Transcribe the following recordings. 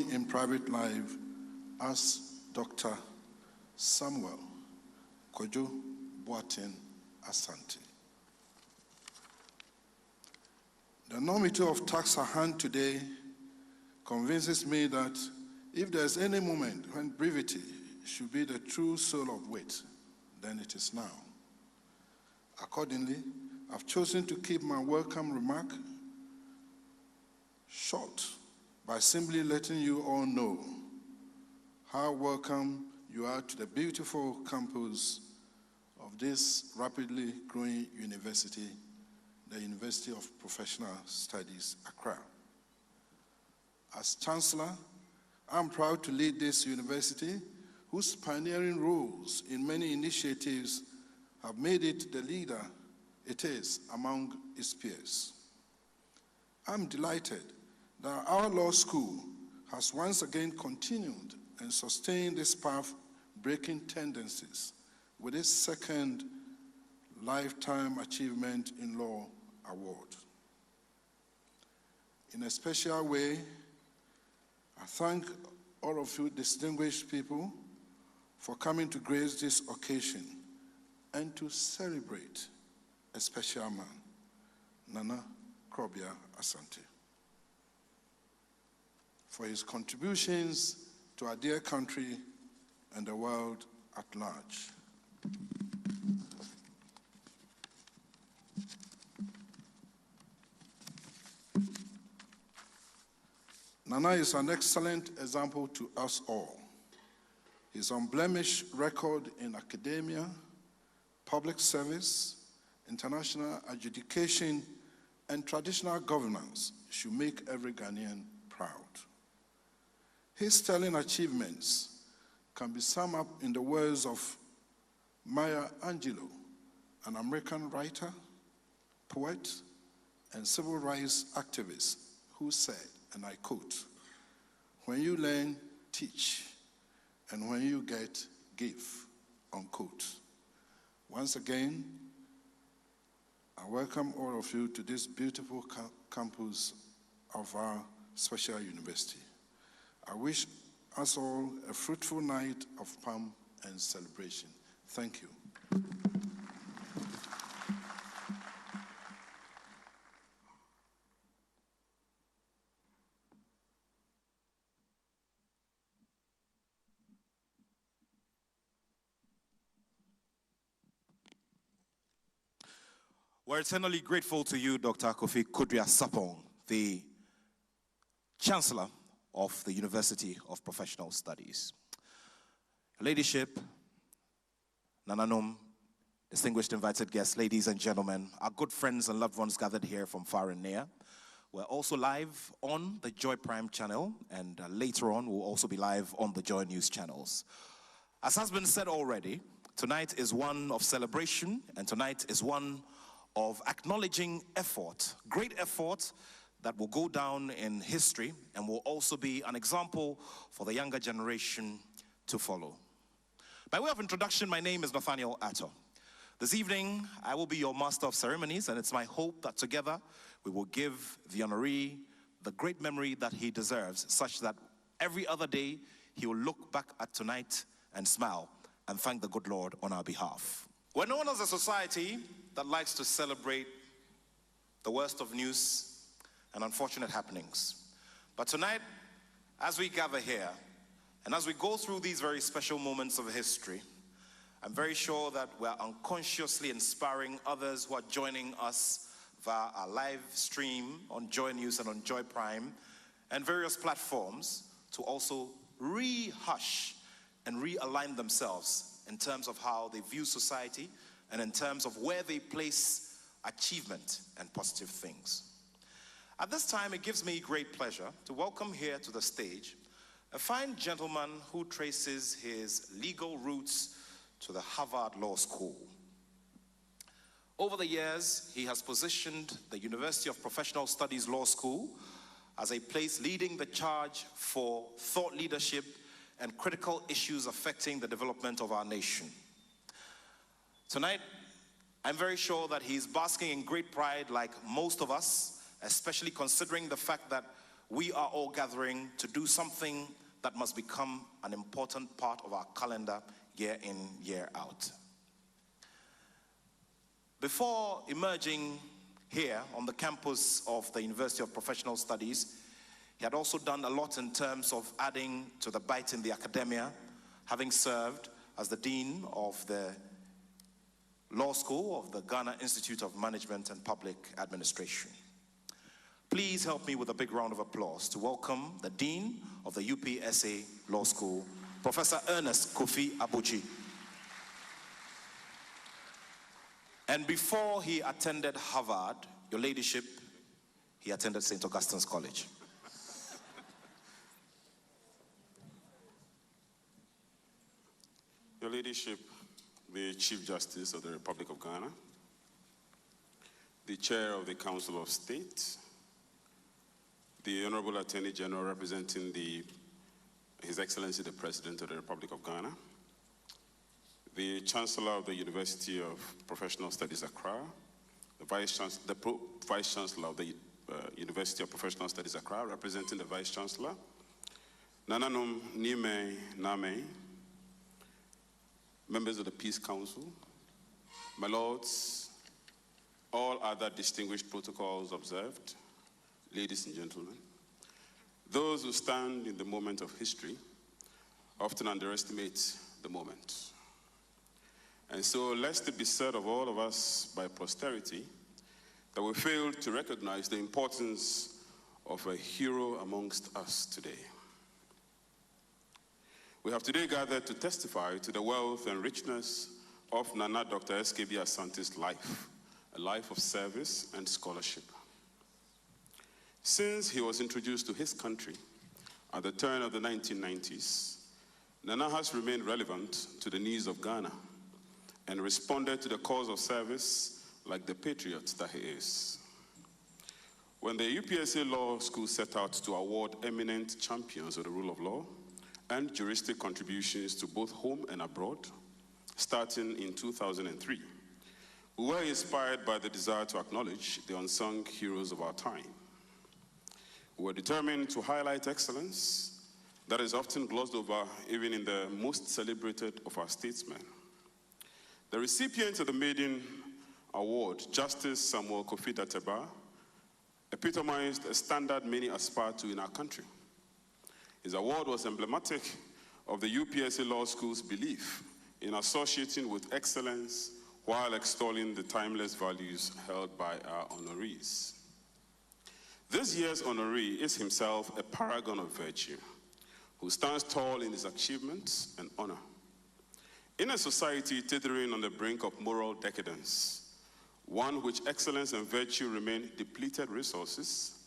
known in private life as Dr. Samuel Kojo Boateng Asante. The enormity of tax at hand today convinces me that if there's any moment when brevity should be the true soul of wit, then it is now. Accordingly, I've chosen to keep my welcome remark short by simply letting you all know how welcome you are to the beautiful campus of this rapidly growing university, the University of Professional Studies, Accra. As Chancellor, I'm proud to lead this university whose pioneering roles in many initiatives have made it the leader it is among its peers. I'm delighted that our law school has once again continued and sustained this path-breaking tendencies with its second Lifetime Achievement in Law Award. In a special way, I thank all of you distinguished people for coming to grace this occasion and to celebrate a special man, Nana Krobia Asante, for his contributions to our dear country and the world at large. Nana is an excellent example to us all. His unblemished record in academia, public service, international adjudication, and traditional governance should make every Ghanaian proud. His sterling achievements can be summed up in the words of Maya Angelou, an American writer, poet, and civil rights activist, who said, and I quote, "When you learn, teach, and when you get, give," unquote. Once again, I welcome all of you to this beautiful campus of our special university. I wish us all a fruitful night of pomp and celebration. Thank you. We're eternally grateful to you, Dr. Kofi Kodria-Sapong, the Chancellor of the University of Professional Studies. Your Ladyship, Nananom, distinguished invited guests, ladies and gentlemen, our good friends and loved ones gathered here from far and near. We're also live on the Joy Prime channel, and later on we'll also be live on the JoyNews channels. As has been said already, tonight is one of celebration, and tonight is one of acknowledging effort, great effort that will go down in history and will also be an example for the younger generation to follow. By way of introduction, my name is Nathaniel Atto. This evening, I will be your master of ceremonies, and it's my hope that together we will give the honoree the great memory that he deserves, such that every other day he will look back at tonight and smile and thank the good Lord on our behalf. We're known as a society that likes to celebrate the worst of news and unfortunate happenings. But tonight, as we gather here, and as we go through these very special moments of history, I'm very sure that we're unconsciously inspiring others who are joining us via our live stream on Joy News and on Joy Prime and various platforms to also rehush and realign themselves in terms of how they view society and in terms of where they place achievement and positive things. At this time, it gives me great pleasure to welcome here to the stage a fine gentleman who traces his legal roots to the Harvard Law School. Over the years, he has positioned the University of Professional Studies Law School as a place leading the charge for thought leadership and critical issues affecting the development of our nation. Tonight, I'm very sure that he's basking in great pride like most of us, especially considering the fact that we are all gathering to do something that must become an important part of our calendar year in, year out. Before emerging here on the campus of the University of Professional Studies, he had also done a lot in terms of adding to the bite in the academia, having served as the Dean of the Law School of the Ghana Institute of Management and Public Administration. Please help me with a big round of applause to welcome the Dean of the UPSA Law School, Professor Ernest Kofi Abuchi. And before he attended Harvard, Your Ladyship, he attended St. Augustine's College. Your Ladyship, the Chief Justice of the Republic of Ghana, the Chair of the Council of State, the Honorable Attorney General representing His Excellency the President of the Republic of Ghana, the Chancellor of the University of Professional Studies, Accra, the Vice Chancellor of the University of Professional Studies, Accra, representing the Vice Chancellor, Nananom Nime Name, members of the Peace Council, my lords, all other distinguished protocols observed, ladies and gentlemen, those who stand in the moment of history often underestimate the moment. And so, lest it be said of all of us by posterity that we failed to recognize the importance of a hero amongst us today. We have today gathered to testify to the wealth and richness of Nana Dr. S.K.B. Asante's life, a life of service and scholarship. Since he was introduced to his country at the turn of the 1990s, Nana has remained relevant to the needs of Ghana and responded to the cause of service like the patriot that he is. When the UPSA Law School set out to award eminent champions of the rule of law and juristic contributions to both home and abroad, starting in 2003, we were inspired by the desire to acknowledge the unsung heroes of our time. We were determined to highlight excellence that is often glossed over even in the most celebrated of our statesmen. The recipient of the maiden award, Justice Samuel Kofi Dateba, epitomized a standard many aspire to in our country. His award was emblematic of the UPSA Law School's belief in associating with excellence while extolling the timeless values held by our honorees. This year's honoree is himself a paragon of virtue, who stands tall in his achievements and honor. In a society teetering on the brink of moral decadence, one which excellence and virtue remain depleted resources,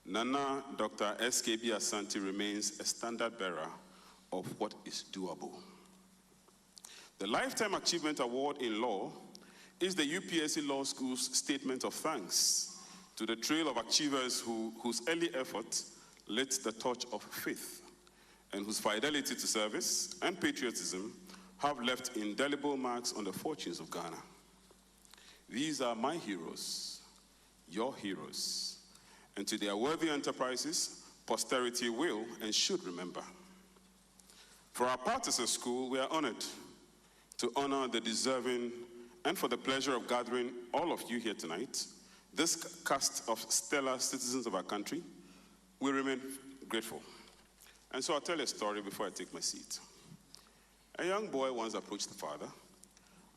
Nana Dr. S.K.B. Asante remains a standard bearer of what is doable. The Lifetime Achievement Award in Law is the UPSA Law School's statement of thanks to the trail of achievers whose early effort lit the torch of faith and whose fidelity to service and patriotism have left indelible marks on the fortunes of Ghana. These are my heroes, your heroes, and to their worthy enterprises, posterity will and should remember. For our part as a school, we are honored to honor the deserving and for the pleasure of gathering all of you here tonight, this cast of stellar citizens of our country, we remain grateful. And so I'll tell a story before I take my seat. A young boy once approached the father,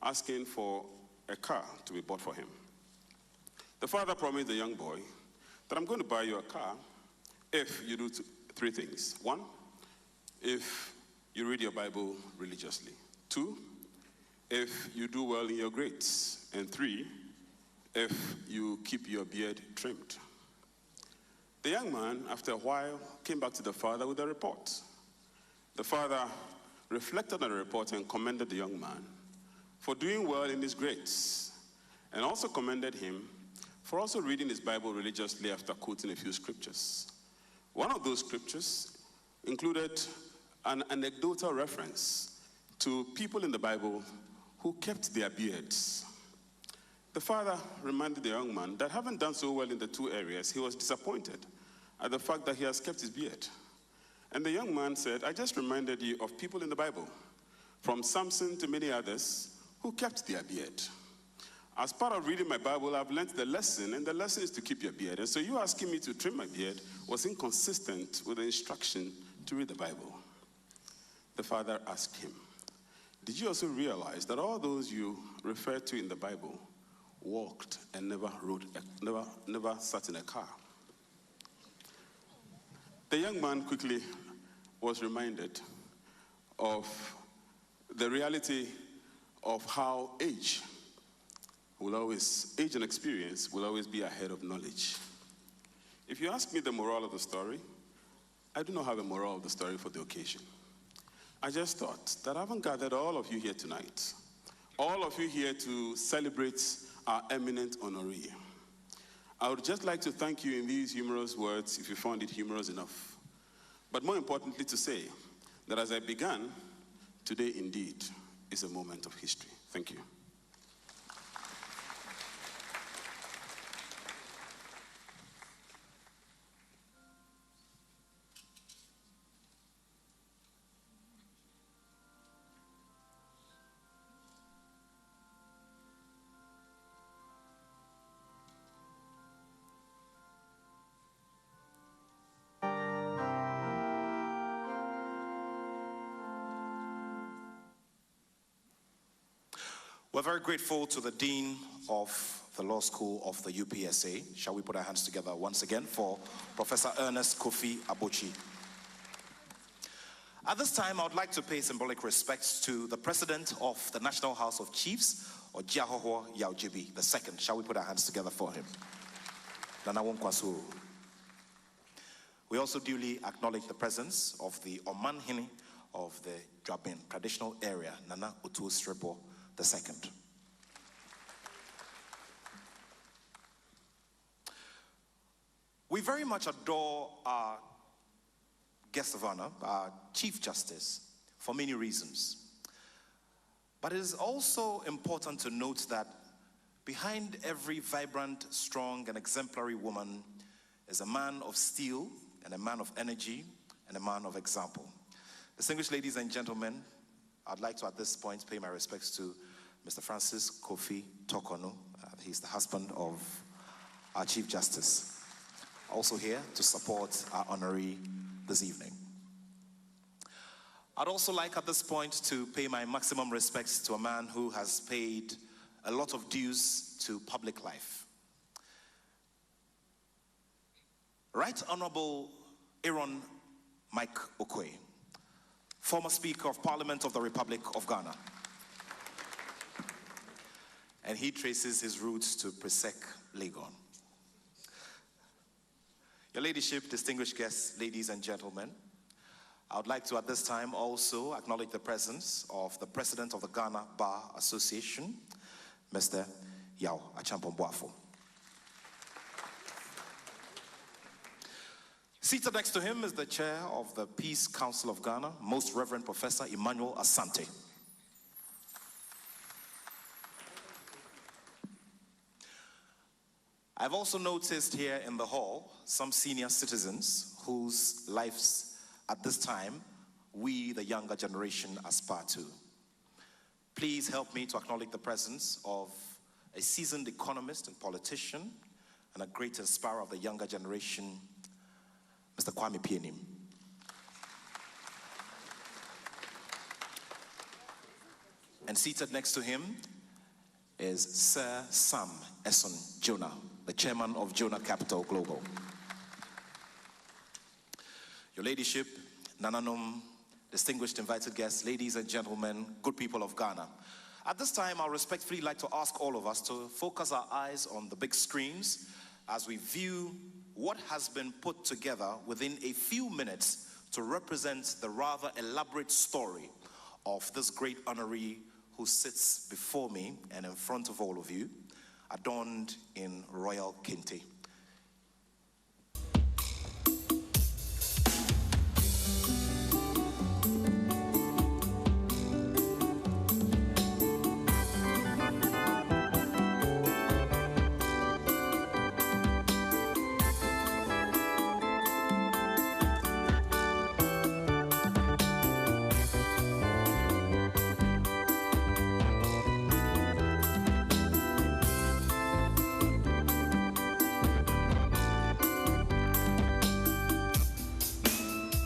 asking for a car to be bought for him. The father promised the young boy that I'm going to buy you a car if you do three things. One, if you read your Bible religiously. Two, if you do well in your grades. And three, if you keep your beard trimmed. The young man, after a while, came back to the father with a report. The father reflected on the report and commended the young man for doing well in his grades, and also commended him for also reading his Bible religiously after quoting a few scriptures. One of those scriptures included an anecdotal reference to people in the Bible who kept their beards. The father reminded the young man that having done so well in the two areas, he was disappointed at the fact that he has kept his beard. And the young man said, I just reminded you of people in the Bible, from Samson to many others, who kept their beard. As part of reading my Bible, I've learned the lesson, and the lesson is to keep your beard. And so you asking me to trim my beard was inconsistent with the instruction to read the Bible. The father asked him, did you also realize that all those you refer to in the Bible walked and never sat in a car? The young man quickly was reminded of the reality of how age and experience will always be ahead of knowledge. If you ask me the moral of the story, I do not have a moral of the story for the occasion. I just thought that I haven't gathered all of you here tonight, all of you here to celebrate our eminent honoree. I would just like to thank you in these humorous words, if you found it humorous enough. But more importantly, to say that as I began, today indeed is a moment of history. Thank you. We're very grateful to the Dean of the Law School of the UPSA. Shall we put our hands together once again for Professor Ernest Kofi Abochi. At this time, I would like to pay symbolic respects to the President of the National House of Chiefs, Ojiahoho Yaojibi II. Shall we put our hands together for him? Nana Wonkwasu. We also duly acknowledge the presence of the Omanhini of the Dwabin traditional area, Nana Utu Srebo II. We very much adore our guest of honor, our Chief Justice, for many reasons. But it is also important to note that behind every vibrant, strong, and exemplary woman is a man of steel, and a man of energy, and a man of example. Distinguished ladies and gentlemen, I'd like to at this point pay my respects to Mr. Francis Kofi Tokonu. He's the husband of our Chief Justice. Also here to support our honoree this evening. I'd also like at this point to pay my maximum respects to a man who has paid a lot of dues to public life. Right Honorable Aaron Mike Okoye, former Speaker of Parliament of the Republic of Ghana. And he traces his roots to Presec Legon. Your Ladyship, distinguished guests, ladies and gentlemen, I would like to at this time also acknowledge the presence of the President of the Ghana Bar Association, Mr. Yao Achampomboafo. Seated next to him is the Chair of the Peace Council of Ghana, Most Reverend Professor Emmanuel Asante. I've also noticed here in the hall some senior citizens whose lives at this time we, the younger generation, aspire to. Please help me to acknowledge the presence of a seasoned economist and politician and a great inspirer of the younger generation, Mr. Kwame Pienim. And seated next to him is Sir Sam Esson Jonah, the chairman of Jonah Capital Global. Your Ladyship, Nananom, distinguished invited guests, ladies and gentlemen, good people of Ghana. At this time, I respectfully like to ask all of us to focus our eyes on the big screens as we view what has been put together within a few minutes to represent the rather elaborate story of this great honoree who sits before me and in front of all of you, adorned in royal kente.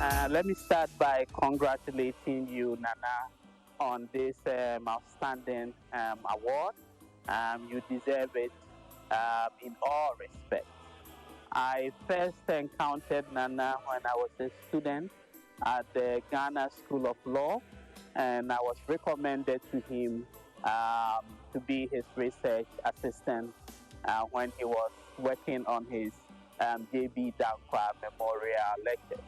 Let me start by congratulating you, Nana, on this outstanding award. You deserve it in all respects. I first encountered Nana when I was a student at the Ghana School of Law, and I was recommended to him to be his research assistant when he was working on his J.B. Dankwa Memorial Lectures.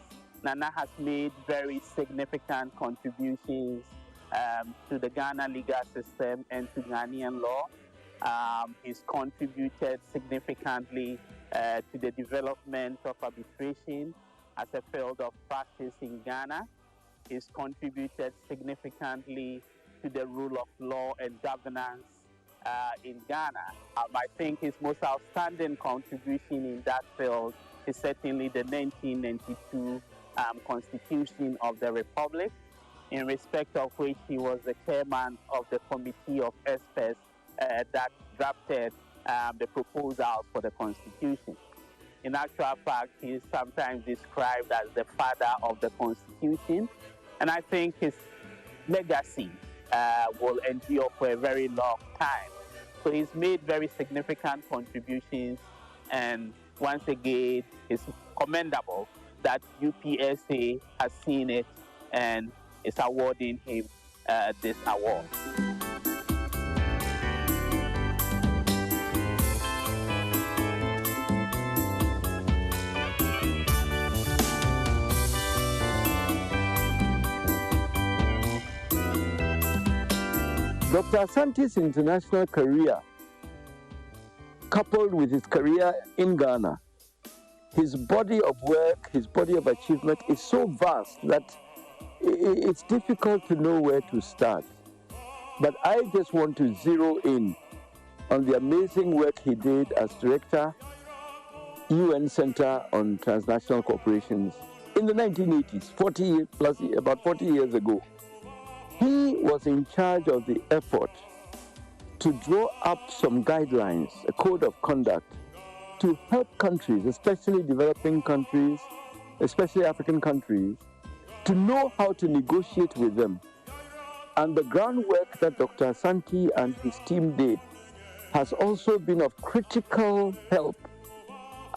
Nana has made very significant contributions to the Ghana legal system and to Ghanaian law. He's contributed significantly to the development of arbitration as a field of practice in Ghana. He's contributed significantly to the rule of law and governance in Ghana. I think his most outstanding contribution in that field is certainly the 1992 Constitution of the Republic, in respect of which he was the chairman of the committee of experts that drafted the proposals for the Constitution. In actual fact, he is sometimes described as the father of the Constitution, and I think his legacy will endure for a very long time. So he's made very significant contributions, and once again, it's commendable that UPSA has seen it and is awarding him this award. Dr. Asante's international career, coupled with his career in Ghana, his body of work, his body of achievement is so vast that it's difficult to know where to start. But I just want to zero in on the amazing work he did as director, UN Center on Transnational Corporations in the 1980s, about 40 years ago. He was in charge of the effort to draw up some guidelines, a code of conduct, to help countries, especially developing countries, especially African countries, to know how to negotiate with them. And the groundwork that Dr. Asante and his team did has also been of critical help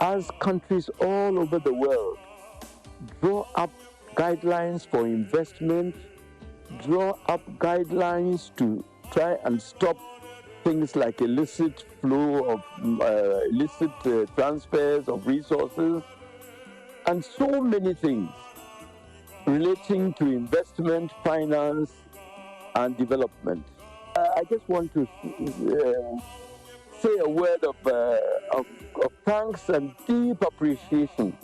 as countries all over the world draw up guidelines for investment, draw up guidelines to try and stop things like illicit flow of illicit transfers of resources, and so many things relating to investment, finance, and development. I just want to say a word of thanks and deep appreciation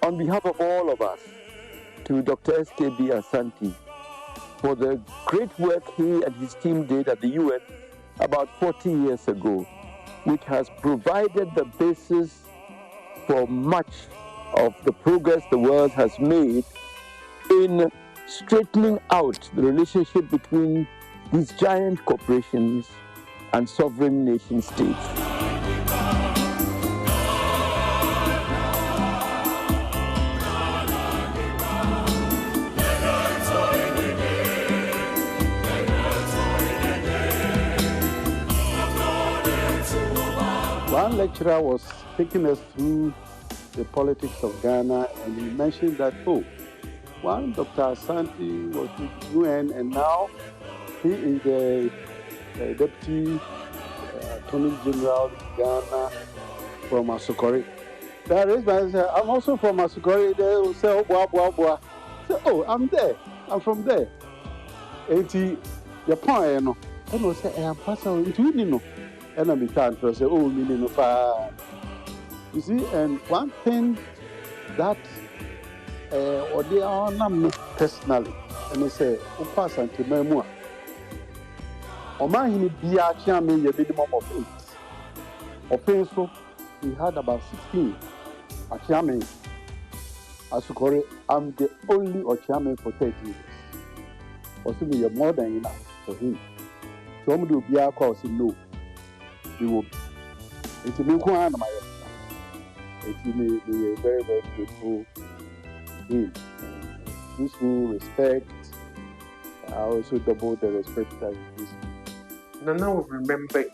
on behalf of all of us to Dr. SKB Asante for the great work he and his team did at the UN about 40 years ago, which has provided the basis for much of the progress the world has made in straightening out the relationship between these giant corporations and sovereign nation states. One lecturer was taking us through the politics of Ghana, and he mentioned that, one Dr. Asante was with UN, and now he is the Deputy Attorney General in Ghana from Asokore. That is, I'm also from Asokore. They will say, boah. Say, I'm there. I'm from there. And your point, and will say, I'm passing into you. And I'm trying to say, meaning of you see, and one thing that or they are not personally, and they say, pass and to memoir. Or my be a chairman, a minimum of 8. Or so we had about 16. A chairman, Asokore, I'm the only chairman for 30 years. Or so we are more than enough for him. Some do be a cause no. You will. It's a new one, my. It's a very, very grateful him. Gives me respect. I also double the respect that he gives me. Nana was remembered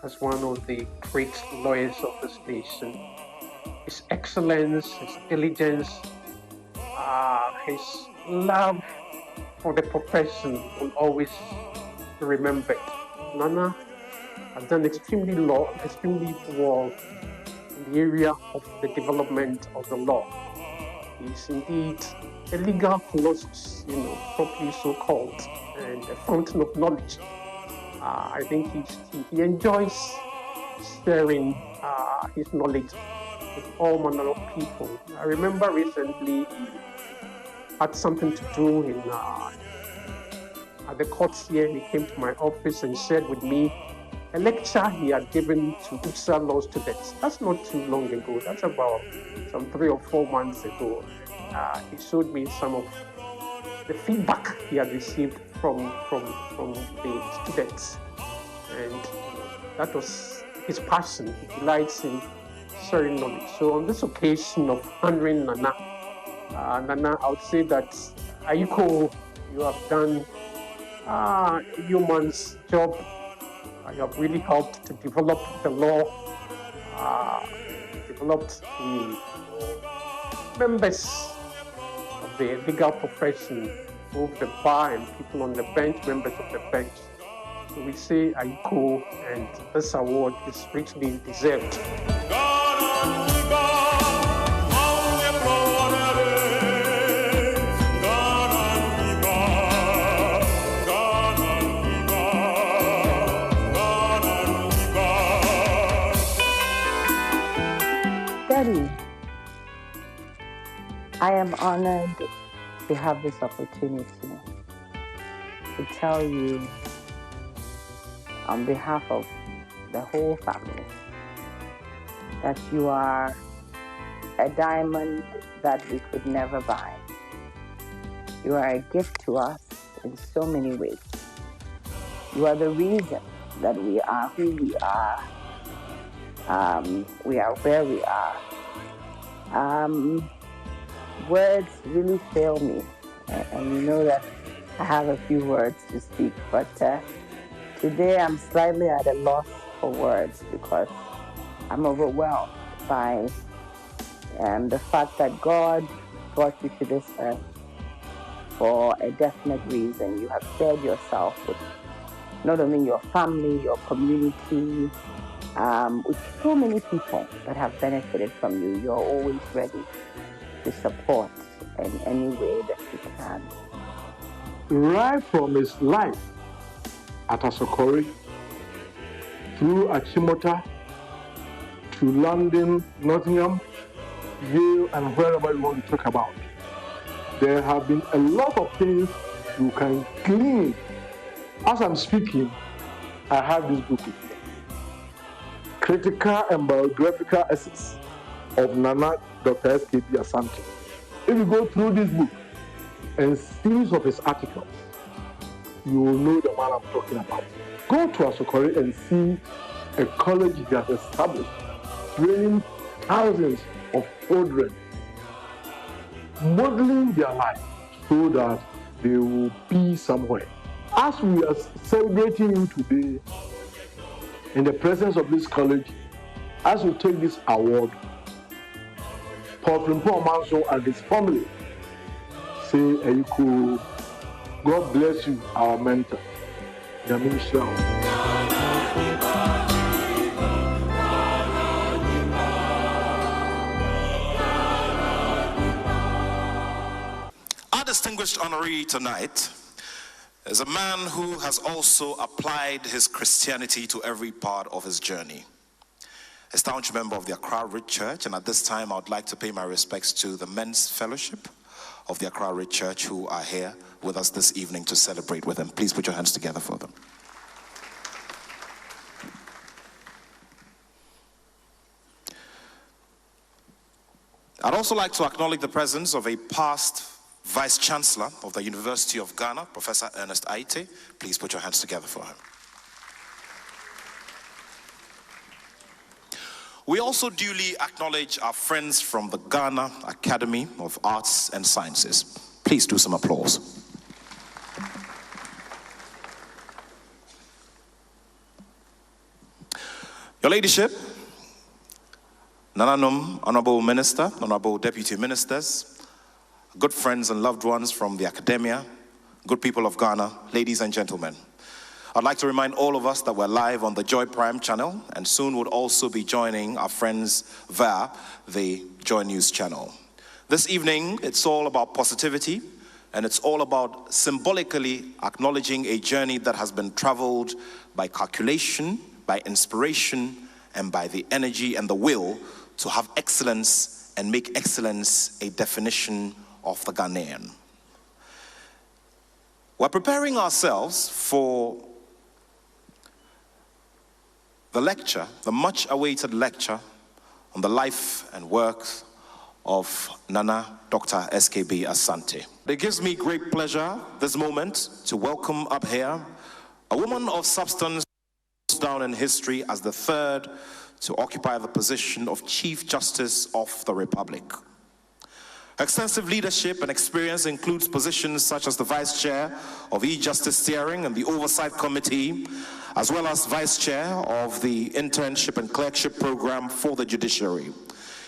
as one of the great lawyers of this nation. His excellence, his diligence, his love for the profession will always be remembered. Nana has done extremely well in the area of the development of the law. He's indeed a legal colossus, properly so called, and a fountain of knowledge. I think he enjoys sharing his knowledge with all manner of people. I remember recently he had something to do at the courts here. He came to my office and shared with me a lecture he had given to exile law students. That's not too long ago. That's about some 3 or 4 months ago. He showed me some of the feedback he had received from the students, and that was his passion. He delights in sharing knowledge. So on this occasion of honoring Nana, I would say that Ayiko, you have done a human's job. You have really helped to develop the law, developed the members of the legal profession, both the bar and people on the bench, members of the bench. So we say Ayiko, and this award is richly deserved. Daddy, I am honored to have this opportunity to tell you on behalf of the whole family that you are a diamond that we could never buy. You are a gift to us in so many ways. You are the reason that we are who we are. We are where we are. Words really fail me, and you know that I have a few words to speak, but today I'm slightly at a loss for words because I'm overwhelmed by the fact that God brought you to this earth for a definite reason. You have shared yourself with not only your family, your community, with so many people that have benefited from you. You're always ready to support in any way that you can. Right from his life at Asokori, through Achimota, to London, Nottingham, Yale, and wherever you want to talk about, there have been a lot of things you can glean. As I'm speaking, I have this book with me. Critical and Biographical Essays of Nana Dr. S.K.B. Asante. If you go through this book and series of his articles, you will know the man I'm talking about. Go to Asokori and see a college he has established, training thousands of children, modeling their life so that they will be somewhere. As we are celebrating you today, in the presence of this college, as we take this award, Paul Manso and his family say, Ayiko, God bless you, our mentor, Yamin Shao. Our distinguished honoree tonight is a man who has also applied his Christianity to every part of his journey. A staunch member of the Accra Ridge Church, and at this time I would like to pay my respects to the Men's Fellowship of the Accra Ridge Church who are here with us this evening to celebrate with them. Please put your hands together for them. I'd also like to acknowledge the presence of a past Vice Chancellor of the University of Ghana, Professor Ernest Aite. Please put your hands together for him. We also duly acknowledge our friends from the Ghana Academy of Arts and Sciences. Please do some applause. Your Ladyship, Nananum, Honorable Minister, Honorable Deputy Ministers, good friends and loved ones from the academia, good people of Ghana, ladies and gentlemen. I'd like to remind all of us that we're live on the Joy Prime channel and soon would also be joining our friends via the JoyNews channel. This evening, it's all about positivity and it's all about symbolically acknowledging a journey that has been traveled by calculation, by inspiration, and by the energy and the will to have excellence and make excellence a definition of the Ghanaian. We're preparing ourselves for the lecture, the much-awaited lecture on the life and work of Nana Dr. SKB Asante. It gives me great pleasure this moment to welcome up here a woman of substance down in history as the third to occupy the position of Chief Justice of the Republic. Extensive leadership and experience includes positions such as the Vice Chair of E-Justice Steering and the Oversight Committee, as well as Vice Chair of the Internship and Clerkship Program for the Judiciary.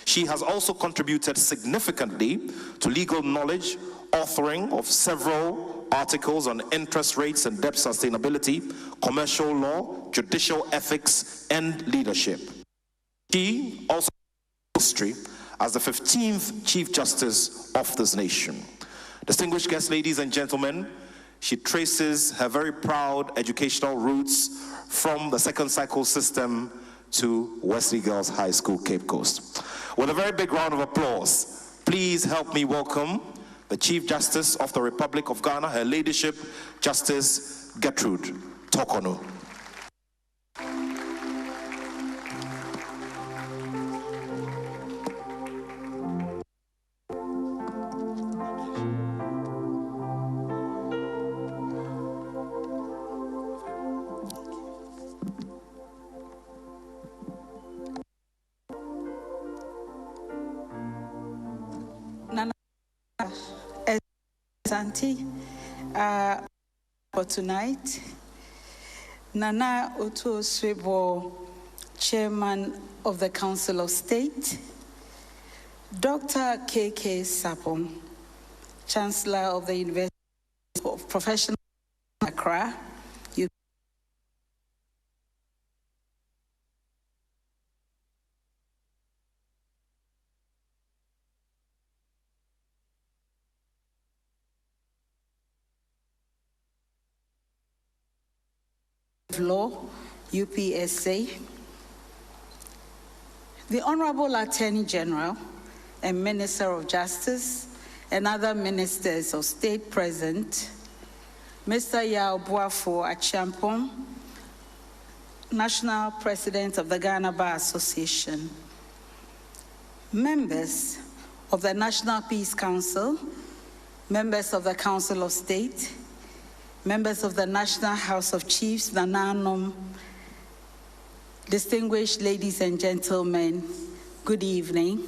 She has also contributed significantly to legal knowledge, authoring of several articles on interest rates and debt sustainability, commercial law, judicial ethics, and leadership. She also has history as the 15th Chief Justice of this nation. Distinguished guests, ladies and gentlemen, she traces her very proud educational roots from the second cycle system to Wesley Girls High School, Cape Coast. With a very big round of applause, please help me welcome the Chief Justice of the Republic of Ghana, Her Ladyship, Justice Gertrude Tokonu. Asante, for tonight, Nana Oto Swebo, Chairman of the Council of State, Dr. K.K. Sapong, Chancellor of the University of Professional Accra, Law, UPSA, the Honorable Attorney General and Minister of Justice and other ministers of state present, Mr. Yao Boafo Achiampong, National President of the Ghana Bar Association, members of the National Peace Council, members of the Council of State, members of the National House of Chiefs, Nananom, distinguished ladies and gentlemen, good evening.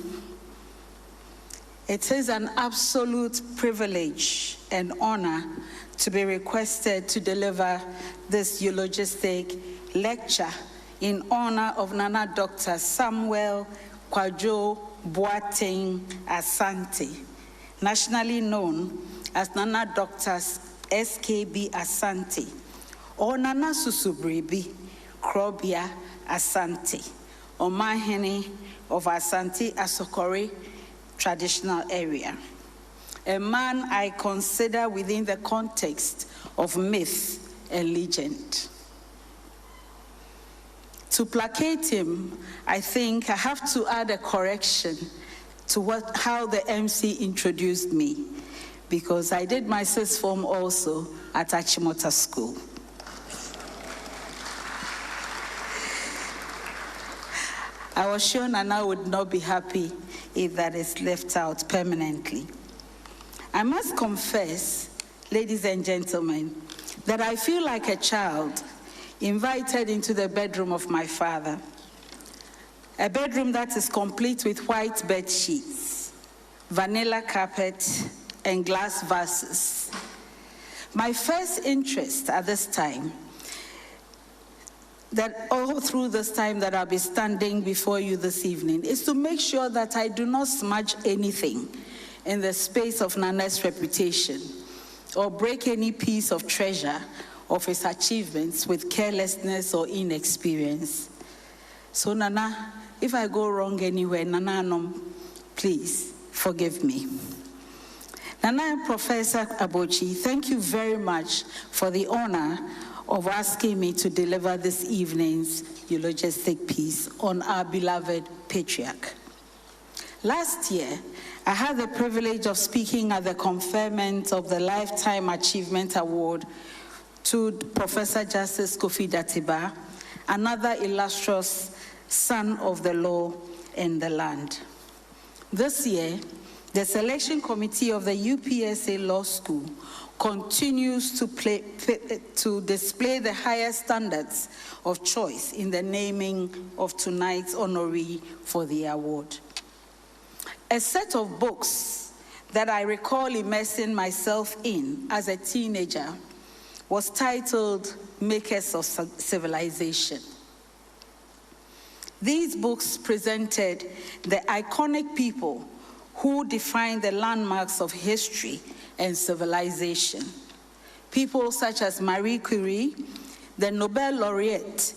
It is an absolute privilege and honor to be requested to deliver this eulogistic lecture in honor of Nana Dr. Samuel Kwadwo Boateng Asante, nationally known as Nana Dr. SKB Asante, or Nana Susubribi Krobia Asante, or Mahene of Asante Asokore traditional area. A man I consider within the context of myth and legend. To placate him, I think I have to add a correction to how the MC introduced me, because I did my sixth form also at Achimota School. I was sure Nana would not be happy if that is left out permanently. I must confess, ladies and gentlemen, that I feel like a child invited into the bedroom of my father. A bedroom that is complete with white bed sheets, vanilla carpet, and glass vases. My first interest at this time, that all through this time that I'll be standing before you this evening, is to make sure that I do not smudge anything in the space of Nana's reputation or break any piece of treasure of his achievements with carelessness or inexperience. So Nana, if I go wrong anywhere, Nana, please forgive me. Nana and Professor Abochi, thank you very much for the honor of asking me to deliver this evening's eulogistic piece on our beloved patriarch. Last year, I had the privilege of speaking at the conferment of the Lifetime Achievement Award to Professor Justice Kofi Datiba, another illustrious son of the law in the land. This year, the selection committee of the UPSA Law School continues to display the highest standards of choice in the naming of tonight's honoree for the award. A set of books that I recall immersing myself in as a teenager was titled Makers of Civilization. These books presented the iconic people who defined the landmarks of history and civilization. People such as Marie Curie, the Nobel laureate,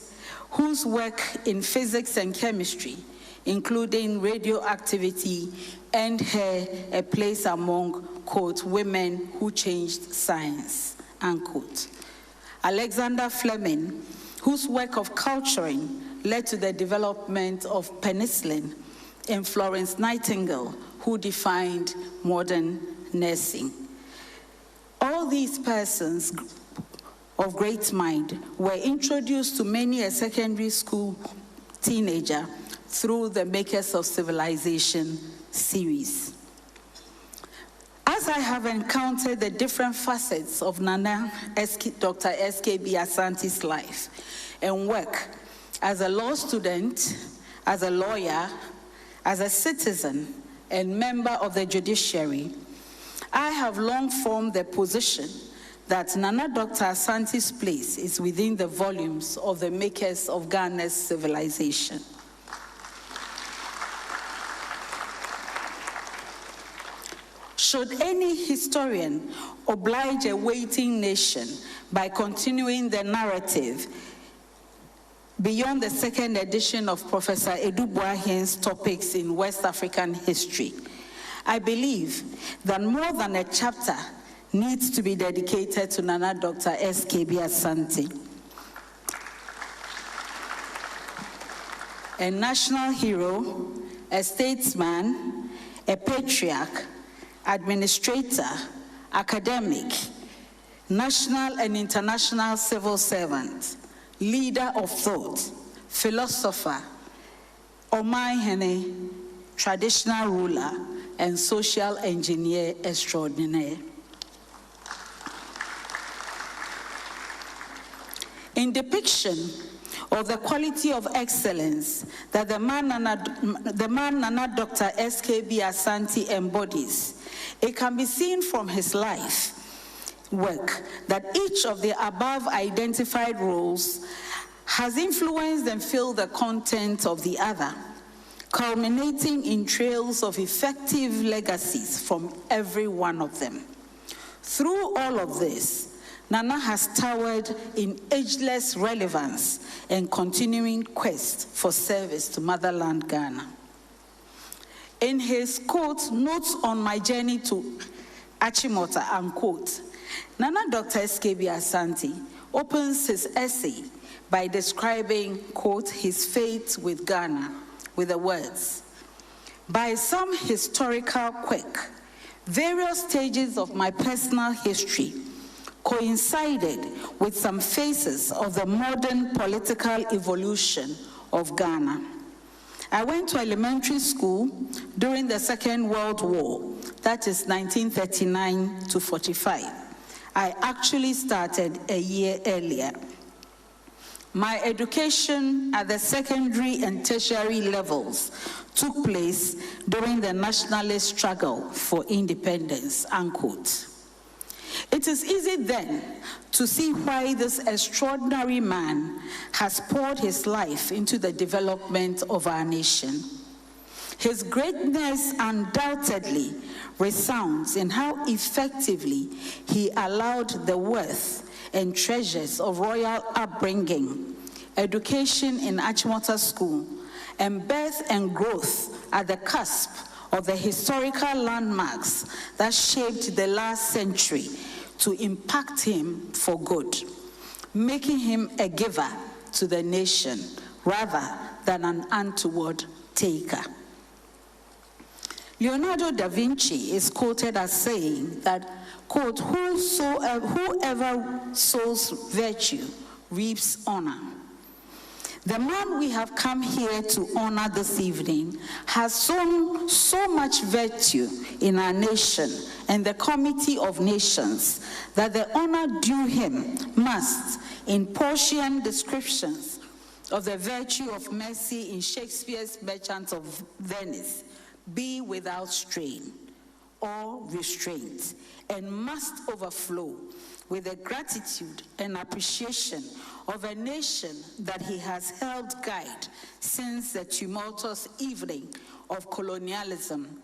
whose work in physics and chemistry, including radioactivity, earned her a place among, quote, women who changed science, unquote. Alexander Fleming, whose work of culturing led to the development of penicillin, and Florence Nightingale, who defined modern nursing. All these persons of great mind were introduced to many a secondary school teenager through the Makers of Civilization series. As I have encountered the different facets of Nana Dr. S.K.B. Asante's life and work as a law student, as a lawyer, as a citizen, and member of the judiciary, I have long formed the position that Nana Dr. Asante's place is within the volumes of the makers of Ghana's civilization. Should any historian oblige a waiting nation by continuing the narrative beyond the second edition of Professor Edu Boahen's topics in West African history, I believe that more than a chapter needs to be dedicated to Nana Dr. S.K.B. Asante. A national hero, a statesman, a patriarch, administrator, academic, national and international civil servant, leader of thought, philosopher, Omaihene, traditional ruler, and social engineer extraordinaire. In depiction of the quality of excellence that the man Nana Dr. S.K.B. Asante embodies, it can be seen from his life work that each of the above identified roles has influenced and filled the content of the other, culminating in trails of effective legacies from every one of them. Through all of this, Nana has towered in ageless relevance and continuing quest for service to motherland Ghana. In his quote, Notes on My Journey to Achimota, unquote, Nana Dr. S.K.B. Asante opens his essay by describing, quote, his fate with Ghana with the words, by some historical quirk, various stages of my personal history coincided with some phases of the modern political evolution of Ghana. I went to elementary school during the Second World War, that is 1939 to 45. I actually started a year earlier. My education at the secondary and tertiary levels took place during the nationalist struggle for independence, unquote. It is easy then to see why this extraordinary man has poured his life into the development of our nation. His greatness undoubtedly resounds in how effectively he allowed the worth and treasures of royal upbringing, education in Achimota School, and birth and growth at the cusp of the historical landmarks that shaped the last century to impact him for good, making him a giver to the nation rather than an untoward taker. Leonardo da Vinci is quoted as saying that, quote, whoever sows virtue reaps honor. The man we have come here to honor this evening has sown so much virtue in our nation and the Committee of Nations that the honor due him must, in Portian descriptions of the virtue of mercy in Shakespeare's Merchant of Venice, be without strain or restraint, and must overflow with the gratitude and appreciation of a nation that he has helped guide since the tumultuous evening of colonialism,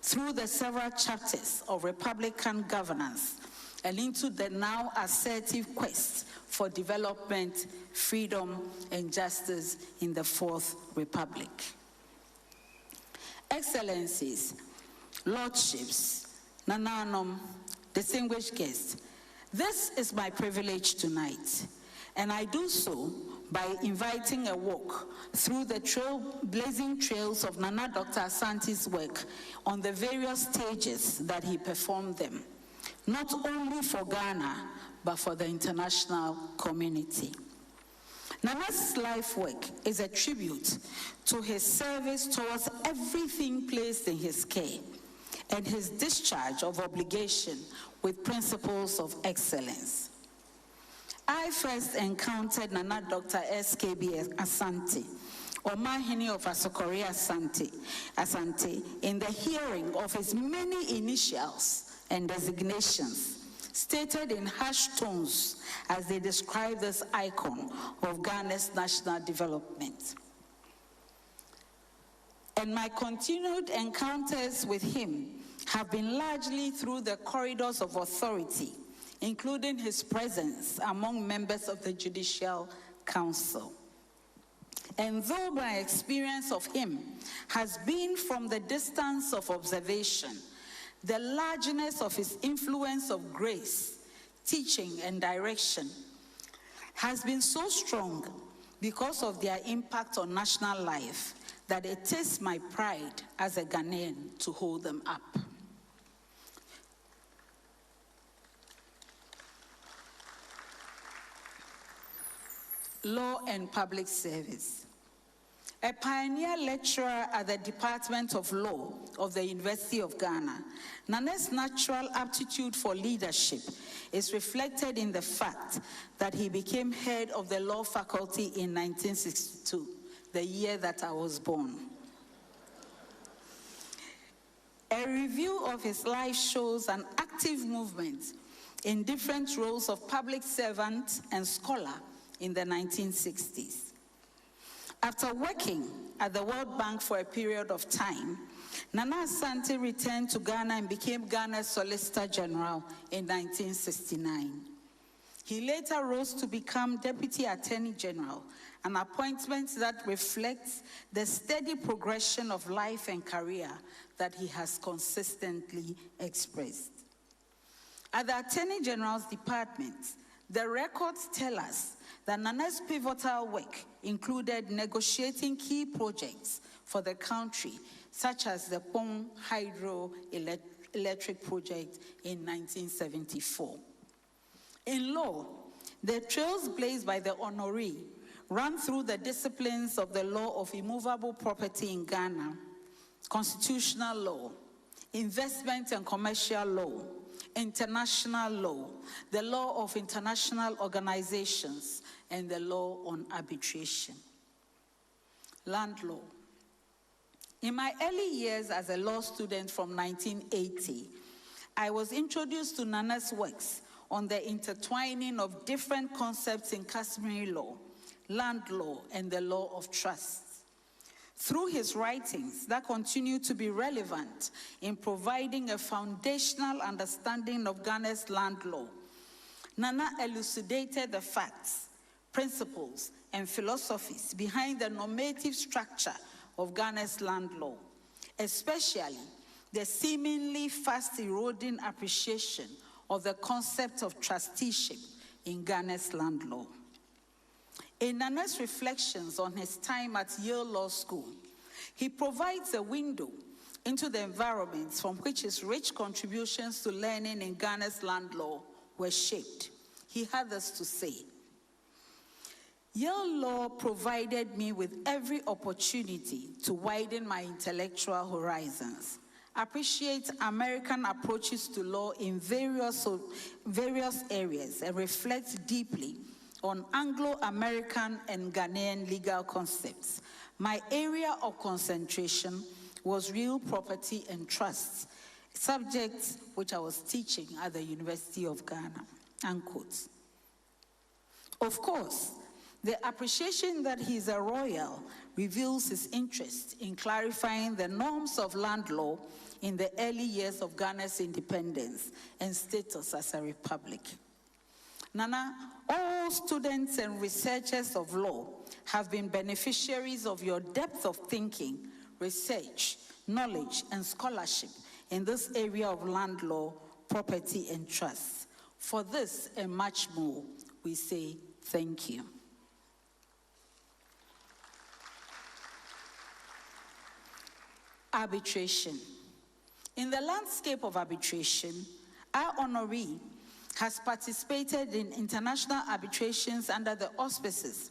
through the several chapters of Republican governance, and into the now assertive quest for development, freedom, and justice in the Fourth Republic. Excellencies, Lordships, Nananom, distinguished guests, this is my privilege tonight, and I do so by inviting a walk through the trailblazing trails of Nana Dr. Asante's work on the various stages that he performed them, not only for Ghana, but for the international community. Nana's life work is a tribute to his service towards everything placed in his care and his discharge of obligation with principles of excellence. I first encountered Nana Dr. SKB Asante, Omahini of Asokore Asante, in the hearing of his many initials and designations, stated in hushed tones as they describe this icon of Ghana's national development. And my continued encounters with him have been largely through the corridors of authority, including his presence among members of the Judicial Council. And though my experience of him has been from the distance of observation, the largeness of his influence of grace, teaching, and direction has been so strong because of their impact on national life that it is my pride as a Ghanaian to hold them up. Law and Public Service. A pioneer lecturer at the Department of Law of the University of Ghana, Nana's natural aptitude for leadership is reflected in the fact that he became head of the law faculty in 1962, the year that I was born. A review of his life shows an active movement in different roles of public servant and scholar in the 1960s. After working at the World Bank for a period of time, Nana Asante returned to Ghana and became Ghana's Solicitor General in 1969. He later rose to become Deputy Attorney General, an appointment that reflects the steady progression of life and career that he has consistently expressed. At the Attorney General's department, the records tell us that Nana's pivotal work included negotiating key projects for the country, such as the Pong Hydroelectric Project in 1974. In law, the trails blazed by the Honoree run through the disciplines of the law of immovable property in Ghana, constitutional law, investment and commercial law, international law, the law of international organizations, and the law on arbitration. Land law. In my early years as a law student from 1980, I was introduced to Nana's works on the intertwining of different concepts in customary law, land law, and the law of trusts. Through his writings that continue to be relevant in providing a foundational understanding of Ghana's land law, Nana elucidated the facts, principles, and philosophies behind the normative structure of Ghana's land law, especially the seemingly fast eroding appreciation of the concept of trusteeship in Ghana's land law. In Nana's reflections on his time at Yale Law School, he provides a window into the environments from which his rich contributions to learning in Ghana's land law were shaped. He had this to say: Yale Law provided me with every opportunity to widen my intellectual horizons, appreciate American approaches to law in various areas, and reflect deeply on Anglo-American and Ghanaian legal concepts. My area of concentration was real property and trusts, subjects which I was teaching at the University of Ghana, unquote. Of course, the appreciation that he is a royal reveals his interest in clarifying the norms of land law in the early years of Ghana's independence and status as a republic. Nana, all students and researchers of law have been beneficiaries of your depth of thinking, research, knowledge, and scholarship in this area of land law, property, and trust. For this and much more, we say thank you. Arbitration. In the landscape of arbitration, our honoree has participated in international arbitrations under the auspices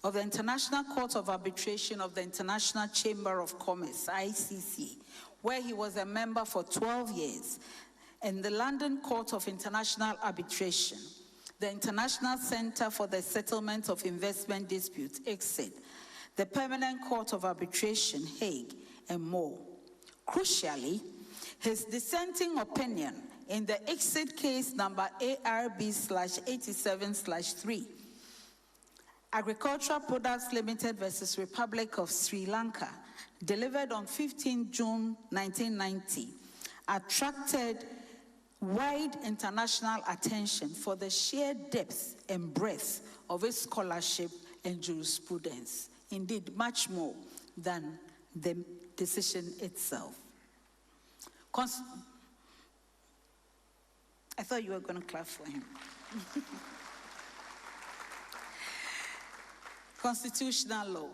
of the International Court of Arbitration of the International Chamber of Commerce, ICC, where he was a member for 12 years, and the London Court of International Arbitration, the International Center for the Settlement of Investment Disputes, ICSID, the Permanent Court of Arbitration, Hague, and more. Crucially, his dissenting opinion in the ICSID case number ARB/87/3, Agricultural Products Limited versus Republic of Sri Lanka, delivered on 15 June 1990, attracted wide international attention for the sheer depth and breadth of his scholarship and jurisprudence, indeed much more than the decision itself. I thought you were going to clap for him. Constitutional law.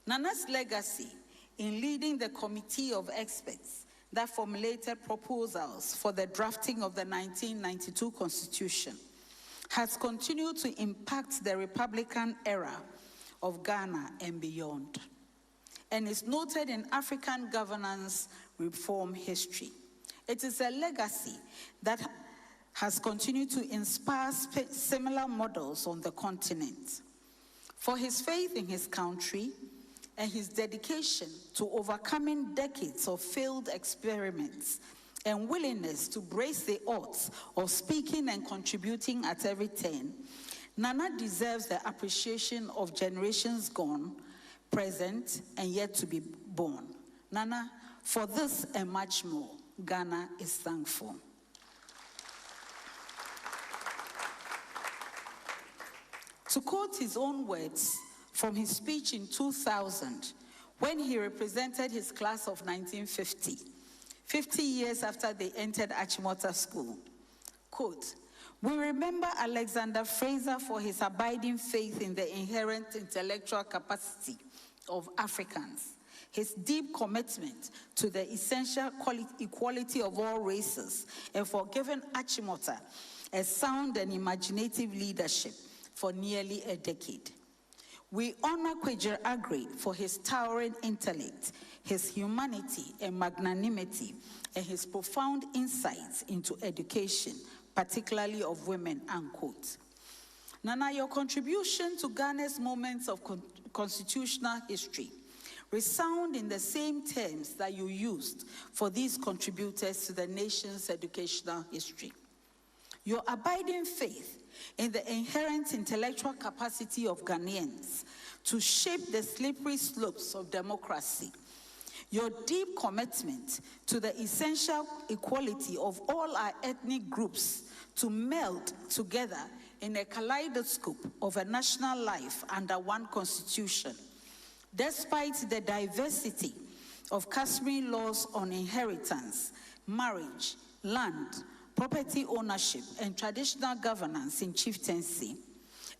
Nana's legacy in leading the committee of experts that formulated proposals for the drafting of the 1992 Constitution has continued to impact the Republican era of Ghana and beyond, and is noted in African governance reform history. It is a legacy that has continued to inspire similar models on the continent. For his faith in his country and his dedication to overcoming decades of failed experiments and willingness to brace the odds of speaking and contributing at every turn, Nana deserves the appreciation of generations gone, present, and yet to be born. Nana, for this and much more, Ghana is thankful. To quote his own words from his speech in 2000, when he represented his class of 1950, 50 years after they entered Achimota School, quote, "We remember Alexander Fraser for his abiding faith in the inherent intellectual capacity of Africans, his deep commitment to the essential equality of all races, and for giving Achimota a sound and imaginative leadership for nearly a decade. We honor Kwejer Agri for his towering intellect, his humanity and magnanimity, and his profound insights into education, particularly of women," unquote. Nana, your contribution to Ghana's moments of constitutional history resound in the same terms that you used for these contributors to the nation's educational history. Your abiding faith in the inherent intellectual capacity of Ghanaians to shape the slippery slopes of democracy, your deep commitment to the essential equality of all our ethnic groups to meld together in a kaleidoscope of a national life under one constitution, despite the diversity of customary laws on inheritance, marriage, land, property ownership, and traditional governance in chieftaincy,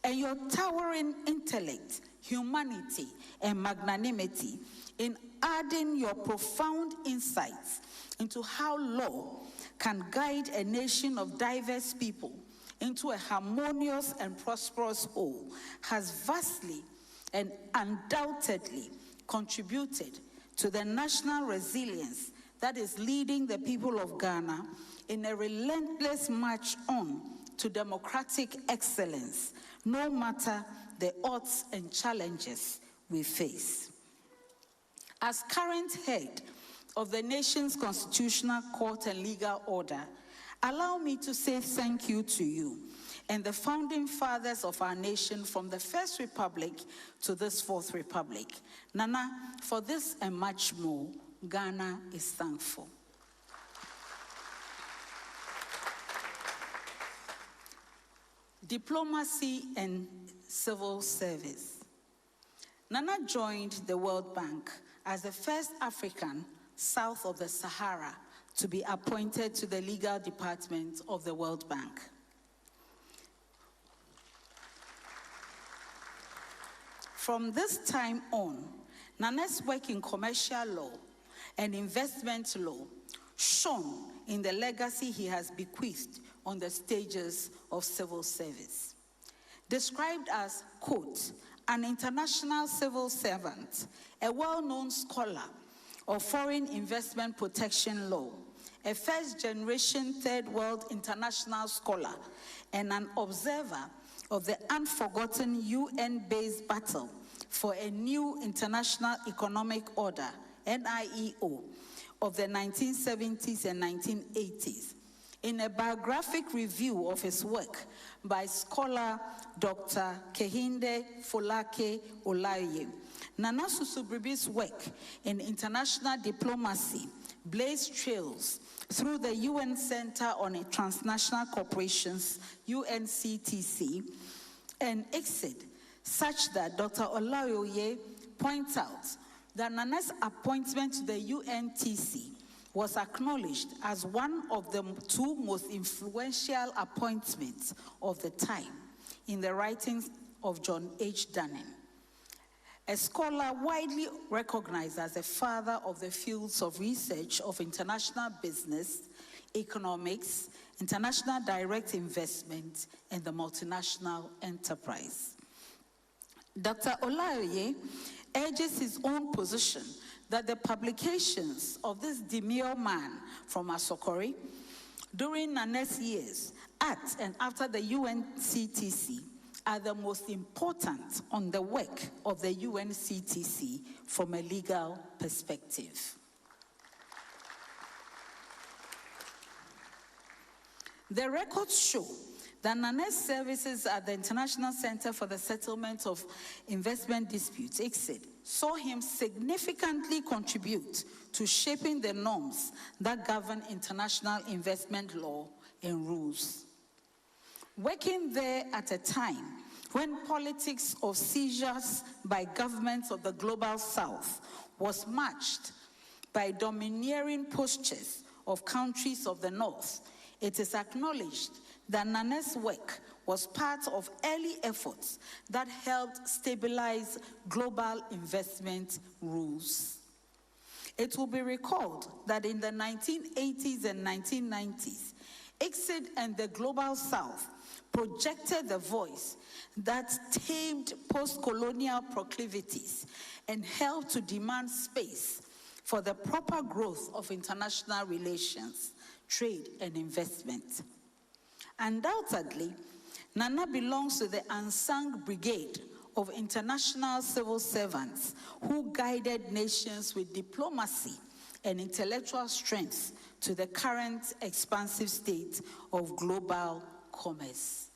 and your towering intellect, humanity, and magnanimity in adding your profound insights into how law can guide a nation of diverse people into a harmonious and prosperous whole has vastly and undoubtedly contributed to the national resilience that is leading the people of Ghana in a relentless march on to democratic excellence, no matter the odds and challenges we face. As current head of the nation's constitutional court and legal order, allow me to say thank you to you and the founding fathers of our nation from the First Republic to this Fourth Republic. Nana, for this and much more, Ghana is thankful. Diplomacy and civil service. Nana joined the World Bank as the first African south of the Sahara to be appointed to the legal department of the World Bank. From this time on, Nana's work in commercial law and investment law shone in the legacy he has bequeathed on the stages of civil service. Described as, quote, an international civil servant, a well-known scholar of foreign investment protection law, a first-generation third world international scholar, and an observer of the unforgotten UN-based battle for a new international economic order, NIEO, of the 1970s and 1980s. In a biographic review of his work by scholar Dr. Kehinde Folake Olaye, Nana Susubribi's work in international diplomacy blazed trails through the UN Center on Transnational Corporations, UNCTC, and ICSID, such that Dr. Olaye points out that Nana's appointment to the UNTC was acknowledged as one of the two most influential appointments of the time in the writings of John H. Dunning, a scholar widely recognized as a father of the fields of research of international business, economics, international direct investment, and the multinational enterprise. Dr. Olaye urges his own position that the publications of this demure man from Asokore during Nana's years at and after the UNCTC are the most important on the work of the UNCTC from a legal perspective. The records show that Nana's services at the International Center for the Settlement of Investment Disputes, ICSID, saw him significantly contribute to shaping the norms that govern international investment law and rules. Working there at a time when politics of seizures by governments of the global south was matched by domineering postures of countries of the north, it is acknowledged that Nana's work was part of early efforts that helped stabilize global investment rules. It will be recalled that in the 1980s and 1990s, ICSID and the Global South projected the voice that tamed post-colonial proclivities and helped to demand space for the proper growth of international relations, trade, and investment. Undoubtedly, Nana belongs to the unsung brigade of international civil servants who guided nations with diplomacy and intellectual strength to the current expansive state of global commerce.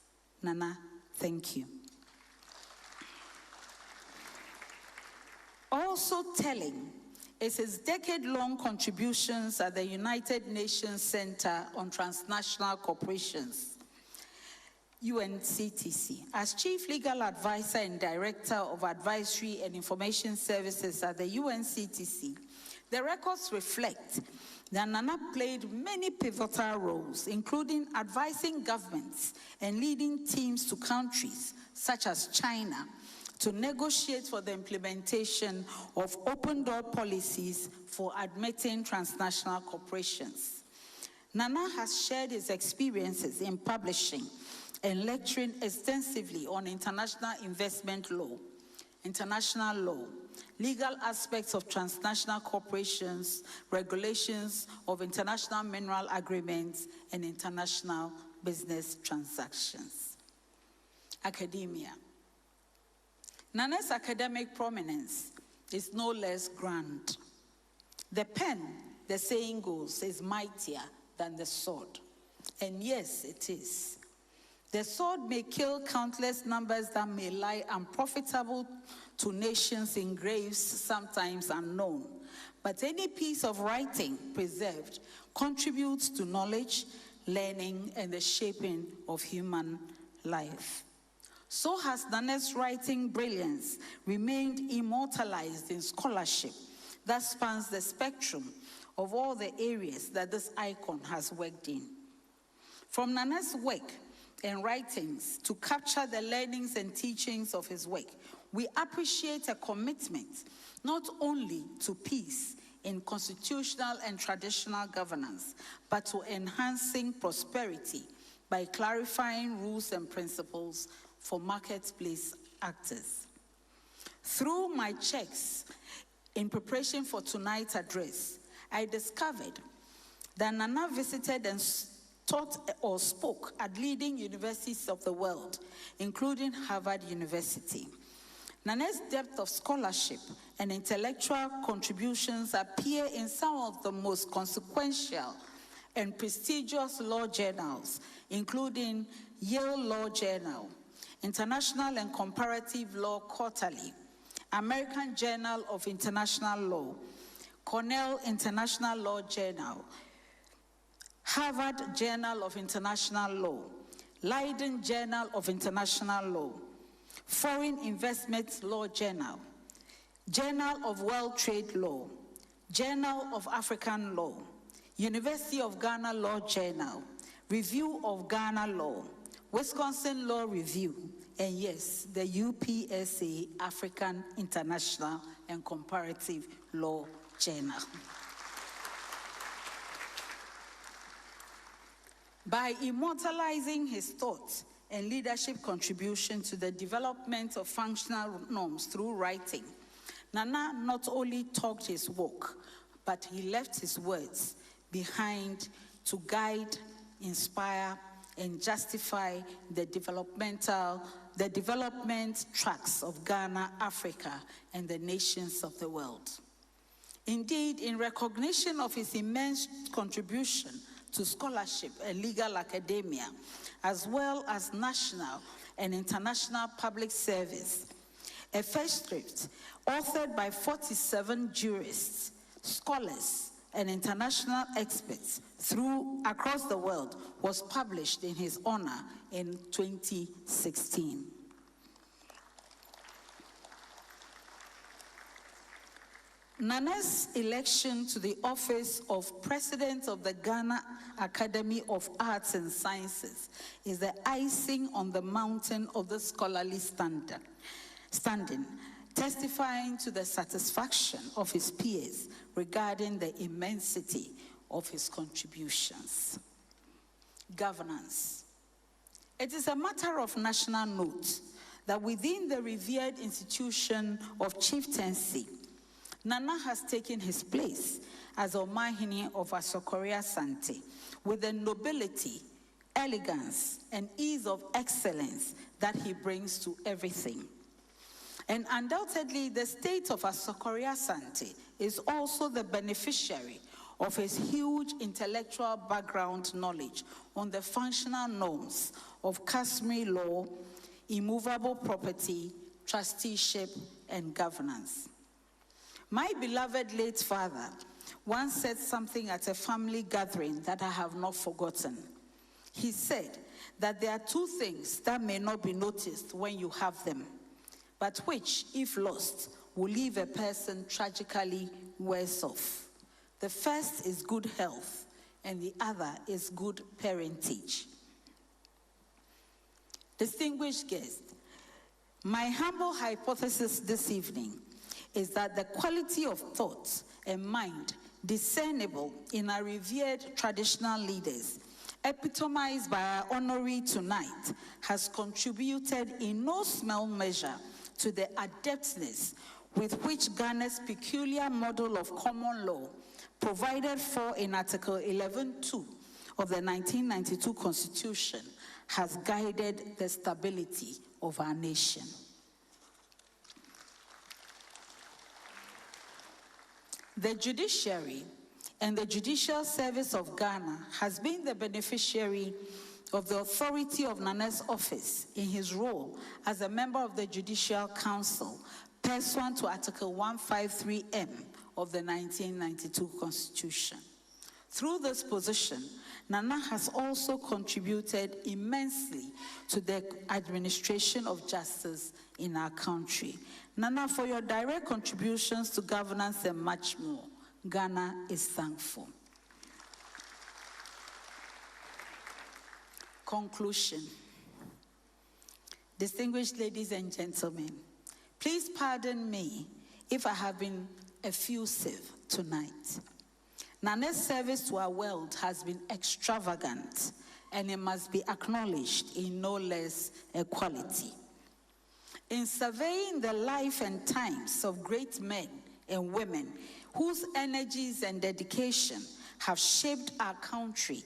Nana, thank you. Also telling is his decade-long contributions at the United Nations Center on Transnational Corporations, UNCTC. As Chief Legal Advisor and Director of Advisory and Information Services at the UNCTC, the records reflect that Nana played many pivotal roles, including advising governments and leading teams to countries such as China to negotiate for the implementation of open-door policies for admitting transnational corporations. Nana has shared his experiences in publishing and lecturing extensively on international investment law, international law, legal aspects of transnational corporations, regulations of international mineral agreements, and international business transactions. Academia. Nana's academic prominence is no less grand. The pen, the saying goes, is mightier than the sword. And yes, it is. The sword may kill countless numbers that may lie unprofitable to nations in graves sometimes unknown. But any piece of writing preserved contributes to knowledge, learning, and the shaping of human life. So has Nana's writing brilliance remained immortalized in scholarship that spans the spectrum of all the areas that this icon has worked in. From Nana's work and writings to capture the learnings and teachings of his work, we appreciate a commitment not only to peace in constitutional and traditional governance, but to enhancing prosperity by clarifying rules and principles for marketplace actors. Through my checks in preparation for tonight's address, I discovered that Nana visited and taught or spoke at leading universities of the world, including Harvard University. Nana's depth of scholarship and intellectual contributions appear in some of the most consequential and prestigious law journals, including Yale Law Journal, International and Comparative Law Quarterly, American Journal of International Law, Cornell International Law Journal, Harvard Journal of International Law, Leiden Journal of International Law, Foreign Investment Law Journal, Journal of World Trade Law, Journal of African Law, University of Ghana Law Journal, Review of Ghana Law, Wisconsin Law Review, and yes, the UPSA African International and Comparative Law Journal. By immortalizing his thoughts and leadership contribution to the development of functional norms through writing, Nana not only talked his walk, but he left his words behind to guide, inspire, and justify the development tracks of Ghana, Africa, and the nations of the world. Indeed, in recognition of his immense contribution to scholarship and legal academia, as well as national and international public service, a first script authored by 47 jurists, scholars, and international experts across the world was published in his honor in 2016. Nana's election to the office of President of the Ghana Academy of Arts and Sciences is the icing on the mountain of the scholarly standing, testifying to the satisfaction of his peers regarding the immensity of his contributions. Governance. It is a matter of national note that within the revered institution of chieftaincy, Nana has taken his place as Omahini of Asokore Asante with the nobility, elegance, and ease of excellence that he brings to everything. And undoubtedly, the state of Asokore Asante is also the beneficiary of his huge intellectual background knowledge on the functional norms of customary law, immovable property, trusteeship, and governance. My beloved late father once said something at a family gathering that I have not forgotten. He said that there are two things that may not be noticed when you have them, but which, if lost, will leave a person tragically worse off. The first is good health, and the other is good parentage. Distinguished guests, my humble hypothesis this evening is that the quality of thought and mind discernible in our revered traditional leaders, epitomized by our honoree tonight, has contributed in no small measure to the adeptness with which Ghana's peculiar model of common law, provided for in Article 11.2 of the 1992 Constitution, has guided the stability of our nation. The judiciary and the Judicial Service of Ghana has been the beneficiary of the authority of Nana's office in his role as a member of the Judicial Council, pursuant to Article 153M of the 1992 Constitution. Through this position, Nana has also contributed immensely to the administration of justice in our country. Nana, for your direct contributions to governance and much more, Ghana is thankful. Conclusion. Distinguished ladies and gentlemen, please pardon me if I have been effusive tonight. Nana's service to our world has been extravagant, and it must be acknowledged in no less a quality. In surveying the life and times of great men and women whose energies and dedication have shaped our country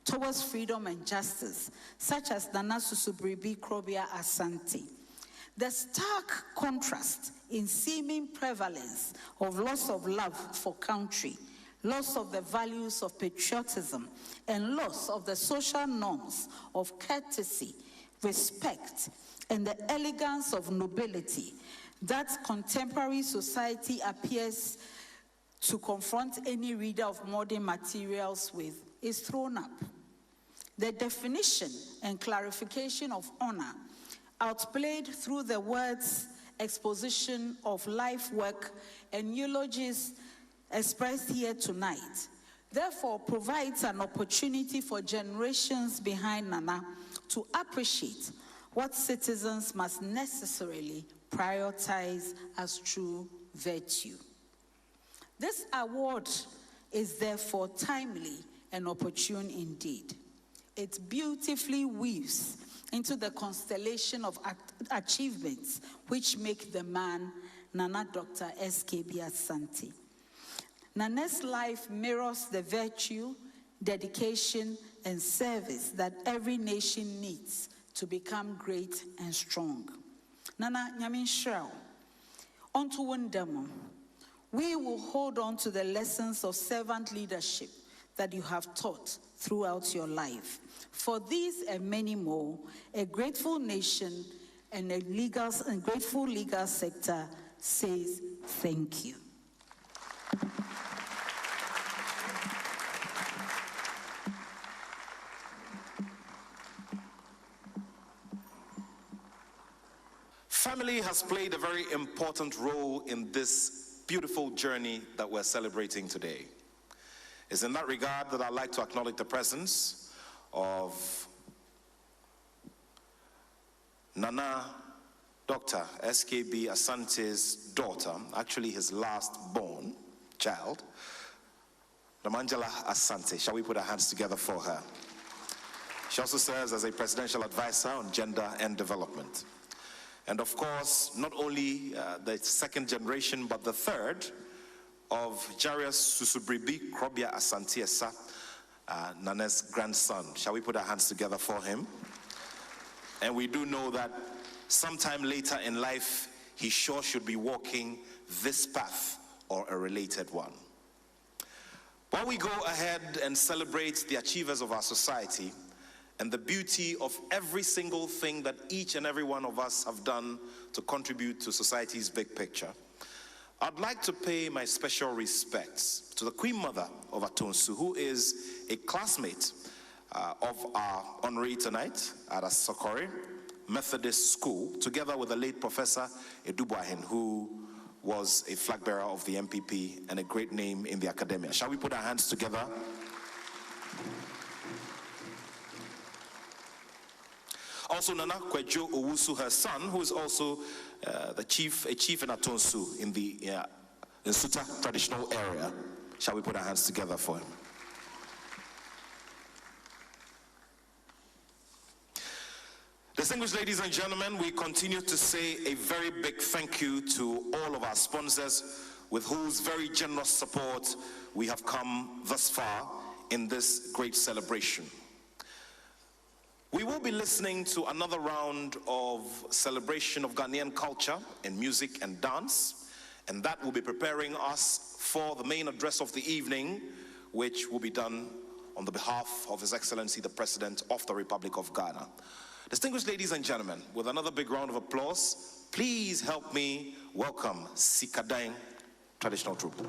towards freedom and justice, such as Nana Susubiribi Krobia Asante, the stark contrast in seeming prevalence of loss of love for country, loss of the values of patriotism, and loss of the social norms of courtesy, respect, and the elegance of nobility that contemporary society appears to confront any reader of modern materials with is thrown up. The definition and clarification of honor, outplayed through the words exposition of life work and eulogies expressed here tonight, therefore provides an opportunity for generations behind Nana to appreciate what citizens must necessarily prioritize as true virtue. This award is therefore timely and opportune indeed. It beautifully weaves into the constellation of achievements which make the man Nana Dr. S.K.B. Asante. Nana's life mirrors the virtue, dedication, and service that every nation needs to become great and strong. Nana Nyamin Shrao, onto Wundamo, we will hold on to the lessons of servant leadership that you have taught throughout your life. For these and many more, a grateful nation and a grateful legal sector says thank you. Family has played a very important role in this beautiful journey that we're celebrating today. It's in that regard that I'd like to acknowledge the presence of Nana Dr. S.K.B. Asante's daughter, actually his last born child, Ramangela Asante. Shall we put our hands together for her? She also serves as a presidential advisor on gender and development. And of course, not only the second generation, but the third of Jarius Susubiribi Krobia Asante Esa, Nana's grandson. Shall we put our hands together for him? And we do know that sometime later in life, he sure should be walking this path or a related one. While we go ahead and celebrate the achievers of our society and the beauty of every single thing that each and every one of us have done to contribute to society's big picture, I'd like to pay my special respects to the Queen Mother of Atonsu, who is a classmate of our honoree tonight at Asokore Methodist School, together with the late Professor Edubuahin, who was a flag bearer of the MPP and a great name in the academia. Shall we put our hands together? Also, Nana Kwejo Owusu, her son, who is also a chief in Atonsu in the Nsuta traditional area. Shall we put our hands together for him? Distinguished ladies and gentlemen, we continue to say a very big thank you to all of our sponsors with whose very generous support we have come thus far in this great celebration. We will be listening to another round of celebration of Ghanaian culture in music and dance, and that will be preparing us for the main address of the evening, which will be done on the behalf of His Excellency the President of the Republic of Ghana. Distinguished ladies and gentlemen, with another big round of applause, please help me welcome Sikadang Traditional Troupe.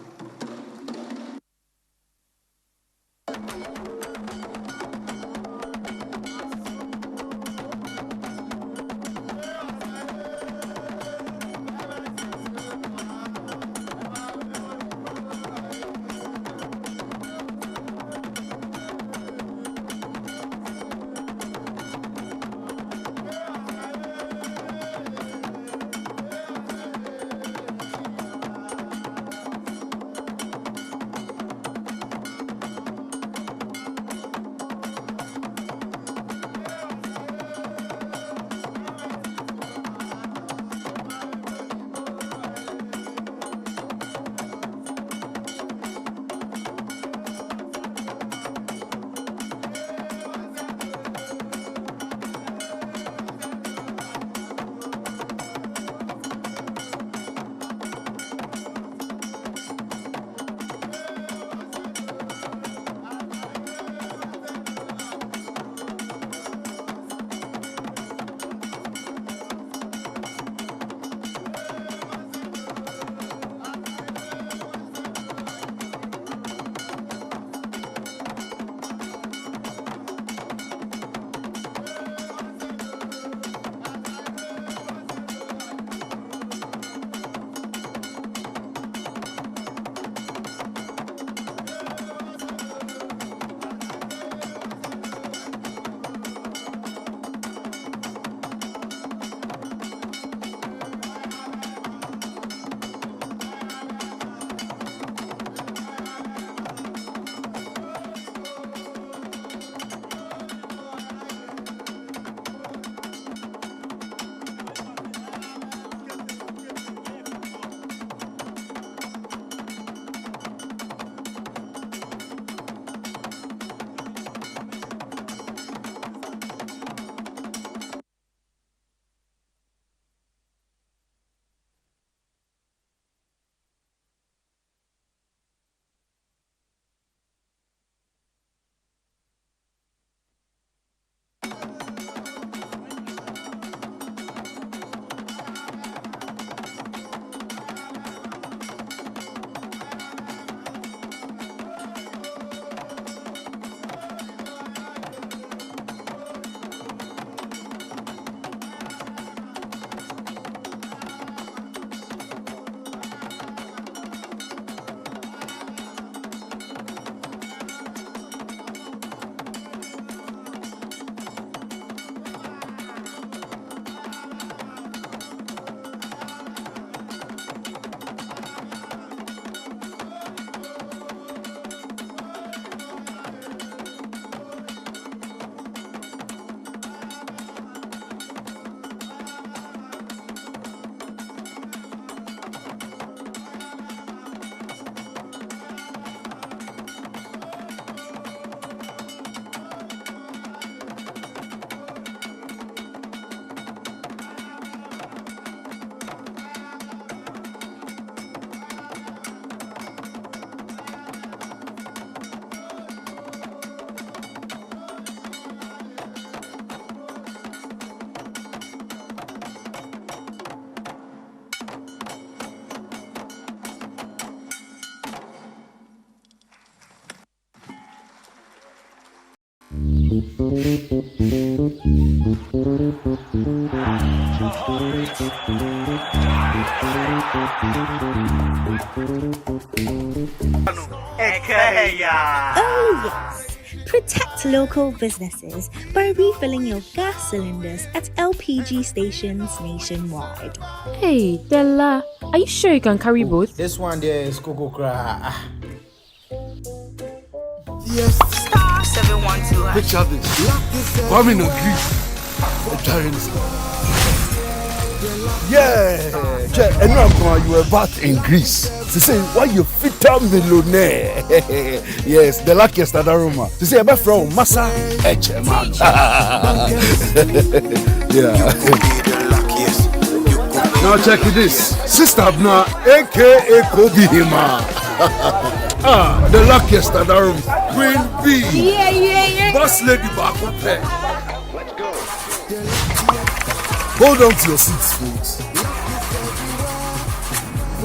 Oh yes, protect local businesses by refilling your gas cylinders at LPG stations nationwide. Hey, Della, are you sure you can carry both? This one there is Coco Cra. Yes. Star 712. Picture this. Coming on Greece. Yeah, and now you were back in Greece. To say why you fit a millionaire. Yes, the luckiest at the room. To say about from Massa man. Yeah. Now check this. Sister Abna, aka Kobe Hima. The luckiest at the room. Queen B. Yeah. Boss lady back up there. Let's go. Hold on to your seats, folks.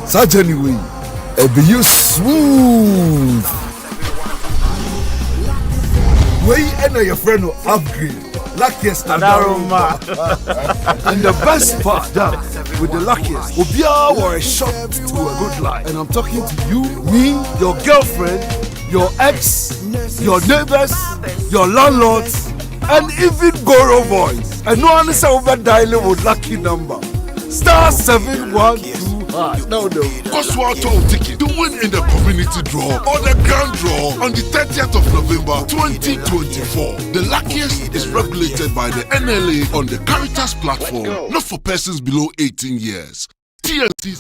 Such anyway, be you smooth. Way and your friend will upgrade. Luckiest Adaroma. And the best part that with the luckiest, Obia or a shot to a good life. And I'm talking to you, me, your girlfriend, your ex, your neighbors, your landlords, and even Goro boys. And no one is over dialing with lucky number. Star 712. No. Coswato ticket to win in the community draw or the grand draw on the 30th of November 2024. The luckiest is regulated by the NLA on the Caritas platform, not for persons below 18 years. TNT.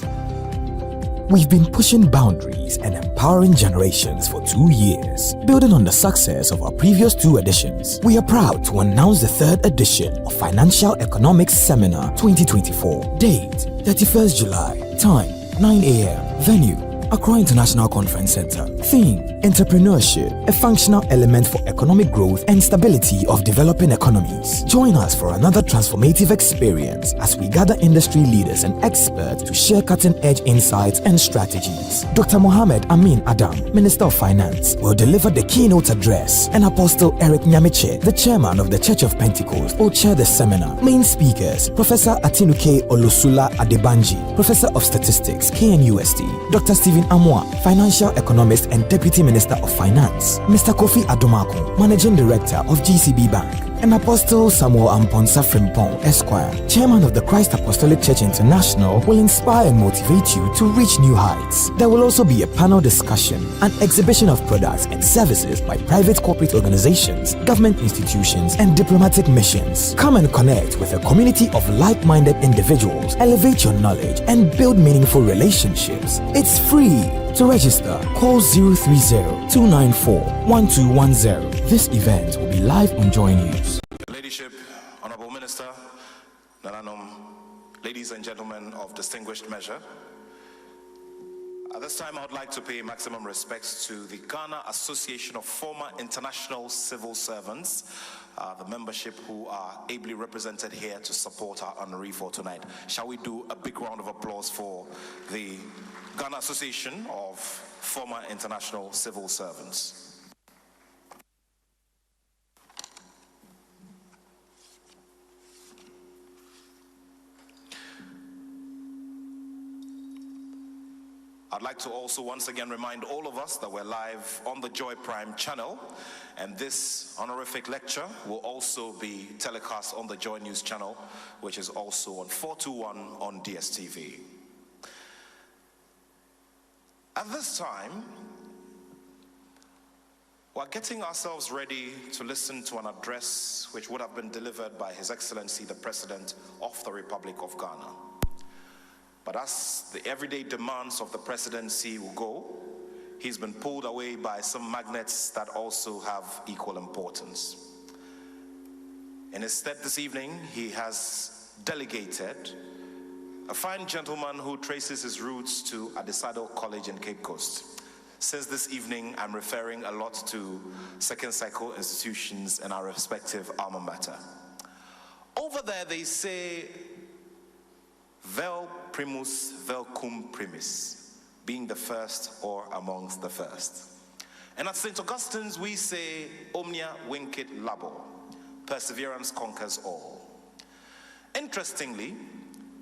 We've been pushing boundaries and empowering generations for 2 years. Building on the success of our previous 2 editions, we are proud to announce the 3rd edition of Financial Economics Seminar 2024. Date, 31st July. Time, 9 a.m. Venue, Accra International Conference Center. Theme, entrepreneurship, a functional element for economic growth and stability of developing economies. Join us for another transformative experience as we gather industry leaders and experts to share cutting-edge insights and strategies. Dr. Mohammed Amin Adam, Minister of Finance, will deliver the keynote address, and Apostle Eric Nyamiche, the chairman of the Church of Pentecost, will chair the seminar. Main speakers, Professor Atinuke Olosula Adebanji, Professor of Statistics, KNUST, Dr. Stephen Amwa, financial economist and deputy minister of finance, Mr. Kofi Adomako, managing director of GCB Bank, and Apostle Samuel Amponsa Frimpong, Esquire, chairman of the Christ Apostolic Church International, will inspire and motivate you to reach new heights. There will also be a panel discussion, an exhibition of products and services by private corporate organizations, government institutions, and diplomatic missions. Come and connect with a community of like-minded individuals, elevate your knowledge, and build meaningful relationships. It's free. To register, call 030-294-1210. This event will be live on JoyNews. Your Ladyship, Honorable Minister, ladies and gentlemen of distinguished measure, at this time I would like to pay maximum respects to the Ghana Association of Former International Civil Servants, the membership who are ably represented here to support our honoree for tonight. Shall we do a big round of applause for the Ghana Association of Former International Civil Servants. I'd like to also once again remind all of us that we're live on the Joy Prime channel, and this honorific lecture will also be telecast on the Joy News channel, which is also on 421 on DSTV. At this time, we're getting ourselves ready to listen to an address which would have been delivered by His Excellency the President of the Republic of Ghana. But as the everyday demands of the presidency will go, he's been pulled away by some magnets that also have equal importance. In his stead this evening, he has delegated a fine gentleman who traces his roots to Adesado College in Cape Coast. Since this evening, I'm referring a lot to second cycle institutions and our respective alma mater. Over there, they say, vel primus, vel cum primis, being the first or amongst the first. And at St. Augustine's, we say, omnia vincit labor, perseverance conquers all. Interestingly,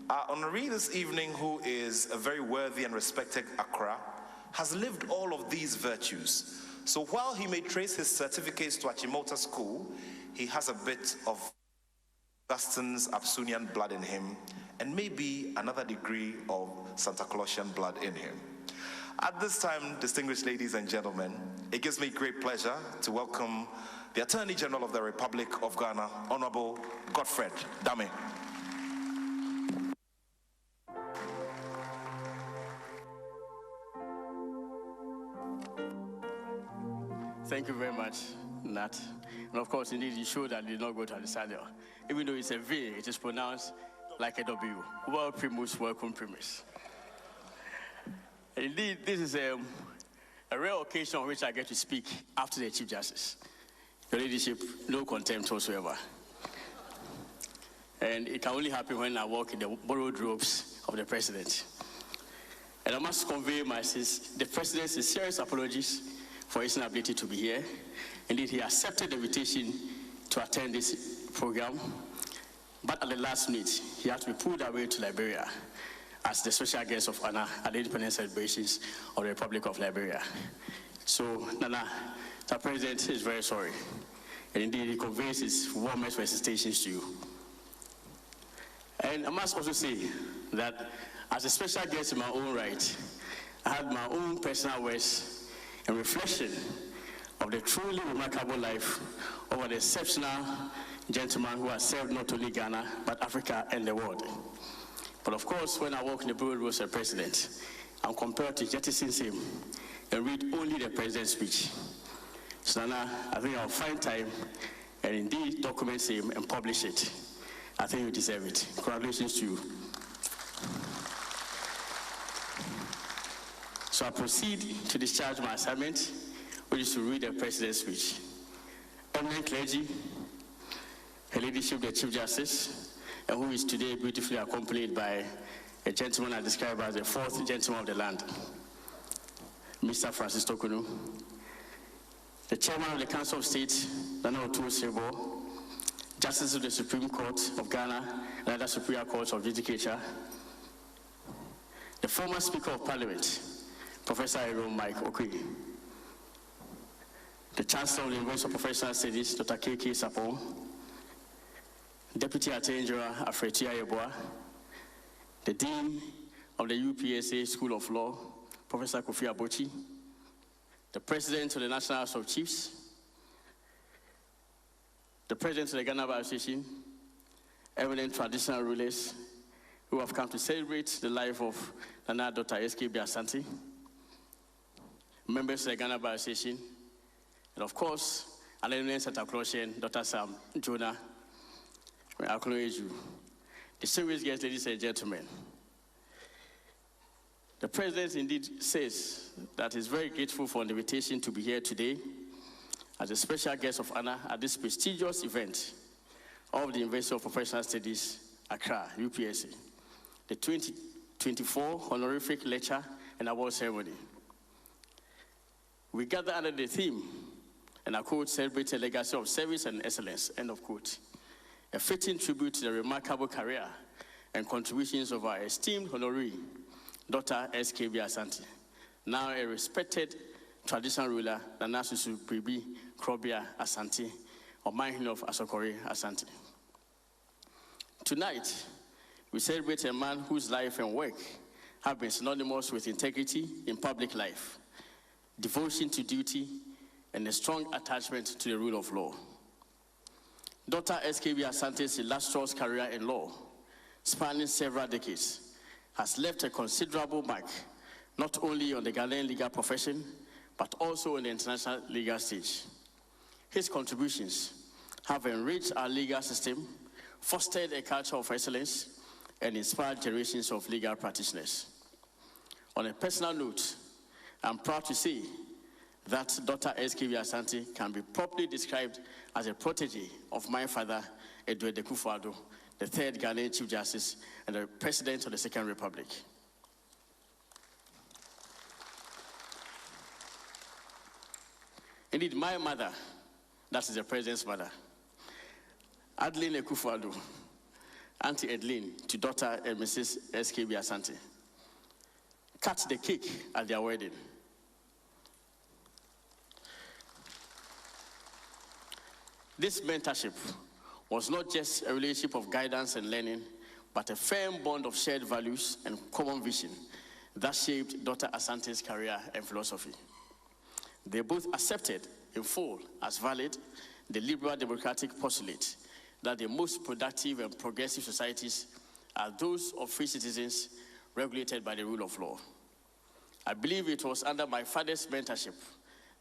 our honoree this evening, who is a very worthy and respected Accra, has lived all of these virtues. So while he may trace his certificates to Achimota School, he has a bit of Augustine's Absunian blood in him, and maybe another degree of Santa Clausian blood in him. At this time, distinguished ladies and gentlemen, it gives me great pleasure to welcome the Attorney General of the Republic of Ghana, Honorable Godfred Dame. Thank you very much, Nat. And of course, indeed, you showed that you did not go to Alessandro. Even though it's a V, it is pronounced like a W. Well, primus, welcome, primus. Indeed, this is a rare occasion on which I get to speak after the Chief Justice. Your leadership, no contempt whatsoever. And it can only happen when I walk in the borrowed robes of the President. And I must convey the President's sincerest apologies for his inability to be here. Indeed, he accepted the invitation to attend this program, but at the last minute, he had to be pulled away to Liberia as the special guest of honor at the independence celebrations of the Republic of Liberia. So, Nana, the President is very sorry. And indeed, he conveys his warmest felicitations to you. And I must also say that as a special guest in my own right, I had my own personal words and reflection of the truly remarkable life of an exceptional gentleman who has served not only Ghana, but Africa and the world. But of course, when I walk in the broad roads of the President, I'm compelled to jettison him and read only the President's speech. So Nana, I think I'll find time and indeed document him and publish it. I think you deserve it. Congratulations to you. So I proceed to discharge my assignment, which is to read the President's speech. Eminent clergy, Her Ladyship, the Chief Justice, and who is today beautifully accompanied by a gentleman I describe as the fourth gentleman of the land, Mr. Francis Tokunu, the Chairman of the Council of State, Nana Otu Sebo, Justice of the Supreme Court of Ghana and other Superior Courts of Judicature, the former Speaker of Parliament, Professor Aaron Mike Okui, the Chancellor of the University of Professional Studies, Dr. K.K. Sapong, Deputy Attorney General Afretia Yeboah, the Dean of the UPSA School of Law, Professor Kofi Abochi, the President of the National House of Chiefs, the President of the Ghana Bar Association, eminent traditional rulers who have come to celebrate the life of Nana Dr. S.K.B. Asante, members of the Ghana Bar Association, and of course, an eminent Santa Clausian, Dr. Sam Jonah, I acknowledge you. Distinguished guests, ladies and gentlemen, the President indeed says that he's very grateful for the invitation to be here today as a special guest of honor at this prestigious event of the University of Professional Studies, Accra, UPSA, the 2024 Honorific Lecture and Award Ceremony. We gather under the theme, and I quote, celebrate a legacy of service and excellence, end of quote. A fitting tribute to the remarkable career and contributions of our esteemed honoree, Dr. S.K.B. Asante, now a respected traditional ruler, Nana Susu Pribi Krobia Asante, or Manhin of Asokore Asante. Tonight, we celebrate a man whose life and work have been synonymous with integrity in public life, devotion to duty, and a strong attachment to the rule of law. Dr. S.K.B. Asante's illustrious career in law, spanning several decades, has left a considerable mark, not only on the Ghanaian legal profession, but also on the international legal stage. His contributions have enriched our legal system, fostered a culture of excellence, and inspired generations of legal practitioners. On a personal note, I'm proud to say that Dr. S.K.B. Asante can be properly described as a protege of my father, Edward Kufuor, the third Ghanaian Chief Justice and the President of the Second Republic. Indeed, my mother, that is the president's mother, Adeline Ekufuado, Auntie Adeline, to daughter and Mrs. SKB Asante, cut the cake at their wedding. This mentorship was not just a relationship of guidance and learning, but a firm bond of shared values and common vision that shaped Dr. Asante's career and philosophy. They both accepted in full as valid the liberal democratic postulate that the most productive and progressive societies are those of free citizens regulated by the rule of law. I believe it was under my father's mentorship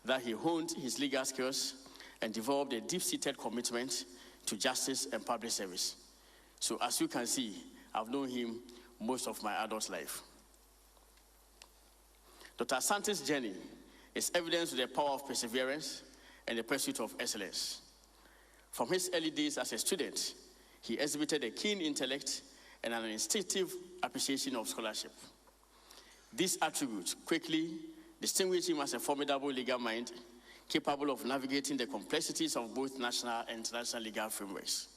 that he honed his legal skills and developed a deep-seated commitment to justice and public service. So as you can see, I've known him most of my adult life. Dr. Asante's journey is evidence of the power of perseverance and the pursuit of excellence. From his early days as a student, he exhibited a keen intellect and an instinctive appreciation of scholarship. These attributes quickly distinguished him as a formidable legal mind, capable of navigating the complexities of both national and international legal frameworks.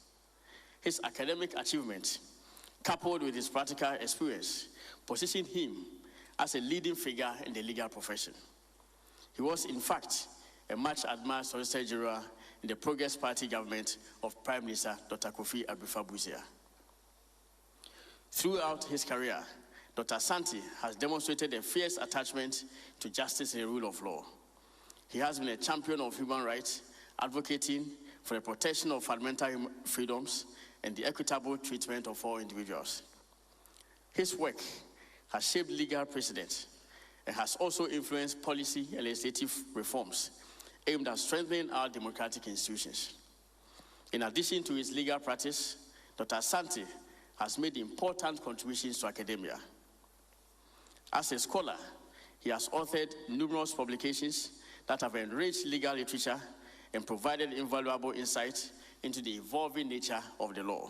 His academic achievement, coupled with his practical experience, positioned him as a leading figure in the legal profession. He was, in fact, a much-admired Solicitor General in the Progress Party government of Prime Minister Dr. Kofi Abifabuzia. Throughout his career, Dr. Asante has demonstrated a fierce attachment to justice and the rule of law. He has been a champion of human rights, advocating for the protection of fundamental freedoms and the equitable treatment of all individuals. His work has shaped legal precedent and has also influenced policy and legislative reforms aimed at strengthening our democratic institutions. In addition to his legal practice, Dr. Asante has made important contributions to academia. As a scholar, he has authored numerous publications that have enriched legal literature and provided invaluable insight into the evolving nature of the law.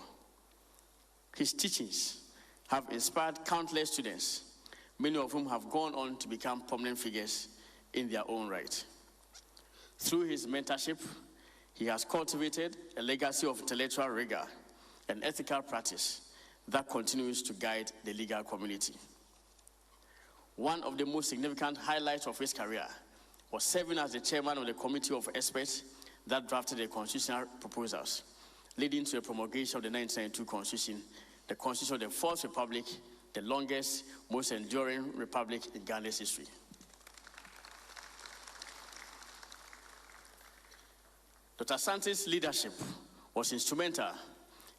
His teachings have inspired countless students, many of whom have gone on to become prominent figures in their own right. Through his mentorship, he has cultivated a legacy of intellectual rigor and ethical practice that continues to guide the legal community. One of the most significant highlights of his career was serving as the chairman of the committee of experts that drafted the constitutional proposals, leading to the promulgation of the 1992 Constitution, the Constitution of the Fourth Republic, the longest, most enduring republic in Ghana's history. Dr. Asante's leadership was instrumental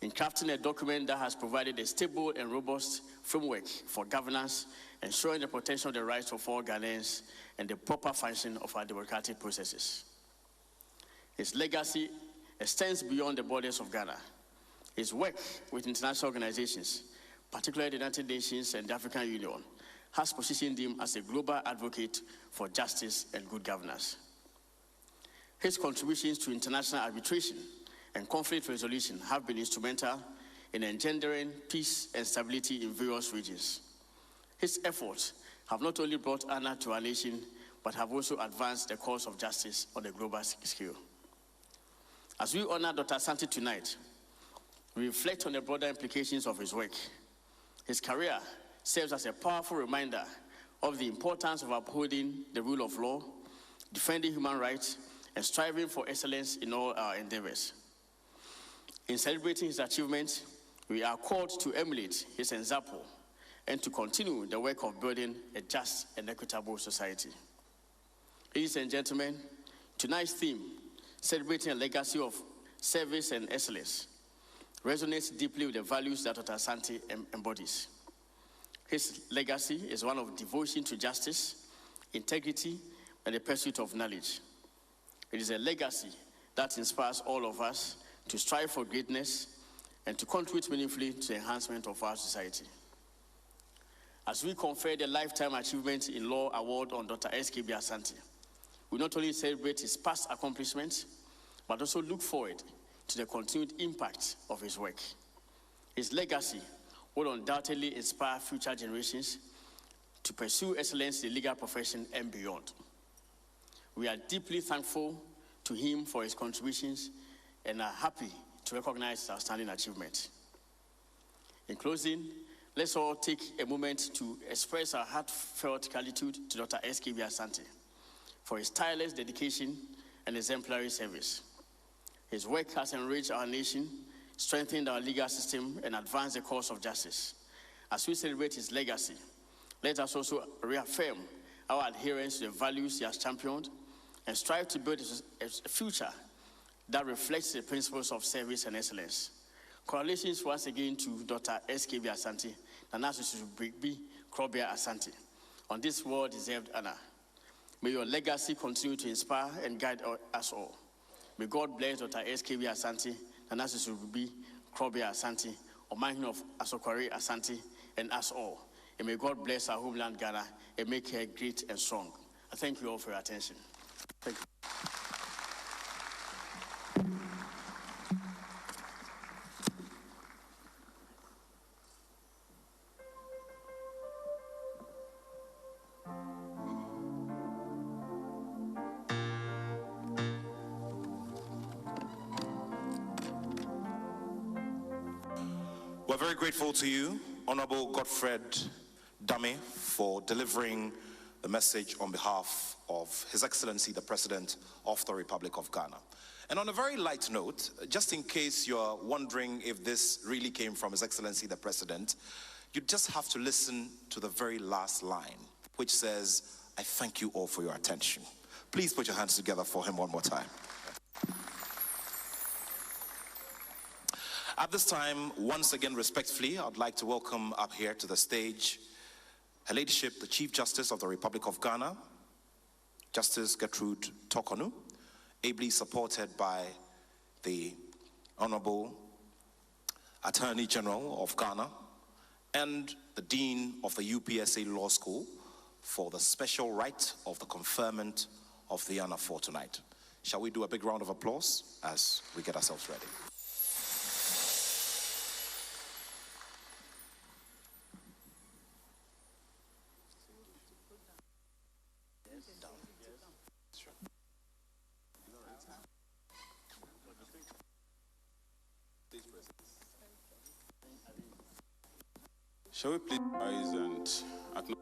in crafting a document that has provided a stable and robust framework for governance, ensuring the protection of the rights of all Ghanaians and the proper function of our democratic processes. His legacy extends beyond the borders of Ghana. His work with international organizations, particularly the United Nations and the African Union, has positioned him as a global advocate for justice and good governance. His contributions to international arbitration and conflict resolution have been instrumental in engendering peace and stability in various regions. His efforts have not only brought honor to our nation, but have also advanced the cause of justice on a global scale. As we honor Dr. Asante tonight, we reflect on the broader implications of his work. His career serves as a powerful reminder of the importance of upholding the rule of law, defending human rights, and striving for excellence in all our endeavors. In celebrating his achievements, we are called to emulate his example and to continue the work of building a just and equitable society. Ladies and gentlemen, tonight's theme, celebrating a legacy of service and excellence, resonates deeply with the values that Dr. Asante embodies. His legacy is one of devotion to justice, integrity, and the pursuit of knowledge. It is a legacy that inspires all of us to strive for greatness and to contribute meaningfully to the enhancement of our society. As we confer the Lifetime Achievement in Law Award on Dr. SKB Asante, we not only celebrate his past accomplishments, but also look forward to the continued impact of his work. His legacy will undoubtedly inspire future generations to pursue excellence in the legal profession and beyond. We are deeply thankful to him for his contributions and are happy to recognize his outstanding achievement. In closing, let's all take a moment to express our heartfelt gratitude to Dr. S.K.B. Asante for his tireless dedication and exemplary service. His work has enriched our nation, strengthened our legal system, and advanced the cause of justice. As we celebrate his legacy, let us also reaffirm our adherence to the values he has championed and strive to build a future that reflects the principles of service and excellence. Congratulations once again to Dr. S.K.B. Asante, Nana B. Krobia Asante, on this well-deserved honor. May your legacy continue to inspire and guide us all. May God bless Dr. S.K.B. Asante, Nana B. Krobia Asante, Omanhin of Asokwari Asante, and us all. And may God bless our homeland Ghana and make her great and strong. I thank you all for your attention. Thank you. We're very grateful to you, Honorable Godfred Dame, for delivering the message on behalf of His Excellency, the President of the Republic of Ghana. And on a very light note, just in case you're wondering if this really came from His Excellency, the President, you just have to listen to the very last line, which says, "I thank you all for your attention." Please put your hands together for him one more time. At this time, once again, respectfully, I'd like to welcome up here to the stage Her Ladyship, the Chief Justice of the Republic of Ghana, Justice Gertrude Tokonu, ably supported by the Honorable Attorney General of Ghana and the Dean of the UPSA Law School for the special right of the conferment of the honor for tonight. Shall we do a big round of applause as we get ourselves ready? Shall we please rise and acknowledge?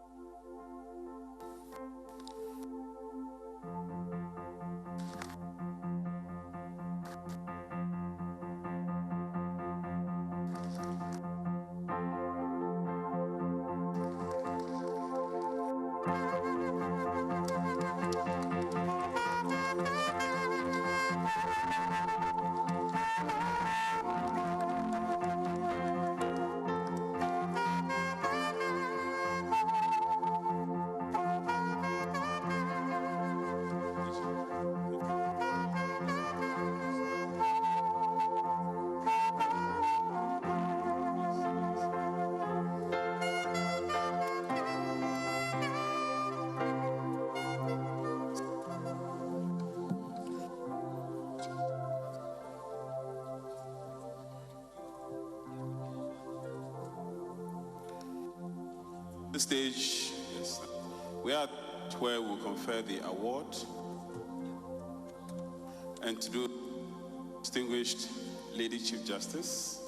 This stage, yes, we are where we'll confer the award and to do distinguished Lady Chief Justice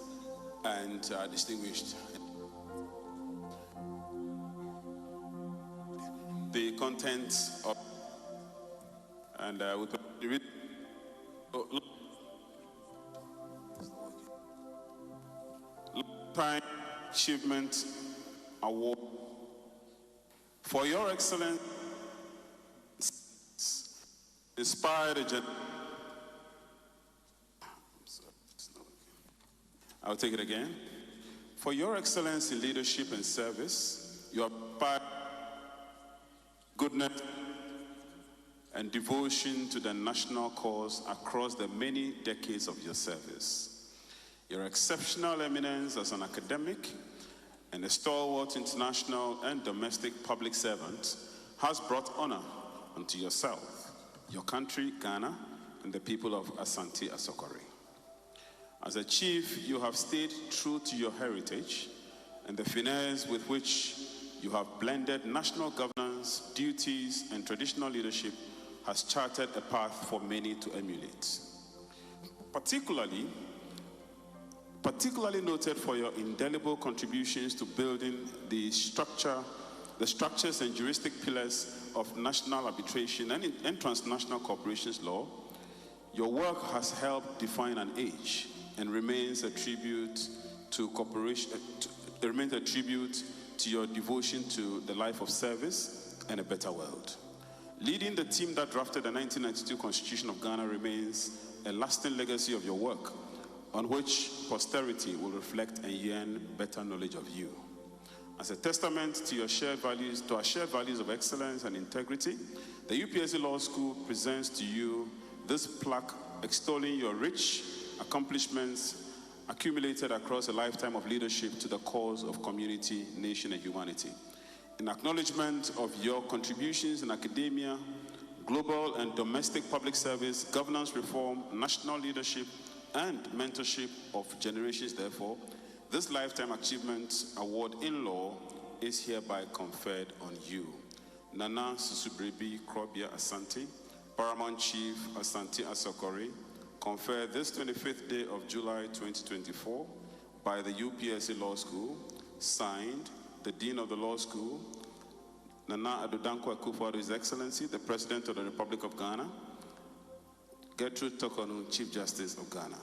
and distinguished. The contents of and we read Lifetime Achievement Award for your excellence, inspired a I'll take it again. For your excellence in leadership and service, you have inspired goodness and devotion to the national cause across the many decades of your service. Your exceptional eminence as an academic and a stalwart international and domestic public servant has brought honor unto yourself, your country, Ghana, and the people of Asante Asokore. As a chief, you have stayed true to your heritage and the finesse with which you have blended national governance, duties, and traditional leadership has charted a path for many to emulate. Particularly noted for your indelible contributions to building the structures and juristic pillars of national arbitration and transnational corporations law, your work has helped define an age and remains a tribute to your devotion to the life of service and a better world. Leading the team that drafted the 1992 Constitution of Ghana remains a lasting legacy of your work, on which posterity will reflect and yearn better knowledge of you. As a testament to our shared values of excellence and integrity, the UPSC Law School presents to you this plaque extolling your rich accomplishments accumulated across a lifetime of leadership to the cause of community, nation, and humanity. In acknowledgement of your contributions in academia, global and domestic public service, governance reform, national leadership, and mentorship of generations, therefore, this Lifetime Achievement Award in Law is hereby conferred on you. Nana Susubrebi Krobia Asante, Paramount Chief Asante Asokore, conferred this 25th day of July 2024 by the UPSC Law School, signed the Dean of the Law School, Nana Adodankwa Akufo-Addo, His Excellency, the President of the Republic of Ghana, Gertrude Tokonu, Chief Justice of Ghana.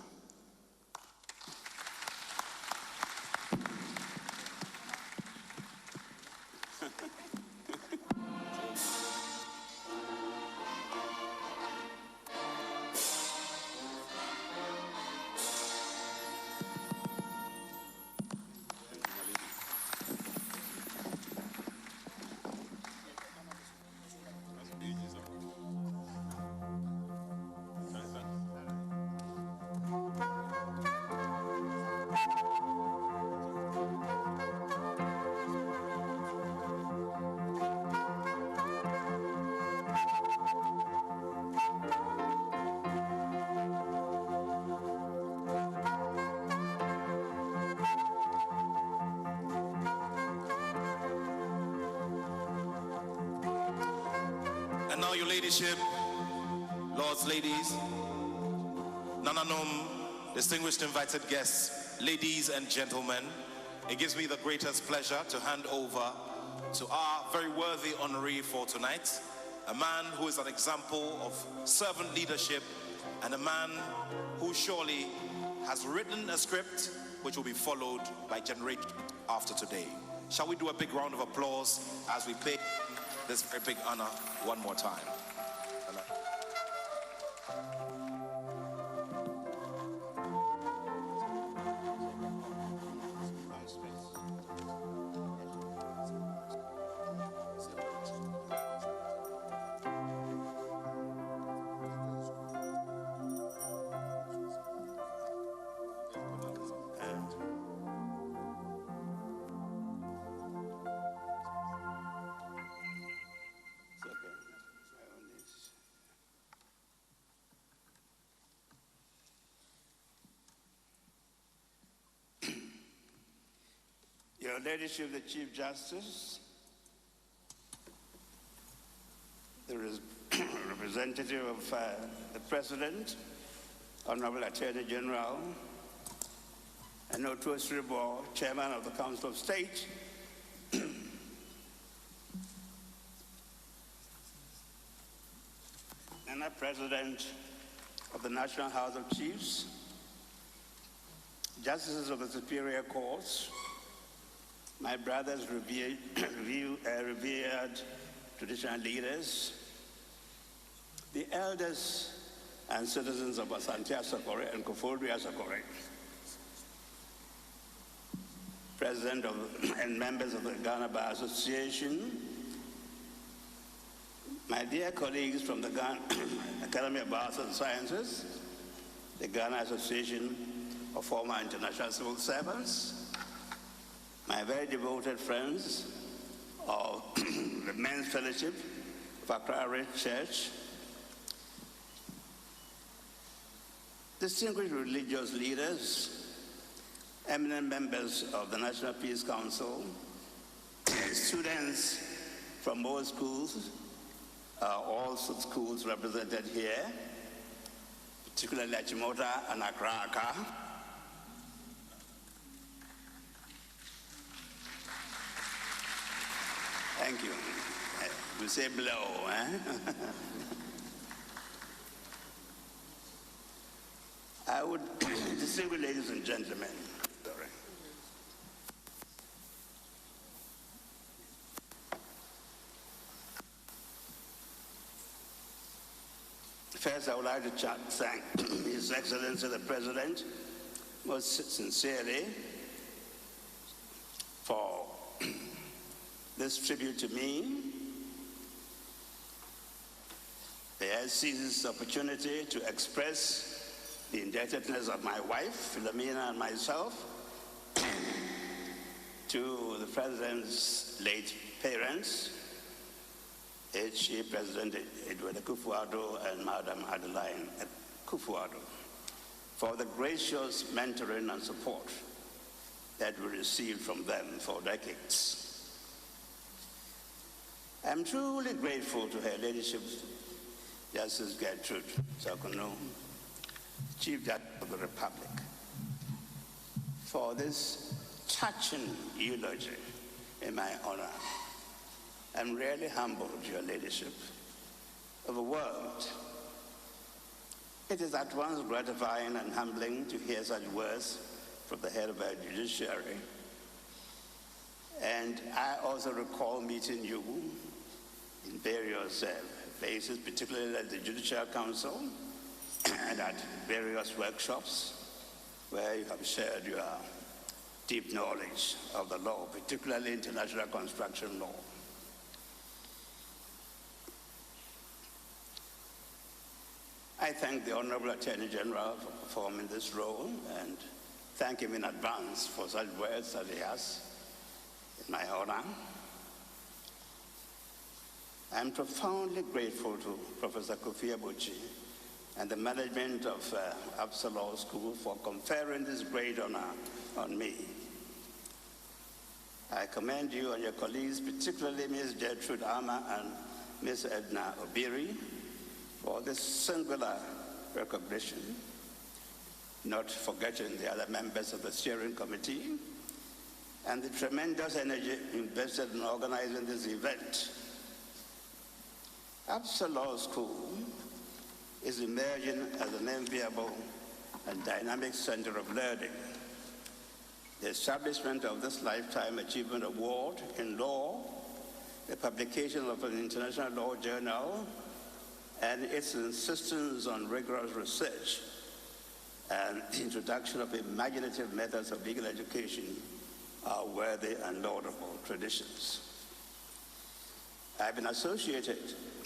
And now, your ladyship, lords, ladies, Nananom, distinguished invited guests, ladies and gentlemen, it gives me the greatest pleasure to hand over to our very worthy honoree for tonight, a man who is an example of servant leadership and a man who surely has written a script which will be followed by generations after today. Shall we do a big round of applause as we pay this very big honor one more time? Your Ladyship, the Chief Justice, the representative of the President, Honorable Attorney General, and Notorious Ribor, Chairman of the Council of State, and the President of the National House of Chiefs, Justices of the Superior Courts, my brothers, revered traditional leaders, the elders and citizens of Asante Asokore and Koforidua Asokore, President and members of the Ghana Bar Association, my dear colleagues from the Ghana Academy of Arts and Sciences, the Ghana Association of Former International Civil Servants, my very devoted friends of the Men's Fellowship of Accra Red Church, distinguished religious leaders, eminent members of the National Peace Council, students from both schools, all schools represented here, particularly Achimota and Akraka. Thank you. We say blow, eh? I would distinguished ladies and gentlemen. Sorry. First, I would like to thank His Excellency the President most sincerely for this tribute to me. He has seized this opportunity to express the indebtedness of my wife, Philomena, and myself to the President's late parents, HE President Edward Akufo-Addo and Madam Adeline Akufo-Addo, for the gracious mentoring and support that we received from them for decades. I'm truly grateful to Her Ladyship, Justice Gertrude Sokono, Chief Justice of the Republic, for this touching eulogy in my honor. I'm really humbled, Your Ladyship, overwhelmed. It is at once gratifying and humbling to hear such words from the head of our judiciary. And I also recall meeting you in various places, particularly at the Judicial Council and at various workshops where you have shared your deep knowledge of the law, particularly international construction law. I thank the Honorable Attorney General for performing this role and thank him in advance for such words that he has in my honor. I'm profoundly grateful to Professor Kofi Abuchi and the management of Absa Law School for conferring this great honor on me. I commend you and your colleagues, particularly Ms. Gertrude Ama and Ms. Edna Obiri, for this singular recognition, not forgetting the other members of the steering committee, and the tremendous energy invested in organizing this event. Absa Law School is emerging as an enviable and dynamic center of learning. The establishment of this Lifetime Achievement Award in law, the publication of an international law journal, and its insistence on rigorous research and the introduction of imaginative methods of legal education are worthy and laudable traditions. I've been associated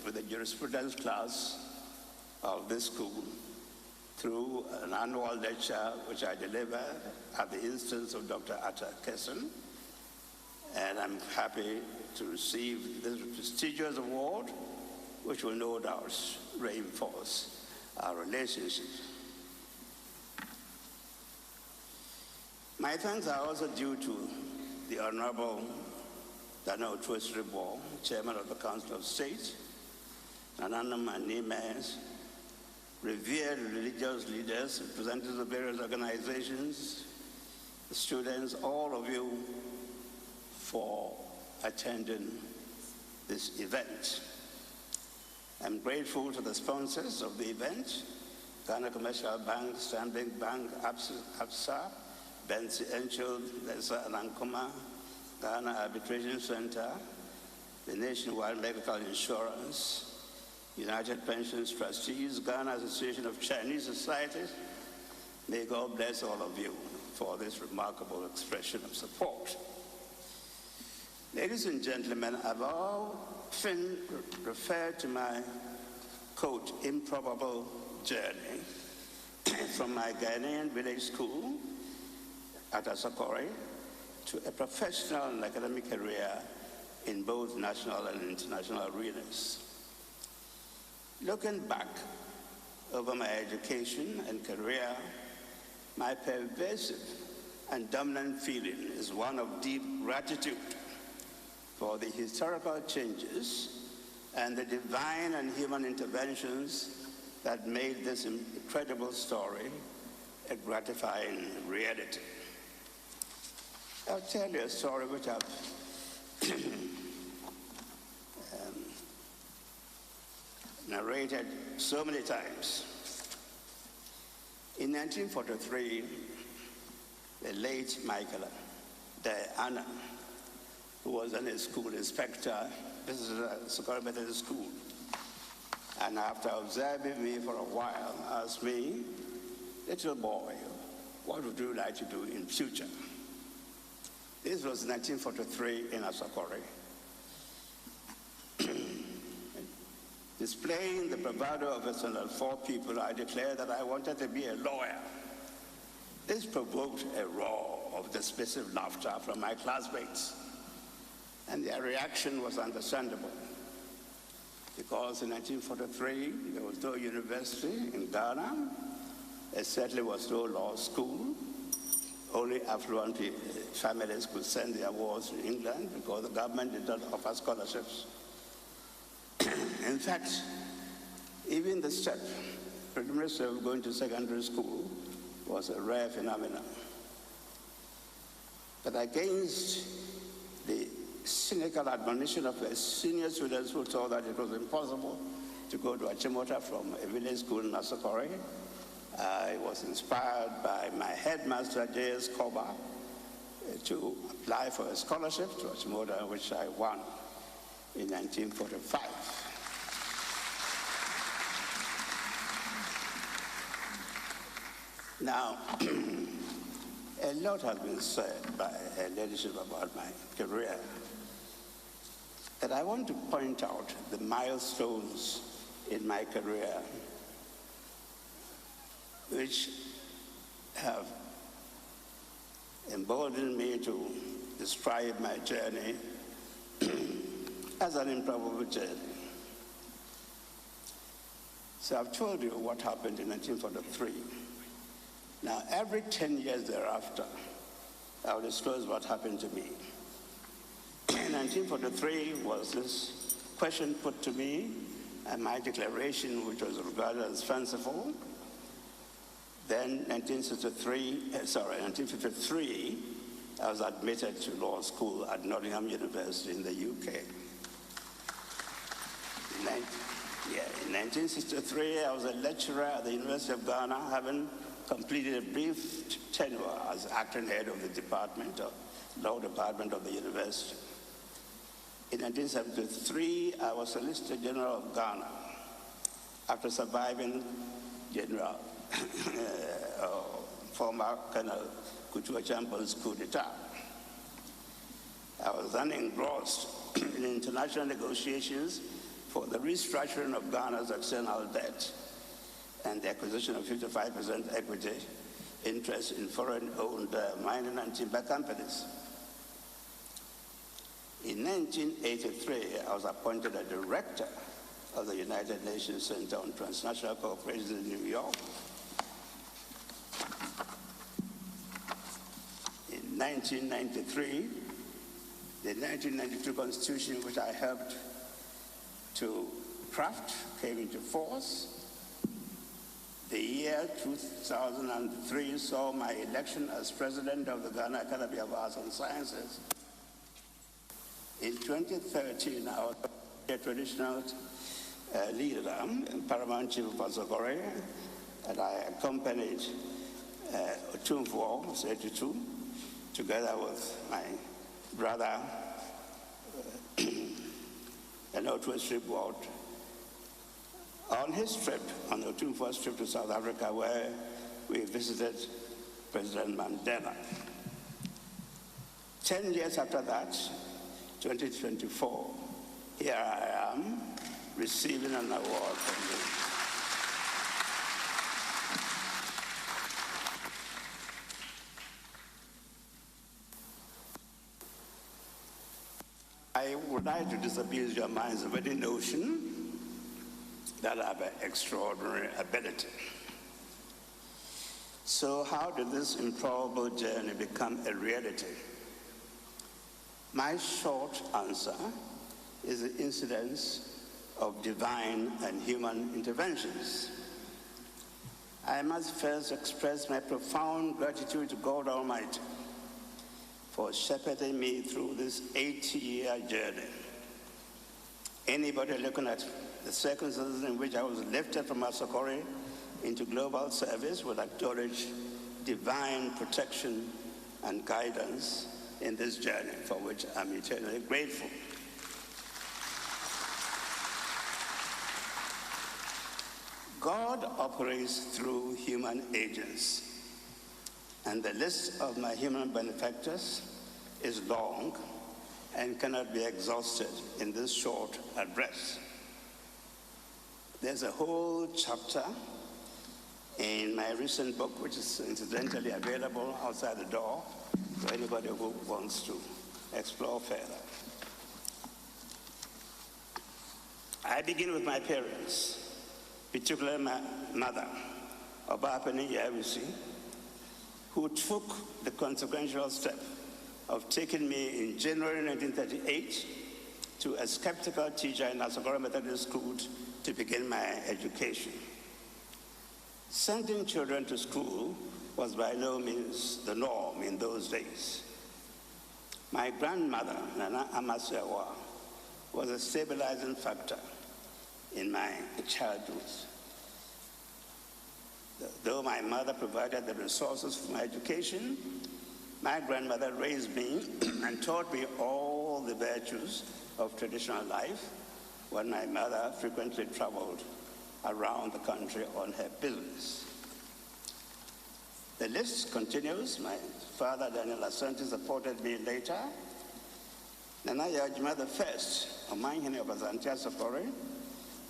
with the jurisprudence class of this school through an annual lecture which I deliver at the instance of Dr. Atta Kesson, and I'm happy to receive this prestigious award, which will no doubt reinforce our relationship. My thanks are also due to the Honorable Dano Twist-Ribor, Chairman of the Council of State, Nanana Manimes, revered religious leaders, representatives of various organizations, students, all of you, for attending this event. I'm grateful to the sponsors of the event, Ghana Commercial Bank, Stanbic Bank, ABSA, Bensi Enchel, Lesa Anankoma, Ghana Arbitration Center, the Nationwide Medical Insurance, United Pensions Trustees, Ghana Association of Chinese Societies. May God bless all of you for this remarkable expression of support. Ladies and gentlemen, I've often referred to my, quote, improbable journey from my Ghanaian village school at Asokore to a professional and academic career in both national and international arenas. Looking back over my education and career, my pervasive and dominant feeling is one of deep gratitude for the historical changes and the divine and human interventions that made this incredible story a gratifying reality. I'll tell you a story which I've narrated so many times. In 1943, the late Michael Diana, who was then a school inspector, visited a Socorro Methodist school, and after observing me for a while, asked me, "Little boy, what would you like to do in future?" This was 1943 in Asokore. Displaying the bravado of a son of 4 people, I declared that I wanted to be a lawyer. This provoked a roar of dismissive laughter from my classmates, and their reaction was understandable, because in 1943 there was no university in Ghana, there certainly was no law school. Only affluent families could send their wards to England because the government did not offer scholarships. In fact, even the step, preliminary step of going to secondary school, was a rare phenomenon. But against the cynical admonition of the senior students who thought that it was impossible to go to Achimota from a village school in Asokore, I was inspired by my headmaster, J.S. Koba, to apply for a scholarship to Achimota, which I won in 1945. Now, a lot has been said by her ladyship about my career, but I want to point out the milestones in my career which have emboldened me to describe my journey as an improbable journey. So I've told you what happened in 1943. Now, every 10 years thereafter, I'll disclose what happened to me. In 1943 was this question put to me, and my declaration, which was regarded as fanciful. Then, 1953, I was admitted to law school at Nottingham University in the UK. In 1963, I was a lecturer at the University of Ghana, having completed a brief tenure as acting head of the department, law department of the university. In 1973, I was Solicitor General of Ghana after surviving General former Colonel Kutu Achampo's coup d'etat. I was then engrossed in international negotiations for the restructuring of Ghana's external debt and the acquisition of 55% equity interest in foreign-owned mining and timber companies. In 1983, I was appointed a director of the United Nations Center on Transnational Cooperation in New York. In 1993, the 1992 Constitution, which I helped to craft, came into force. The year 2003 saw my election as president of the Ghana Academy of Arts and Sciences. In 2013, I was a traditional leader, paramount chief of Asokore, and I accompanied Otumfuo, Setutu, together with my brother, and Outwest Tribute, on his trip, on the Otumfuo's trip to South Africa, where we visited President Mandela. 10 years after that, 2024, here I am, receiving an award from you. I would like to disabuse your minds of any notion that I have an extraordinary ability. So how did this improbable journey become a reality? My short answer is the incidents of divine and human interventions. I must first express my profound gratitude to God Almighty for shepherding me through this 8-year journey. Anybody looking at the circumstances in which I was lifted from Asokore into global service will acknowledge divine protection and guidance in this journey, for which I'm eternally grateful. God operates through human agents, and the list of my human benefactors is long and cannot be exhausted in this short address. There's a whole chapter in my recent book, which is incidentally available outside the door for anybody who wants to explore further. I begin with my parents, particularly my mother, Obapeni Yawisi, who took the consequential step of taking me in January 1938 to a skeptical teacher in Asokore Methodist School to begin my education. Sending children to school was by no means the norm in those days. My grandmother, Nana Amasewa, was a stabilizing factor in my childhood. Though my mother provided the resources for my education, my grandmother raised me and taught me all the virtues of traditional life when my mother frequently traveled around the country on her business. The list continues. My father, Daniel Asante, supported me later. Nana Yajima the first, Omangene of Asante Asokore,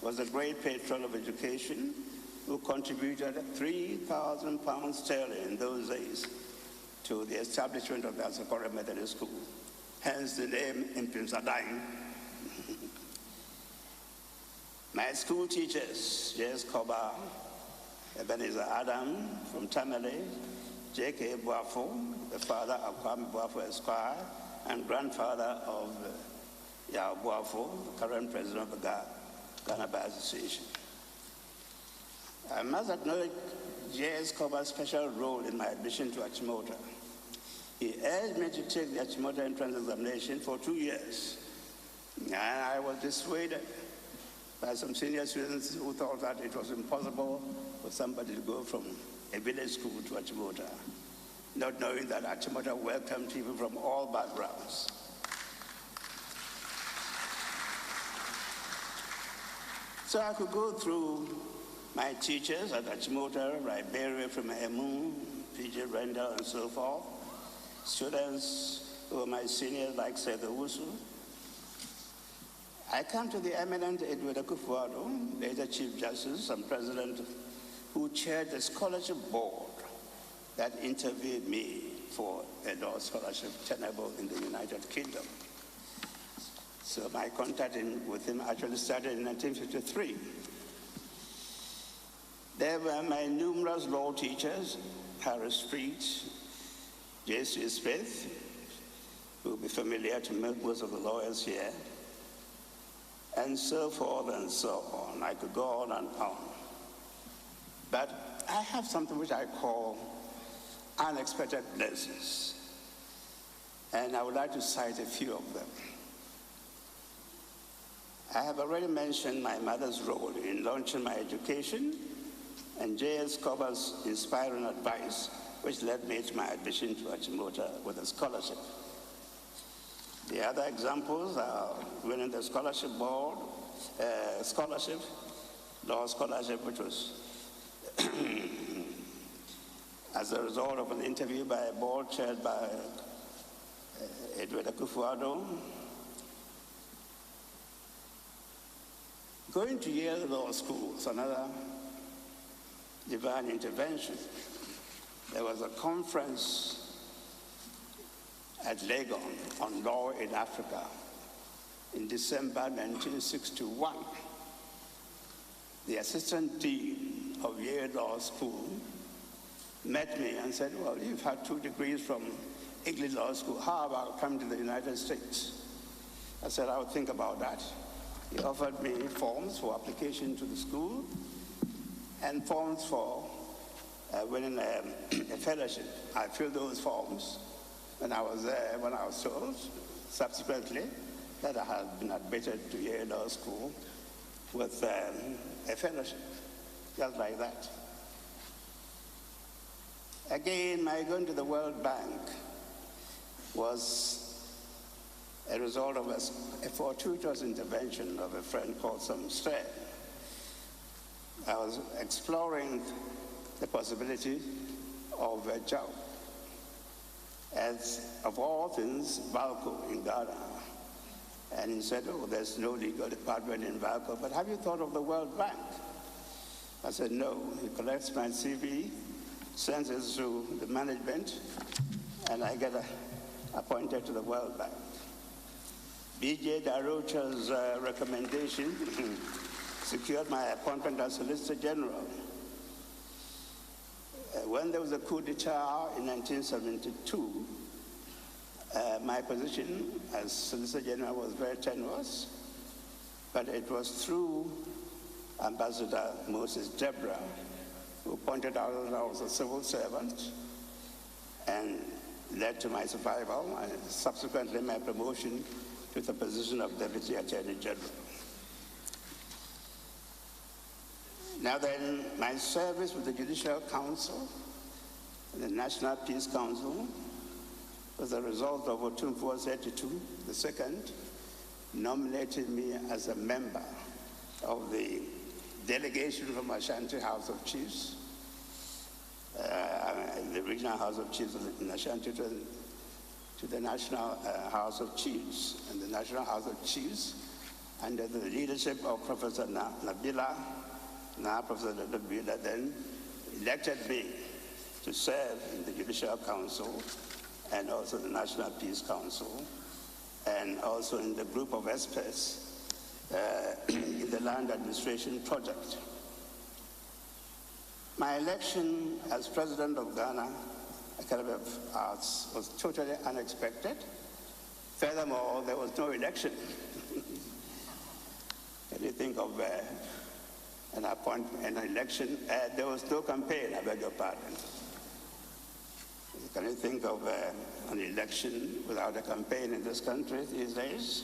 was a great patron of education who contributed £3,000 sterling in those days to the establishment of the Asokore Methodist School, hence the name Impimsadine. My school teachers, J.S. Koba, Ebenezer Adam from Tamale, J.K. Boafo, the father of Kwame Boafo Esquire, and grandfather of Yao Boafo, the current president of the Ghana Bar Association. I must acknowledge J.S. Koba's special role in my admission to Achimota. He urged me to take the Achimota entrance examination for 2 years, and I was dissuaded by some senior students who thought that it was impossible for somebody to go from a village school to Achimota, not knowing that Achimota welcomed people from all backgrounds. So I could go through my teachers at Achimota, Liberia from Emu, P.J. Rendell, and so forth, students who were my seniors like Seth Owusu. I come to the eminent Edward Akufo-Addo, later Chief Justice and President, who chaired the scholarship board that interviewed me for a law scholarship tenable in the United Kingdom. So my contact with him actually started in 1953. There were my numerous law teachers, Harris Street, J.C. Smith, who will be familiar to most of the lawyers here, and so forth and so on. I could go on and on. But I have something which I call unexpected blessings, and I would like to cite a few of them. I have already mentioned my mother's role in launching my education and J.S. Koba's inspiring advice, which led me to my admission to Achimota with a scholarship. The other examples are winning the scholarship board, law scholarship, which was as a result of an interview by a board chaired by Edward Akufo-Addo. Going to Yale Law School was another divine intervention. There was a conference at Legon on law in Africa in December 1961. The assistant dean of Yale Law School met me and said, well, you've had 2 degrees from Law School. How about coming to the United States? I said, I would think about that. He offered me forms for application to the school and forms for winning a fellowship. I filled those forms when I was there, when I was told subsequently that I had been admitted to Yale Law School with a fellowship, just like that. Again, my going to the World Bank was a result of a fortuitous intervention of a friend called Strain. I was exploring the possibility of a job as, of all things, Valco in Ghana. And he said, oh, there's no legal department in Valco, but have you thought of the World Bank? I said, no. He collects my CV, sends it to the management, and I get appointed to the World Bank. B.J. Darocha's recommendation secured my appointment as Solicitor General. When there was a coup d'etat in 1972, my position as Solicitor General was very tenuous, but it was through Ambassador Moses Deborah who pointed out that I was a civil servant and led to my survival and subsequently my promotion to the position of Deputy Attorney General. Now then, my service with the Judicial Council and the National Peace Council was a result of Otumfuo Setitu II nominated me as a member of the delegation from Ashanti House of Chiefs, the regional House of Chiefs in Ashanti to the National House of Chiefs. And the National House of Chiefs, under the leadership of Professor Nabila, now Professor Nabila, then elected me to serve in the Judicial Council and also the National Peace Council, and also in the group of experts in the Land Administration Project. My election as President of Ghana Academy of Arts was totally unexpected. Furthermore, there was no election. Can you think of an appointment, an election? There was no campaign, I beg your pardon. Can you think of an election without a campaign in this country these days?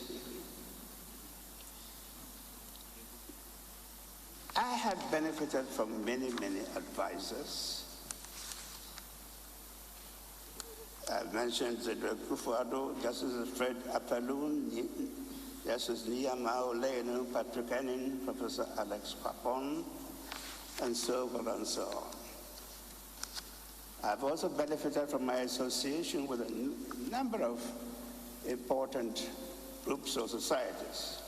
I have benefited from many, many advisors. I've mentioned Zedek Kufuado, Justice Fred Apaloon, Justice Nia Maoleno, Patrick Henning, Professor Alex Papon, and so forth and so on. I've also benefited from my association with a number of important groups or societies.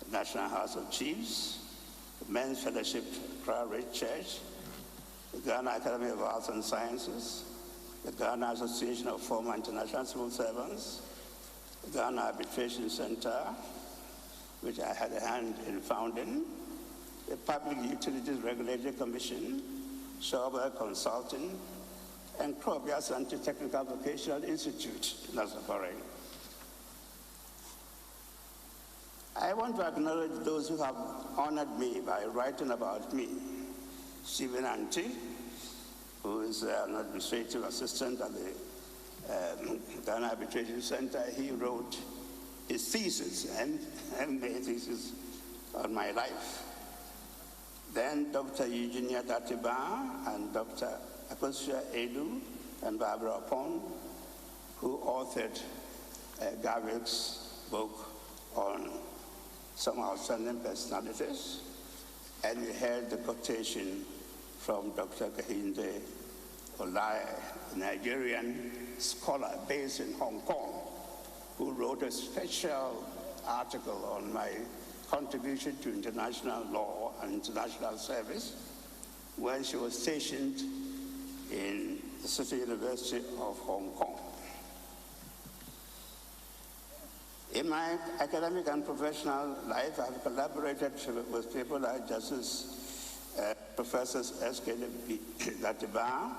The National House of Chiefs, the Men's Fellowship Accra Red Church, the Ghana Academy of Arts and Sciences, the Ghana Association of Former International Civil Servants, the Ghana Arbitration Center, which I had a hand in founding, the Public Utilities Regulatory Commission, Schauber Consulting, and Krobia Santi Technical Vocational Institute in Asafari. I want to acknowledge those who have honored me by writing about me. Stephen Ante, who is an administrative assistant at the Ghana Arbitration Center, he wrote his thesis, and MA thesis on my life. Then Dr. Eugenia Datiba and Dr. Akosia Edu and Barbara Pong, who authored Garrick's book on some outstanding personalities. And we heard the quotation from Dr. Kahinde Olai, a Nigerian scholar based in Hong Kong, who wrote a special article on my contribution to international law and international service when she was stationed in the City University of Hong Kong. In my academic and professional life, I've collaborated with people like Justice Professors S.K. Latiba,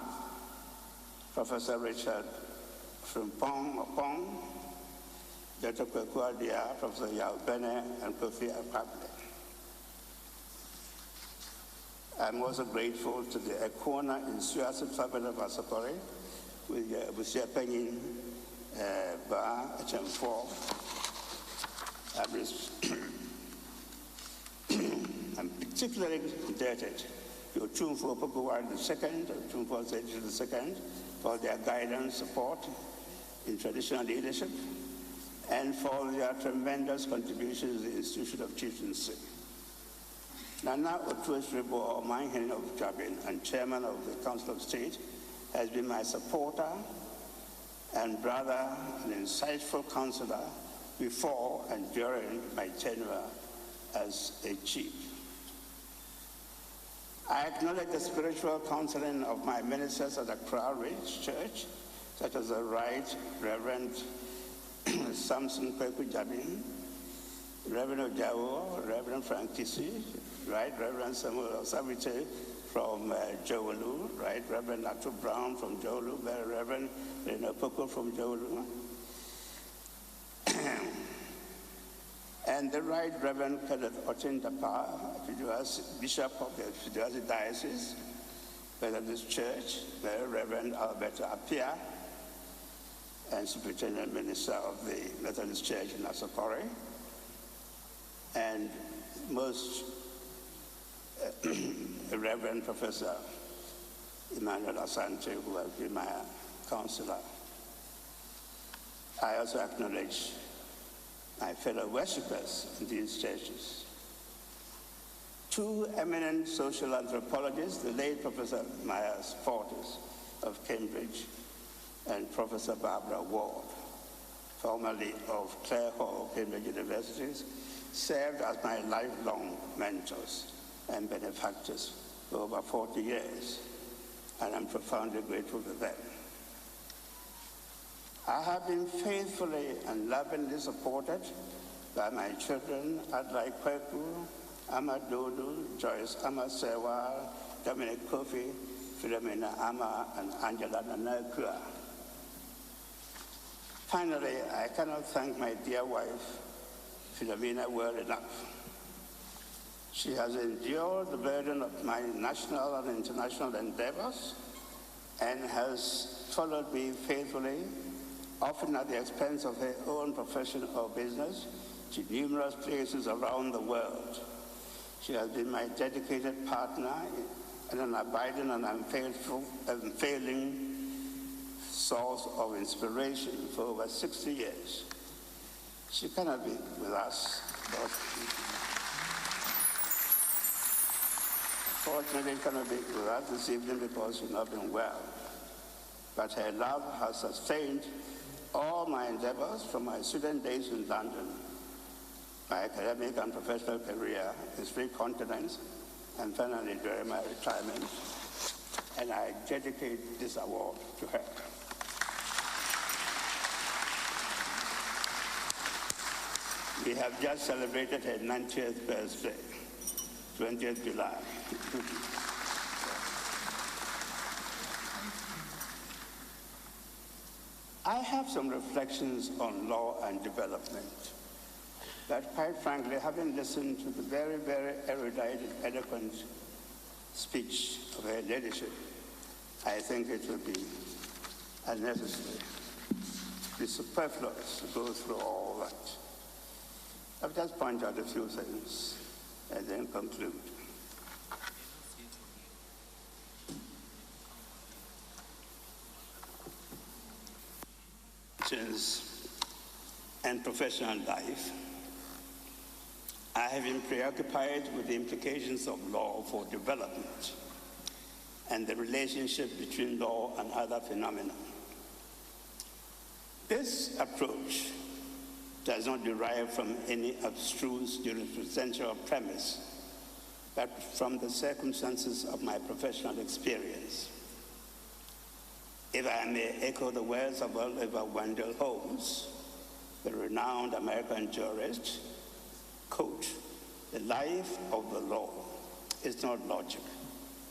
Professor Richard Frimpong, Dr. Kwekwadia, Professor Yao Bene, and Kofi Akpabile. I'm also grateful to the Ekona and Suasa family of Asapore, with Busia Penin, Ba, HM4. I'm particularly indebted to Chumfo Popular II, Chumfo Sage II, for their guidance, support in traditional leadership, and for their tremendous contributions to the institution of chieftaincy. Nana Otuesribo, Manhen of Jabin and chairman of the Council of State, has been my supporter and brother, an insightful counselor before and during my tenure as a chief. I acknowledge the spiritual counseling of my ministers at the Crown Ridge Church, such as the Right Reverend Samson Kweku Jabin, Reverend Ojawo, Reverend Frank Kisi, Right Reverend Samuel Osabite from Jowolu, Right Reverend Nato Brown from Jowolu, Reverend Reno Poko from Jowolu, and the Right Reverend Kenneth Otindapa, Bishop of the Fiduasi Diocese, Methodist Church, the Reverend Alberto Apia, and Superintendent Minister of the Methodist Church in Asapore, and most Reverend Professor Emmanuel Asante, who has been my counselor. I also acknowledge my fellow worshippers in these churches. Two eminent social anthropologists, the late Professor Myers Fortis of Cambridge and Professor Barbara Ward, formerly of Clare Hall, Cambridge Universities, served as my lifelong mentors and benefactors for over 40 years, and I'm profoundly grateful to them. I have been faithfully and lovingly supported by my children, Adlai Kweku, Amadodu, Joyce Amasewa, Dominic Kofi, Philomena Ama, and Angela Nanakua. Finally, I cannot thank my dear wife, Philomena, well enough. She has endured the burden of my national and international endeavors and has followed me faithfully, often at the expense of her own profession or business, to numerous places around the world. She has been my dedicated partner and an abiding and unfailing source of inspiration for over 60 years. She cannot be with us, but fortunately cannot be with us this evening because she's not been well. But her love has sustained all my endeavors from my student days in London, my academic and professional career in 3 continents, and finally during my retirement. And I dedicate this award to her. We have just celebrated her 90th birthday, 20th July. I have some reflections on law and development, but quite frankly, having listened to the very, very erudite and eloquent speech of her leadership, I think it would be unnecessary, be superfluous to go through all that. I'll just point out a few things and then conclude. And professional life, I have been preoccupied with the implications of law for development and the relationship between law and other phenomena. This approach does not derive from any abstruse jurisprudential premise, but from the circumstances of my professional experience. If I may echo the words of Oliver Wendell Holmes, the renowned American jurist, quote, "The life of the law is not logic,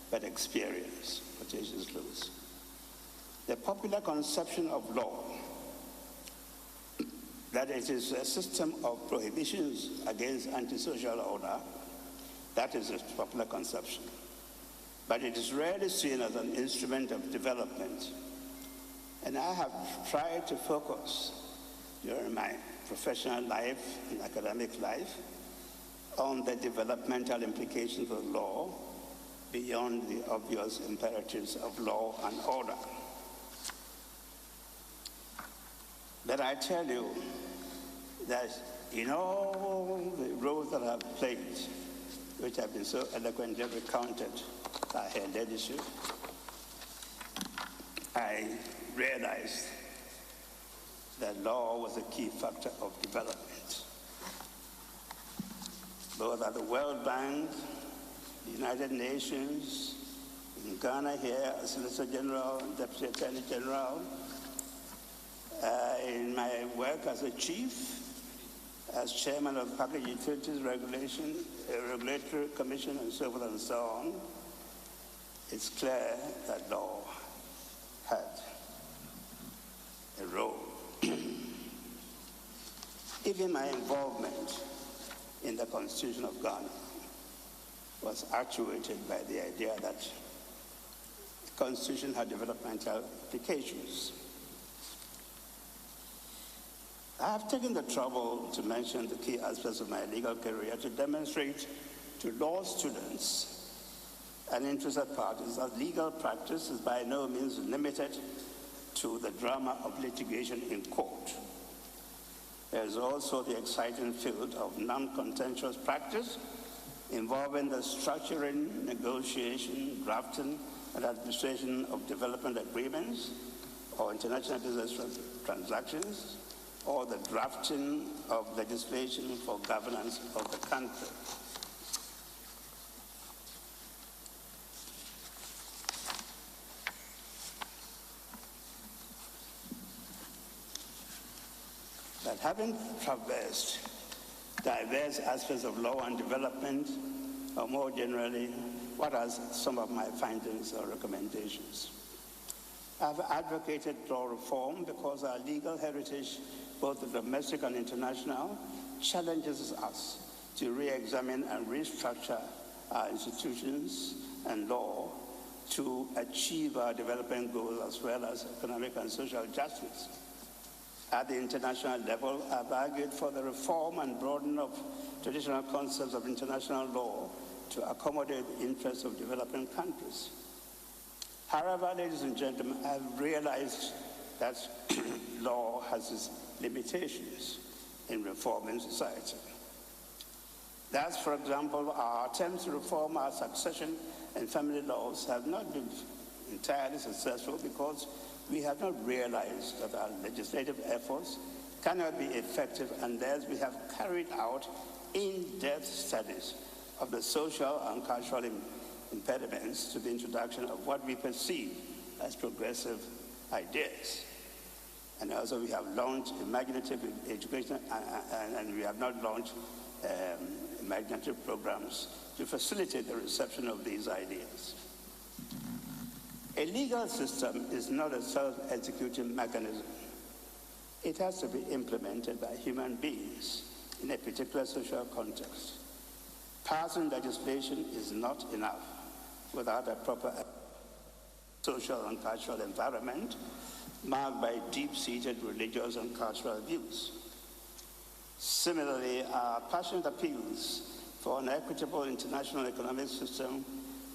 but experience," quotations close. The popular conception of law that it is a system of prohibitions against antisocial order. That is a popular conception. But it is rarely seen as an instrument of development. And I have tried to focus during my professional life and academic life on the developmental implications of law beyond the obvious imperatives of law and order. But I tell you that in all the roles that I've played, which have been so eloquently recounted by her ladyship, I realized that law was a key factor of development. Both at the World Bank, the United Nations, in Ghana here as Solicitor General and Deputy Attorney General, in my work as a chief, as chairman of the Public Utilities Regulatory Commission, and so forth and so on, it's clear that law had a role. Even my involvement in the Constitution of Ghana was actuated by the idea that the Constitution had developmental implications. I have taken the trouble to mention the key aspects of my legal career to demonstrate to law students and interested parties that legal practice is by no means limited to the drama of litigation in court. There is also the exciting field of non-contentious practice involving the structuring, negotiation, drafting, and administration of development agreements or international business transactions, or the drafting of legislation for governance of the country. That having traversed diverse aspects of law and development, or more generally, what are some of my findings or recommendations? I've advocated law reform because our legal heritage, both the domestic and international, challenges us to re-examine and restructure our institutions and law to achieve our development goals as well as economic and social justice. At the international level, I've argued for the reform and broadening of traditional concepts of international law to accommodate the interests of developing countries. However, ladies and gentlemen, I've realized that law has its limitations in reforming society. Thus, for example, our attempts to reform our succession and family laws have not been entirely successful because we have not realized that our legislative efforts cannot be effective unless we have carried out in-depth studies of the social and cultural impediments to the introduction of what we perceive as progressive ideas. And also we have launched imaginative education and we have not launched imaginative programs to facilitate the reception of these ideas. A legal system is not a self-executing mechanism. It has to be implemented by human beings in a particular social context. Passing legislation is not enough without a proper social and cultural environment marked by deep-seated religious and cultural views. Similarly, our passionate appeals for an equitable international economic system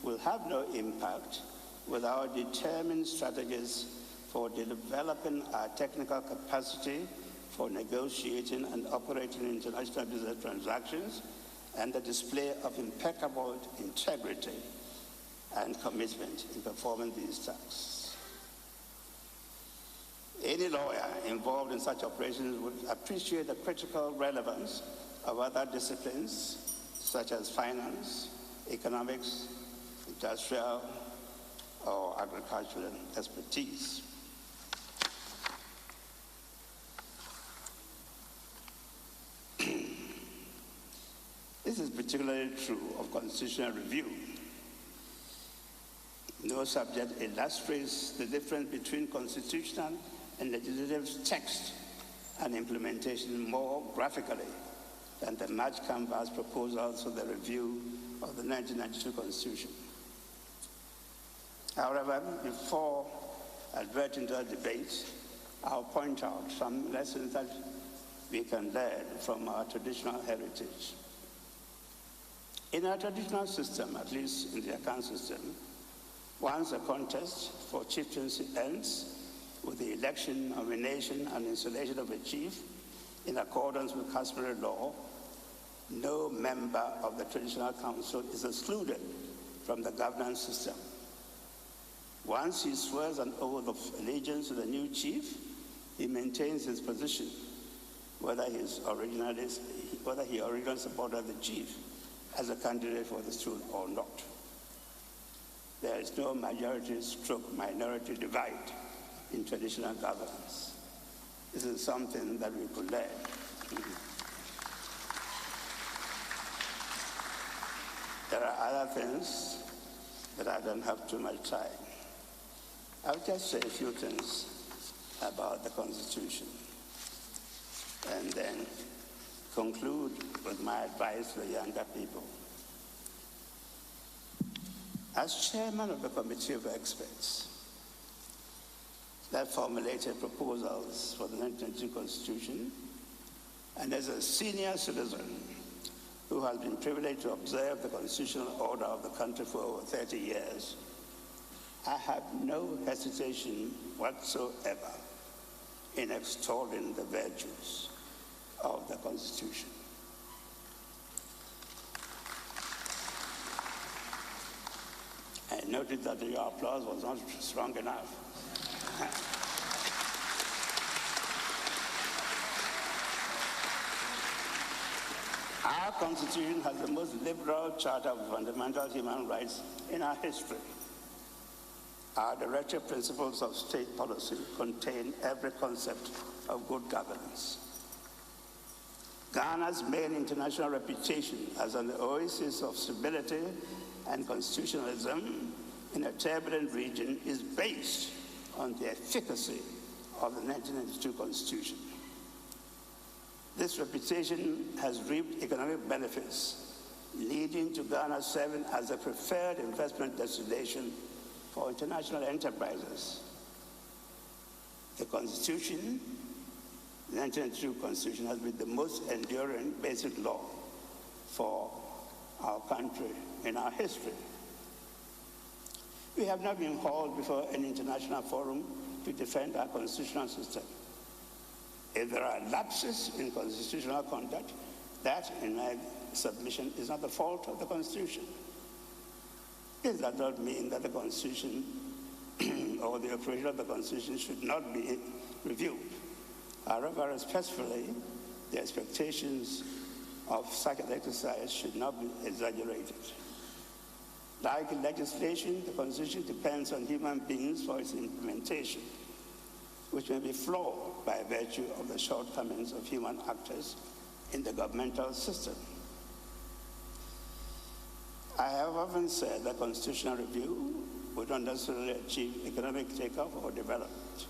will have no impact without determined strategies for developing our technical capacity for negotiating and operating international business transactions and the display of impeccable integrity and commitment in performing these tasks. Any lawyer involved in such operations would appreciate the critical relevance of other disciplines such as finance, economics, industrial, or agricultural expertise. This is particularly true of constitutional review. No subject illustrates the difference between constitutional and legislative text and implementation more graphically than the large canvas proposals for the review of the 1992 Constitution. However, before adverting to the debate, I'll point out some lessons that we can learn from our traditional heritage. In our traditional system, at least in the account system, once a contest for chieftaincy ends with the election, nomination, and installation of a chief in accordance with customary law, no member of the traditional council is excluded from the governance system. Once he swears an oath of allegiance to the new chief, he maintains his position, whether he originally supported the chief as a candidate for the stool or not. There is no majority-minority divide in traditional governance. This is something that we could learn. There are other things, but I don't have too much time. I'll just say a few things about the Constitution and then conclude with my advice to the younger people. As chairman of the committee of experts that formulated proposals for the 1992 Constitution, and as a senior citizen who has been privileged to observe the constitutional order of the country for over 30 years, I have no hesitation whatsoever in extolling the virtues of the Constitution. I noted that your applause was not strong enough. Our Constitution has the most liberal charter of fundamental human rights in our history. Our directive principles of state policy contain every concept of good governance. Ghana's main international reputation as an oasis of stability and constitutionalism in a turbulent region is based on the efficacy of the 1992 Constitution. This reputation has reaped economic benefits, leading to Ghana serving as a preferred investment destination for international enterprises. The Constitution, the 1992 Constitution, has been the most enduring basic law for our country in our history. We have not been called before an international forum to defend our constitutional system. If there are lapses in constitutional conduct, that, in my submission, is not the fault of the Constitution. This does not mean that the Constitution or the operation of the Constitution should not be reviewed. However, respectfully, the expectations of such an exercise should not be exaggerated. Like legislation, the Constitution depends on human beings for its implementation, which may be flawed by virtue of the shortcomings of human actors in the governmental system. I have often said that constitutional review would not necessarily achieve economic takeoff or development.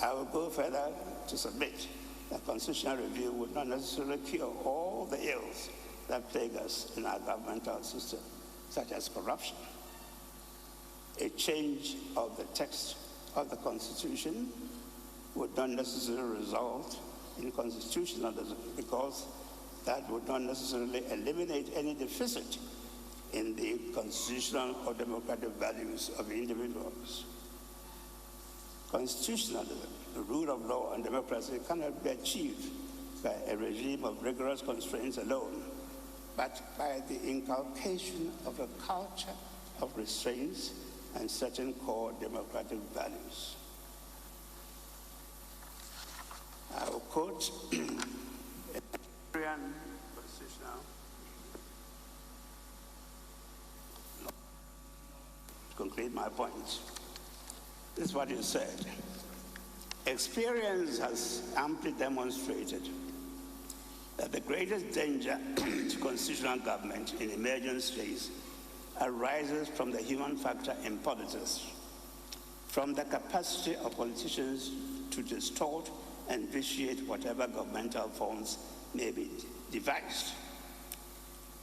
I will go further to submit that constitutional review would not necessarily cure all the ills that plague us in our governmental system, such as corruption. A change of the text of the Constitution would not necessarily result in constitutionalism, because that would not necessarily eliminate any deficit in the constitutional or democratic values of individuals. Constitutionalism, the rule of law and democracy, cannot be achieved by a regime of rigorous constraints alone, but by the inculcation of a culture of restraints and certain core democratic values. I will quote a Nigerian constitutional law to conclude my points. This is what he said. Experience has amply demonstrated that the greatest danger to constitutional government in emergent states arises from the human factor in politics, from the capacity of politicians to distort and vitiate whatever governmental forms may be devised.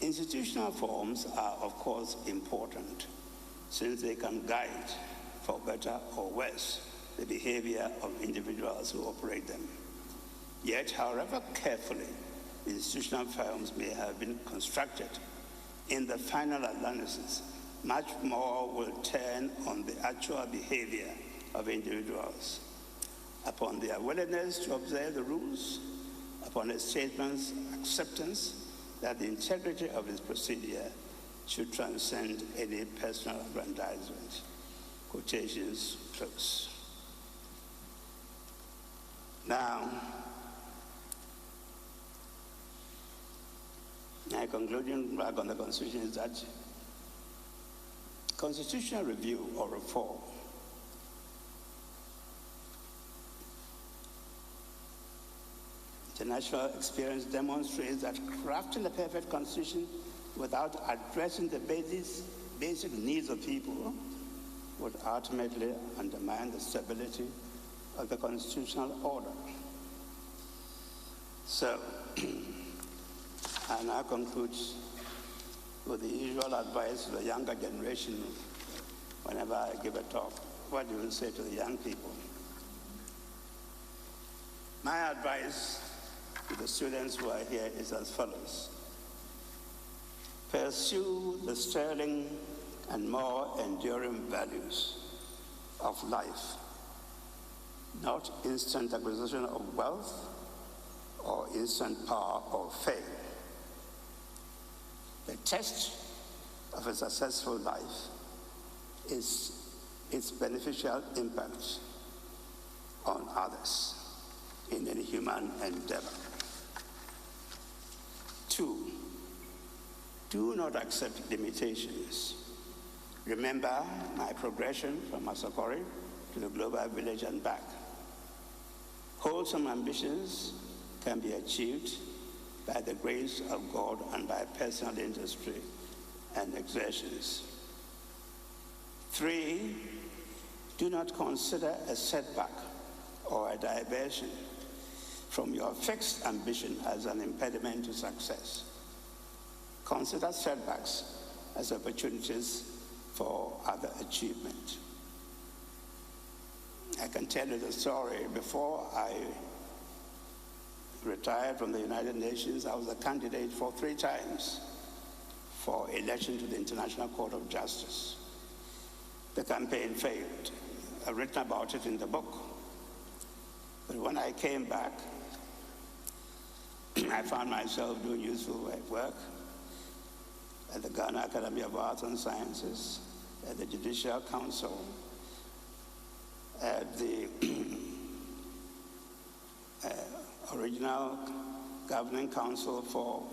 Institutional forms are, of course, important, since they can guide, for better or worse, the behavior of individuals who operate them. Yet, however carefully institutional forms may have been constructed, in the final analysis, much more will turn on the actual behavior of individuals, upon their willingness to observe the rules, upon a statement's acceptance that the integrity of its procedure should transcend any personal aggrandizement. Quotations close. Now, my concluding remark on the Constitution is that constitutional review or reform international experience demonstrates that crafting a perfect constitution without addressing the basic needs of people would ultimately undermine the stability of the constitutional order. So, I now conclude with the usual advice to the younger generation whenever I give a talk. What do you say to the young people? My advice to the students who are here is as follows. Pursue the sterling and more enduring values of life, not instant acquisition of wealth or instant power or fame. The test of a successful life is its beneficial impact on others in any human endeavor. 2, do not accept limitations. Remember my progression from Asokore to the global village and back. Wholesome ambitions can be achieved by the grace of God and by personal industry and exertions. 3, do not consider a setback or a diversion from your fixed ambition as an impediment to success. Consider setbacks as opportunities for other achievement. I can tell you the story. Before I retired from the United Nations, I was a candidate for 3 times for election to the International Court of Justice. The campaign failed. I've written about it in the book. But when I came back, I found myself doing useful work at the Ghana Academy of Arts and Sciences, at the Judicial Council, at the original governing council for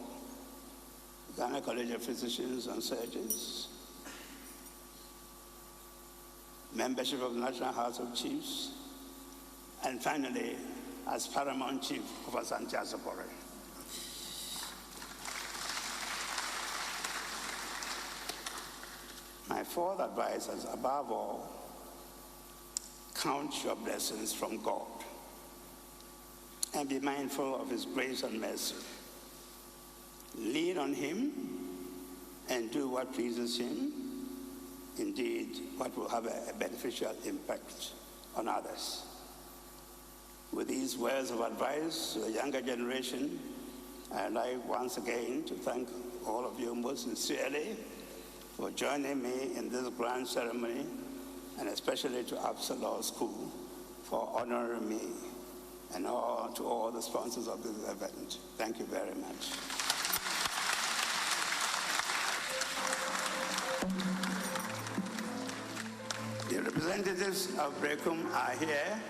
Ghana College of Physicians and Surgeons, membership of the National House of Chiefs, and finally, as Paramount Chief of Asante Asokore. My 4th advice is, above all, count your blessings from God and be mindful of His grace and mercy. Lean on Him and do what pleases Him, indeed, what will have a beneficial impact on others. With these words of advice to the younger generation, I'd like once again to thank all of you most sincerely for joining me in this grand ceremony, and especially to Absa Law School for honoring me, and to all the sponsors of this event. Thank you very much. The representatives of Brekum are here.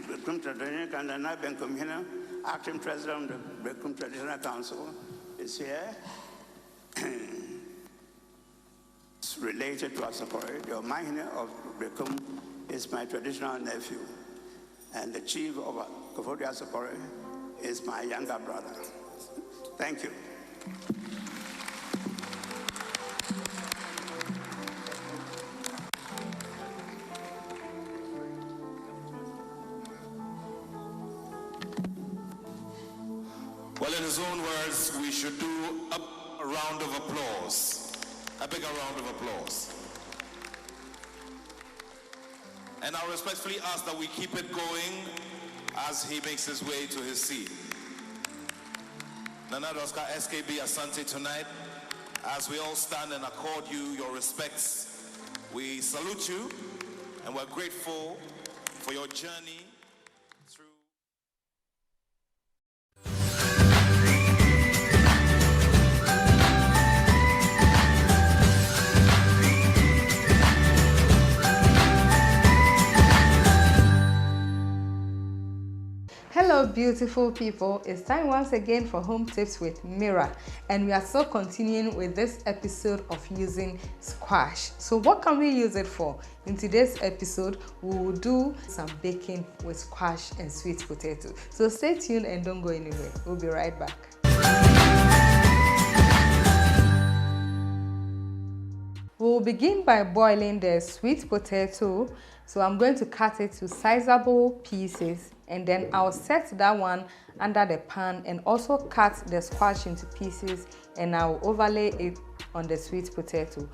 Brekum Traditional Council, Acting President of the Brekum Traditional Council is here. It's related to Asokore. The Omahine of Brekum is my traditional nephew, and the chief of Koforidua Asokore is my younger brother. Thank you. Well, in his own words, we should do a round of applause. A bigger round of applause. And I respectfully ask that we keep it going as he makes his way to his seat. Nana Oscar SKB Asante tonight, as we all stand and accord you your respects, we salute you and we're grateful for your journey. Hello beautiful people, it's time once again for Home Tips with Mira, and we are still continuing with this episode of using squash. So what can we use it for? In today's episode, we will do some baking with squash and sweet potato. So stay tuned and don't go anywhere. We'll be right back. We'll begin by boiling the sweet potato. So I'm going to cut it to sizable pieces, and then I'll set that one under the pan and also cut the squash into pieces, and I'll overlay it on the sweet potato.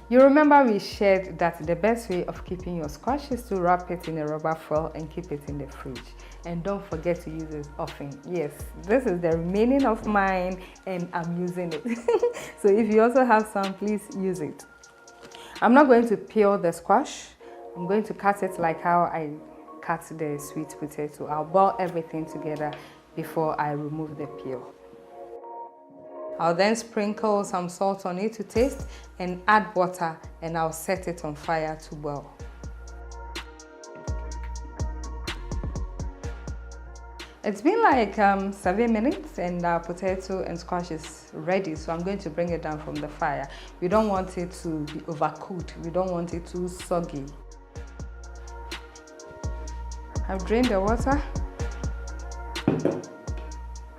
You remember we shared that the best way of keeping your squash is to wrap it in a rubber foil and keep it in the fridge. And don't forget to use it often. Yes, this is the remaining of mine and I'm using it. So if you also have some, please use it. I'm not going to peel the squash. I'm going to cut it like how I cut the sweet potato. I'll boil everything together before I remove the peel. I'll then sprinkle some salt on it to taste and add water, and I'll set it on fire to boil. It's been like 7 minutes and our potato and squash is ready, so I'm going to bring it down from the fire. We don't want it to be overcooked. We don't want it too soggy. I've drained the water.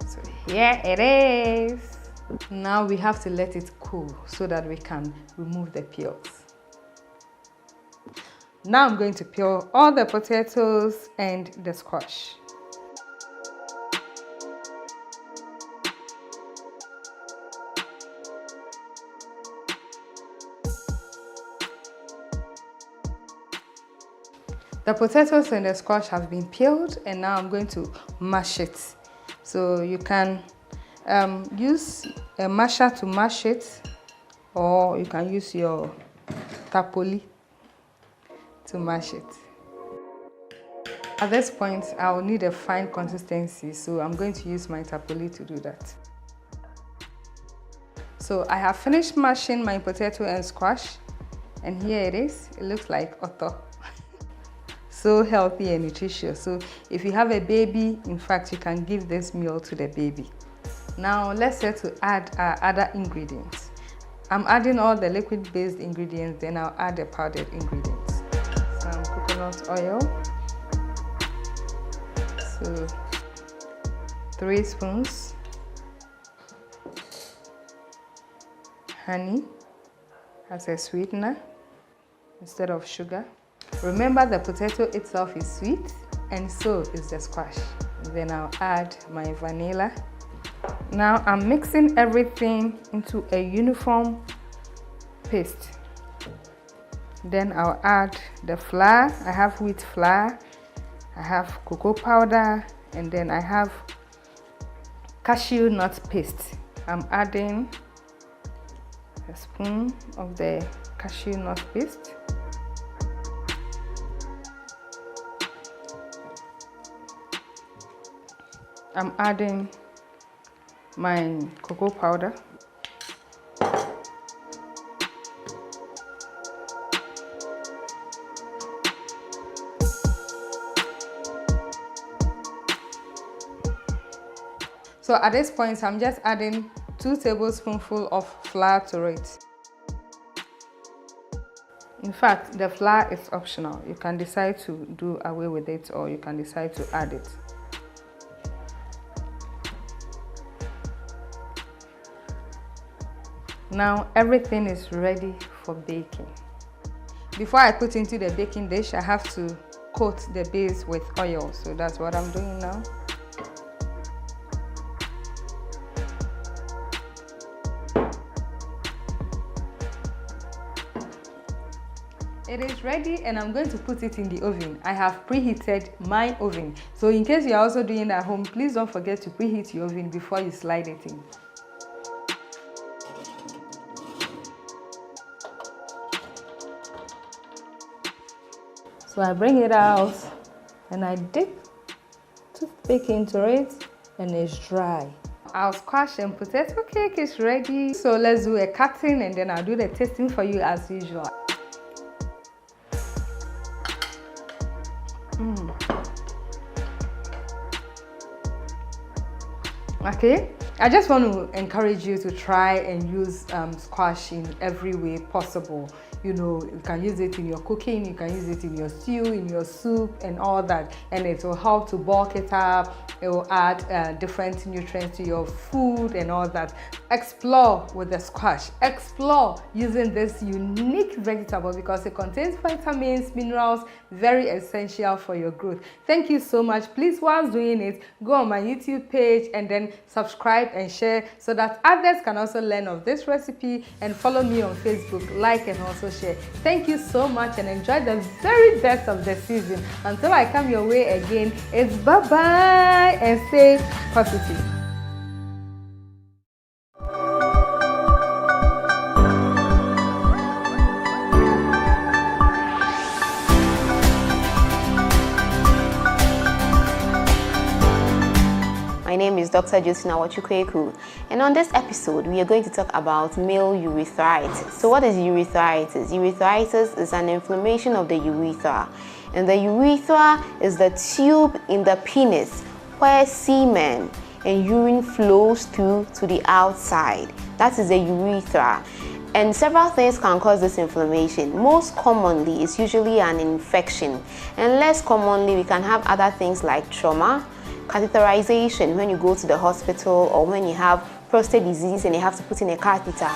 So here it is. Now we have to let it cool so that we can remove the peels. Now I'm going to peel all the potatoes and the squash. The potatoes and the squash have been peeled, and now I'm going to mash it. So you can use a masher to mash it, or you can use your tapoli to mash it. At this point, I'll need a fine consistency, so I'm going to use my tapoli to do that. So I have finished mashing my potato and squash, and here it is. It looks like otto. So healthy and nutritious. So if you have a baby, in fact, you can give this meal to the baby. Now let's start to add our other ingredients. I'm adding all the liquid-based ingredients, then I'll add the powdered ingredients. Some coconut oil. So 3 spoons. Honey as a sweetener instead of sugar. Remember, the potato itself is sweet, and so is the squash. Then I'll add my vanilla. Now I'm mixing everything into a uniform paste. Then I'll add the flour. I have wheat flour, I have cocoa powder, and then I have cashew nut paste. I'm adding a spoon of the cashew nut paste. I'm adding my cocoa powder. So at this point, I'm just adding 2 tablespoonfuls of flour to it. In fact, the flour is optional. You can decide to do away with it, or you can decide to add it. Now everything is ready for baking. Before I put into the baking dish, I have to coat the base with oil. So that's what I'm doing now. It is ready and I'm going to put it in the oven. I have preheated my oven. So in case you're also doing it at home, please don't forget to preheat your oven before you slide it in. So I bring it out and I dip toothpick into it and it's dry. Our squash and potato cake is ready. So let's do a cutting and then I'll do the tasting for you as usual. Okay, I just want to encourage you to try and use squash in every way possible. You know, you can use it in your cooking, you can use it in your stew, in your soup and all that, and it will help to bulk it up. It will add different nutrients to your food and all that. Explore with the squash. Explore using this unique vegetable because it contains vitamins, minerals, very essential for your growth. Thank you so much. Please, whilst doing it, go on my YouTube page and then subscribe and share so that others can also learn of this recipe, and follow me on Facebook, like and also share. Thank you so much and enjoy the very best of the season. Until I come your way again, it's bye-bye and stay positive. My name is Dr. Justina Wachukweku, and on this episode we are going to talk about male urethritis. So what is urethritis? Urethritis is an inflammation of the urethra, and the urethra is the tube in the penis where semen and urine flows through to the outside. That is the urethra. And several things can cause this inflammation. Most commonly, it's usually an infection, and less commonly we can have other things like trauma, catheterization when you go to the hospital, or when you have prostate disease and you have to put in a catheter.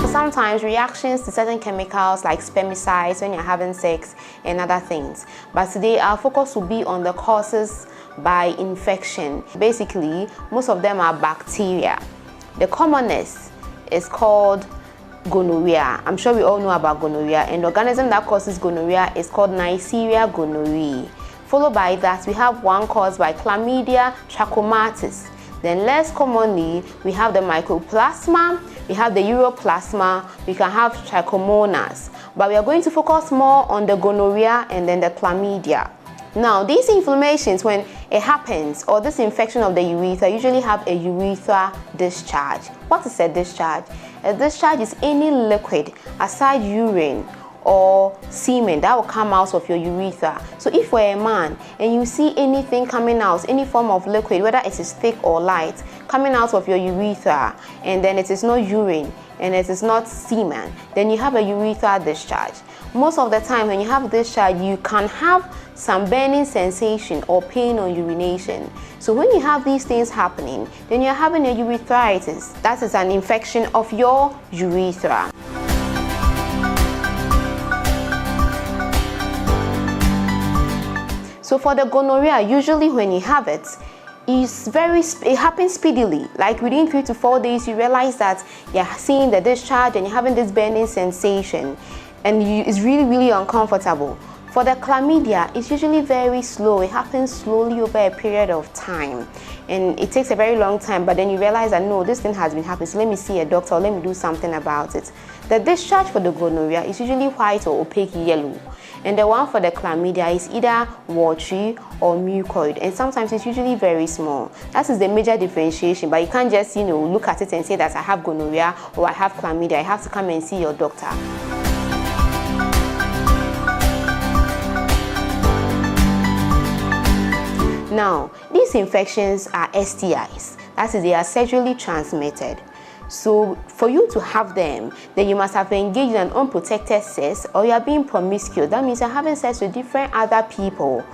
So sometimes reactions to certain chemicals like spermicides when you're having sex and other things. But today our focus will be on the causes by infection. Basically, most of them are bacteria. The commonest is called gonorrhea. I'm sure we all know about gonorrhea, and the organism that causes gonorrhea is called Neisseria gonorrhoeae. Followed by that, we have one caused by Chlamydia trachomatis. Then less commonly, we have the Mycoplasma, we have the Uroplasma, we can have Trichomonas. But we are going to focus more on the gonorrhea and then the Chlamydia. Now, these inflammations, when it happens, or this infection of the urethra, usually have a urethra discharge. What is a discharge? A discharge is any liquid aside urine or semen that will come out of your urethra. So if you're a man and you see anything coming out, any form of liquid, whether it is thick or light, coming out of your urethra, and then it is not urine and it is not semen, then you have a urethra discharge. Most of the time when you have discharge, you can have some burning sensation or pain on urination. So when you have these things happening, then you're having a urethritis. That is an infection of your urethra. So for the gonorrhea, usually when you have it, it happens speedily. Like within 3 to 4 days, you realize that you're seeing the discharge and you're having this burning sensation, and it's really, really uncomfortable. For the chlamydia, it's usually very slow. It happens slowly over a period of time, and it takes a very long time, but then you realize that no, this thing has been happening, so let me see a doctor, or let me do something about it. The discharge for the gonorrhea is usually white or opaque yellow, and the one for the chlamydia is either watery or mucoid, and sometimes it's usually very small. That is the major differentiation, but you can't just, look at it and say that I have gonorrhea or I have chlamydia. You have to come and see your doctor. Now, these infections are STIs. That is, they are sexually transmitted. So for you to have them, then you must have engaged in an unprotected sex, or you are being promiscuous. That means you're having sex with different other people.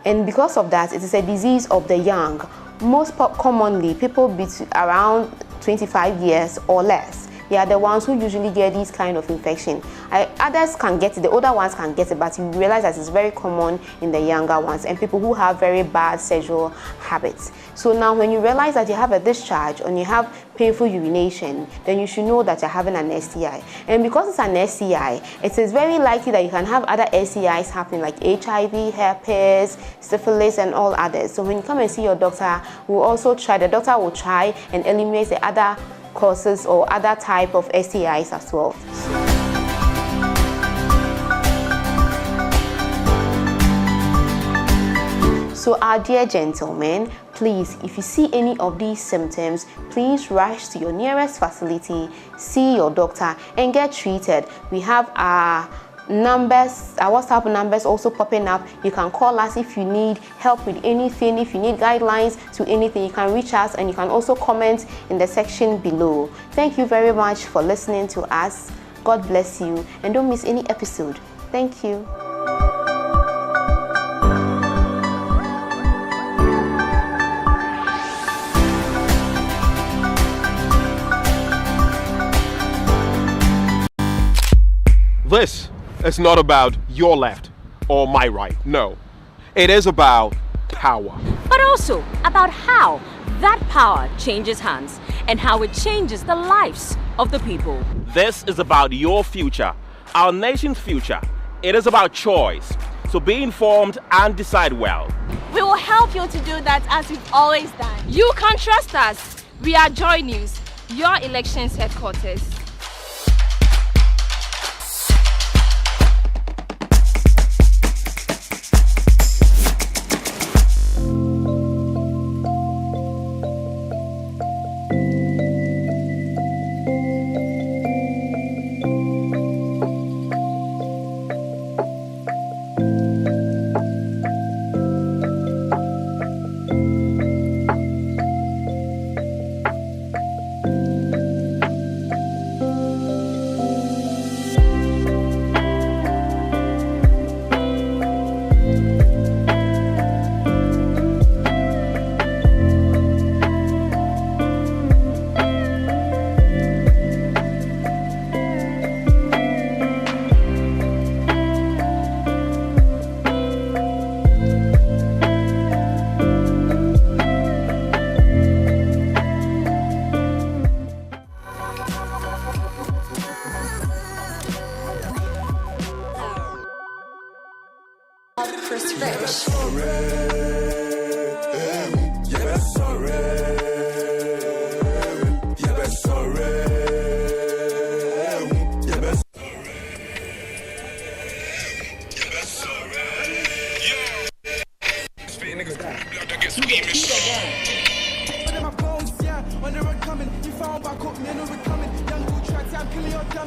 And because of that, it is a disease of the young. Most commonly, people around 25 years or less. they are the ones who usually get these kind of infection. Others can get it, the older ones can get it, but you realize that it's very common in the younger ones and people who have very bad sexual habits. So now when you realize that you have a discharge and you have painful urination, then you should know that you're having an STI. And because it's an STI, it is very likely that you can have other STIs happening like HIV, herpes, syphilis, and all others. So when you come and see your doctor, the doctor will try and eliminate the other causes or other type of STIs as well. So our dear gentlemen, please, if you see any of these symptoms, please rush to your nearest facility, see your doctor, and get treated. We have our numbers, our WhatsApp numbers also popping up. You can call us if you need help with anything, if you need guidelines to anything, you can reach us, and you can also comment in the section below. Thank you very much for listening to us. God bless you, and don't miss any episode. Thank you. This is not about your left or my right, no. It is about power. But also about how that power changes hands and how it changes the lives of the people. This is about your future, our nation's future. It is about choice. So be informed and decide well. We will help you to do that as we've always done. You can trust us. We are JoyNews, your elections headquarters.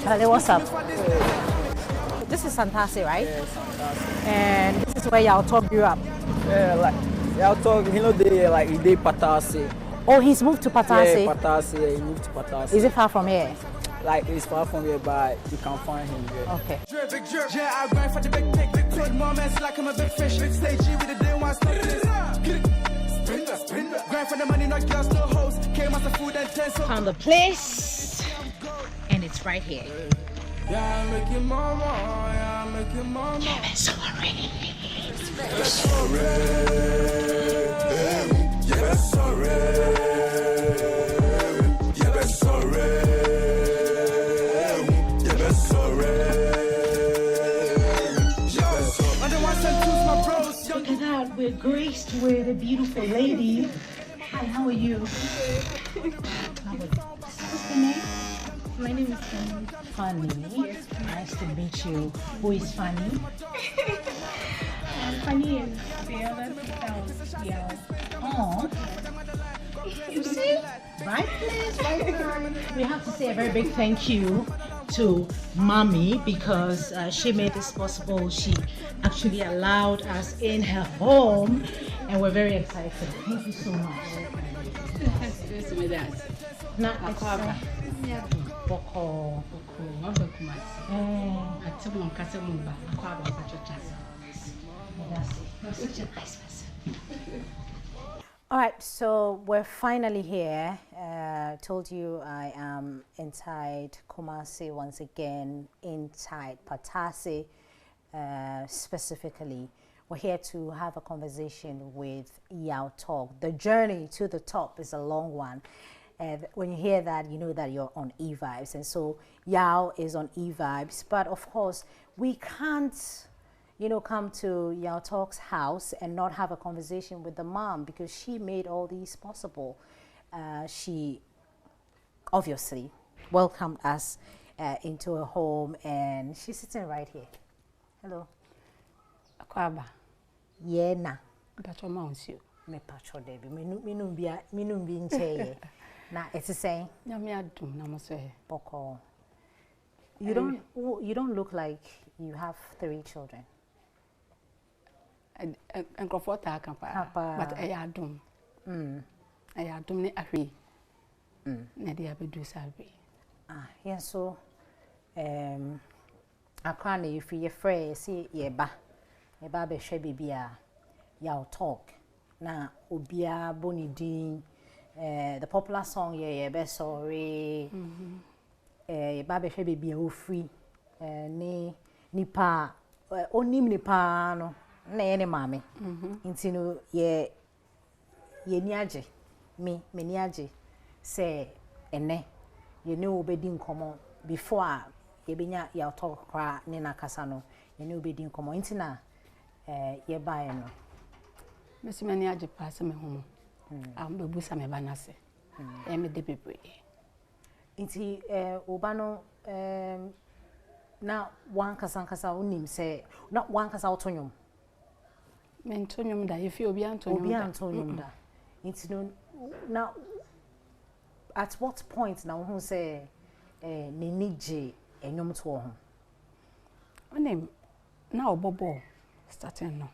Charlie, what's up? This is Santasi, right? Yes, Santasi. And this is where y'all talk you up. Yeah, like y'all talk, you know, they Patasi. Oh, he's moved to Patasi? Yeah, Patasi, yeah, he moved to Patasi. Is it far from here? Like, it's far from here, but you can find him here. Okay. Yeah, I grind for the big pick. Big moments like I'm a big fish. Big stage G with the day one stop this. Grind for the money, not girls, no hoes. Came out the food and 10 so. Found the place, and it's right here. Yeah, I'm making mama, yeah, I'm making mama. Yeah, sorry. Yeah, sorry. Yeah, sorry. Yeah, sorry. Look at that, we're graced with a beautiful lady. Hi, how are you? What's your name? My name is Fanny. Fanny. Yes. Nice to meet you. Who is Fanny? Fanny is the other house. Yeah. Oh. You see? Right place, right time. We have to say a very big thank you to Mommy because she made this possible. She actually allowed us in her home and we're very excited. Thank you so much. All right, so we're finally here. Told you I am inside Kumasi once again, inside Patasi specifically. We're here to have a conversation with Yao Talk. The journey to the top is a long one. And when you hear that, you know that you're on E-Vibes. And so Yao is on E-Vibes. But of course, we can't, you know, come to Yao Talk's house and not have a conversation with the mom because she made all these possible. She obviously welcomed us into her home, and she's sitting right here. Hello. Akwaba. Yena. Pacho Monsieur. Me pacho debi. Minum bi ncheye. Na it's saying. Nyame adum na mo so he. Boko. You don't look like you have 3 children. And comforta kampa. But I adum. I adum ne ahwe. Na dia bedu sabe. Yeah, so akwa na you free free see ye ba be hwe bibia Yao Talk na obia bonidin the popular song ye be sorry ye ba be hwe bibia o free ni nipa onim nipa no na ye ne mame nti no ye ni age me ni age say ene ye ne obedi nkomo before ye benya Yao Talk kwa ne na kasa no ye ne obedi nkomo nti na ye ba ye no mesima ni age pass me homo am be busa me banase e me de pepe nti oba no na wan kasa unim say na wan kasa otonyom me ntonyom da ye fi obi antonyom da nti no na at what point na who say ne nije enyom to ho onem na obobo starting no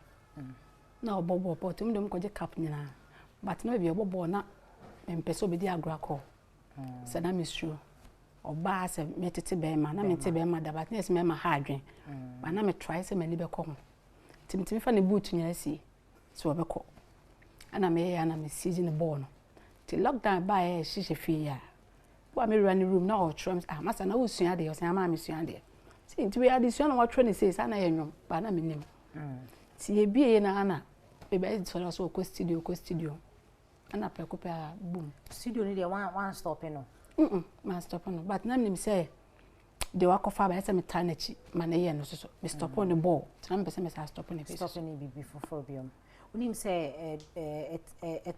na obobo but me dem ko je cap nyina but no be obobo na empese obedi agrako se na misru oba se metete be ma na metete be ma da but na se me ma ha adwen ba na me try se mani be ko ho timtimi fa ne boot nyina si so obekọ ana me ya na me siege ne ball no ti lockdown ba e hihye fi ya wa me run room na o trams masa na wo sua de o san ma me sua de ti nti we ade sua na wa tro ne say sana ye nwom ba na me nim ti e bie na ana be be so ko studio ana pe ko pe boom studio ni de one stop no ma stop no but na me say de wa ko fa ba say me tanachi ma na ye no so me stop on the ball ti na me say me stop on the stop ni bibi for biom unim say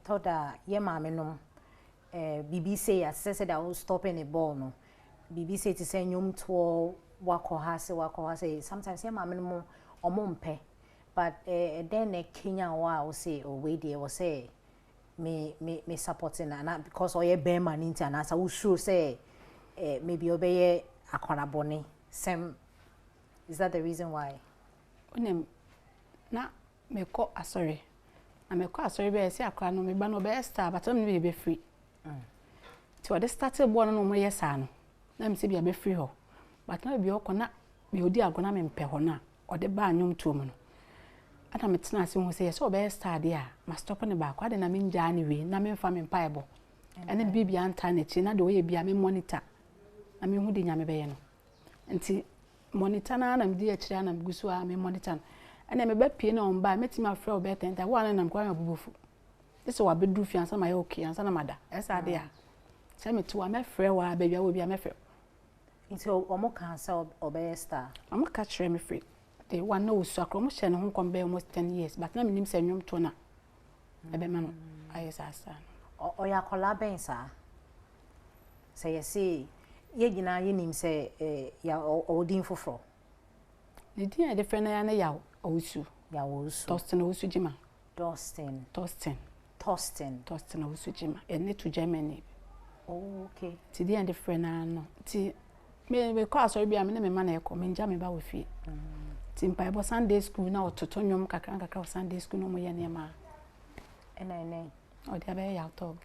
toda ye maame no bibi say assess that will stop any ball no bibi say to say nyom to wako say sometimes ye maame no omompe but then Kenya wa say o we dey was say me supporting and because oye be man into and as I will sure say maybe obeye akona boni same is that the reason why unim na me ko asori na me ko asori be say akwa no me ba no be star but me be free ti wade started born no mo yesa no na me say be be free ho but na be okona me odi agona me mpe ho na ode ba anyum to mo no ana me tena ase ho say so be star de a ma stop ne ba kwa de na me nja ne we na me mfa me mpa ebo ene bibia nta na chi na de we bia me monitor na me hu de nya me be ye no nti monitor na me di a kire na me gusu a me monitor and me be pie na on ba metimi afra o be tenta wo ana nam kwa abubufu this wa be du fi ansa ma ye okay ansa na mada esa de a se me to me frɛ wa ba bia wo bia me frɛ nti omo kan sa obey star omo ka kire me frɛ de one no so akro mo hye ne ho kom be almost 10 years but na me nim se nwom to na e be ma no ayesa asa o ya kola ben sa say ye see ye gina ye nim se ya odin foforo ne din a different na ya na ya Osu. Ya Osu. Tostin Osu Jima. Tostin Osu Jima. And ne to Germany. Oh, okay. Ti di and different na no. Ti me call sorry be am na me man e ko me nja me ba we fie. Ti mpa bo Sunday school na ototo nwom kakra Sunday school no mo ye ne ma. Ene. O dia be ya talk.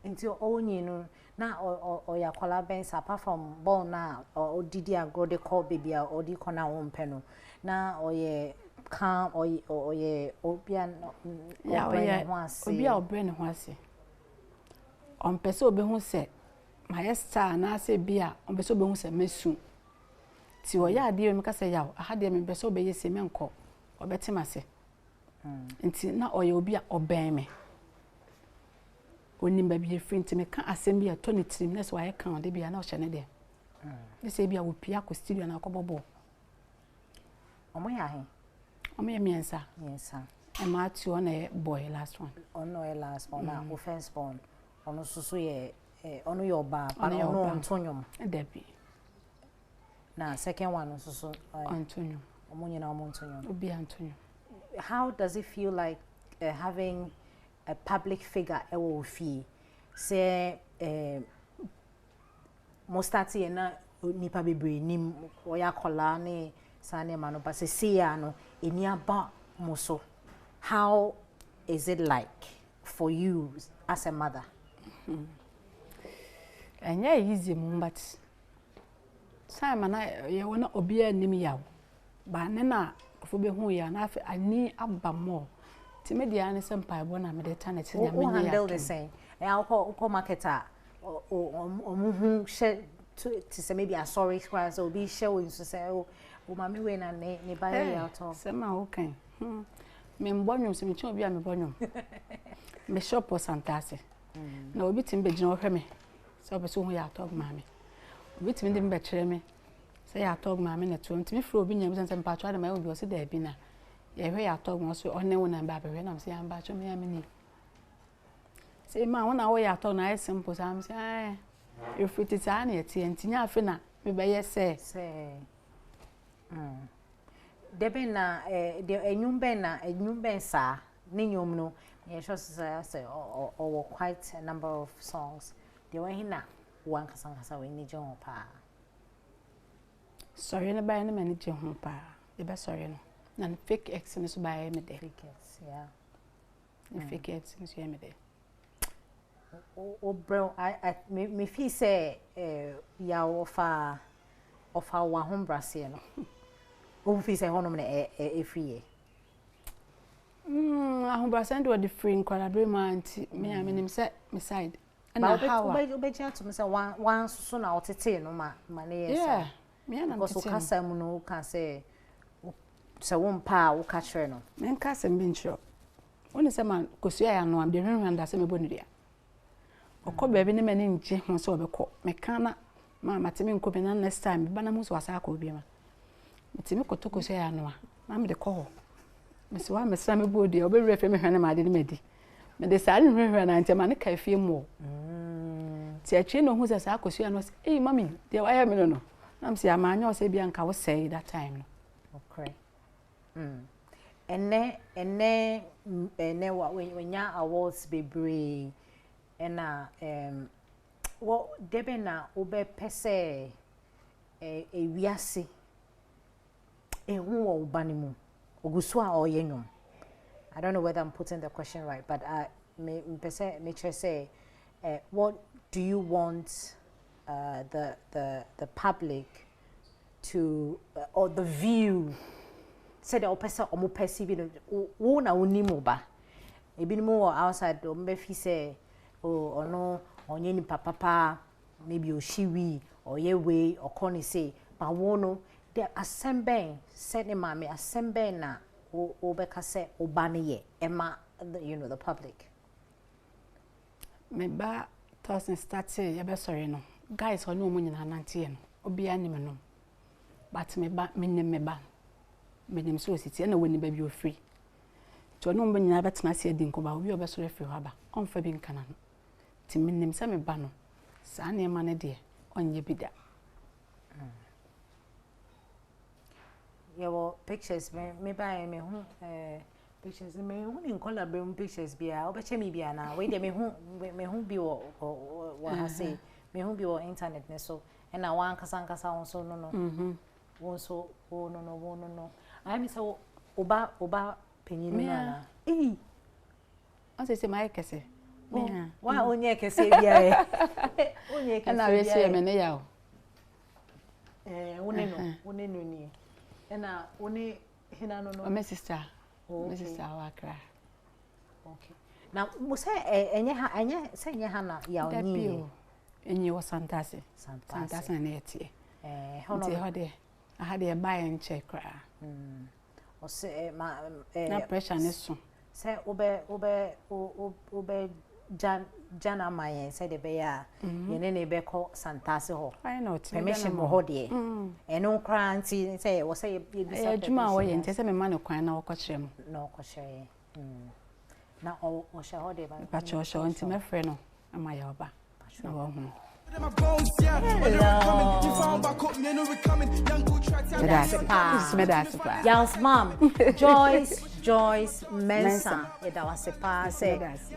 Nti onyi no na o ya kwala ben apart from born na o didi agro de call baby o di kona wo mpe no na o ye calm or obian obia obre ne ho ase on pese obe hu se my star na se bia on pese obe hu se mesu ti o ya ade me ka se yawo aha de me pese obe yese me nko obetima se nti na oye obia oben me onim ba bi efrint me ka asem bia to ne trim na so aye kan de bia na o hye ne de se bia wo pia ko studio na akobobo omo ya he omo ya miensa and Matthew on a boy last one. On no last one, na first born. Ono susu ye ono your ba, ono Antonium. Debbie. Na second one susu Antonium. Omo na Antonium. Obi Antonium. How does it feel like having a public figure ewo fi? Say mostati na nipa bebre nim oya kola ne sane mano ba se sia no eni aba moso. How is it like for you as a mother? And yeah, easy, but Simon, you wanna obey nimi yaw. But nena, for be who ya na I need abba more. Timedian some pie one I'm the tenant. Who handle the same? I'll call marketer or share to say maybe a sorry squares or be showing to say, oh, mammy win and ne buy out of some okay. Me mbonyo se me chi obi a me bonyo me shop o santase na obi tim be gina ohwe me se obi so hu ya talk maame obi tim dem be kire me se ya talk maame na to ntimi fro obi nyam se mpa twa da ma obi o se da bi na ye hwe ya talk mo so onne wona ba be na me se ya mba cho me ya me ni se ma wona wo ya talk na ai simple sam se ai you fit it an ye tie ntinya afi na me be ye se Debe na enyumben sa ni nyom no ye sure say or quite a number of songs de when hina wan kasa we ni jon pa sorry na ba na me ni je ho pa e be sorry no na fake ex ni so ba e me de fake ex yeah the fake ex ni so e me de o bro I me feel say ya ofa wa home brase no o fi say hono me e free ye ahombrase do the free kwalabre manti me amenim say me side na how obe ja to me say one so na otete no ma ne yes yeah me na because o kasa mu no ka say se won pa o ka kire no men ka se mbi nchiro woni se man kosua ya no am de hwenhwen da se me boniria okoba bi ne mani nje ho se obekọ me kana ma matemi nko bi na next time bi bana mu so asa ka obi ma mitimi kotoko se ya no na me de ko me se wa me sa me bodi obe refe me hwane ma de me di me de sa hwenhwen na ntema ne ka fie mu ti achi no hu se sa kosua no se eh mami de wa ya me no na me se ya ma anya se bia nka wo say that time no okay ene wa when ya awards bebre ena wo debe na obe pese wiase hu wo banimu ogusu a oyenyum. I don't know whether I'm putting the question right, but me say what do you want the public to or the view say the opesa omo perceive wo na onimo ba ebinimu outside o mbefi say oh ono onye ni papa maybe oshiwi or yewe or koni say but wono the assemble said ni mama assemble na obeka say obani ye ema you know the public me ba tosin start ye be sorry no guys ono mo nyina nante no obi anim no but me ba menim so siti na woni ba bi ofri to no mo nyina betena se adi nko ba obi obeso refi ho aba onfa bi nkana no ti menim se me ba no sa na ema ne de onye bi da your pictures me buy me hu pictures me hu in color be pictures bia obeche me bia na we de me hu bi wo ha say me hu bi wo internet ne so and na wan kasa so no won so no I me so oba penyin na on say my kese me wa onye kese bia e onye kese na we say me ne ya one no ni na one My sister. My sister Wakra. Okay. Now, Musa, say Hana, Yaw, and you was Santasi. Santasi and Eti. I had a buy and check. Or say, no pressure, Nessun. Say, Ube Jana Maya said the bear, Yenene Beko Santasi. I know, permission Mohodi. And no crying, say, or say, Juma way and tell me man of crying no coaching. No coaching. Now, or shall they but you're showing to my friend, and my yoba. Yes, mom. Joyce, Mensa. That was a pass.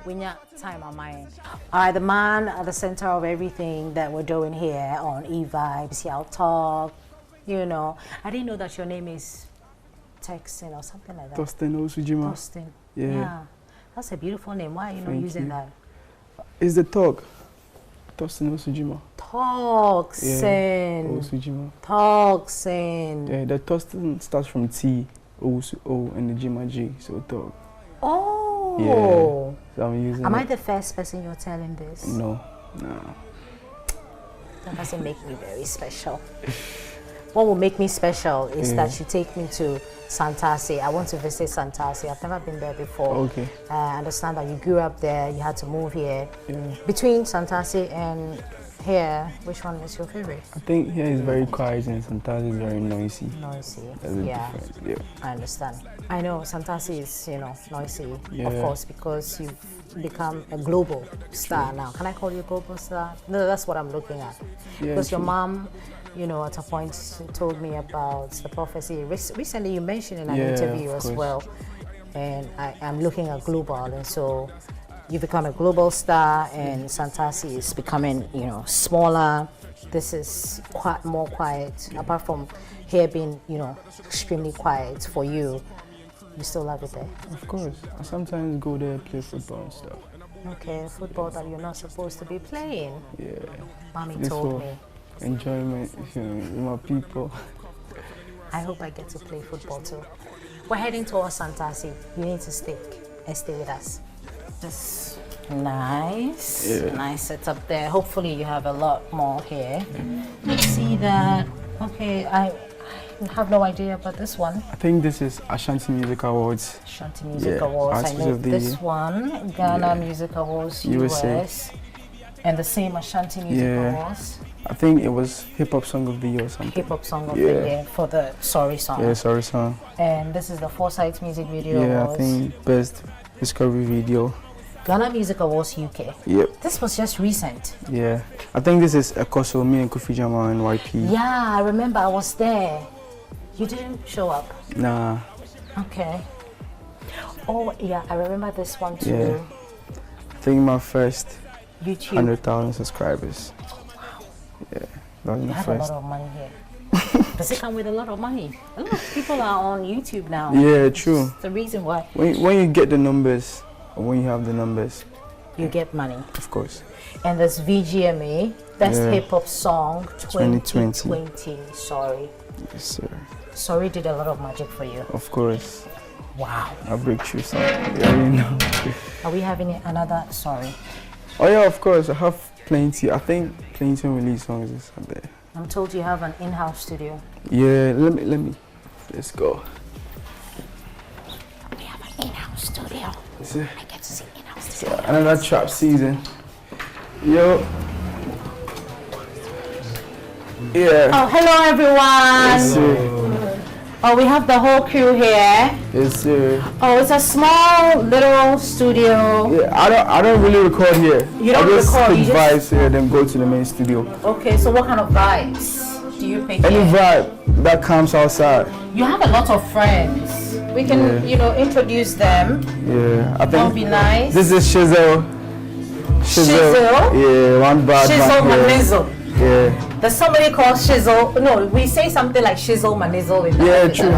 We need time on mine. The man at the center of everything that we're doing here on E-Vibes, Y'all Talk. You know, I didn't know that your name is Texan or something like that. Tostin. Yeah. That's a beautiful name. Why are you not using that? It's the talk. Tostin Osujima. Toxin. Osujima. Toxin. Yeah, the Tostin starts from T, O, and the Jima G, so talk. Oh. Yeah. So I'm using Am I the first person you're telling this? No. That doesn't make me very special. What will make me special is that you take me to Santasi. I want to visit Santasi. I've never been there before. Okay. I understand that you grew up there, you had to move here. Between Santasi and here, which one is your favorite? I think here is very quiet and Santasi is very noisy. Yeah. I understand. I know Santasi is, noisy, of course, because you've become a global star now. Can I call you a global star? No, that's what I'm looking at. Because your mom, at a point told me about the prophecy. Recently you mentioned in an interview as well. And I'm looking at global, and so you become a global star and Santasi is becoming, smaller. This is more quiet. Apart from here being, extremely quiet for you, you still love it there? Of course. I sometimes go there play football and stuff. Okay, football that you're not supposed to be playing. Yeah. Mommy told me. Enjoyment, with my people. I hope I get to play football too. We're heading towards Santasi. You need to stay with us. Just nice. Nice setup there. Hopefully you have a lot more here. Let's see that. Okay, I have no idea about this one. I think this is Ashanti Music Awards. Ashanti Music Awards. I know this one. Ghana Music Awards, US. And the same Ashanti Music Awards. I think it was Hip Hop Song of the Year or something. Hip Hop Song of the Year for the Sorry song. Yeah, Sorry song. And this is the Foresight Music Video Awards. I think Best Discovery Video. Ghana Music Awards UK. Yep. This was just recent. Yeah. I think this is Ekoso, me and Kofi Jama and YP. Yeah, I remember I was there. You didn't show up? Nah. Okay. Oh, yeah, I remember this one too. Yeah. I think my first YouTube 100,000 subscribers. Yeah, that was you my have first. a lot of money here. Does it come with a lot of money? A lot of people are on YouTube now. Yeah, true. That's the reason why. When you get the numbers, or when you have the numbers, you get money. Of course. And there's VGMA, Best Hip Hop Song 2020. Sorry. Yes, sir. Sorry did a lot of magic for you. Of course. Wow. I'll break through something. Yeah, you know. Are we having another? Sorry. Oh yeah, of course. I have plenty. I think plenty of release songs is out there. I'm told you have an in-house studio. Yeah, let me. Let's go. We have an in-house studio. I get to see in-house studio. Another trap season. Yo. Yeah. Oh, hello everyone. Yes, sir. Oh, we have the whole crew here. Yes, sir. Oh, it's a small little studio. Yeah, I don't really record here. You don't I just record. take vibes here, then go to the main studio. Okay, so what kind of vibes do you pick? Any here? vibe that comes outside. You have a lot of friends. We can, introduce them. Yeah, I think that would be nice. This is Shizzle. Yeah, one bad Shizzle Manizzle. Yeah. There's somebody called Shizzle. No, we say something like Shizzle Manizzle in Yeah, Africa. true.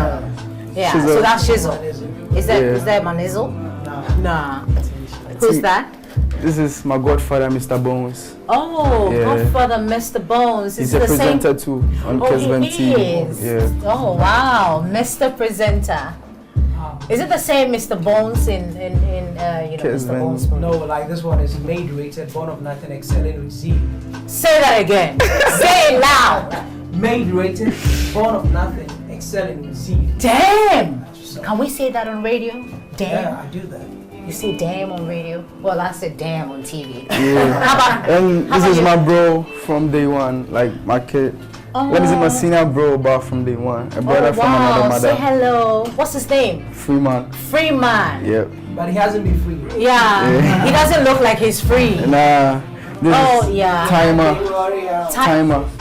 Yeah, Shizzle. so that's Shizzle. Is that Manizzle? Nah. Who's that? This is my godfather, Mr. Bones. Oh, yeah. Godfather, Mr. Bones. He's a presenter too on Kesman he TV. is. Yeah. Oh, wow, Mr. Presenter. Is it the same Mr. Bones in Mr. Bones movie? No, like this one is made rated, born of nothing, excelling with zeal. Say that again. Say it loud. Made rated, born of nothing, excelling with zeal. Damn! Can we say that on radio? Damn. Yeah, I do that. You say damn on radio? Well, I said damn on TV. Yeah. And this is my bro from day one, like my kid. Let me say my senior bro, but from day one. A brother from another mother. Say hello. What's his name? Freeman. Freeman. Yep. But he hasn't been free. Yeah. He doesn't look like he's free. Nah. This is yeah. Timer.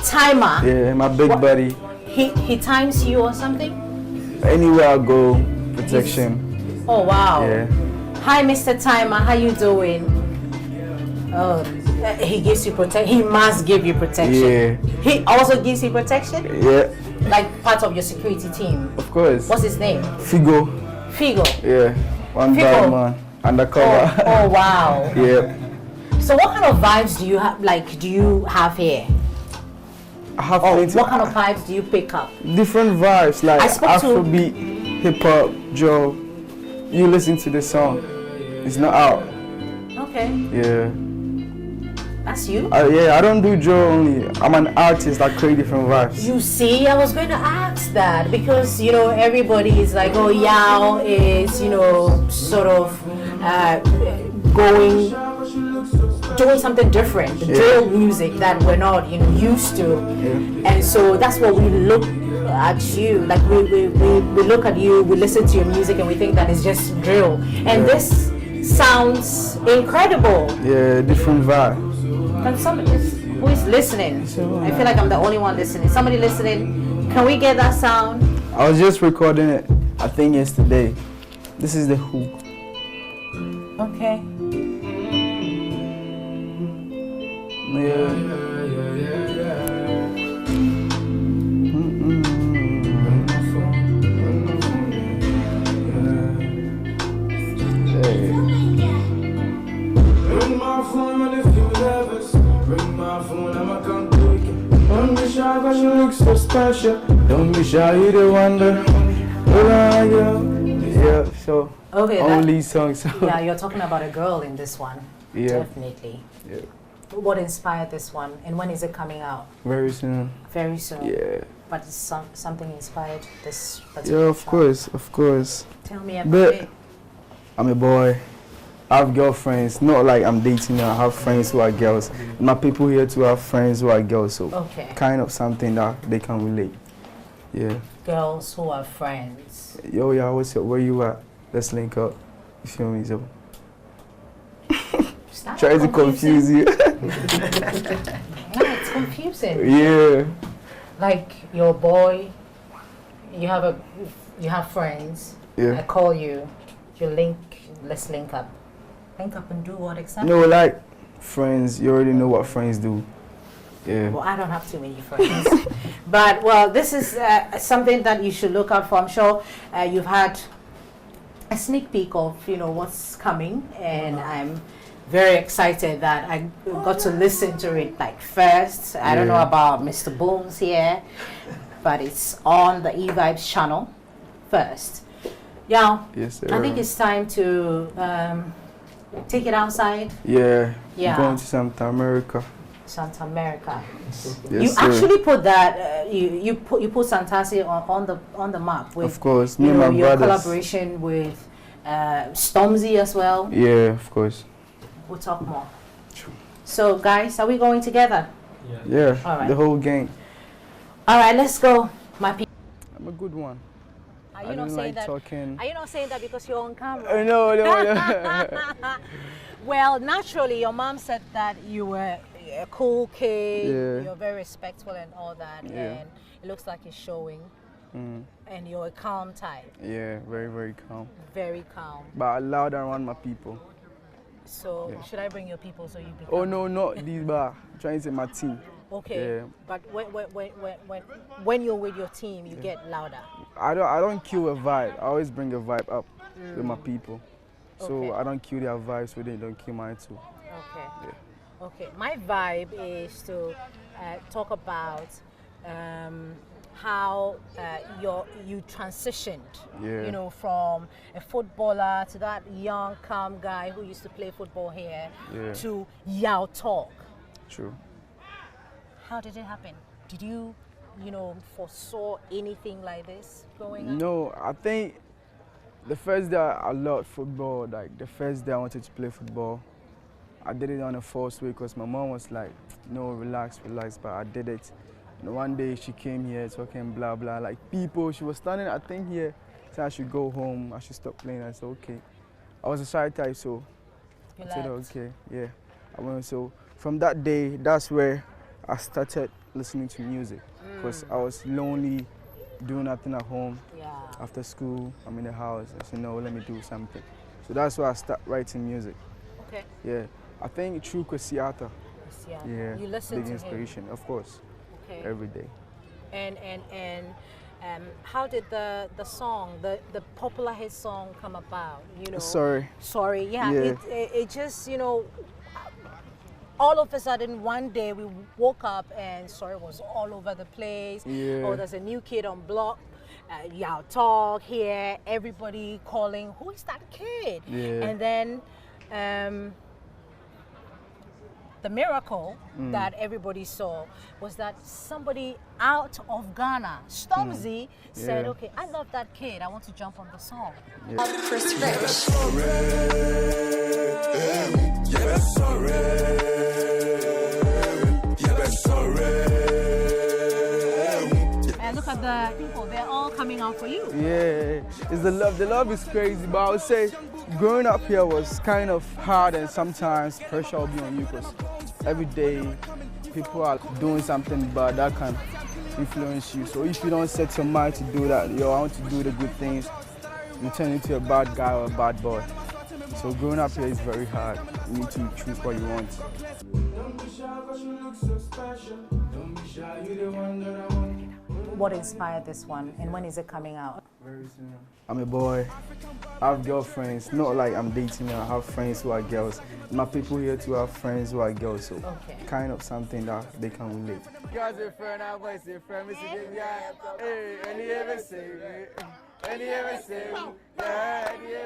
Timer. Yeah, my big buddy. He times you or something? Anywhere I go, protection. Oh wow. Yeah. Hi, Mr. Timer. How you doing? Oh, he gives you protection. He must give you protection. Yeah. He also gives you protection? Yeah. Like part of your security team? Of course. What's his name? Figo. Figo? Yeah. One bad man. Undercover. Oh wow. Yeah. So what kind of vibes do you have? Like, do you have here? I have what kind of vibes do you pick up? Different vibes, like Afrobeat, hip hop, Joe. You listen to the song. It's not out. Okay. Yeah. That's you? Yeah, I don't do Joe only. I'm an artist that create different vibes. You see, I was going to ask that because, everybody is like, oh, Yao is, sort of doing something different, drill music that we're not, used to. Yeah. And so that's what we look at you. Like we look at you, we listen to your music and we think that it's just drill. And this sounds incredible. Yeah, different vibe. Can somebody who is listening? I feel like I'm the only one listening. Somebody listening, can we get that sound? I was just recording it, I think yesterday. This is the hook. Okay. Yeah. Bring my phone and a few levels. Bring my phone, I'ma come quick. Don't be shy, cause you look so special. Don't be shy, you the wonder. Yeah, so okay, only songs. So. Yeah, you're talking about a girl in this one. Yeah. Definitely. Yeah. What inspired this one, and when is it coming out? Very soon. Very soon. Yeah. But it's something inspired this Yeah, particular of course, of course. Tell me about it. I'm a boy. I have girlfriends. Not like I'm dating now. I have friends who are girls. My people here too have friends who are girls. So kind of something that they can relate. Yeah. Girls who are friends. Yo, yeah, where you at? Let's link up. You feel me? So try to confuse you. No, it's confusing. Yeah. Like your boy, you have friends. Yeah. I call you, let's link up. Link up and do what exactly? No, like friends. You already know what friends do. Yeah. Well, I don't have too many friends. But, well, this is something that you should look out for. I'm sure you've had a sneak peek of, what's coming. And I'm very excited that I got to listen to it like first. I don't know about Mr. Bones here, but it's on the E-Vibes channel first. Yeah. Yes, sir. I think it's time to take it outside. Yeah. Yeah. Going to Santa America. Santa America. Yes, You sir. actually put that you put Santasi on the map with, of course, me and my your brothers. collaboration with Stormzy as well. Yeah, of course. We'll talk more. So guys, are we going together? Yeah. All right. The whole gang. All right, let's go, my people. I'm a good one. Are you I not don't saying like that? talking. Are you not saying that because you're on camera? No. Well, naturally, your mom said that you were a cool kid. Yeah. You're very respectful and all that, Yeah. and it looks like it's showing. And you're a calm type. Yeah, very, very calm. Very calm. But loud around my people. So should I bring your people so you become? Oh no, not these bar. I'm trying to say my team. Okay. Yeah. But when you're with your team, you get louder. I don't kill a vibe. I always bring a vibe up with my people. So Okay. I don't kill their vibes so they don't kill mine too. Okay. Yeah. Okay. My vibe is to talk about how you transitioned, Yeah. you know, from a footballer to that young, calm guy who used to play football here to Yao Talk. True. How did it happen? Did you foresaw anything like this going on? No, I think the first day I loved football, like the first day I wanted to play football, I did it on a forced way because my mom was like, no, relax, but I did it. And one day she came here talking blah, blah, like people, she was standing, I think here, saying I should go home, I should stop playing. I said, okay. I was a shy type, so I said, okay, yeah. I went, so from that day, that's where I started listening to music because I was lonely, doing nothing at home. After school, I'm in the house. I said, no, let me do something. So that's why I started writing music. Okay. Yeah, I think through Kwesiata. Yeah, you listen big to inspiration, him. of course. Okay. Every day. And how did the song, the popular hit song, come about? You know. Sorry. Yeah. It just all of a sudden one day we woke up and Sorry was all over the place. Yeah. Oh, there's a new kid on block. Yao Talk here. Everybody calling. Who is that kid? Yeah. And then. The miracle that everybody saw was that somebody out of Ghana, Stormzy, said, okay, I love that kid. I want to jump on the song. And look at the people, they're all coming out for you. Yeah, it's the love. The love is crazy, but I would say growing up here was kind of hard and sometimes pressure will be on you because every day people are doing something bad that can influence you. So if you don't set your mind to do that, I want to do the good things, you turn into a bad guy or a bad boy. So growing up here is very hard. You need to choose what you want. What inspired this one and when is it coming out? Very soon. I'm a boy. I have girlfriends. Not like I'm dating now. I have friends who are girls. My people here too have friends who are girls. So kind of something that they can relate. Guys, a friend, I was a friend. Hey, and he ever say, and he ever say, yeah.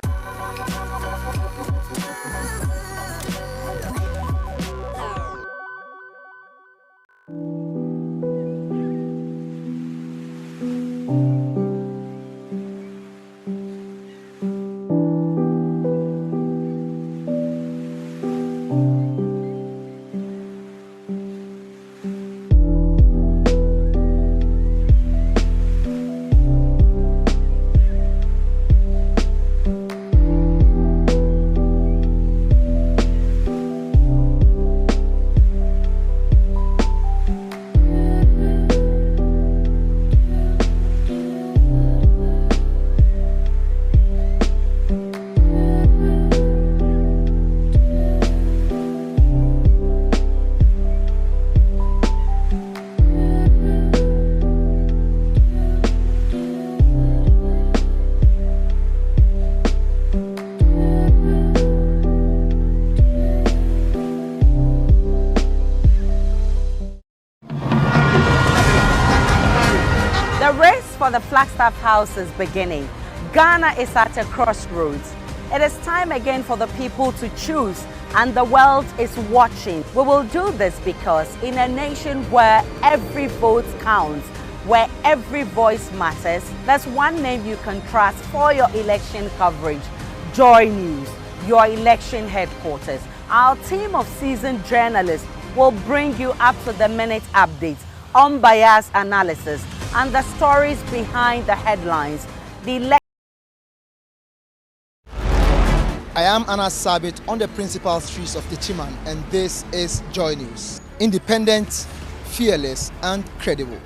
The race for the Flagstaff House is beginning. Ghana is at a crossroads. It is time again for the people to choose, and the world is watching. We will do this because in a nation where every vote counts, where every voice matters, there's one name you can trust for your election coverage: JoyNews, your election headquarters. Our team of seasoned journalists will bring you up-to-the-minute updates, unbiased analysis, and the stories behind the headlines. I am Anas Sabit on the principal streets of Tichiman, and this is Joy News. Independent, fearless, and credible.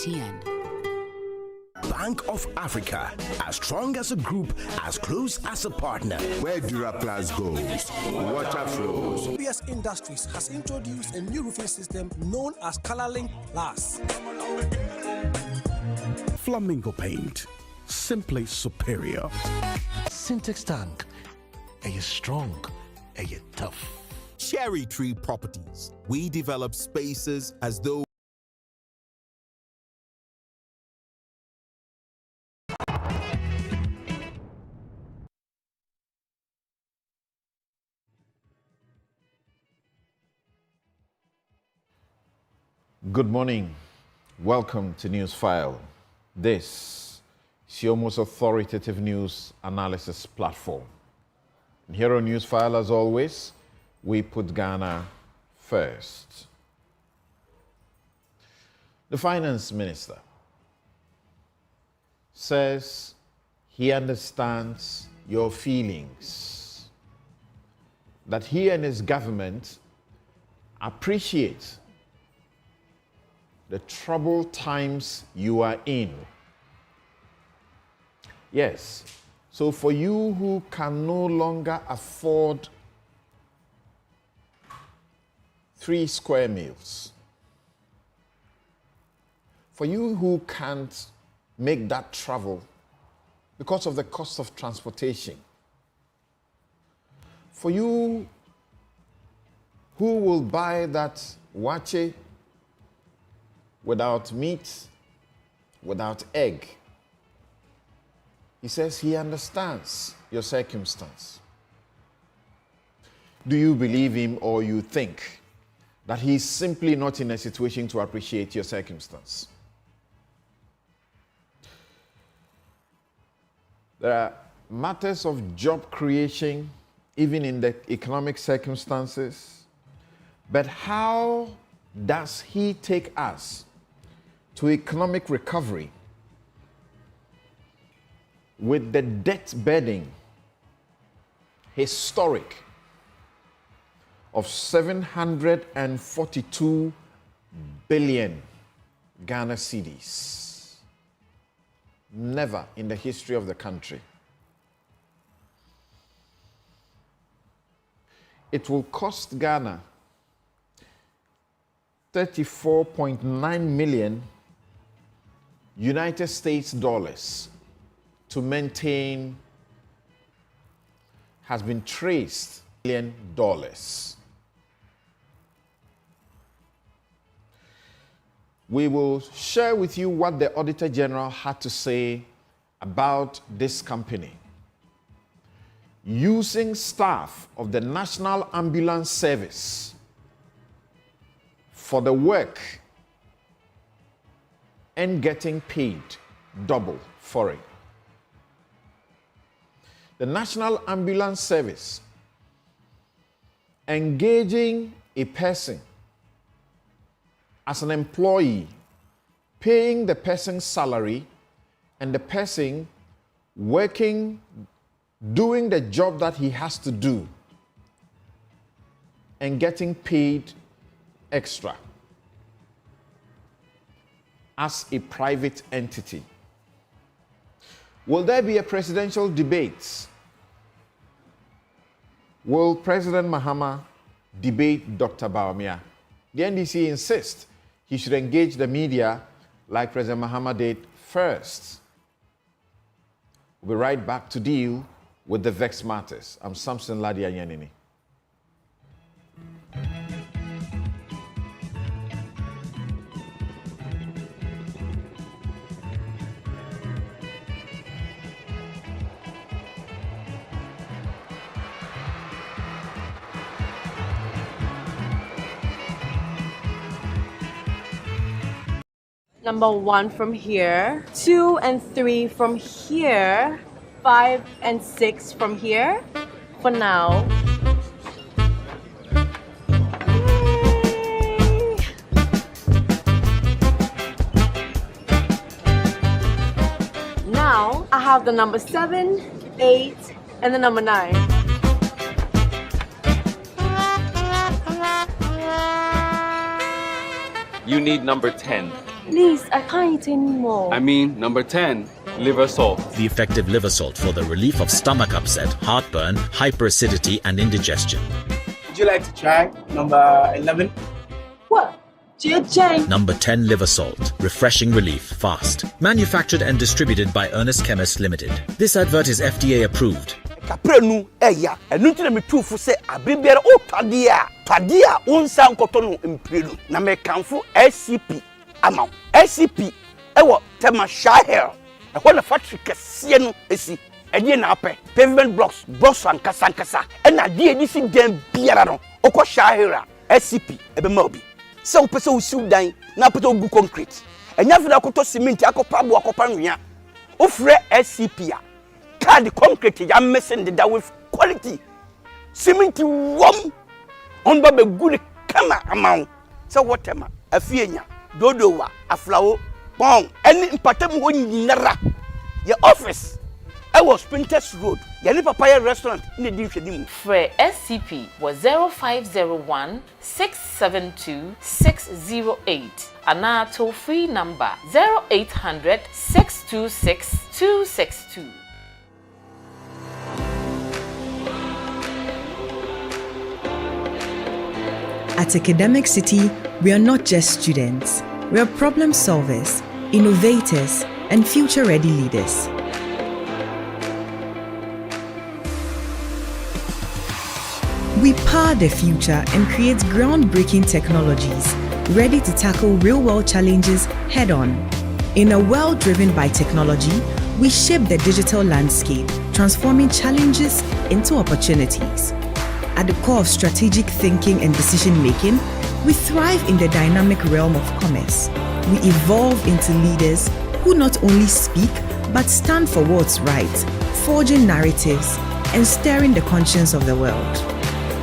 MTN. Bank of Africa, as strong as a group, as close as a partner. Where Duraplas goes, water flows. PS Industries has introduced a new roofing system known as ColorLink Plus. Flamingo paint, simply superior. Syntax tank, are you strong? Are you tough? Cherry Tree Properties. We develop spaces as though. Good morning. Welcome to News File. This is your most authoritative news analysis platform. And here on News File, as always, we put Ghana first. The finance minister says he understands your feelings, that he and his government appreciate the troubled times you are in. Yes, so for you who can no longer afford 3 square meals, for you who can't make that travel because of the cost of transportation, for you who will buy that wache without meat, without egg, he says he understands your circumstance. Do you believe him, or you think that he's simply not in a situation to appreciate your circumstance? There are matters of job creation, even in the economic circumstances. But how does he take us to economic recovery with the debt burden historic of 742 billion Ghana cedis? Never in the history of the country. It will cost Ghana 34.9 million United States dollars to maintain, has been traced $1 billion. We will share with you what the Auditor General had to say about this company using staff of the National Ambulance Service for the work and getting paid double for it. The National Ambulance Service engaging a person as an employee, paying the person's salary, and the person working, doing the job that he has to do, and getting paid extra as a private entity. Will there be a presidential debate? Will President Mahama debate Dr. Bawumia? The NDC insists he should engage the media like President Mahama did first. We'll be right back to deal with the vexed matters. I'm Samson Ladia Yanini. Number 1 from here, 2 and 3 from here, 5 and 6 from here. For now. Yay. Now I have the number 7, 8, and the number 9. You need number 10. Please, I can't eat anymore. I mean, number 10, liver salt. The effective liver salt for the relief of stomach upset, heartburn, hyperacidity, and indigestion. Would you like to try number 11? What? JJ. Number 10 liver salt. Refreshing relief fast. Manufactured and distributed by Ernest Chemists Limited. This advert is FDA approved. Kaprenu eya enu tine me tufu se abribiere o twadia onsa nkotono mprelu na me kanfo SCP ama SCP ewo tema shahel e na factory kese no esi edie na apɛ pavement blocks ankasa na die edisi dem biara no okɔ shahel SCP ebema obi se wo pese wo siw dan na pete ogu concrete enya fida koto cement akopa bo akopa nwia ofre SCP a the concrete ya messing that with quality cement warm on babe good kama amount so whatever afienya dodowa aflawo bon any impatem ho nyinara your office I was Printers Road ya ni papaya restaurant in the dinhwedimu for SCP was 0501 672 608 and our toll free number 0800 626 262. At Academic City, we are not just students. We are problem solvers, innovators, and future-ready leaders. We power the future and create groundbreaking technologies ready to tackle real-world challenges head-on. In a world driven by technology, we shape the digital landscape, transforming challenges into opportunities. At the core of strategic thinking and decision-making, we thrive in the dynamic realm of commerce. We evolve into leaders who not only speak, but stand for what's right, forging narratives and stirring the conscience of the world.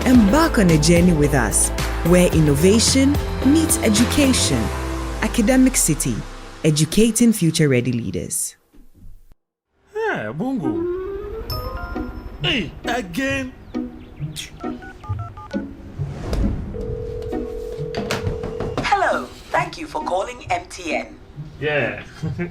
Embark on a journey with us, where innovation meets education. Academic City, educating future-ready leaders. Yeah, Bongo. Hey, again. Hello, thank you for calling MTN. Yeah,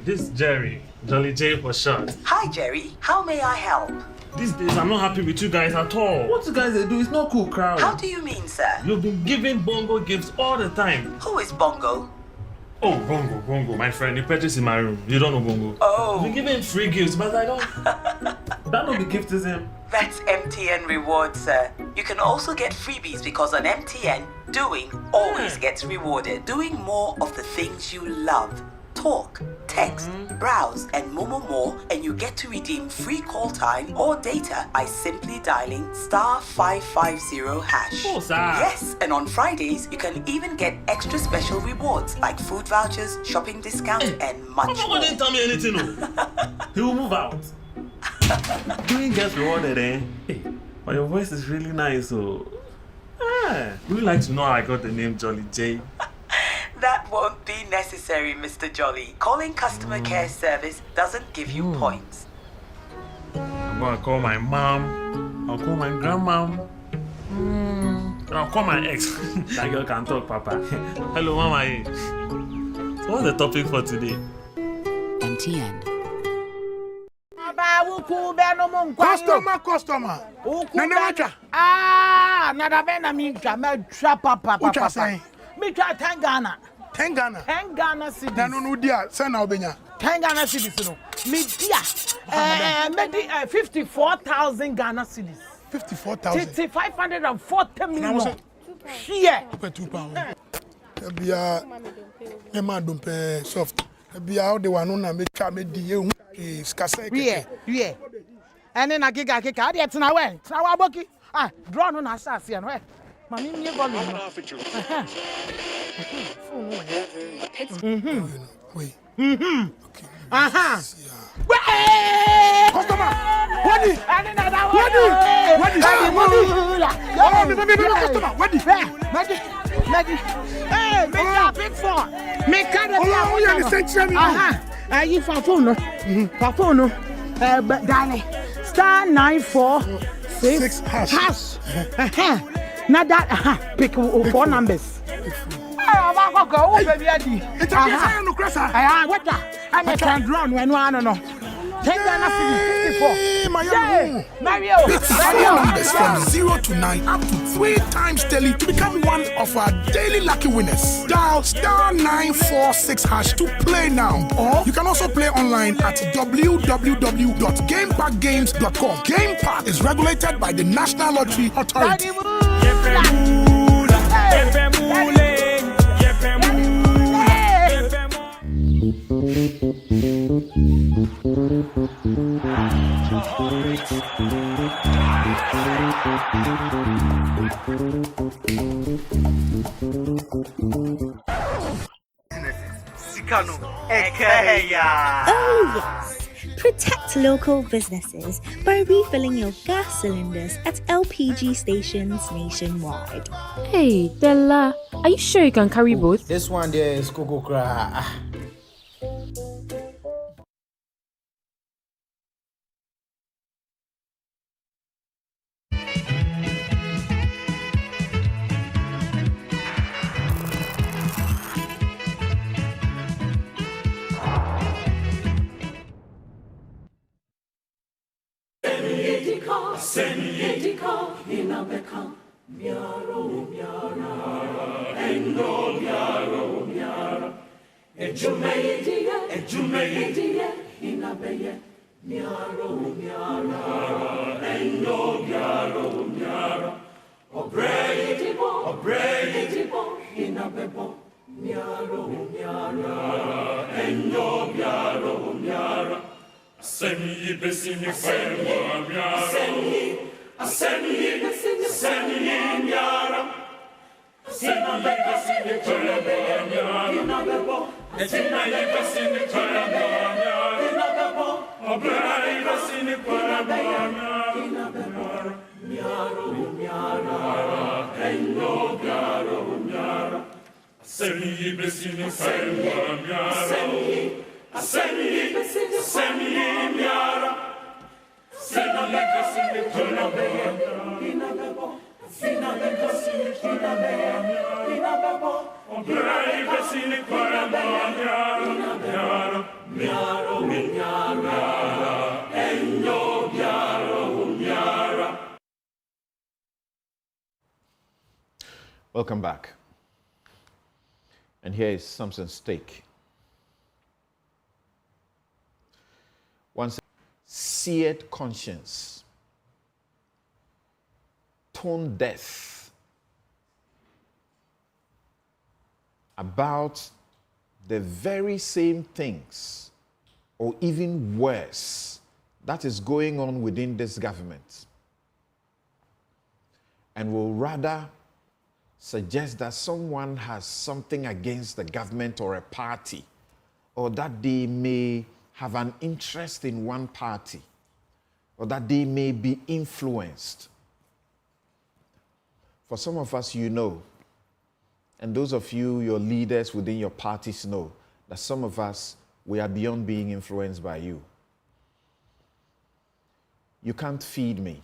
this is Jerry, Jolly J for short. Hi Jerry, how may I help? These days I'm not happy with you guys at all. What you guys do is not cool, crowd. How do you mean, sir? You've been giving Bongo gifts all the time. Who is Bongo? Oh, Bongo, my friend. You purchased in my room. You don't know Bongo. Oh. You've been giving free gifts, but I don't. That not be giftism. That's MTN rewards, sir. You can also get freebies because on MTN, doing always gets rewarded. Doing more of the things you love. Talk, text, browse, and more, and you get to redeem free call time or data by simply dialing *550#. Oh, sir. Yes, and on Fridays, you can even get extra special rewards like food vouchers, shopping discounts, and much more. Papa didn't tell me anything, no. He will move out. Doing gets rewarded, eh? Hey, but your voice is really nice, so... would you like to know how I got the name Jolly J? That won't be necessary, Mr. Jolly. Calling customer care service doesn't give you points. I'm gonna call my mom. I'll call my grandmom. I'll call my ex. That girl can talk, Papa. Hello, Mama. So what's the topic for today? MTN. Customer. Nada bena minka me twa papa. Me try 10 Ghana. 10 Ghana. 10 Ghana cedis. No dia, send na obenya. 10 Ghana cedis no. Me dia. Me di 54,000 Ghana cedis. 54,000. 540 million. Here. Pay 2 pounds. Ebia me ma dompe soft. Ebia how the one na me twa me di ehun skasa. Yeah. Ene na giga kika dey tena we. Tena wa boki. Draw no na asase no e. Mami me volume. Wait. Okay. Customer. What? Hey, make a big phone. Make a you for phone. For phone. Darling. *946 hash. Now that pick 4 numbers. walk over baby Eddie. It's a no cressa. What I'm a can drown when one no. Take that 54. Mario. Is from 0 to 9 up to 3 times daily to become one of our daily lucky winners. Dial *946# to play now. Or you can also play online at www.gamepackgames.com. Game Park is regulated by the National Lottery Authority. Oh yes! Protect local businesses by refilling your gas cylinders at LPG stations nationwide. Hey, Della, are you sure you can carry both? This one there is Coco Cra. Welcome back. And here is Samson's take. One seared conscience, tone deaf about the very same things, or even worse, that is going on within this government, and will rather suggest that someone has something against the government or a party, or that they may have an interest in one party, or that they may be influenced. For some of us, you know, and those of you, your leaders within your parties know, that some of us, we are beyond being influenced by you. You can't feed me.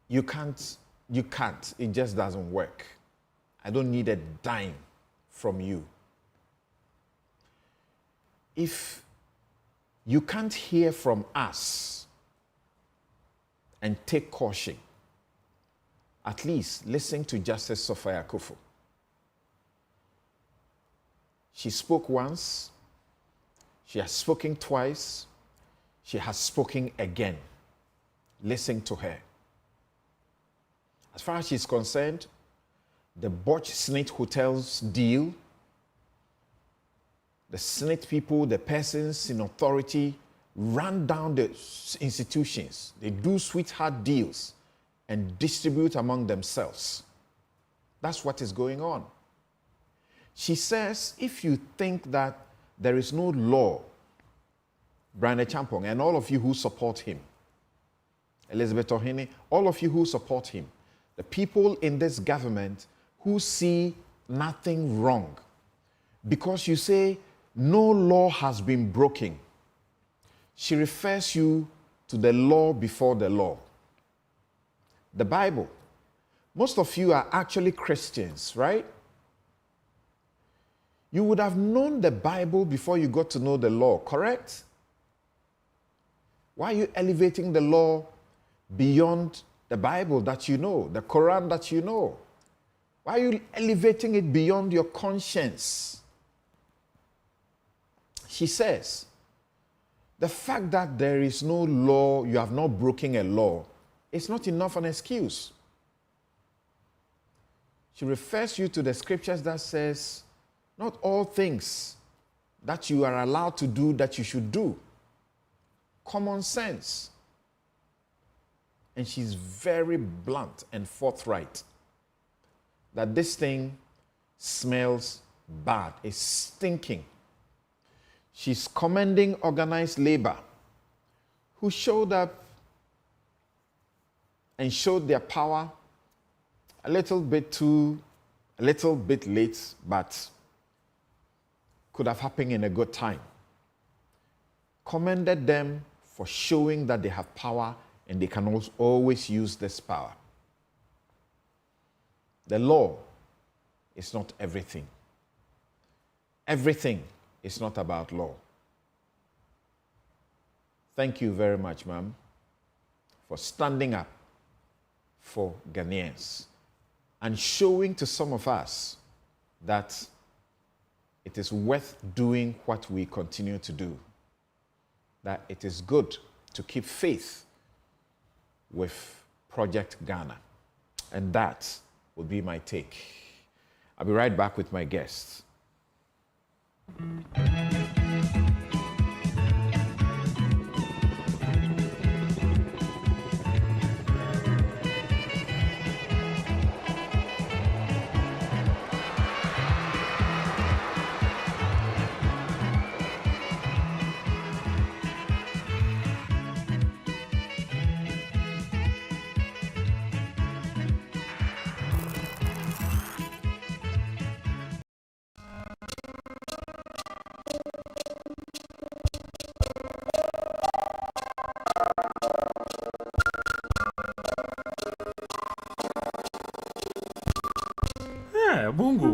You can't. It just doesn't work. I don't need a dime from you. If you can't hear from us and take caution, at least listen to Justice Sophia Akufo. She spoke once, she has spoken twice, she has spoken again. Listen to her. As far as she's concerned, the Botch Snit Hotels deal, the Snit people, the persons in authority, run down the institutions. They do sweetheart deals and distribute among themselves. That's what is going on. She says, if you think that there is no law, Brian Champong, and all of you who support him, Elizabeth Ohene, all of you who support him, the people in this government who see nothing wrong, because you say no law has been broken, she refers you to the law before the law. The Bible. Most of you are actually Christians, right? You would have known the Bible before you got to know the law, correct? Why are you elevating the law beyond the Bible that you know, the Quran that you know? Why are you elevating it beyond your conscience? She says, the fact that there is no law, you have not broken a law, it's not enough an excuse. She refers you to the scriptures that says, not all things that you are allowed to do that you should do. Common sense. And she's very blunt and forthright that this thing smells bad, it's stinking. She's commending organized labor who showed up and showed their power a little bit late, but could have happened in a good time. Commended them for showing that they have power and they can always use this power. The law is not everything. Everything is not about law. Thank you very much, ma'am, for standing up for Ghanaians and showing to some of us that it is worth doing what we continue to do, that it is good to keep faith with Project Ghana. And that will be my take. I'll be right back with my guests. Bongo.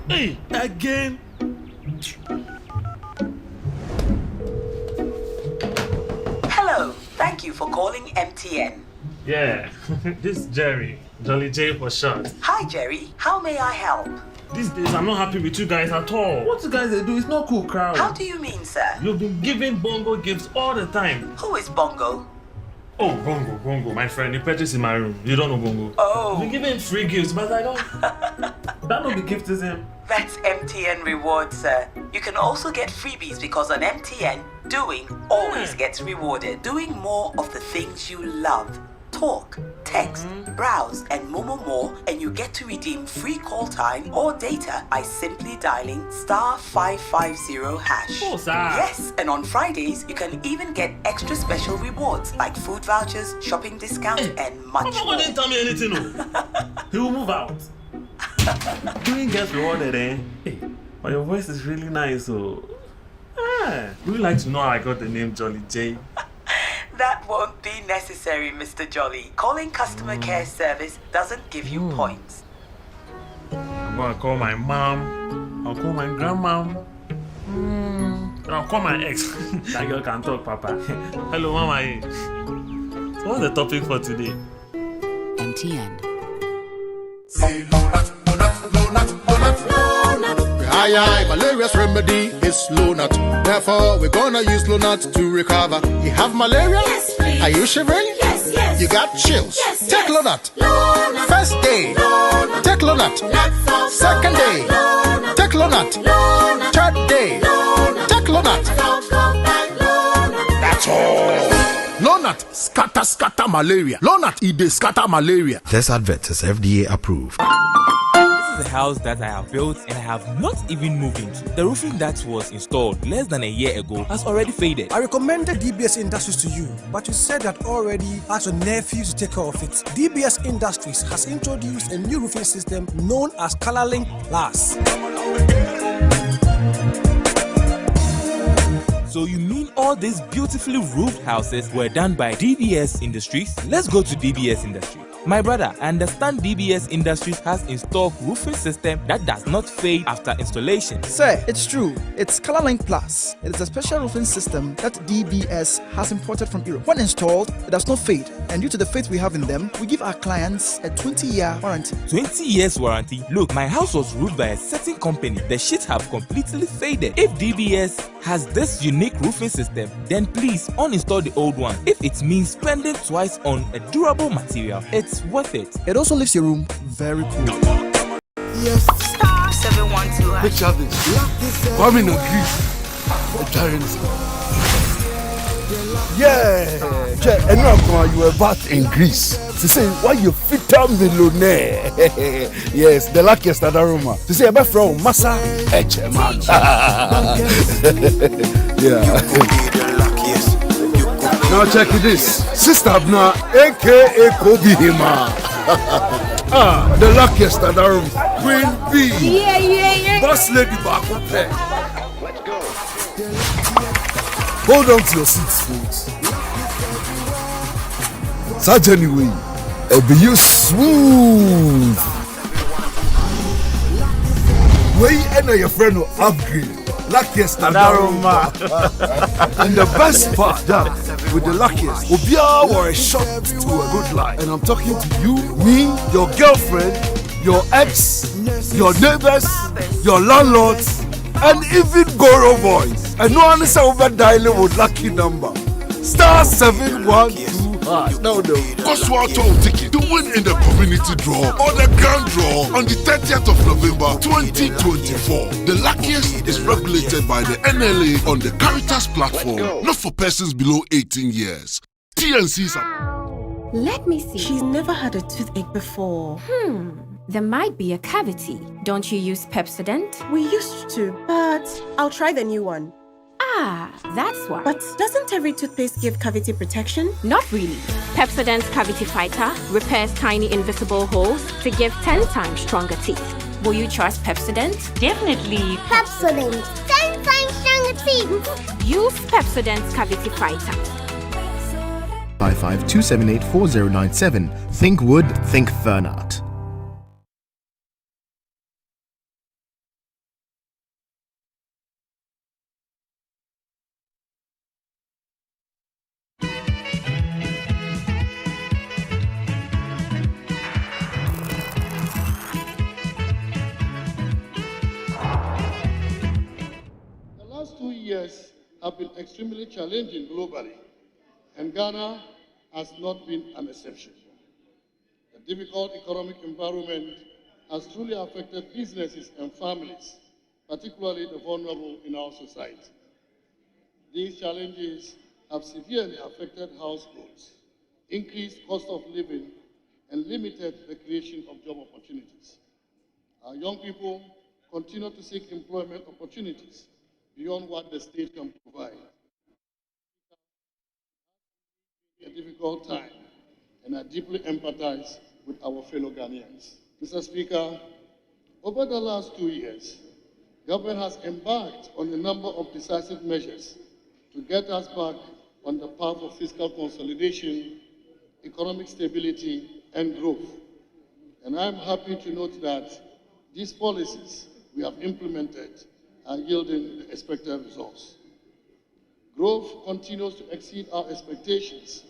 Hey, again. Hello, thank you for calling MTN. Yeah, this is Jerry. Jolly J for short. Hi Jerry, how may I help? These days I'm not happy with you guys at all. What you guys do is not cool, crowd. How do you mean, sir? You've been giving Bongo gifts all the time. Who is Bongo? Oh, Bongo, my friend. You purchased in my room. You don't know Bongo. Oh. You've been giving free gifts, but I don't. That not the gift is him. That's MTN rewards, sir. You can also get freebies because on MTN, doing always gets rewarded. Doing more of the things you love. Talk, text, browse, and more, and you get to redeem free call time or data by simply dialing *550#. Oh, sir. Yes, and on Fridays, you can even get extra special rewards like food vouchers, shopping discounts, and much more. Didn't tell me anything, no. He will move out. Doing gets rewarded, eh? Hey, but your voice is really nice, so. Would you like to know how I got the name Jolly J? That won't be necessary, Mr. Jolly. Calling customer care service doesn't give you points. I'm gonna call my mom. I'll call my grandmom. And I'll call my ex. That girl can talk, Papa. Hello, Mama. So what's the topic for today? MTN. Aye, malaria's remedy is Lonat. Therefore, we're gonna use Lonat to recover. You have malaria? Yes, please. Are you shivering? Yes, yes. You got chills? Yes, Take Lonat. Lonat. First day. Lonat. Take Lonat. Second day. Lonat. Take Lonat. Lonat. Third day. Lonat. Take Lonat. That's all. Lonat scatter malaria. Lonat it scatter malaria. This advert is FDA approved. This is a house that I have built and I have not even moved into. The roofing that was installed less than a year ago has already faded. I recommended DBS Industries to you, but you said that already asked your nephew to take care of it. DBS Industries has introduced a new roofing system known as ColorLink Plus. So you mean all these beautifully roofed houses were done by DBS Industries? Let's go to DBS Industries. My brother, I understand DBS Industries has installed roofing system that does not fade after installation. Sir, it's true. It's ColorLink Plus. It is a special roofing system that DBS has imported from Europe. When installed, it does not fade. And due to the faith we have in them, we give our clients a 20-year warranty. 20 years warranty? Look, my house was roofed by a certain company. The sheets have completely faded. If DBS has this unique roofing system, then please uninstall the old one. If it means spending twice on a durable material, it's worth it. It also leaves your room very cool. Yes. Star 712. Picture this. Coming on Greece. Yeah. And now you were back in Greece. To say why you fit a millionaire. Yes, the luckiest at the room. To say about from Massa Echeman. Yeah. Now check this. Sister Abna, aka Kobe Hima. The luckiest at the room. Queen B. Yeah. Boss Lady Baku Pay. Let's go. Hold on to your seats, folks. Such anyway, be you smooth. Way and your friend will upgrade. Luckiest Adaroma. And the best part that with the luckiest will be our shot to a good life. And I'm talking to you, me, your girlfriend, your ex, your neighbors, your landlords, and even Goro boys. And no one is over dialing with lucky number. Star 712. No. Coswato ticket to win in the community draw or the grand draw on the 30th of November 2024. The luckiest is regulated by the NLA on the Caritas platform, not for persons below 18 years. TNCs are... Let me see. She's never had a toothache before. There might be a cavity. Don't you use Pepsodent? We used to, but I'll try the new one. Ah, that's why. But doesn't every toothpaste give cavity protection? Not really. Pepsodent's Cavity Fighter repairs tiny invisible holes to give 10 times stronger teeth. Will you trust Pepsodent? Definitely. Pepsodent. 10 times stronger teeth. Use Pepsodent's Cavity Fighter. 55-278-4097. Think wood, think Fernart. The last 2 years have been extremely challenging globally, and Ghana has not been an exception. The difficult economic environment has truly affected businesses and families, particularly the vulnerable in our society. These challenges have severely affected households, increased cost of living, and limited the creation of job opportunities. Our young people continue to seek employment opportunities beyond what the state can provide. A difficult time, and I deeply empathize with our fellow Ghanaians. Mr. Speaker, over the last 2 years, government has embarked on a number of decisive measures to get us back on the path of fiscal consolidation, economic stability, and growth. And I'm happy to note that these policies we have implemented are yielding the expected results. Growth continues to exceed our expectations.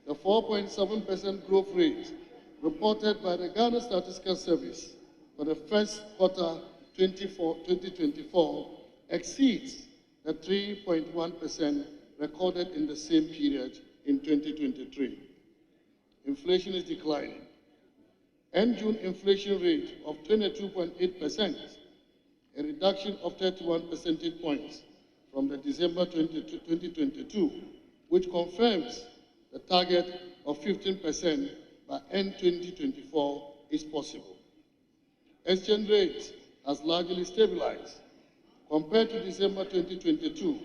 The 4.7% growth rate reported by the Ghana Statistical Service for the first quarter 2024 exceeds the 3.1% recorded in the same period in 2023. Inflation is declining. End June inflation rate of 22.8%, a reduction of 31 percentage points from the December 2022, which confirms the target of 15% by end 2024 is possible. Exchange rate has largely stabilized compared to December 2022,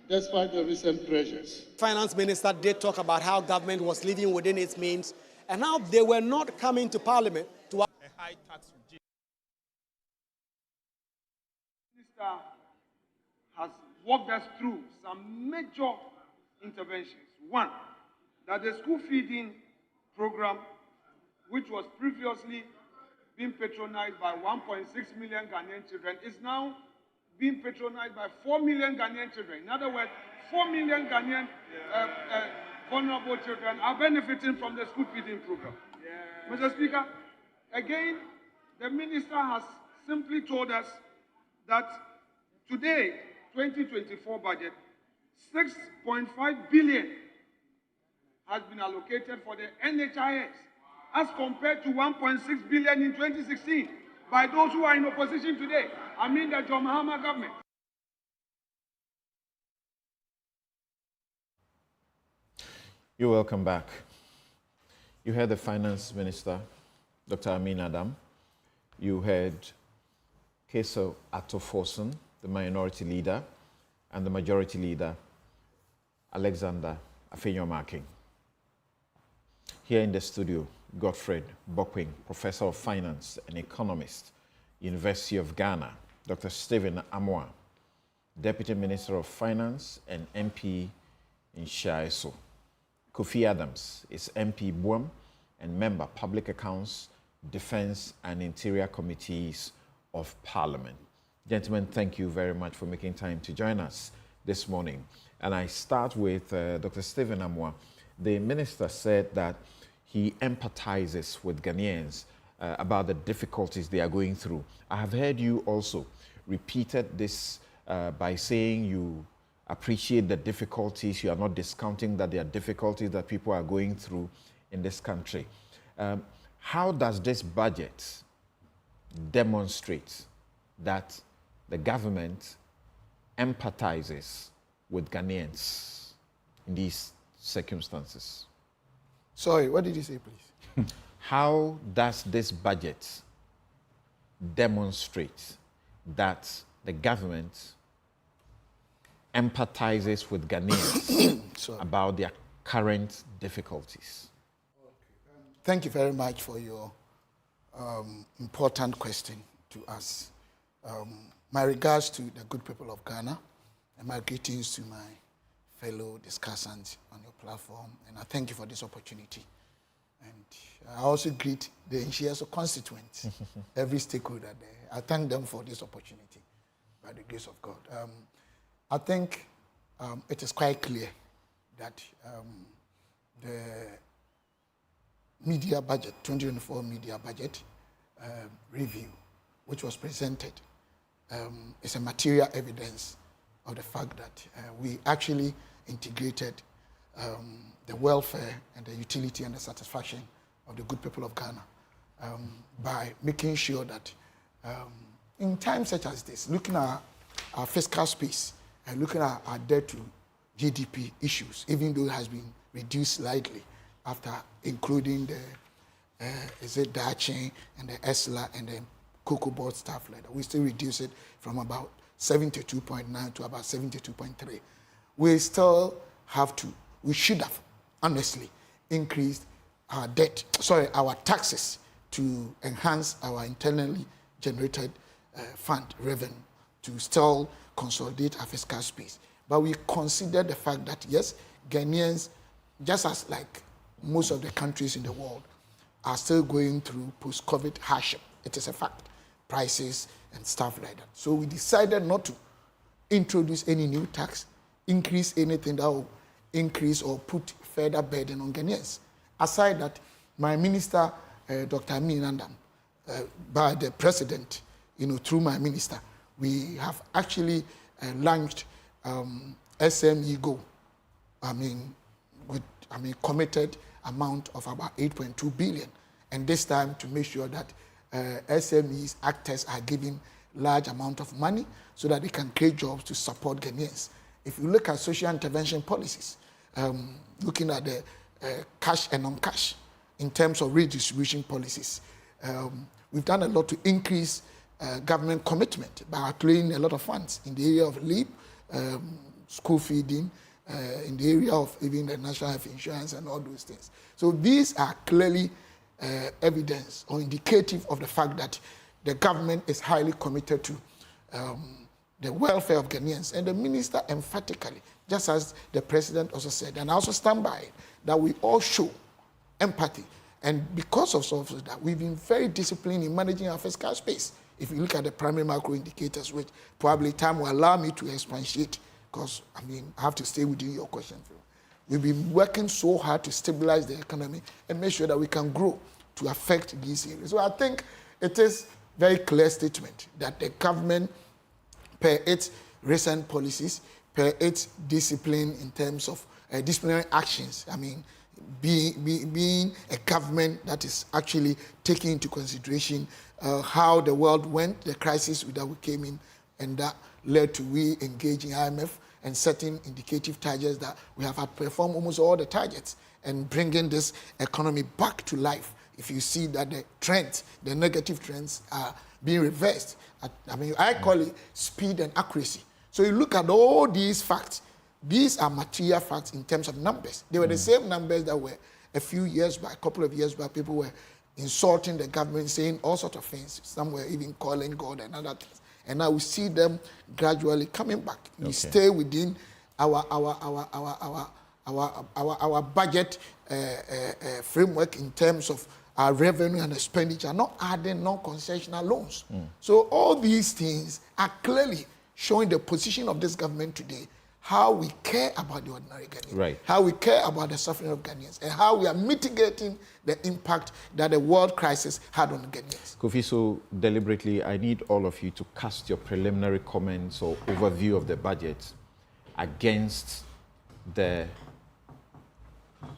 despite the recent pressures. Finance Minister did talk about how government was living within its means and how they were not coming to Parliament to a high tax regime. The Minister has walked us through some major interventions. One, that the school feeding program which was previously being patronized by 1.6 million Ghanaian children, is now being patronized by 4 million Ghanaian children. In other words, 4 million Ghanaian vulnerable children are benefiting from the school feeding program. Mr. Speaker, again, the minister has simply told us that today, 2024 budget, 6.5 billion has been allocated for the NHIS, as compared to 1.6 billion in 2016 by those who are in opposition today. I mean the John Mahama government. You're welcome back. You heard the Finance Minister, Dr. Amin Adam. You heard Keso Attoforson, the Minority Leader, and the Majority Leader, Alexander Afenyo-Marking. Here in the studio, Godfred Bokwing, Professor of Finance and Economist, University of Ghana, Dr. Stephen Amoah, Deputy Minister of Finance and MP in Shaiso. Kofi Adams is MP Buam and member Public Accounts, Defense and Interior Committees of Parliament. Gentlemen, thank you very much for making time to join us this morning. And I start with Dr. Stephen Amoah. The minister said that he empathizes with Ghanaians about the difficulties they are going through. I have heard you also repeated this by saying you appreciate the difficulties. You are not discounting that there are difficulties that people are going through in this country. How does this budget demonstrate that the government empathizes with Ghanaians in these circumstances? Sorry, what did you say, please? How does this budget demonstrate that the government empathizes with Ghanaians about their current difficulties? Thank you very much for your important question to us. My regards to the good people of Ghana and my greetings to my fellow discussants on your platform, and I thank you for this opportunity. And I also greet the Nshiaso constituents, every stakeholder there. I thank them for this opportunity, by the grace of God. I think it is quite clear that the media budget, 2024 media budget review, which was presented, is a material evidence of the fact that we actually integrated the welfare and the utility and the satisfaction of the good people of Ghana by making sure that in times such as this, looking at our fiscal space and looking at our debt to GDP issues, even though it has been reduced slightly after including the Dachi and the ESLA and the Cocoa Board stuff like that, we still reduce it from about 72.9 to about 72.3. We still have to, we should have, honestly, increased our our taxes to enhance our internally generated fund revenue to still consolidate our fiscal space. But we consider the fact that, yes, Ghanaians, just as like most of the countries in the world, are still going through post-COVID hardship. It is a fact. Prices and stuff like that. So we decided not to introduce any new tax, increase anything that will increase or put further burden on Ghanaians. Aside that, my minister, Dr. Amin Adam, by the president, through my minister, we have actually launched SME Go. Committed amount of about 8.2 billion. And this time to make sure that SMEs, actors are given large amount of money so that they can create jobs to support Ghanaians. If you look at social intervention policies, looking at the cash and non-cash in terms of redistribution policies, we've done a lot to increase government commitment by allocating a lot of funds in the area of LEAP, school feeding, in the area of even the national health insurance and all those things. So these are clearly evidence or indicative of the fact that the government is highly committed to the welfare of Ghanaians. And the minister emphatically, just as the president also said, and I also stand by it, that we all show empathy And because of some of that, we've been very disciplined in managing our fiscal space. If you look at the primary macro indicators, which probably time will allow me to expatiate, because I have to stay within your question. We've been working so hard to stabilize the economy and make sure that we can grow to affect these areas. So I think it is very clear statement that the government, per its recent policies, per its discipline in terms of disciplinary actions, being a government that is actually taking into consideration how the world went, the crisis that we came in, and that led to we engaging IMF and setting indicative targets that we have outperformed almost all the targets and bringing this economy back to life. If you see that the trends, the negative trends are being reversed. I call it speed and accuracy. So you look at all these facts. These are material facts in terms of numbers. They were the same numbers that were a few years back, a couple of years back, people were insulting the government, saying all sorts of things. Some were even calling God and other things. And now we see them gradually coming back. We stay within our budget framework in terms of our revenue and expenditure, not adding non-concessional loans. So all these things are clearly showing the position of this government today, how we care about the ordinary Ghanaians, how we care about the suffering of Ghanaians, and how we are mitigating the impact that the world crisis had on the Ghanaians. Kofi, so deliberately, I need all of you to cast your preliminary comments or overview of the budget against the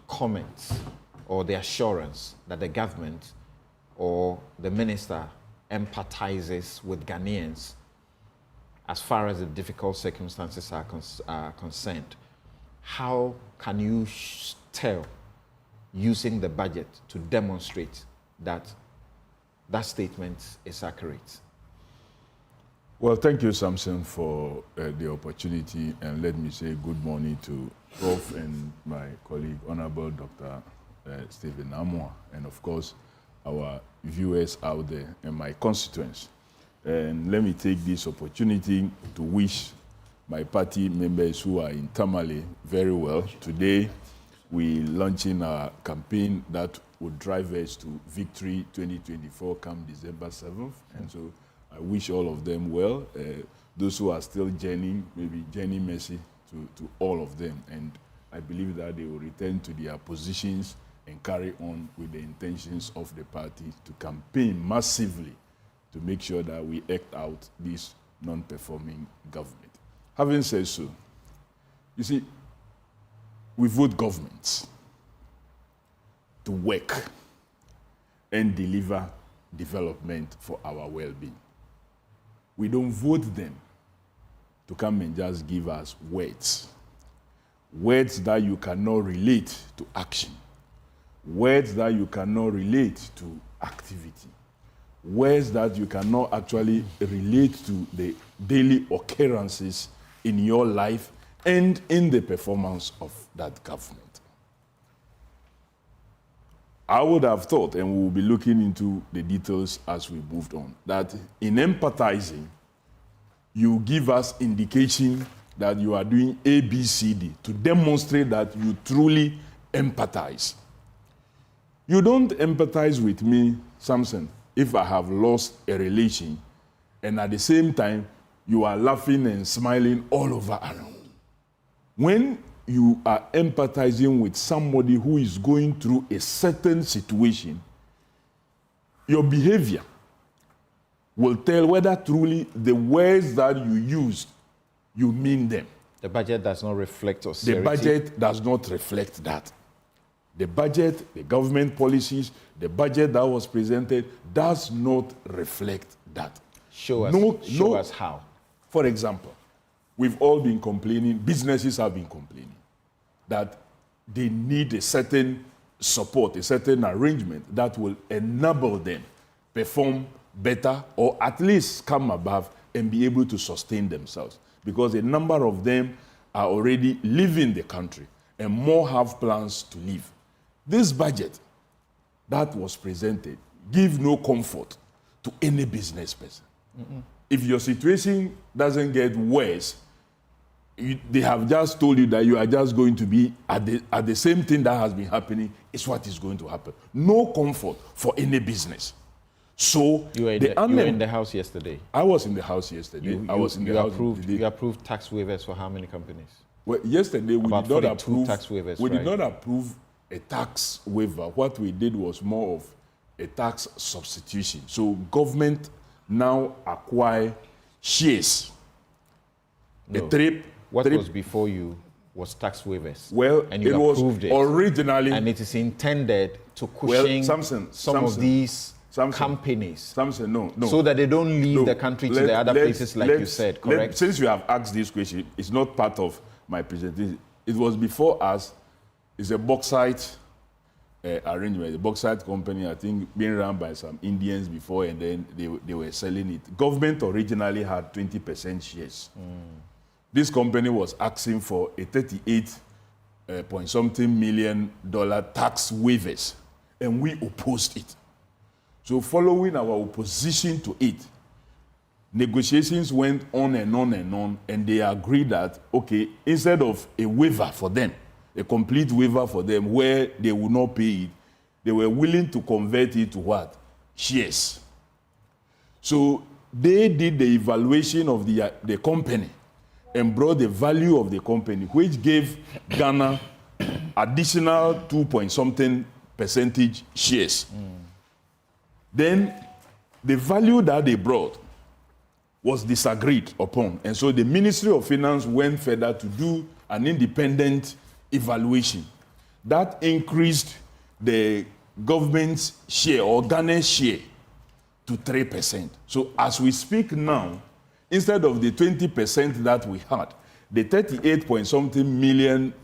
comments or the assurance that the government or the minister empathizes with Ghanaians as far as the difficult circumstances are concerned. How can you tell, using the budget, to demonstrate that that statement is accurate? Well, thank you, Samson, for the opportunity, and let me say good morning to Prof. and my colleague, Honorable Dr. Stephen Amoah, and of course, our viewers out there and my constituents. And let me take this opportunity to wish my party members who are in Tamale very well. Today, we're launching our campaign that would drive us to victory 2024 come December 7th. And so I wish all of them well. Those who are still journeying, maybe journey mercy to all of them. And I believe that they will return to their positions and carry on with the intentions of the party to campaign massively to make sure that we act out this non-performing government. Having said so, you see, we vote governments to work and deliver development for our well-being. We don't vote them to come and just give us words. Words that you cannot relate to action. Words that you cannot relate to activity. Words that you cannot actually relate to the daily occurrences in your life and in the performance of that government. I would have thought, and we will be looking into the details as we moved on, that in empathizing, you give us indication that you are doing A, B, C, D to demonstrate that you truly empathize. You don't empathize with me, Samson, if I have lost a relation, and at the same time, you are laughing and smiling all over around. When you are empathizing with somebody who is going through a certain situation, your behavior will tell whether truly the words that you used, you mean them. The budget does not reflect austerity. The budget does not reflect that. The budget, the government policies, the budget that was presented does not reflect that. Show us how. For example, we've all been complaining, businesses have been complaining, that they need a certain support, a certain arrangement that will enable them perform better or at least come above and be able to sustain themselves. Because a number of them are already leaving the country and more have plans to leave. This budget that was presented gives no comfort to any business person. If your situation doesn't get worse, they have just told you that you are just going to be at the same thing that has been happening is what is going to happen. No comfort for any business. So you were in the house yesterday. I was in the house yesterday. You approved tax waivers for how many companies? Well, yesterday we did not approve tax waivers. We did not approve a tax waiver. What we did was more of a tax substitution. So government now acquire shares. What was before you was tax waivers. Well, and you approved it originally, and it is intended to cushion some of these companies. No. So that they don't leave the country to the other places, like you said, correct? Since you have asked this question, it's not part of my presentation. It was before us. It's a bauxite arrangement. The bauxite company, I think, being run by some Indians before, and then they were selling it. Government originally had 20% shares. This company was asking for a 38-point-something million tax waivers, and we opposed it. So following our opposition to it, negotiations went on and on and on, and they agreed that, okay, instead of a waiver for them, a complete waiver for them where they would not pay it, they were willing to convert it to what? Shares. So they did the evaluation of the company and brought the value of the company, which gave Ghana additional 2-point-something% shares. Then the value that they brought was disagreed upon. And so the Ministry of Finance went further to do an independent evaluation. That increased the government's share or Ghana's share to 3%. So as we speak now, instead of the 20% that we had, the 38-point-something million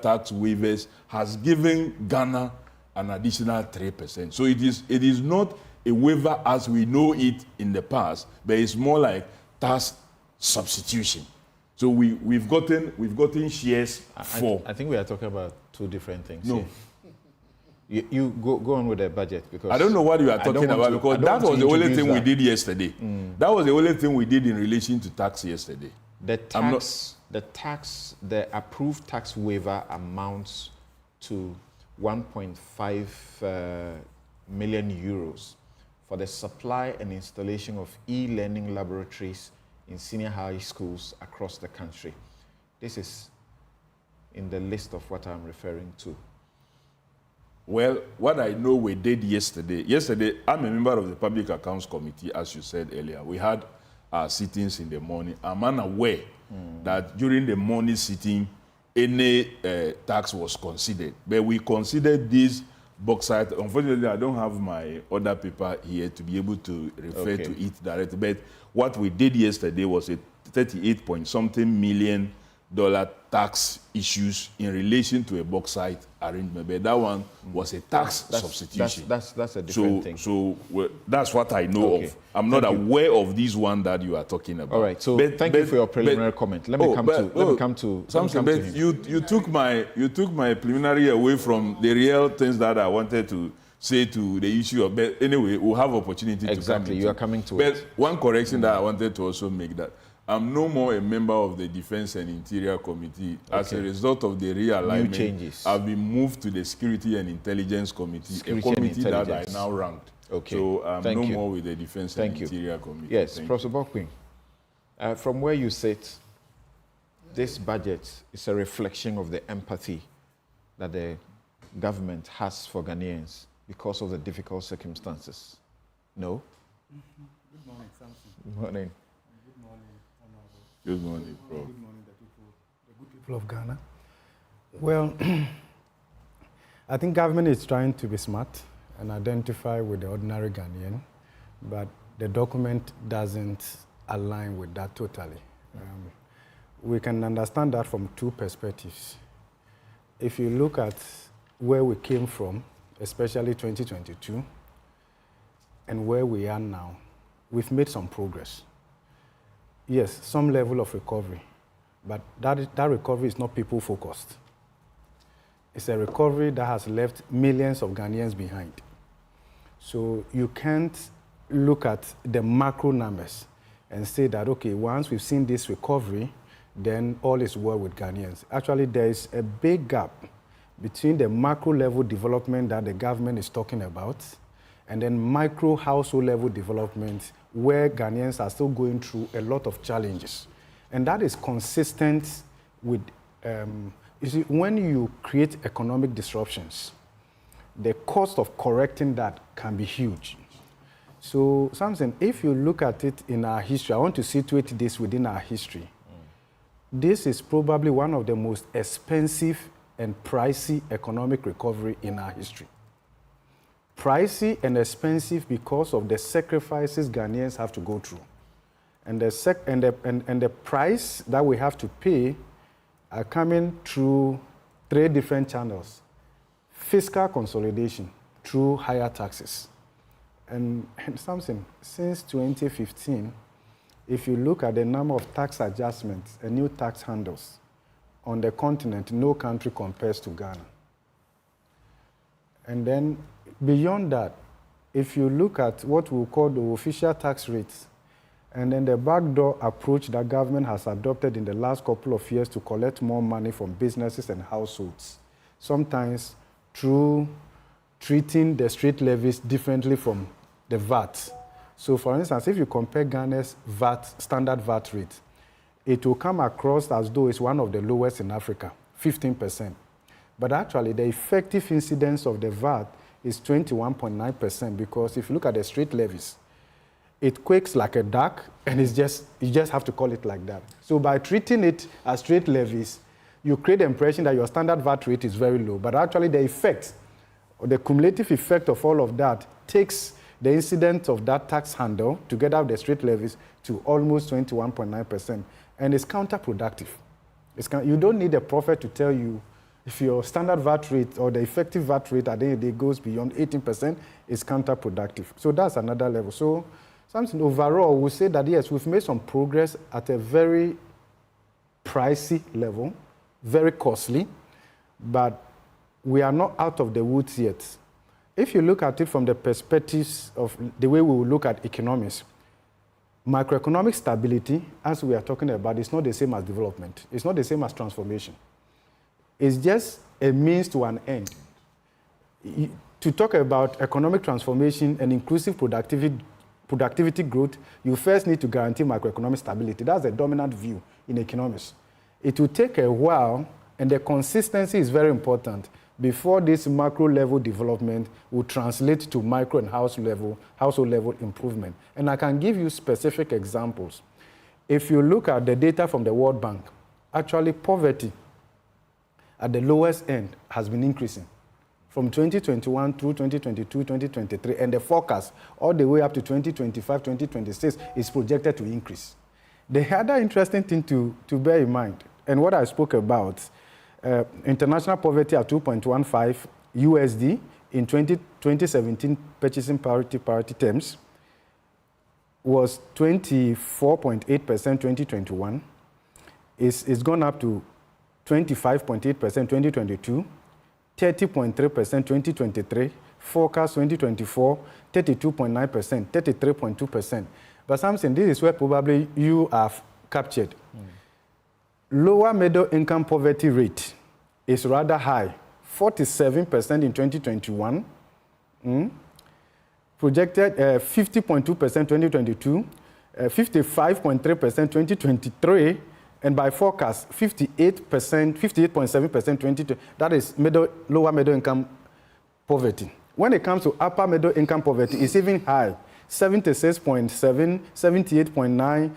tax waivers has given Ghana an additional 3%. So it is not a waiver as we know it in the past, but it's more like tax substitution. So we've gotten shares for. I think we are talking about two different things. No. You go on with the budget, because I don't know what you are talking about, because that was the only thing we did yesterday. That was the only thing we did in relation to tax yesterday. The approved tax waiver amounts to 1.5 million euros for the supply and installation of e-learning laboratories in senior high schools across the country. This is in the list of what I'm referring to. Well, what I know we did yesterday, I'm a member of the Public Accounts Committee, as you said earlier. We had our sittings in the morning. I'm unaware that during the morning sitting, any tax was considered. But we considered this bauxite. Unfortunately, I don't have my other paper here to be able to refer to it directly. But what we did yesterday was a 38-point-something million tax issues in relation to a bauxite arrangement. But that one was a tax substitution. That's a different thing. So that's what I know of. I'm not aware of this one that you are talking about. All right. So thank you for your preliminary comment. Let me come to him. You took my preliminary away from the real things that I wanted to say to the issue of. But anyway, we'll have opportunity to come. Exactly. You are coming to it. But one correction that I wanted to also make, that I'm no more a member of the Defense and Interior Committee. As a result of the realignment, new changes. I've been moved to the Security and Intelligence Committee, a committee that I now ranked. Okay. So I'm no more with the Defense and Interior Committee. Yes, Professor Bokwin, from where you sit, this budget is a reflection of the empathy that the government has for Ghanaians because of the difficult circumstances. No? Good morning, Samson. Good morning. Good morning, Prof. Good morning, the good people of Ghana. Well, I think government is trying to be smart and identify with the ordinary Ghanaian, but the document doesn't align with that totally. We can understand that from two perspectives. If you look at where we came from, especially 2022, and where we are now, we've made some progress. Yes, some level of recovery, but that recovery is not people-focused. It's a recovery that has left millions of Ghanaians behind. So you can't look at the macro numbers and say that, okay, once we've seen this recovery, then all is well with Ghanaians. Actually, there is a big gap between the macro level development that the government is talking about and then micro household level development where Ghanaians are still going through a lot of challenges. And that is consistent with, you see, when you create economic disruptions, the cost of correcting that can be huge. So, Samson, if you look at it in our history, I want to situate this within our history. This is probably one of the most expensive and pricey economic recovery in our history. Pricey and expensive because of the sacrifices Ghanaians have to go through. And the price that we have to pay are coming through 3 different channels. Fiscal consolidation through higher taxes. And something, since 2015, if you look at the number of tax adjustments and new tax handles on the continent, no country compares to Ghana. And then beyond that, if you look at what we call the official tax rates, and then the backdoor approach that government has adopted in the last couple of years to collect more money from businesses and households, sometimes through treating the straight levies differently from the VAT. So for instance, if you compare Ghana's standard VAT rate, it will come across as though it's one of the lowest in Africa, 15%. But actually, the effective incidence of the VAT is 21.9% because if you look at the straight levies, it quakes like a duck, and you just have to call it like that. So by treating it as straight levies, you create the impression that your standard VAT rate is very low, but actually the effect, or the cumulative effect of all of that takes the incidence of that tax handle together with the straight levies to almost 21.9%, and it's counterproductive. You don't need a prophet to tell you if your standard VAT rate or the effective VAT rate at the end of the day goes beyond 18%, it's counterproductive. So that's another level. So something overall, we say that yes, we've made some progress at a very pricey level, very costly, but we are not out of the woods yet. If you look at it from the perspectives of the way we will look at economics, macroeconomic stability, as we are talking about, is not the same as development. It's not the same as transformation. It's just a means to an end. To talk about economic transformation and inclusive productivity growth, you first need to guarantee macroeconomic stability. That's the dominant view in economics. It will take a while, and the consistency is very important before this macro level development will translate to micro and household level improvement. And I can give you specific examples. If you look at the data from the World Bank, actually poverty at the lowest end has been increasing from 2021 through 2022, 2023, and the forecast all the way up to 2025, 2026 is projected to increase. The other interesting thing to bear in mind, and what I spoke about, international poverty at 2.15 USD in 2017 purchasing parity terms was 24.8% 2021. It's gone up to 25.8% 2022, 30.3% 2023, forecast 2024, 32.9%, 33.2%. But something, this is where probably you have captured. Lower middle income poverty rate is rather high, 47% in 2021, projected 50.2% 2022, 55.3% 2023, and by forecast, 58.7% 2020. That is lower middle income poverty. When it comes to upper middle income poverty, it's even high, 76.7, 78.9,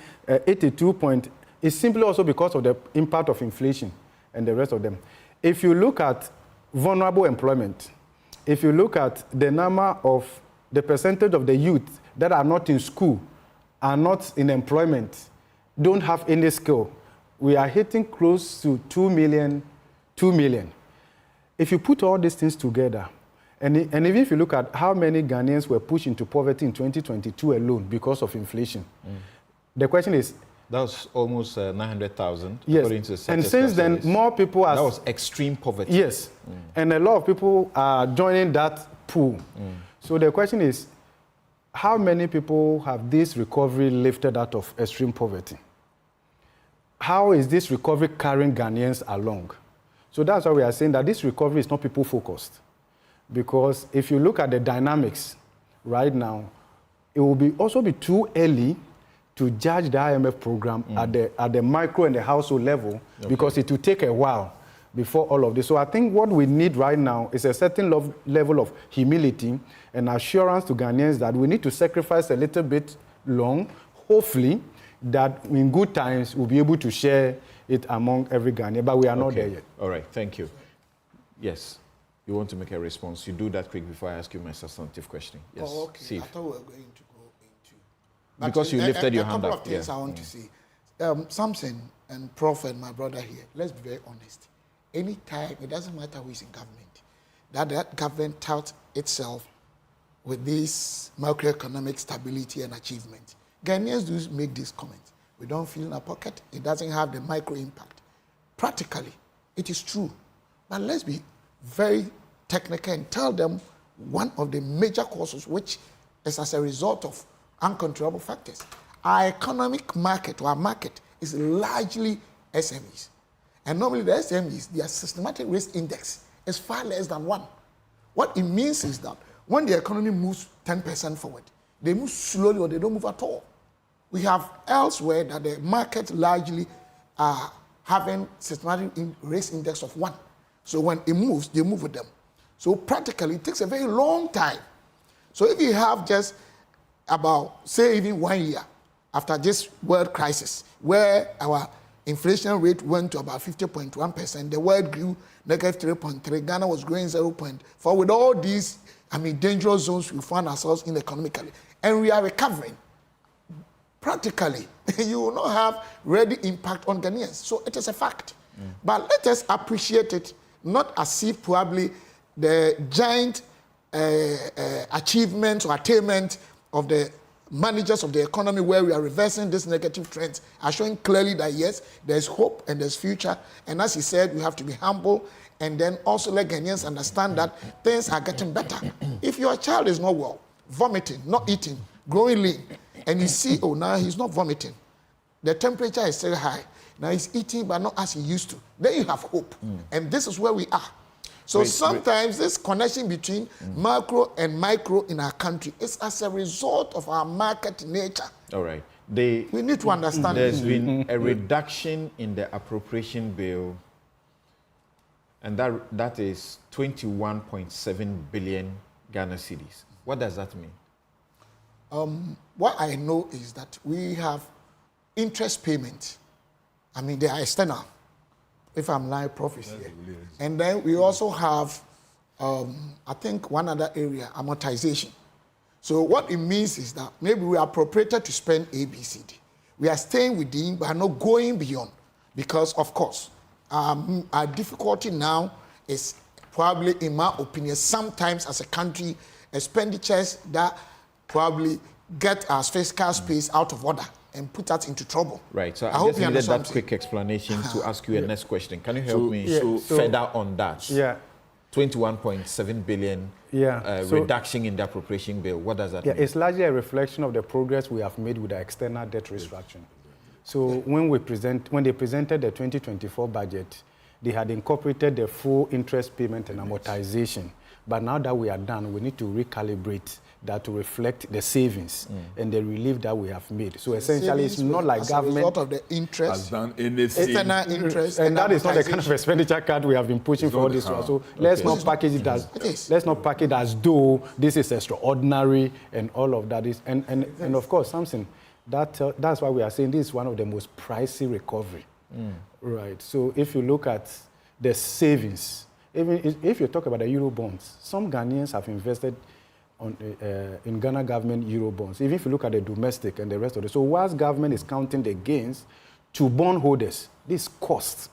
82. It's simply also because of the impact of inflation and the rest of them. If you look at vulnerable employment, if you look at the number of the percentage of the youth that are not in school, are not in employment, don't have any skill, we are hitting close to 2 million. If you put all these things together, and even if you look at how many Ghanaians were pushed into poverty in 2022 alone because of inflation, the question is, that was almost 900,000. Yes, and since then, more people are... That was extreme poverty. Yes, and a lot of people are joining that pool. So the question is, how many people have this recovery lifted out of extreme poverty? how is this recovery carrying Ghanaians along? So that's why we are saying that this recovery is not people-focused. Because if you look at the dynamics right now, it will also be too early to judge the IMF program at the micro and the household level, because it will take a while before all of this. So I think what we need right now is a certain level of humility and assurance to Ghanaians that we need to sacrifice a little bit long, hopefully, that in good times we'll be able to share it among every Ghanaian, but we are not there yet. All right, thank you. Yes, you want to make a response. You do that quick before I ask you my substantive question. Yes, oh, okay. Steve. I thought we were going to go into... Because you lifted your hand up. A couple of things I want to say. Samson and Prof and my brother here, let's be very honest. Anytime, it doesn't matter who is in government, that government touts itself with this macroeconomic stability and achievement. Ghanaians do make this comment. We don't feel in our pocket. It doesn't have the micro impact. Practically, it is true. But let's be very technical and tell them one of the major causes, which is as a result of uncontrollable factors. Our economic market, or our market, is largely SMEs. And normally the SMEs, their systematic risk index is far less than 1. What it means is that when the economy moves 10% forward, they move slowly or they don't move at all. We have elsewhere that the market largely are having systematic risk index of 1. So when it moves, they move with them. So practically, it takes a very long time. So if you have just about, say, even 1 year after this world crisis, where our inflation rate went to about 50.1%, the world grew -3.3%, Ghana was growing 0.4%. With all these, dangerous zones we find ourselves in economically, and we are recovering. Practically, you will not have ready impact on Ghanaians. So it is a fact. But let us appreciate it, not as if probably the giant achievements or attainment of the managers of the economy, where we are reversing this negative trends, are showing clearly that yes, there's hope and there's future. And as he said, we have to be humble and then also let Ghanaians understand that things are getting better. If your child is not well, vomiting, not eating, growing lean, and you see, oh, now he's not vomiting, the temperature is still high, now he's eating but not as he used to, then you have hope. And this is where we are. So sometimes this connection between macro and micro in our country is as a result of our market nature. All right. We need to understand There's been a reduction in the appropriation bill, and that is 21.7 billion Ghana cedis. What does that mean? What I know is that we have interest payments. They are external. If I'm lying, Prof is here. And then we also have, I think, one other area, amortization. So what it means is that maybe we are appropriated to spend A, B, C, D. We are staying within, but are not going beyond. Because, of course, our difficulty now is probably, in my opinion, sometimes as a country, expenditures that probably get our fiscal space out of order and put us into trouble. Right. So I hope you needed understand that quick explanation to ask you a next question. Can you help me further on that? Yeah. 21.7 billion reduction in the appropriation bill. What does that mean? It's largely a reflection of the progress we have made with the external debt restructuring. So when they presented the 2024 budget, they had incorporated the full interest payment and amortization. But now that we are done, we need to recalibrate that to reflect the savings and the relief that we have made. So essentially, it's not like government... As a result of the interest, has done anything. external interest, and that is not the kind of expenditure card we have been pushing for all this while. So let's not package it as though this is extraordinary and all of that is... And of course, something, that's why we are saying this is one of the most pricey recovery. Right. So if you look at the savings, even if you talk about the Euro bonds, some Ghanaians have invested in Ghana government Euro bonds, even if you look at the domestic and the rest of it. So whilst government is counting the gains to bondholders, this costs,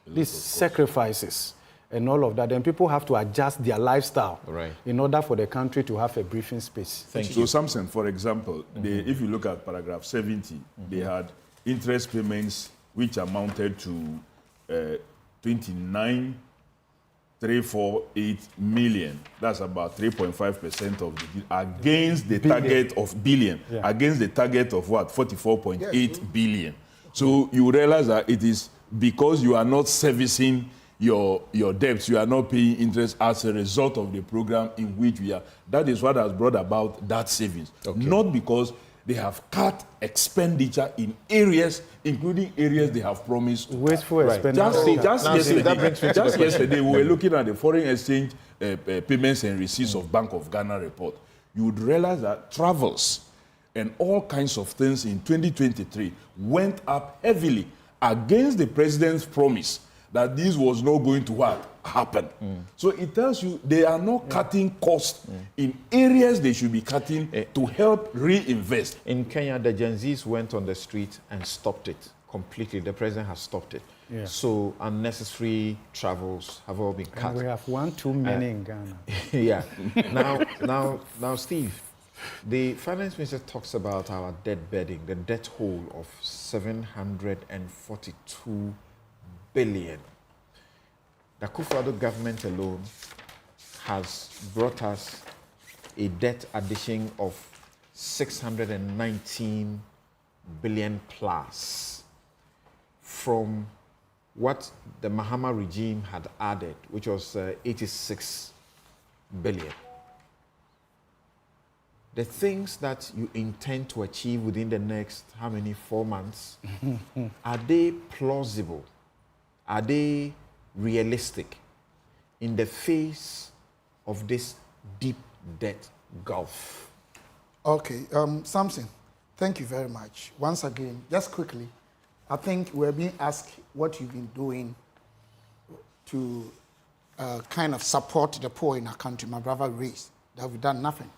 these sacrifices and all of that, then people have to adjust their lifestyle in order for the country to have a breathing space. Thank you. So Samson, for example, if you look at paragraph 70, they had interest payments which amounted to 29,348 million. That's about 3.5% of the against the target of billion. Against the target of what? 44.8 billion. So you realize that it is because you are not servicing your debts, you are not paying interest as a result of the program in which we are. That is what has brought about that savings. Not because they have cut expenditure in areas, including areas they have promised. Wasteful expenditure. Just yesterday, we were looking at the foreign exchange payments and receipts of Bank of Ghana report. You would realize that travels and all kinds of things in 2023 went up heavily against the president's promise that this was not going to happen. So it tells you they are not cutting costs in areas they should be cutting to help reinvest. In Kenya, the Gen Zs went on the street and stopped it completely. The president has stopped it. Yeah. So unnecessary travels have all been cut. And we have one too many in Ghana. Yeah. Now, Steve, the finance minister talks about our debt burden, the debt hole of 742 billion. The Akufo-Addo government alone has brought us a debt addition of 619 billion plus from what the Mahama regime had added, which was 86 billion. The things that you intend to achieve within the next, 4 months, are they plausible? Are they realistic in the face of this deep debt gulf? Okay, Samson, thank you very much. Once again, just quickly, I think we're being asked what you've been doing to kind of support the poor in our country. My brother raised that we've done nothing.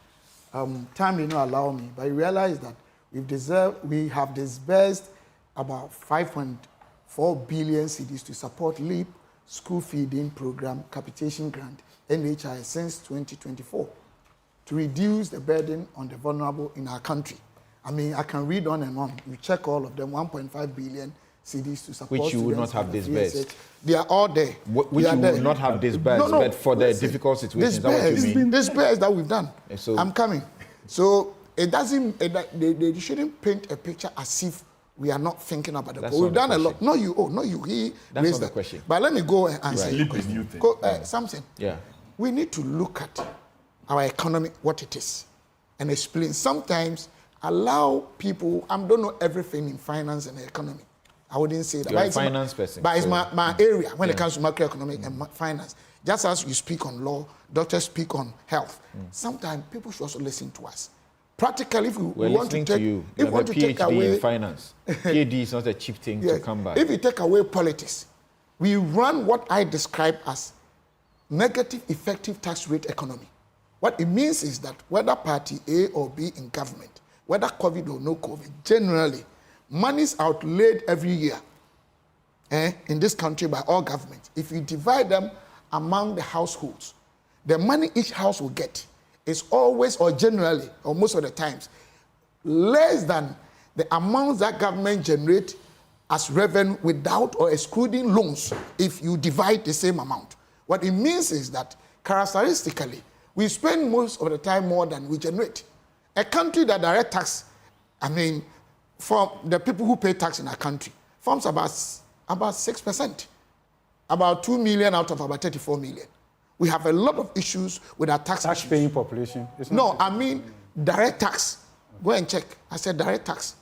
Time may not allow me, but I realize that we have disbursed about 5.4 billion cedis to support LEAP, school feeding program, capitation grant, NHI since 2024 to reduce the burden on the vulnerable in our country. I mean, I can read on and on. You check all of them, 1.5 billion cedis to support which you would not have disbursed. They are all there. Which you would not have disbursed, but for the difficult situations. Is that what you mean? Disbursed that we've done. So, I'm coming. So it doesn't, they shouldn't paint a picture as if we are not thinking about the poor. We've done a lot. No, you. That's not the question. But let me go and answer your question. Something. Yeah. We need to look at our economy, what it is, and explain. Sometimes allow people, I don't know everything in finance and economy. I wouldn't say that. You're a finance person. But it's my area when it comes to macroeconomic and finance. Just as you speak on law, doctors speak on health. Sometimes people should also listen to us. Practically, if we want to take, you. If we want to take away in finance, PhD is not a cheap thing to come by. If we take away politics, we run what I describe as negative effective tax rate economy. What it means is that whether party A or B in government, whether COVID or no COVID, generally, monies outlaid every year in this country by all governments. If you divide them among the households, the money each house will get is always, or generally, or most of the times, less than the amounts that government generate as revenue without or excluding loans if you divide the same amount. What it means is that characteristically, we spend most of the time more than we generate. A country that direct tax, for the people who pay tax in our country, forms about 6%, about 2 million out of about 34 million. We have a lot of issues with our tax-paying population. No, direct tax. Go and check. I said direct tax.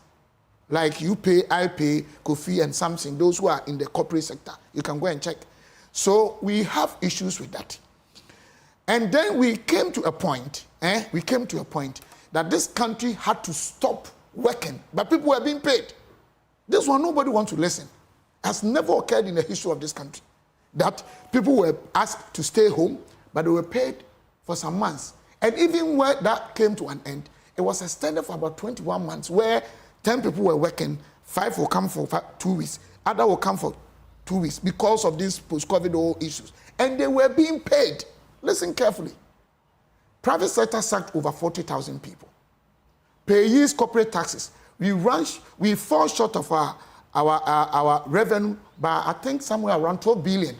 Like you pay, I pay, Kofi and something, those who are in the corporate sector. You can go and check. So we have issues with that. And then we came to a point, that this country had to stop working, but people were being paid. This one, nobody wants to listen. Has never occurred in the history of this country that people were asked to stay home, but they were paid for some months. And even when that came to an end, it was extended for about 21 months, where 10 people were working, 5 will come for 2 weeks, other will come for 2 weeks because of these post-COVID issues. And they were being paid. Listen carefully. Private sector sacked over 40,000 people. Payees, corporate taxes. We fall short of our revenue by, I think, somewhere around 12 billion.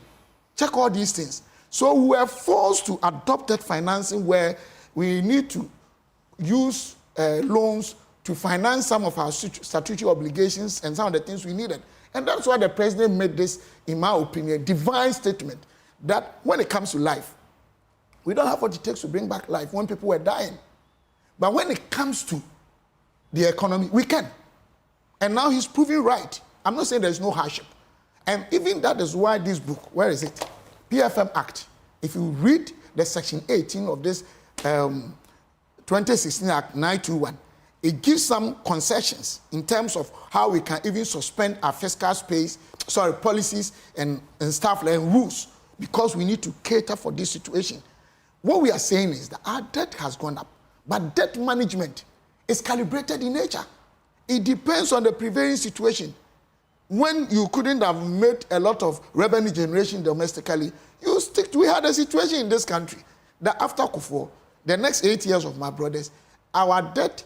Check all these things. So we were forced to adopt that financing where we need to use loans to to finance some of our statutory obligations and some of the things we needed. And that's why the president made this, in my opinion, divine statement that when it comes to life, we don't have what it takes to bring back life when people were dying. But when it comes to the economy, we can. And now he's proving right. I'm not saying there's no hardship. And even that is why this book, where is it? PFM Act. If you read the section 18 of this 2016 Act 921, it gives some concessions in terms of how we can even suspend our fiscal policies and stuff and rules, because we need to cater for this situation. What we are saying is that our debt has gone up, but debt management is calibrated in nature. It depends on the prevailing situation. When you couldn't have made a lot of revenue generation domestically, you stick to, we had a situation in this country that after Kufuor, the next 8 years of my brothers, our debt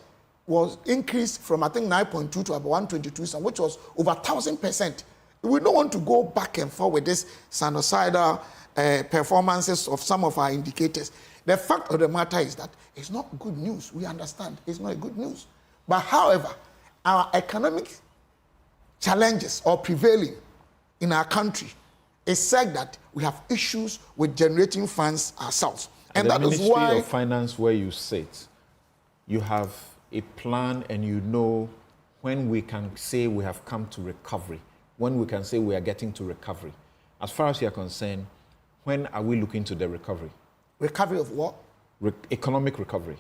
was increased from, I think, 9.2 to about 122, which was over 1,000%. We don't want to go back and forth with this sinusoidal performances of some of our indicators. The fact of the matter is that it's not good news. We understand it's not good news. But however, our economic challenges or prevailing in our country is said that we have issues with generating funds ourselves. And that is why... The Ministry of Finance, where you sit, you have a plan and you know when we can say we have come to recovery, when we can say we are getting to recovery. As far as you are concerned, when are we looking to the recovery? Recovery of what? Economic recovery.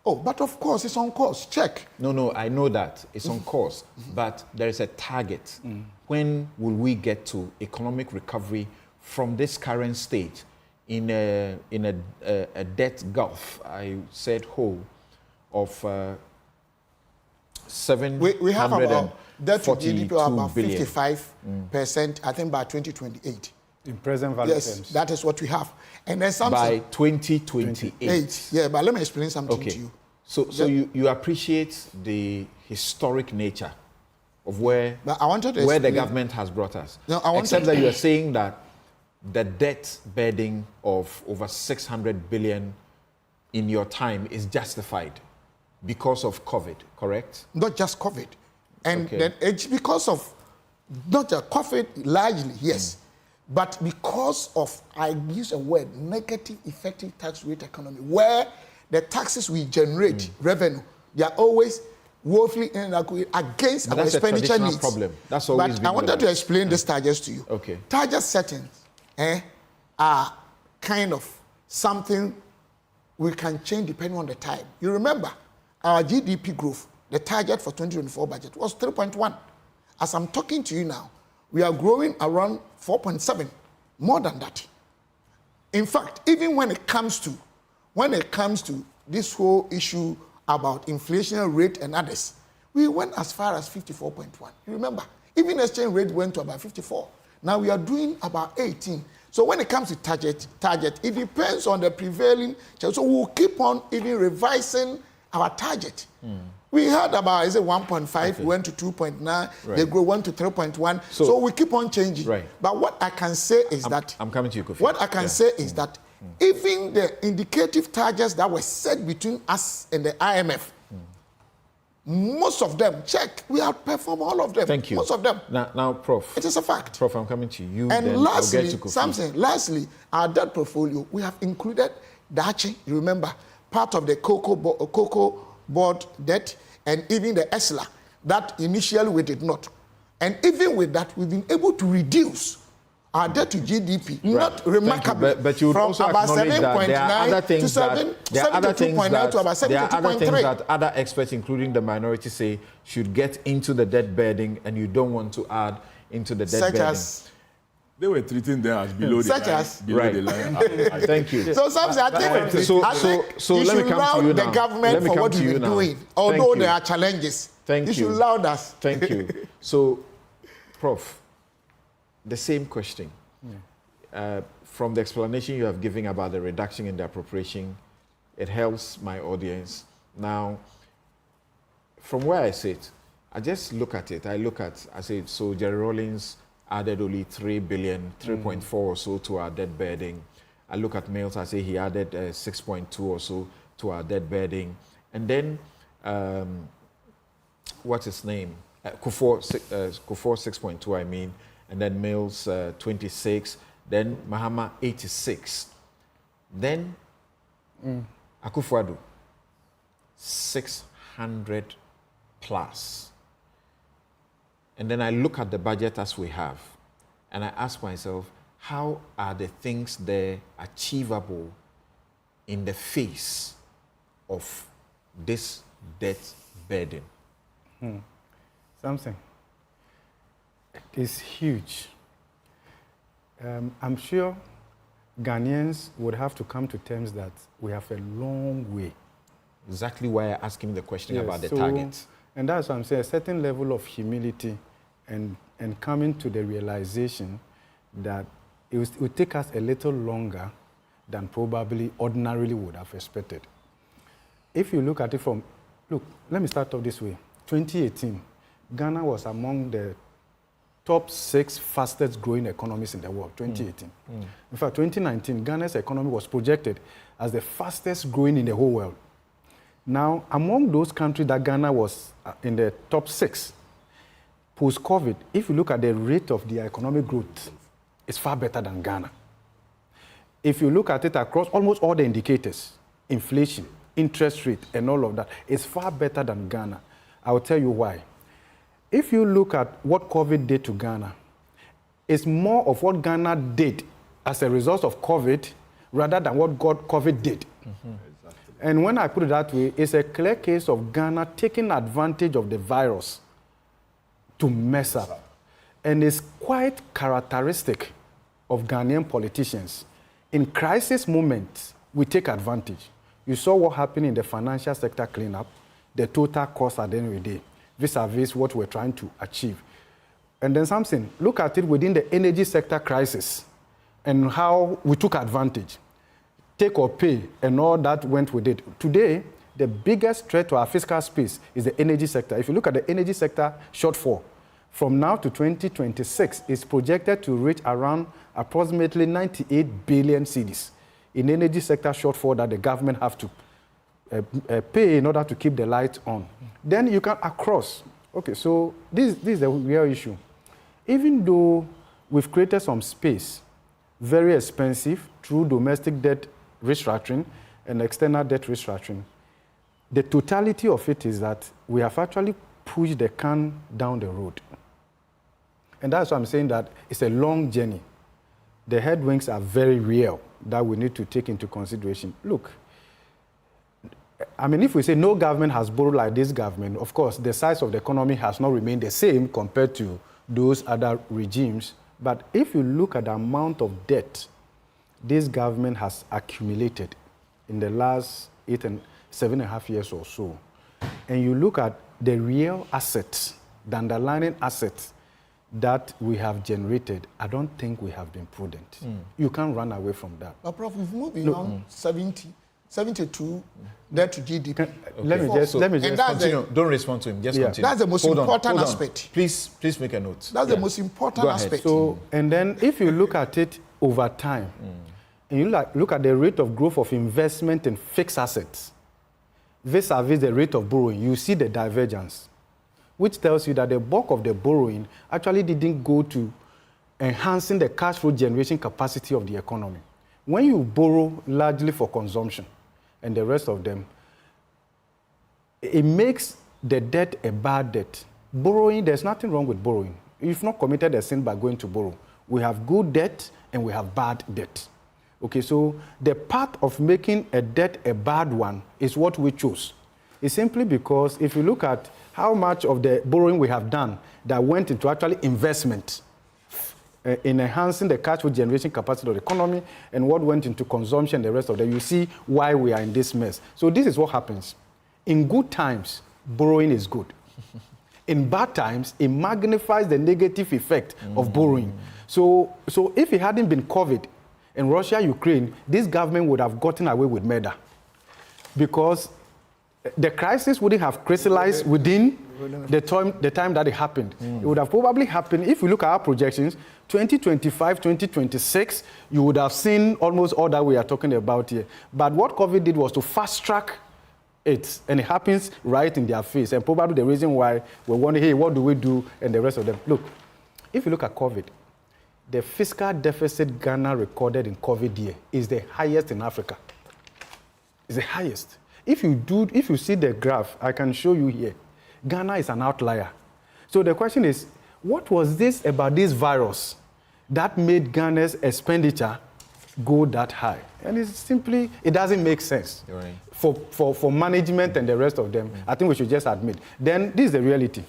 Oh, but of course, it's on course. Check. No, I know that. It's on course. But there is a target. When will we get to economic recovery from this current state in a debt gulf, I said whole, of 742 we have about debt to GDP of about billion. 55%, I think, by 2028. In present value yes, terms. that is what we have. And then something... By 2028. Yeah, but let me explain something to you. So you appreciate the historic nature of where the government has brought us. No, except that you are saying that the debt burden of over 600 billion in your time is justified because of COVID, correct? Not just COVID. And then it's because of, not just COVID largely, yes. But because of, I use a word, negative effective tax rate economy, where the taxes we generate, revenue, they are always woefully inadequate against our expenditure needs. Problem. That's always but I wanted to explain these targets to you. Okay. Target settings are kind of something we can change depending on the time. You remember, our GDP growth, the target for 2024 budget was 3.1. As I'm talking to you now, we are growing around 4.7, more than that. In fact, even when it comes to this whole issue about inflation rate and others, we went as far as 54.1. You remember, even exchange rate went to about 54. Now we are doing about 18. So when it comes to target, it depends on the prevailing. So we'll keep on even revising our target. We had about, 1.5, we went to 2.9, they grew 1 to 3.1. So we keep on changing. Right. But what I can say is that... I'm coming to you, Kofi. What I can say is that even the indicative targets that were set between us and the IMF, most of them, check, we outperform all of them. Thank you. Most of them. Now, Prof. It is a fact. Prof, I'm coming to you. And then lastly, I'll get to Kofi. Our debt portfolio, we have included Dachi, you remember, part of the cocoa board debt, and even the ESLA, that initially we did not. And even with that, we've been able to reduce our debt to GDP, not remarkably, but you from also about acknowledge that there are other 7.9 things to 72.9 to about 72.3. Other experts, including the minority, say should get into the debt burden, and you don't want to add into the debt burden. They were treating them as below the line. Thank you. So some say, I think you should laud the government for what you've been doing, although there are challenges. You should laud us. Thank you. So, Prof, the same question. From the explanation you have given about the reduction in the appropriation, it helps my audience. Now, from where I sit, I just look at it. I say, so Jerry Rawlings added only 3 billion, 3.4 or so to our debt burden. I look at Mills, I say he added 6.2 or so to our debt burden. And then what's his name? Kufuor 6.2, I mean, and then Mills 26, then Mahama 86, then Akufo-Addo 600 plus. And then I look at the budget as we have, and I ask myself, how are the things there achievable in the face of this debt burden? Something. It's huge. I'm sure Ghanaians would have to come to terms that we have a long way. Exactly why I asked him the question about the targets. And that's what I'm saying, a certain level of humility and coming to the realization that it would take us a little longer than probably ordinarily would have expected. If you look at it from, let me start off this way. 2018, Ghana was among the top 6 fastest growing economies in the world, 2018. In fact, 2019, Ghana's economy was projected as the fastest growing in the whole world. Now, among those countries that Ghana was in the top 6, post-COVID, if you look at the rate of their economic growth, it's far better than Ghana. If you look at it across almost all the indicators, inflation, interest rate, and all of that, it's far better than Ghana. I will tell you why. If you look at what COVID did to Ghana, it's more of what Ghana did as a result of COVID rather than what COVID did. And when I put it that way, it's a clear case of Ghana taking advantage of the virus to mess up. And it's quite characteristic of Ghanaian politicians. In crisis moments, we take advantage. You saw what happened in the financial sector cleanup, the total cost at the end of the day, vis-a-vis what we're trying to achieve. And then something, look at it within the energy sector crisis and how we took advantage. Take or pay and all that went with it. Today, the biggest threat to our fiscal space is the energy sector. If you look at the energy sector shortfall, from now to 2026, it's projected to reach around approximately 98 billion cedis in energy sector shortfall that the government have to pay in order to keep the lights on. Then you can across. Okay, so this is the real issue. Even though we've created some space, very expensive, through domestic debt restructuring and external debt restructuring, the totality of it is that we have actually pushed the can down the road. And that's why I'm saying that it's a long journey. The headwinds are very real that we need to take into consideration. Look, I mean, if we say no government has borrowed like this government, of course, the size of the economy has not remained the same compared to those other regimes. But if you look at the amount of debt this government has accumulated in the last 7.5 years or so, and you look at the real assets, the underlying assets that we have generated, I don't think we have been prudent. You can't run away from that. But Prof, we've moved beyond 72 debt to GDP. Okay. Let me just continue. Don't respond to him. Just continue. That's the most important aspect. Please make a note. That's the most important aspect. So, and then if you look at it over time, and you look at the rate of growth of investment in fixed assets vis-a-vis the rate of borrowing, you see the divergence, which tells you that the bulk of the borrowing actually didn't go to enhancing the cash flow generation capacity of the economy. When you borrow largely for consumption and the rest of them, it makes the debt a bad debt. Borrowing, there's nothing wrong with borrowing. You've not committed a sin by going to borrow. We have good debt and we have bad debt. Okay, so the path of making a debt a bad one is what we chose. It's simply because if you look at how much of the borrowing we have done that went into actually investment in enhancing the cash flow generation capacity of the economy and what went into consumption and the rest of them, you see why we are in this mess. So this is what happens. In good times, borrowing is good. In bad times, it magnifies the negative effect of borrowing. So if it hadn't been COVID and Russia, Ukraine, this government would have gotten away with murder because the crisis wouldn't have crystallized within the time that it happened. It would have probably happened, if we look at our projections, 2025, 2026, you would have seen almost all that we are talking about here. But what COVID did was to fast track And it happens right in their face. And probably the reason why we're wondering, hey, what do we do? And the rest of them. Look, if you look at COVID, the fiscal deficit Ghana recorded in COVID year is the highest in Africa. It's the highest. If you see the graph, I can show you here. Ghana is an outlier. So the question is, what was this about this virus that made Ghana's expenditure go that high? And it's simply, it doesn't make sense. Right. For management and the rest of them. I think we should just admit. Then this is the reality.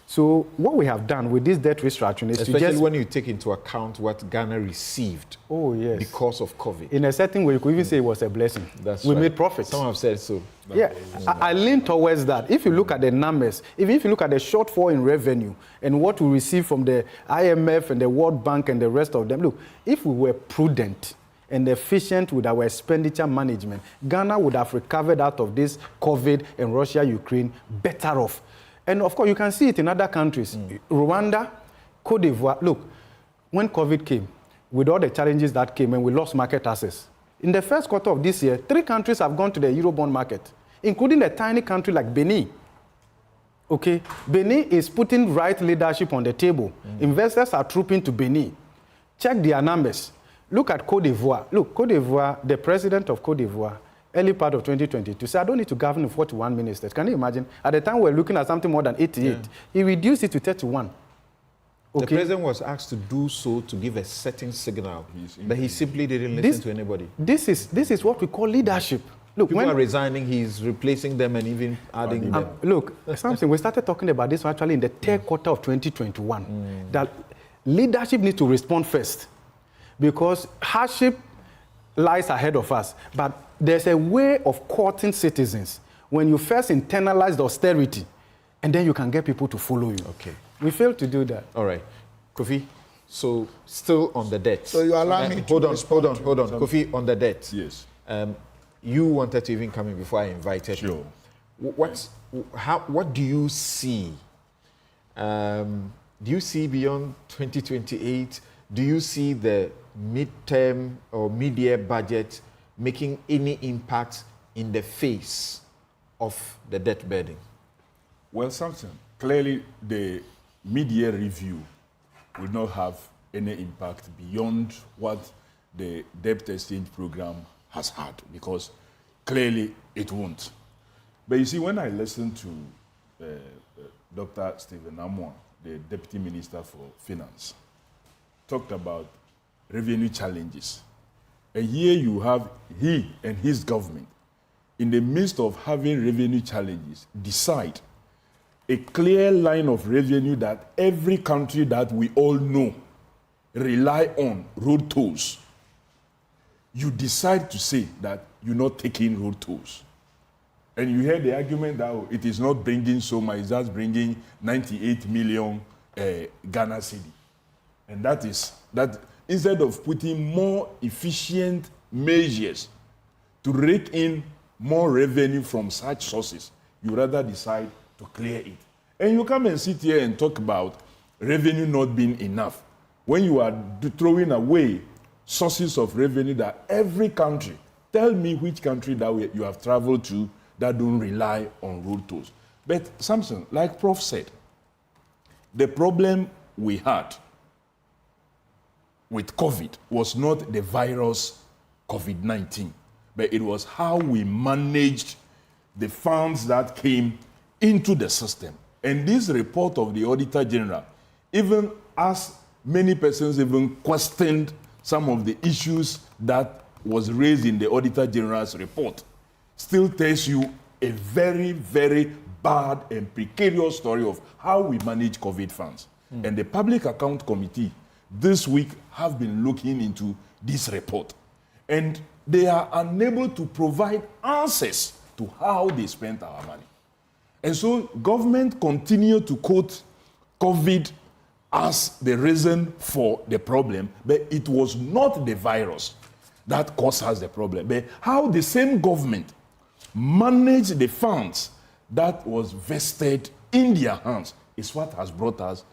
So what we have done with this debt restructuring is especially to just... when you take into account what Ghana received because of COVID. In a certain way, you could even say it was a blessing. We made profits. Some have said so. Yeah, I lean towards that. If you look at the numbers, even if you look at the shortfall in revenue and what we receive from the IMF and the World Bank and the rest of them, look, if we were prudent and efficient with our expenditure management, Ghana would have recovered out of this COVID and Russia-Ukraine better off. And of course, you can see it in other countries. Rwanda, Cote d'Ivoire. Look, when COVID came, with all the challenges that came and we lost market access, in the first quarter of this year, 3 countries have gone to the Eurobond market, including a tiny country like Benin. Okay, Benin is putting right leadership on the table. Investors are trooping to Benin. Check their numbers. Look at Cote d'Ivoire. Look, Cote d'Ivoire, the president of Cote d'Ivoire, early part of 2022, said, I don't need to govern with 41 ministers. Can you imagine? At the time, we're looking at something more than 88. He reduced it to 31. The president was asked to do so to give a certain signal, but he simply didn't listen to anybody. This is what we call leadership. Look, people are resigning, he's replacing them and even adding them. Look, something, we started talking about this actually in the third quarter of 2021, that leadership needs to respond first because hardship lies ahead of us. But there's a way of courting citizens when you first internalize the austerity and then you can get people to follow you. Okay. We failed to do that. All right. Kofi, so still on the debt. So you allow me to hold on. Kofi, on the debt. Yes. You wanted to even come in before I invited you. What do you see? Do you see beyond 2028? Do you see the midterm or mid-year budget making any impact in the face of the debt burden? Well, Samson, clearly the mid-year review will not have any impact beyond what the debt exchange program has had, because clearly it won't. But you see, when I listened to Dr. Stephen Amwa, the Deputy Minister for Finance, talked about revenue challenges. And here you have he and his government, in the midst of having revenue challenges, decide a clear line of revenue that every country that we all know rely on, road tolls. You decide to say that you're not taking road tolls. And you hear the argument that it is not bringing so much, it's just bringing 98 million Ghana cedi. And that instead of putting more efficient measures to rake in more revenue from such sources, you rather decide to clear it. And you come and sit here and talk about revenue not being enough when you are throwing away sources of revenue that every country, tell me which country that you have traveled to that don't rely on road tolls. But Samson, like Prof said, the problem we had with COVID was not the virus COVID-19, but it was how we managed the funds that came into the system. And this report of the Auditor General, even as many persons even questioned some of the issues that was raised in the Auditor General's report, still tells you a very, very bad and precarious story of how we manage COVID funds. And the Public Account Committee this week have been looking into this report. And they are unable to provide answers to how they spent our money. And so government continue to quote COVID as the reason for the problem, but it was not the virus that caused us the problem, but how the same government managed the funds that was vested in their hands is what has brought us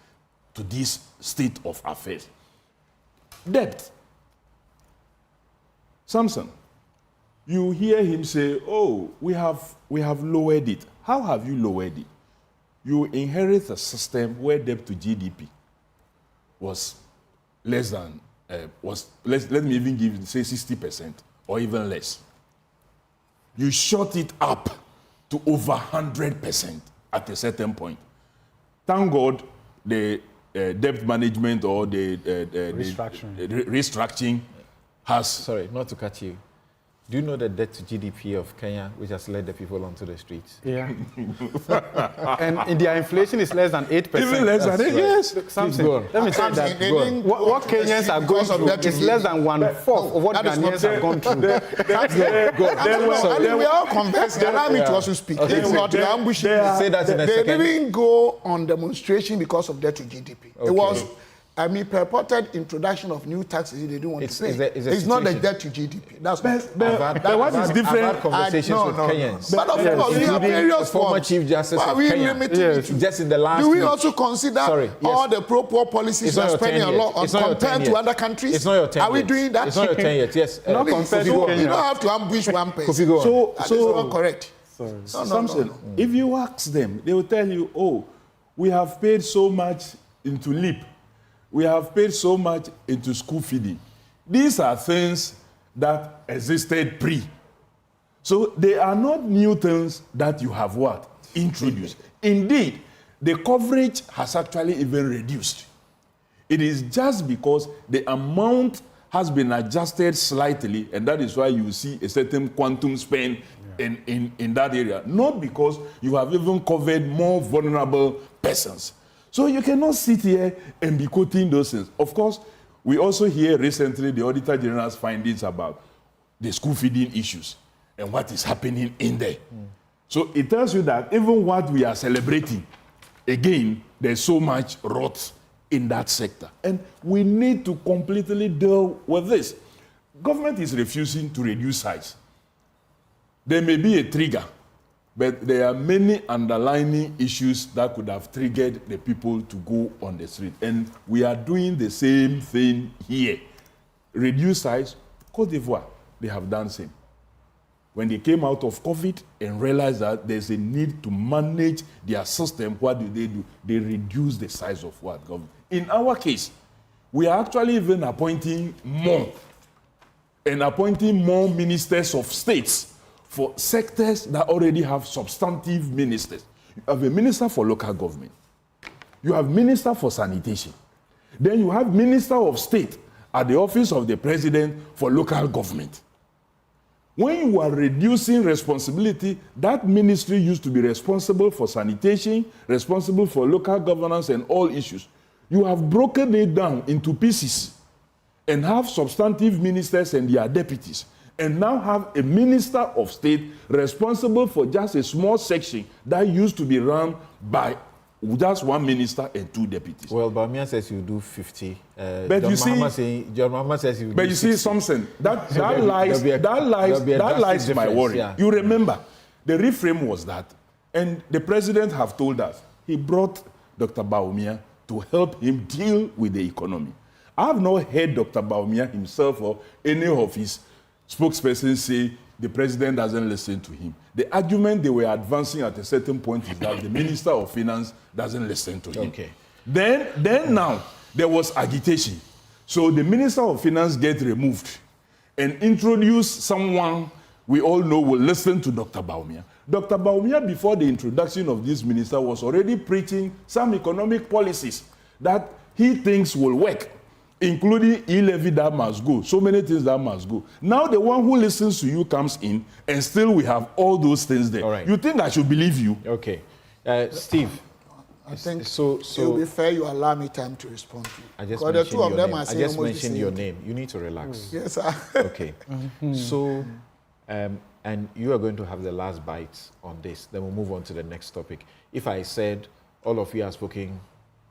to this state of affairs. Debt. Samson, you hear him say, oh, we have lowered it. How have you lowered it? You inherit a system where debt to GDP was less than, let me even say 60% or even less. You shot it up to over 100% at a certain point. Thank God the debt management or the restructuring has... Sorry, not to cut you. Do you know the debt to GDP of Kenya, which has led the people onto the streets? Yeah. And India inflation is less than 8%. Even less than 8%, yes. Something. Let me tell you that what Kenyans are going through is less than 1/4 of what Ghanaians have gone through. We are all convinced. Allow me to also speak. Okay, Say that in a they second. didn't go on demonstration because of debt to GDP. Okay. It was, purported introduction of new taxes they didn't want to pay. It's not the debt to GDP. That's what what is different? I've had conversations with Kenyans. But of course, we have various former Chief Justice of Kenya. Just in the last Do we week. also consider all the pro-poor policies we are spending a lot on compared to other countries? It's not your 10 Are we doing that? It's not your 10 yet, yes. Not compared to Kenya. You don't have to ambush one person. That is not correct. Samson, if you ask them, they will tell you, oh, we have paid so much into LEAP. We have paid so much into school feeding. These are things that existed pre. So they are not new things that you have what? Introduced. Indeed, the coverage has actually even reduced. It is just because the amount has been adjusted slightly, and that is why you see a certain quantum spend in that area. Not because you have even covered more vulnerable persons. So you cannot sit here and be quoting those things. Of course, we also hear recently the Auditor General's findings about the school feeding issues and what is happening in there. So it tells you that even what we are celebrating, again, there's so much rot in that sector. And we need to completely deal with this. Government is refusing to reduce size. There may be a trigger, but there are many underlying issues that could have triggered the people to go on the street. And we are doing the same thing here. Reduce size. Côte d'Ivoire, they have done the same. When they came out of COVID and realized that there's a need to manage their system, what do? They reduce the size of what government. In our case, we are actually even appointing more ministers of states for sectors that already have substantive ministers. You have a minister for local government. You have minister for sanitation. Then you have minister of state at the office of the president for local government. When you are reducing responsibility, that ministry used to be responsible for sanitation, responsible for local governance and all issues. You have broken it down into pieces and have substantive ministers and their deputies, and now have a minister of state responsible for just a small section that used to be run by just one minister and two deputies. Well, Bawumia says you do 50. But John you see, Mahama says you do but you 60. see something that lies my worry. Yeah. You remember, the reframe was that, and the president have told us he brought Dr. Bawumia to help him deal with the economy. I have not heard Dr. Bawumia himself or any of his spokespersons say the president doesn't listen to him. The argument they were advancing at a certain point is that the Minister of Finance doesn't listen to him. Okay. Then now, there was agitation. So the Minister of Finance get removed and introduce someone we all know will listen to Dr. Bawumia. Dr. Bawumia, before the introduction of this minister, was already preaching some economic policies that he thinks will work, including e-levy that must go, so many things that must go. Now the one who listens to you comes in, and still we have all those things there. All right. You think I should believe you? Okay. Steve. I think so it will be fair you allow me time to respond to you. I just Because mentioned the two of your them name. are I saying just almost the mentioned same your thing. name. You need to relax. Yes, sir. Okay. So, and you are going to have the last bite on this. Then we'll move on to the next topic. If I said all of you have spoken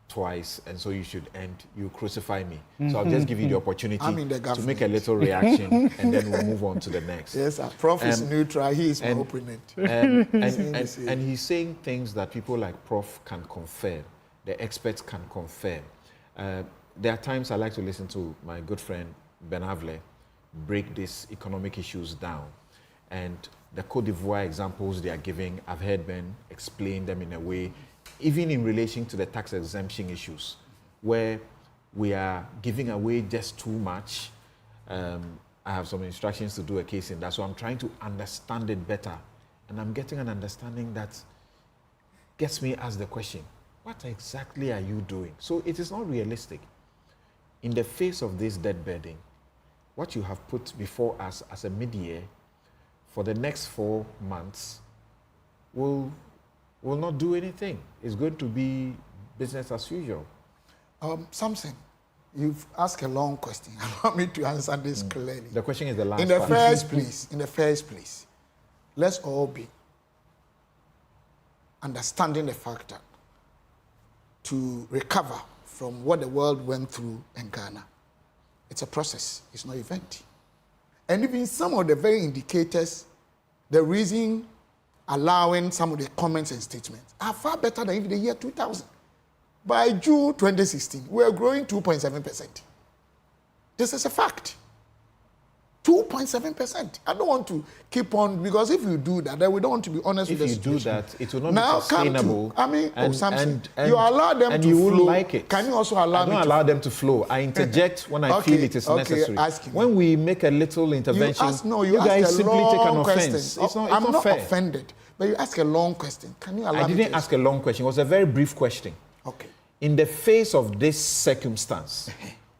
twice, and so you should end, you crucify me. So I'll just give you the opportunity to make a little reaction, and then we'll move on to the next. Yes, sir. Prof is neutral. He is my opponent. And he's saying things that people like Prof can confirm, the experts can confirm. There are times I like to listen to my good friend Ben Avle break these economic issues down. And the Cote d'Ivoire examples they are giving, I've heard Ben explain them in a way, even in relation to the tax exemption issues, where we are giving away just too much. I have some instructions to do a case in that, so I'm trying to understand it better. And I'm getting an understanding that gets me ask the question, what exactly are you doing? So it is not realistic. In the face of this debt burden, what you have put before us as a mid-year for the next 4 months will not do anything. It's going to be business as usual. Samson, you've asked a long question. Allow me to answer this clearly. The question is the last In the part. first place, let's all be understanding the fact that to recover from what the world went through in Ghana, it's a process, it's not an event. And even some of the very indicators, the reason allowing some of the comments and statements are far better than even the year 2000. By June 2016, we are growing 2.7%. This is a fact. 2.7%. I don't want to keep on, because if you do that, then we don't want to be honest with the situation. If you do that, it will not be sustainable. Something. You allow them and to you flow. will like it. Can you also allow me I don't allow them to flow. I interject when I feel it is necessary. When we make a little intervention, you guys simply take an offense. I'm not offended, but you ask a long question. Can you allow me? I didn't ask a long question. It was a very brief question. Okay. In the face of this circumstance,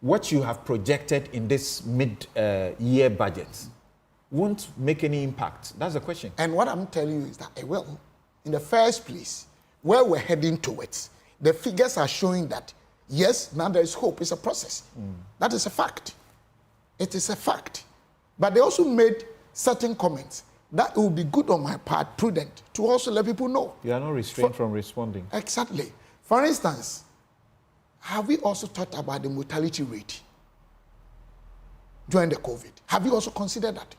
what you have projected in this mid-year budget won't make any impact. That's the question. And what I'm telling you is that it will. In the first place, where we're heading towards, the figures are showing that, yes, now there is hope. It's a process. That is a fact. It is a fact. But they also made certain comments that it would be good on my part, prudent, to also let people know. You are not restrained from responding. Exactly. For instance, have we also thought about the mortality rate during the COVID? Have you also considered that?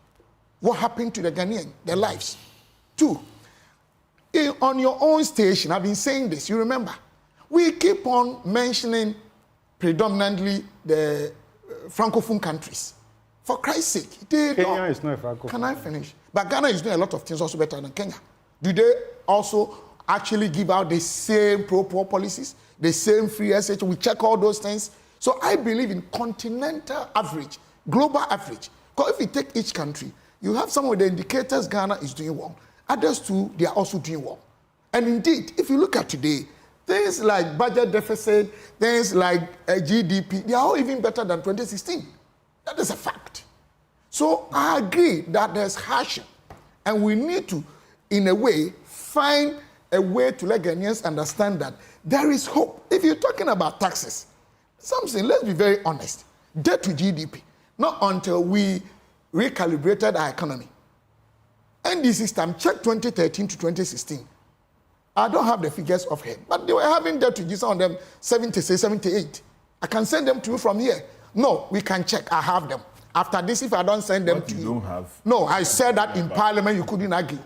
What happened to the Ghanaian, their lives? 2, on your own station, I've been saying this, you remember, we keep on mentioning predominantly the Francophone countries. For Christ's sake, Kenya is not a Francophone. Can I finish? But Ghana is doing a lot of things also better than Kenya. Do they also actually give out the same pro-poor policies, the same free SH? We check all those things. So I believe in continental average, global average. Because if you take each country, you have some of the indicators Ghana is doing well. Others too, they are also doing well. And indeed, if you look at today, things like budget deficit, things like GDP, they are all even better than 2016. That is a fact. So I agree that there's hardship. And we need to, in a way, find a way to let Ghanaians understand that there is hope. If you're talking about taxes, something, let's be very honest, debt to GDP, not until we recalibrated our economy. ND system, check 2013 to 2016. I don't have the figures of head, but they were having debt to GDP, some of them 76, 78. I can send them to you from here. No, we can check, I have them. After this, if I don't send them to you. Don't have. No, I said that in Parliament, you couldn't argue.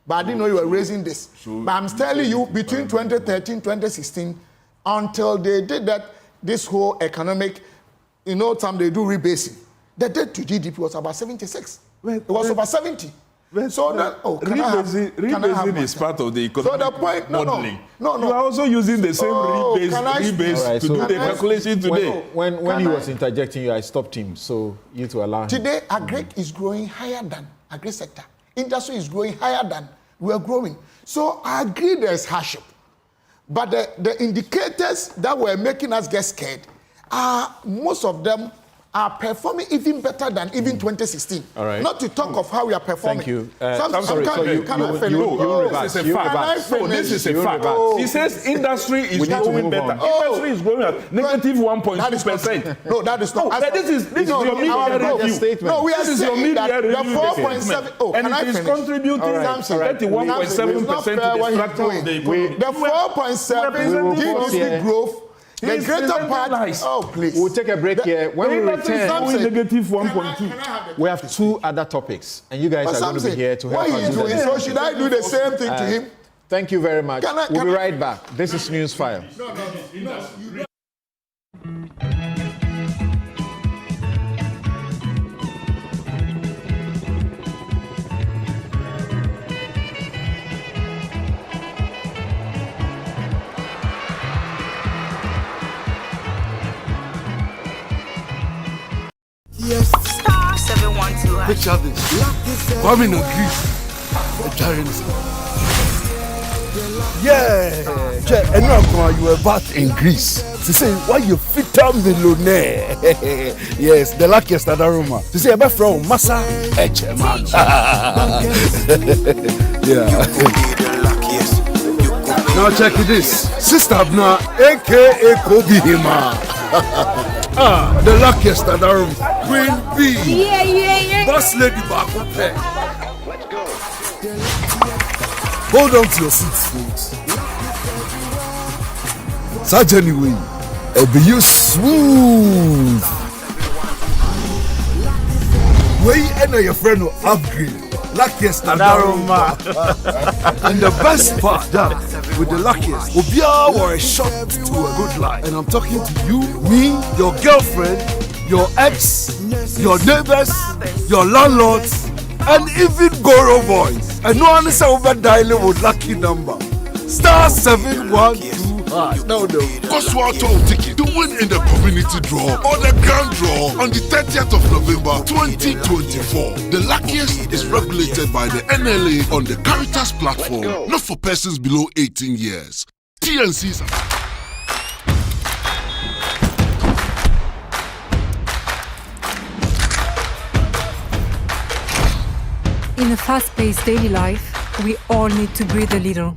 But I didn't know you were raising this. So but I'm telling you, between 2013 2016, until they did that, this whole economic, time they do rebasing, the debt to GDP was about 76. It was over 70. So that, rebasing is part of the economic so the point, modeling. No. You are also using the same rebase to do the calculation today. When he was interjecting you, I stopped him, so you to allow him. Today, agri is growing higher than agri sector. Industry is growing higher than we are growing. So I agree there's hardship. But the indicators that were making us get scared, most of them are performing even better than even 2016. All right. Not to talk of how we are performing. Thank you. This is a fact. He says industry is growing better. Industry is growing at negative 1.2%. No, that is not. This is your media review statement. No, we are saying that the 4.7. And it is contributing 31.7% to the structure of the economy. The 4.7 GDP growth. The greater part. Please. We'll take a break here. When we return, negative 1.2. We have 2 other topics, and you guys are going to be here to help us do this. So should I do the same thing to him? Thank you very much. We'll be right back. This is Newsfile. No. Picture this. Coming in Greece. Yeah, and now you were back in Greece. To say why you fit a millionaire. Yes, the luckiest at Aroma. To say about from Massa Echeman. Yeah. Now check this. Sister Abna, aka Kobe Hima. The luckiest at Aroma. Queen B. Yeah. Boss Lady Baku Pay. Hold on to your seats, folks. Such anyway, it'll be you smooth. Way and your friend will upgrade. Luckiest Adaroma. And the best part, that with the luckiest, will be our shot to a good life. And I'm talking to you, me, your girlfriend, your ex, your neighbors, your landlords, and even Goro boys. And no one is over dialing with lucky number. Star 712 hash. No. Coswato ticket to win in the community draw or the grand draw on the 30th of November 2024. The luckiest is regulated by the NLA on the Caritas platform, not for persons below 18 years. TNCs. In a fast-paced daily life, we all need to breathe a little.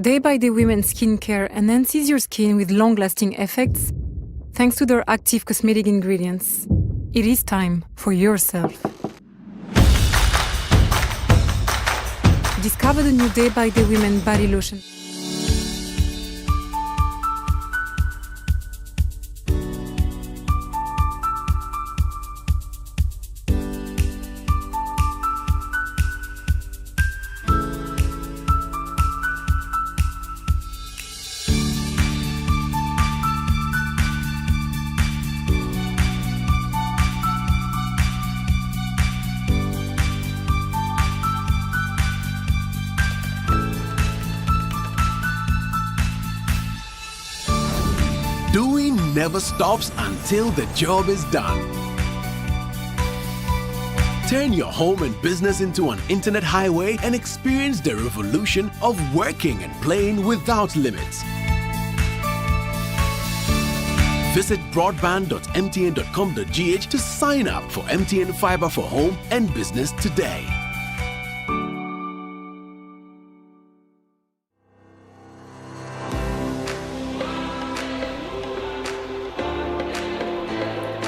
Day by Day Women's Skincare enhances your skin with long-lasting effects thanks to their active cosmetic ingredients. It is time for yourself. Discover the new Day by Day Women Body Lotion. Doing never stops until the job is done. Turn your home and business into an internet highway and experience the revolution of working and playing without limits. Visit broadband.mtn.com.gh to sign up for MTN Fiber for home and business today.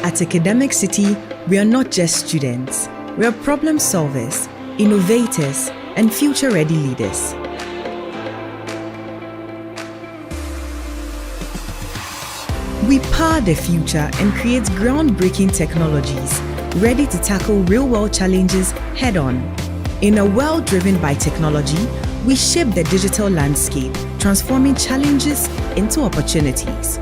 At Academic City, we are not just students. We are problem solvers, innovators, and future-ready leaders. We power the future and create groundbreaking technologies ready to tackle real-world challenges head-on. In a world driven by technology, we shape the digital landscape, transforming challenges into opportunities.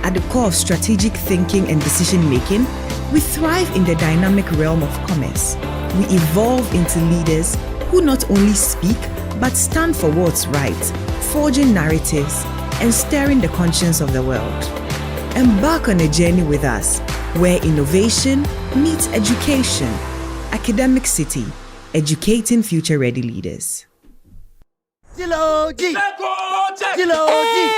At the core of strategic thinking and decision-making, we thrive in the dynamic realm of commerce. We evolve into leaders who not only speak, but stand for what's right, forging narratives and stirring the conscience of the world. Embark on a journey with us, where innovation meets education. Academic City, educating future-ready leaders.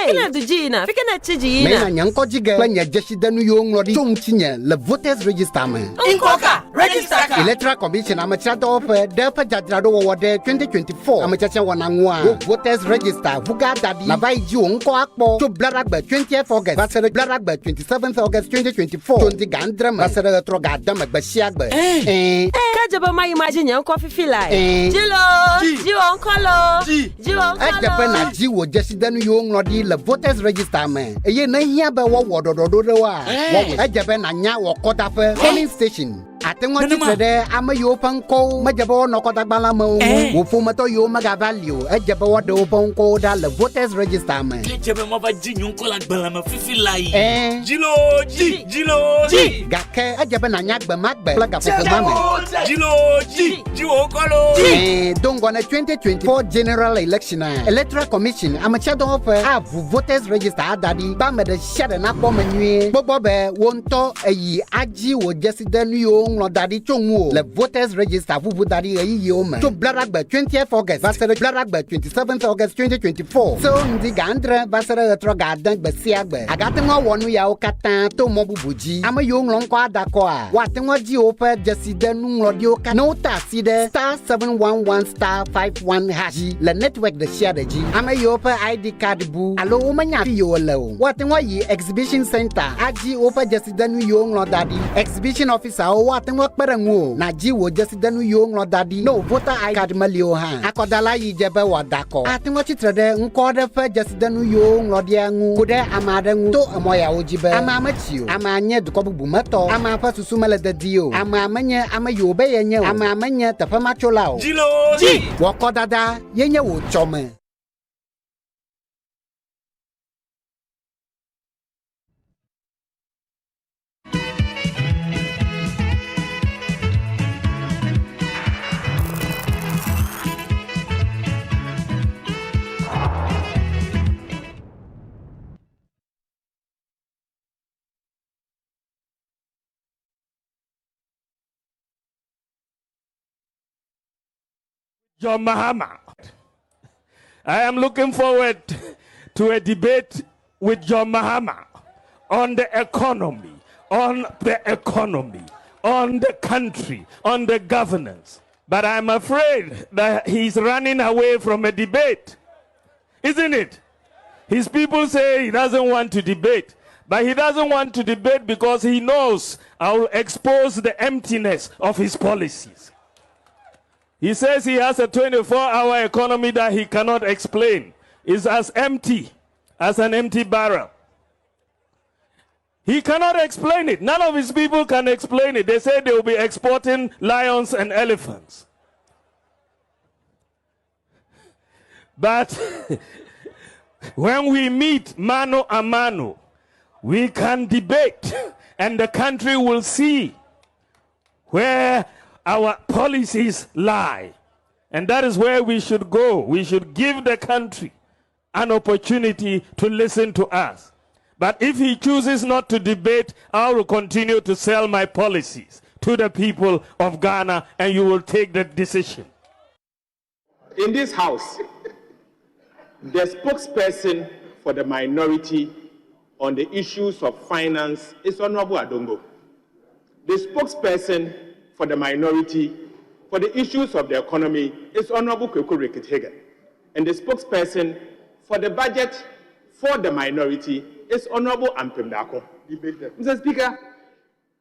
Kina dujina, fika na chijina. Mena nyanko jiga, kwenya jeshi danu yung lodi chung chinya le voters register man. Inkoka, register ka. Electoral Commission amachato ofe depa jadrado wawade 2024 amachacha wanangwa. Voters register vuga dadi na vai ji onko akpo to blaragbe 20th August basere blaragbe 27th August 2024 tonti gandram basere troga dama gbasiagbe. Kajaba ma imagine nyanko fifila. Jilo, ji onkolo. Ejepe na ji wo jeshi danu yung lodi le voters register man. Eye na hia be wo wodododo wa. Ejepe na nya wo kodafe polling station. Atenwa titrede ama yo panko majabo no kodagbala mo. Wo fumato yo magavalio. Ejepe wo do panko da le voters register man. Ejepe mo ba ji nyunko la gbala ma fifilai. Jilo. Gake ejepe na nya gbe magbe plaga fofoma me. Jilo. Ji okolo. Dongo na 2024 general election Electoral Commission amacha don ofe have voters register adadi ba me de share na kpo manwie bobo be wonto eyi aji wo jesi danu yo lo dadi chongu le voters register vuvu dadi yi yoma to blaragba 20th August basere blaragba 27th August 2024 so ndi gandre basere retro gadan gbe siagbe agatenwa wonu ya okatan to mobubuji ama yo nlonko adako a watenwa ji ope jeside nu nlodi oka no ta side *711*51# le network de share de ji ama yo ope ID card bu alo o manya fi yo lewo watenwa yi exhibition center aji ope jeside nu yo nlodadi exhibition officer o watenwa perenwo na ji wo jeside nu yo nlodadi no voter ID card malio ha akodala yi jebe wadako atenwa chitrede nko de fe jeside nu yo nlodi angu kude amade ngu to amoya ojibe ama amachio ama anye dukobubu mato ama afa susumele de dio ama amanye ama yobe yenye ama amanye tafa macholao Jilo ji wokodada yenye wo chome John Mahama. I am looking forward to a debate with John Mahama on the economy, on the country, on the governance. But I'm afraid that he's running away from a debate, isn't it? His people say he doesn't want to debate, but he doesn't want to debate because he knows I'll expose the emptiness of his policies. He says he has a 24-hour economy that he cannot explain. It's as empty as an empty barrel. He cannot explain it. None of his people can explain it. They say they will be exporting lions and elephants. But when we meet mano a mano, we can debate and the country will see where our policies lie. And that is where we should go. We should give the country an opportunity to listen to us. But if he chooses not to debate, I will continue to sell my policies to the people of Ghana, and you will take the decision. In this house, the spokesperson for the minority on the issues of finance is Honorable Adongo. The spokesperson for the minority for the issues of the economy is Honorable Kweku Rekithagen. And the spokesperson for the budget for the minority is Honorable Ampem Dako. Mr. Speaker,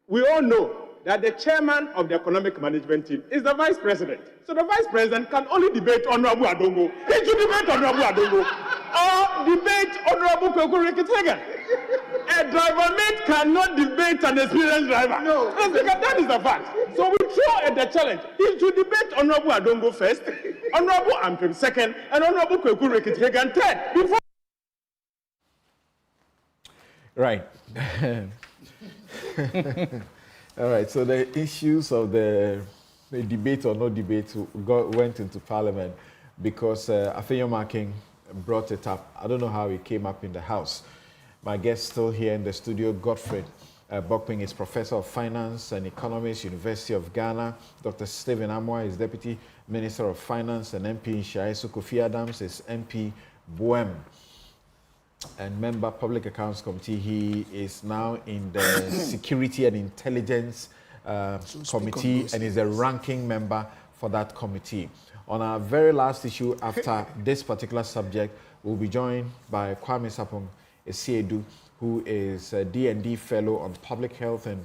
we all know that the chairman of the economic management team is the vice president. So the vice president can only debate Honorable Adongo. He should debate Honorable Adongo or debate Honorable Kweku Rekithagen. A driver mate cannot debate an experienced driver. No. That is the fact. So we throw at the challenge. He should debate Honorable Adongo first, Honorable Ampem second, and Honorable Kweku Rekithagen third. Before Right. All right. So the issues of the debate or no debate went into Parliament because Afenyo Marking brought it up. I don't know how it came up in the House. My guest still here in the studio, Godfred Bokping is Professor of Finance and Economics, University of Ghana. Dr. Stephen Amwa is Deputy Minister of Finance and MP in Shaiso. Kofi Adams is MP Boem and member Public Accounts Committee. He is now in the Security and Intelligence Committee and is a ranking member for that committee. On our very last issue after this particular subject, we'll be joined by Kwame Sapong Esiedu, who is a D&D Fellow on Public Health and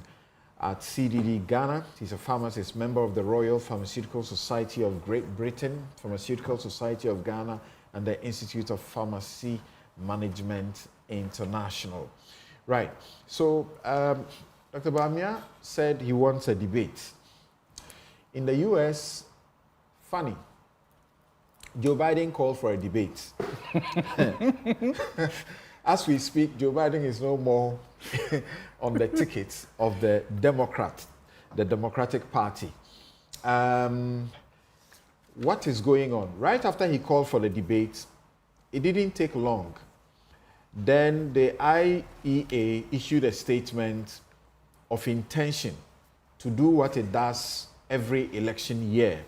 at CDD Ghana. He's a pharmacist, member of the Royal Pharmaceutical Society of Great Britain, Pharmaceutical Society of Ghana, and the Institute of Pharmacy Management International. Right. So Dr. Bawumia said he wants a debate. In the US, funny, Joe Biden called for a debate. As we speak, Joe Biden is no more on the ticket of the Democratic Party. What is going on? Right after he called for the debate, it didn't take long. Then the IEA issued a statement of intention to do what it does every election year.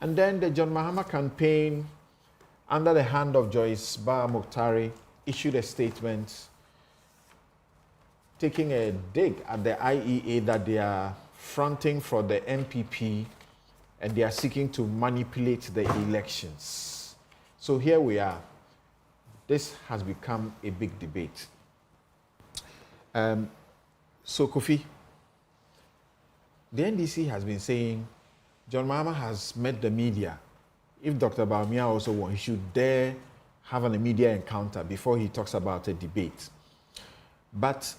And then the John Mahama campaign, under the hand of Joyce Bar Mukhtari, issued a statement taking a dig at the IEA that they are fronting for the MPP and they are seeking to manipulate the elections. So here we are. This has become a big debate. So Kofi, the NDC has been saying John Mahama has met the media. If Dr. Bawumia also wants, he should dare have a media encounter before he talks about a debate. But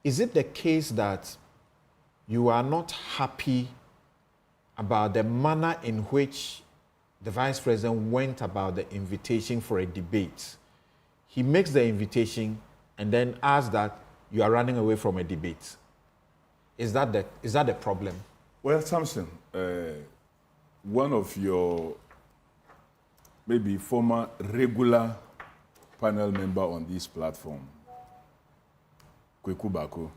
is it the case that you are not happy about the manner in which the Vice President went about the invitation for a debate? He makes the invitation and then asks that you are running away from a debate. Is that the problem? Well, Samson, one of your maybe former regular panel member on this platform, Kweku Bako,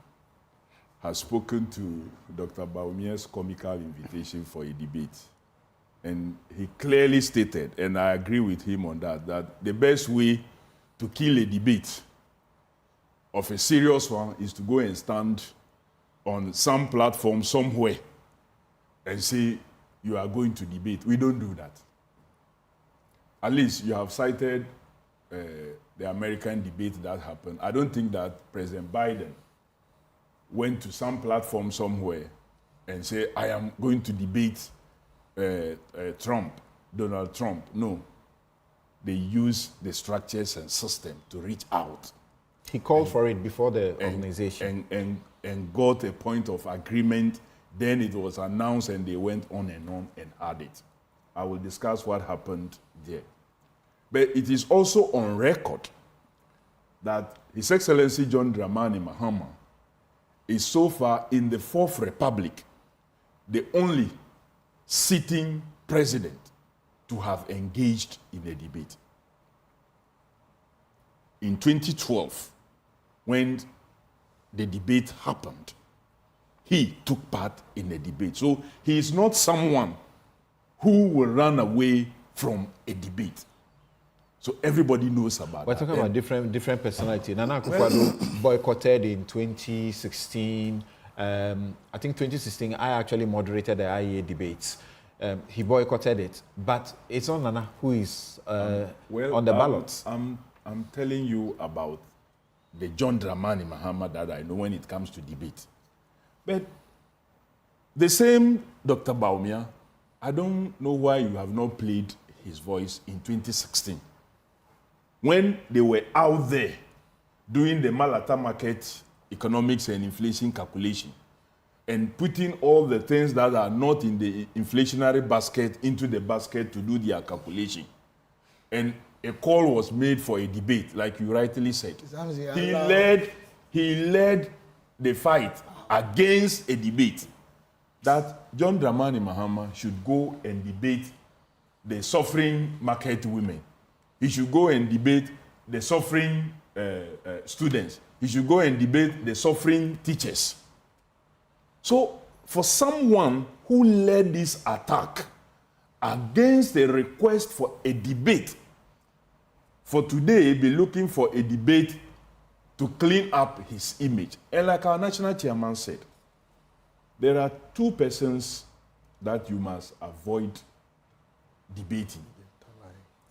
has spoken to Dr. Bawumia's comical invitation for a debate. And he clearly stated, and I agree with him on that, that the best way to kill a debate of a serious one is to go and stand on some platform somewhere and say you are going to debate. We don't do that. At least you have cited the American debate that happened. I don't think that President Biden went to some platform somewhere and said, I am going to debate Donald Trump. No. They use the structures and system to reach out. He called for it before the organization. And got a point of agreement. Then it was announced and they went on and had it. I will discuss what happened there. But it is also on record that His Excellency John Dramani Mahama is so far in the Fourth Republic the only sitting president to have engaged in a debate. In 2012, when the debate happened, he took part in the debate. So he is not someone who will run away from a debate. So everybody knows about We're that. talking about different personality. Nana Akufo-Addo boycotted in 2016. I think 2016, I actually moderated the IEA debates. He boycotted it, but it's not Nana who is on the ballot. I'm telling you about the John Dramani Mahama that I know when it comes to debate. But the same Dr. Bawumia, I don't know why you have not played his voice in 2016. When they were out there doing the Malata market economics and inflation calculation and putting all the things that are not in the inflationary basket into the basket to do their calculation. And a call was made for a debate, like you rightly said. He led the fight against a debate that John Dramani Mahama should go and debate the suffering market women. He should go and debate the suffering students. He should go and debate the suffering teachers. So for someone who led this attack against the request for a debate, for today be looking for a debate to clean up his image. And like our national chairman said, there are two persons that you must avoid debating.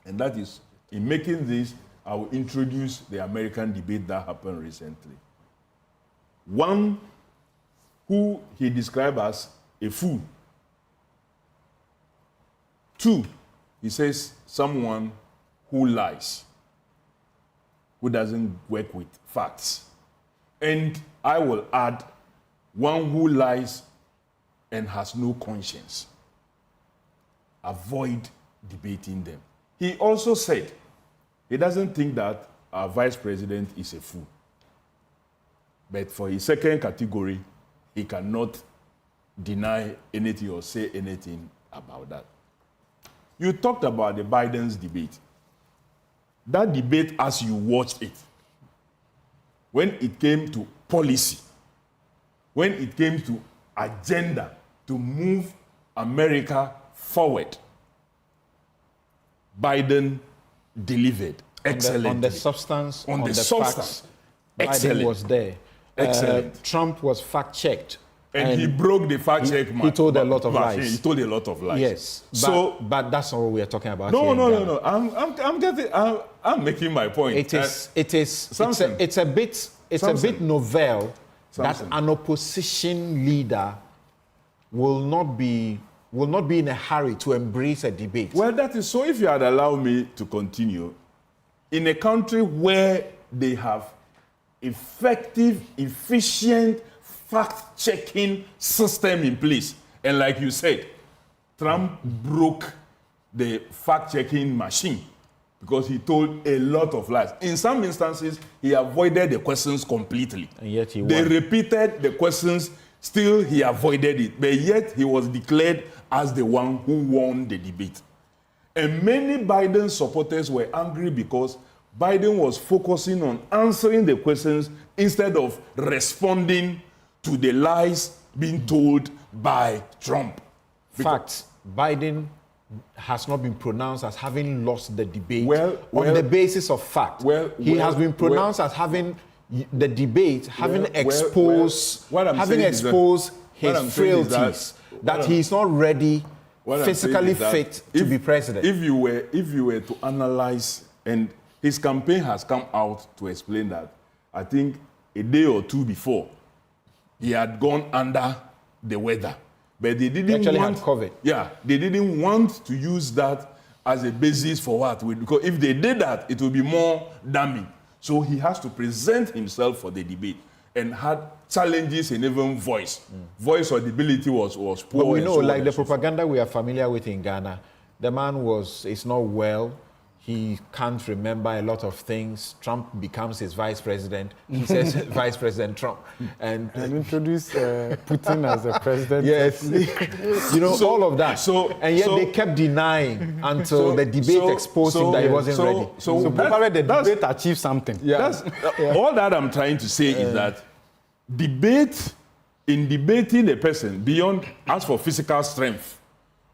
And that is, in making this, I will introduce the American debate that happened recently. One who he described as a fool. Two, he says someone who lies, who doesn't work with facts. And I will add one who lies and has no conscience. Avoid debating them. He also said he doesn't think that our vice president is a fool. But for his second category, he cannot deny anything or say anything about that. You talked about the Biden's debate. That debate, as you watched it, when it came to policy, when it came to agenda to move America forward, Biden delivered excellently. On the substance, on the facts, excellent. Biden was there. Excellent. Trump was fact-checked. And he broke the fact-check. He told a lot of lies. He told a lot of lies. Yes. But that's not what we are talking about. No. I'm making my point. It's a bit novel that an opposition leader will not be in a hurry to embrace a debate. Well, that is so. If you had allowed me to continue, in a country where they have effective, efficient, fact-checking system in place, and like you said, Trump broke the fact-checking machine because he told a lot of lies. In some instances, he avoided the questions completely. And yet he won. They repeated the questions, still he avoided it, but yet he was declared as the one who won the debate. And many Biden supporters were angry because Biden was focusing on answering the questions instead of responding to the lies being told by Trump. Fact, Biden has not been pronounced as having lost the debate on the basis of fact. He has been pronounced as having the debate, having exposed his frailties, that he's not ready, physically fit to be president. If you were to analyze, and his campaign has come out to explain that, I think a day or two before, he had gone under the weather. But they didn't had COVID. Yeah, they didn't want to use that as a basis for what? Because if they did that, it would be more damning. So he has to present himself for the debate and had challenges in even voice. Voice audibility was poor. But we know, like the propaganda we are familiar with in Ghana, the man is not well. He can't remember a lot of things. Trump becomes his vice president. He says Vice President Trump. And introduce Putin as a president. Yes. All of that. And yet they kept denying until the debate exposed him that he wasn't ready. So probably the debate achieved something. All that I'm trying to say is that in debating a person, beyond, as for physical strength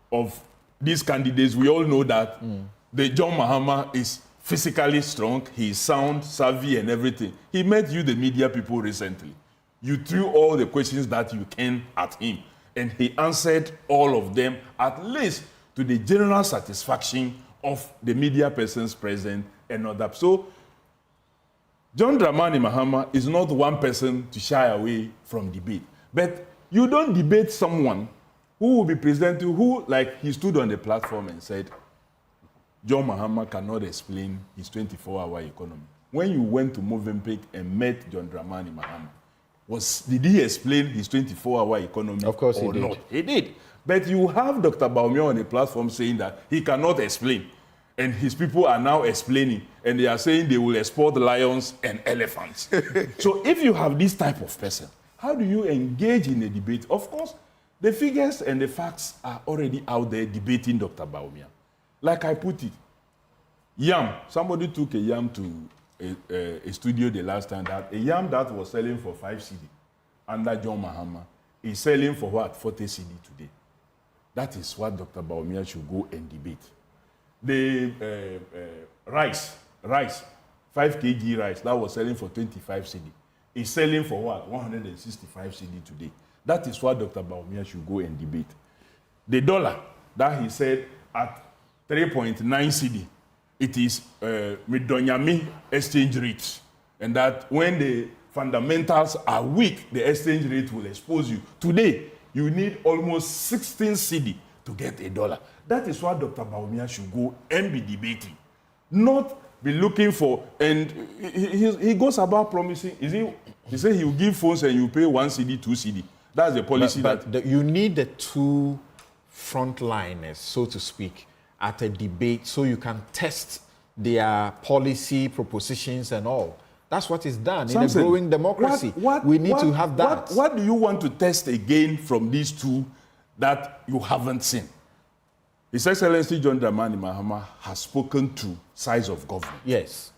of these candidates, we all know that the John Mahama is physically strong, he is sound, savvy, and everything. He met you, the media people, recently. You threw all the questions that you can at him, and he answered all of them, at least to the general satisfaction of the media persons present and all that. So, John Dramani Mahama is not one person to shy away from debate. But you don't debate someone who will be presenting, who, like, he stood on the platform and said, John Mahama cannot explain his 24-hour economy. When you went to Movenpick and met John Dramani Mahama, did he explain his 24-hour economy? Of course he did. Not? He did. But you have Dr. Baumia on the platform saying that he cannot explain. And his people are now explaining, and they are saying they will export lions and elephants. So if you have this type of person, how do you engage in a debate? Of course, the figures and the facts are already out there debating Dr. Baumia. Like I put it, yam, somebody took a yam to a studio the last time, that a yam that was selling for 5 cedi under John Mahama is selling for what? 40 cedi today. That is what Dr. Baumia should go and debate. The rice, 5 kg rice, that was selling for 25 cedi, is selling for what? 165 cedi today. That is what Dr. Baumia should go and debate. The dollar that he said at 3.9 cedi, it is Midonyami exchange rate. And that when the fundamentals are weak, the exchange rate will expose you. Today, you need almost 16 cedi to get a dollar. That is what Dr. Baumia should go and be debating. Not be looking for, and he goes about promising, he said he will give phones and you pay 1 cedi, 2 cedi. That's the policy. But you need the two frontliners, so to speak, at a debate so you can test their policy propositions and all. That's what is done in a growing democracy. We need to have that. What do you want to test again from these two that you haven't seen? His Excellency John Dramani Mahama has spoken to size of government. Yes.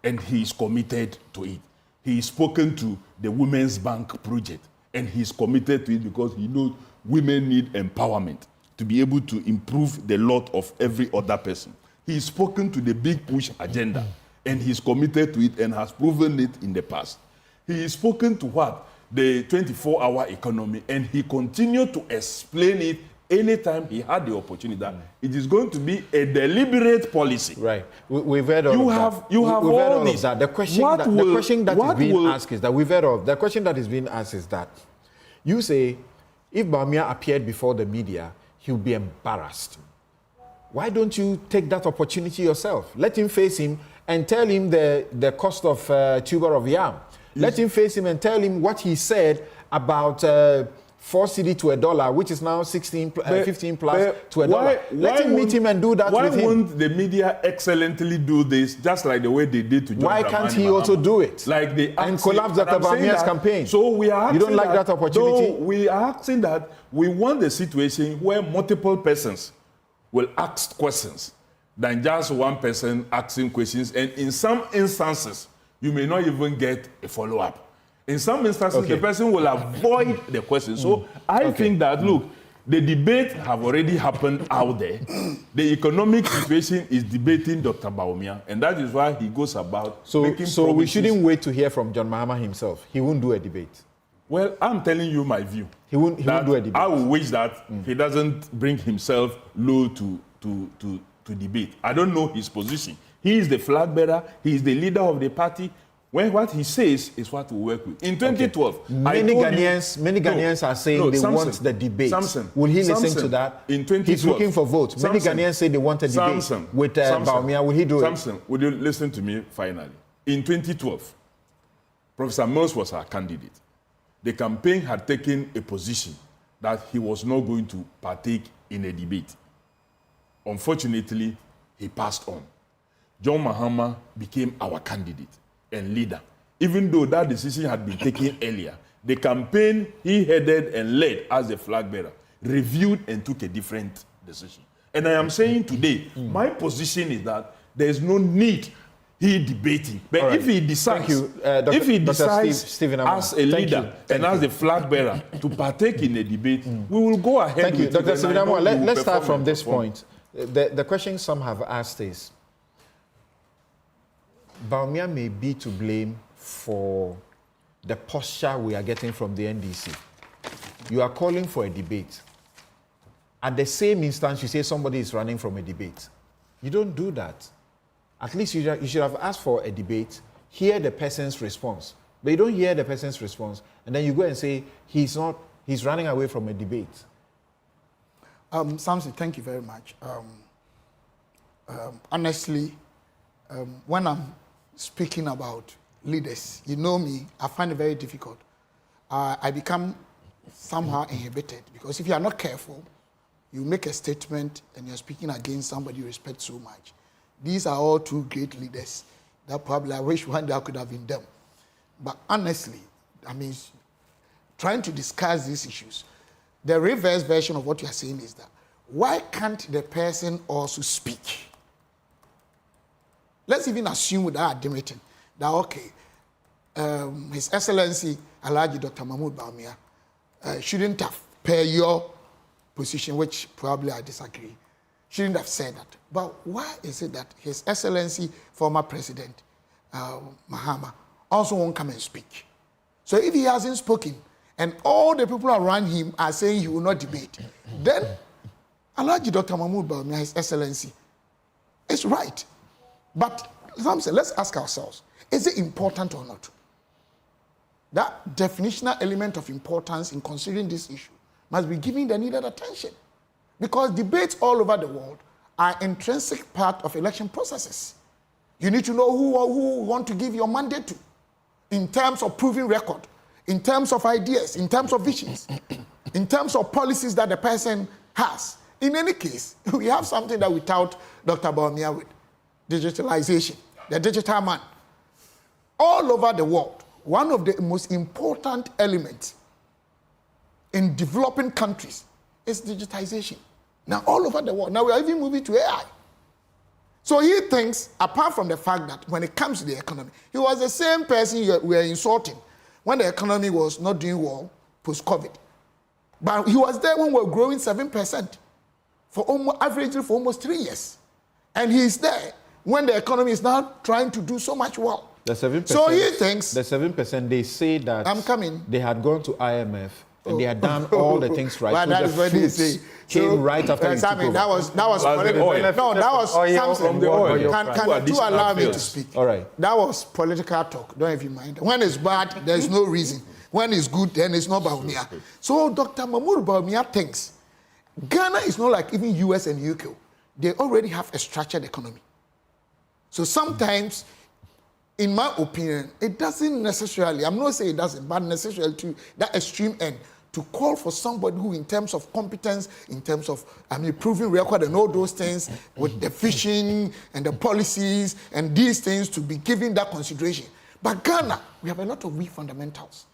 And he is committed to it. He is spoken to the Women's Bank project. and he's committed to it because he knows women need empowerment to be able to improve the lot of every other person. He's spoken to the big push agenda, and he's committed to it and has proven it in the past. He is spoken to what? The 24-hour economy, and he continued to explain it anytime he had the opportunity that it is going to be a deliberate policy. Right. We've heard all of that. You have all this. That. The question that is being asked is that we've heard of. The question that is being asked is that you say if Bawumia appeared before the media, he'll be embarrassed. Why don't you take that opportunity yourself? Let him face him and tell him the cost of tuber of yam. Let him face him and tell him what he said about 4 cedi to $1, which is now 15 plus to $1. Let him meet him and do that with him. Why won't the media excellently do this, just like the way they did to John Why can't he also do it? Like they and collapse Dr. Bawumia's campaign. So we are you don't like that opportunity? No, we are asking that we want a situation where multiple persons will ask questions than just one person asking questions. And in some instances, you may not even get a follow-up. In some instances, the person will avoid the question. So I think that, look, the debate have already happened out there. The economic situation is debating Dr. Bawumia, and that is why he goes about making promises. So we shouldn't wait to hear from John Mahama himself. He won't do a debate. Well, I'm telling you my view. He won't do a debate. I will wish that he doesn't bring himself low to debate. I don't know his position. He is the flag bearer. He is the leader of the party. When what he says is what we work with. In 2012, many Ghanaians are saying they want the debate. Will he listen to that? In 2012, he's looking for votes. Many Ghanaians say they want a debate with Bawumia. Will he do it? Would you listen to me finally? In 2012, Professor Mills was our candidate. The campaign had taken a position that he was not going to partake in a debate. Unfortunately, he passed on. John Mahama became our candidate and leader. Even though that decision had been taken earlier, the campaign he headed and led as the flag bearer reviewed and took a different decision. And I am saying today, my position is that there is no need he debating. But if he decides, as a leader and as the flag bearer to partake in a debate, we will go ahead. Thank you, Dr. Stephen Amoah. Let's start from this point. The question some have asked is, Bawumia may be to blame for the posture we are getting from the NDC. You are calling for a debate. At the same instance, you say somebody is running from a debate. You don't do that. At least you should have asked for a debate, hear the person's response. But you don't hear the person's response, and then you go and say he's running away from a debate. Samson, thank you very much. Honestly, when I'm speaking about leaders, you know me, I find it very difficult. I become somehow inhibited because if you are not careful, you make a statement and you're speaking against somebody you respect so much. These are all two great leaders that probably I wish one day I could have been them. But honestly, I mean, trying to discuss these issues, the reverse version of what you are saying is that why can't the person also speak? Let's even assume without admitting that, okay, His Excellency Alhaji Dr. Mahmoud Bawumia shouldn't have, per your position, which probably I disagree, shouldn't have said that. But why is it that His Excellency, former President Mahama, also won't come and speak? So if he hasn't spoken, and all the people around him are saying he will not debate, then Alhaji Dr. Mahmoud Bawumia, His Excellency, is right. But let's ask ourselves, is it important or not? That definitional element of importance in considering this issue must be given the needed attention. Because debates all over the world are intrinsic part of election processes. You need to know who you want to give your mandate to in terms of proving record, in terms of ideas, in terms of visions, in terms of policies that the person has. In any case, we have something that we tout Dr. Bawumia with. Digitalization, the digital man. All over the world, one of the most important elements in developing countries is digitization. Now, all over the world, now we are even moving to AI. So he thinks, apart from the fact that when it comes to the economy, he was the same person we are insulting when the economy was not doing well post-COVID. But he was there when we were growing 7% for almost averagely for almost 3 years. And he's there when the economy is now trying to do so much well. The 7%. So he thinks the 7%. They say that I'm coming. They had gone to IMF and they had done all the things right. Well, so that the is what they say. Came right after he took over. That was political. No, that was something. Can you allow me to speak? All right. That was political talk. Don't even mind. When it's bad, there's no reason. When it's good, then it's not Bawumia. So Dr. Mahmoud Bawumia thinks Ghana is not like even US and UK. They already have a structured economy. So sometimes, in my opinion, it doesn't necessarily, I'm not saying it doesn't, but necessarily to that extreme end, to call for somebody who, in terms of competence, in terms of, proving record and all those things, with the fishing and the policies and these things, to be given that consideration. But Ghana, we have a lot of weak fundamentals.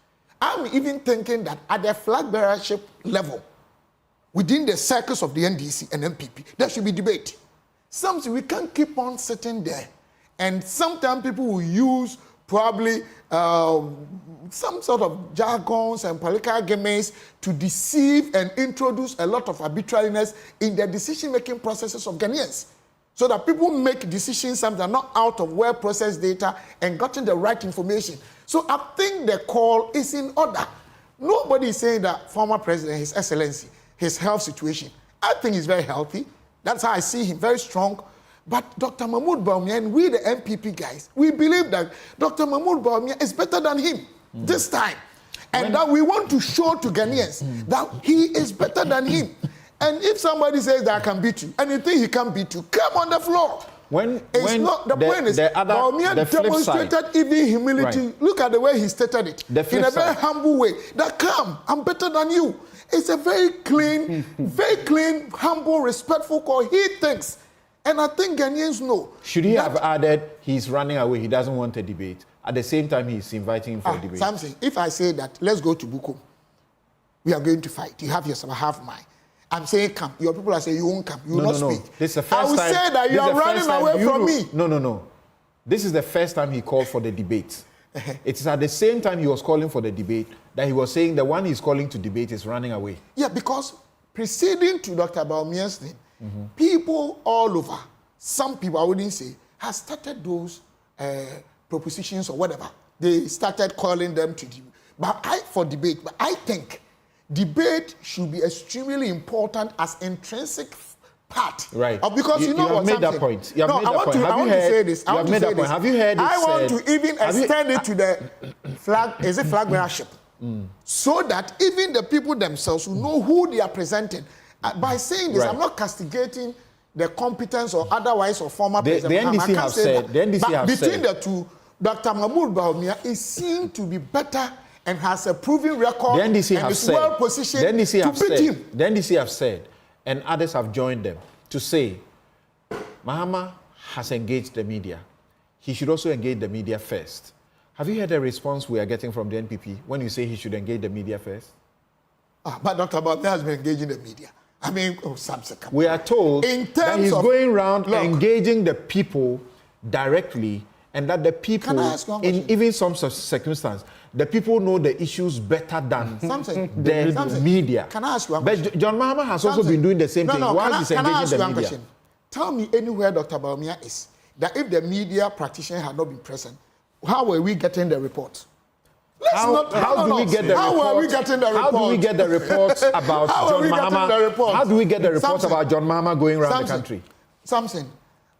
I'm even thinking that at the flag bearership level, within the circles of the NDC and MPP, there should be debate. Something we can't keep on sitting there. And sometimes people will use probably some sort of jargons and political arguments to deceive and introduce a lot of arbitrariness in the decision-making processes of Ghanaians. So that people make decisions sometimes not out of well-processed data and gotten the right information. So I think the call is in order. Nobody is saying that former president, His Excellency, his health situation, I think he's very healthy. That's how I see him, very strong. But Dr. Mahmoud Bawumia and we, the MPP guys, we believe that Dr. Mahmoud Bawumia is better than him this time. And that we want to show to Ghanaians that he is better than him. And if somebody says that I can beat you, and you think he can beat you, come on the floor. When the point is, Bawumia demonstrated even humility. Right. Look at the way he stated it. In a very humble way. That come, I'm better than you. It's a very clean, humble, respectful call. He thinks. And I think Ghanaians know. Should he have added he's running away, he doesn't want a debate? At the same time, he's inviting him for a debate. Something. If I say that, let's go to Bukom. We are going to fight. You have yourself, I have mine. I'm saying come. Your people are saying you won't come. You will not speak. This is the first I will time, say that you are running away from me. No. This is the first time he called for the debate. It is at the same time he was calling for the debate that he was saying the one he's calling to debate is running away. Yeah, because preceding to Dr. Bawumia's thing, people all over, some people, I wouldn't say, have started those propositions or whatever. They started calling them to debate. But I think debate should be extremely important as intrinsic part. Right. Because you know what? You have made that point. I want to say this. You have made that point. Have you heard it I want said, to even extend it to the flag, is it flag bearership? So that even the people themselves will know who they are presenting. By saying this, I'm not castigating the competence or otherwise of former President Mahama. The NDC have said. But between the two, Dr. Mahmoud Bawumia is seen to be better and has a proven record and is well positioned to beat him. The NDC have said, and others have joined them, to say Mahama has engaged the media. He should also engage the media first. Have you heard the response we are getting from the NPP when you say he should engage the media first? But Dr. Bawumia has been engaging the media. We are told that he's going around engaging the people directly, and that the people, in even some circumstance, the people know the issues better than the media. Can I ask you one question? But John Mahama has also been doing the same thing while he's engaging the media. Tell me anywhere Dr. Bawumia is, that if the media practitioner had not been present, how were we getting the report? How do we get the reports about John Mahama? How do we get the reports about John Mahama going around the country? Something.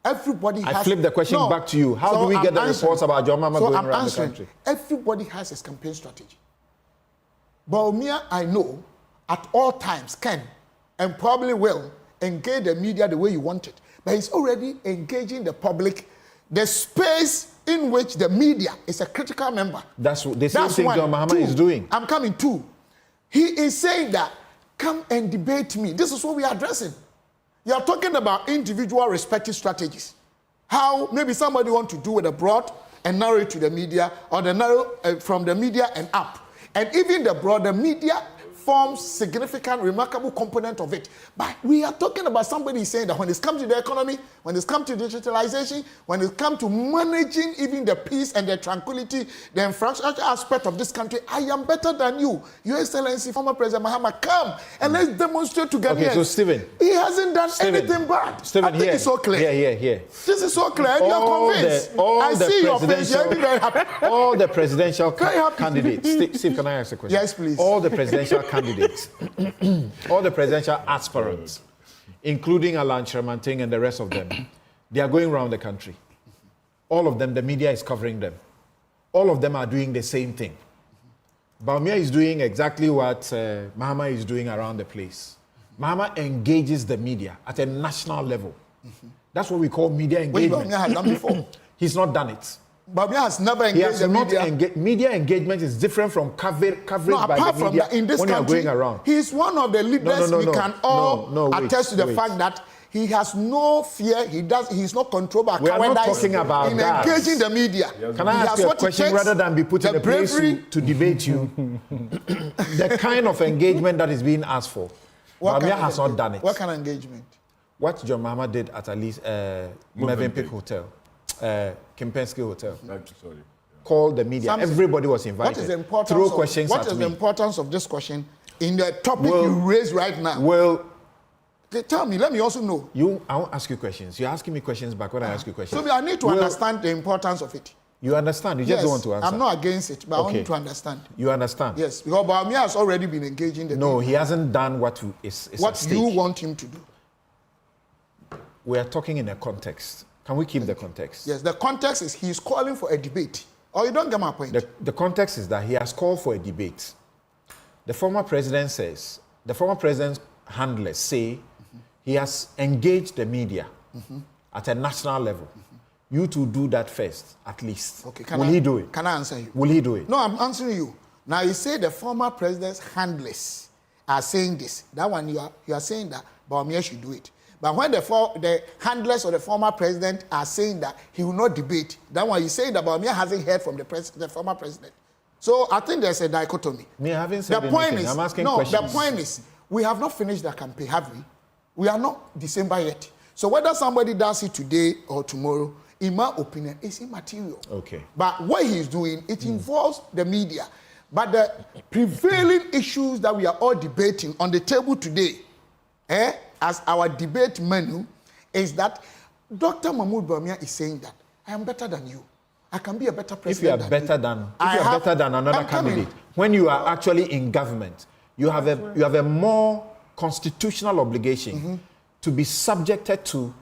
Everybody has... I flip the question back to you. How do we get the reports about John Mahama going around the country? Everybody has his campaign strategy. Bawumia, I know, at all times can and probably will engage the media the way you want it. But he's already engaging the public, the space in which the media is a critical member. That's the same thing John Mahama is doing. I'm coming to. He is saying that, come and debate me. This is what we are addressing. You are talking about individual respective strategies. How maybe somebody want to do it abroad and narrow it to the media, or the narrow from the media and up. And even the broader media forms significant, remarkable component of it. But we are talking about somebody saying that when it comes to the economy, when it comes to digitalization, when it comes to managing even the peace and the tranquility, the infrastructure aspect of this country, I am better than you. Your Excellency, former President Mahama, come and let's demonstrate to Ghanaians. Okay, so Stephen. He hasn't done anything bad. Stephen, I think it's so clear. Here. This is so clear. You are convinced. I see your face. You're very happy. All the presidential candidates. Steve, can I ask a question? Yes, please. All the presidential candidates, all the presidential aspirants, including Alan Shermanting and the rest of them, they are going around the country. All of them, the media is covering them. All of them are doing the same thing. Bawumia is doing exactly what Mahama is doing around the place. Mahama engages the media at a national level. That's what we call media engagement. Which Bawumia has done before. He's not done it. Bawumia has never engaged the media. Media engagement is different from coverage by the media that, in this when country, you're going around. He's one of the leaders we can all attest to the fact that he has no fear. He's not controlled by cowardice. We are not talking about in that. Engaging the media. Can I ask you a question rather than be put in a place to debate you? The kind of engagement that is being asked for, Bawumia has not done it. What kind of engagement? What John Mahama did at least Movenpick Hotel, Kempinski Hotel. Sorry. Called the media. Everybody was invited. What is the importance? Throw questions what at is me. The importance of this question in the topic you raised right now? Well, tell me. Let me also know. I won't ask you questions. You're asking me questions back when I ask you questions. So I need to understand the importance of it. You understand? You just don't want to answer. I'm not against it, but I want you to understand. You understand? Yes, because Bawumia has already been engaging the No, media. he hasn't done what is what you want him to do. We are talking in a context. Can we keep the context? Yes, the context is he's calling for a debate. Or you don't get my point. The context is that he has called for a debate. The former president says, the former president's handlers say he has engaged the media at a national level. You to do that first, at least. Okay, Will he do it? Can I answer you? Will he do it? No, I'm answering you. Now you say the former president's handlers are saying this. That one you are saying that Bawumia should do it. But when the handlers of the former president are saying that he will not debate, that one you say that Bawumia hasn't heard from the former president. So I think there's a dichotomy. Me, I haven't said anything. I'm asking questions. The point is, we have not finished the campaign, have we? We are not December yet. So whether somebody does it today or tomorrow, in my opinion, is immaterial. Okay. But what he's doing, it involves the media. But the prevailing issues that we are all debating on the table today, as our debate menu, is that Dr. Mahmoud Bawumia is saying that I am better than you. I can be a better president. If you are better than another candidate, when you are actually in government, you have a more constitutional obligation to be subjected to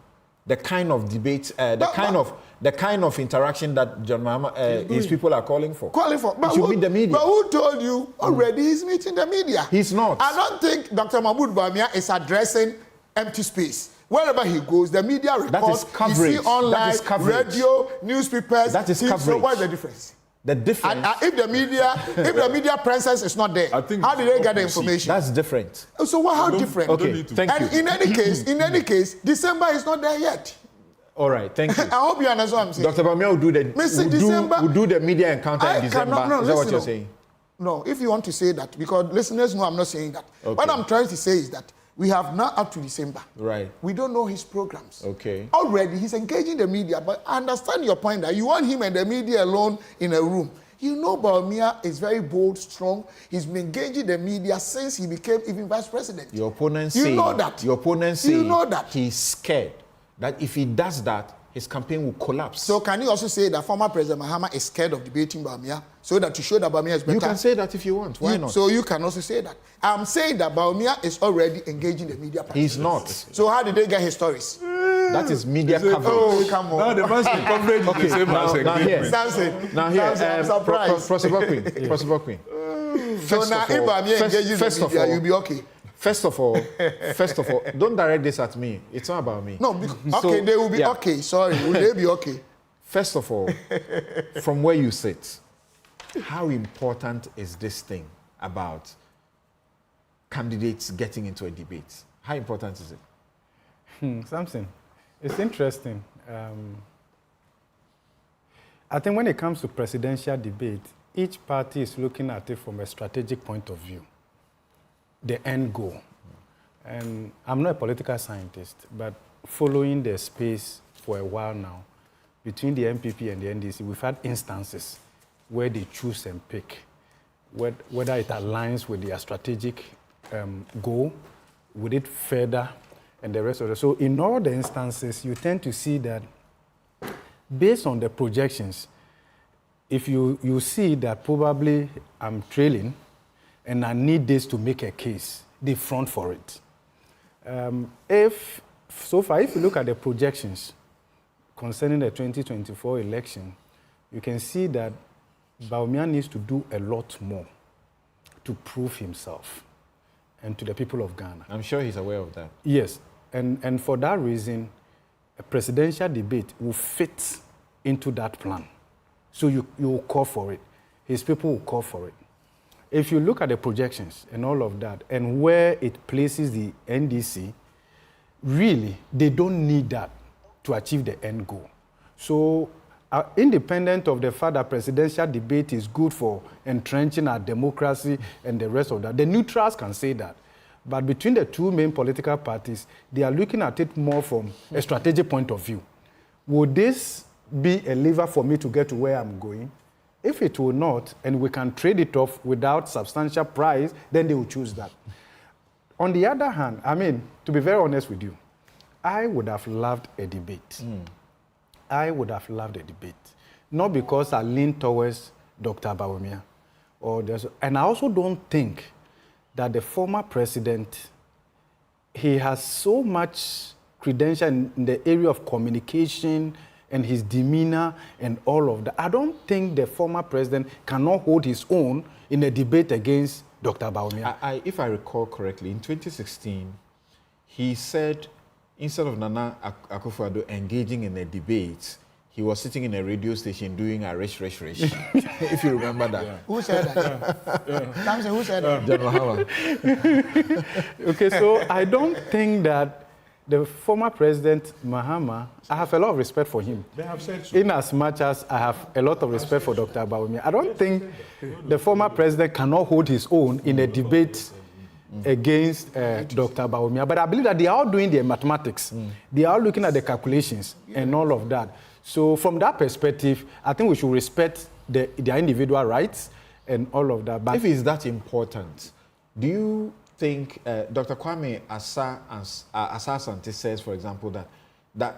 the kind of debate, the kind of interaction that John Mahama, his people are calling for. But should meet the media. But who told you already he's meeting the media? He's not. I don't think Dr. Mahmoud Bawumia is addressing empty space. Wherever he goes, the media reports. That is coverage. You see online, that is coverage. Radio, newspapers. That is coverage. So what is the difference? The difference. If the media presence is not there, how did they get the information? That's different. So how different? Okay, thank you. And in any case, December is not there yet. All right, thank you. I hope you understand what I'm saying. Dr. Bawumia will do the media encounter in December. Is that what you're saying? No, if you want to say that, because listeners know I'm not saying that. Okay. What I'm trying to say is that we have now up to December. Right. We don't know his programs. Okay. Already, he's engaging the media, but I understand your point that you want him and the media alone in a room. You know Bawumia is very bold, strong. He's been engaging the media since he became even vice president. Your opponents you say, know that. Your opponents say you know that. He's scared that if he does that, his campaign will collapse. So can you also say that former President Mahama is scared of debating Bawumia, so that to show that Bawumia is better? You can say that if you want. Why not? So you can also say that. I'm saying that Bawumia is already engaging the media. He's not. So how did they get his stories? That is media coverage. Oh, come on. Now the mass coverage is the same as engagement. Now here, surprise. Possible Queen. So now if Bawumia engages the media, you'll be okay. First of all, don't direct this at me. It's not about me. No, okay, they will be okay. Sorry, will they be okay? First of all, from where you sit, how important is this thing about candidates getting into a debate? How important is it? Something. It's interesting. I think when it comes to presidential debate, each party is looking at it from a strategic point of view. the end goal. And I'm not a political scientist, but following the space for a while now, between the MPP and the NDC, we've had instances where they choose and pick whether it aligns with their strategic goal, with it further, and the rest of it. So in all the instances, you tend to see that based on the projections, if you see that probably I'm trailing and I need this to make a case, they front for it. If you look at the projections concerning the 2024 election, you can see that Bawumia needs to do a lot more to prove himself and to the people of Ghana. I'm sure he's aware of that. Yes, and for that reason, a presidential debate will fit into that plan. So you will call for it. His people will call for it. If you look at the projections and all of that, and where it places the NDC, really, they don't need that to achieve the end goal. So, independent of the fact that presidential debate is good for entrenching our democracy and the rest of that, the neutrals can say that. But between the two main political parties, they are looking at it more from a strategic point of view. Would this be a lever for me to get to where I'm going? If it will not, and we can trade it off without substantial price, then they will choose that. On the other hand, I mean, to be very honest with you, I would have loved a debate. I would have loved a debate. Not because I lean towards Dr. Bawumia. And I also don't think that the former president, he has so much credential in the area of communication and his demeanor and all of that. I don't think the former president cannot hold his own in a debate against Dr. Bawumia. If I recall correctly, in 2016, he said instead of Nana Akufo-Addo engaging in a debate, he was sitting in a radio station doing a resh. If you remember that. Yeah. Who said that? Who said that? John Mahama. Okay, so I don't think that the former president, Mahama, I have a lot of respect for him. They have said so. In as much as I have a lot of respect for Dr. Bawumia, I don't think the former president cannot hold his own in a debate against Dr. Bawumia. But I believe that they are all doing their mathematics. They are all looking at the calculations and all of that. So from that perspective, I think we should respect their individual rights and all of that. But if it's that important, do you think Dr. Kwame Asante says, for example, that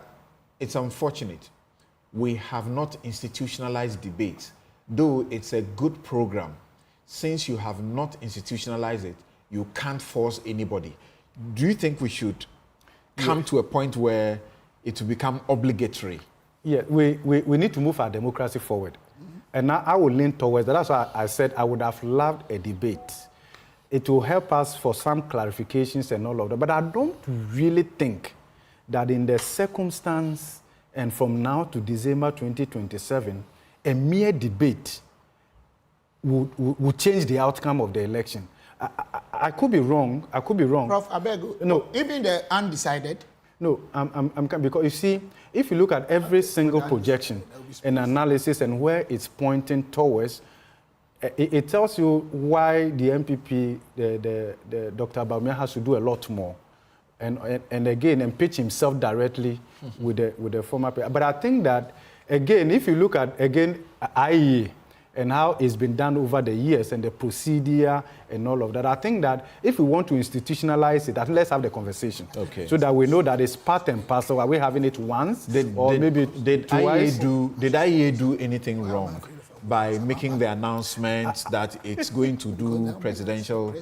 it's unfortunate we have not institutionalized debate, though it's a good program. Since you have not institutionalized it, you can't force anybody. Do you think we should come to a point where it will become obligatory? Yeah, we need to move our democracy forward. And now I will lean towards that. That's why I said I would have loved a debate. It will help us for some clarifications and all of that. But I don't really think that in the circumstance and from now to December 2027, a mere debate would change the outcome of the election. I could be wrong. I could be wrong. Prof, I beg you. No. Even the undecided? No, because you see, if you look at every single projection and analysis and where it's pointing towards, it tells you why the MPP, the Dr. Bawumia has to do a lot more, and again, pitch himself directly with the former. But I think that again, if you look at IEA and how it's been done over the years and the procedure and all of that, I think that if we want to institutionalize it, let's have the conversation. Okay. So that we know that it's part and parcel. Are we having it once or maybe did twice? Did IEA do anything wrong by making the announcement that it's going to do presidential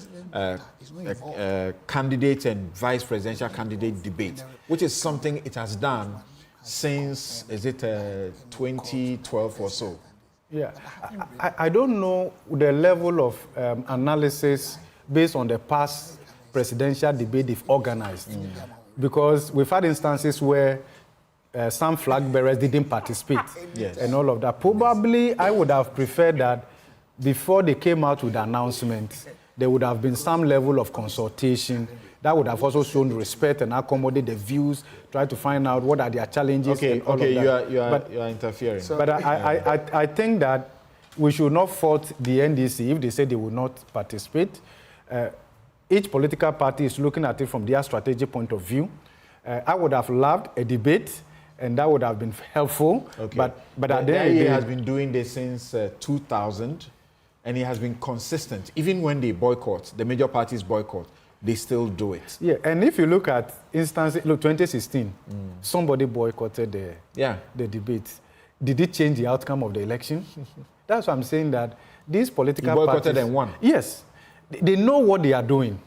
candidate and vice presidential candidate debate, which is something it has done since, 2012 or so? Yeah, I don't know the level of analysis based on the past presidential debate they've organized. Because we've had instances where some flag bearers didn't participate and all of that. Probably I would have preferred that before they came out with the announcement, there would have been some level of consultation that would have also shown respect and accommodate the views, try to find out what are their challenges. Okay, you are interfering. But I think that we should not fault the NDC if they say they will not participate. each political party is looking at it from their strategic point of view. I would have loved a debate, and that would have been helpful. Okay. But at the end of the he day, has been doing this since 2000, and he has been consistent. Even when they boycott, the major parties boycott, they still do it. Yeah, and if you look at instances, look, 2016, somebody boycotted the debate. Did it change the outcome of the election? That's why I'm saying that these political parties... boycotted and won. Yes. They know what they are doing.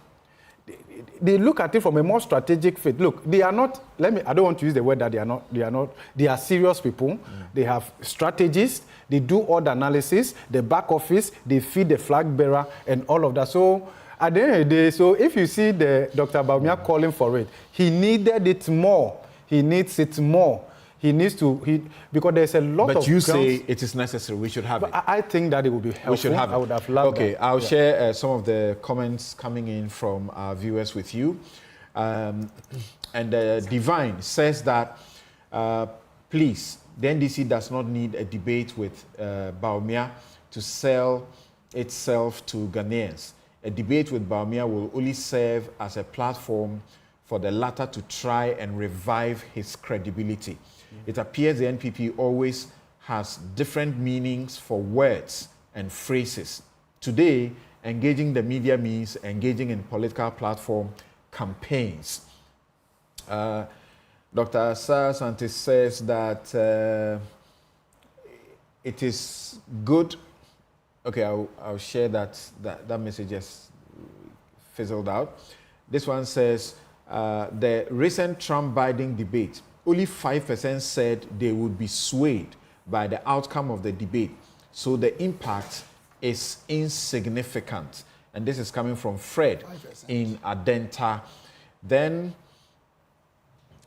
They look at it from a more strategic fit. Look, they are not, I don't want to use the word that they are serious people. They have strategies, they do all the analysis, the back office, they feed the flag bearer and all of that. So at the end of the day, so if you see Dr. Bawumia calling for it, he needed it more. He needs it more. He needs to, because there's a lot of... But you say it is necessary, we should have it. I think that it would be helpful. We should have it. I would have loved Okay, that. I'll share some of the comments coming in from our viewers with you. And Divine says that, please, the NDC does not need a debate with Bawumia to sell itself to Ghanaians. A debate with Bawumia will only serve as a platform for the latter to try and revive his credibility. It appears the NPP always has different meanings for words and phrases. Today, engaging the media means engaging in political platform campaigns. Dr. Santis says that it is good. Okay, I'll share that message just fizzled out. This one says, the recent Trump-Biden debate, only 5% said they would be swayed by the outcome of the debate. So the impact is insignificant. And this is coming from Fred 5%. In Adenta. Then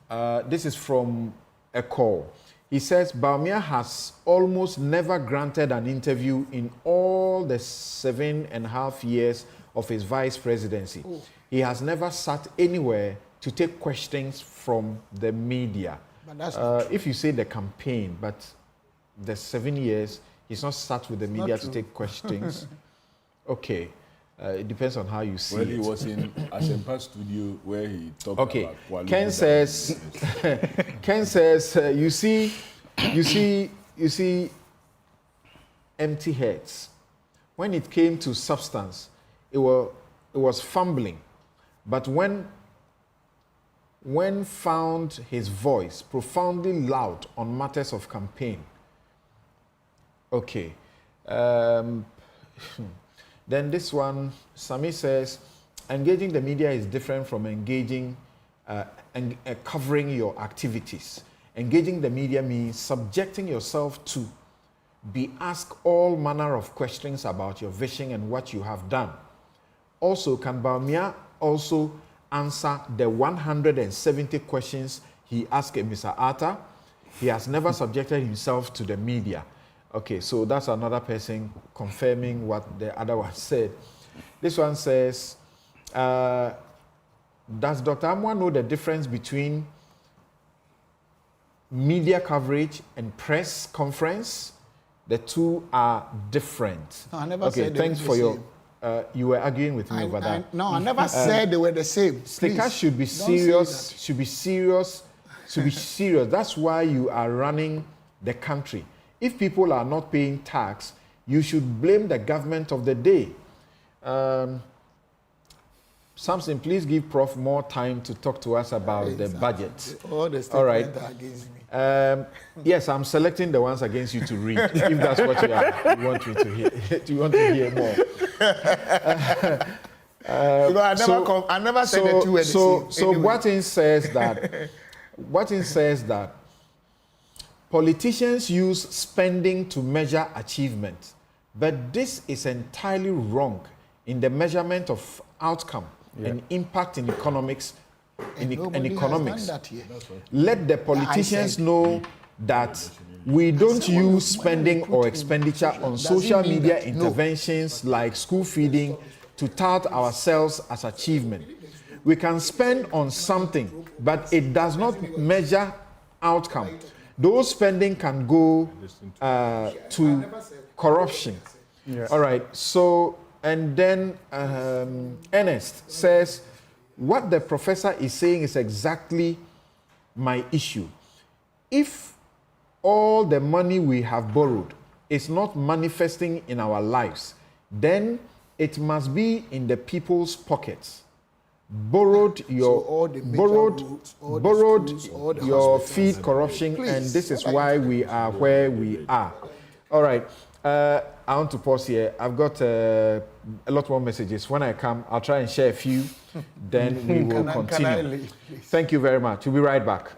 this is from a call. He says, Bawumia has almost never granted an interview in all the 7.5 years of his vice presidency. Ooh. He has never sat anywhere to take questions from the media. But that's if you say the campaign, but the 7 years, he's not sat with the media to take questions. Okay. It depends on how you see it. Well, he was in Asempa studio where he talked about quality. Ken says, you see empty heads. When it came to substance, it was fumbling. But when found his voice profoundly loud on matters of campaign. Okay. Then this one, Sami says, engaging the media is different from engaging and covering your activities. Engaging the media means subjecting yourself to be asked all manner of questions about your vision and what you have done. Also, can Bawumia also answer the 170 questions he asked Mr. Atta? He has never subjected himself to the media. Okay, so that's another person confirming what the other one said. This one says, does Dr. Amwa know the difference between media coverage and press conference? The two are different. No, I never okay, said thanks for your... you were arguing with me over that. No, I never said they were the same. Stickers should be serious. Should be serious. Should be serious. That's why you are running the country. If people are not paying tax, you should blame the government of the day. Samson, please give Prof more time to talk to us about the budget. All the statements are against me. Yes, I'm selecting the ones against you to read, if that's what you want me to hear. Do you want to hear more? I never said the two were the same. So anyway. Watson says that politicians use spending to measure achievement, but this is entirely wrong in the measurement of outcome and impact in economics. Let the politicians know that we don't use spending or expenditure on social media interventions like school feeding to tout ourselves as achievement. We can spend on something, but it does not measure outcome. Those spending can go to corruption. Yeah. All right. So And then Ernest says, what the professor is saying is exactly my issue. If all the money we have borrowed is not manifesting in our lives, then it must be in the people's pockets. Borrowed your feed corruption, please. And this is why we are where we are. All right. I want to pause here. I've got a lot more messages. When I come, I'll try and share a few. Then we will continue. Thank you very much. We'll be right back.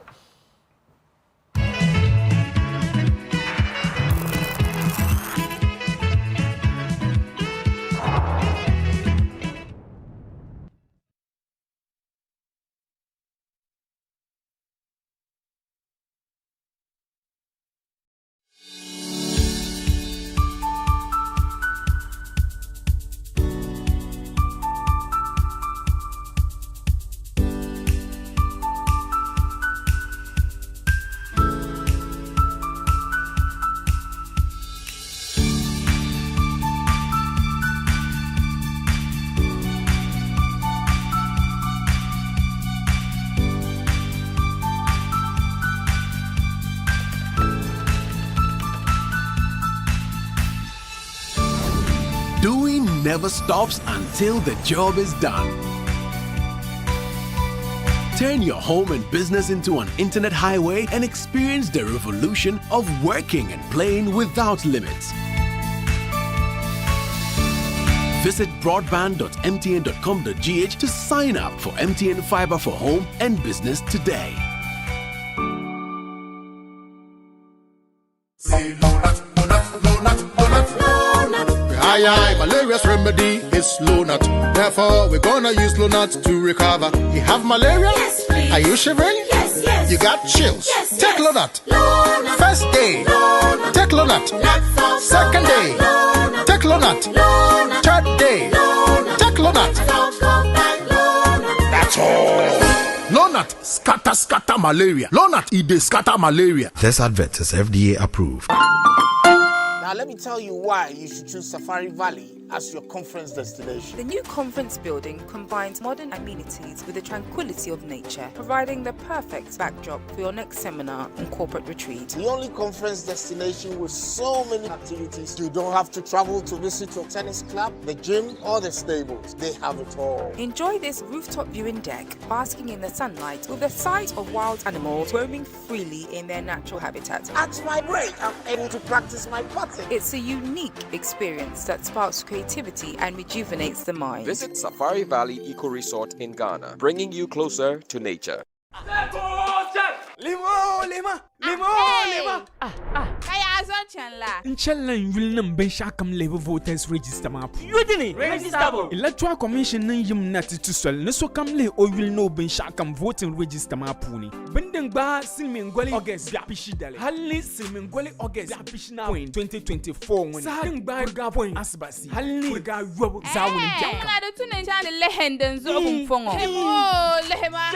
Never stops until the job is done. Turn your home and business into an internet highway and experience the revolution of working and playing without limits. Visit broadband.mtn.com.gh to sign up for MTN Fiber for home and business today. Malaria's remedy is low nut. Therefore, we're gonna use low nut to recover. You have malaria? Yes, please. Are you shivering? Yes, yes. You got chills? Yes, take low nut. First day, take low nut. Second day, take low nut. Third day, take low nut. That's all. Low nut, scatter malaria. Low nut, it scatter malaria. This advert is FDA approved. Now let me tell you why you should choose Safari Valley as your conference destination. The new conference building combines modern amenities with the tranquility of nature, providing the perfect backdrop for your next seminar and corporate retreat. The only conference destination with so many activities. You don't have to travel to visit your tennis club, the gym, or the stables. They have it all. Enjoy this rooftop viewing deck, basking in the sunlight with the sight of wild animals roaming freely in their natural habitat. At my break, I'm able to practice my putting. It's a unique experience that sparks creativity and rejuvenates the mind. Visit Safari Valley Eco Resort in Ghana, bringing you closer to nature. Lima. Kaya azon chanla. Inshallah, you will not be shakam labor voters register map. You didn't register. Electoral Commission name yum nati to swell. No so come lay or will no ben shakam voting register map puni. Bending ba silmin gwali August biapishi dale. Halli silmin gwali August biapishina point 2024 when sahing ba ga point asbasi. Halli ga yob zawun jaka. Na do tun nchane lehenden zo kumfongo. Oh lehema.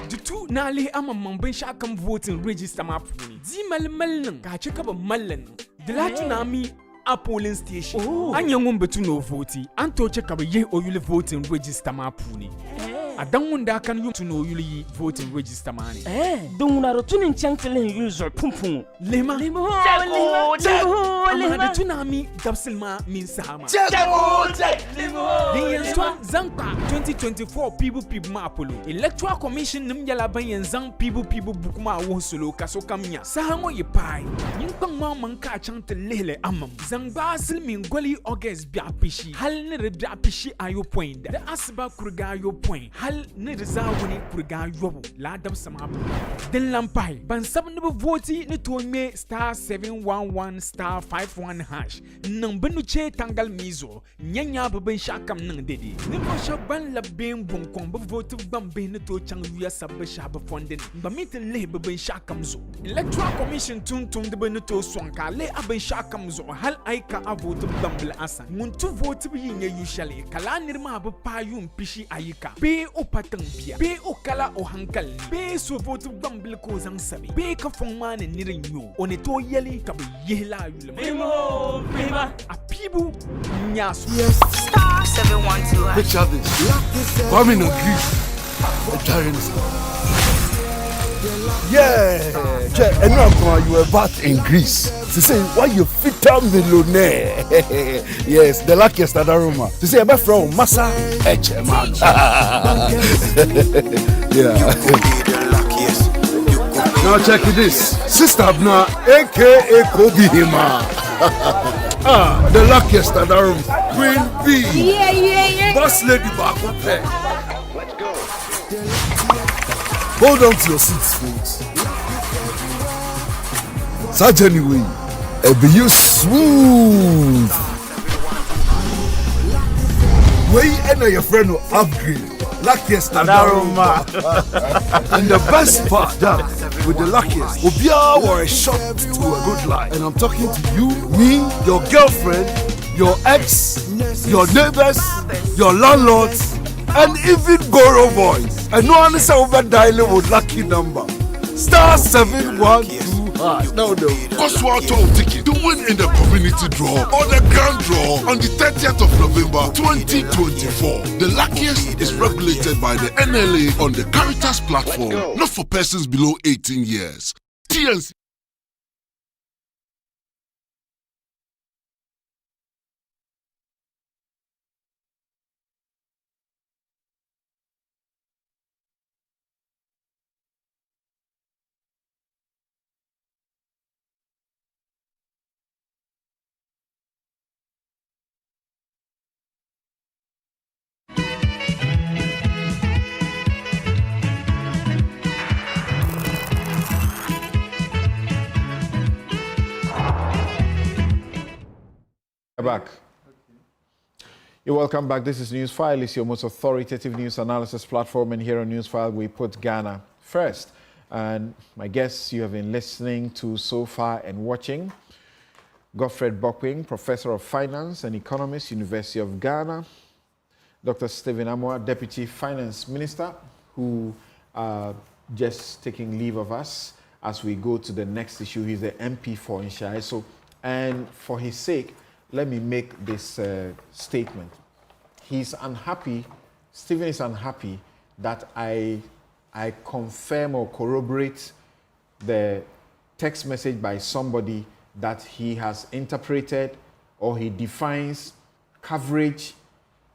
The two nali ama ben shakam voting register map puni. Di malmaln ka cheka ba mallan. The latunami a polling station. Anyangum betu no voti. Anto cheka ba ye oyule voting register map puni. Adangunda kan yum to no yuli voting register mani. Dunguna rotunin chancelen user pumpum. Lema. Amade tunami dapsilma min sahama. The Yenswan Zanka 2024 people mapolo. Electoral Commission nim yala ban zang people bukuma wo solo kaso kamnya. Sahango ye pai. Yinkang ma manka chante lele amam. Zangba silmin goli August biapishi. Hal ne biapishi ayo point. The asba kurga ayo point. Hal ne rezawuni kurga yobu. La dam sama. Den lampai. Ban sabne voti ne toime *711*51# Nambenu che tangal mizo. Nyanya beben shakam nang dedi. Nipo shaban la ben bon kombo vote bambe ne to chang yuya sabbe shaba fonden. Bamite le beben shakam zo. Electoral Commission tun de ben to swanka le aben shakam zo. Hal aika avote bambla asa. Muntu vote bi nye usually. Kala nirma ba payum pishi ayika. Be o patang pia be o kala o hankal be so votu bambil ko zang sabi be ka fongma ne nirin yo on to yeli ka be yela yule memo beba apibu nyaso Star 712. Picture this. Coming on Greece. The giants. Yeah. Check. And now you were back in Greece. To say why you fit a millionaire. Yes, the luckiest at Aroma. To say about from Massa H-Man. Yeah. Now check this. Sister Abna, aka Kobe Hima. The luckiest at Aroma. Queen B. Yeah. Boss lady back up there. Let's go. Hold on to your seats, folks. Such anyway, be you smooth. Way and your friend will upgrade. Luckiest at Aroma. And the best part, that with the luckiest, Obia or a shot to a good life. And I'm talking to you, me, your girlfriend, your ex, your neighbors, your landlords, and even Goro boys. And no one is over dialing with lucky number. Star 712. No. Coswato ticket to win in the community draw or the grand draw on the 30th of November 2024. The luckiest is regulated by the NLA on the Caritas platform, not for persons below 18 years. TNC. Back. You're welcome back. This is Newsfile. It's your most authoritative news analysis platform, and here on Newsfile we put Ghana first. And my guests you have been listening to so far and watching: Godfrey Bokwing, Professor of Finance and Economist, University of Ghana; Dr. Stephen Amoah, Deputy Finance Minister, who just taking leave of us as we go to the next issue. He's the MP for Nshai. So, and for his sake, let me make this statement. He's unhappy, Stephen is unhappy that I confirm or corroborate the text message by somebody that he has interpreted or he defines coverage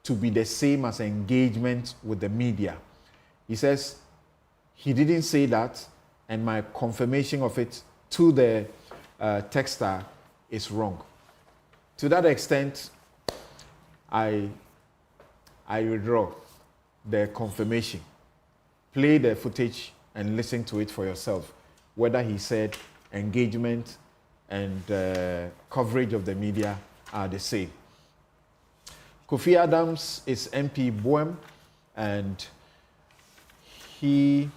to be the same as engagement with the media. He says he didn't say that, and my confirmation of it to the texter is wrong. To that extent, I withdraw the confirmation. Play the footage and listen to it for yourself, whether he said engagement and coverage of the media are the same. Kofi Adams is MP Boem, and he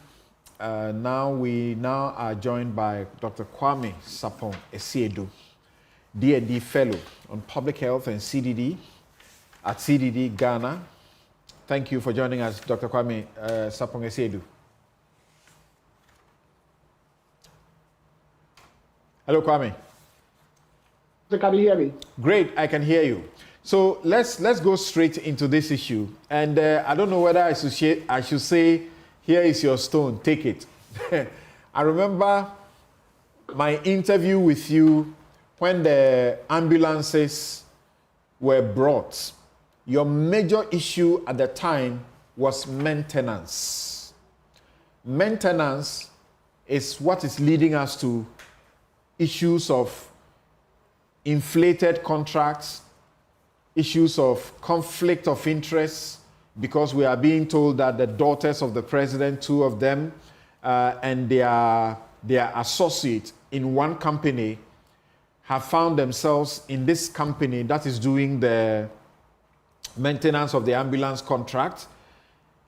we now are joined by Dr. Kwame Sapong Esiedu, D&D Fellow on Public Health and CDD at CDD Ghana. Thank you for joining us, Dr. Kwame Sapong Esiedu. Hello, Kwame. Can you hear me? Great, I can hear you. So let's go straight into this issue. And I don't know whether I should say, here is your stone, take it. I remember my interview with you when the ambulances were brought. Your major issue at the time was maintenance. Maintenance is what is leading us to issues of inflated contracts, issues of conflict of interest, because we are being told that the daughters of the president, two of them, and their associate in one company have found themselves in this company that is doing the maintenance of the ambulance contract,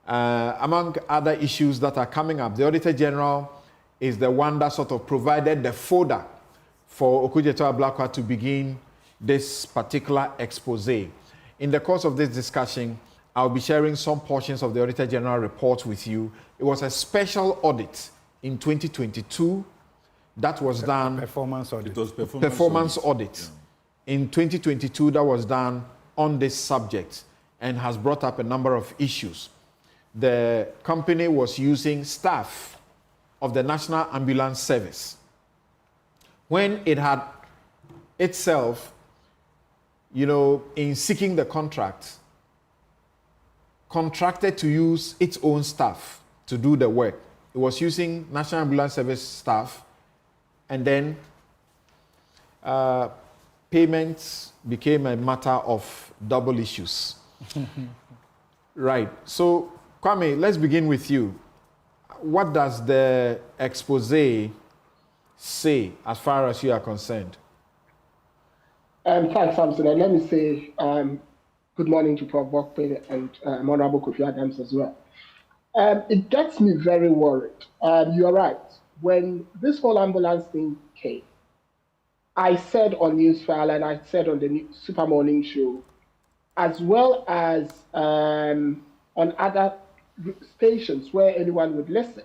among other issues that are coming up. The Auditor General is the one that sort of provided the folder for Okudzeto Ablakwa to begin this particular expose. In the course of this discussion, I'll be sharing some portions of the Auditor General report with you. It was a special audit in 2022 that was done. Performance audit. It was Performance audit. Yeah. In 2022 that was done on this subject and has brought up a number of issues. The company was using staff of the National Ambulance Service when it had itself, in seeking the contract, contracted to use its own staff to do the work. It was using National Ambulance Service staff, and then payments became a matter of double issues. Right. So, Kwame, let's begin with you. What does the expose say as far as you are concerned? Thanks, Samson. And let me say good morning to Prof. Bokpe and Honorable Kofi Adams as well. It gets me very worried. You are right. When this whole ambulance thing came, I said on Newsfile and I said on the Super Morning Show, as well as on other stations where anyone would listen,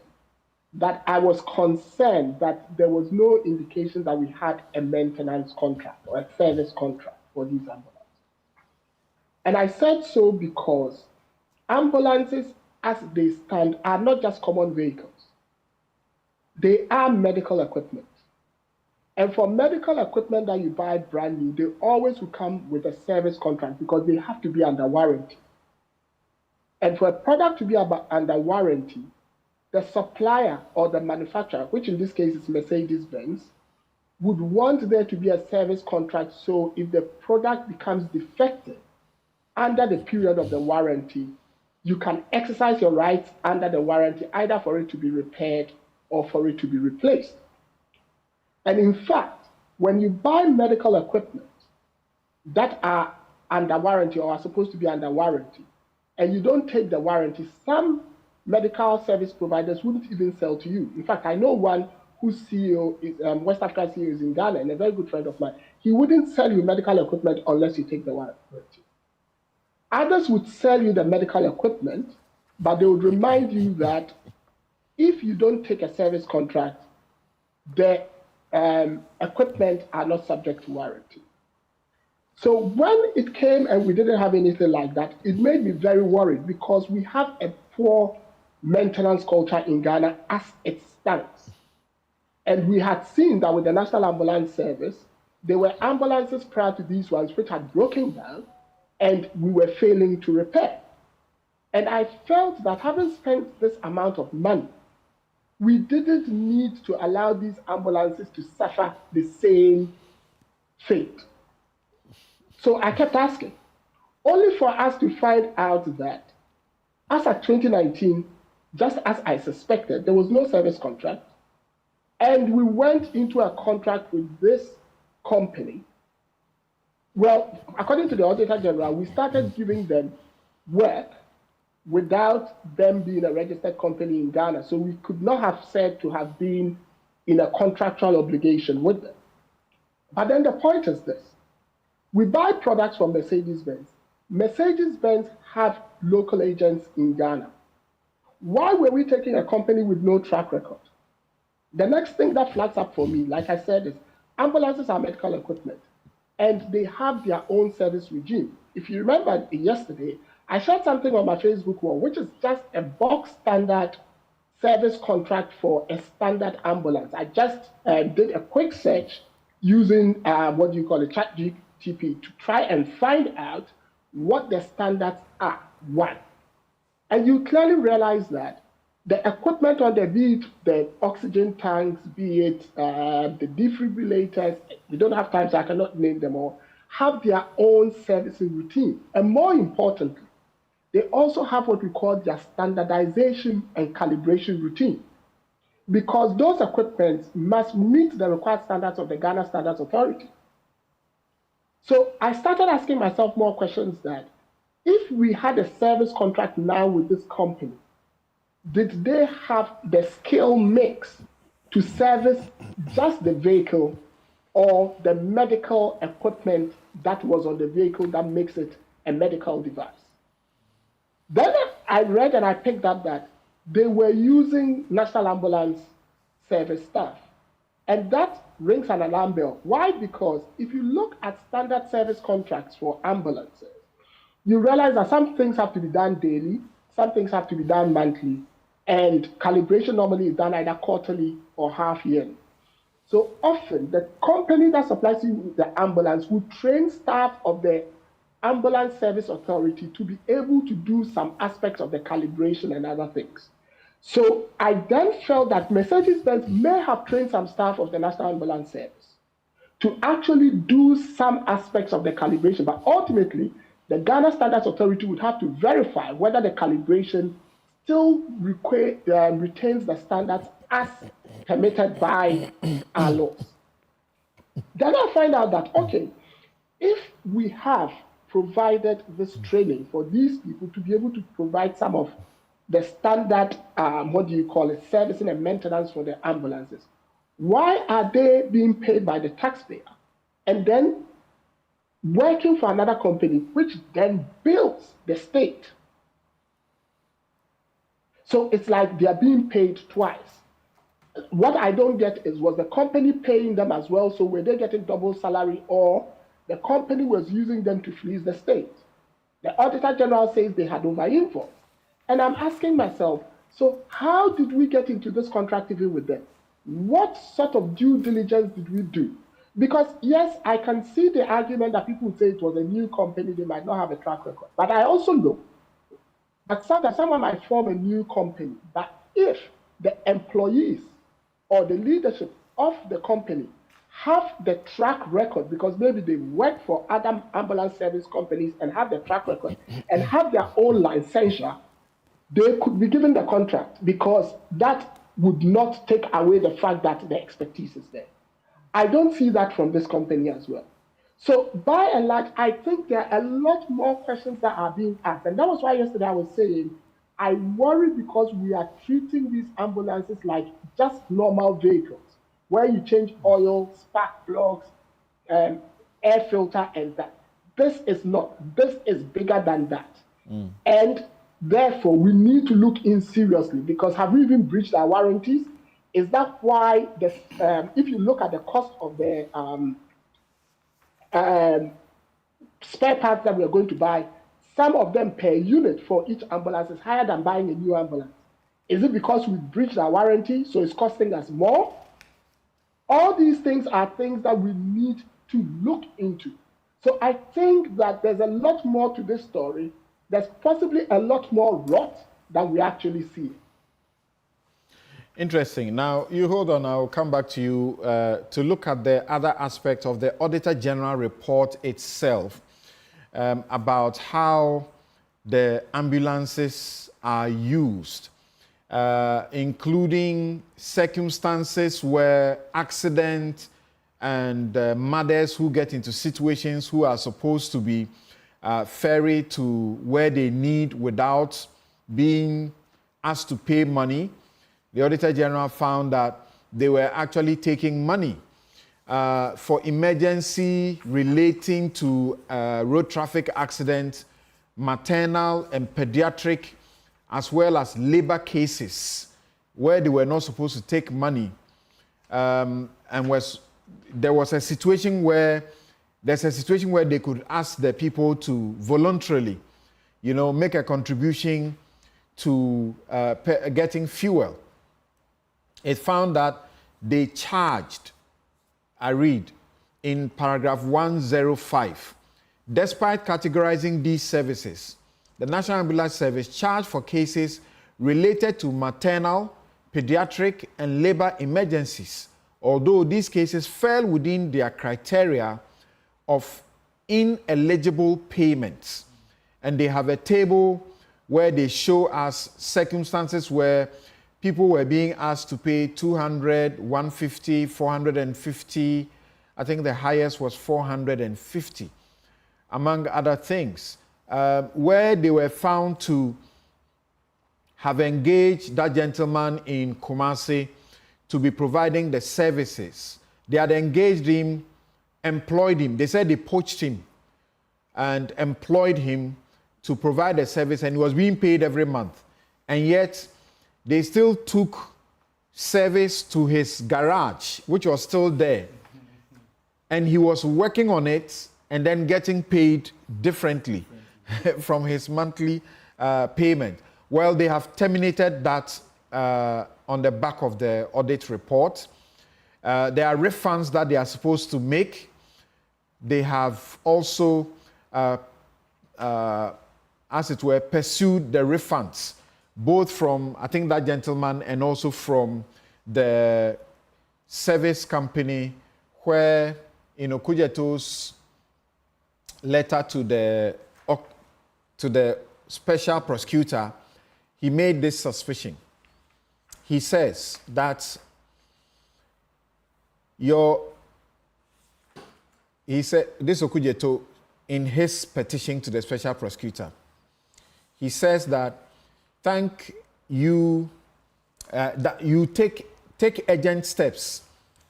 that I was concerned that there was no indication that we had a maintenance contract or a service contract for these ambulances. And I said so because ambulances, as they stand, are not just common vehicles. They are medical equipment. And for medical equipment that you buy brand new, they always will come with a service contract because they have to be under warranty. And for a product to be under warranty, the supplier or the manufacturer, which in this case is Mercedes-Benz, would want there to be a service contract so if the product becomes defective under the period of the warranty, you can exercise your rights under the warranty either for it to be repaired or for it to be replaced. And in fact, when you buy medical equipment that are under warranty or are supposed to be under warranty, and you don't take the warranty, some medical service providers wouldn't even sell to you. In fact, I know one whose CEO is, West Africa CEO is in Ghana and a very good friend of mine. He wouldn't sell you medical equipment unless you take the warranty. Others would sell you the medical equipment, but they would remind you that if you don't take a service contract, the equipment are not subject to warranty. So when it came and we didn't have anything like that, it made me very worried because we have a poor maintenance culture in Ghana as it stands. And we had seen that with the National Ambulance Service, there were ambulances prior to these ones which had broken down and we were failing to repair. And I felt that having spent this amount of money, we didn't need to allow these ambulances to suffer the same fate. So I kept asking, only for us to find out that as of 2019, just as I suspected, there was no service contract. And we went into a contract with this company. Well, according to the Auditor General, we started giving them work without them being a registered company in Ghana. So we could not have said to have been in a contractual obligation with them. But then the point is this. We buy products from Mercedes-Benz. Mercedes-Benz have local agents in Ghana. Why were we taking a company with no track record? The next thing that flags up for me, like I said, is ambulances are medical equipment, and they have their own service regime. If you remember yesterday, I shared something on my Facebook wall, which is just a box standard service contract for a standard ambulance. I just did a quick search using, ChatGPT to try and find out what the standards are, one. And you clearly realize that the equipment on there, be it the oxygen tanks, be it the defibrillators, we don't have time so I cannot name them all, have their own servicing routine. And more importantly, they also have what we call their standardization and calibration routine. Because those equipments must meet the required standards of the Ghana Standards Authority. So I started asking myself more questions that if we had a service contract now with this company, did they have the skill mix to service just the vehicle or the medical equipment that was on the vehicle that makes it a medical device? Then I read and I picked up that they were using National Ambulance Service staff. And that rings an alarm bell. Why? Because if you look at standard service contracts for ambulances, you realize that some things have to be done daily, some things have to be done monthly, and calibration normally is done either quarterly or half yearly. So often, the company that supplies you with the ambulance will train staff of the Ambulance Service Authority to be able to do some aspects of the calibration and other things. So I then felt that Mercedes-Benz may have trained some staff of the National Ambulance Service to actually do some aspects of the calibration, but ultimately, the Ghana Standards Authority would have to verify whether the calibration still retains the standards as permitted by our laws. Then I find out that, okay, if we have provided this training for these people to be able to provide some of the standard, servicing and maintenance for the ambulances, why are they being paid by the taxpayer and then working for another company, which then bills the state? So it's like they are being paid twice. What I don't get is, was the company paying them as well? So were they getting double salary, or the company was using them to fleece the state? The Auditor General says they had over-invoiced. And I'm asking myself, so how did we get into this contract even with them? What sort of due diligence did we do? Because yes, I can see the argument that people would say it was a new company, they might not have a track record. But I also know that someone might form a new company, but if the employees or the leadership of the company have the track record, because maybe they work for other ambulance service companies and have the track record and have their own licensure, they could be given the contract, because that would not take away the fact that the expertise is there. I don't see that from this company as well. So by and large, I think there are a lot more questions that are being asked. And that was why yesterday I was saying, I worry because we are treating these ambulances like just normal vehicles, where you change oil, spark plugs, air filter, and that. This is not. This is bigger than that. And therefore, we need to look in seriously, because have we even breached our warranties? Is that why, if you look at the cost of the spare parts that we are going to buy, some of them per unit for each ambulance is higher than buying a new ambulance. Is it because we breached our warranty, so it's costing us more? All these things are things that we need to look into. So I think that there's a lot more to this story. There's possibly a lot more rot than we actually see. Interesting. Now, you hold on. I'll come back to you to look at the other aspect of the Auditor General report itself about how the ambulances are used, including circumstances where accident and mothers who get into situations who are supposed to be ferried to where they need without being asked to pay money. The Auditor General found that they were actually taking money for emergency relating to road traffic accident, maternal and pediatric, as well as labor cases where they were not supposed to take money. There was a situation where they could ask the people to voluntarily, make a contribution to getting fuel. It found that they charged, I read in paragraph 105, despite categorizing these services, the National Ambulance Service charged for cases related to maternal, pediatric, and labor emergencies, although these cases fell within their criteria of ineligible payments. And they have a table where they show us circumstances where people were being asked to pay 200, 150, 450. I think the highest was 450, among other things, where they were found to have engaged that gentleman in Kumasi to be providing the services. They had engaged him, employed him. They said they poached him and employed him to provide a service and he was being paid every month. And yet, they still took service to his garage, which was still there. And he was working on it and then getting paid differently from his monthly payment. Well, they have terminated that on the back of the audit report. There are refunds that they are supposed to make. They have also, as it were, pursued the refunds, both from, I think, that gentleman and also from the service company where, in Okudjeto's letter to the special prosecutor, he made this suspicion. He says that he said, this Okudjeto, in his petition to the special prosecutor, he says that that you take urgent steps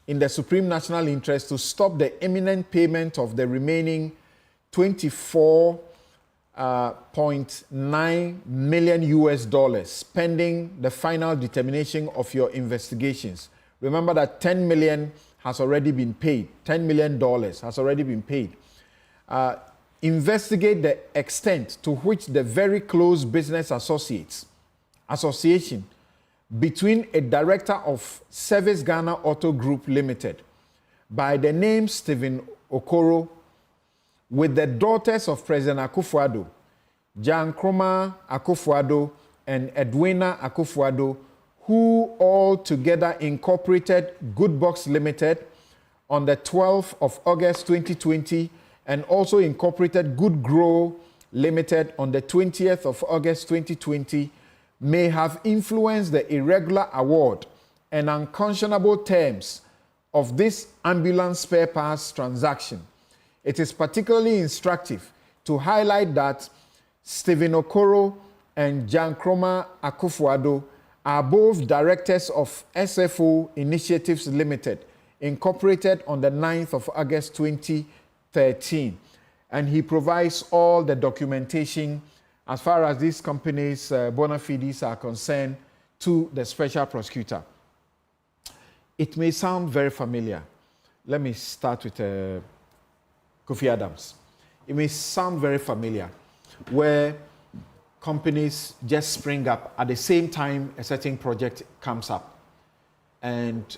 in the supreme national interest to stop the imminent payment of the remaining $24.9 million US pending the final determination of your investigations. Remember that $10 million has already been paid. $10 million has already been paid. Investigate the extent to which the very close business association between a director of Service Ghana Auto Group Limited by the name Stephen Okoro with the daughters of President Akufo-Addo, Jan Kroma Akufo-Addo and Edwina Akufo-Addo, who all together incorporated Goodbox Limited on the 12th of August 2020 and also incorporated Good Grow Limited on the 20th of August 2020, may have influenced the irregular award and unconscionable terms of this ambulance spare parts transaction. It is particularly instructive to highlight that Stephen Okoro and Jan Kroma Akufo-Addo are both directors of SFO Initiatives Limited, incorporated on the 9th of August 2013. And he provides all the documentation as far as these companies' bona fides are concerned to the special prosecutor. It may sound very familiar. Let me start with Kofi Adams. It may sound very familiar, where companies just spring up at the same time a certain project comes up. And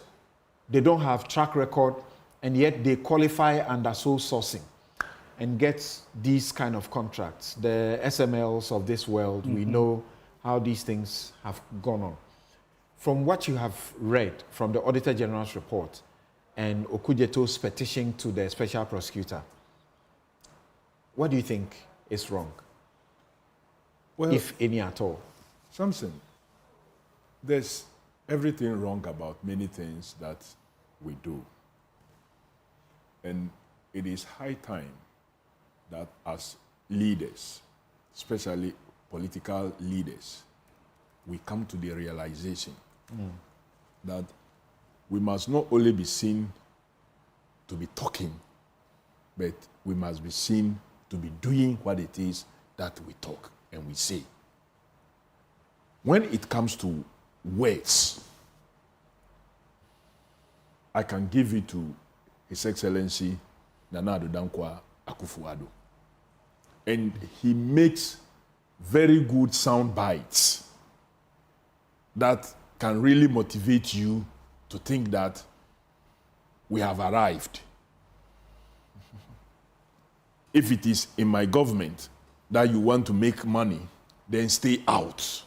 they don't have track record, and yet they qualify under sole sourcing and get these kind of contracts. The SMLs of this world, we know how these things have gone on. From what you have read from the Auditor General's report and Okudjeto's petition to the special prosecutor, what do you think is wrong? Well, if any at all? Samson, there's everything wrong about many things that we do. And it is high time that as leaders, especially political leaders, we come to the realization that we must not only be seen to be talking, but we must be seen to be doing what it is that we talk and we say. When it comes to words, I can give it to His Excellency Nana Addo Dankwa Akufo-Addo. And he makes very good sound bites that can really motivate you to think that we have arrived. If it is in my government that you want to make money, then stay out,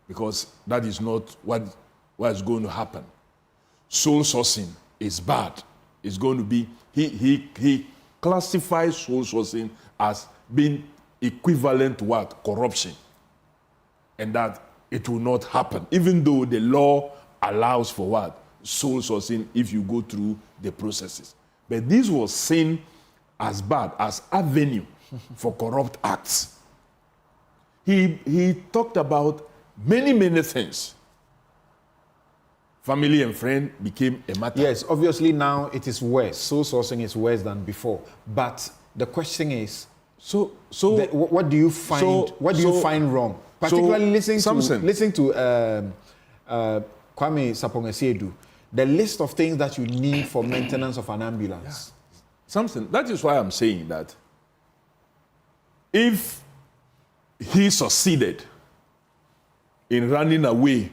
because that is not what is going to happen. Sole sourcing is bad. It's going to be, he classifies sole sourcing as being equivalent to what? Corruption. And that it will not happen, even though the law allows for what? Sole sourcing if you go through the processes. But this was seen as bad, as avenue for corrupt acts. He talked about many things. Family and friend became a matter. Yes, obviously now it is worse. Sole sourcing is worse than before. But the question is, what do you find? What do you find wrong? Particularly listening to Kwame Sapong-Asiedu, the list of things that you need for maintenance of an ambulance. That is why I'm saying that if he succeeded in running away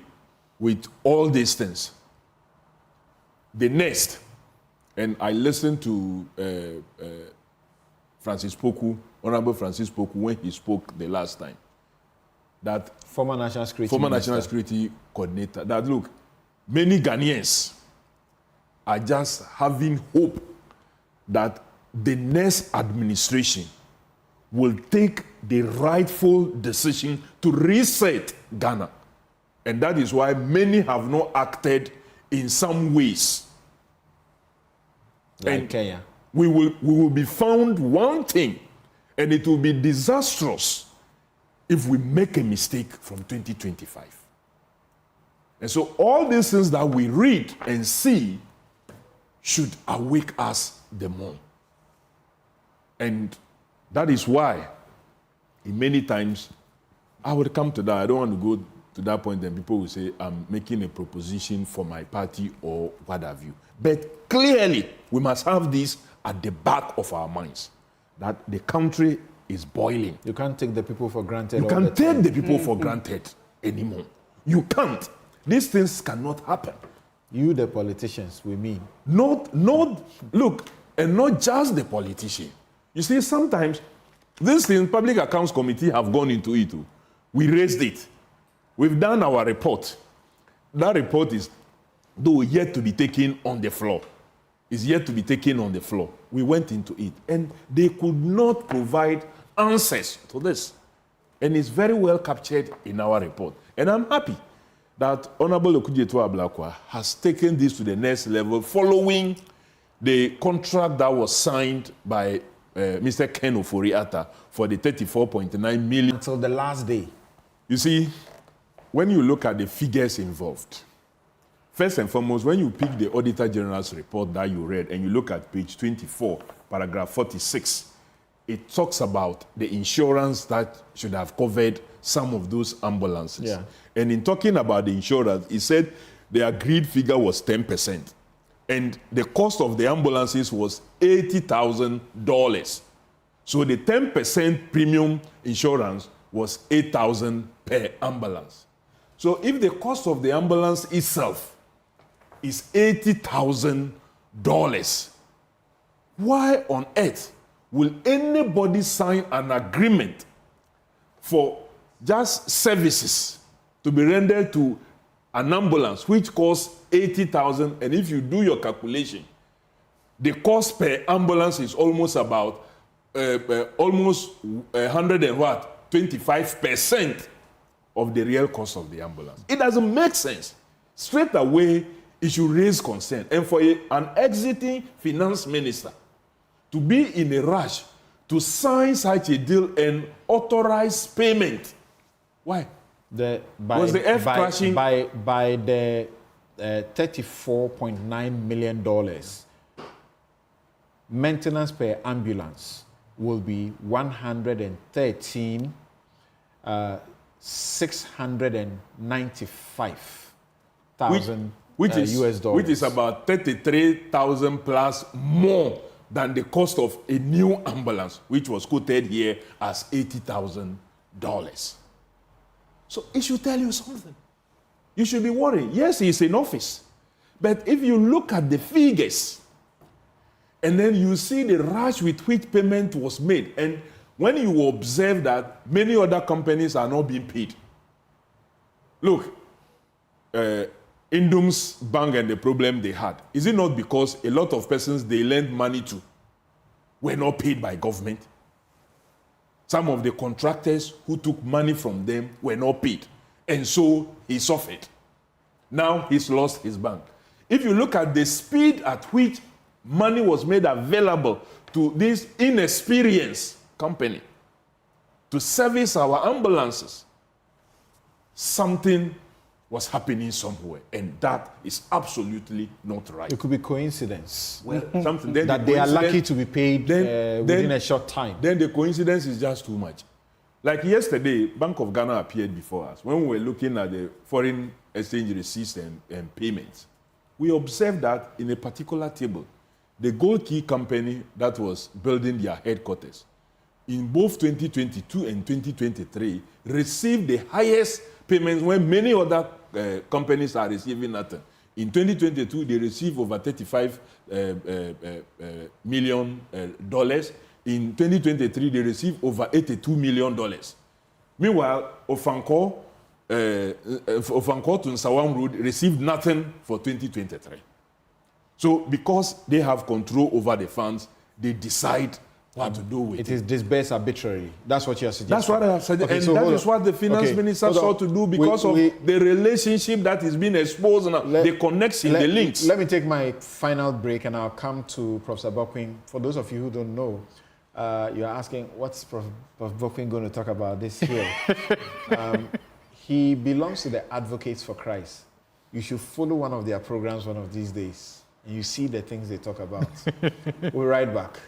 with all these things, the next, and I listened to Francis Poku, Honorable Francis Poku, when he spoke the last time, that former National Security Coordinator, that look, many Ghanaians are just having hope that the next administration will take the rightful decision to reset Ghana. And that is why many have not acted in some ways. Like Kenya. We will be found wanting, and it will be disastrous if we make a mistake from 2025. And so all these things that we read and see should awake us the more. And that is why, in many times, I would come to that. I don't want to go to that point, then people will say, I'm making a proposition for my party or what have you. But clearly, we must have this at the back of our minds, that the country is boiling. You can't take the people for granted. You can't take the people for granted anymore. You can't. These things cannot happen. You, the politicians, we mean. Look, and not just the politician. You see, sometimes this thing, Public Accounts Committee have gone into it. We raised it. We've done our report. That report is, though, yet to be taken on the floor. It's yet to be taken on the floor. We went into it, and they could not provide answers to this. And it's very well captured in our report. And I'm happy that Honorable Okudzeto Ablakwa has taken this to the next level following the contract that was signed by Mr. Ken Ofori-Atta for the 34.9 million. Until the last day. You see, when you look at the figures involved, first and foremost, when you pick the Auditor General's report that you read and you look at page 24, paragraph 46, it talks about the insurance that should have covered some of those ambulances. Yeah. And in talking about the insurance, he said the agreed figure was 10%. And the cost of the ambulances was $80,000. So the 10% premium insurance was $8,000 per ambulance. So if the cost of the ambulance itself is $80,000, why on earth will anybody sign an agreement for just services to be rendered to an ambulance which costs $80,000, and if you do your calculation, the cost per ambulance is almost about 125% of the real cost of the ambulance. It doesn't make sense. Straight away, it should raise concern. And for an exiting finance minister to be in a rush to sign such a deal and authorize payment, why? Was the earth crashing? By the $34.9 million, maintenance per ambulance will be $113,695,000 US dollars. Which is about 33,000 plus more than the cost of a new ambulance, which was quoted here as $80,000. So it should tell you something. You should be worried. Yes, he's in office. But if you look at the figures, and then you see the rush with which payment was made, and when you observe that many other companies are not being paid. Look, Indum's bank and the problem they had, is it not because a lot of persons they lent money to were not paid by government? Some of the contractors who took money from them were not paid. And so he suffered. Now he's lost his bank. If you look at the speed at which money was made available to this inexperienced company to service our ambulances, something was happening somewhere, and that is absolutely not right. It could be coincidence. Well, something then that they are lucky to be paid within a short time. Then the coincidence is just too much. Like yesterday, Bank of Ghana appeared before us when we were looking at the foreign exchange receipts and payments. We observed that in a particular table, the Gold Key company that was building their headquarters in both 2022 and 2023 received the highest payments when many other companies are receiving nothing. In 2022, they received over $35 million. In 2023, they received over $82 million. Meanwhile, Ofanko to Nsawam Road received nothing for 2023. So because they have control over the funds, they decide what to do with it. It is disbursed arbitrarily. That's what you are suggesting. That's what I said. Okay, and so that is what the finance minister sought to do because of the relationship that is being exposed now, the connection, the links. Let me take my final break and I'll come to Professor Bokwin. For those of you who don't know, you're asking, what's Prof. Bokwin going to talk about this here? He belongs to the Advocates for Christ. You should follow one of their programs one of these days. And you see the things they talk about. We'll be right back.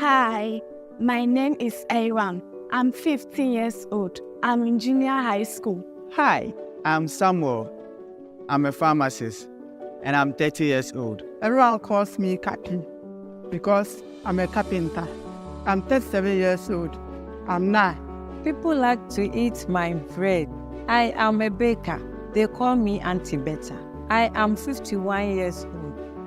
Hi, my name is Aaron. I'm 15 years old. I'm in junior high school. Hi, I'm Samuel. I'm a pharmacist and I'm 30 years old. Everyone calls me Kapi because I'm a carpenter. I'm 37 years old. I'm 9. People like to eat my bread. I am a baker. They call me Auntie Betta. I am 51 years old.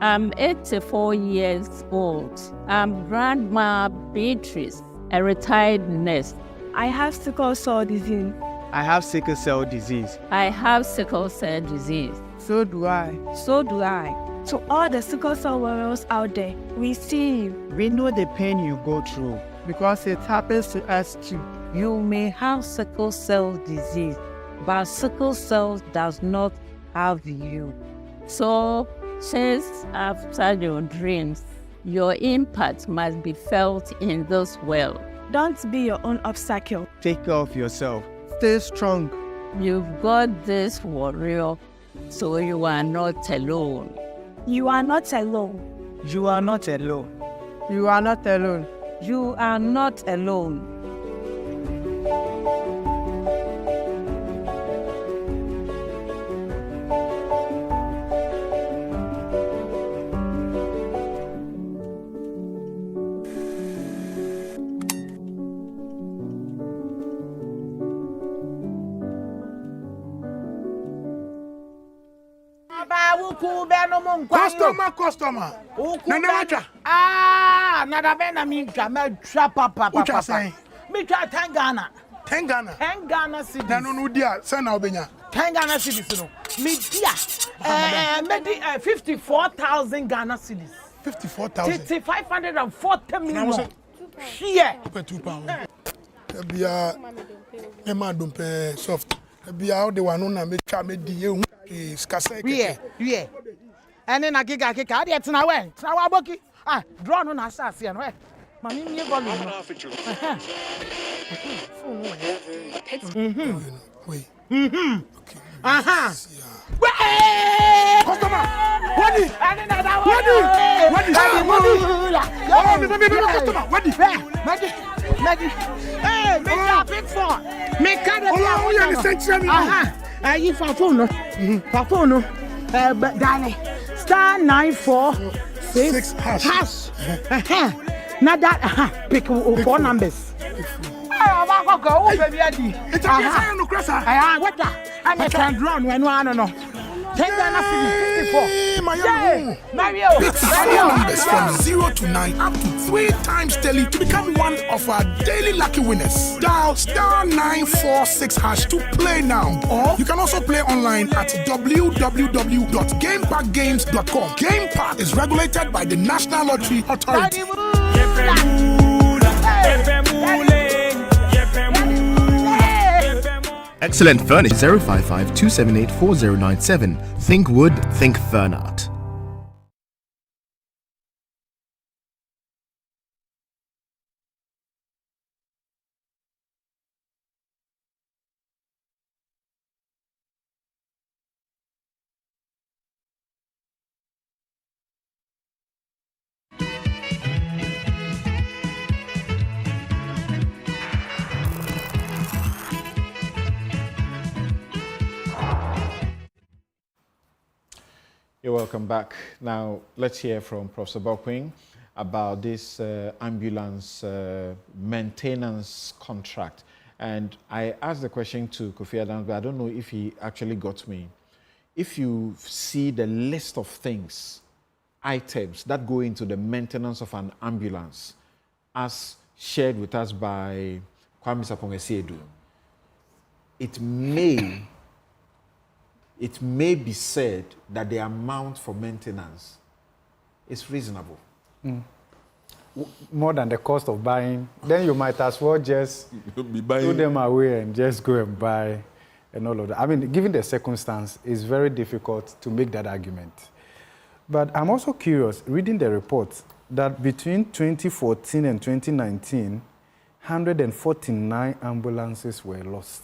I'm 84 years old. I'm Grandma Beatrice, a retired nurse. I have sickle cell disease. I have sickle cell disease. I have sickle cell disease. So do I. So do I. To all the sickle cell warriors out there, we see you. We know the pain you go through because it happens to us too. You may have sickle cell disease, but sickle cell does not have you. So, chase after your dreams. Your impact must be felt in this world. Don't be your own obstacle. Take care of yourself. Stay strong. You've got this warrior, so you are not alone. You are not alone. You are not alone. You are not alone. You are not alone. Customer. Nada bena minka me twa papa. Ucha say. Me twa 10 Ghana. 10 Ghana. 10 Ghana cedis. Na no dia, say na obenya. 10 Ghana cedis no. Me dia. Me di 54,000 Ghana cedis. 54,000. 540 million. Here. Pay £2. Ebia me ma dumpe soft. Ebia how the one na me twa me di ehun skasa. Yeah. And then I kick I did na we. Na wa boki. Draw no na asase no e. Mami mi volume no. Wait. Okay. Customer. What is? And then that What is? Maggie. Hey, make a big phone. Make a you for phone no. For phone no. But darling. *946# hash. Now that pick 4 numbers. What? I can draw when no. Pick 4 numbers from 0 to 9 up to 3 times daily to become one of our daily lucky winners. Dial *946# to play now. Or you can also play online at www.gamepackgames.com. Game Park is regulated by the National Lottery Authority. Excellent Furnish 055 278 4097. Think wood, think Fernart. You're welcome back. Now, let's hear from Professor Bokwing about this ambulance maintenance contract. And I asked the question to Kofi Adams, but I don't know if he actually got me. If you see the list of things, items that go into the maintenance of an ambulance, as shared with us by Kwame Sapong-Esiedu, it may be said that the amount for maintenance is reasonable. More than the cost of buying, then you might as well just throw them away and just go and buy and all of that. I mean, given the circumstance, it's very difficult to make that argument. But I'm also curious, reading the report, that between 2014 and 2019, 149 ambulances were lost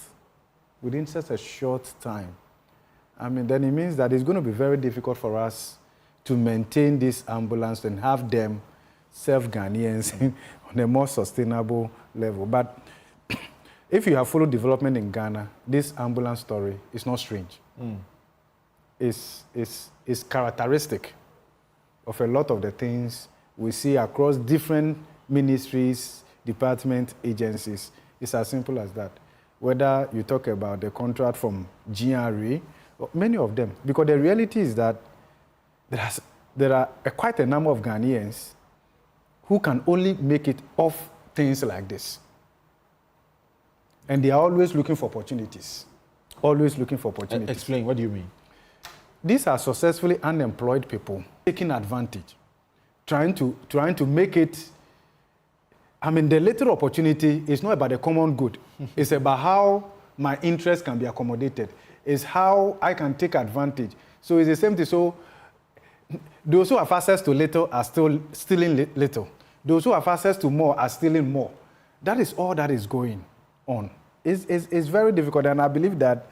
within such a short time. I mean, then it means that it's going to be very difficult for us to maintain this ambulance and have them serve Ghanaians on a more sustainable level. But if you have followed development in Ghana, this ambulance story is not strange. It's characteristic of a lot of the things we see across different ministries, department, agencies. It's as simple as that. Whether you talk about the contract from GRA, many of them, because the reality is that there are quite a number of Ghanaians who can only make it off things like this. And they are always looking for opportunities. Always looking for opportunities. Explain, what do you mean? These are successfully unemployed people taking advantage, trying to make it. I mean, the little opportunity is not about the common good. It's about how my interests can be accommodated. It's how I can take advantage. So it's the same thing. So those who have access to little are still stealing little. Those who have access to more are stealing more. That is all that is going on. It's very difficult, and I believe that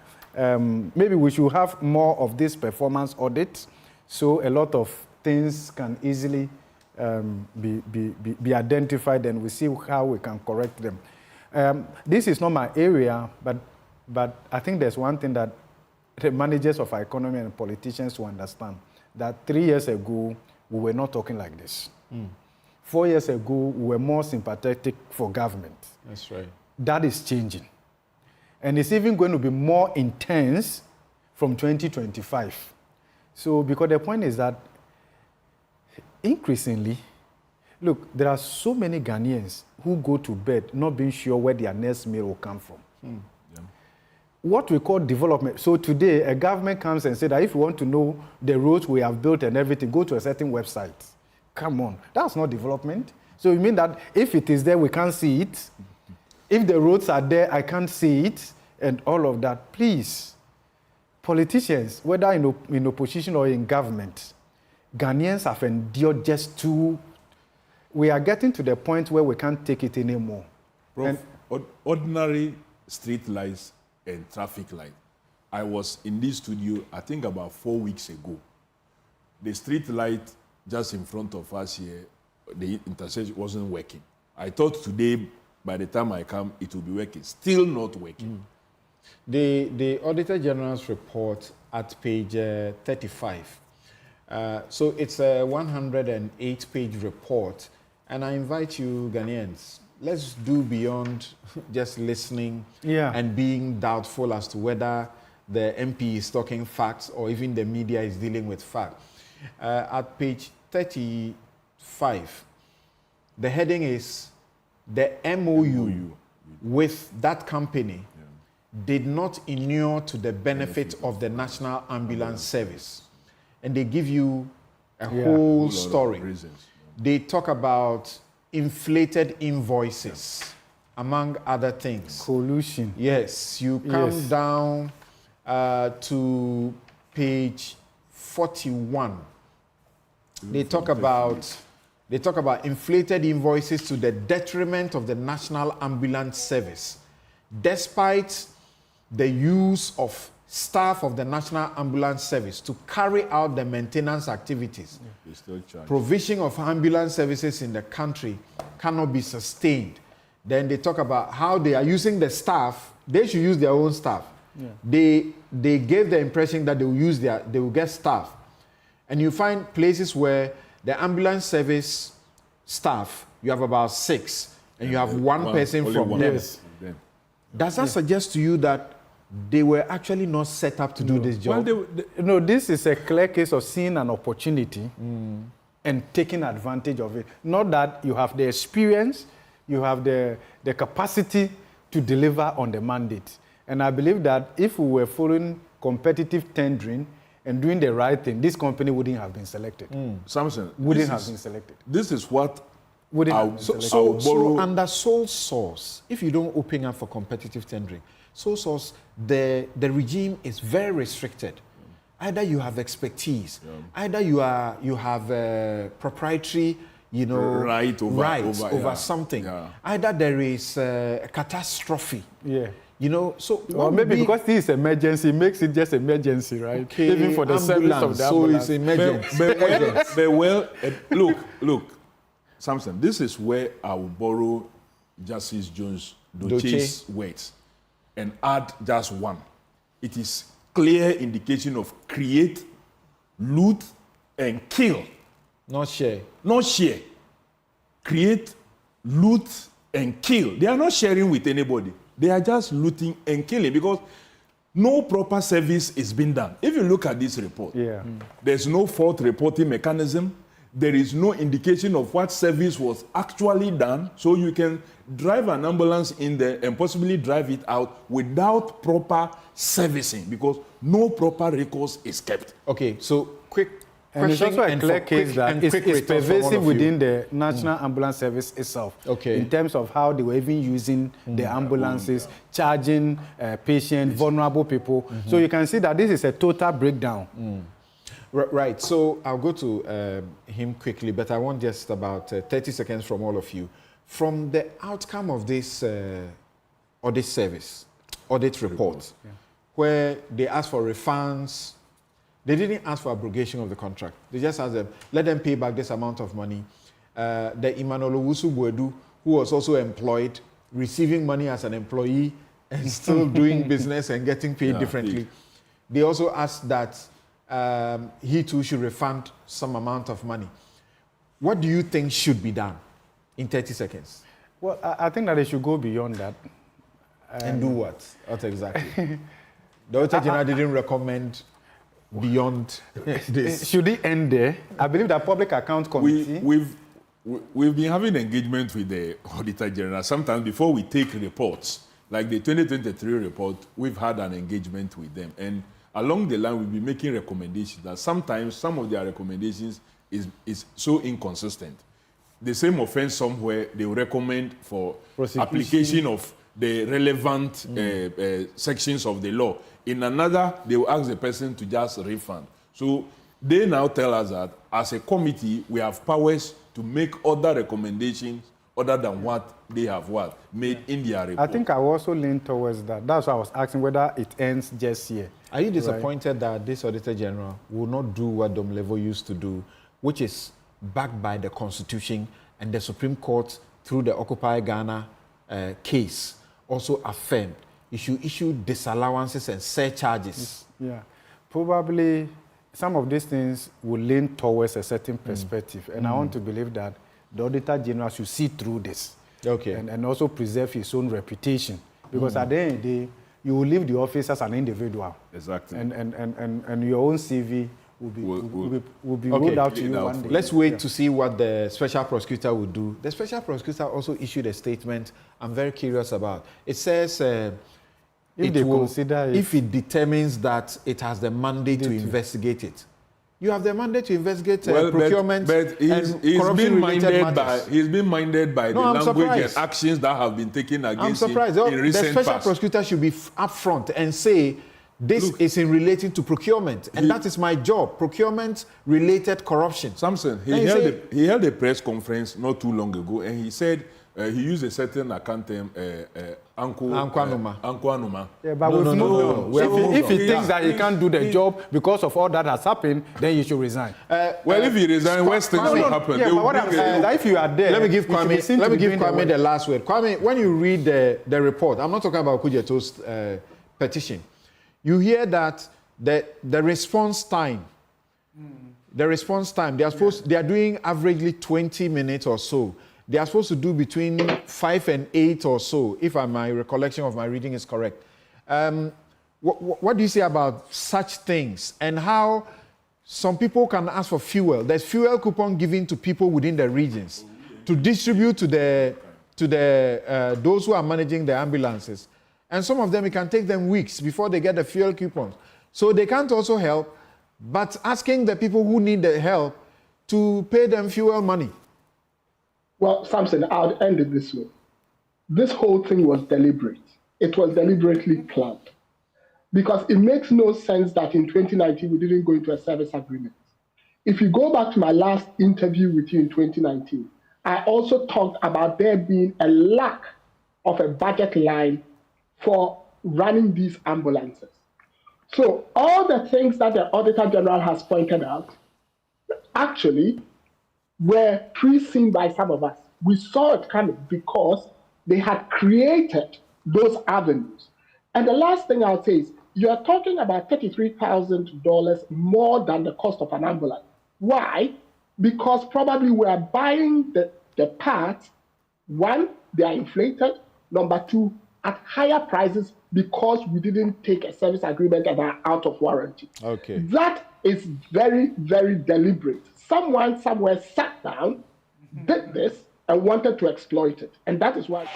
maybe we should have more of this performance audit, so a lot of things can easily be identified, and we see how we can correct them. This is not my area, but I think there's one thing that the managers of our economy and politicians will understand, that 3 years ago, we were not talking like this. 4 years ago, we were more sympathetic for government. That's right. That is changing. And it's even going to be more intense from 2025. So, because the point is that increasingly, look, there are so many Ghanaians who go to bed not being sure where their next meal will come from. What we call development. So today, a government comes and says that if you want to know the roads we have built and everything, go to a certain website. Come on, that's not development. So you mean that if it is there, we can't see it? If the roads are there, I can't see it, and all of that. Please, politicians, whether in opposition or in government, Ghanaians have endured just too. We are getting to the point where we can't take it anymore. Prof, ordinary street lights and traffic light. I was in this studio, I think about 4 weeks ago. The street light just in front of us here, the intersection wasn't working. I thought today, by the time I come, it will be working. Still not working. The Auditor General's report at page 35. So it's a 108-page report. And I invite you, Ghanaians, let's do beyond just listening and being doubtful as to whether the MP is talking facts or even the media is dealing with facts. At page 35, the heading is the MOU with that company did not inure to the benefit of the National Ambulance Service. And they give you a whole story. They talk about inflated invoices, among other things. Collusion. Yes, you come down to page 41. They talk about inflated invoices to the detriment of the National Ambulance Service, despite the use of staff of the National Ambulance Service to carry out the maintenance activities. Provision of ambulance services in the country cannot be sustained. Then they talk about how they are using the staff. They should use their own staff. They gave the impression that they will get staff. And you find places where the ambulance service staff, you have about 6, and you have one person from them. Does that suggest to you that they were actually not set up to do this job? Well, this is a clear case of seeing an opportunity and taking advantage of it. Not that you have the experience, you have the capacity to deliver on the mandate. And I believe that if we were following competitive tendering and doing the right thing, this company wouldn't have been selected. Samson, wouldn't have been selected. This is what So under sole source, if you don't open up for competitive tendering, sole source, the regime is very restricted. Either you have expertise, either you have proprietary, rights over something. Either there is a catastrophe. Or maybe because this is emergency, makes it just emergency, right? Okay, even for the service of the ambulance. So it's emergency. Look, Samson, this is where I will borrow Justice Jones Doche's words and add just one. It is clear indication of create, loot, and kill. Not share. Not share. Create, loot, and kill. They are not sharing with anybody. They are just looting and killing because no proper service is being done. If you look at this report, there's no fault reporting mechanism. There is no indication of what service was actually done. So you can drive an ambulance in there and possibly drive it out without proper servicing because no proper recourse is kept. Okay, so quick. And it's also a clear case that it's pervasive within the National Ambulance Service itself. In terms of how they were even using the ambulances, charging patients, vulnerable people. So you can see that this is a total breakdown. Right, so I'll go to him quickly, but I want just about 30 seconds from all of you. From the outcome of this audit report, where they asked for refunds, they didn't ask for abrogation of the contract. They just asked them, let them pay back this amount of money. The Emmanuel Owusu Boedu, who was also employed, receiving money as an employee and still doing business and getting paid differently. They also asked that he too should refund some amount of money. What do you think should be done in 30 seconds? Well, I think that they should go beyond that. And do what? What exactly? The Auditor General didn't recommend beyond this. Should it end there? I believe that Public Account Committee... We've been having engagement with the Auditor General. Sometimes before we take reports, like the 2023 report, we've had an engagement with them. And along the line, we'll be making recommendations that sometimes some of their recommendations is so inconsistent. The same offense somewhere, they will recommend for application of the relevant sections of the law. In another, they will ask the person to just refund. So they now tell us that as a committee, we have powers to make other recommendations other than what they have made in their report. I think I also lean towards that. That's why I was asking whether it ends just here. Are you disappointed that this Auditor General will not do what Dom Levo used to do, which is backed by the Constitution and the Supreme Court through the Occupy Ghana case, also affirmed you should issue disallowances and surcharges? Yeah, probably some of these things will lean towards a certain perspective. And I want to believe that the Auditor General should see through this. And also preserve his own reputation. Because at the end of the day, you will leave the office as an individual. Exactly. And your own CV will be Okay. rolled out to you one day. Let's wait to see what the special prosecutor will do. The special prosecutor also issued a statement I'm very curious about. It says if it determines that it has the mandate to investigate it. You have the mandate to investigate procurement but and corruption-related matters. He's been minded by the language surprised. and actions that have been taken against I'm surprised. him in The recent special past. prosecutor should be upfront and say, this is in relating to procurement, and that is my job, procurement-related corruption. Samson, he held a press conference not too long ago, and he said he used a certain account term, Anko. Yeah, but we've moved on. If he thinks that he can't do the job because of all that has happened, then he should resign. If he resigns, worst things will happen. Yeah, but what I'm saying is that if you are there, let me give Kwame the last word. Kwame, when you read the report, I'm not talking about Kujeto's petition. You hear that the response time, they are doing averagely 20 minutes or so. They are supposed to do between 5 and 8 or so, if my recollection of my reading is correct. What do you say about such things and how some people can ask for fuel? There's fuel coupon given to people within the regions to distribute to those who are managing the ambulances. And some of them, it can take them weeks before they get the fuel coupons. So they can't also help, but asking the people who need the help to pay them fuel money. Well, Samson, I'll end it this way. This whole thing was deliberate. It was deliberately planned. Because it makes no sense that in 2019 we didn't go into a service agreement. If you go back to my last interview with you in 2019, I also talked about there being a lack of a budget line for running these ambulances. So all the things that the Auditor General has pointed out actually were pre-seen by some of us. We saw it coming because they had created those avenues. And the last thing I'll say is, you are talking about $33,000 more than the cost of an ambulance. Why? Because probably we are buying the parts. One, they are inflated. Number two, at higher prices because we didn't take a service agreement and are out of warranty. Okay. That is very, very deliberate. Someone somewhere sat down, did this, and wanted to exploit it. And that is why.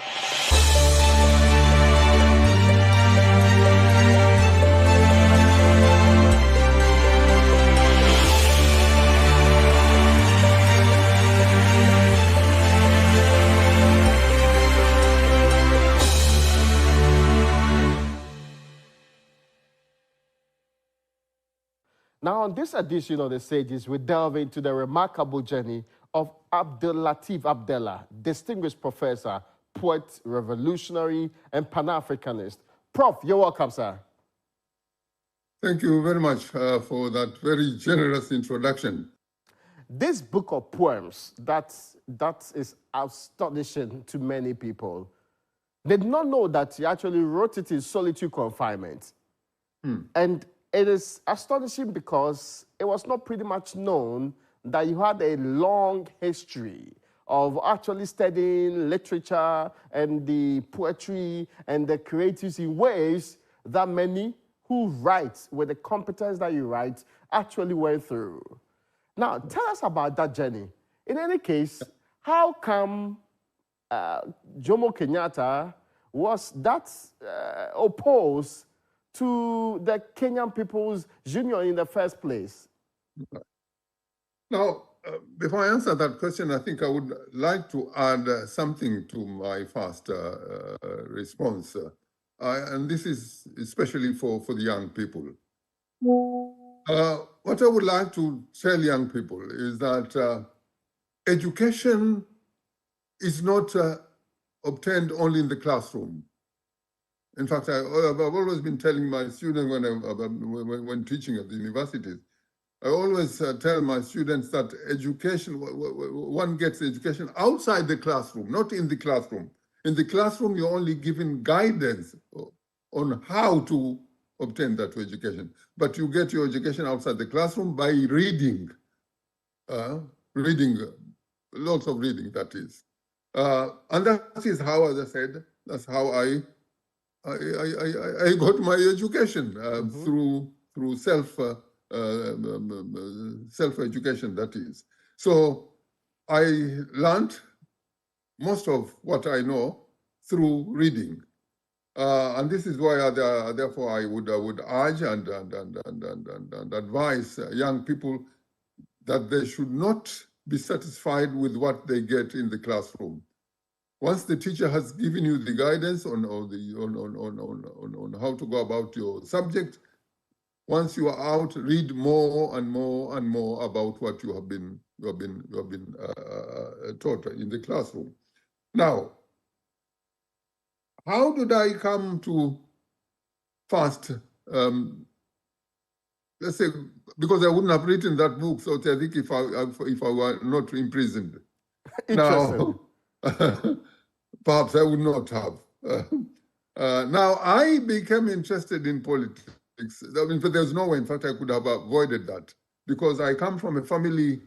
Now, on this edition of The Sages, we delve into the remarkable journey of Abdul Latif Abdallah, distinguished professor, poet, revolutionary, and Pan-Africanist. Prof, you're welcome, sir. Thank you very much for that very generous introduction. This book of poems, that is astonishing to many people. They did not know that you actually wrote it in solitary confinement. And it is astonishing because it was not pretty much known that you had a long history of actually studying literature and the poetry and the creatives in ways that many who write with the competence that you write actually went through. Now, tell us about that journey. In any case, how come Jomo Kenyatta was that opposed to the Kenyan People's Union in the first place? Now, before I answer that question, I think I would like to add something to my first response. And this is especially for the young people. What I would like to tell young people is that education is not obtained only in the classroom. In fact, I've always been telling my students when teaching at the universities, I always tell my students that education, one gets education outside the classroom, not in the classroom. In the classroom, you're only given guidance on how to obtain that education. But you get your education outside the classroom by reading, lots of reading, that is. And that is how, as I said, that's how I I got my education through self-education, that is. So I learned most of what I know through reading. And this is why, therefore, I would urge and advise young people that they should not be satisfied with what they get in the classroom. Once the teacher has given you the guidance on how to go about your subject, once you are out, read more and more and more about what you have been taught in the classroom. Now, how did I come to fast? Let's say, because I wouldn't have written that book, so I think if I were not imprisoned. Now, perhaps I would not have. Now, I became interested in politics. I mean, there's no way, in fact, I could have avoided that, because I come from a family,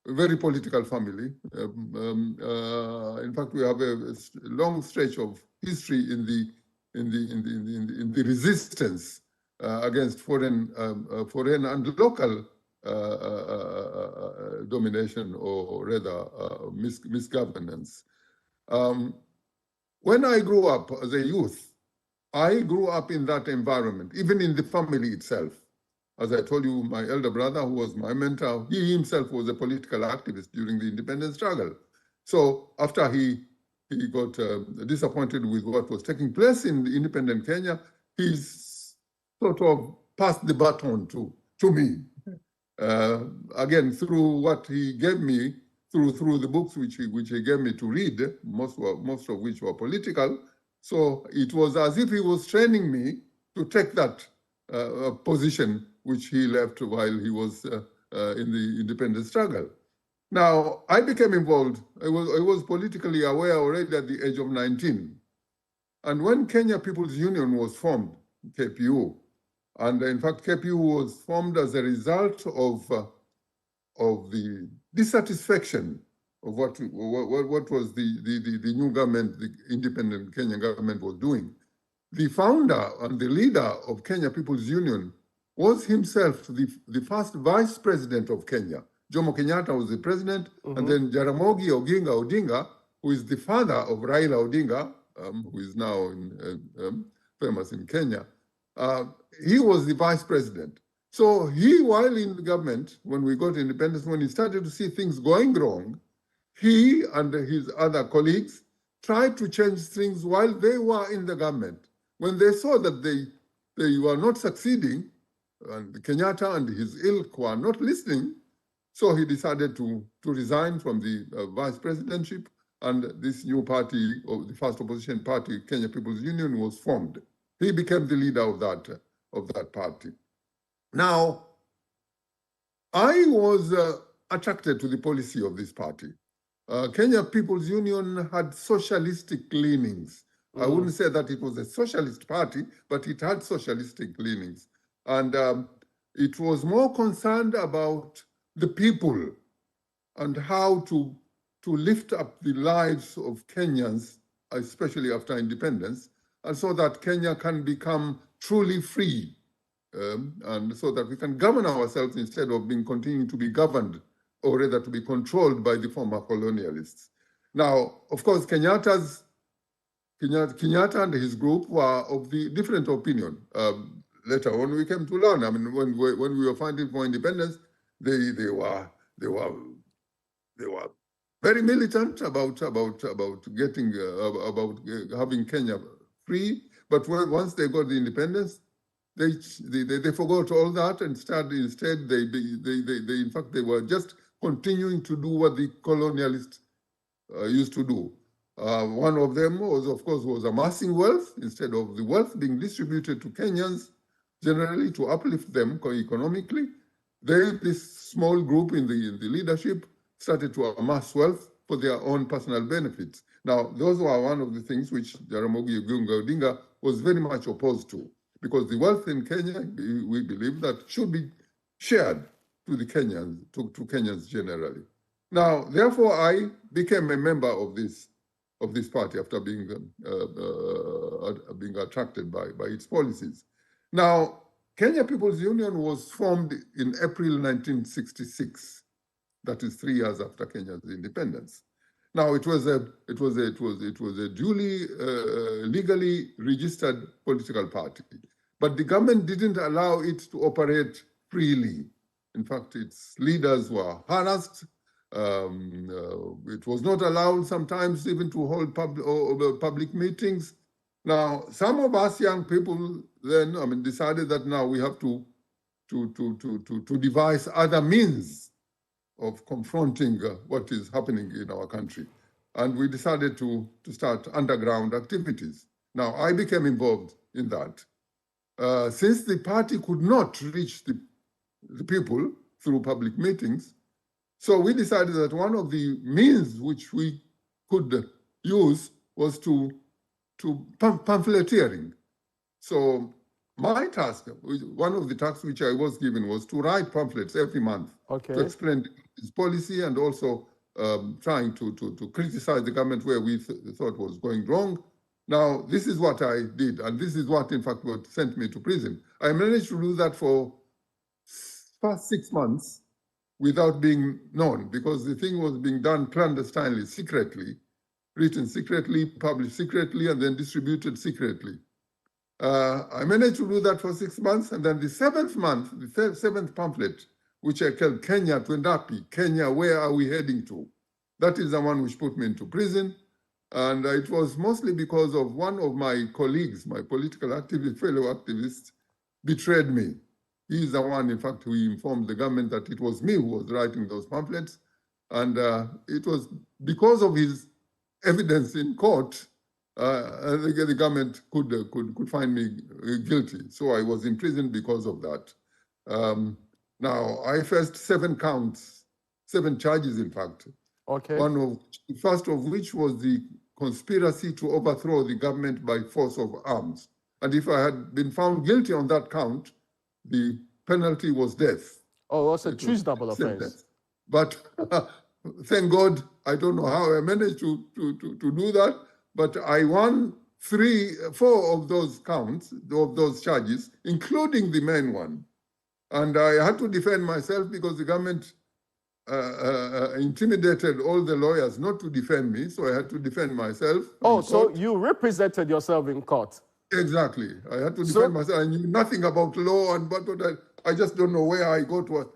a very political family. In fact, we have a long stretch of history in the resistance against foreign and local domination, or rather misgovernance. When I grew up as a youth, I grew up in that environment, even in the family itself. As I told you, my elder brother, who was my mentor, he himself was a political activist during the independence struggle. So after he got disappointed with what was taking place in the independent Kenya, he sort of passed the baton to me. Again, through what he gave me, through the books which he gave me to read, most of which were political. So it was as if he was training me to take that position which he left while he was in the independence struggle. Now, I became involved. I was politically aware already at the age of 19. And when Kenya People's Union was formed, KPU, and in fact, KPU was formed as a result of the dissatisfaction of what was the new government, the independent Kenyan government was doing. The founder and the leader of Kenya People's Union was himself the first vice president of Kenya. Jomo Kenyatta was the president, and then Jaramogi Oginga Odinga, who is the father of Raila Odinga, who is now famous in Kenya, he was the vice president. So he, while in the government, when we got independence, when he started to see things going wrong, he and his other colleagues tried to change things while they were in the government. When they saw that they were not succeeding, and Kenyatta and his ilk were not listening, so he decided to resign from the vice presidentship, and this new party, or the first opposition party, Kenya People's Union, was formed. He became the leader of that party. Now, I was attracted to the policy of this party. Kenya People's Union had socialistic leanings. I wouldn't say that it was a socialist party, but it had socialistic leanings. And it was more concerned about the people and how to lift up the lives of Kenyans, especially after independence, and so that Kenya can become truly free, and so that we can govern ourselves instead of continuing to be governed, or rather to be controlled by the former colonialists. Now, of course, Kenyatta and his group were of the different opinion. Later on, we came to learn. I mean, when we were fighting for independence, they were very militant about having Kenya free. But once they got the independence, they forgot all that and instead they in fact they were just continuing to do what the colonialists used to do. One of them was amassing wealth instead of the wealth being distributed to Kenyans generally to uplift them economically. This small group in the leadership started to amass wealth for their own personal benefits. Now, those were one of the things which Jaramogi Oginga Odinga was very much opposed to, because the wealth in Kenya, we believe that should be shared to the Kenyans, to Kenyans generally. Now, therefore, I became a member of this of this party after being attracted by its policies. Now, Kenya People's Union was formed in April 1966. That is 3 years after Kenya's independence. Now, it was a duly legally registered political party, but the government didn't allow it to operate freely. In fact, its leaders were harassed. It was not allowed sometimes even to hold public meetings. Now, some of us young people then, decided that now we have to devise other means of confronting what is happening in our country. And we decided to start underground activities. Now, I became involved in that. Since the party could not reach the people through public meetings, so we decided that one of the means which we could use was to pamphleteering. So my task, one of the tasks which I was given was to write pamphlets every month to explain its policy and also trying to criticize the government where we thought was going wrong. Now, this is what I did, and this is what, in fact, what sent me to prison. I managed to do that for past 6 months without being known, because the thing was being done clandestinely, secretly, written secretly, published secretly, and then distributed secretly. I managed to do that for 6 months, and then the 7th month, the 7th pamphlet, which I called Kenya Twendapi, Kenya, where are we heading to? That is the one which put me into prison. And it was mostly because of one of my colleagues, my political fellow activist, betrayed me. He is the one, in fact, who informed the government that it was me who was writing those pamphlets. And it was because of his evidence in court, the government could find me guilty. So I was in prison because of that. Now, I faced 7 counts, 7 charges, in fact. The first of which was the conspiracy to overthrow the government by force of arms. And if I had been found guilty on that count, the penalty was death. Oh, it was a treasonable offense. But thank God, I don't know how I managed to do that, but I won 4 of those counts, of those charges, including the main one. And I had to defend myself because the government intimidated all the lawyers not to defend me, so I had to defend myself. Oh, so you represented yourself in court? Exactly. I had to defend myself. I knew nothing about law, but I just don't know where I go to.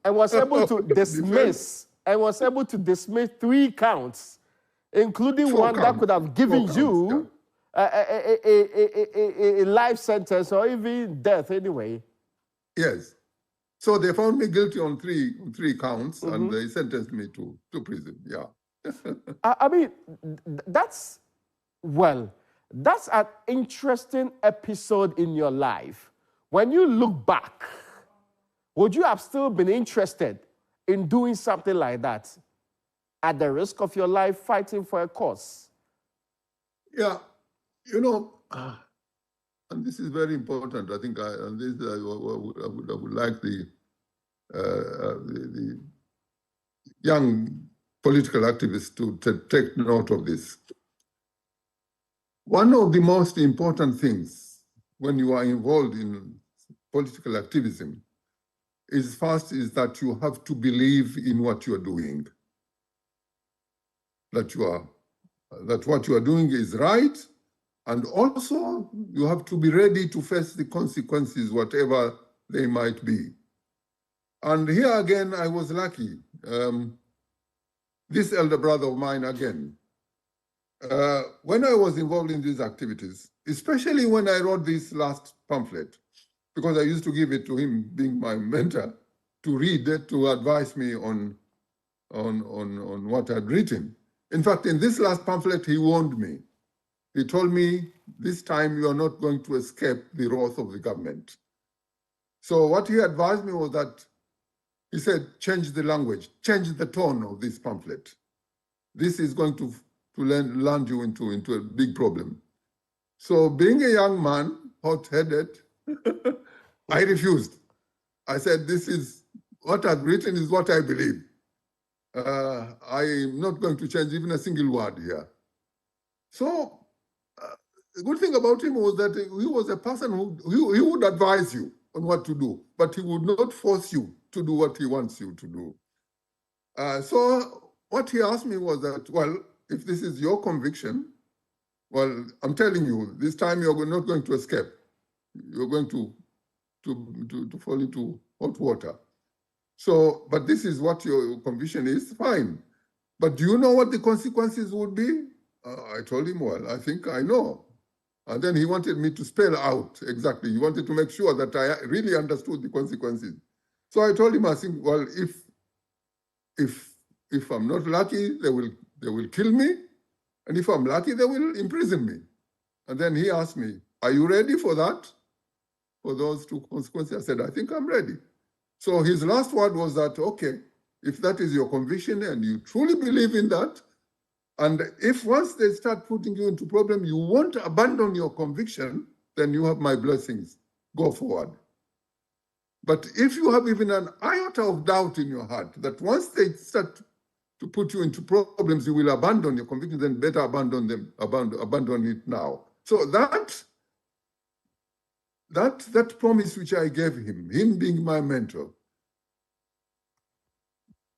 I was able to dismiss. I was able to dismiss 3 counts, including 4 one counts. That could have given you a life sentence or even death anyway. Yes. So they found me guilty on three counts, and they sentenced me to prison. Yeah. I mean, that's an interesting episode in your life. When you look back, would you have still been interested in doing something like that at the risk of your life fighting for a cause? Yeah, and this is very important. I think I would like the young political activists to take note of this. One of the most important things when you are involved in political activism is that you have to believe in what you are doing. That what you are doing is right, and also you have to be ready to face the consequences, whatever they might be. And here again, I was lucky. This elder brother of mine again, when I was involved in these activities, especially when I wrote this last pamphlet, because I used to give it to him, being my mentor, to read it, to advise me on what I'd written. In fact, in this last pamphlet, he warned me. He told me, this time you are not going to escape the wrath of the government. So what he advised me was that, he said, change the language, change the tone of this pamphlet. This is going to land you into a big problem. So being a young man, hot-headed, I refused. I said, this is what I've written is what I believe. I'm not going to change even a single word here. So the good thing about him was that he was a person who he would advise you on what to do, but he would not force you to do what he wants you to do. So what he asked me was that, well, if this is your conviction, well, I'm telling you, this time you're not going to escape. You're going to fall into hot water. So, but this is what your conviction is, fine. But do you know what the consequences would be? I told him, well, I think I know. And then he wanted me to spell out exactly. He wanted to make sure that I really understood the consequences. So I told him, I think, well, if I'm not lucky, they will kill me. And if I'm lucky, they will imprison me. And then he asked me, are you ready for that? For those two consequences? I said, I think I'm ready. So his last word was that, okay, if that is your conviction and you truly believe in that, and if once they start putting you into problem, you won't abandon your conviction, then you have my blessings. Go forward. But if you have even an iota of doubt in your heart that once they start to put you into problems, you will abandon your conviction, then better abandon them, abandon it now. So that promise which I gave him being my mentor,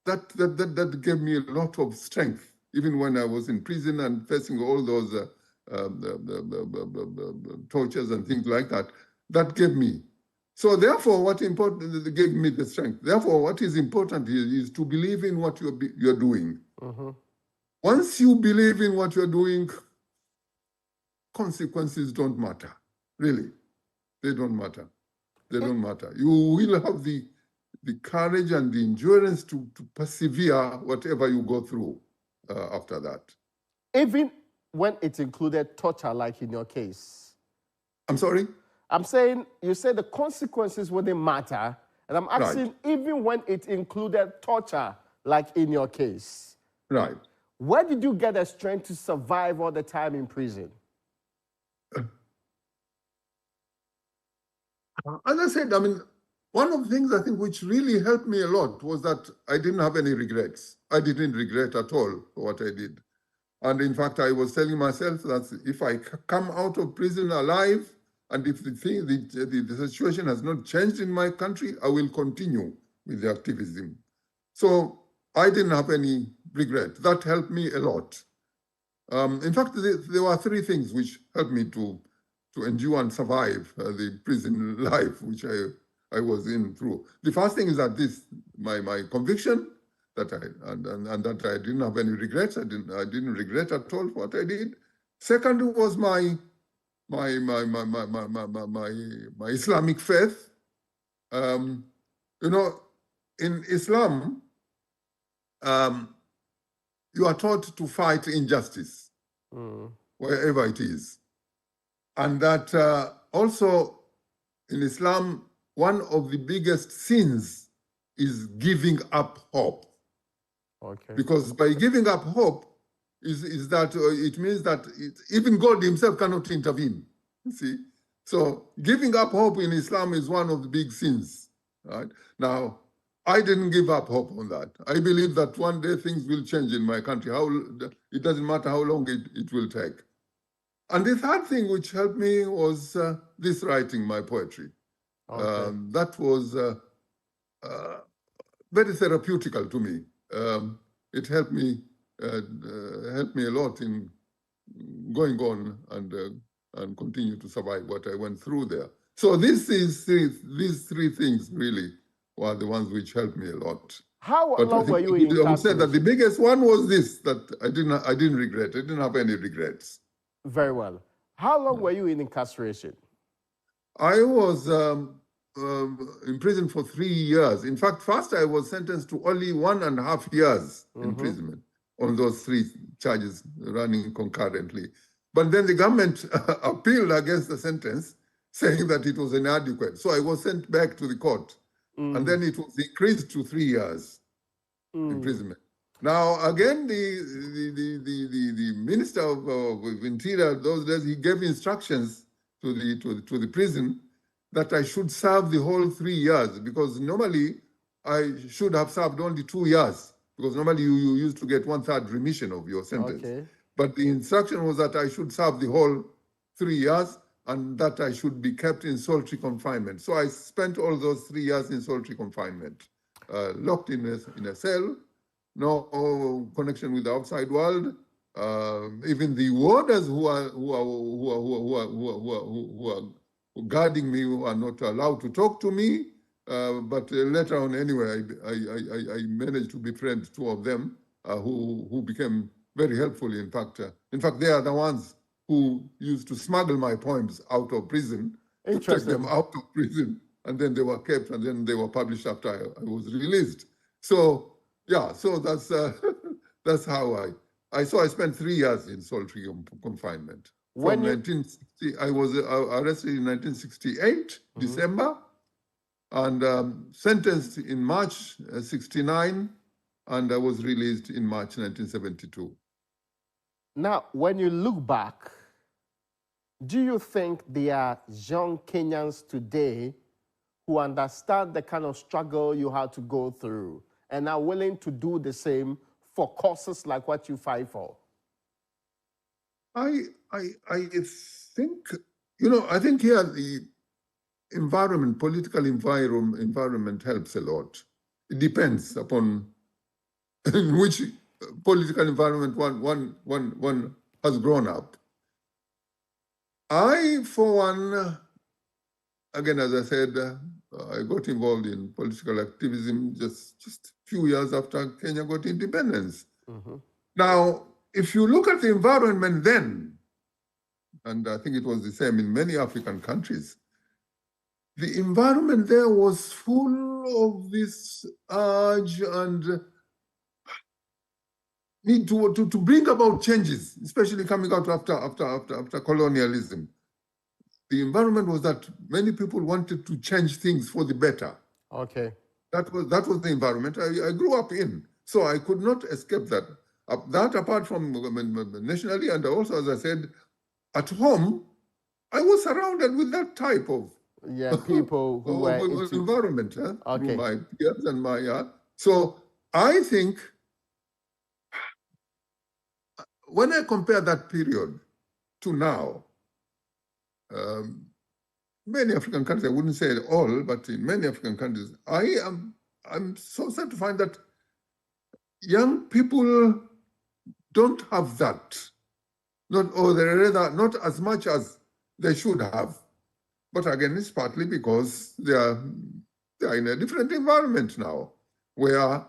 that gave me a lot of strength, even when I was in prison and facing all those tortures and things like that. That gave me. So therefore, what important gave me the strength. Therefore, what is important is to believe in what you're doing. Mm-hmm. Once you believe in what you're doing, consequences don't matter. Really, they don't matter. They don't matter. You will have the courage and the endurance to persevere whatever you go through after that. Even when it included torture, like in your case. I'm sorry? I'm saying, you said the consequences wouldn't matter, and I'm asking, even when it included torture, like in your case. Right. Where did you get the strength to survive all the time in prison? As I said, I mean, one of the things I think which really helped me a lot was that I didn't have any regrets. I didn't regret at all for what I did. And in fact, I was telling myself that if I come out of prison alive, and if the situation has not changed in my country, I will continue with the activism. So I didn't have any regret. That helped me a lot. In fact, there were three things which helped me to endure and survive the prison life, which I was in through. The first thing is that my conviction that that I didn't have any regrets. I didn't regret at all what I did. Second was my Islamic faith. You know, in Islam, you are taught to fight injustice wherever it is. And that also in Islam, one of the biggest sins is giving up hope. Okay. Because by giving up hope, is that it means that even God himself cannot intervene, you see? So giving up hope in Islam is one of the big sins, right? Now, I didn't give up hope on that. I believe that one day things will change in my country. It doesn't matter how long it will take. And the third thing which helped me was this writing, my poetry. Okay. That was very therapeutical to me. It helped me a lot in going on and continue to survive what I went through there. So these three things really were the ones which helped me a lot. How long were you in incarceration? I would say that the biggest one was this, that I didn't regret. I didn't have any regrets. Very well. How long were you in incarceration? I was in prison for 3 years. In fact, first I was sentenced to only 1.5 years imprisonment on those 3 charges running concurrently. But then the government appealed against the sentence, saying that it was inadequate. So I was sent back to the court. And then it was increased to 3 years imprisonment. Now, again, the Minister of Interior those days, he gave instructions to the prison that I should serve the whole 3 years, because normally I should have served only 2 years, because normally you used to get 1/3 remission of your sentence. Okay. But the instruction was that I should serve the whole 3 years and that I should be kept in solitary confinement. So I spent all those 3 years in solitary confinement, locked in a cell, no connection with the outside world. Even the warders who are guarding me who are not allowed to talk to me. But later on, anyway, I managed to befriend two of them who became very helpful. In fact, they are the ones who used to smuggle my poems out of prison, to take them out of prison, and then they were kept, and then they were published after I was released. So yeah, so that's that's how I spent 3 years in solitary confinement. From 1960, I was arrested in 1968, December, and sentenced in March 69, and I was released in March 1972. Now, when you look back, do you think there are young Kenyans today who understand the kind of struggle you had to go through and are willing to do the same for causes like what you fight for? I think, I think here the environment, political environment helps a lot. It depends upon in which political environment one has grown up. I, for one, again, as I said, I got involved in political activism just a few years after Kenya got independence. Now, if you look at the environment then, and I think it was the same in many African countries, the environment there was full of this urge and need to bring about changes, especially coming out after colonialism. The environment was that many people wanted to change things for the better. Okay. That was the environment I grew up in. So I could not escape that. That apart from nationally, and also, as I said, at home, I was surrounded with that type of people who were into environment. Okay. Through my peers and my so I think when I compare that period to now, many African countries, I wouldn't say all, but in many African countries, I'm so sad to find that young people don't have that, not as much as they should have. But again, it's partly because they are in a different environment now, where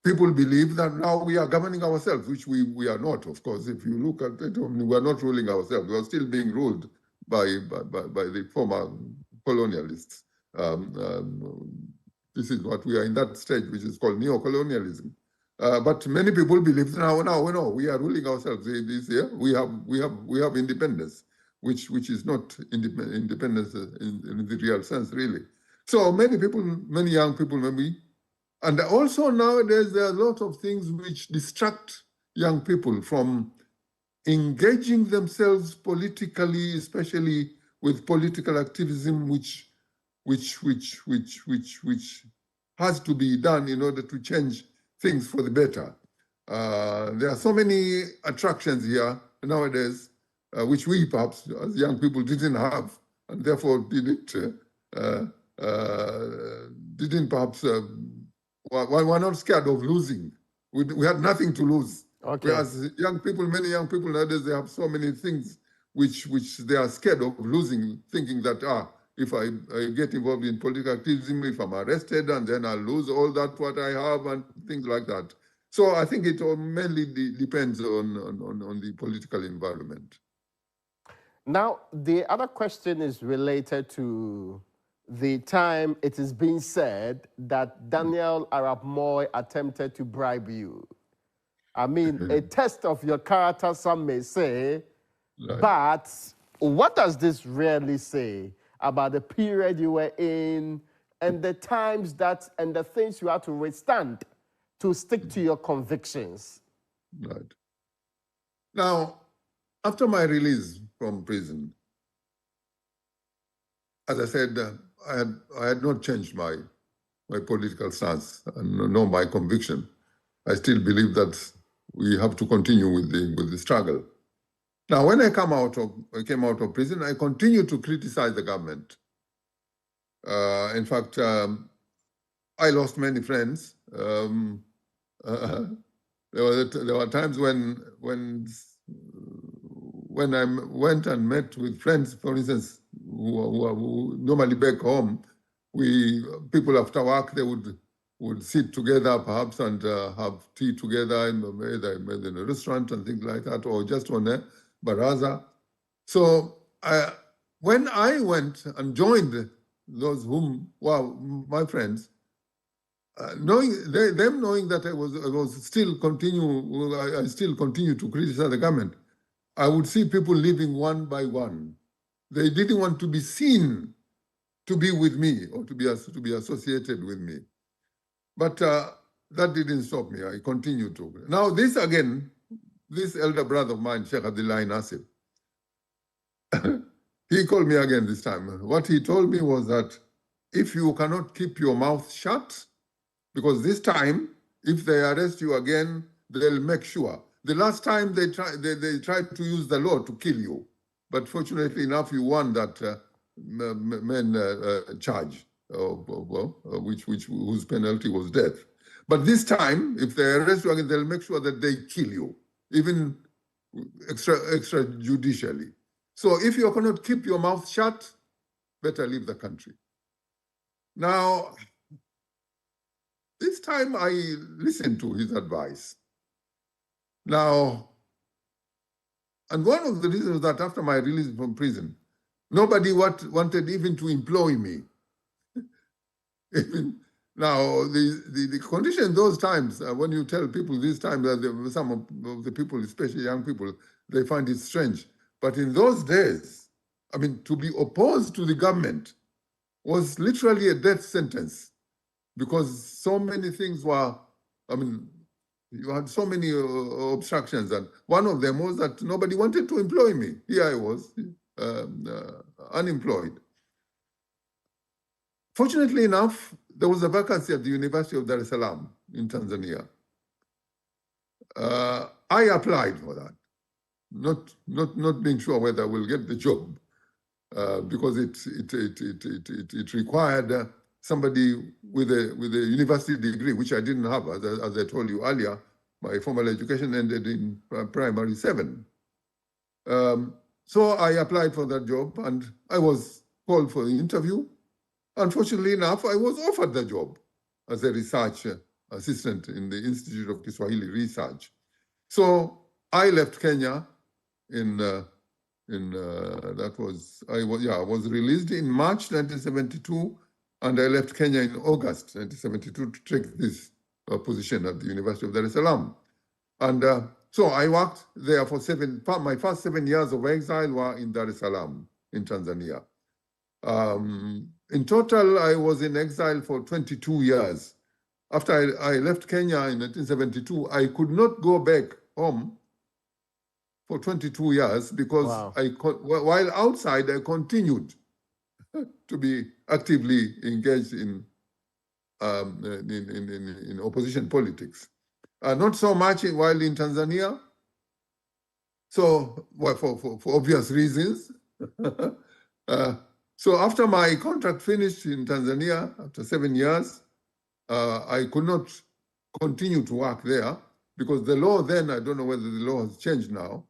people believe that now we are governing ourselves, which we are not, of course. If you look at it, we are not ruling ourselves. We are still being ruled by the former colonialists. This is what we are in that stage, which is called neo-colonialism. But many people believe now we are ruling ourselves. This year we have independence, which is not independence in the real sense, really. So many young people, maybe, and also nowadays there are a lot of things which distract young people from engaging themselves politically, especially with political activism, which has to be done in order to change things for the better. There are so many attractions here nowadays, which we perhaps as young people didn't have, and therefore didn't perhaps, we're not scared of losing. We had nothing to lose. Okay. Whereas many young people nowadays, they have so many things which they are scared of losing, thinking that, if I get involved in political activism, if I'm arrested, and then I'll lose all that what I have and things like that. So I think it mainly depends on the political environment. Now, the other question is related to the time it is being said that Daniel Arap Moi attempted to bribe you. I mean, a test of your character, some may say, right. But what does this really say about the period you were in and the times and the things you had to withstand to stick to your convictions? Right. Now, after my release from prison, as I said, I had not changed my political stance and nor my conviction. I still believe that we have to continue with the struggle. Now, when I came out of prison, I continued to criticize the government. In fact, I lost many friends. There were times when I went and met with friends, for instance, who normally back home, people after work, they would sit together perhaps and have tea together either in a restaurant and things like that, or just on a baraza. So when I went and joined those whom were my friends, knowing that I still continue to criticize the government, I would see people leaving one by one. They didn't want to be seen to be with me or to be associated with me. But that didn't stop me. I continued to. Now this elder brother of mine, Sheikh Abdullah Nasib, he called me again this time. What he told me was that if you cannot keep your mouth shut, because this time, if they arrest you again, they'll make sure. The last time they tried to use the law to kill you, but fortunately enough, you won that charge, whose penalty was death. But this time, if they arrest you again, they'll make sure that they kill you, even extrajudicially. So if you cannot keep your mouth shut, better leave the country. Now, this time I listened to his advice. Now, and one of the reasons that after my release from prison, nobody wanted even to employ me. Now, the condition those times, when you tell people this time that some of the people, especially young people, they find it strange. But in those days, I mean, to be opposed to the government was literally a death sentence, because so many things were, I mean, you had so many obstructions, and one of them was that nobody wanted to employ me. Here I was, unemployed. Fortunately enough, there was a vacancy at the University of Dar es Salaam in Tanzania. I applied for that, not being sure whether I will get the job, because it required somebody with a university degree, which I didn't have. As I told you earlier, my formal education ended in primary 7. So I applied for that job, and I was called for the interview. Unfortunately enough, I was offered the job as a research assistant in the Institute of Kiswahili Research. So I left Kenya I was released in March 1972, and I left Kenya in August 1972 to take this position at the University of Dar es Salaam. And so I worked there for my first 7 years of exile were in Dar es Salaam, in Tanzania. In total, I was in exile for 22 years. After I left Kenya in 1972, I could not go back home for 22 years because while outside, I continued to be actively engaged in opposition politics. Not so much while in Tanzania, so for obvious reasons. So after my contract finished in Tanzania, after 7 years, I could not continue to work there because the law then, I don't know whether the law has changed now,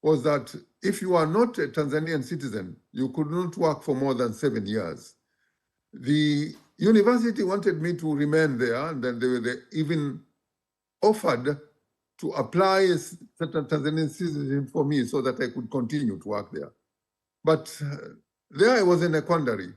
was that if you are not a Tanzanian citizen, you could not work for more than 7 years. The university wanted me to remain there, and then they even offered to apply a certain Tanzanian citizenship for me so that I could continue to work there. But there I was in a quandary,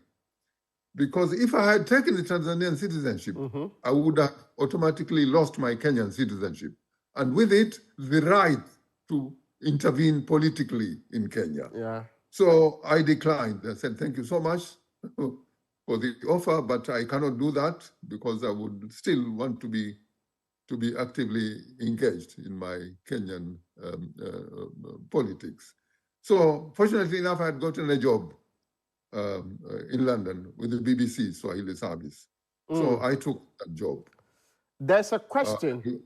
because if I had taken the Tanzanian citizenship, I would have automatically lost my Kenyan citizenship, and with it, the right to intervene politically in Kenya. Yeah. So I declined. I said, thank you so much for the offer, but I cannot do that because I would still want to be actively engaged in my Kenyan politics. So fortunately enough, I had gotten a job in London with the BBC Swahili service. So I took that job. There's a question.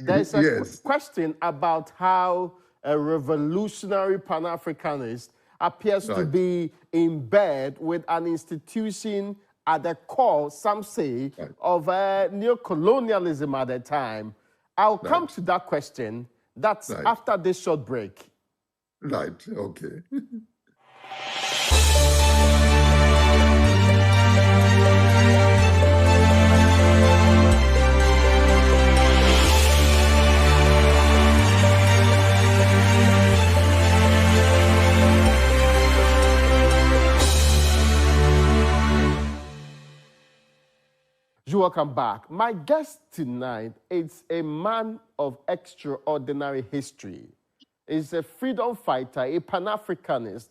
there's a Yes. question about how a revolutionary Pan-Africanist appears to be in bed with an institution at the core, some say, of neo-colonialism at the time. I'll come to that question. That's after this short break. Right, okay. You're welcome back. My guest tonight is a man of extraordinary history. He's a freedom fighter, a Pan-Africanist.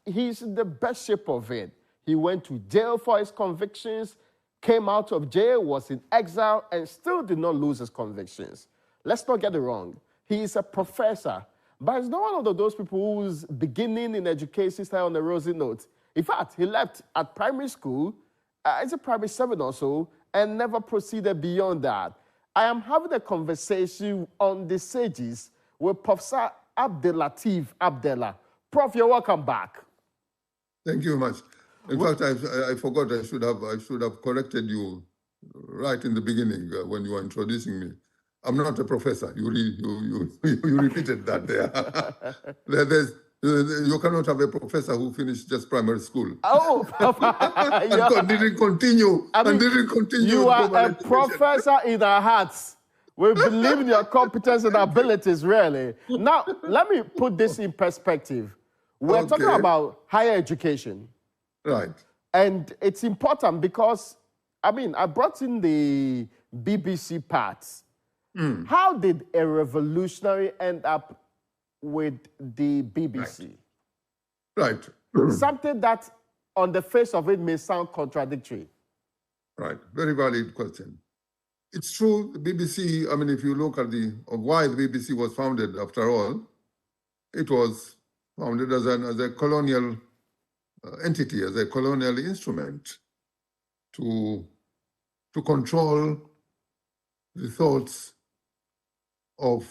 He's in the best shape of it. He went to jail for his convictions, came out of jail, was in exile, and still did not lose his convictions. Let's not get it wrong. He is a professor, but he's not one of those people who's beginning in education style on a rosy note. In fact, he left at primary school, it's a primary 7 or so, and never proceeded beyond that. I am having a conversation on the sages with Professor Abdelatif Abdallah. Prof, you're welcome back. Thank you very much. In fact, I forgot I should have corrected you right in the beginning when you were introducing me. I'm not a professor. You repeated that there. You cannot have a professor who finished just primary school. Oh, and didn't continue. You are a professor in our hearts. We believe in your competence and abilities, really. Now, let me put this in perspective. We're talking about higher education. Right. And it's important because, I brought in the BBC parts. How did a revolutionary end up with the BBC? Right. Something that on the face of it may sound contradictory. Right. Very valid question. It's true, the BBC, if you look at why the BBC was founded, after all, it was founded as a colonial entity, as a colonial instrument to control the thoughts of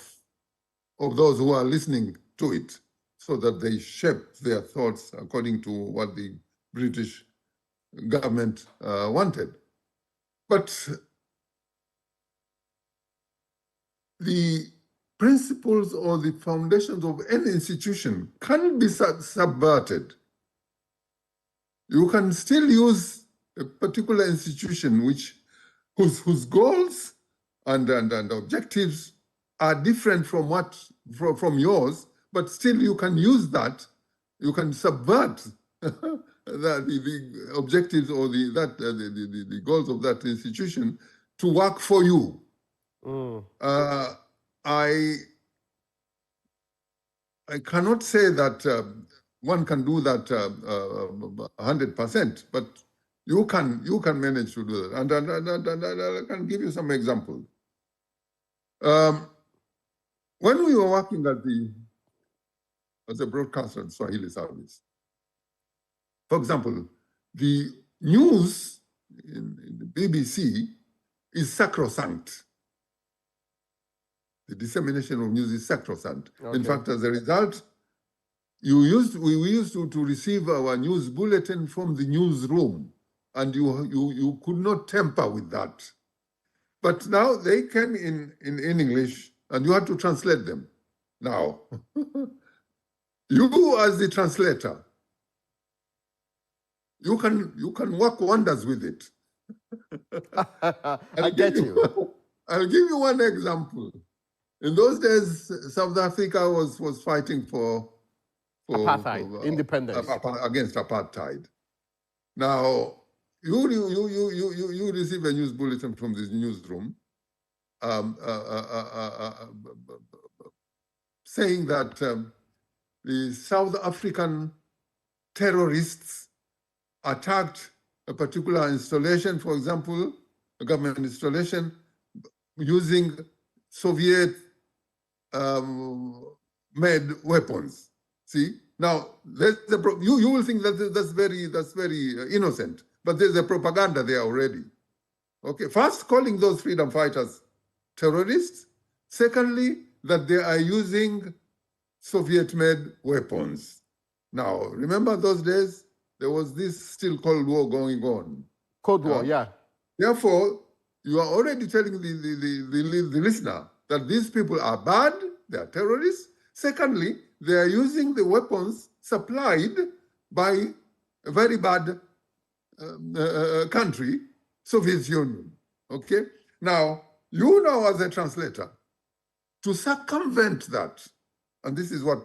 those who are listening to it, so that they shape their thoughts according to what the British government wanted. But the principles or the foundations of any institution can't be subverted. You can still use a particular institution whose goals and objectives are different from yours, but still you can use that. You can subvert the objectives or the goals of that institution to work for you. I cannot say that one can do that 100%, but you can manage to do that. And I can give you some examples. When we were working as a broadcaster at Swahili service, for example, the news in the BBC is sacrosanct. The dissemination of news is sacrosanct. Okay. In fact, as a result, we used to receive our news bulletin from the newsroom, and you could not tamper with that. But now they came in English, and you had to translate them. Now, you as the translator, you can work wonders with it. I get you. I'll give you one example. In those days, South Africa was fighting for apartheid, independence against apartheid. Now, you receive a news bulletin from this newsroom saying that the South African terrorists attacked a particular installation, for example, a government installation, using Soviet made weapons. See, now you will think that that's very innocent, but there's a propaganda there already. Okay, first calling those freedom fighters terrorists, Secondly, that they are using Soviet-made weapons. Now, remember those days? There was this still Cold War going on. Cold War, yeah. Therefore, you are already telling the listener that these people are bad, they are terrorists. Secondly, they are using the weapons supplied by a very bad country, Soviet Union. Okay? Now, you know as a translator, to circumvent that, and this is what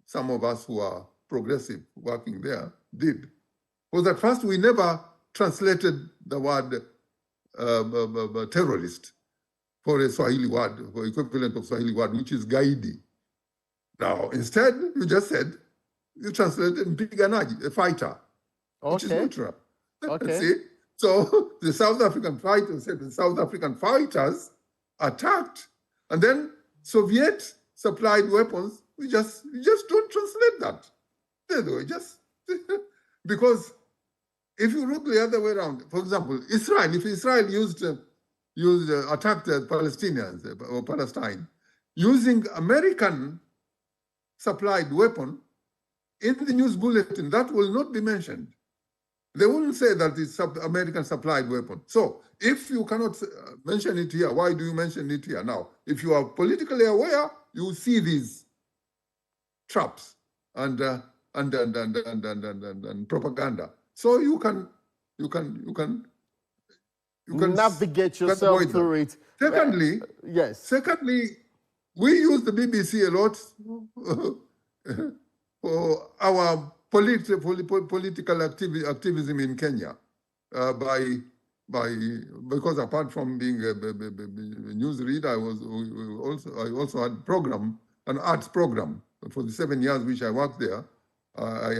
some of us who are progressive working there did, was that first we never translated the word terrorist for a Swahili word, for equivalent of Swahili word, which is gaidi. Now, instead, you just said, you translated mpiganaji, a fighter, which is neutral. Okay. See? So the South African fighters said the South African fighters attacked, and then Soviet supplied weapons. We just don't translate that. Anyway, just because if you look the other way around, for example, Israel, if Israel attacked the Palestinians or Palestine using American supplied weapon, in the news bulletin, that will not be mentioned. They wouldn't say that it's American supplied weapon. So if you cannot mention it here, why do you mention it here? Now, if you are politically aware, you see these traps and propaganda. So you can navigate yourself through it. Secondly, yes. Secondly, we use the BBC a lot for our political activism in Kenya, because apart from being a newsreader, I also had an arts program for the 7 years which I worked there. I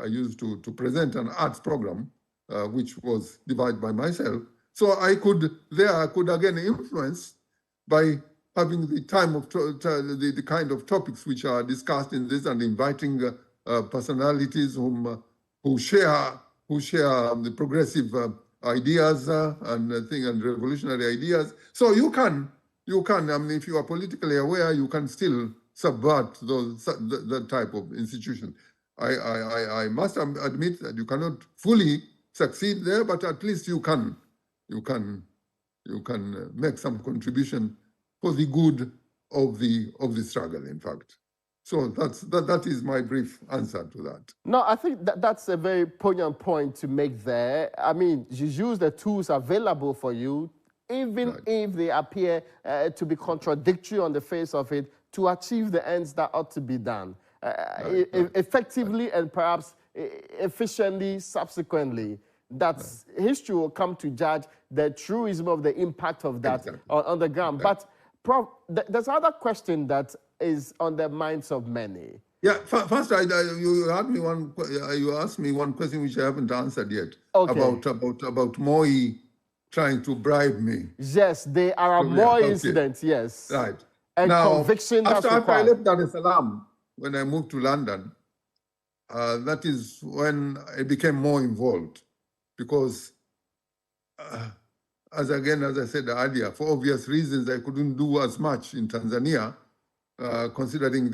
used to present an arts program which was divided by myself. So I could again influence by having the time of the kind of topics which are discussed in this and inviting personalities who share the progressive ideas and revolutionary ideas. So you can. I mean, if you are politically aware, you can still subvert that type of institution. I must admit that you cannot fully succeed there, but at least you can make some contribution for the good of the struggle, in fact. So that is my brief answer to that. No, I think that's a very poignant point to make there. I mean, you use the tools available for you, even if they appear to be contradictory on the face of it, to achieve the ends that ought to be done effectively and perhaps efficiently subsequently. That's history will come to judge the truism of the impact of that on the ground. But Prof, there's another question that is on the minds of many. Yeah, first you asked me one question which I haven't answered yet. Okay. About Moi trying to bribe me. Yes, the Arab Moi incident, yes. Right. And now, conviction after I left Dar es Salaam, when I moved to London, that is when I became more involved, because as I said earlier, for obvious reasons, I couldn't do as much in Tanzania, considering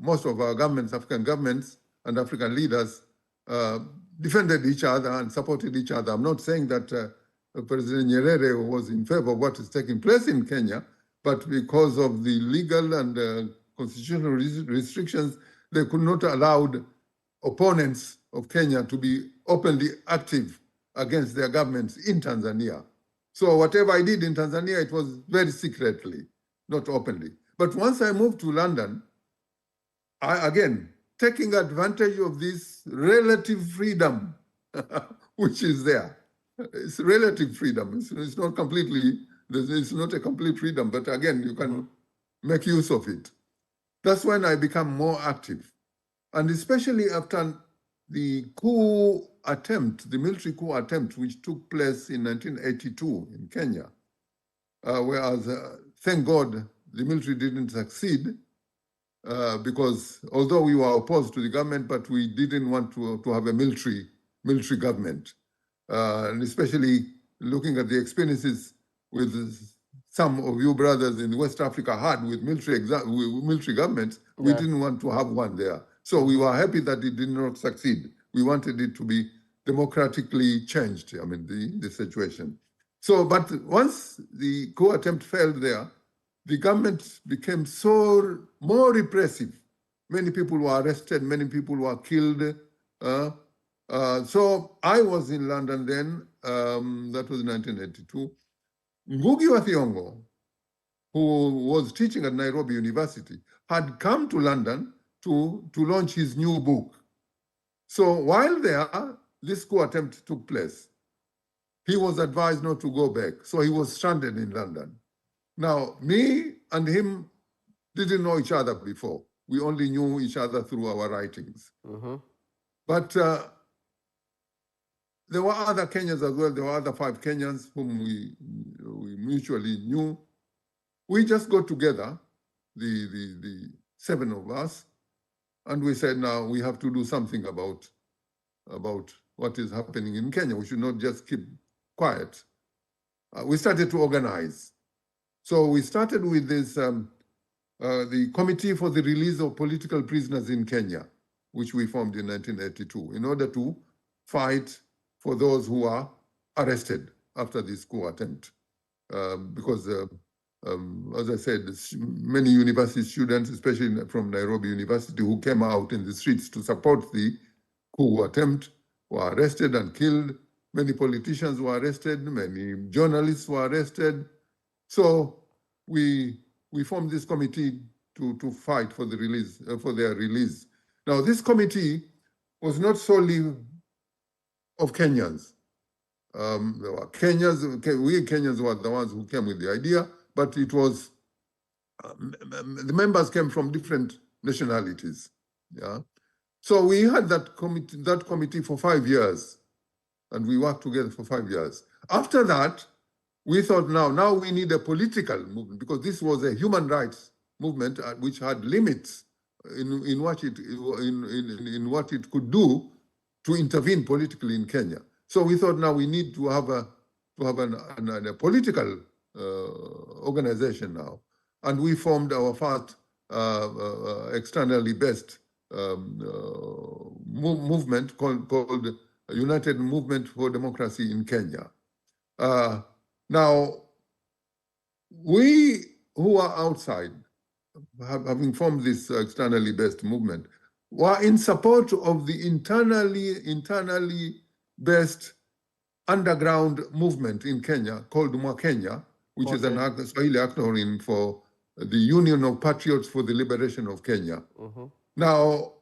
most of our governments, African governments and African leaders defended each other and supported each other. I'm not saying that President Nyerere was in favor of what is taking place in Kenya, but because of the legal and constitutional restrictions, they could not allow opponents of Kenya to be openly active against their governments in Tanzania. So whatever I did in Tanzania, it was very secretly, not openly. But once I moved to London, again, taking advantage of this relative freedom, which is there. It's relative freedom. It's not completely, it's not a complete freedom, but again, you can make use of it. That's when I become more active. And especially after the coup attempt, the military coup attempt, which took place in 1982 in Kenya, whereas, thank God, the military didn't succeed, because although we were opposed to the government, but we didn't want to have a military government. And especially looking at the experiences some of you brothers in West Africa had with military governments, we didn't want to have one there. So we were happy that it did not succeed. We wanted it to be democratically changed, I mean, the situation. So, but once the coup attempt failed there, the government became more repressive. Many people were arrested, many people were killed. So I was in London then, that was 1982. Ngugi wa Thiong'o, who was teaching at Nairobi University, had come to London to launch his new book. So while there, this coup attempt took place. He was advised not to go back, so he was stranded in London. Now, me and him didn't know each other before. We only knew each other through our writings. But there were other Kenyans as well. There were other 5 Kenyans whom we mutually knew. We just got together, the 7 of us, and we said, now we have to do something about what is happening in Kenya. We should not just keep quiet. We started to organize. So we started with this, the Committee for the Release of Political Prisoners in Kenya, which we formed in 1982, in order to fight for those who are arrested after this coup attempt. Because, as I said, many university students, especially from Nairobi University, who came out in the streets to support the coup attempt, were arrested and killed. Many politicians were arrested, many journalists were arrested. So we formed this committee to fight for the release, for their release. Now, this committee was not solely of Kenyans. There were Kenyans, we Kenyans were the ones who came with the idea, but it was, the members came from different nationalities. Yeah. So we had that committee for 5 years, and we worked together for 5 years. After that, we thought now we need a political movement, because this was a human rights movement which had limits in what it could do to intervene politically in Kenya. So we thought now we need to have a political organization now, and we formed our first externally based movement called United Movement for Democracy in Kenya. Now, we who are outside, having formed this externally based movement, were in support of the internally based underground movement in Kenya called Mwakenya, which is an Swahili acronym for the Union of Patriots for the Liberation of Kenya. Now,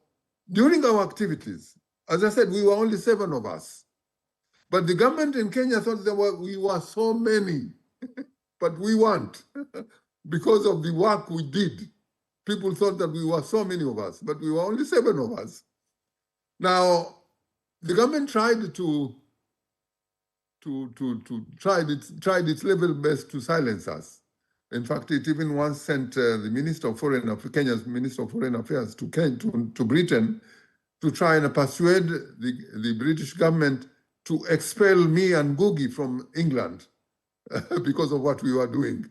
during our activities, as I said, we were only 7 of us. But the government in Kenya thought we were so many, but we weren't. Because of the work we did, people thought that we were so many of us, but we were only 7 of us. Now, the government tried tried its level best to silence us. In fact, it even once sent the Minister of Foreign Affairs, Kenya's Minister of Foreign Affairs, to Britain to try and persuade the British government to expel me and Ngugi from England because of what we were doing.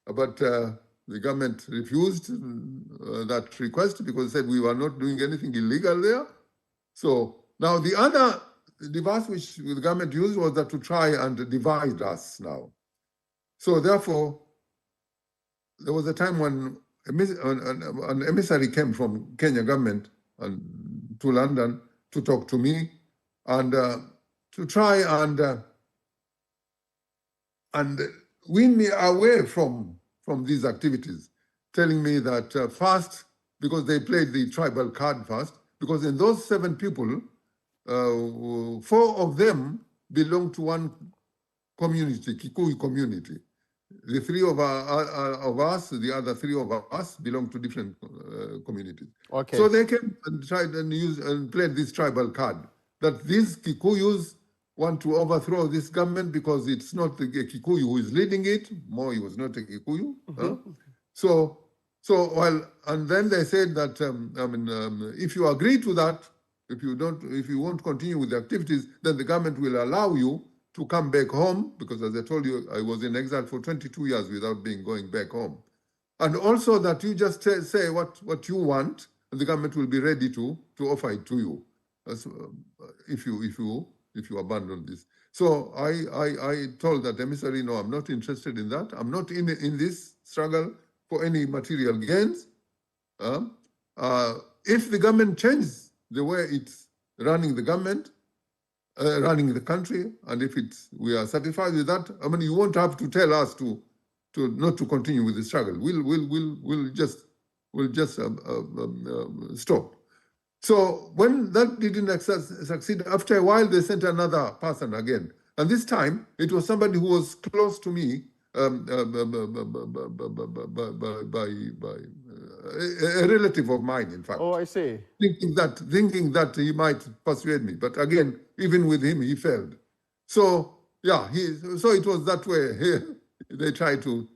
But the government refused that request because it said we were not doing anything illegal there. So now the other device which the government used was that to try and divide us now. So therefore, there was a time when an emissary came from Kenya government to London to talk to me and to try and win me away from these activities, telling me that first, because they played the tribal card first, because in those 7 people, 4 of them belong to one community, Kikuyu community. The 3 of us, the other 3 of us belong to different communities. Okay. So they came and tried and played this tribal card, that these Kikuyus want to overthrow this government because it's not the Kikuyu who is leading it. Moi was not a Kikuyu. And then they said that if you agree to that, if you won't continue with the activities, then the government will allow you to come back home, because as I told you, I was in exile for 22 years without going back home. And also that you just say what you want, and the government will be ready to offer it to you, if you abandon this. So I told that emissary, no, I'm not interested in that. I'm not in this struggle for any material gains. If the government changes the way it's running the government, running the country, and if we are satisfied with that, I mean, you won't have to tell us to not to continue with the struggle. We'll just stop. So when that didn't succeed, after a while they sent another person again, and this time it was somebody who was close to me, a relative of mine, in fact. Oh, I see. Thinking that he might persuade me, but again, even with him, he failed. So yeah, so it was that way. They tried to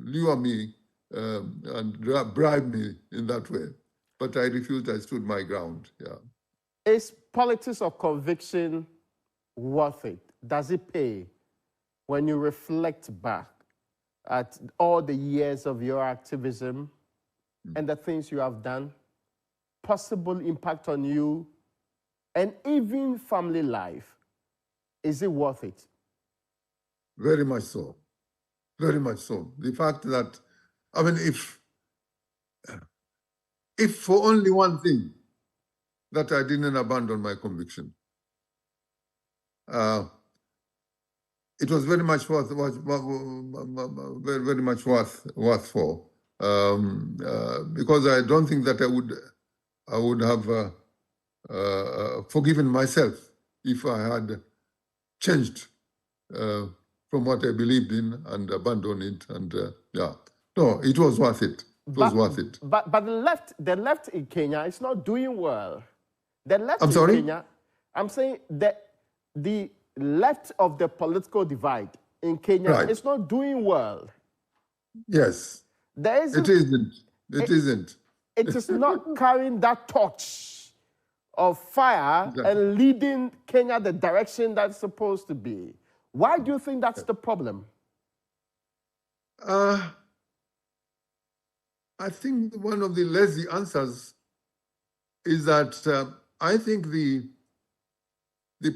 lure me and bribe me in that way, but I refused. I stood my ground. Yeah. Is politics of conviction worth it? Does it pay when you reflect back at all the years of your activism and the things you have done, possible impact on you, and even family life? Is it worth it? Very much so. Very much so. The fact that, I mean, if for only one thing that I didn't abandon my conviction, it was very much worth for, because I don't think that I would have forgiven myself if I had changed from what I believed in and abandoned it. And yeah, no, it was worth it. It was worth it. But the left in Kenya is not doing well. The left I'm sorry? in Kenya, I'm saying that the left of the political divide in Kenya is not doing well. Yes. There isn't, it isn't. It is not carrying that torch of fire and leading Kenya the direction that's supposed to be. Why do you think that's the problem? I think one of the lazy answers is that I think the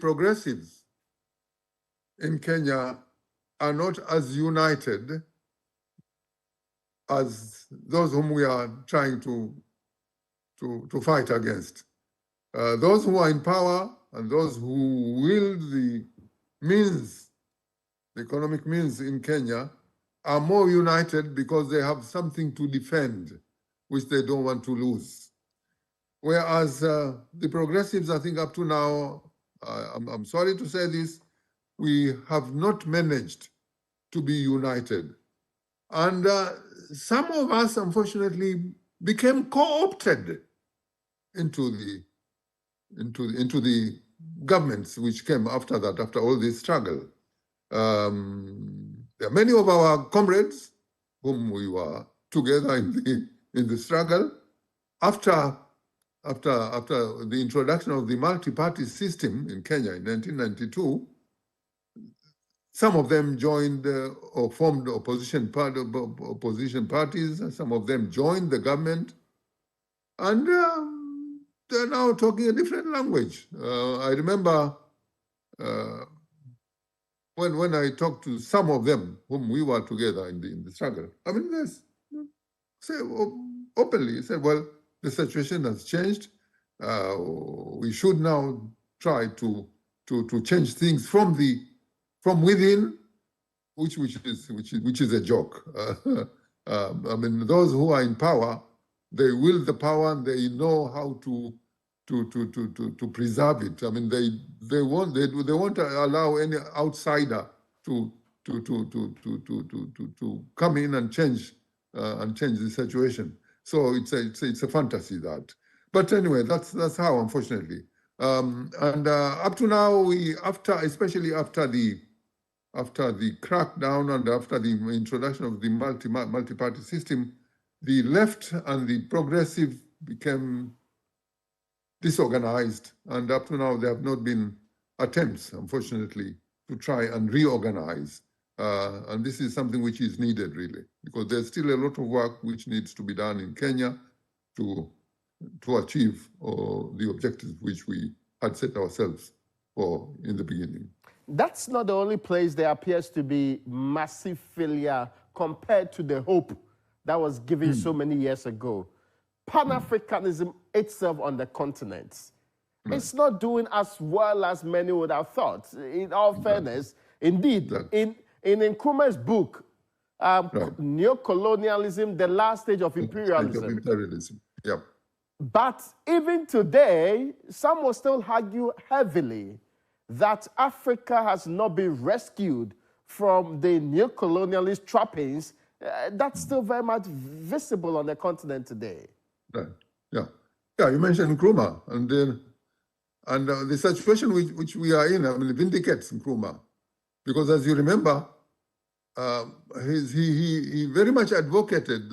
progressives in Kenya are not as united as those whom we are trying to fight against. Those who are in power and those who wield the means, the economic means in Kenya, are more united because they have something to defend, which they don't want to lose. Whereas the progressives, I think up to now, I'm sorry to say this, we have not managed to be united. And some of us, unfortunately, became co-opted into the governments which came after that, after all this struggle. There are many of our comrades whom we were together in the struggle. After the introduction of the multi-party system in Kenya in 1992, some of them joined or formed opposition parties. Some of them joined the government, and they're now talking a different language. I remember when I talked to some of them whom we were together in the struggle. I mean, they say openly, said, "Well, the situation has changed. We should now try to change things from within," which is a joke. I mean, those who are in power, they wield the power and they know how to preserve it. I mean, they won't allow any outsider to come in and change the situation. So it's a fantasy that. But anyway, that's how, unfortunately. And up to now, especially after the crackdown and after the introduction of the multi-party system, the left and the progressive became disorganized, and up to now they have not been attempts, unfortunately, to try and reorganize. And this is something which is needed, really, because there's still a lot of work which needs to be done in Kenya to achieve the objectives which we had set ourselves for in the beginning. That's not the only place there appears to be massive failure compared to the hope that was given so many years ago. Pan-Africanism itself on the continent, it's not doing as well as many would have thought. In all fairness, indeed, in Nkrumah's book, Neocolonialism, the last stage of imperialism. Yep. But even today, some will still argue heavily that Africa has not been rescued from the neocolonialist trappings that's still very much visible on the continent today. Right. Yeah. You mentioned Nkrumah, and the situation which we are in, vindicates Nkrumah, because as you remember, he very much advocated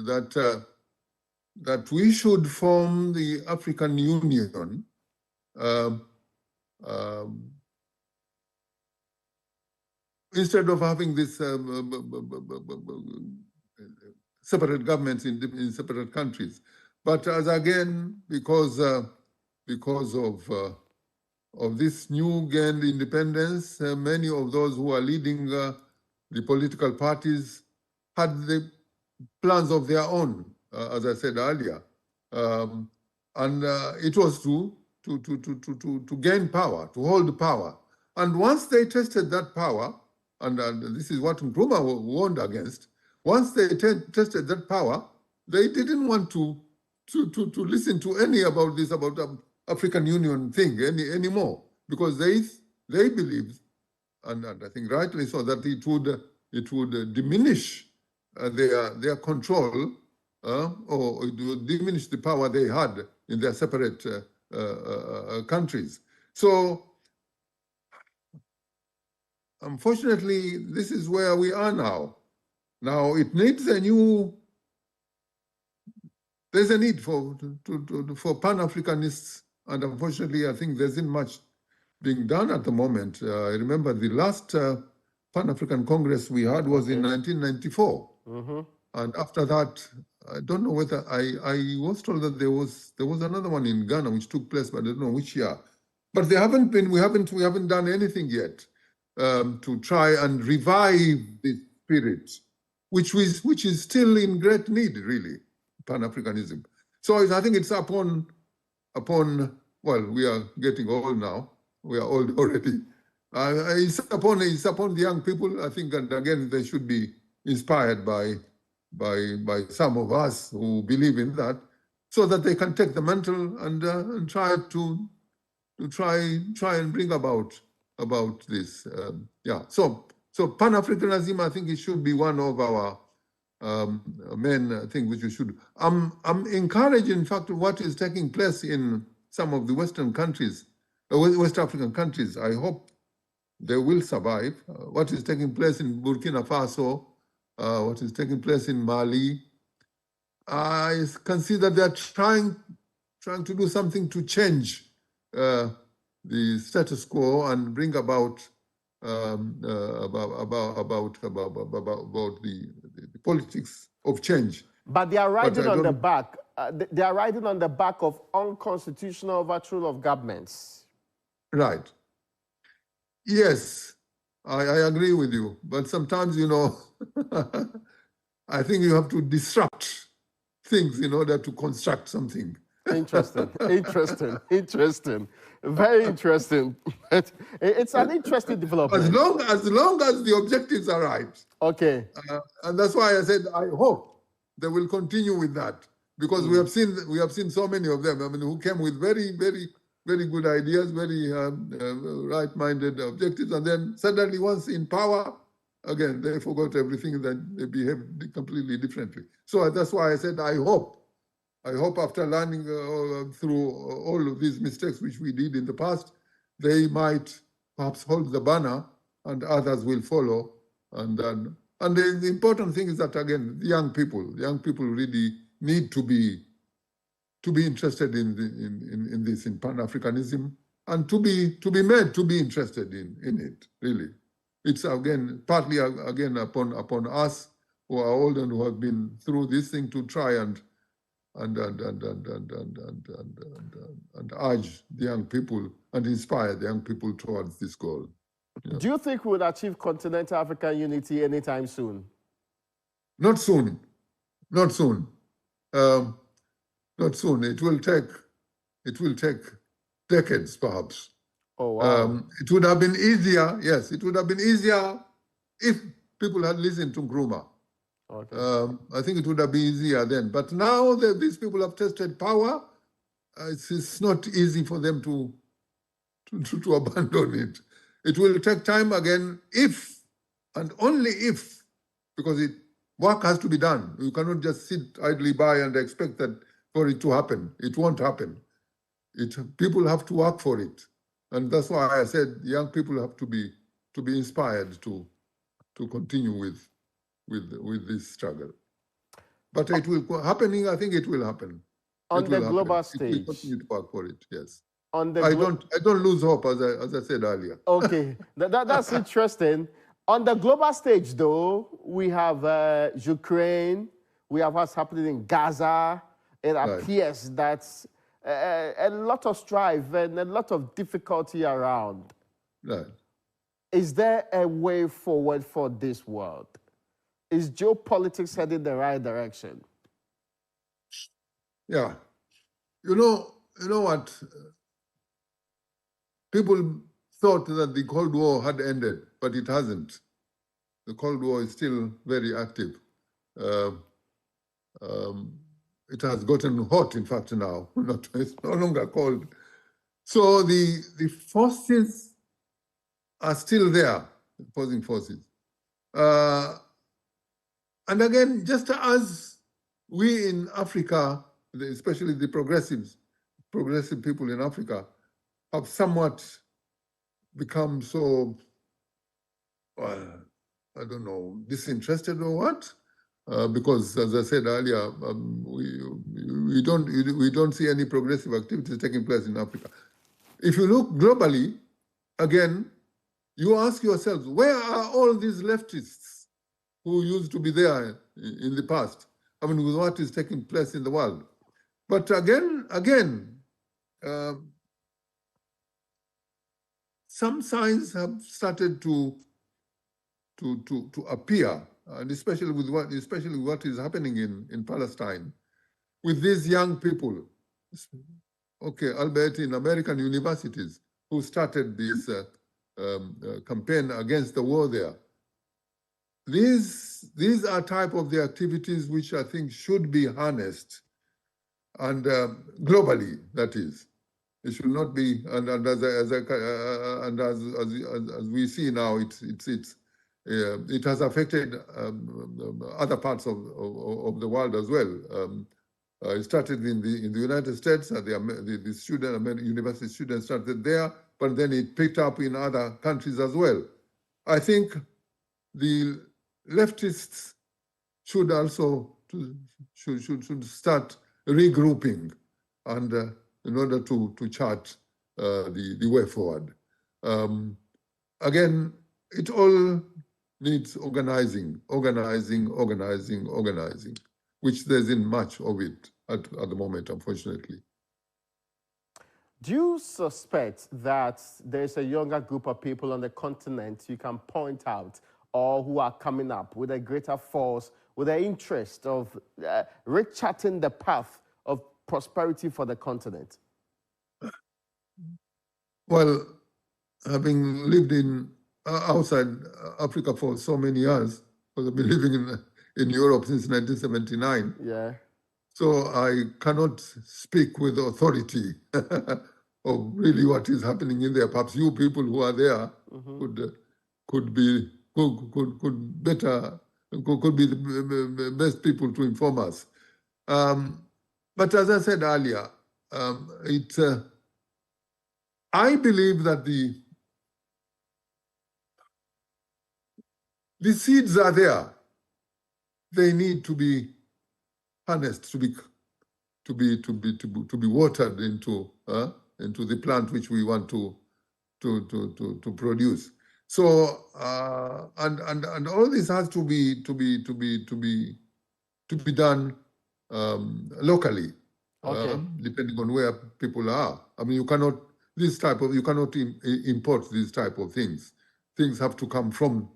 that we should form the African Union instead of having this separate governments in separate countries. But as again, because of this new gained independence, many of those who are leading the political parties had the plans of their own, as I said earlier, and it was to gain power, to hold power. And once they tested that power, and this is what Nkrumah warned against, once they tested that power, they didn't want to listen to any about this, about African Union thing anymore, because they believed, and I think rightly so, that it would diminish their control, or it would diminish the power they had in their separate countries. So, unfortunately, this is where we are now. Now it needs there's a need for Pan-Africanists, and unfortunately, I think there isn't much being done at the moment. I remember the last Pan-African Congress we had was in 1994. And after that, I don't know whether, I was told that there was another one in Ghana which took place, but I don't know which year. But we haven't done anything yet to try and revive the spirit, which is still in great need, really, Pan-Africanism. So I think it's upon, well, we are getting old now. We are old already. It's upon the young people, I think, and again, they should be inspired by some of us who believe in that, so that they can take the mantle and try and bring about this. So Pan-Africanism, I think it should be one of our main things which we should. I'm encouraged, in fact, what is taking place in some of the Western countries, West African countries. I hope they will survive. What is taking place in Burkina Faso, what is taking place in Mali, I consider they're trying to do something to change the status quo and bring about the politics of change. But they are riding on the back. They are riding on the back of unconstitutional overthrow of governments. Right. Yes, I agree with you. But sometimes, I think you have to disrupt things in order to construct something. Interesting. Very interesting. It's an interesting development. As long as the objectives are right. Okay. And that's why I said I hope they will continue with that, because we have seen so many of them. Who came with very, very, very good ideas, very right-minded objectives, and then suddenly, once in power, again they forgot everything. Then they behaved completely differently. So that's why I said I hope after learning through all of these mistakes which we did in the past, they might perhaps hold the banner and others will follow. And the important thing is that, again, the young people really need to be interested in this, in Pan-Africanism, and to be made to be interested in it, really. It's again partly again upon us who are old and who have been through this thing to try and urge the young people and inspire the young people towards this goal. Yeah. Do you think we'll achieve continental African unity anytime soon? Not soon. Not soon. Not soon. It will take decades, perhaps. Oh, wow. It would have been easier, yes, it would have been easier if people had listened to Nkrumah. Okay. I think it would have been easier then. But now that these people have tested power, it's not easy for them to abandon it. It will take time again if, and only if, because work has to be done. You cannot just sit idly by and expect that for it to happen. It won't happen. People have to work for it. And that's why I said young people have to be inspired to continue with this struggle. But it will happening. I think it will happen. On the global stage, we continue to work for it. Yes. On the I don't lose hope, as I said earlier. Okay, that's interesting. On the global stage, though, we have Ukraine. We have what's happening in Gaza. It appears that a lot of strife and a lot of difficulty around. Right. Is there a way forward for this world? Is geopolitics heading the right direction? Yeah. You know what? People thought that the Cold War had ended, but it hasn't. The Cold War is still very active. It has gotten hot, in fact, now. It's no longer cold. So the forces are still there, the opposing forces. And again, just as we in Africa, especially the progressive people in Africa, have somewhat become so, I don't know, disinterested or what? Because, as I said earlier, we don't see any progressive activities taking place in Africa. If you look globally, again, you ask yourselves, where are all these leftists who used to be there in the past? I mean, with what is taking place in the world. But again, some signs have started to appear, and especially with what is happening in Palestine, with these young people, okay, albeit in American universities, who started this campaign against the war there. These are type of the activities which I think should be harnessed, and globally, that is. It should not be, and as we see now, it has affected other parts of the world as well. It started in the United States. The university students started there, but then it picked up in other countries as well. I think the leftists should also should start regrouping, and in order to chart the way forward. Again, it all needs organizing, which there isn't much of it at the moment, unfortunately. Do you suspect that there's a younger group of people on the continent you can point out, or who are coming up with a greater force, with an interest of recharting the path of prosperity for the continent? Well, having lived outside Africa for so many years, because I've been living in Europe since 1979. Yeah. So I cannot speak with authority of really what is happening in there. Perhaps you people who are there could be the best people to inform us. But as I said earlier, I believe that the seeds are there. They need to be harnessed, to be watered into into the plant which we want to produce. So and all this has to be done locally, depending on where people are. I mean, you cannot import these type of things. Things have to come from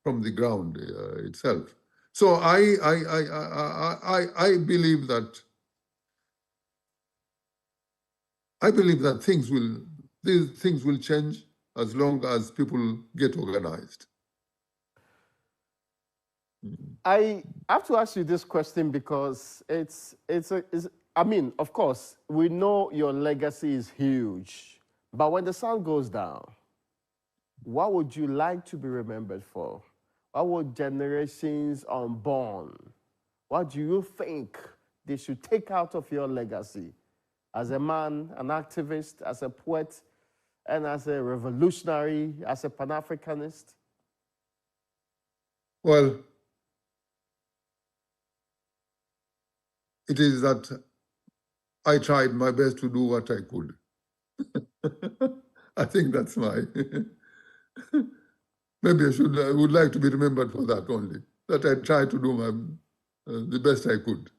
the ground itself. So I believe that these things will change as long as people get organized. I have to ask you this question because I mean, of course, we know your legacy is huge, but when the sun goes down, what would you like to be remembered for? What would generations unborn, what do you think they should take out of your legacy as a man, an activist, as a poet, and as a revolutionary, as a Pan-Africanist? Well, it is that I tried my best to do what I could. I think that's my... Maybe I would like to be remembered for that only, that I tried to do the best I could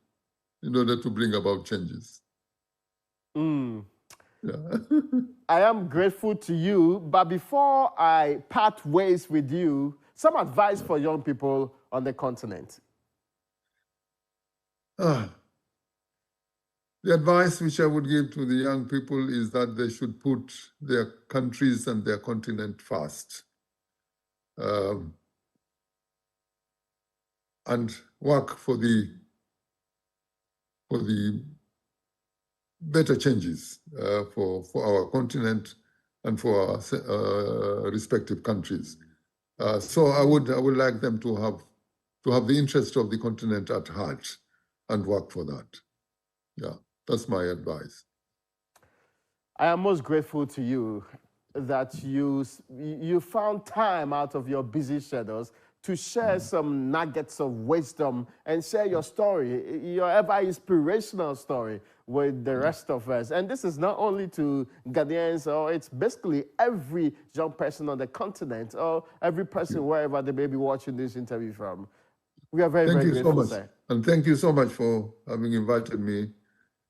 in order to bring about changes. Yeah. I am grateful to you, but before I part ways with you, some advice for young people on the continent. The advice which I would give to the young people is that they should put their countries and their continent first, and work for the better changes for our continent and for our respective countries. So I would like them to have the interest of the continent at heart and work for that. Yeah, that's my advice. I am most grateful to you that you found time out of your busy schedules to share some nuggets of wisdom and share your story, your ever inspirational story with the rest of us. And this is not only to Ghanaians, or it's basically every young person on the continent, or every person wherever they may be watching this interview from. We are very, very grateful, sir. Thank you so much. And thank you so much for having invited me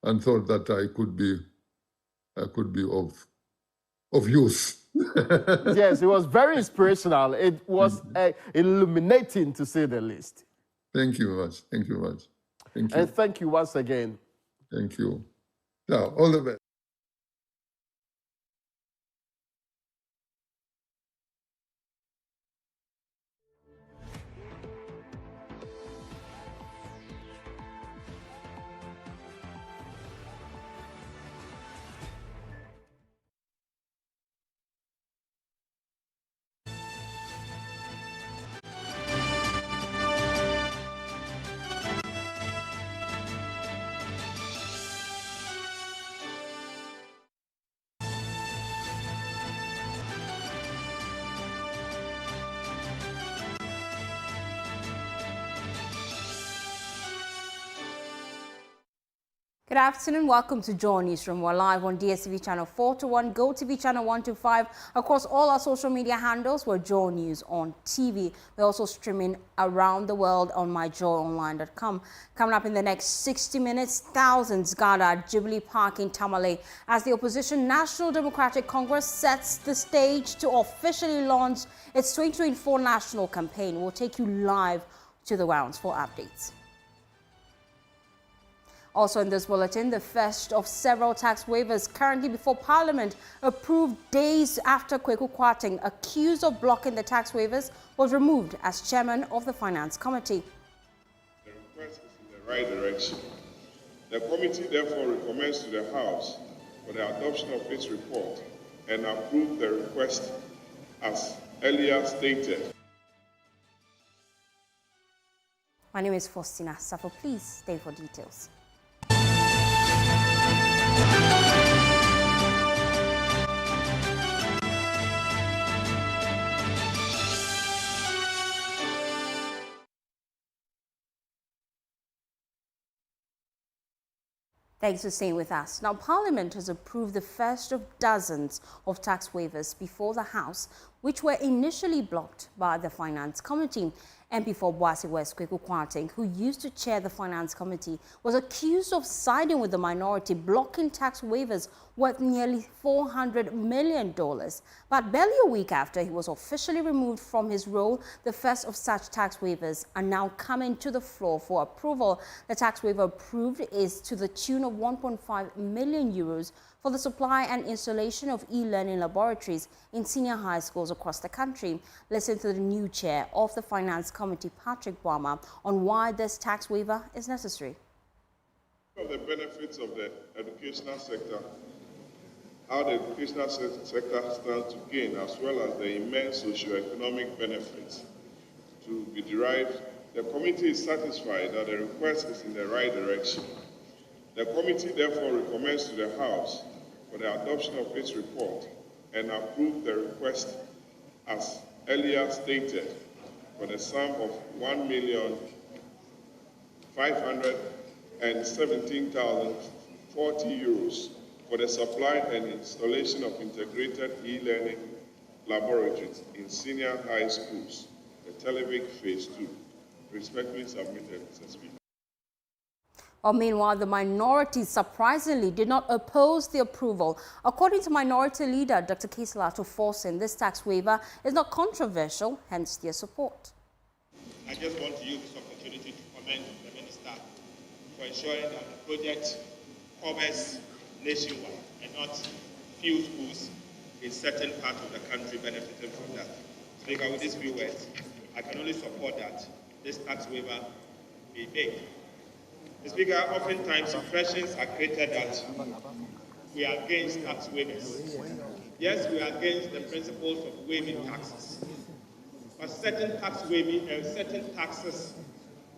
and thought that I could be of use. Yes, it was very inspirational. It was illuminating, to say the least. Thank you much. Thank you much. Thank you. And thank you once again. Thank you. Now, all the best. Good afternoon. Welcome to JoyNews. We're live on DSTV channel 421, GoTV channel 125, across all our social media handles. We're JoyNews on TV. We're also streaming around the world on myjoyonline.com. Coming up in the next 60 minutes, thousands gather at Jubilee Park in Tamale as the opposition National Democratic Congress sets the stage to officially launch its 2024 national campaign. We'll take you live to the grounds for updates. Also in this bulletin, the first of several tax waivers currently before Parliament, approved days after Kweku Kwarteng, accused of blocking the tax waivers, was removed as chairman of the Finance Committee. The request is in the right direction. The committee therefore recommends to the House for the adoption of its report and approve the request as earlier stated. My name is Faustina Safo. Please stay for details. Thanks for staying with us. Now, Parliament has approved the first of dozens of tax waivers before the House, which were initially blocked by the Finance Committee. MP for Boise West, Kweku Kwarteng, who used to chair the Finance Committee, was accused of siding with the minority, blocking tax waivers worth nearly $400 million. But barely a week after he was officially removed from his role, the first of such tax waivers are now coming to the floor for approval. The tax waiver approved is to the tune of 1.5 million euros for the supply and installation of e-learning laboratories in senior high schools across the country. Listen to the new chair of the Finance Committee, Patrick Boama, on why this tax waiver is necessary. Of the benefits of the educational sector, how the educational sector stands to gain, as well as the immense socio-economic benefits to be derived, the committee is satisfied that the request is in the right direction. The committee therefore recommends to the House for the adoption of its report and approve the request as earlier stated for the sum of €1,517,040 for the supply and installation of integrated e-learning laboratories in senior high schools, the Televic Phase 2. Respectfully submitted, Mr. Speaker. Well, meanwhile, the minority surprisingly did not oppose the approval. According to Minority Leader Dr. Keselato Forsen, this tax waiver is not controversial, hence their support. I just want to use this opportunity to commend the Minister for ensuring that the project covers nationwide and not few schools in certain parts of the country benefiting from that. Speaker, with these few words, I can only support that this tax waiver be made. Mr. Speaker, oftentimes impressions are created that we are against tax waivers. Yes, we are against the principles of waiving taxes. But certain taxes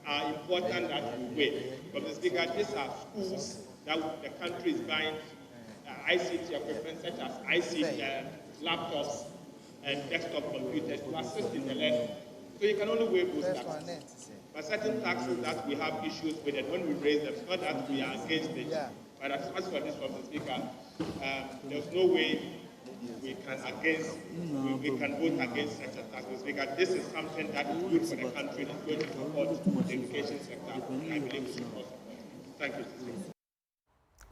are important that we waive. But Mr. Speaker, these are schools that the country is buying ICT equipment such as laptops and desktop computers to assist in the learning. So you can only waive those taxes. But certain taxes that we have issues with, and when we raise them, it's not that we are against it. But as for this, Mr. Speaker, there's no way we can vote against such a tax. Mr. Speaker, this is something that is good for the country and is going to support the education sector. I believe we should support. Thank you, Mr. Speaker.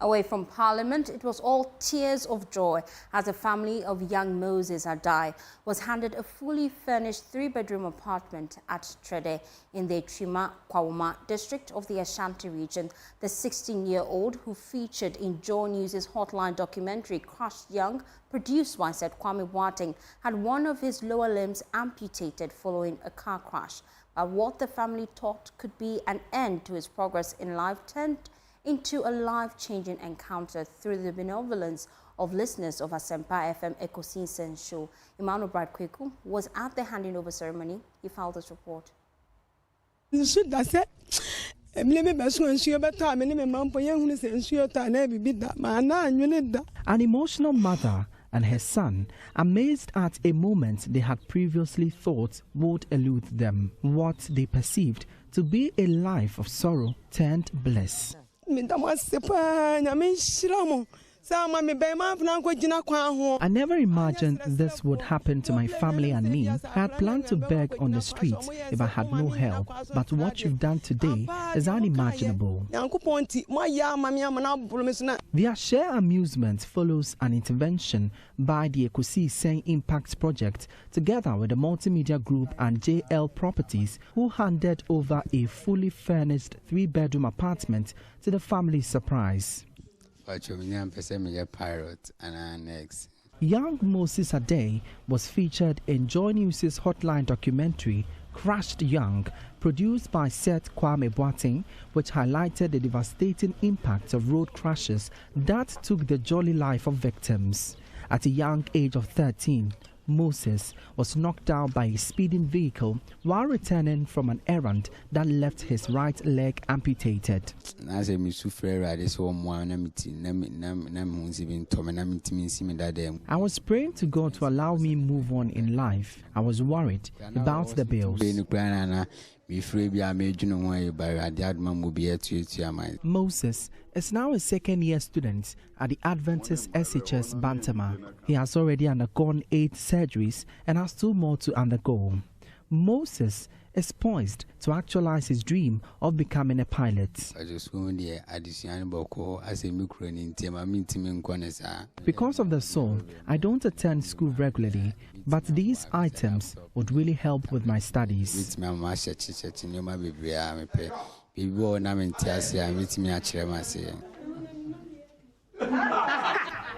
Away from Parliament, it was all tears of joy as the family of young Moses Adai was handed a fully furnished 3-bedroom apartment at Trede in the Trima Kwawoma district of the Ashanti region. The 16-year-old, who featured in JoyNews' Hotline documentary Crushed Young, produced by said Kwame Boateng, had one of his lower limbs amputated following a car crash. But what the family thought could be an end to his progress in life turned into a life-changing encounter through the benevolence of listeners of Asempa FM Ekosin Sen show. Emmanuel Brad Kweku was at the handing over ceremony. He filed this report. An emotional mother and her son, amazed at a moment they had previously thought would elude them. What they perceived to be a life of sorrow turned bliss. I never imagined this would happen to my family and me. I had planned to beg on the streets if I had no help, but what you've done today is unimaginable. Their shared amusement follows an intervention by the Ekosi Sen Impact Project together with the multimedia group and JL Properties, who handed over a fully furnished 3-bedroom apartment to the family's surprise. Young Moses Adai was featured in JoyNews' Hotline documentary Crushed Young, produced by Seth Kwame Boateng, which highlighted the devastating impact of road crashes that took the jolly life of victims. At a young age of 13, Moses was knocked down by a speeding vehicle while returning from an errand that left his right leg amputated. I was praying to God to allow me move on in life. I was worried about the bills. Moses is now a second-year student at the Adventist SHS Bantama. He has already undergone 8 surgeries and has 2 more to undergo. Moses is poised to actualize his dream of becoming a pilot. Because of the soul, I don't attend school regularly, but these items would really help with my studies.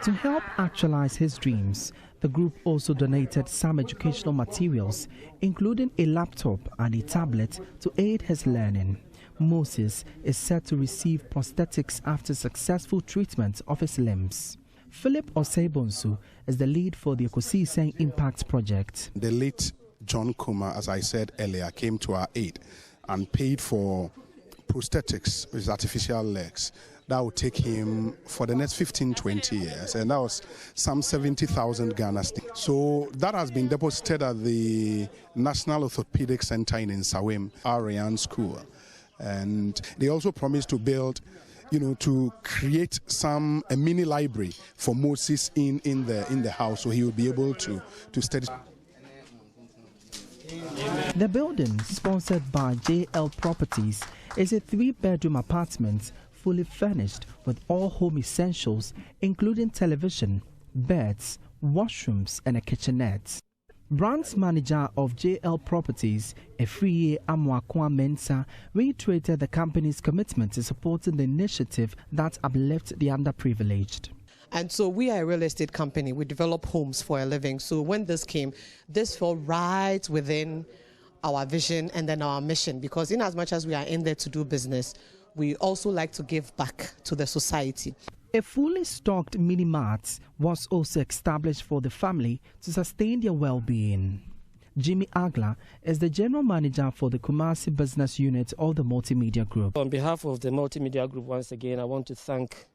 To help actualize his dreams, the group also donated some educational materials, including a laptop and a tablet to aid his learning. Moses is set to receive prosthetics after successful treatment of his limbs. Philip Osebonsu is the lead for the Ekosisen Impact Project. The late John Kuma, as I said earlier, came to our aid and paid for prosthetics with artificial legs. That would take him for the next 15-20 years, and that was some 70,000 Ghana cedis. So that has been deposited at the National Orthopedic Center in Nsawam, Ariane School. And they also promised to build, to create a mini library for Moses in the house, so he will be able to study. The building, sponsored by JL Properties, is a 3-bedroom apartment fully furnished with all home essentials, including television, beds, washrooms, and a kitchenette. Branch manager of JL Properties, Efriye Amwakwa Mensah, reiterated the company's commitment to supporting the initiative that uplift the underprivileged. And so we are a real estate company. We develop homes for a living. So when this came, this fell right within our vision and then our mission, because in as much as we are in there to do business, we also like to give back to the society. A fully stocked mini-mart was also established for the family to sustain their well-being. Jimmy Agla is the general manager for the Kumasi business unit of the Multimedia Group. On behalf of the Multimedia Group, once again, I want to thank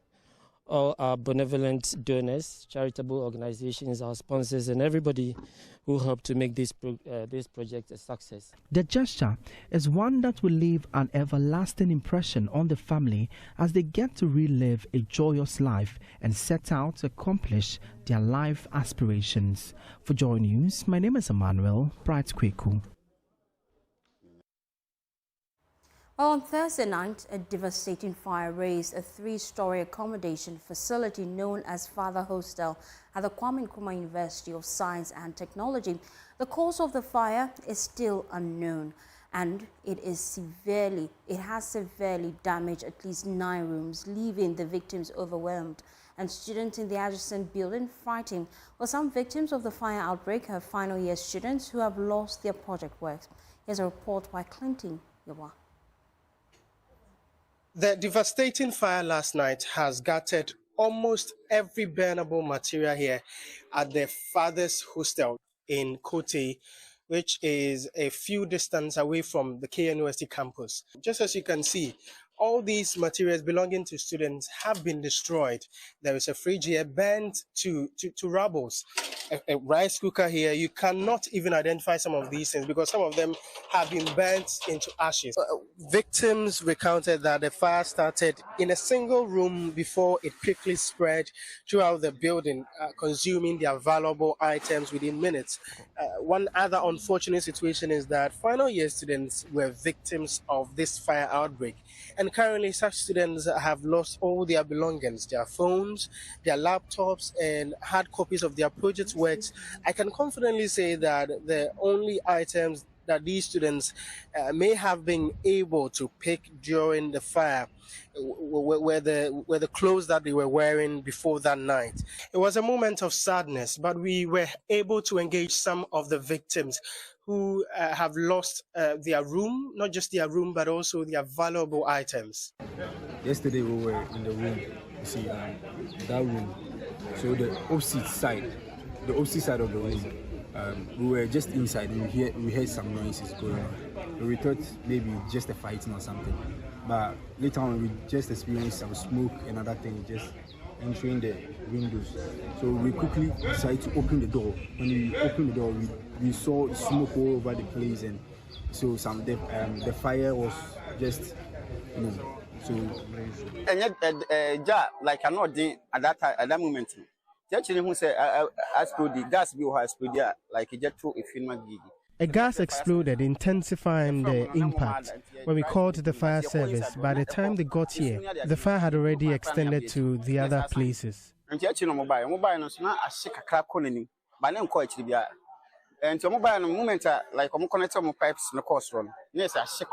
all our benevolent donors, charitable organizations, our sponsors, and everybody who helped to make this project a success. The gesture is one that will leave an everlasting impression on the family as they get to relive a joyous life and set out to accomplish their life aspirations. For JoyNews, my name is Emmanuel Bright Kweku. On Thursday night, a devastating fire razed a 3-story accommodation facility known as Father Hostel at the Kwame Nkrumah University of Science and Technology. The cause of the fire is still unknown, and it has severely damaged at least 9 rooms, leaving the victims overwhelmed. And students in the adjacent building fighting. Well, some victims of the fire outbreak are final year students who have lost their project works. Here's a report by Clinton Yawa. The devastating fire last night has gutted almost every burnable material here at the Father's Hostel in Kote, which is a few distance away from the KNUST campus. Just as you can see, all these materials belonging to students have been destroyed. There is a fridge here burnt to rubbles. A rice cooker here. You cannot even identify some of these things because some of them have been burnt into ashes. Victims recounted that the fire started in a single room before it quickly spread throughout the building, consuming their valuable items within minutes. One other unfortunate situation is that final year students were victims of this fire outbreak. And currently, such students have lost all their belongings, their phones, their laptops, and hard copies of their project works. I can confidently say that the only items that these students may have been able to pick during the fire were the clothes that they were wearing before that night. It was a moment of sadness, but we were able to engage some of the victims who have lost their room, not just their room, but also their valuable items. Yesterday we were in the room, you see, that room. So the opposite side of the room, we were just inside and we heard some noises going on. So we thought maybe just a fighting or something. But later on we just experienced some smoke and other things just entering the windows. So we quickly decided to open the door. When we opened the door, we saw smoke all over the place, and So the fire was just, so. And yet, like I know at that moment. Actually, who say as to the gas bill has put there, like it just through a film gig. A gas exploded, intensifying the impact. When we called the fire service, by the time they got here, the fire had already extended to the other places. And actually, mobile no not a shake a crap colony, but then quite to be a. And to mobile moment, like I'm connected to pipes in the course run. Yes, I shake.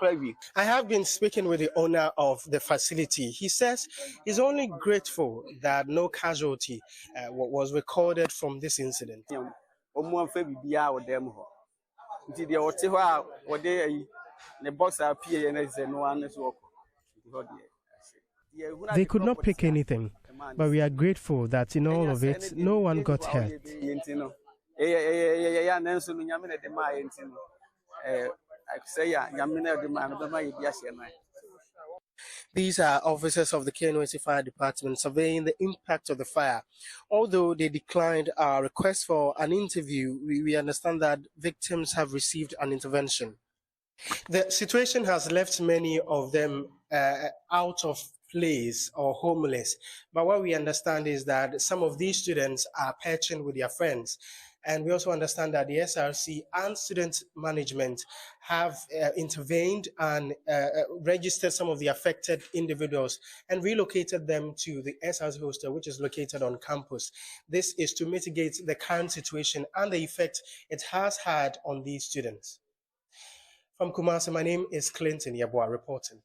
I have been speaking with the owner of the facility. He says he's only grateful that no casualty was recorded from this incident. They could not pick anything, but we are grateful that in all of it, no one got hurt. These are officers of the KNOC Fire Department surveying the impact of the fire. Although they declined our request for an interview, we understand that victims have received an intervention. The situation has left many of them out of place or homeless. But what we understand is that some of these students are perching with their friends. And we also understand that the SRC and student management have intervened and registered some of the affected individuals and relocated them to the SRC hostel, which is located on campus. This is to mitigate the current situation and the effect it has had on these students. From Kumasi, my name is Clinton Yabua reporting.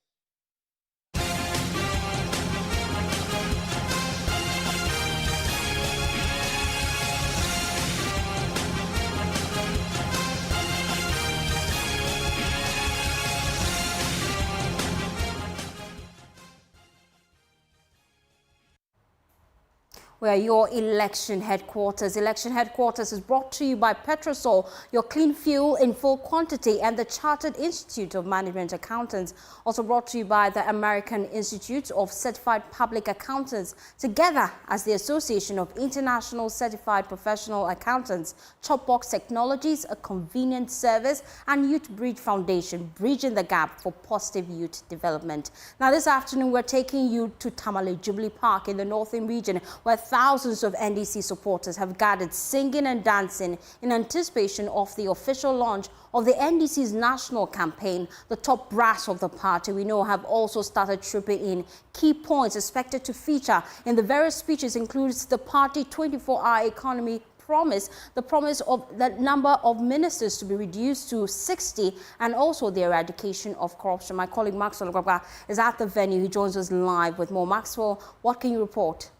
Where your election headquarters. Election headquarters is brought to you by Petrosol, your clean fuel in full quantity, and the Chartered Institute of Management Accountants. Also brought to you by the American Institute of Certified Public Accountants, together as the Association of International Certified Professional Accountants, Chopbox Technologies, a convenient service, and Youth Bridge Foundation, bridging the gap for positive youth development. Now this afternoon, we're taking you to Tamale Jubilee Park in the Northern region, where thousands of NDC supporters have gathered singing and dancing in anticipation of the official launch of the NDC's national campaign. The top brass of the party, we know, have also started tripping in. Key points expected to feature in the various speeches includes the party 24-hour economy promise, the promise of the number of ministers to be reduced to 60, and also the eradication of corruption. My colleague Maxwell Gwagwa is at the venue. He joins us live with more. Maxwell, what can you report?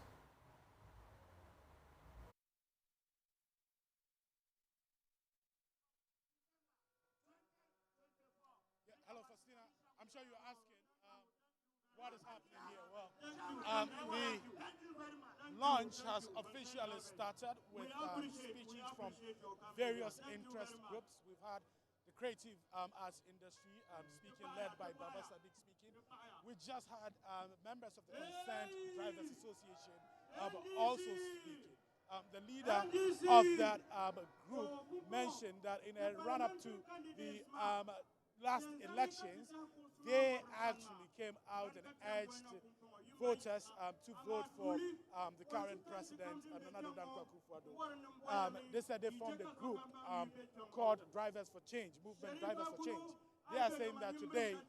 The launch has officially started with speeches from various interest groups. We've had the creative arts industry speaking, led by Baba Sadiq speaking. We just had members of the Concerned Drivers Association also speaking. The leader of that group mentioned that in a run-up to the last elections, they actually came out and urged voters to vote for the current president, Nana Addo Akufo-Addo. They said they formed a group called Drivers for Change, Movement Drivers for Change. They are saying that today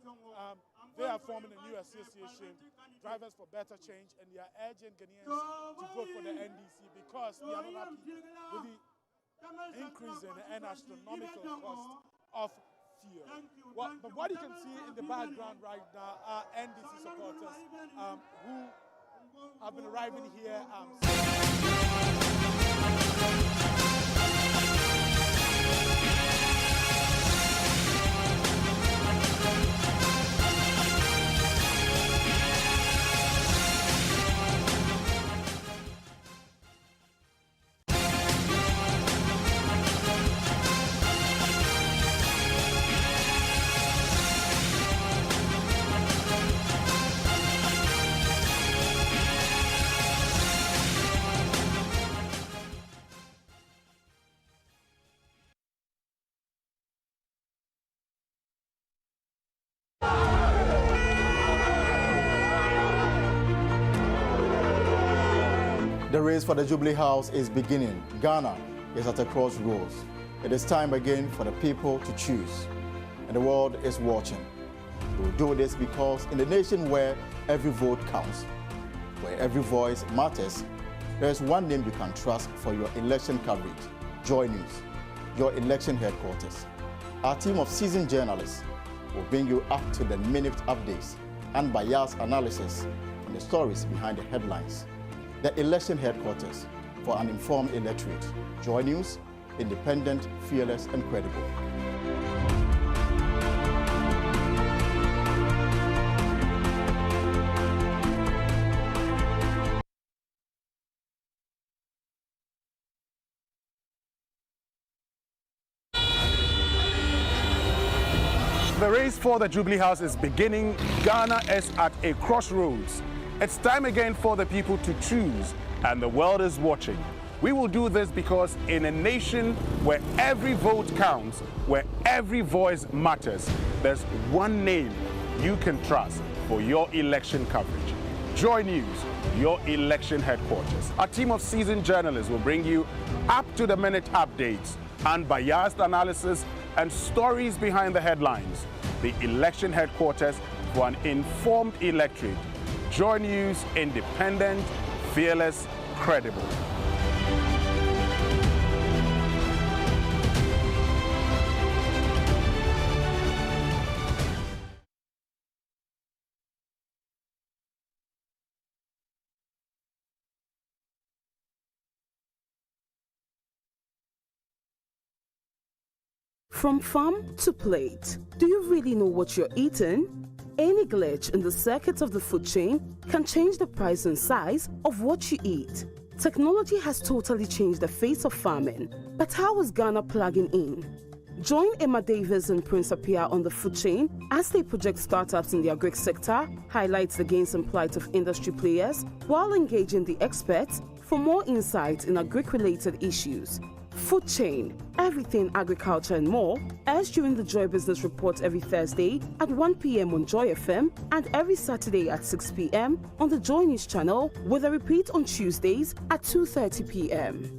they are forming a new association, Drivers for Better Change, and they are urging Ghanaians to vote for the NDC because they are not happy with the increasing and astronomical cost of fuel. But what you can see in the background right now are NDC supporters who have been arriving here. race for the Jubilee House is beginning. Ghana is at a crossroads. It is time again for the people to choose, and the world is watching. We will do this because in a nation where every vote counts, where every voice matters, there is one name you can trust for your election coverage: JoyNews, your election headquarters. Our team of seasoned journalists will bring you up-to-the-minute updates and biased analysis on the stories behind the headlines. The election headquarters for an informed electorate. JoyNews, independent, fearless, and credible. The race for the Jubilee House is beginning. Ghana is at a crossroads. It's time again for the people to choose, and the world is watching. We will do this because in a nation where every vote counts, where every voice matters, there's one name you can trust for your election coverage. JoyNews, your election headquarters. A team of seasoned journalists will bring you up-to-the-minute updates, unbiased analysis, and stories behind the headlines. The election headquarters for an informed electorate. JoyNews, independent, fearless, credible. From farm to plate, do you really know what you're eating? Any glitch in the circuit of the food chain can change the price and size of what you eat. Technology has totally changed the face of farming, but how is Ghana plugging in? Join Emma Davis and Prince Appiah on the food chain as they project startups in the agri sector, highlight the gains and plight of industry players, while engaging the experts for more insights in agri-related issues. Food chain, everything agriculture and more, airs during the Joy Business Report every Thursday at 1 p.m. on Joy FM and every Saturday at 6 p.m. on the Joy News channel, with a repeat on Tuesdays at 2:30 p.m.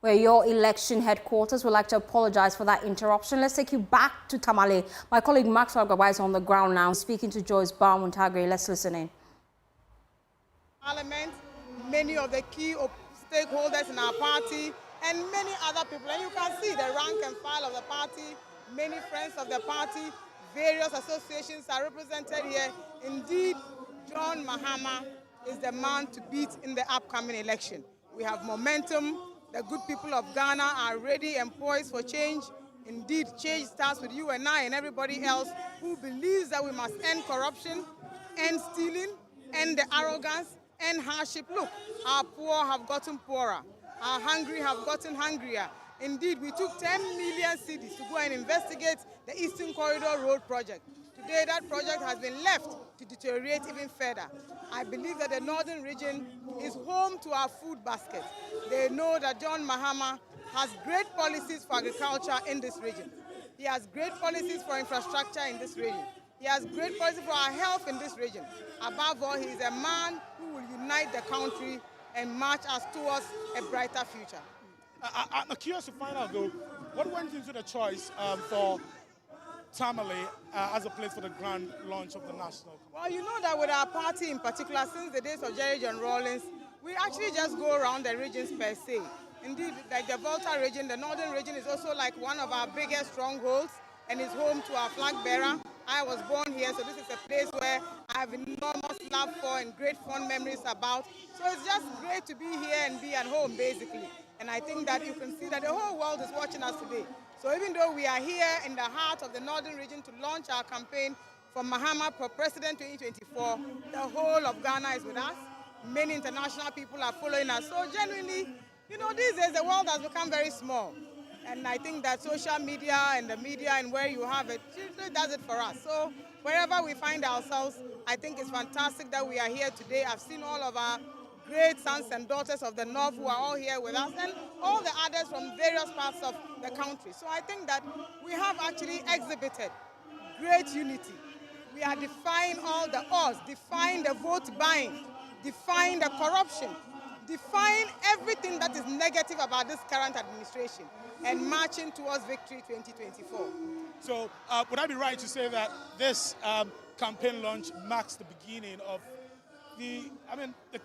Where your election headquarters would like to apologize for that interruption. Let's take you back to Tamale. My colleague Maxwell Gaba is on the ground now, speaking to Joyce Barmuntagre. Let's listen in. Parliament, many of the key stakeholders in our party, and many other people. And you can see the rank and file of the party, many friends of the party, various associations are represented here. Indeed, John Mahama is the man to beat in the upcoming election. We have momentum. The good people of Ghana are ready and poised for change. Indeed, change starts with you and I and everybody else who believes that we must end corruption, end stealing, end the arrogance, end hardship. Look, our poor have gotten poorer. Our hungry have gotten hungrier. Indeed, we took 10 million cedis to go and investigate the Eastern Corridor Road project. Today, that project has been left to deteriorate even further. I believe that the northern region is home to our food basket. They know that John Mahama has great policies for agriculture in this region. He has great policies for infrastructure in this region. He has great policies for our health in this region. Above all, he is a man who will unite the country and march us towards a brighter future. I'm curious to find out, though, what went into the choice for Tamale as a place for the grand launch of the national? Well, you know that with our party in particular, since the days of Jerry John Rawlings, we actually just go around the regions per se. Indeed, like the Volta region, the northern region is also like one of our biggest strongholds and is home to our flag bearer. I was born here, so this is a place where I have enormous love for and great fond memories about. So it's just great to be here and be at home, basically. And I think that you can see that the whole world is watching us today. So even though we are here in the heart of the northern region to launch our campaign for Mahama for President 2024, the whole of Ghana is with us. Many international people are following us. So genuinely, you know, these days the world has become very small. And I think that social media and the media and where you have it usually does it for us. So wherever we find ourselves, I think it's fantastic that we are here today. I've seen all of our great sons and daughters of the North who are all here with us, and all the others from various parts of the country. So I think that we have actually exhibited great unity. We are defying all the odds, defying the vote buying, defying the corruption, defying everything that is negative about this current administration, and marching towards victory 2024. So would I be right to say that this campaign launch marks the beginning of the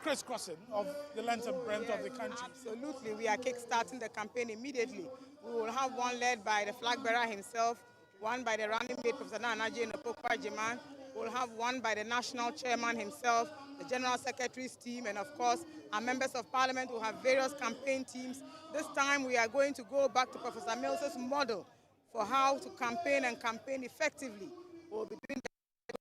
crisscrossing of the length and breadth of the country? Absolutely. We are kickstarting the campaign immediately. We will have one led by the flag bearer himself, one by the running mate, Professor Nanaje Nopokwa Jiman. We'll have one by the national chairman himself, the general secretary's team, and of course, our members of parliament will have various campaign teams. This time we are going to go back to Professor Mills's model for how to campaign and campaign effectively. We'll be doing the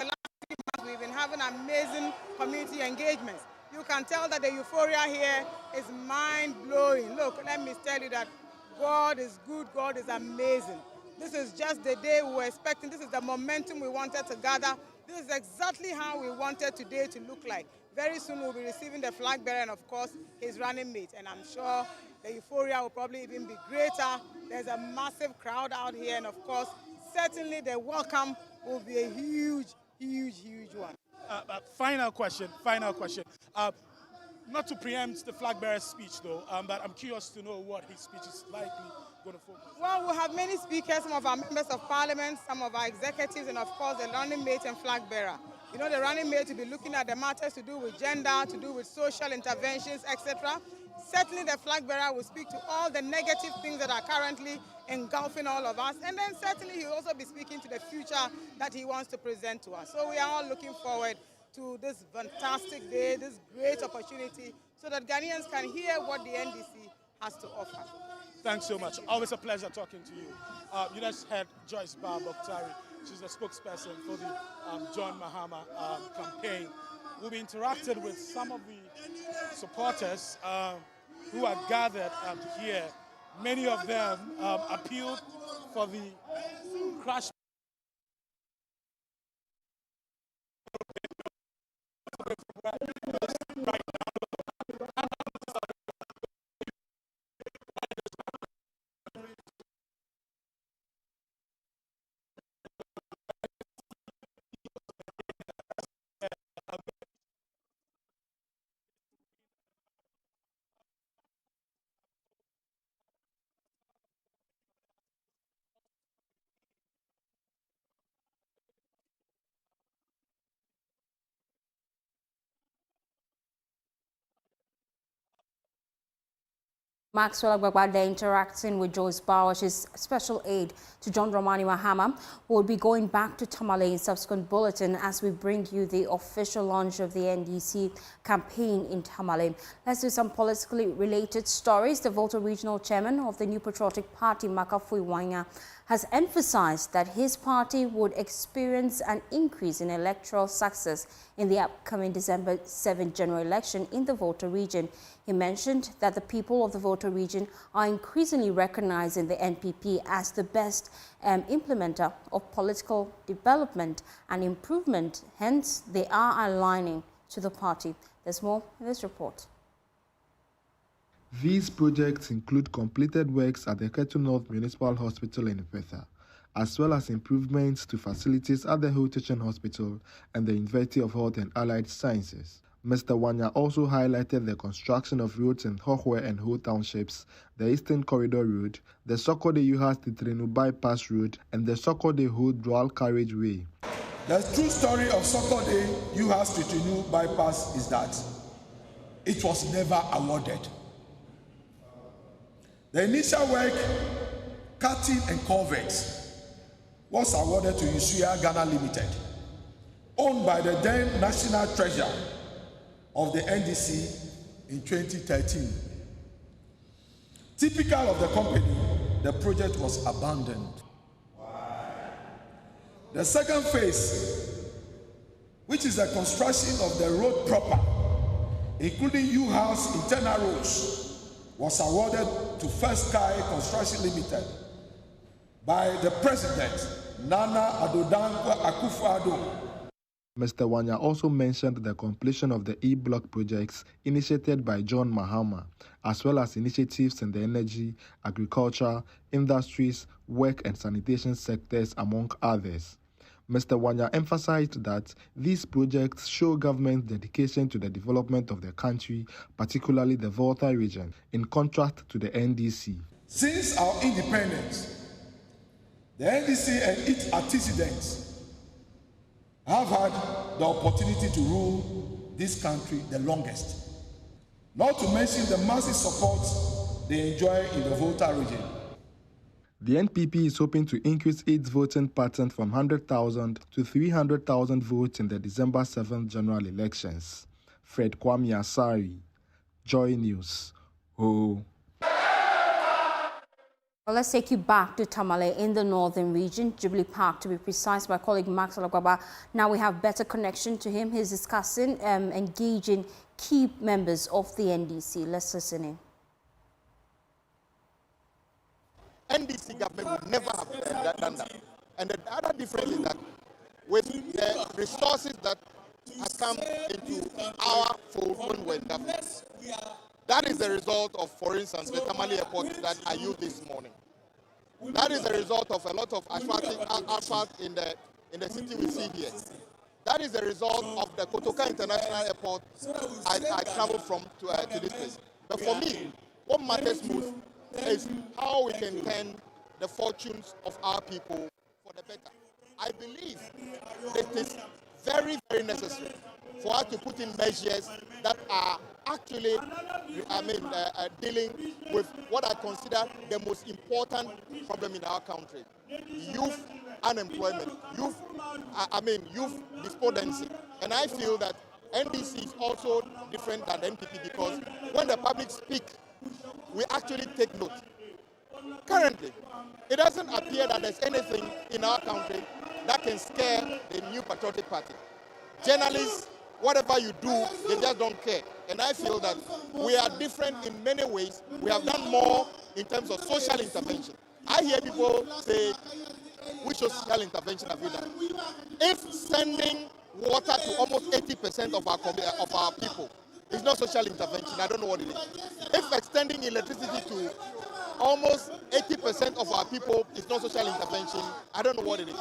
last 3 months we've been having amazing community engagements. You can tell that the euphoria here is mind-blowing. Look, let me tell you that God is good, God is amazing. This is just the day we were expecting. This is the momentum we wanted to gather. This is exactly how we wanted today to look like. Very soon we'll be receiving the flag bearer and, of course, his running mate. And I'm sure the euphoria will probably even be greater. There's a massive crowd out here. And, of course, certainly the welcome will be a huge, huge, huge one. Final question. Not to preempt the flag bearer's speech, though, but I'm curious to know what his speech is likely going to focus on. Well, we'll have many speakers, some of our members of parliament, some of our executives, and of course the running mate and flag bearer. You know, the running mate will be looking at the matters to do with gender, to do with social interventions, etc. Certainly the flag bearer will speak to all the negative things that are currently engulfing all of us. And then certainly he will also be speaking to the future that he wants to present to us. So we are all looking forward to this fantastic day, this great opportunity, so that Ghanaians can hear what the NDC has to offer. Thanks so much. Always a pleasure talking to you. You just heard Joyce Bar Bokhtari. She's the spokesperson for the John Mahama campaign. We'll be interacted with some of the supporters who are gathered here. Many of them appealed for the crash. Right now. Maxwell Agbagbade interacting with Joyce Bauer, she's special aide to John Dramani Mahama. We'll be going back to Tamale in subsequent bulletin as we bring you the official launch of the NDC campaign in Tamale. Let's do some politically related stories. The Volta Regional Chairman of the New Patriotic Party, Makafui Wanya, has emphasized that his party would experience an increase in electoral success in the upcoming December 7 general election in the Volta region. He mentioned that the people of the Volta region are increasingly recognizing the NPP as the best implementer of political development and improvement. Hence, they are aligning to the party. There's more in this report. These projects include completed works at the Ketu North Municipal Hospital in Ipetha, as well as improvements to facilities at the Hill Teaching Hospital and the University of Health and Allied Sciences. Mr. Wanya also highlighted the construction of roads in Hohwe and Ho townships, the Eastern Corridor Road, the Sokode-Yuhas Titrinu Bypass Road, and the Sokode-Ho Dual Carriageway. The true story of Sokode-Yuhas Titrinu Bypass is that it was never awarded. The initial work, cutting and culverts, was awarded to Usuya Ghana Limited, owned by the then National Treasurer of the NDC in 2013. Typical of the company, the project was abandoned. The second phase which is the construction of the road proper, including U-House internal roads, was awarded to First Sky Construction Limited by the President, Nana Addo Dankwa Akufo-Addo. Mr. Wanya also mentioned the completion of the E-Block projects initiated by John Mahama, as well as initiatives in the energy, agriculture, industries, work and sanitation sectors, among others. Mr. Wanya emphasized that these projects show government's dedication to the development of the country, particularly the Volta region, in contrast to the NDC. Since our independence, the NDC and its antecedents have had the opportunity to rule this country the longest. Not to mention the massive support they enjoy in the Volta region. The NPP is hoping to increase its voting pattern from 100,000 to 300,000 votes in the December 7th general elections. Fred Kwame Asari, Joy News. Oh. Well, let's take you back to Tamale in the northern region, Jubilee Park to be precise. My colleague Max Alagbaba. Now we have better connection to him. He's discussing engaging key members of the NDC. Let's listen in. NDC government would never have done that. And the other difference is that with the resources that has come into our fold when we're in government, that is the result of, for instance, the Tamale airport that I used this morning. That is the result of a lot of asphalt in the city we see here. That is the result of the Kotoka International Airport I traveled from to this place. But for me, what matters most is how we can turn the fortunes of our people for the better. I believe it is very, very necessary for us to put in measures that are actually, dealing with what I consider the most important problem in our country: youth unemployment, youth despondency. And I feel that NDC is also different than NPP because when the public speak, we actually take note. Currently, it doesn't appear that there's anything in our country that can scare the New Patriotic Party. Journalists, whatever you do, they just don't care. And I feel that we are different in many ways. We have done more in terms of social intervention. I hear people say, which social intervention have we done? If sending water to almost 80% of our people is not social intervention, I don't know what it is. If extending electricity to almost 80% of our people is not social intervention, I don't know what it is.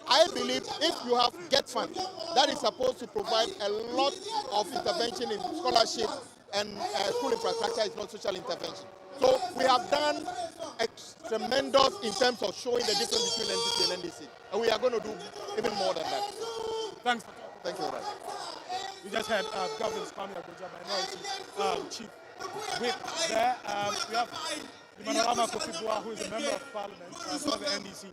I believe if you have GET Fund, that is supposed to provide a lot of intervention in scholarship and school infrastructure, is not social intervention. So we have done tremendous in terms of showing the difference between NDC and NDC. And we are going to do even more than that. Thanks. Thank you very much. We just had Governor Kwame Agoja, Minority Chief Whip there. We have Mahama Kofi-Boa, who is a member of Parliament for the NDC.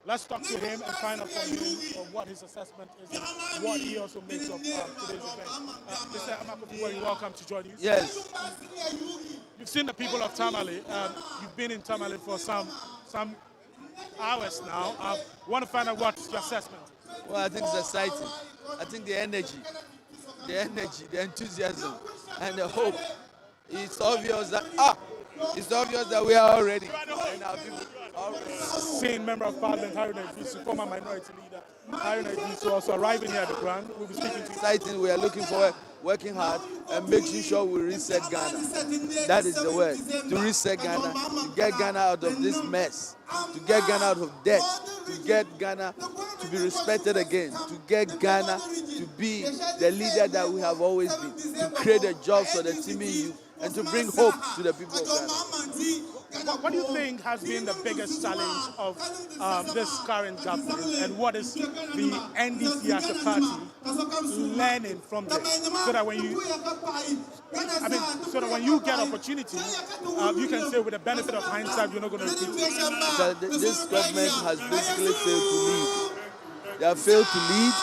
Let's talk to him and find out from him what his assessment is and what he also makes of today's event. Mr. Amakofi-Boa, you're welcome to join us. Yes. You've seen the people of Tamale. You've been in Tamale for some hours now. Want to find out what's your assessment? Well, I think it's exciting. I think the energy, the enthusiasm, and the hope. It's obvious that we are all ready. And our people are ready. Seeing Member of Parliament, Honoree, former minority leader, Honoree, also arriving here at the ground. We'll be speaking to you. Exciting. We are looking forward, working hard, and making sure we reset Ghana. That is the word. To reset Ghana, to get Ghana out of this mess, to get Ghana out of debt, to get Ghana to be respected again, to get Ghana to be the leader that we have always been, to create the jobs for the teeming youth, and to bring hope to the people of Ghana. What do you think has been the biggest challenge of this current government, and what is the NDC as a party learning from this, so that when you get opportunity, you can say with the benefit of hindsight, you're not going to repeat it? This government has basically failed to lead. They have failed to lead.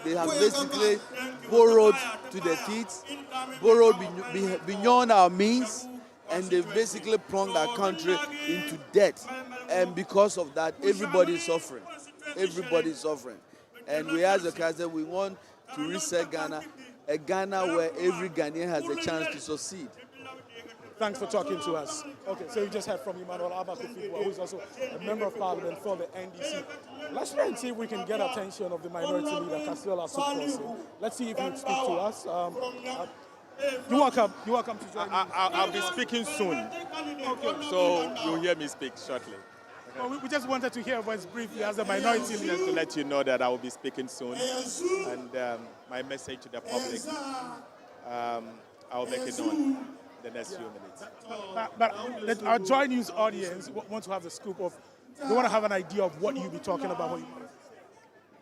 They have basically borrowed to the teeth, borrowed beyond our means, and they've basically plunged our country into debt. And because of that, everybody is suffering. Everybody is suffering. And we as a country, we want to reset Ghana, a Ghana where every Ghanaian has a chance to succeed. Thanks for talking to us. Okay, so you just heard from Emmanuel Abakofi, who is also a member of parliament for the NDC. Let's try and see if we can get attention of the minority leader, Cassiola Sukwose. Let's see if he would speak to us. You're welcome to join me. I'll be speaking soon. Okay. So you'll hear me speak shortly. Okay. Well, we just wanted to hear a voice briefly as a minority leader. Just to let you know that I will be speaking soon. And my message to the public, I'll make it known the next few minutes. But our JoyNews audience want to have the scoop of, they want to have an idea of what you'll be talking about.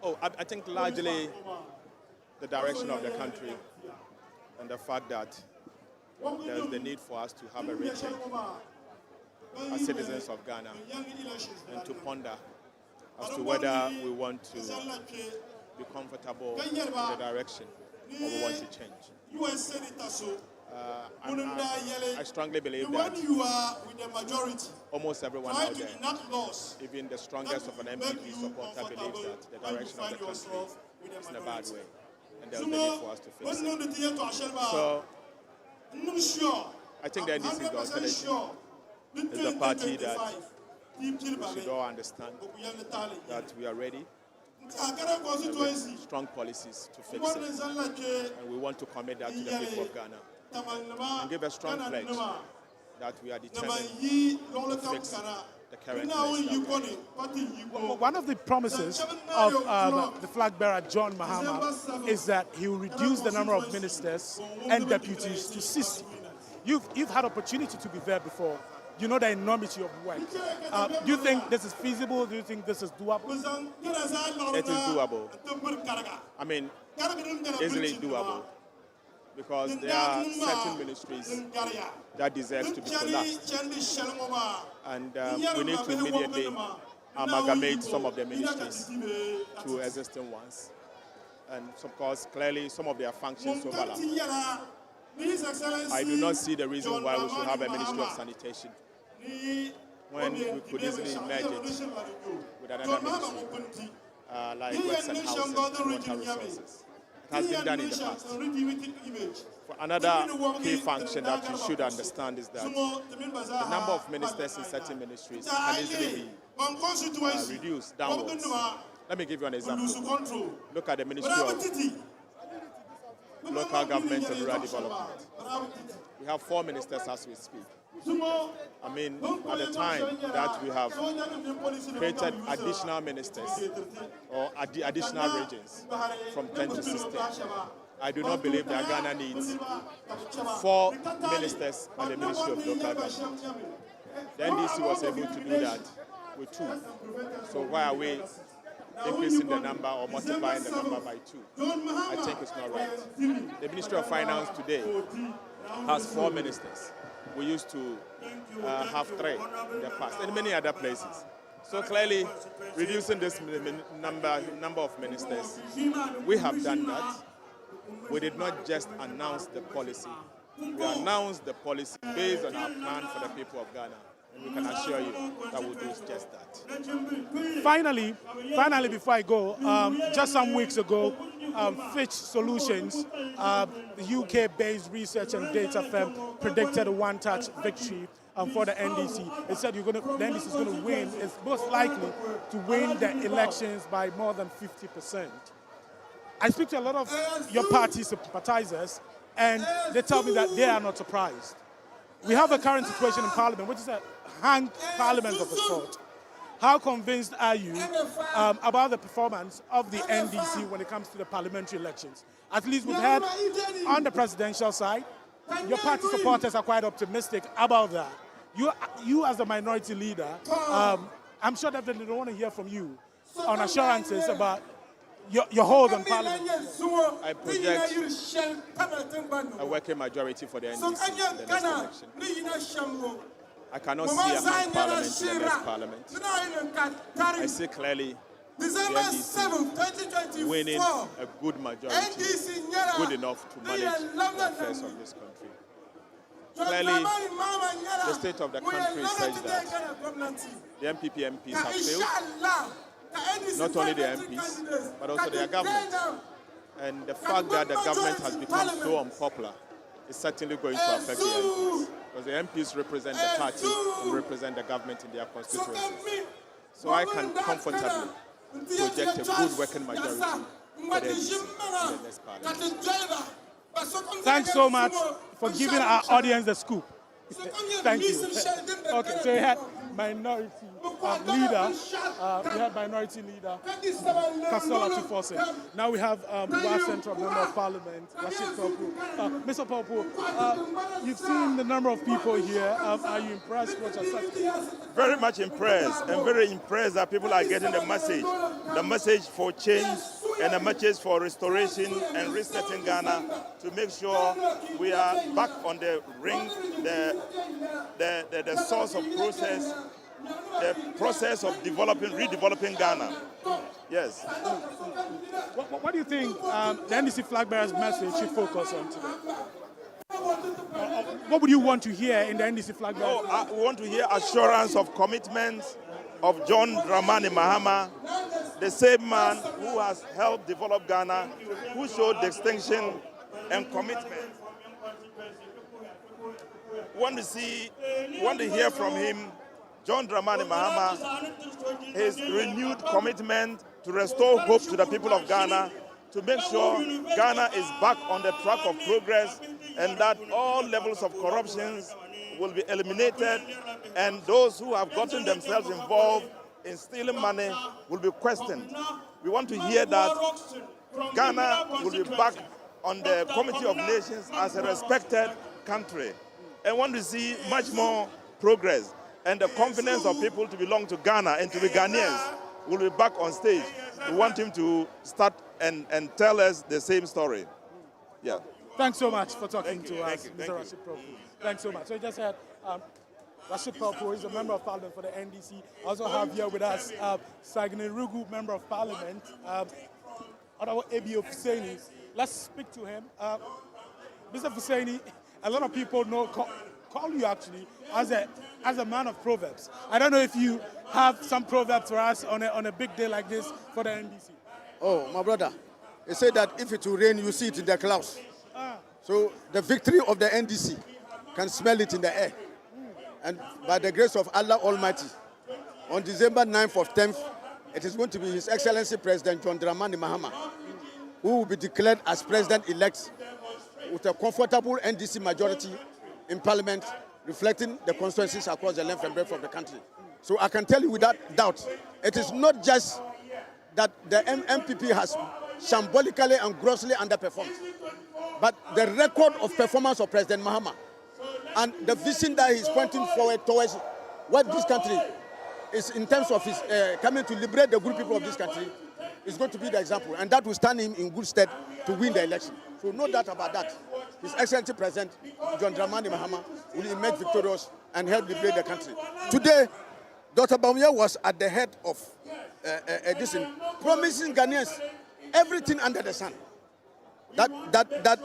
Oh, I think largely the direction of the country and the fact that there's the need for us to have a rethink as citizens of Ghana and to ponder as to whether we want to be comfortable with the direction or we want to change. I strongly believe that almost everyone out there, even the strongest of an MPP supporter, believes that the direction of the country is in a bad way, and there's a need for us to fix it. So, I think the NDC is the alternative. It's the party that we should all understand that we are ready with strong policies to fix it, and we want to commit that to the people of Ghana. And give a strong pledge that we are determined to fix the current mess. One of the promises of the flag bearer, John Mahama, is that he will reduce the number of ministers and deputies to 60. You've had opportunity to be there before. You know the enormity of work. Do you think this is feasible? Do you think this is doable? It is doable. I mean, easily doable. Because there are certain ministries that deserve to be collapsed. And we need to immediately amalgamate some of the ministries to existing ones. And of course, clearly, some of their functions overlap. I do not see the reason why we should have a Ministry of Sanitation when we could easily merge it with another ministry, like Works and Housing and Water Resources. It has been done in the past. For another key function that you should understand is that the number of ministers in certain ministries can easily be reduced downwards. Let me give you an example. Look at the Ministry of Local Government and Rural Development. We have 4 ministers as we speak. I mean, at the time that we have created additional ministers or additional regions from 10 to 16, I do not believe that Ghana needs 4 ministers and the Ministry of Local Government. The NDC was able to do that with 2. So why are we increasing the number or multiplying the number by 2? I think it's not right. The Ministry of Finance today has 4 ministers. We used to have 3 in the past, and many other places. So clearly, reducing this number of ministers, we have done that. We did not just announce the policy. We announced the policy based on our plan for the people of Ghana. And we can assure you that we'll do just that. Finally, before I go, just some weeks ago, Fitch Solutions, the UK-based research and data firm, predicted a one-touch victory for the NDC. It said the NDC is going to win, it's most likely to win the elections by more than 50%. I speak to a lot of your party sympathizers, and they tell me that they are not surprised. We have a current situation in Parliament, which is a hanged Parliament of a sort. How convinced are you about the performance of the NDC when it comes to the parliamentary elections? At least we've heard on the presidential side, your party supporters are quite optimistic about that. You as the minority leader, I'm sure that they don't want to hear from you on assurances about your hold on Parliament. I project a working majority for the NDC in the next election. I cannot see a hanged Parliament in the next Parliament. I see clearly the NDC winning a good majority, good enough to manage the affairs of this country. Clearly, the state of the country says that the MPP MPs have failed. Not only the MPs, but also their government. And the fact that the government has become so unpopular is certainly going to affect the MPs, because the MPs represent the party and represent the government in their constituencies. So I can comfortably project a good working majority for the NDC in the next parliament. Thanks so much for giving our audience the scoop. Thank you. Okay, so we had minority leader, Kasala Tufose. Now we have Wa Central Member of Parliament, Rashid Popo. Mr. Popo, you've seen the number of people here. Are you impressed with what you're saying? Very much impressed. I'm very impressed that people are getting the message for change and a message for restoration and resetting Ghana to make sure we are back on the ring, the source of process, the process of redeveloping Ghana. Yes. What do you think the NDC flag bearer's message should focus on today? What would you want to hear in the NDC flag bearer? I want to hear assurance of commitment of John Dramani Mahama, the same man who has helped develop Ghana, who showed distinction and commitment. Want to hear from him, John Dramani Mahama, his renewed commitment to restore hope to the people of Ghana, to make sure Ghana is back on the track of progress and that all levels of corruption will be eliminated and those who have gotten themselves involved in stealing money will be questioned. We want to hear that Ghana will be back on the Committee of Nations as a respected country and want to see much more progress and the confidence of people to belong to Ghana and to be Ghanaians will be back on stage. We want him to start and tell us the same story. Yeah. Thanks so much for talking to us, Mr. Rashid Popo. Thanks so much. So you just had Rashid Popo is a member of parliament for the NDC. I also have here with us Sagne Rugu, member of parliament, Honoree Ebio Fuseni. Let's speak to him. Mr. Fuseni, a lot of people call you actually as a man of proverbs. I don't know if you have some proverbs for us on a big day like this for the NDC. Oh, my brother, they say that if it will rain, you see it in the clouds. So the victory of the NDC can smell it in the air. And by the grace of Allah Almighty, on December 9th or 10th, it is going to be His Excellency President John Dramani Mahama, who will be declared as president-elect with a comfortable NDC majority in parliament, reflecting the constituencies across the length and breadth of the country. So I can tell you without doubt, it is not just that the MPP has symbolically and grossly underperformed, but the record of performance of President Mahama and the vision that he's pointing forward towards what this country is in terms of his coming to liberate the good people of this country is going to be the example, and that will stand him in good stead to win the election. So no doubt about that. His Excellency President John Dramani Mahama will emerge victorious and help liberate the country. Today, Dr. Bawumia was at the head of this, promising Ghanaians everything under the sun. That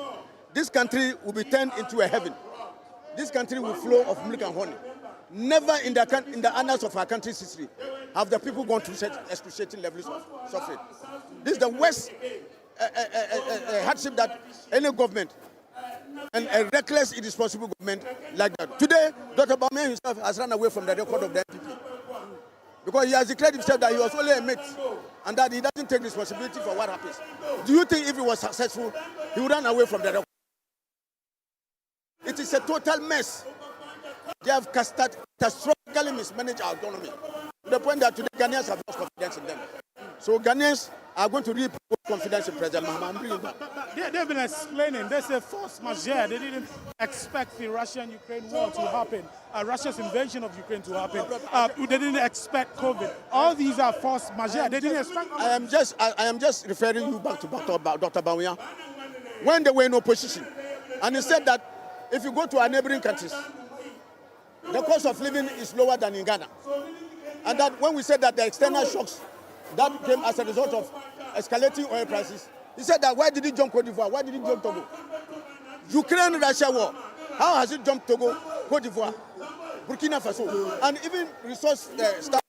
this country will be turned into a heaven. This country will flow of milk and honey. Never in the annals of our country's history have the people gone through such excruciating levels of suffering. This is the worst hardship that any government and a reckless, irresponsible government like that. Today, Dr. Bawumia himself has run away from the record of the NPP because he has declared himself that he was only a mate and that he doesn't take responsibility for what happens. Do you think if he was successful, he would run away from the record? It is a total mess. They have catastrophically mismanaged our economy to the point that today Ghanaians have lost confidence in them. So Ghanaians are going to reap confidence in President Mahama. They've been explaining there's a force majeure. They didn't expect the Russian-Ukraine war to happen, Russia's invasion of Ukraine to happen. They didn't expect COVID. All these are force majeure. They didn't expect. I am just referring you back to Dr. Bawumia when they were in opposition, and he said that if you go to our neighboring countries, the cost of living is lower than in Ghana. And that when we said that the external shocks that came as a result of escalating oil prices, he said that why did he jump Cote d'Ivoire? Why did he jump Togo? Ukraine-Russia war, how has it jumped Togo, Cote d'Ivoire, Burkina Faso, and even resource staff?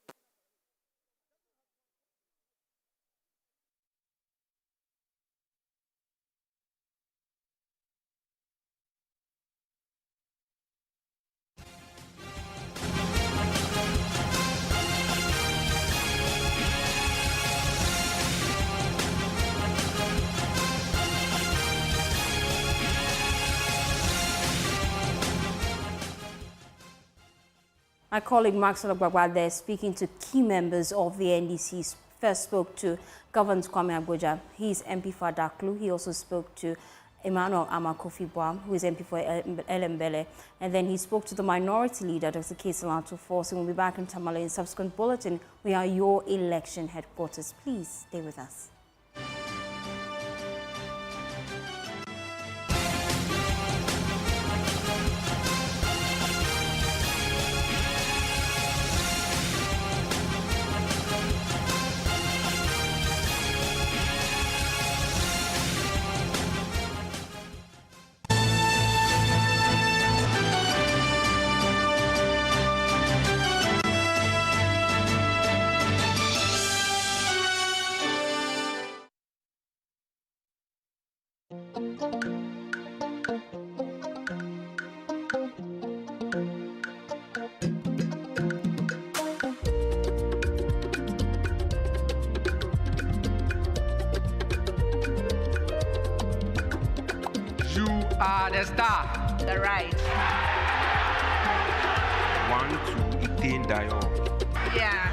My colleague Maxwell Ogbagba there speaking to key members of the NDC. First spoke to Governor Kwame Agboja. He is MP for Adaklu. He also spoke to Emmanuel Amakofi-Boam, who is MP for Elembele. And then he spoke to the minority leader, Dr. Kesalanto Force. And we'll be back in Tamale in subsequent bulletin. We are your election headquarters. Please stay with us. The star. The right. 1 to Iten Dayo. Yeah.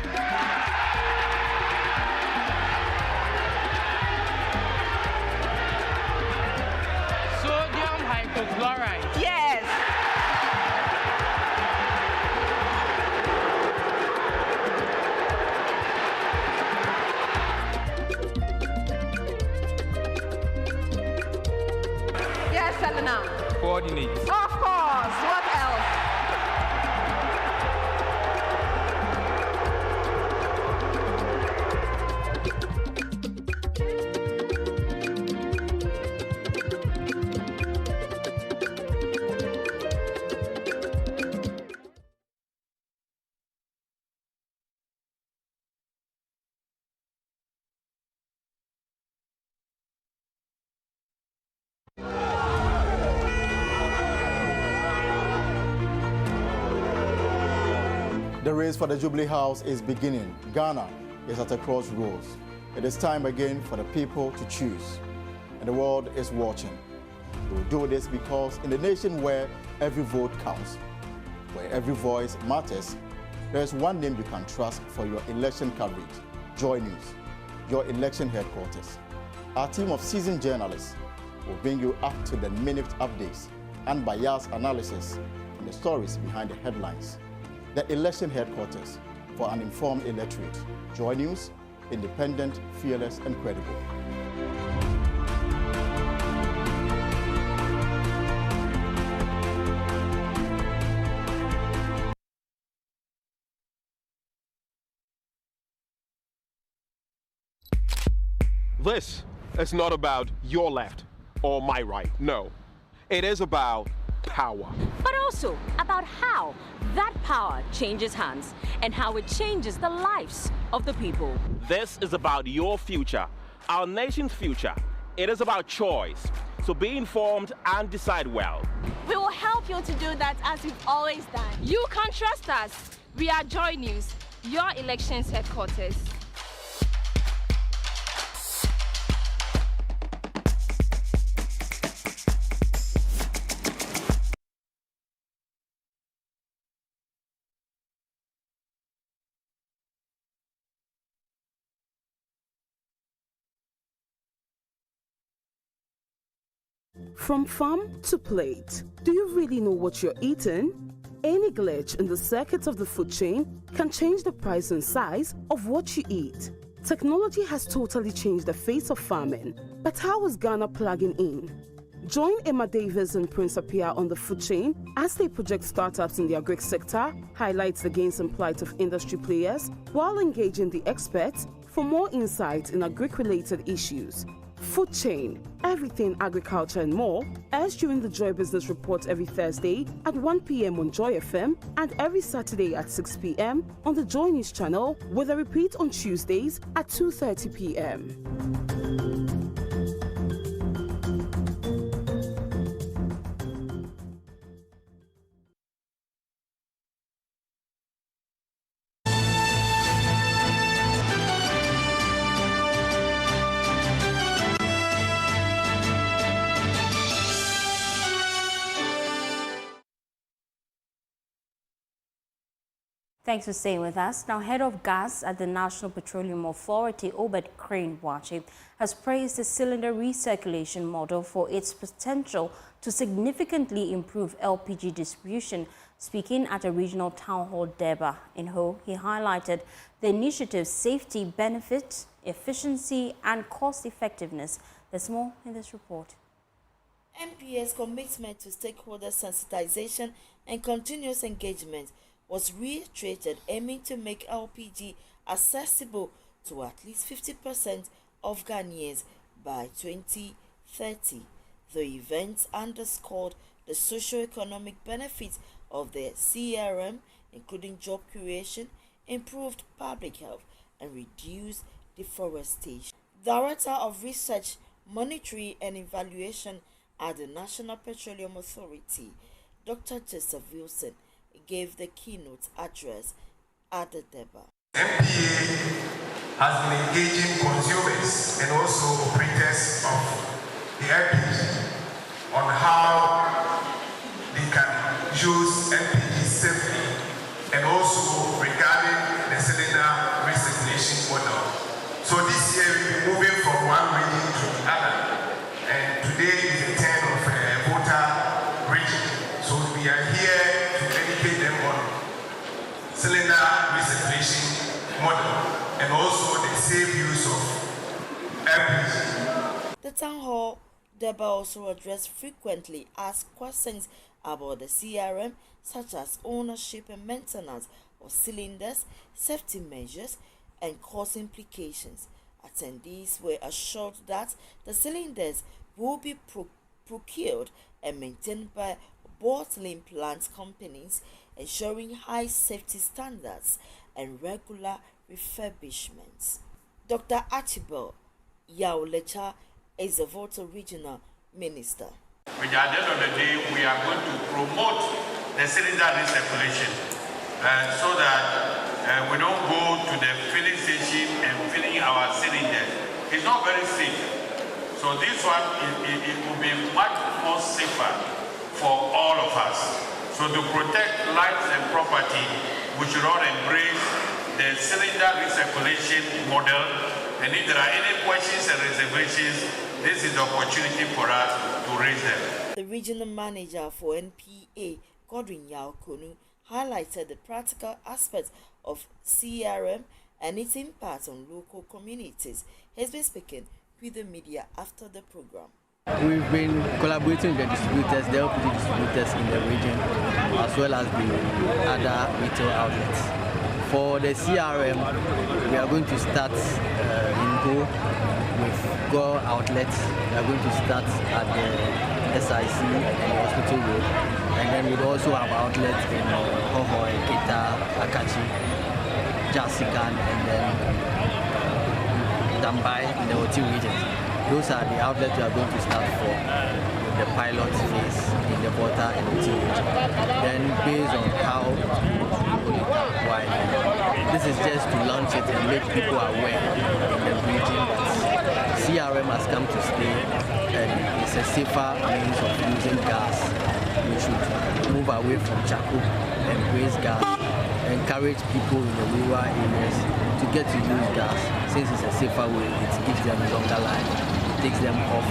Sodium hypochlorite. Yes. Yes, Selena. Coordinates. Of course. What else? The race for the Jubilee House is beginning. Ghana is at a crossroads. It is time again for the people to choose. And the world is watching. We will do this because in a nation where every vote counts, where every voice matters, there is one name you can trust for your election coverage: JoyNews, your election headquarters. Our team of seasoned journalists will bring you up-to-the-minute updates and biased analysis on the stories behind the headlines. The election headquarters for an informed electorate. JoyNews, independent, fearless, and credible. This is not about your left or my right. No, it is about power. But also about how that power changes hands and how it changes the lives of the people. This is about your future, our nation's future. It is about choice. So be informed and decide well. We will help you to do that as we've always done. You can trust us. We are JoyNews, your elections headquarters. From farm to plate, do you really know what you're eating? Any glitch in the circuit of the food chain can change the price and size of what you eat. Technology has totally changed the face of farming, but how is Ghana plugging in? Join Emma Davis and Prince Appiah on the food chain as they project startups in the agri sector, highlight the gains and plight of industry players, while engaging the experts for more insights in agri-related issues. Food chain, everything agriculture and more, airs during the Joy Business Report every Thursday at 1 p.m. on Joy FM and every Saturday at 6 p.m. on the Joy News channel, with a repeat on Tuesdays at 2:30 p.m. Thanks for staying with us. Now, head of gas at the National Petroleum Authority, Obed Crane-Wache, has praised the cylinder recirculation model for its potential to significantly improve LPG distribution. Speaking at a regional town hall Deba in Ho, he highlighted the initiative's safety benefits, efficiency and cost effectiveness. There's more in this report. NPA's commitment to stakeholder sensitization and continuous engagement was reiterated, aiming to make LPG accessible to at least 50% of Ghanaians by 2030. The event underscored the socio-economic benefits of the CRM, including job creation, improved public health, and reduced deforestation. Director of Research, Monitoring and Evaluation at the National Petroleum Authority, Dr. Joseph Wilson, gave the keynote address at the Deba. MPA has been engaging consumers and also operators of the LPG on how they can use LPG safely, and also regarding the cylinder recirculation model. So this year we'll be moving from one region to the other, and today is the turn of Volta region. So we are here to educate them on cylinder recirculation model and also the safe use of LPG. The town hall Deba also addressed frequently asked questions about the CRM, such as ownership and maintenance of cylinders, safety measures, and cost implications. Attendees were assured that the cylinders will be procured and maintained by bottling plant companies, ensuring high safety standards and regular refurbishments. Dr. Archibald Yaulecha is the Volta Regional Minister. Which at the end of the day, we are going to promote the cylinder recirculation so that we don't go to the filling station and filling our cylinders. It's not very safe. So this one, it will be much more safer for all of us. So to protect lives and property, we should all embrace the cylinder recirculation model. And if there are any questions and reservations, this is the opportunity for us to raise them. The regional manager for NPA, Godwin Yaokonu, highlighted the practical aspects of CRM and its impact on local communities. He's been speaking with the media after the program. We've been collaborating with the distributors, the LPG distributors in the region, as well as the other retail outlets. For the CRM, we are going to start in Go with Go outlets. We are going to start at the SIC and the Hospital Road, and then we'll also have outlets in Hoho, Kita, Akachi, Jasikan, and then Dambai in the Oti regions. Those are the outlets we are going to start for the pilot phase in the Volta and Oti region. Then based on how why this is just to launch it and make people aware in the region that CRM has come to stay and it's a safer means of using gas. We should move away from charcoal and raise gas, encourage people in the rural areas to get to use gas. Since it's a safer way, it gives them longer life, it takes them off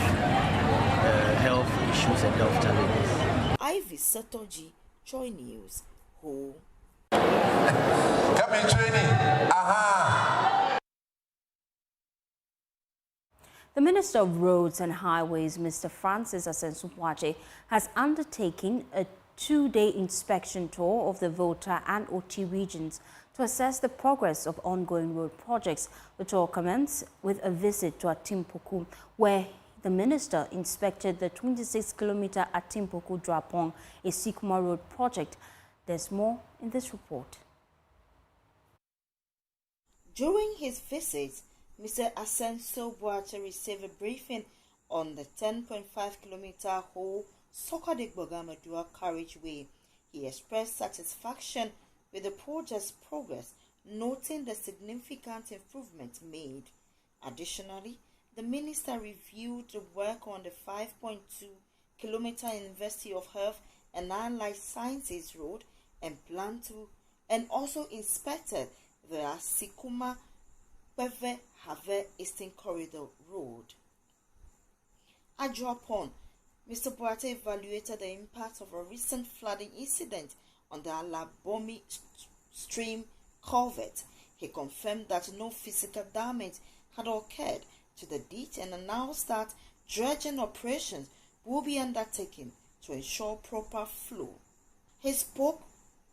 health issues and health challenges. Ivy Satoji, JoyNews, Ho. Come in training. Aha. The Minister of Roads and Highways, Mr. Francis Asensupwache, has undertaken a two-day inspection tour of the Volta and Oti regions to assess the progress of ongoing road projects. The tour commenced with a visit to Atimpoku, where the minister inspected the 26-kilometer Atimpoku-Drapong Esikuma Road project. There's more in this report. During his visit, Mr. Asensupwache received a briefing on the 10.5-kilometer whole Sokodik-Bogamadua carriageway. He expressed satisfaction with the project's progress, noting the significant improvement made. Additionally, the minister reviewed the work on the 5.2-kilometer University of Health and Allied Sciences Road and planned to and also inspected the Sikuma Beve Have Eastern Corridor Road. At Japan, Mr. Boate evaluated the impact of a recent flooding incident on the Alabomi Stream culvert. He confirmed that no physical damage had occurred to the ditch and announced that dredging operations will be undertaken to ensure proper flow. He spoke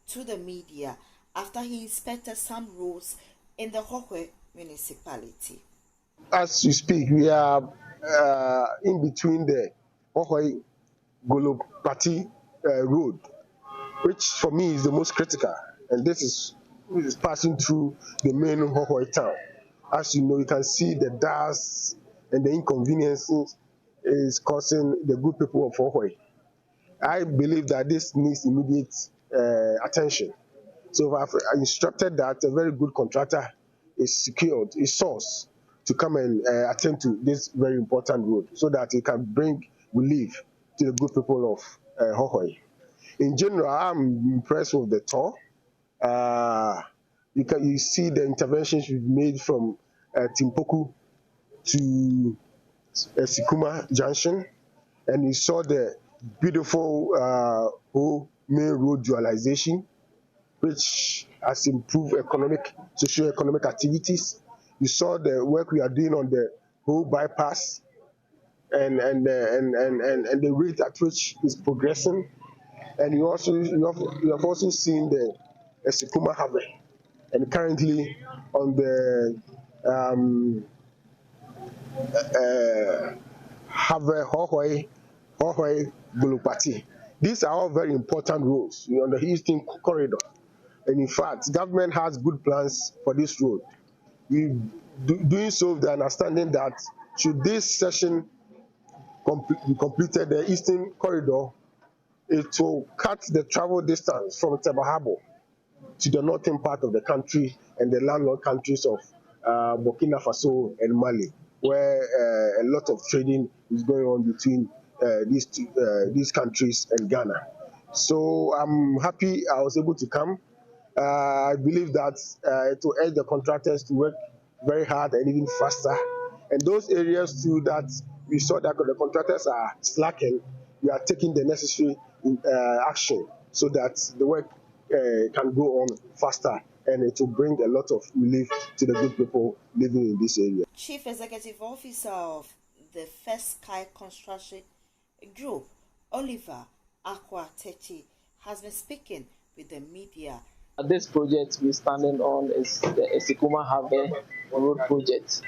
to the media after he inspected some roads in the Hohwe municipality. As we speak, we are in between the Hohwe Golopati road, which for me is the most critical, and this is passing through the main Hohwe town. As you know, you can see the dust and the inconveniences is causing the good people of Hohwe. I believe that this needs immediate attention. So I've instructed that a very good contractor is secured, is sourced to come and attend to this very important road so that it can bring relief to the good people of Hohwe. In general, I'm impressed with the tour. You see the interventions we've made from Timpoku to Sikuma Junction, and you saw the beautiful whole main road dualization, which has improved socio-economic activities. You saw the work we are doing on the whole bypass and the rate at which it's progressing. And you have also seen the Sikuma Have, and currently on the Have Hohwe Golopati. These are all very important roads on the Eastern Corridor. And in fact, government has good plans for this road. We doing so with the understanding that should this session be completed, the Eastern Corridor, it will cut the travel distance from Tebahabo to the northern part of the country and the landlocked countries of Burkina Faso and Mali, where a lot of trading is going on between these countries and Ghana. So I'm happy I was able to come. I believe that it will urge the contractors to work very hard and even faster. And those areas too that we saw that the contractors are slacking, we are taking the necessary action so that the work can go on faster, and it will bring a lot of relief to the good people living in this area. Chief Executive Officer of the Fiscal Construction Group, Oliver Akwatechi, has been speaking with the media. This project we're standing on is the Sikuma Have Road project.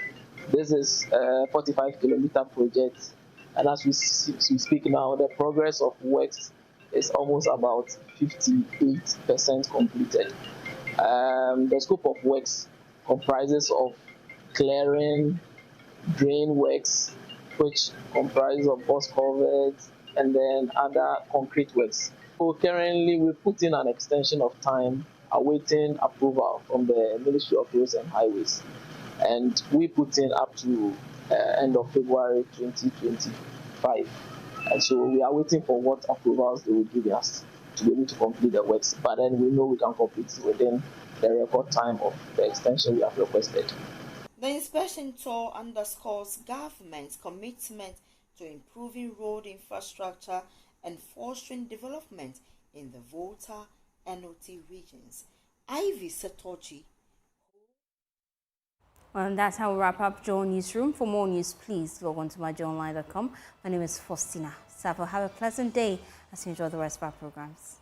This is a 45-kilometer project, and as we speak now, the progress of works is almost about 58% completed. The scope of works comprises of clearing, drain works, which comprises of box culverts, and then other concrete works. So currently, we put in an extension of time awaiting approval from the Ministry of Roads and Highways, and we put in up to end of February 2025. And so we are waiting for what approvals they will give us to be able to complete the works. But then we know we can complete it within the record time of the extension we have requested. The inspection tour underscores government's commitment to improving road infrastructure and fostering development in the Volta and NOT regions. Ivy Setochi. Well, and that's how we wrap up Joy Newsroom. For more news, please log on to myjoyonline.com. My name is Faustina Savo. Have a pleasant day as you enjoy the rest of our programs.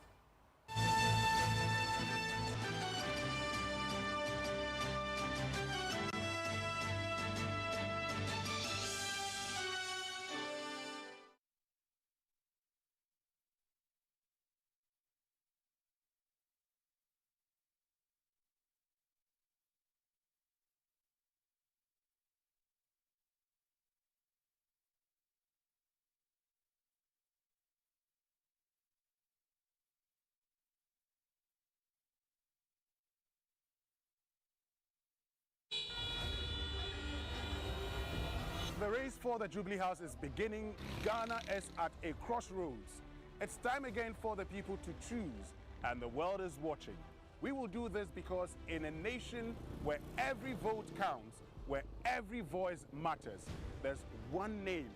The race for the Jubilee House is beginning. Ghana is at a crossroads. It's time again for the people to choose, and the world is watching. We will do this because in a nation where every vote counts, where every voice matters, there's one name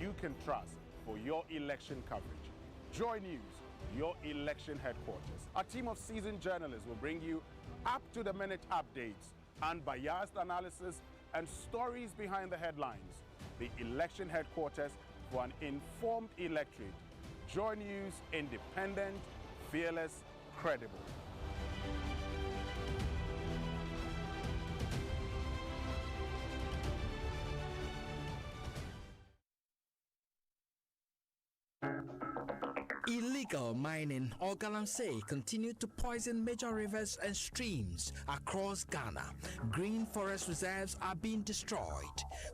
you can trust for your election coverage. JoyNews, your election headquarters. A team of seasoned journalists will bring you up-to-the-minute updates, unbiased analysis, and stories behind the headlines. The election headquarters for an informed electorate. JoyNews, independent, fearless, credible. Illegal mining or galamsey continue to poison major rivers and streams across Ghana. Green forest reserves are being destroyed.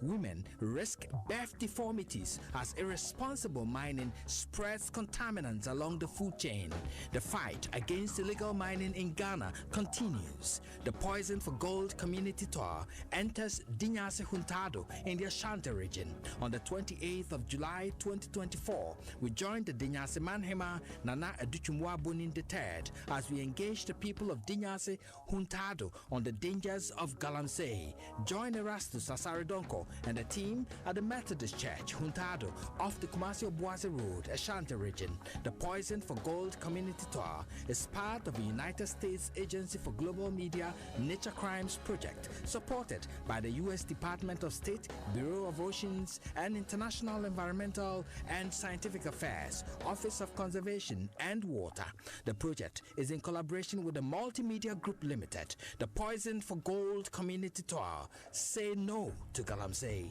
Women risk birth deformities as irresponsible mining spreads contaminants along the food chain. The fight against illegal mining in Ghana continues. The Poison for Gold community tour enters Dinyase Huntado in the Ashanti region. On the 28th of July 2024, we joined the Dinyase Manhema Nana Aduchumwa Bonin III as we engage the people of Dinyase Huntado on the dangers of galamsey. Join Erastus Asaridonko and the team at the Methodist Church Huntado off the Kumasi Obuasi Road, Ashanti region. The Poison for Gold community tour is part of the United States Agency for Global Media Nature Crimes Project, supported by the U.S. Department of State, Bureau of Oceans and International Environmental and Scientific Affairs, Office of Conservation and Water. The project is in collaboration with the Multimedia Group Limited. The Poison for Gold community tour. Say no to galamsey.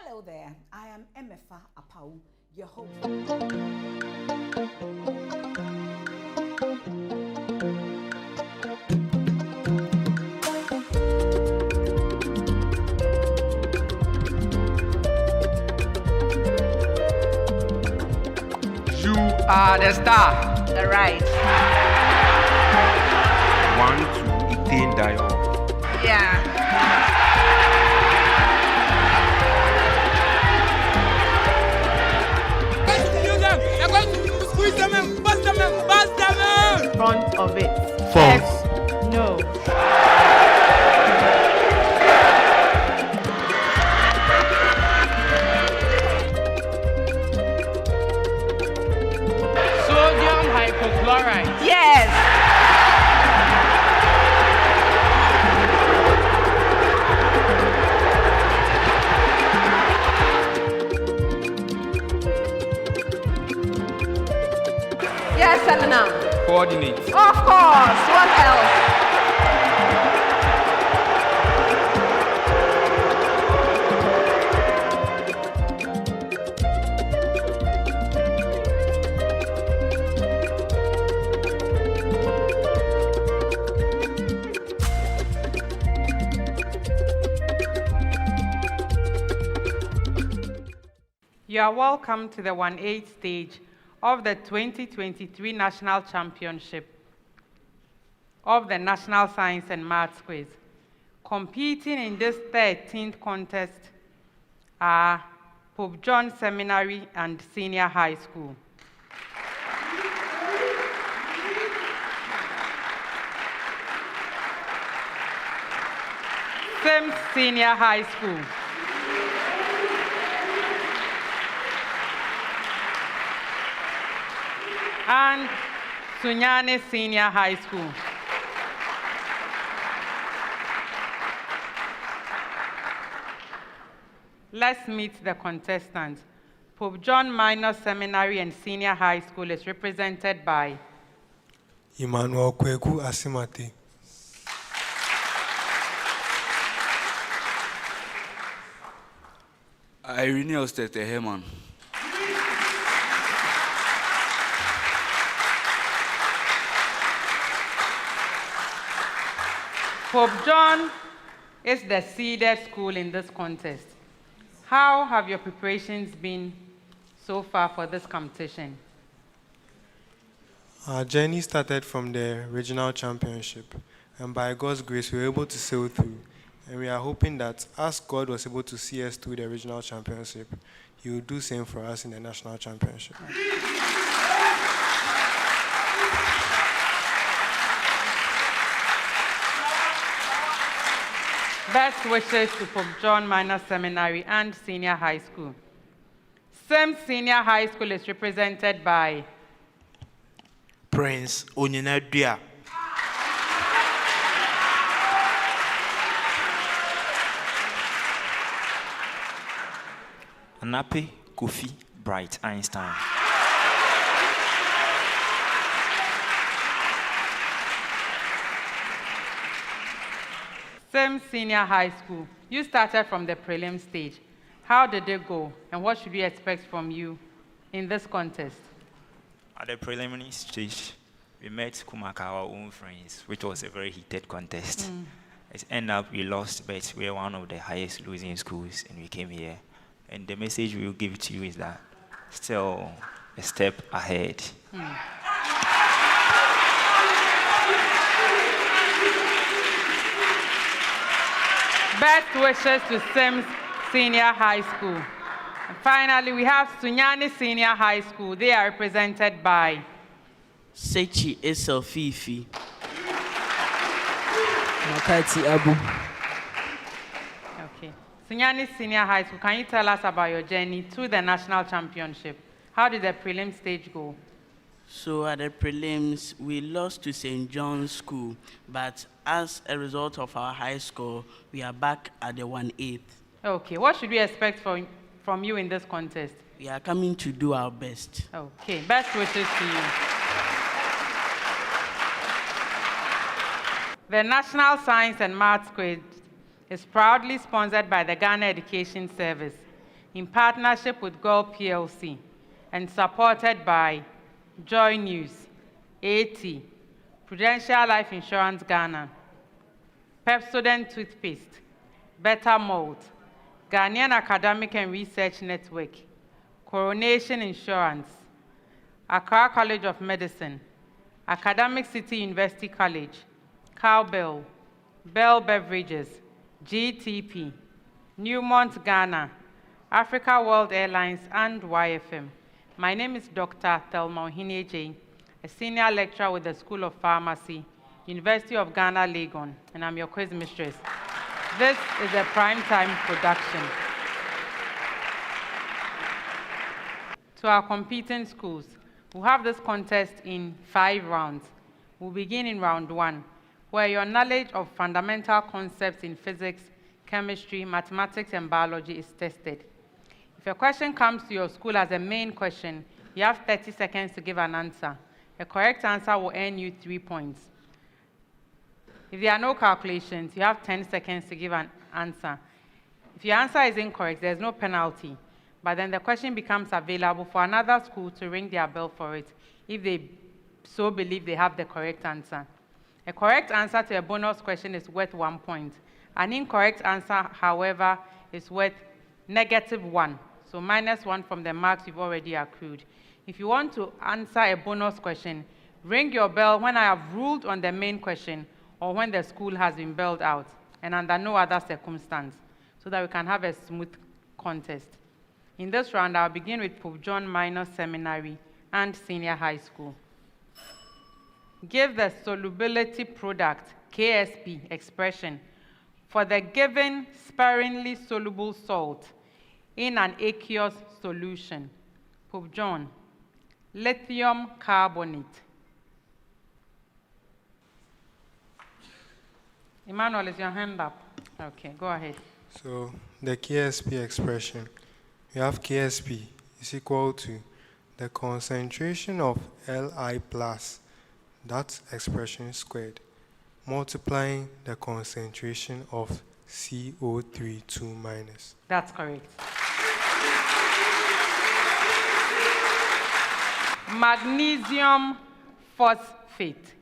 Hello there, I am Emefa Apau, your host. You are the star. The right. Want to attain dialogue. Yeah. Front of it. False. Yes. No. Sodium hypochlorite. Yes. Yes, Selena. Coordinate. Of course. What else? You are welcome to the 1/8 stage of the 2023 National Championship of the National Science and Maths Quiz. Competing in this 13th contest are Pope John Seminary and Senior High School. Sims Senior High School. And Sunyane Senior High School. Let's meet the contestants. Pope John Minor Seminary and Senior High School is represented by Emmanuel Kweku Asimate. Irene Ostete Herman. Pope John is the seeded school in this contest. How have your preparations been so far for this competition? Our journey started from the regional championship, and by God's grace, we were able to sail through. And we are hoping that as God was able to see us through the regional championship, He will do the same for us in the national championship. Best wishes to Pope John Minor Seminary and Senior High School. Same Senior High School is represented by Prince Onyenadia. Anape Kofi Bright Einstein. Same Senior High School. You started from the prelim stage. How did it go, and what should we expect from you in this contest? At the preliminary stage, we met Kumaka, our own friends, which was a very heated contest. It ended up we lost, but we are one of the highest losing schools, and we came here. And the message we will give to you is that still a step ahead. Best wishes to Sims Senior High School. And finally, we have Sunyani Senior High School. They are represented by Sechi Esel Fifi. Makati Abu. Okay. Sunyani Senior High School, can you tell us about your journey to the national championship? How did the prelim stage go? So at the prelims, we lost to St. John's School, but as a result of our high score, we are back at the 1/8. Okay, what should we expect from you in this contest? We are coming to do our best. Okay, best wishes to you. The National Science and Maths Quiz is proudly sponsored by the Ghana Education Service in partnership with Girl PLC and supported by JoyNews, AT, Prudential Life Insurance Ghana, Pepsodent Toothpaste, Better Mold, Ghanaian Academic and Research Network, Coronation Insurance, Accra College of Medicine, Academic City University College, Cowbell, Bell Beverages, GTP, Newmont Ghana, Africa World Airlines, and YFM. My name is Dr. Thelma Ohineje, a senior lecturer with the School of Pharmacy, University of Ghana, Legon, and I'm your quiz mistress. This is a primetime production. To our competing schools, we'll have this contest in 5 rounds. We'll begin in round 1, where your knowledge of fundamental concepts in physics, chemistry, mathematics, and biology is tested. If a question comes to your school as a main question, you have 30 seconds to give an answer. A correct answer will earn you 3 points. If there are no calculations, you have 10 seconds to give an answer. If your answer is incorrect, there's no penalty, but then the question becomes available for another school to ring their bell for it if they so believe they have the correct answer. A correct answer to a bonus question is worth 1 point. An incorrect answer, however, is worth -1. So -1 from the marks you've already accrued. If you want to answer a bonus question, ring your bell when I have ruled on the main question or when the school has been belled out, and under no other circumstance, so that we can have a smooth contest. In this round, I'll begin with Pope John Minor Seminary and Senior High School. Give the solubility product, KSP, expression for the given sparingly soluble salt in an aqueous solution. Pope John, lithium carbonate. Emmanuel, is your hand up? Okay, go ahead. So the KSP expression, we have KSP is equal to the concentration of Li plus that expression squared, multiplying the concentration of CO3 2-. That's correct. Magnesium phosphate.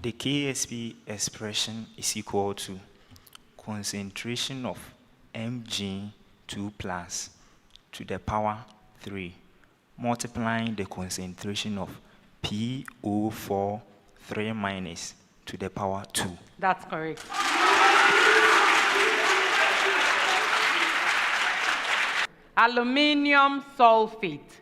The KSP expression is equal to concentration of Mg2+ to the power 3, multiplying the concentration of PO4 3- to the power 2. That's correct. Aluminium sulfate.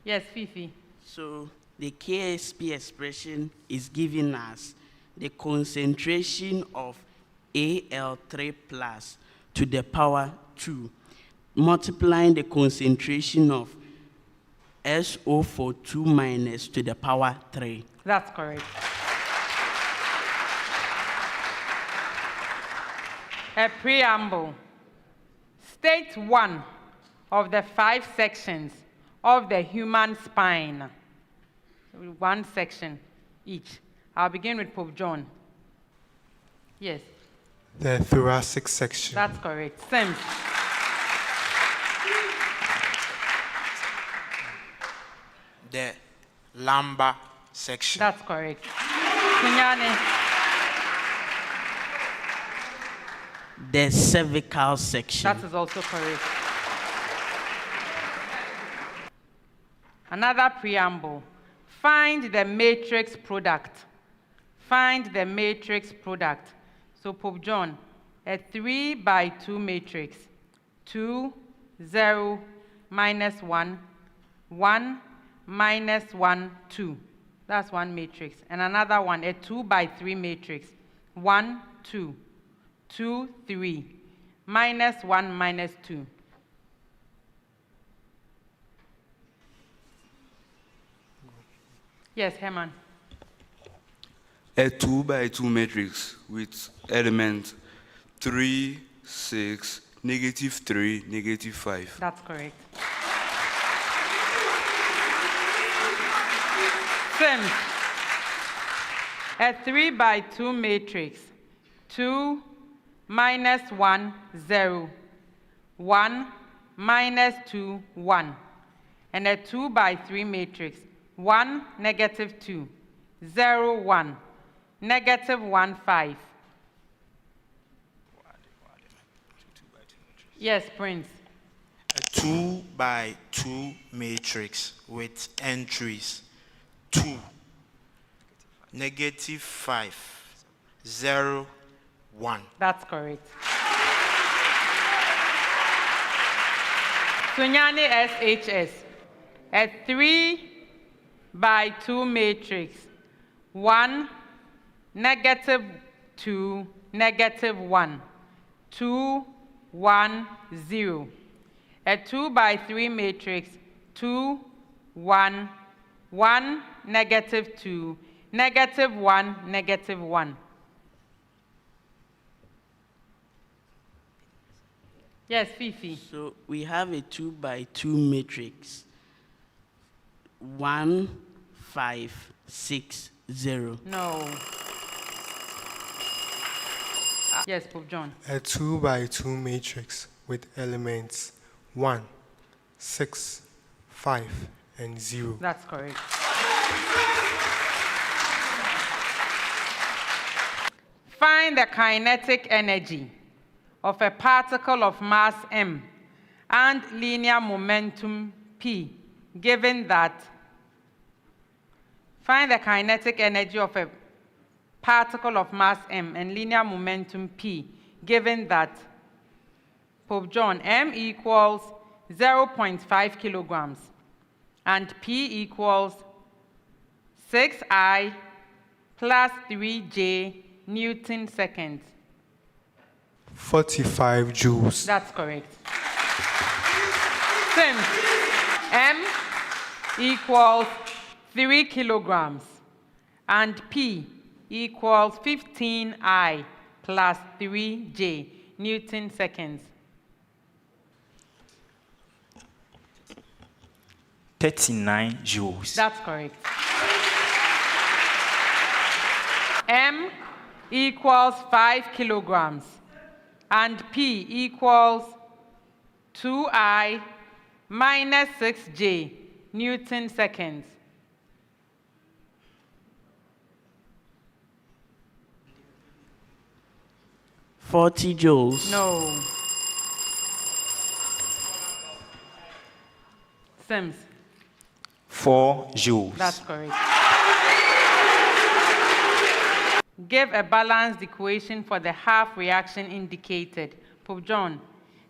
Yes, Fifi. So the KSP expression is giving us the concentration of Al3+ to the power 2, multiplying the concentration of SO4 2- to the power 3. That's correct. A preamble. State 1 of the 5 sections of the human spine. One section each. I'll begin with Pope John. Yes. The thoracic section. That's correct. Sims. The lumbar section. That's correct. Kunyane. The cervical section. That is also correct. Another preamble. Find the matrix product. Find the matrix product. So Pope John, a 3x2 matrix. 2, 0, -1, 1, -1, 2. That's one matrix. And another one, a 2x3 matrix. 1, 2, 2, 3, -1, -2. Yes, Herman. A 2x2 matrix with elements 3, 6, -3, -5. That's correct. Sims. A 3x2 matrix. 2, -1, 0. 1, -2, 1. And a 2x3 matrix. 1, -2. 0, 1. -1, 5. Yes, Prince. A 2x2 matrix with entries 2, -5, 0, 1. That's correct. Sunyani SHS. A 3x2 matrix. 1, -2, -1. 2, 1, 0. A 2x3 matrix. 2, 1, 1, -2, -1, -1. Yes, Fifi. So we have a 2x2 matrix. 1, 5, 6, 0. No. Yes, Pope John. A 2x2 matrix with elements 1, 6, 5, and 0. That's correct. Find the kinetic energy of a particle of mass m and linear momentum p, given that. Find the kinetic energy of a particle of mass m and linear momentum p, given that. Pope John, m equals 0.5 kilograms and p equals 6I plus 3J Newton seconds. 45 joules. That's correct. Sims, m equals 3 kilograms and p equals 15I plus 3J Newton seconds. 39 joules. That's correct. M equals 5 kilograms and P equals 2I minus 6J Newton seconds. 40 joules. No. Sims. 4 joules. That's correct. Give a balanced equation for the half reaction indicated. Pope John,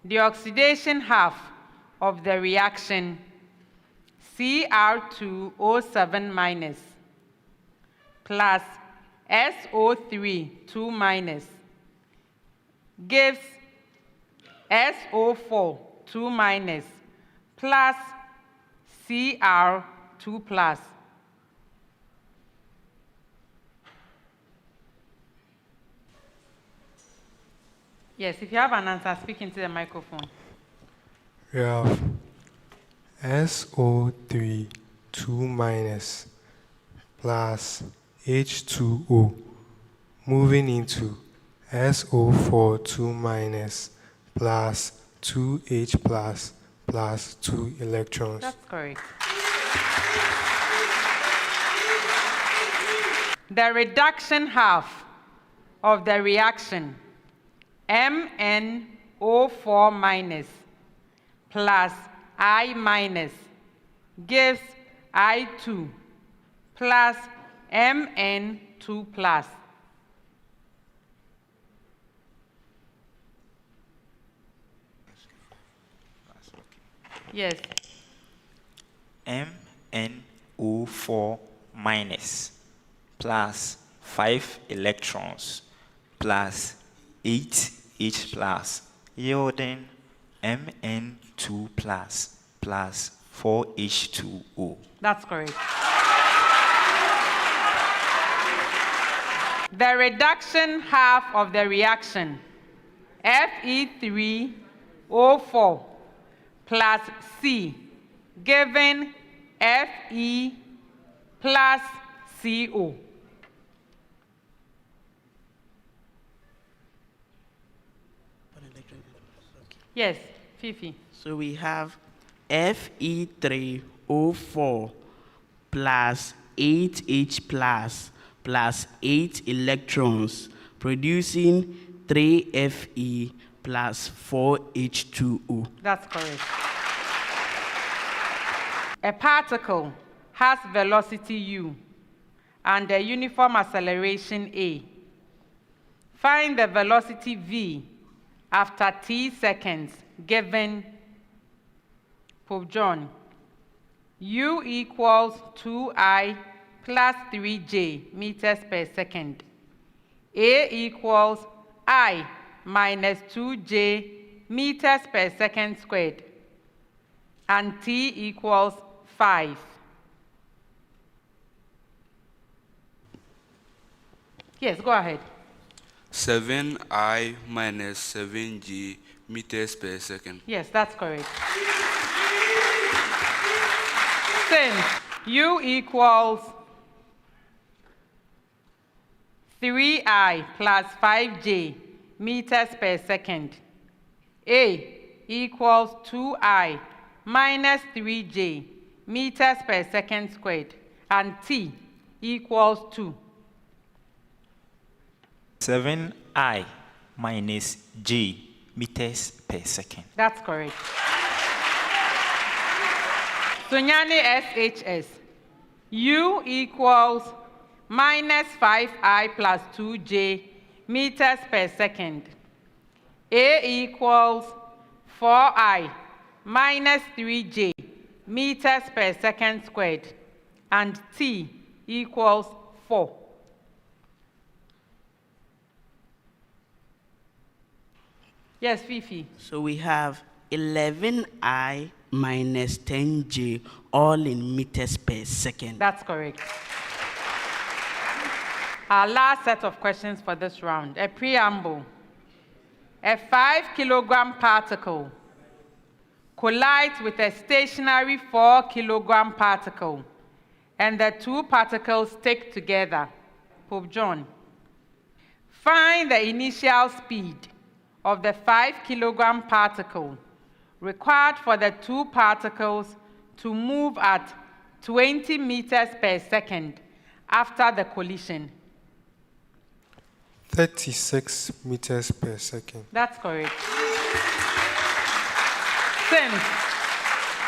the oxidation half of the reaction Cr2O7 minus plus SO3 2 minus gives SO4 2 minus plus Cr2 plus. Yes, if you have an answer, speak into the microphone. We have SO3 2 minus plus H2O moving into SO4 2 minus plus 2H plus 2 electrons. That's correct. The reduction half of the reaction MnO4 minus plus I minus gives I2 plus Mn2 plus. Yes. MnO4 minus plus 5 electrons plus 8H plus yielding Mn2 plus 4H2O. That's correct. The reduction half of the reaction Fe3O4 plus C given Fe plus CO. Yes, Fifi. So we have Fe3O4 plus 8H plus 8 electrons, producing 3Fe plus 4H2O. That's correct. A particle has velocity u and a uniform acceleration a. Find the velocity v after t seconds given Pope John. U equals 2I plus 3J meters per second. A equals I minus 2J meters per second squared. And T equals 5. Yes, go ahead. 7I minus 7J meters per second. Yes, that's correct. Since U equals 3I plus 5J meters per second, A equals 2I minus 3J meters per second squared, and T equals 2. 7I minus J meters per second. That's correct. Sunyani SHS. U equals minus 5I plus 2J meters per second. A equals 4I minus 3J meters per second squared. And T equals 4. Yes, Fifi. So we have 11I minus 10J, all in meters per second. That's correct. Our last set of questions for this round. A preamble. a 5-kilogram particle collides with a stationary 4-kilogram particle, and the two particles stick together. Pope John, find the initial speed of the 5-kilogram particle required for the two particles to move at 20 meters per second after the collision. 36 meters per second. That's correct. Sims,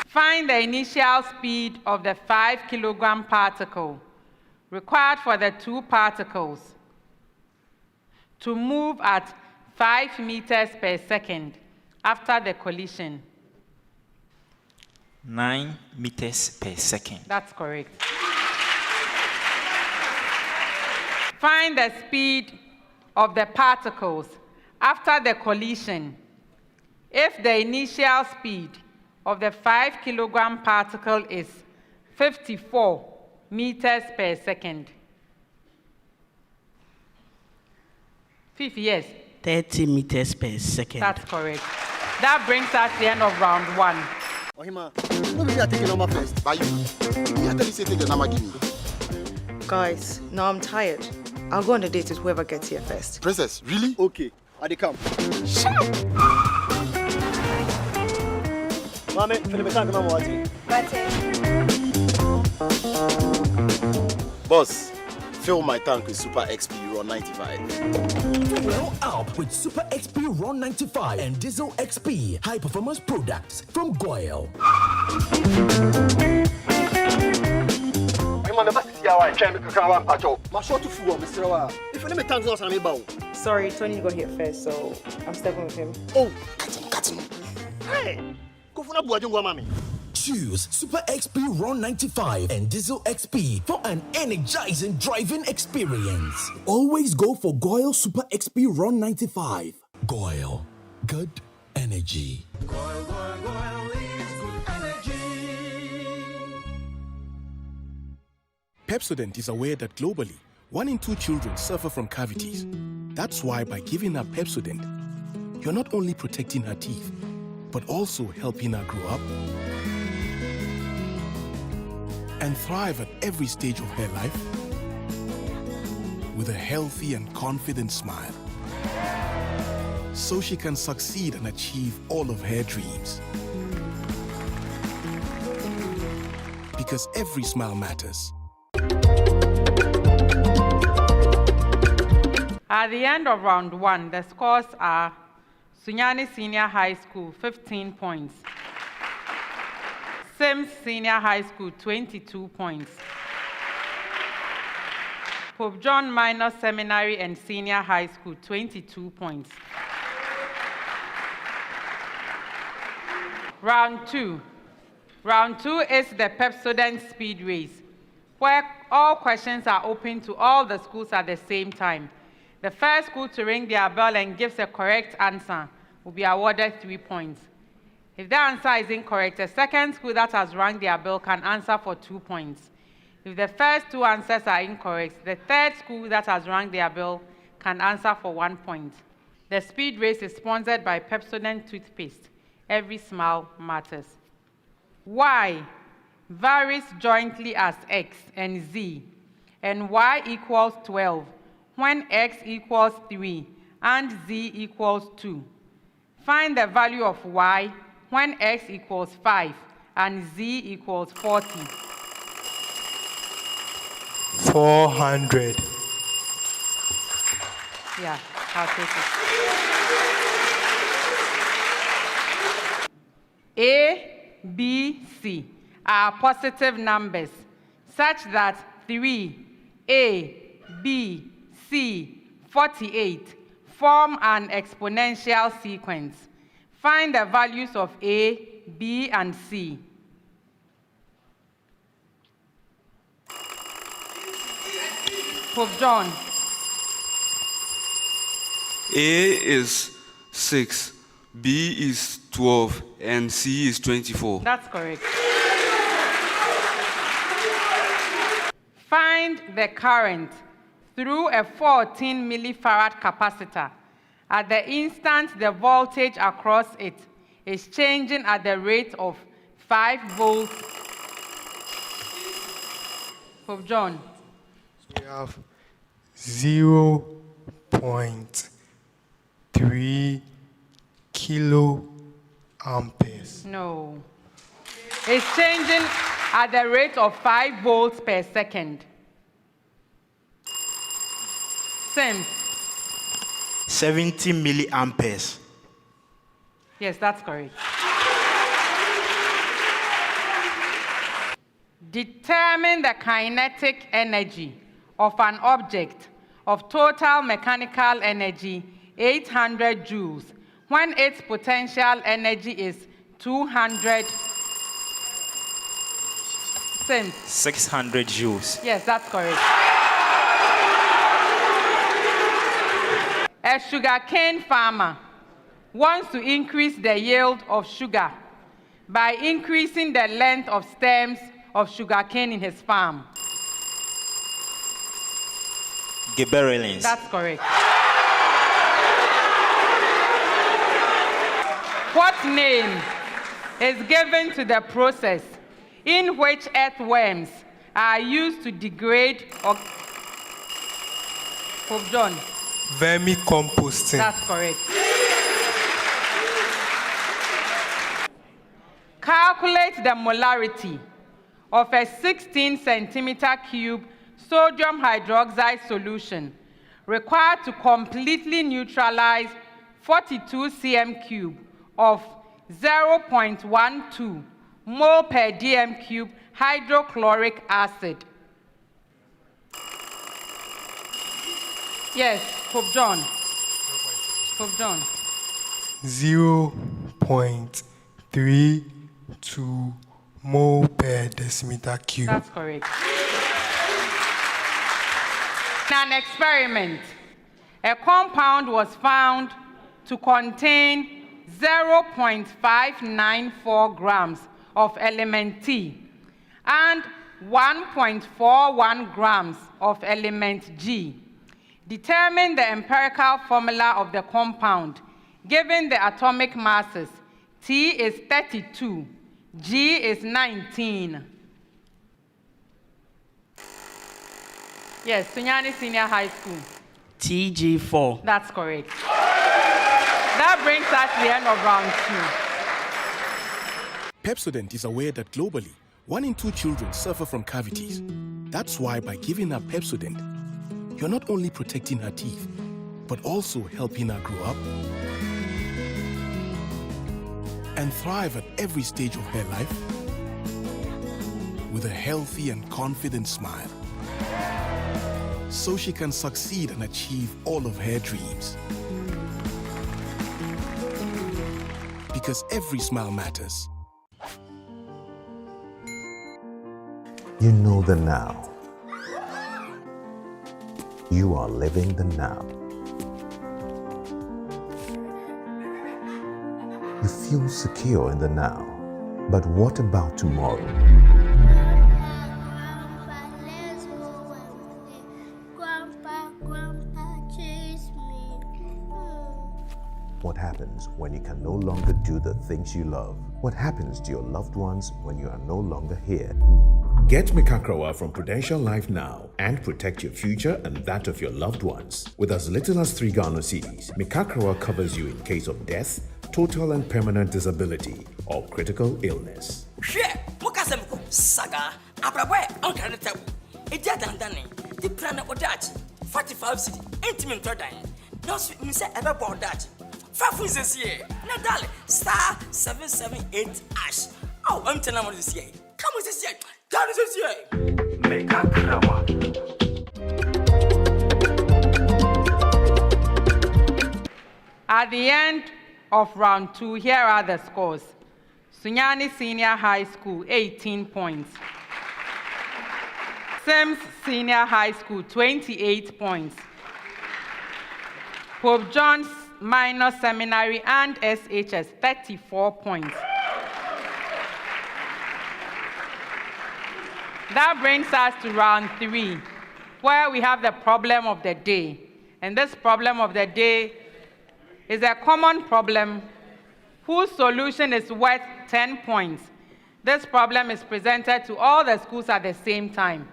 find the initial speed of the 5-kilogram particle required for the two particles to move at 5 meters per second after the collision. 9 meters per second. That's correct. Find the speed of the particles after the collision if the initial speed of the 5-kilogram particle is 54 meters per second. Fifi, yes? 30 meters per second. That's correct. That brings us to the end of round 1. Ohima, maybe you are taking number first. By you. You are telling me to take your number, give me. Guys, now I'm tired. I'll go on a date with whoever gets here first. Princess, really? Okay, I come. Shut up! Mame, Philip, can't come on. Boss, fill my tank with Super XP Ron 95. Well up with Super XP Ron 95 and Diesel XP high performance products from Goyle. Sorry, Tony got here first, so I'm stepping with him. Oh, cut him. Hey, go for a Choose Super XP Ron 95 and Diesel XP for an energizing driving experience. Always go for Goyle Super XP Ron 95. Goyle, good energy. Goyle is good energy. Pepsodent is aware that globally, 1 in 2 children suffer from cavities. That's why by giving her Pepsodent, you're not only protecting her teeth, but also helping her grow up and thrive at every stage of her life with a healthy and confident smile, so she can succeed and achieve all of her dreams. Because every smile matters. At the end of round 1, the scores are Sunyani Senior High School, 15 points. Sims Senior High School, 22 points. Pope John Minor Seminary and Senior High School, 22 points. Round 2. Round 2 is the Pepsodent Speed Race, where all questions are open to all the schools at the same time. The first school to ring their bell and gives a correct answer will be awarded 3 points. If the answer is incorrect, the second school that has rung their bell can answer for 2 points. If the first 2 answers are incorrect, the third school that has rung their bell can answer for 1 point. The speed race is sponsored by Pepsodent toothpaste. Every smile matters. Y varies jointly as X and Z, and Y equals 12 when X equals 3 and Z equals 2. Find the value of Y when X equals 5 and Z equals 40. 400. Yeah, I'll take it. A, B, C are positive numbers such that 3, A, B, C, 48 form an exponential sequence. Find the values of A, B, and C. Pope John. A is 6, B is 12, and C is 24. That's correct. Find the current through a 14 millifarad capacitor At the instant, the voltage across it is changing at the rate of 5 volts. Pope John. We have 0.3 kiloamperes. No. It's changing at the rate of 5 volts per second. Same. 70 milliamperes. Yes, that's correct. Determine the kinetic energy of an object of total mechanical energy 800 joules when its potential energy is 200. Same. 600 joules. Yes, that's correct. A sugarcane farmer wants to increase the yield of sugar by increasing the length of stems of sugarcane in his farm. Gibberellins. That's correct. What name is given to the process in which earthworms are used to degrade or... Pope John. Vermicomposting. That's correct. Calculate the molarity of a 16 centimeter cube sodium hydroxide solution required to completely neutralize 42 cm cube of 0.12 mole per dm cube hydrochloric acid. Yes, Pope John. Pope John. 0.32 mole per decimeter cube. That's correct. In an experiment, a compound was found to contain 0.594 grams of element T and 1.41 grams of element G. Determine the empirical formula of the compound given the atomic masses. T is 32, G is 19. Yes, Sunyani Senior High School. TG4. That's correct. That brings us to the end of round 2. Pepsodent is aware that globally, 1 in 2 children suffer from cavities. That's why by giving her Pepsodent, you're not only protecting her teeth, but also helping her grow up and thrive at every stage of her life with a healthy and confident smile, so she can succeed and achieve all of her dreams. Because every smile matters. You know the now. You are living the now. You feel secure in the now. But what about tomorrow? What happens when you can no longer do the things you love? What happens to your loved ones when you are no longer here? Get Mikakrawa from Prudential Life now and protect your future and that of your loved ones. With as little as 3 Ghana cedis, Mikakrawa covers you in case of death, total and permanent disability, or critical illness. Saga, Abrawe, Uncle Tabu, a dead and Danny, the plan of that 45 city, intimate Tordine. No sweet Miss ever bought that. 5 this year, Nadal, star 778 ash. Oh, I'm telling you this year. Come with this year. Come with this year. Make up At the end of round 2, here are the scores. Sunyani Senior High School, 18 points. Sims Senior High School, 28 points. Pope John's Minor Seminary and SHS, 34 points. That brings us to round 3, where we have the problem of the day. And this problem of the day is a common problem whose solution is worth 10 points. This problem is presented to all the schools at the same time,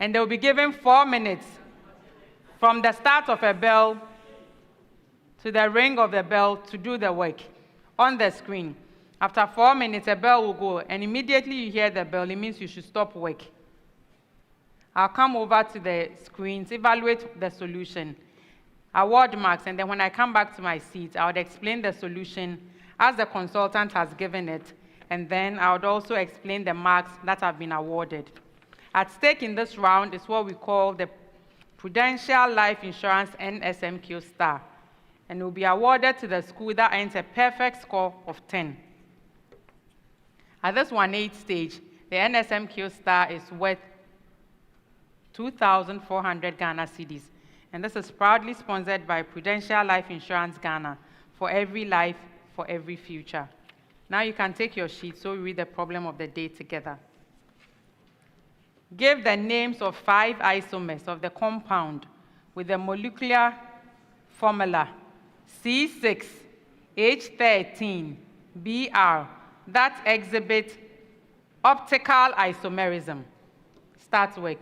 and they will be given 4 minutes from the start of a bell to the ring of the bell to do the work on the screen. After 4 minutes, a bell will go, and immediately you hear the bell, it means you should stop work. I'll come over to the screens, evaluate the solution, award marks, and then when I come back to my seat, I would explain the solution as the consultant has given it, and then I would also explain the marks that have been awarded. At stake in this round is what we call the Prudential Life Insurance NSMQ Star, and it will be awarded to the school that earns a perfect score of 10. At this 1/8 stage, the NSMQ Star is worth 2,400 Ghana cedis, and this is proudly sponsored by Prudential Life Insurance Ghana, for every life, for every future. Now you can take your sheet so we read the problem of the day together. Give the names of 5 isomers of the compound with the molecular formula C6H13Br that exhibit optical isomerism. Start work.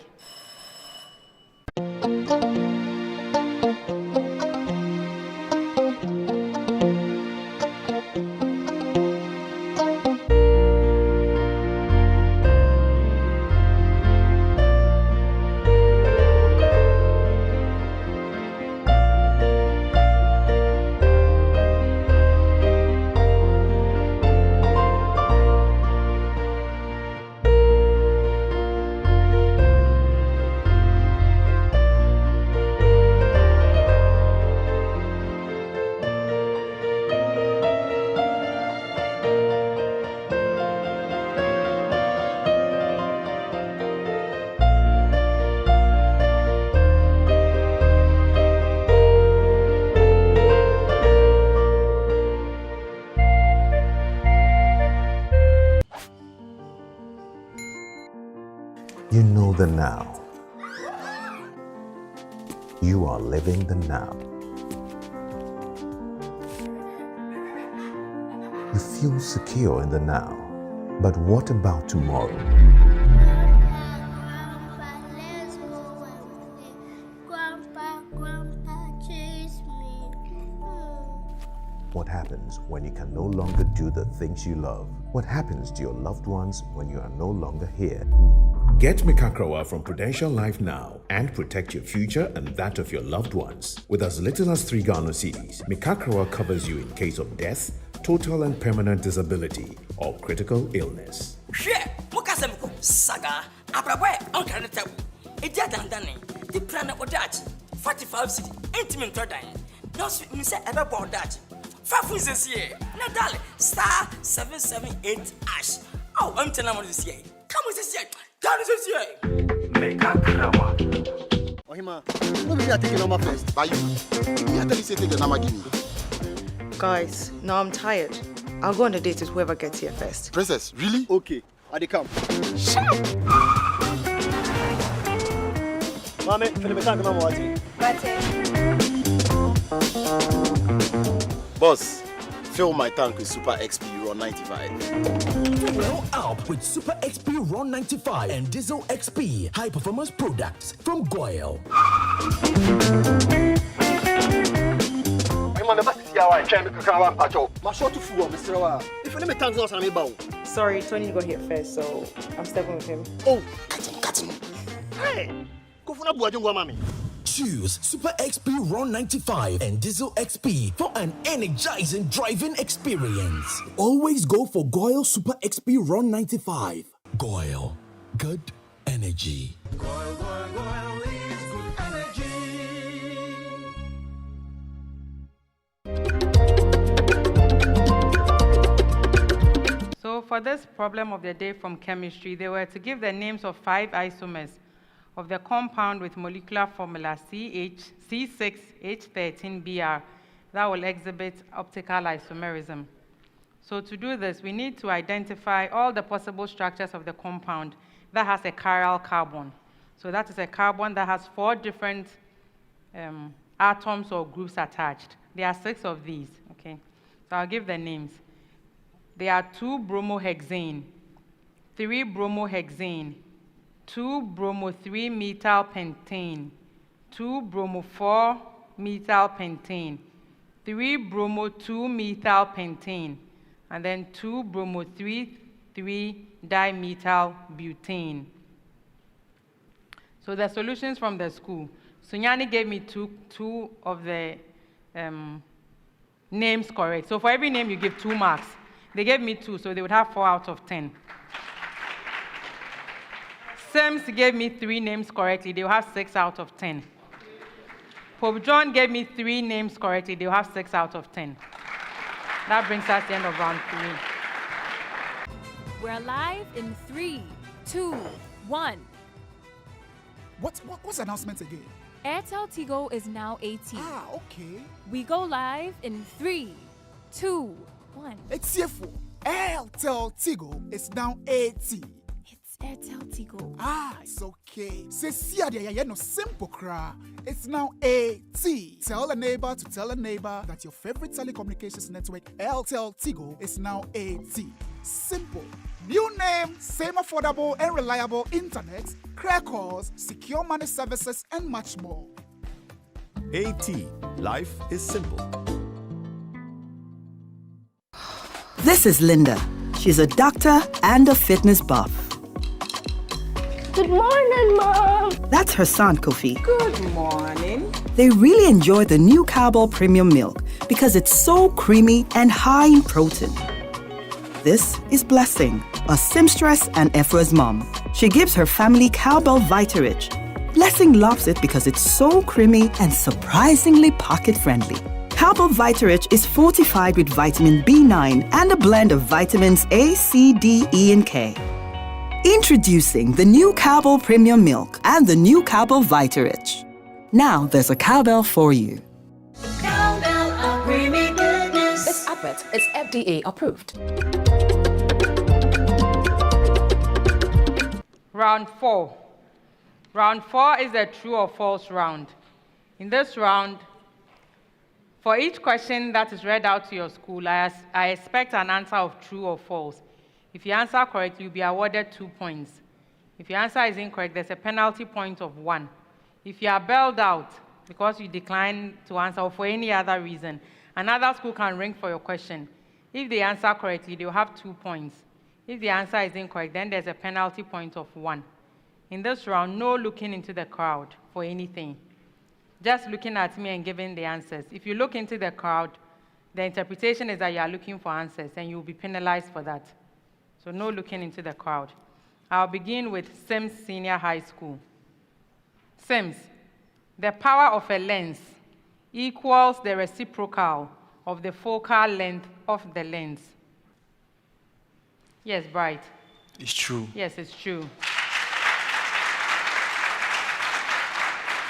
You know the now. You are living the now. You feel secure in the now. But what about tomorrow? What happens when you can no longer do the things you love? What happens to your loved ones when you are no longer here? Get Mikakrawa from Prudential Life now and protect your future and that of your loved ones. With as little as 3 Ghana cedis, Mikakrawa covers you in case of death, total and permanent disability, or critical illness. Saga, Abraboy, Uncle, a dead and Danny, the planet or Dutch, 45 city, intimate Jordan. No sweet Miss Everboard Dutch. 5 weeks this year, Nadal, star 778 ash. Oh, I'm telling you this year. Come with this year. That is this year. Make up Ohima, no be taking number first. By you. You tell you say take the number give me. Guys, now I'm tired. I'll go on a date with whoever gets here first. Princess, really? Okay, I dey come. Shut up! Mame, feel me talking about what? Boss, fill my tank with Super XP Raw 95. Well up with Super XP Raw 95 and Diesel XP high performance products from Goyle. Sorry, Tony got here first, so I'm stepping with him. Oh, cut him. Hey, go for mami. Choose Super XP Raw 95 and Diesel XP for an energizing driving experience. Always go for Goyle Super XP Raw 95. Goyle, good energy. Goyle is good energy. So for this problem of the day from chemistry, they were to give the names of 5 isomers of the compound with molecular formula C6H13Br that will exhibit optical isomerism. So to do this, we need to identify all the possible structures of the compound that has a chiral carbon. So that is a carbon that has 4 different atoms or groups attached. There are 6 of these, okay? So I'll give the names. There are 2 bromohexane, 3 bromohexane, 2 bromo-3-methyl pentane, 2 bromo-4-methyl pentane, 3 bromo-2-methyl pentane, and then 2 bromo-3,3-dimethyl butane. So the solutions from the school. Sunyani gave me two of the names correct. So for every name you give 2 marks. They gave me 2, so they would have 4 out of 10. Sims gave me 3 names correctly. They will have 6 out of 10. Pope John gave me 3 names correctly. They will have 6 out of 10. That brings us to the end of round 3. We're live in 3, 2, 1. What's the announcement again? Airtel Tigo is now 18. Ah, okay. We go live in 3, 2, 1. It's here for Airtel Tigo is now 80. It's Airtel Tigo. Ah, it's okay. Say, see, no simple cry. It's now 80. Tell a neighbor to tell a neighbor that your favorite telecommunications network, Airtel Tigo, is now 80. Simple. New name, same affordable and reliable internet, clear calls, secure money services, and much more. AT. Life is simple. This is Linda. She's a doctor and a fitness buff. Good morning, Mom. That's her son, Kofi. Good morning. They really enjoy the new Cowbell Premium Milk because it's so creamy and high in protein. This is Blessing, a seamstress and Ephra's mom. She gives her family Cowbell Vitarich. Blessing loves it because it's so creamy and surprisingly pocket-friendly. Cowbell Vitarich is fortified with vitamin B9 and a blend of vitamins A, C, D, E, and K. Introducing the new Cowbell Premium Milk and the new Cowbell Vitarich. Now there's a Cowbell for you. Cowbell of creamy goodness. This advert is FDA approved. Round 4. Round 4 is a true or false round. In this round, for each question that is read out to your school, I expect an answer of true or false. If you answer correctly, you'll be awarded 2 points. If your answer is incorrect, there's a penalty point of 1. If you are bailed out because you decline to answer or for any other reason, another school can ring for your question. If they answer correctly, they'll have 2 points. If the answer is incorrect, then there's a penalty point of 1. In this round, no looking into the crowd for anything. Just looking at me and giving the answers. If you look into the crowd, the interpretation is that you are looking for answers and you'll be penalized for that. So no looking into the crowd. I'll begin with Sims Senior High School. Sims, the power of a lens equals the reciprocal of the focal length of the lens. Yes, Bright. It's true. Yes, it's true.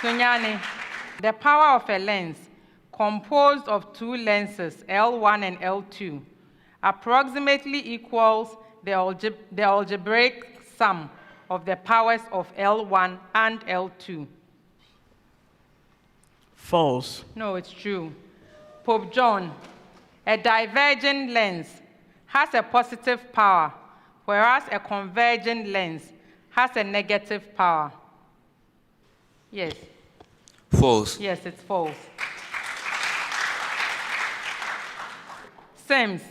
Sunyani, the power of a lens composed of 2 lenses, L1 and L2, approximately equals the algebraic sum of the powers of L1 and L2. False. No, it's true. Pope John, a divergent lens has a positive power, whereas a convergent lens has a negative power. Yes. False. Yes, it's false. Sims,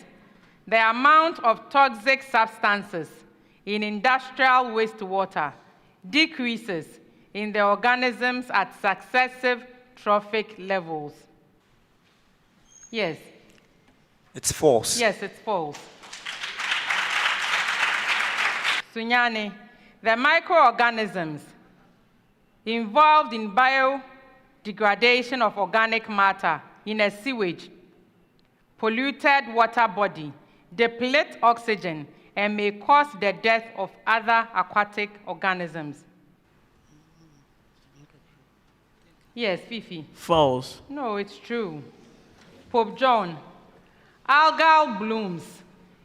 the amount of toxic substances in industrial wastewater decreases in the organisms at successive trophic levels. Yes. It's false. Yes, it's false. Sunyani, the microorganisms involved in biodegradation of organic matter in a sewage, polluted water body, deplete oxygen, and may cause the death of other aquatic organisms. Yes, Fifi. False. No, it's true. Pope John, algal blooms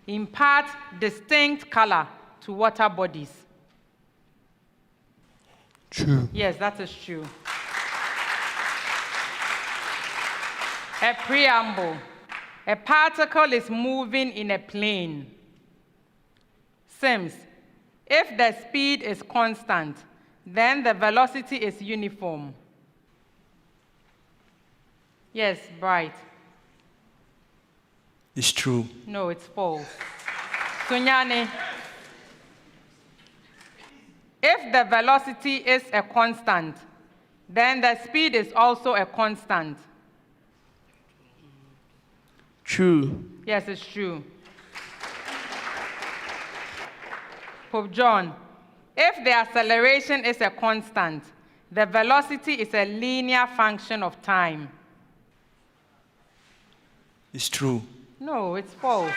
impart distinct color to water bodies. True. Yes, that is true. A preamble. A particle is moving in a plane. Sims. If the speed is constant, then the velocity is uniform. Yes, Bright. It's true. No, it's false. Sunyani. If the velocity is a constant, then the speed is also a constant. True. Yes, it's true. Pope John, if the acceleration is a constant, the velocity is a linear function of time. It's true. No, it's false.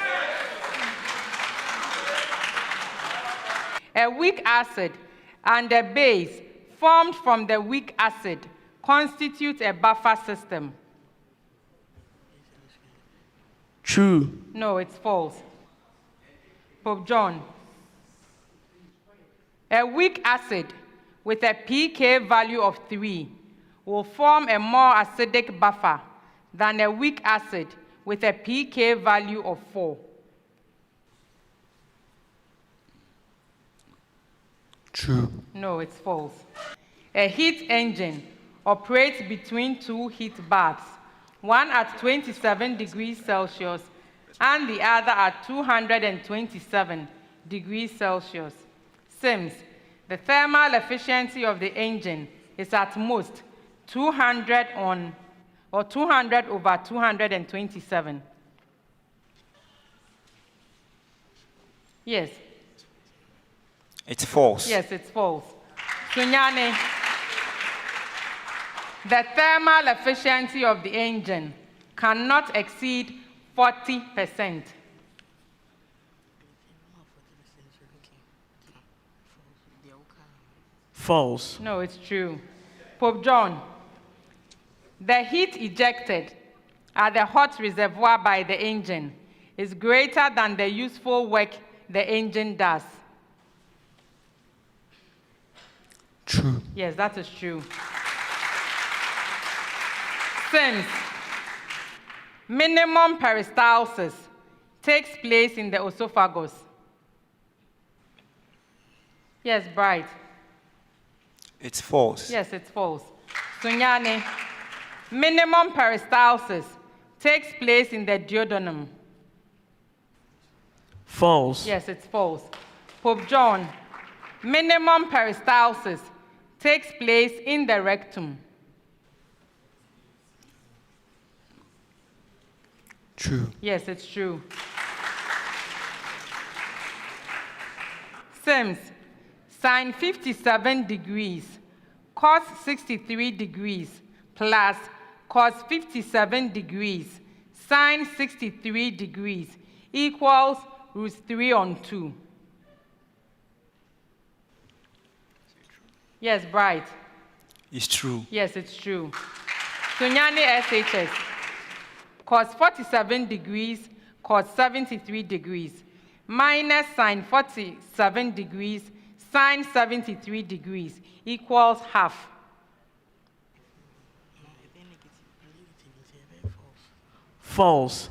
A weak acid and a base formed from the weak acid constitute a buffer system. True. No, it's false. Pope John, a weak acid with a pK value of 3 will form a more acidic buffer than a weak acid with a pK value of 4. True. No, it's false. A heat engine operates between two heat baths, one at 27 degrees Celsius and the other at 227 degrees Celsius. Sims, the thermal efficiency of the engine is at most 200 over 227. Yes. It's false. Yes, it's false. Sunyani, the thermal efficiency of the engine cannot exceed 40%. False. No, it's true. Pope John, the heat ejected at the hot reservoir by the engine is greater than the useful work the engine does. True. Yes, that is true. Sims, minimum peristalsis takes place in the esophagus. Yes, Bright. It's false. Yes, it's false. Sunyani, minimum peristalsis takes place in the duodenum. False. Yes, it's false. Pope John, minimum peristalsis takes place in the rectum. True. Yes, it's true. Sims, sine 57 degrees cos 63 degrees plus cos 57 degrees sine 63 degrees equals √3/2. Yes, Bright. It's true. Yes, it's true. Sunyani SHS, cos 47 degrees cos 73 degrees minus sine 47 degrees sine 73 degrees equals half. False.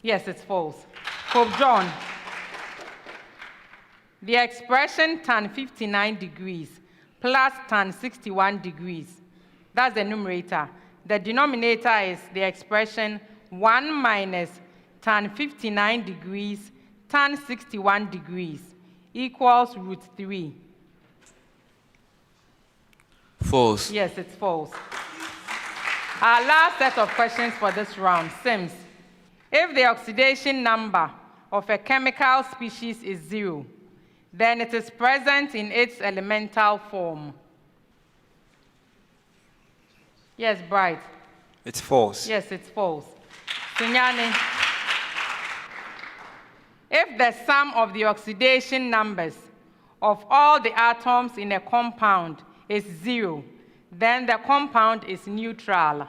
Yes, it's false. Pope John, the expression tan 59 degrees plus tan 61 degrees, that's the numerator. The denominator is the expression 1 minus tan 59 degrees tan 61 degrees equals √3. False. Yes, it's false. Our last set of questions for this round. Sims, if the oxidation number of a chemical species is 0, then it is present in its elemental form. Yes, Bright. It's false. Yes, it's false. Sunyani, if the sum of the oxidation numbers of all the atoms in a compound is 0, then the compound is neutral.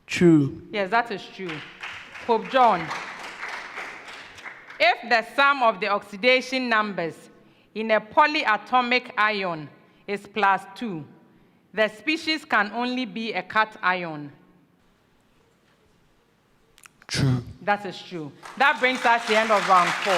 True. Yes, that is true. Pope John, if the sum of the oxidation numbers in a polyatomic ion is +2, The species can only be a cation. True. That is true. That brings us to the end of round 4.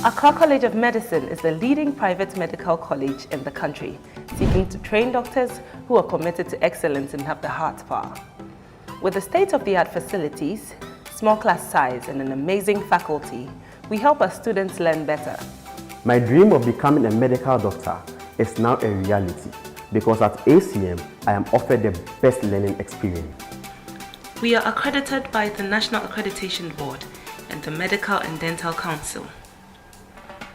Accra College of Medicine is the leading private medical college in the country, seeking to train doctors who are committed to excellence and have the heart power. With the state-of-the-art facilities, small class size, and an amazing faculty, we help our students learn better. My dream of becoming a medical doctor is now a reality because at ACM, I am offered the best learning experience. We are accredited by the National Accreditation Board and the Medical and Dental Council.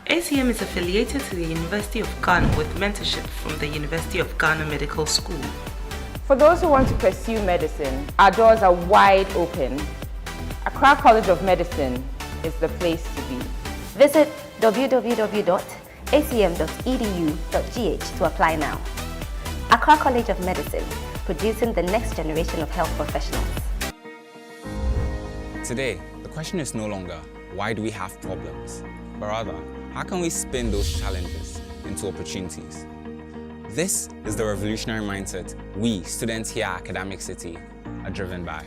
ACM is affiliated to the University of Ghana with mentorship from the University of Ghana Medical School. For those who want to pursue medicine, our doors are wide open. Accra College of Medicine is the place to be. Visit www.acm.edu.gh to apply now. Accra College of Medicine, producing the next generation of health professionals. Today, the question is no longer, why do we have problems? But rather, how can we spin those challenges into opportunities? This is the revolutionary mindset we, students here at Academic City, are driven by.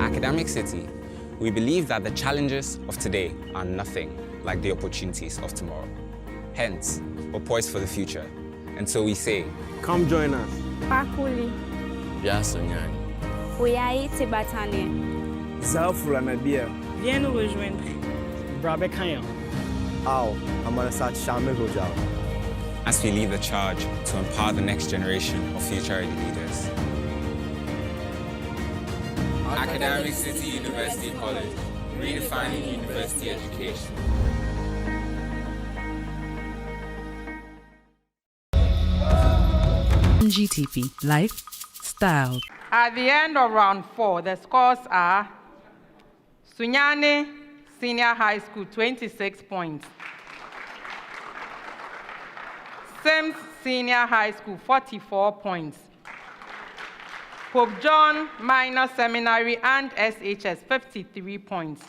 Academic City, we believe that the challenges of today are nothing like the opportunities of tomorrow. Hence, we're poised for the future. And so we say, come join us. Pakuli. Biasonyani. Oyayi Tibatania. Zafra Nadia. Viens nous rejoindre. Brabe Kanya. Ao, Amanasat Shame Hojao. As we lead the charge to empower the next generation of future leaders. Academic City University College, redefining university education. GTP, lifestyle. At the end of round 4, the scores are Sunyani Senior High School, 26 points. Sims Senior High School, 44 points. Pope John Minor Seminary and SHS, 53 points.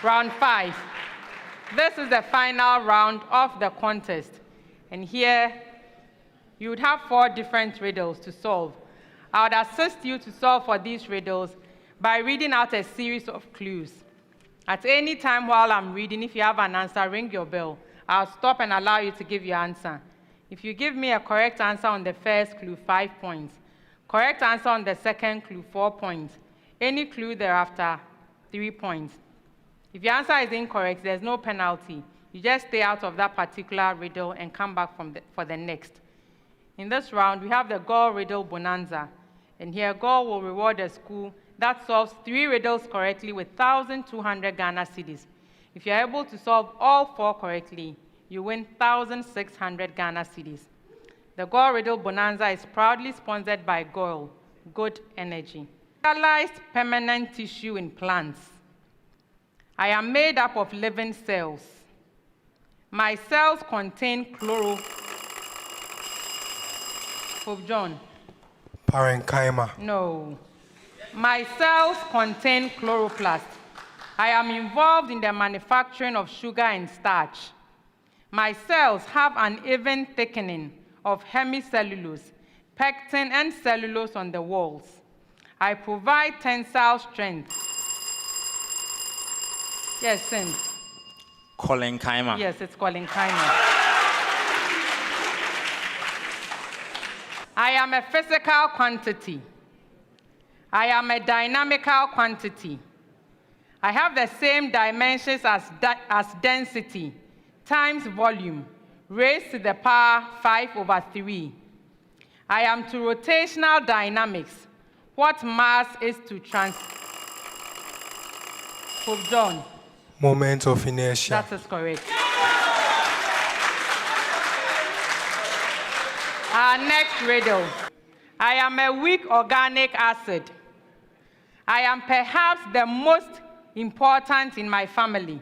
Round 5. This is the final round of the contest. And here, you would have 4 different riddles to solve. I would assist you to solve for these riddles by reading out a series of clues. At any time while I'm reading, if you have an answer, ring your bell. I'll stop and allow you to give your answer. If you give me a correct answer on the first clue, 5 points. Correct answer on the second clue, 4 points. Any clue thereafter, 3 points. If your answer is incorrect, there's no penalty. You just stay out of that particular riddle and come back for the next. In this round, we have the Gore Riddle Bonanza. And here, Gore will reward a school that solves 3 riddles correctly with 1,200 Ghana cedis. If you're able to solve all 4 correctly, you win 1,600 Ghana cedis. The Gore Riddle Bonanza is proudly sponsored by Goyle, Good Energy. Realized permanent tissue in plants. I am made up of living cells. My cells contain Pope John. Parenchyma. No. My cells contain chloroplast. I am involved in the manufacturing of sugar and starch. My cells have an even thickening of hemicellulose, pectin, and cellulose on the walls. I provide tensile strength. Yes, Sims. Cholenchyma. Yes, it's cholenchyma. I am a physical quantity. I am a dynamical quantity. I have the same dimensions as density times volume raised to the power 5/3. I am to rotational dynamics what mass is to Pope John. Moment of inertia. That is correct. Our next riddle. I am a weak organic acid. I am perhaps the most important in my family.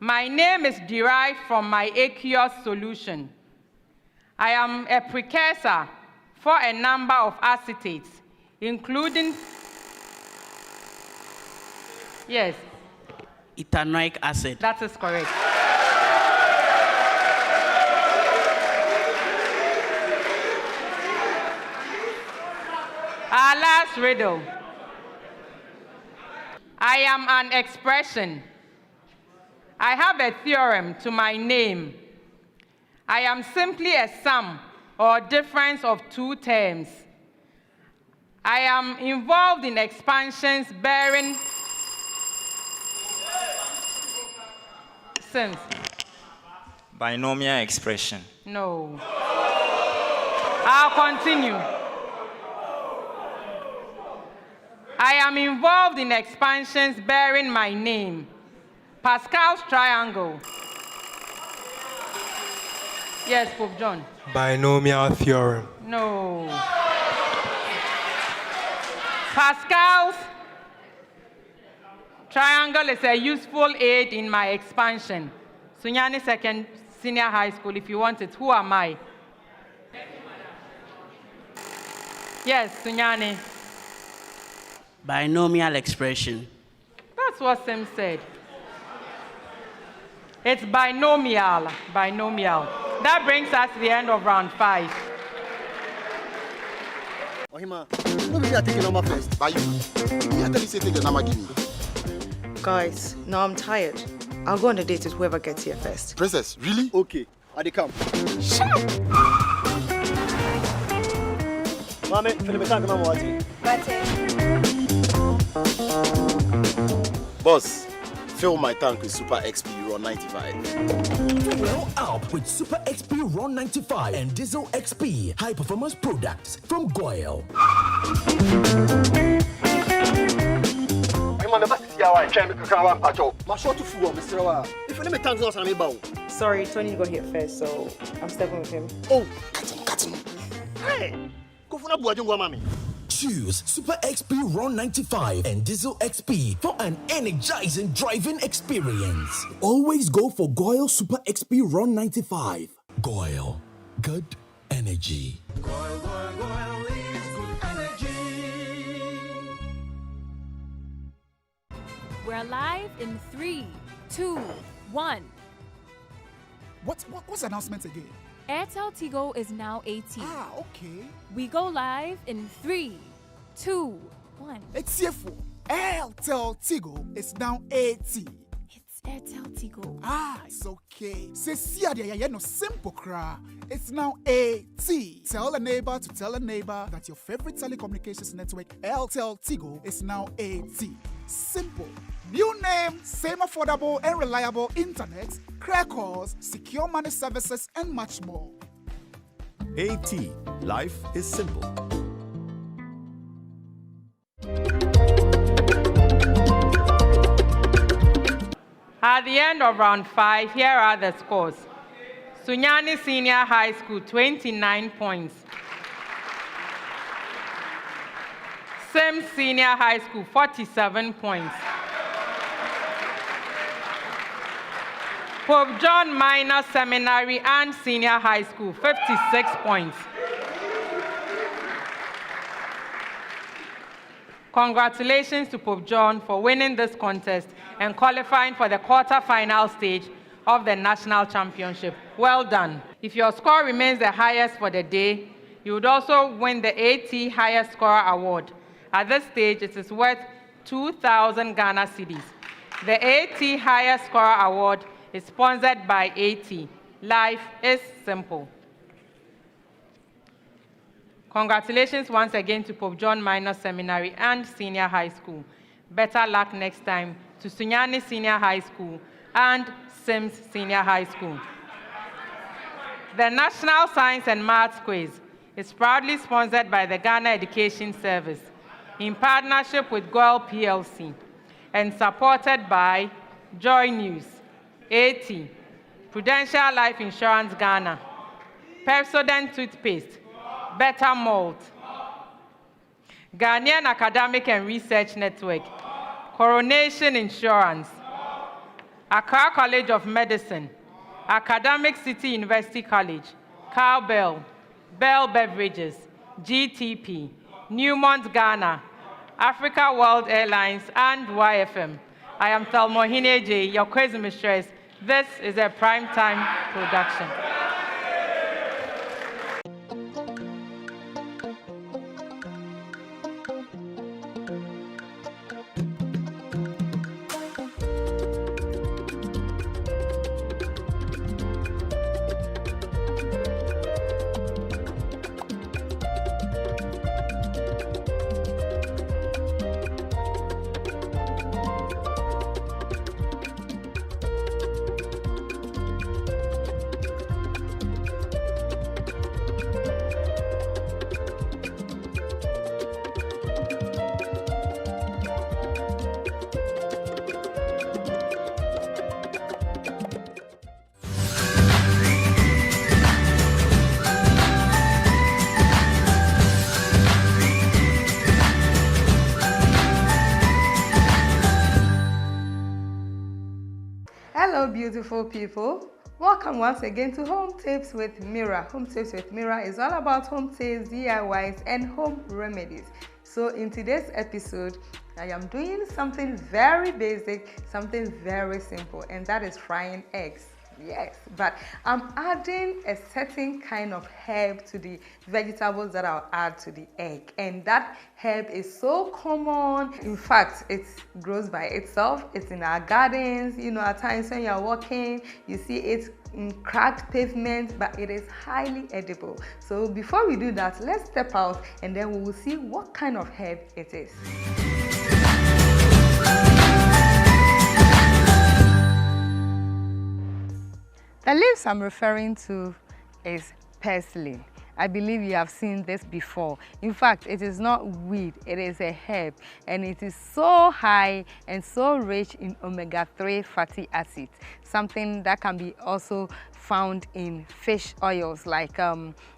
My name is derived from my aqueous solution. I am a precursor for a number of acetates, including, yes, ethanoic acid. that is correct. Our last riddle. I am an expression. I have a theorem to my name. I am simply a sum or difference of two terms. I am involved in expansions bearing Sims. Binomial expression. No. I'll continue. I am involved in expansions bearing my name. Pascal's triangle. Yes, Pope John. Binomial theorem. No. Pascal's triangle is a useful aid in my expansion. Sunyani Second Senior High School, if you want it. Who am I? Yes, Sunyani. Binomial expression. That's what Sim said. It's binomial. Binomial. That brings us to the end of round 5. Ohima, no be I take a number first. By you. You tell me say take a number give me. Guys, no, I'm tired. I'll go on a date with whoever gets here first. Princess, really? Okay, I dey come. Shut up! Mame, feel me talk mama wati. Boss, fill my tank with Super XP Run 95. Well up with Super XP Run 95 and Diesel XP high performance products from Goyle. Sorry, Tony got here first, so I'm stepping with him. Oh, cut him. Hey, go for mami. Choose Super XP Run 95 and Diesel XP for an energizing driving experience. Always go for Goyle Super XP Run 95. Goyle, good energy. Goyle is good energy. We're live in 3, 2, 1. What's the announcement again? Airtel Tigo is now 18. Ah, okay. We go live in 3, 2, 1. It's here for Airtel Tigo is now 80. It's Airtel Tigo. Ah, it's okay. Say no simple cra. It's now 80. Tell a neighbor to tell a neighbor that your favorite telecommunications network, Airtel Tigo, is now 80. Simple. New name, same affordable and reliable internet, clear calls, secure money services, and much more. AT. Life is simple. At the end of round 5, here are the scores. Sunyani Senior High School, 29 points. Sims Senior High School, 47 points. Pope John Minor Seminary and Senior High School, 56 points. Congratulations to Pope John for winning this contest and qualifying for the quarter-final stage of the National Championship. Well done. If your score remains the highest for the day, you would also win the AT Highest Scorer Award. At this stage, it is worth 2,000 Ghana cedis. The AT Highest Scorer Award is sponsored by AT. Life is simple. Congratulations once again to Pope John Minor Seminary and Senior High School. Better luck next time to Sunyani Senior High School and Sims Senior High School. The National Science and Maths Quiz is proudly sponsored by the Ghana Education Service in partnership with Goyle PLC and supported by JoyNews, AT, Prudential Life Insurance Ghana, Pepsodent Toothpaste, Better Malt, Ghanaian Academic and Research Network, Coronation Insurance, Accra College of Medicine, Academic City University College, Cowbell, Bell Beverages, GTP, Newmont Ghana, Africa World Airlines, and YFM. I am Thelma Hineje, your quiz mistress. This is a primetime production. Hello, beautiful people. Welcome once again to Home Tips with Mira. Home Tips with Mira is all about home tips, DIYs, and home remedies. So in today's episode, I am doing something very basic, something very simple, and that is frying eggs. Yes, but I'm adding a certain kind of herb to the vegetables that I'll add to the egg. And that herb is so common. In fact, it grows by itself. It's in our gardens. You know, at times when you're walking, you see it in cracked pavement, but it is highly edible. So before we do that, let's step out and then we will see what kind of herb it is. The leaves I'm referring to is purslane. I believe you have seen this before. In fact, it is not weed, it is a herb, and it is so high and so rich in omega-3 fatty acids, something that can be also found in fish oils like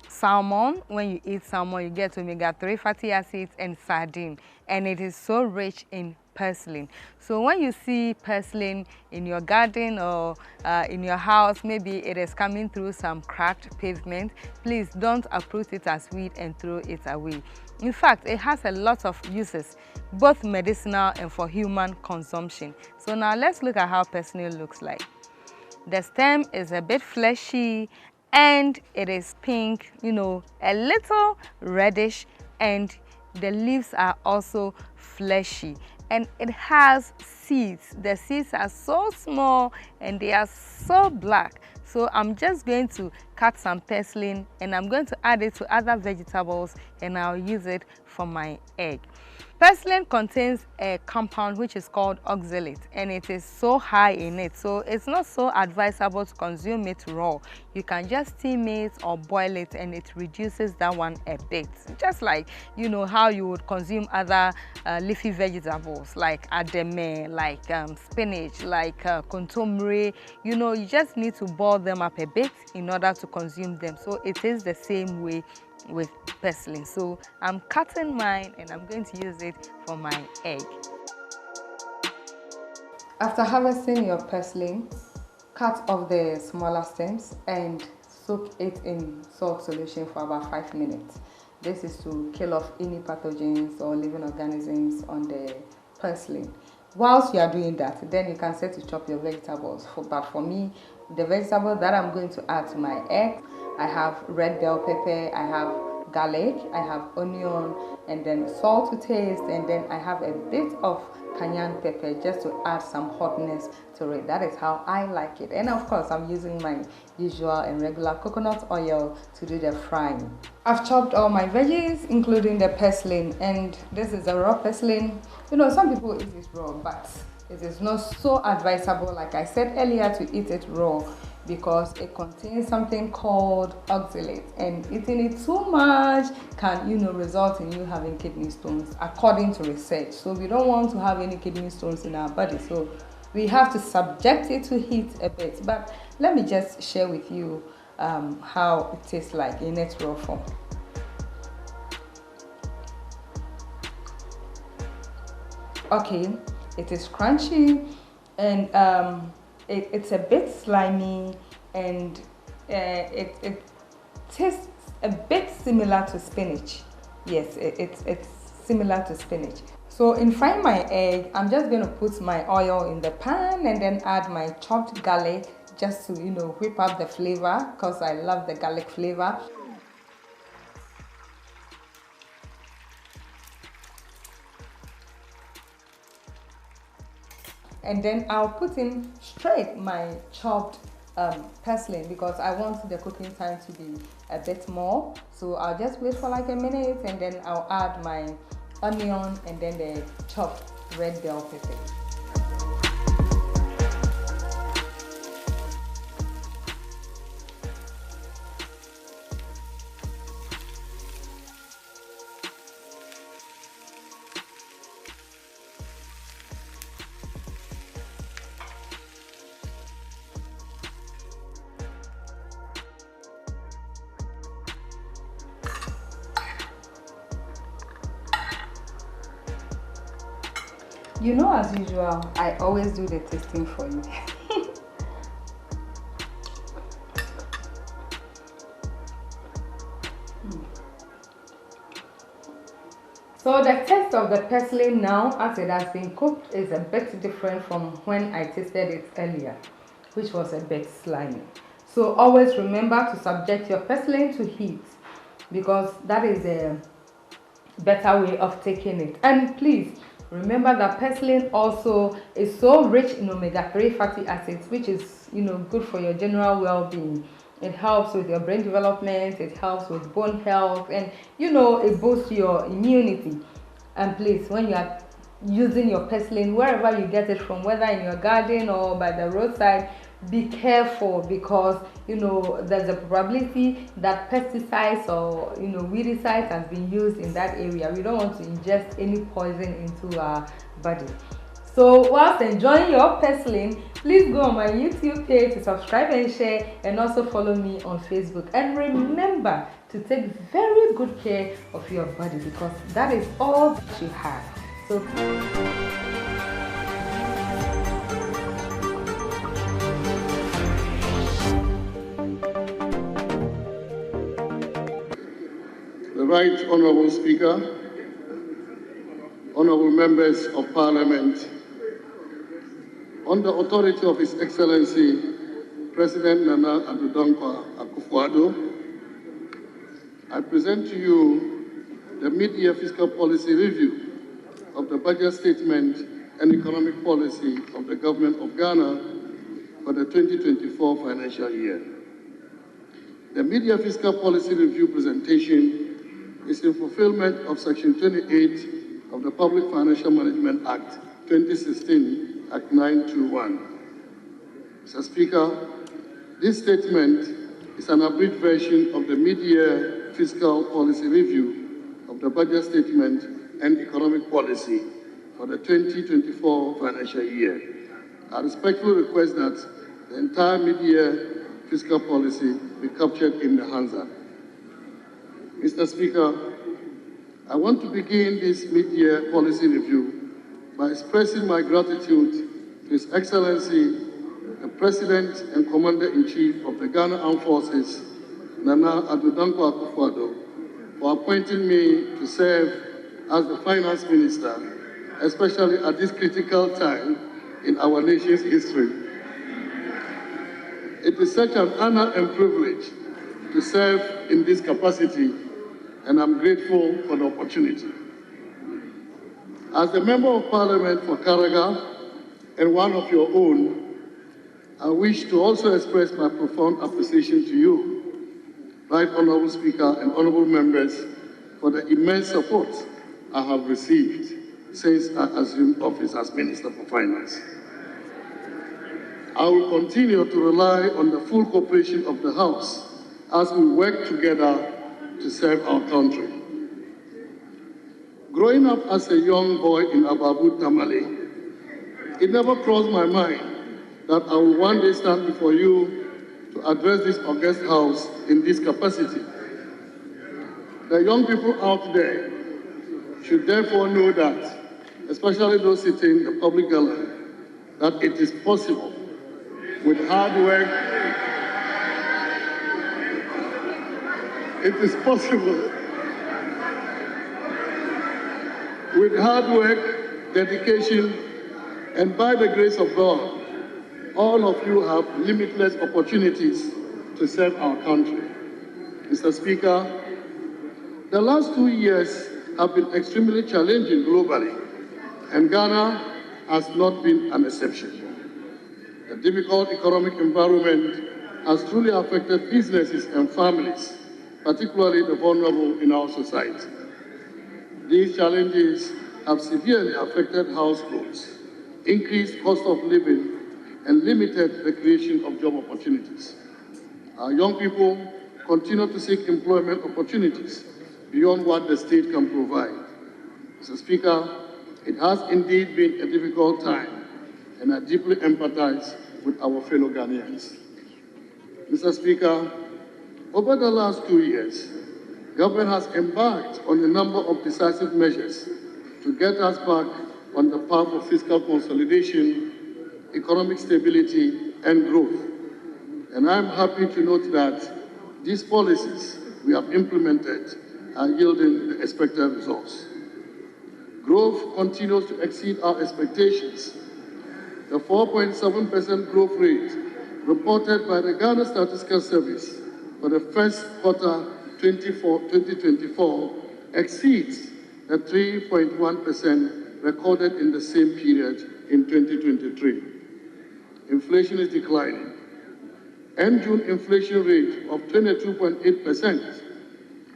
salmon. When you eat salmon, you get omega-3 fatty acids and sardine, and it is so rich in purslane. So when you see purslane in your garden or in your house, maybe it is coming through some cracked pavement, please don't uproot it as weed and throw it away. In fact, it has a lot of uses, both medicinal and for human consumption. So now let's look at how purslane looks like. The stem is a bit fleshy and it is pink, you know, a little reddish, and the leaves are also fleshy. And it has seeds. The seeds are so small and they are so black. So I'm just going to cut some purslane and I'm going to add it to other vegetables and I'll use it for my egg. Purslane contains a compound which is called oxalate, and it is so high in it, so it's not so advisable to consume it raw. You can just steam it or boil it and it reduces that one a bit. Just like, you know, how you would consume other leafy vegetables like ademe, like spinach, like kontomire. You know, you just need to boil them up a bit in order to consume them. So it is the same way with purslane. So I'm cutting mine and I'm going to use it for my egg. After harvesting your purslane, cut off the smaller stems and soak it in salt solution for about 5 minutes. This is to kill off any pathogens or living organisms on the purslane. Whilst you are doing that, then you can start to chop your vegetables. But for me, the vegetable that I'm going to add to my egg, I have red bell pepper, I have garlic, I have onion, and then salt to taste, and then I have a bit of cayenne pepper just to add some hotness to it. That is how I like it. And of course, I'm using my usual and regular coconut oil to do the frying. I've chopped all my veggies, including the purslane, and this is a raw purslane. You know, some people eat it raw, but it is not so advisable, like I said earlier, to eat it raw, because it contains something called oxalate, and eating it too much can, you know, result in you having kidney stones, according to research. So we don't want to have any kidney stones in our body, so we have to subject it to heat a bit. But let me just share with you how it tastes like in its raw form. Okay, it is crunchy and it's a bit slimy, and it tastes a bit similar to spinach. Yes, it's similar to spinach. So in frying my egg, I'm just going to put my oil in the pan and then add my chopped garlic just to, whip up the flavor, because I love the garlic flavor. And then I'll put in straight my chopped purslane, because I want the cooking time to be a bit more. So I'll just wait for like a minute, and then I'll add my onion and then the chopped red bell pepper. As usual, I always do the tasting for you. So the taste of the purslane now, as it has been cooked, is a bit different from when I tasted it earlier, which was a bit slimy. So always remember to subject your purslane to heat, because that is a better way of taking it. And please remember that purslane also is so rich in omega-3 fatty acids, which is good for your general well-being. It helps with your brain development, it helps with bone health, and it boosts your immunity. And please, when you are using your purslane, wherever you get it from, whether in your garden or by the roadside, be careful, because there's a probability that pesticides or weedicides has been used in that area. We don't want to ingest any poison into our body. So whilst enjoying your purslane, please go on my YouTube page to subscribe and share, and also follow me on Facebook. And remember to take very good care of your body, because that is all that you have. So the Right Honourable Speaker, Honourable Members of Parliament, on the authority of His Excellency President Nana Addo Akufo-Addo, I present to you the mid-year fiscal policy review of the budget statement and economic policy of the Government of Ghana for the 2024 financial year. The mid-year fiscal policy review presentation is in fulfillment of Section 28 of the Public Financial Management Act 2016, Act 921. Mr. Speaker, this statement is an abridged version of the mid-year fiscal policy review of the budget statement and economic policy for the 2024 financial year. I respectfully request that the entire mid-year fiscal policy be captured in the Hansa. Mr. Speaker, I want to begin this mid-year policy review by expressing my gratitude to His Excellency, the President and Commander-in-Chief of the Ghana Armed Forces, Nana Addo Akufo-Addo, for appointing me to serve as the Finance Minister, especially at this critical time in our nation's history. It is such an honor and privilege to serve in this capacity, and I'm grateful for the opportunity. As the Member of Parliament for Karaga and one of your own, I wish to also express my profound appreciation to you, Right Honourable Speaker and Honourable Members, for the immense support I have received since I assumed office as Minister for Finance. I will continue to rely on the full cooperation of the House as we work together to serve our country. Growing up as a young boy in Ababu, Tamale, it never crossed my mind that I will one day stand before you to address this august House in this capacity. The young people out there should therefore know that, especially those sitting in the public gallery, that it is possible with hard work It is possible. With hard work, dedication, and by the grace of God, all of you have limitless opportunities to serve our country. Mr. Speaker, the last 2 years have been extremely challenging globally, and Ghana has not been an exception. The difficult economic environment has truly affected businesses and families, particularly the vulnerable in our society. These challenges have severely affected households, increased cost of living, and limited the creation of job opportunities. Our young people continue to seek employment opportunities beyond what the state can provide. Mr. Speaker, it has indeed been a difficult time, and I deeply empathize with our fellow Ghanaians. Mr. Speaker, over the last 2 years, government has embarked on a number of decisive measures to get us back on the path of fiscal consolidation, economic stability, and growth. And I'm happy to note that these policies we have implemented are yielding the expected results. Growth continues to exceed our expectations. The 4.7% growth rate reported by the Ghana Statistical Service for the first quarter 2024 exceeds the 3.1% recorded in the same period in 2023. Inflation is declining. End June inflation rate of 22.8%,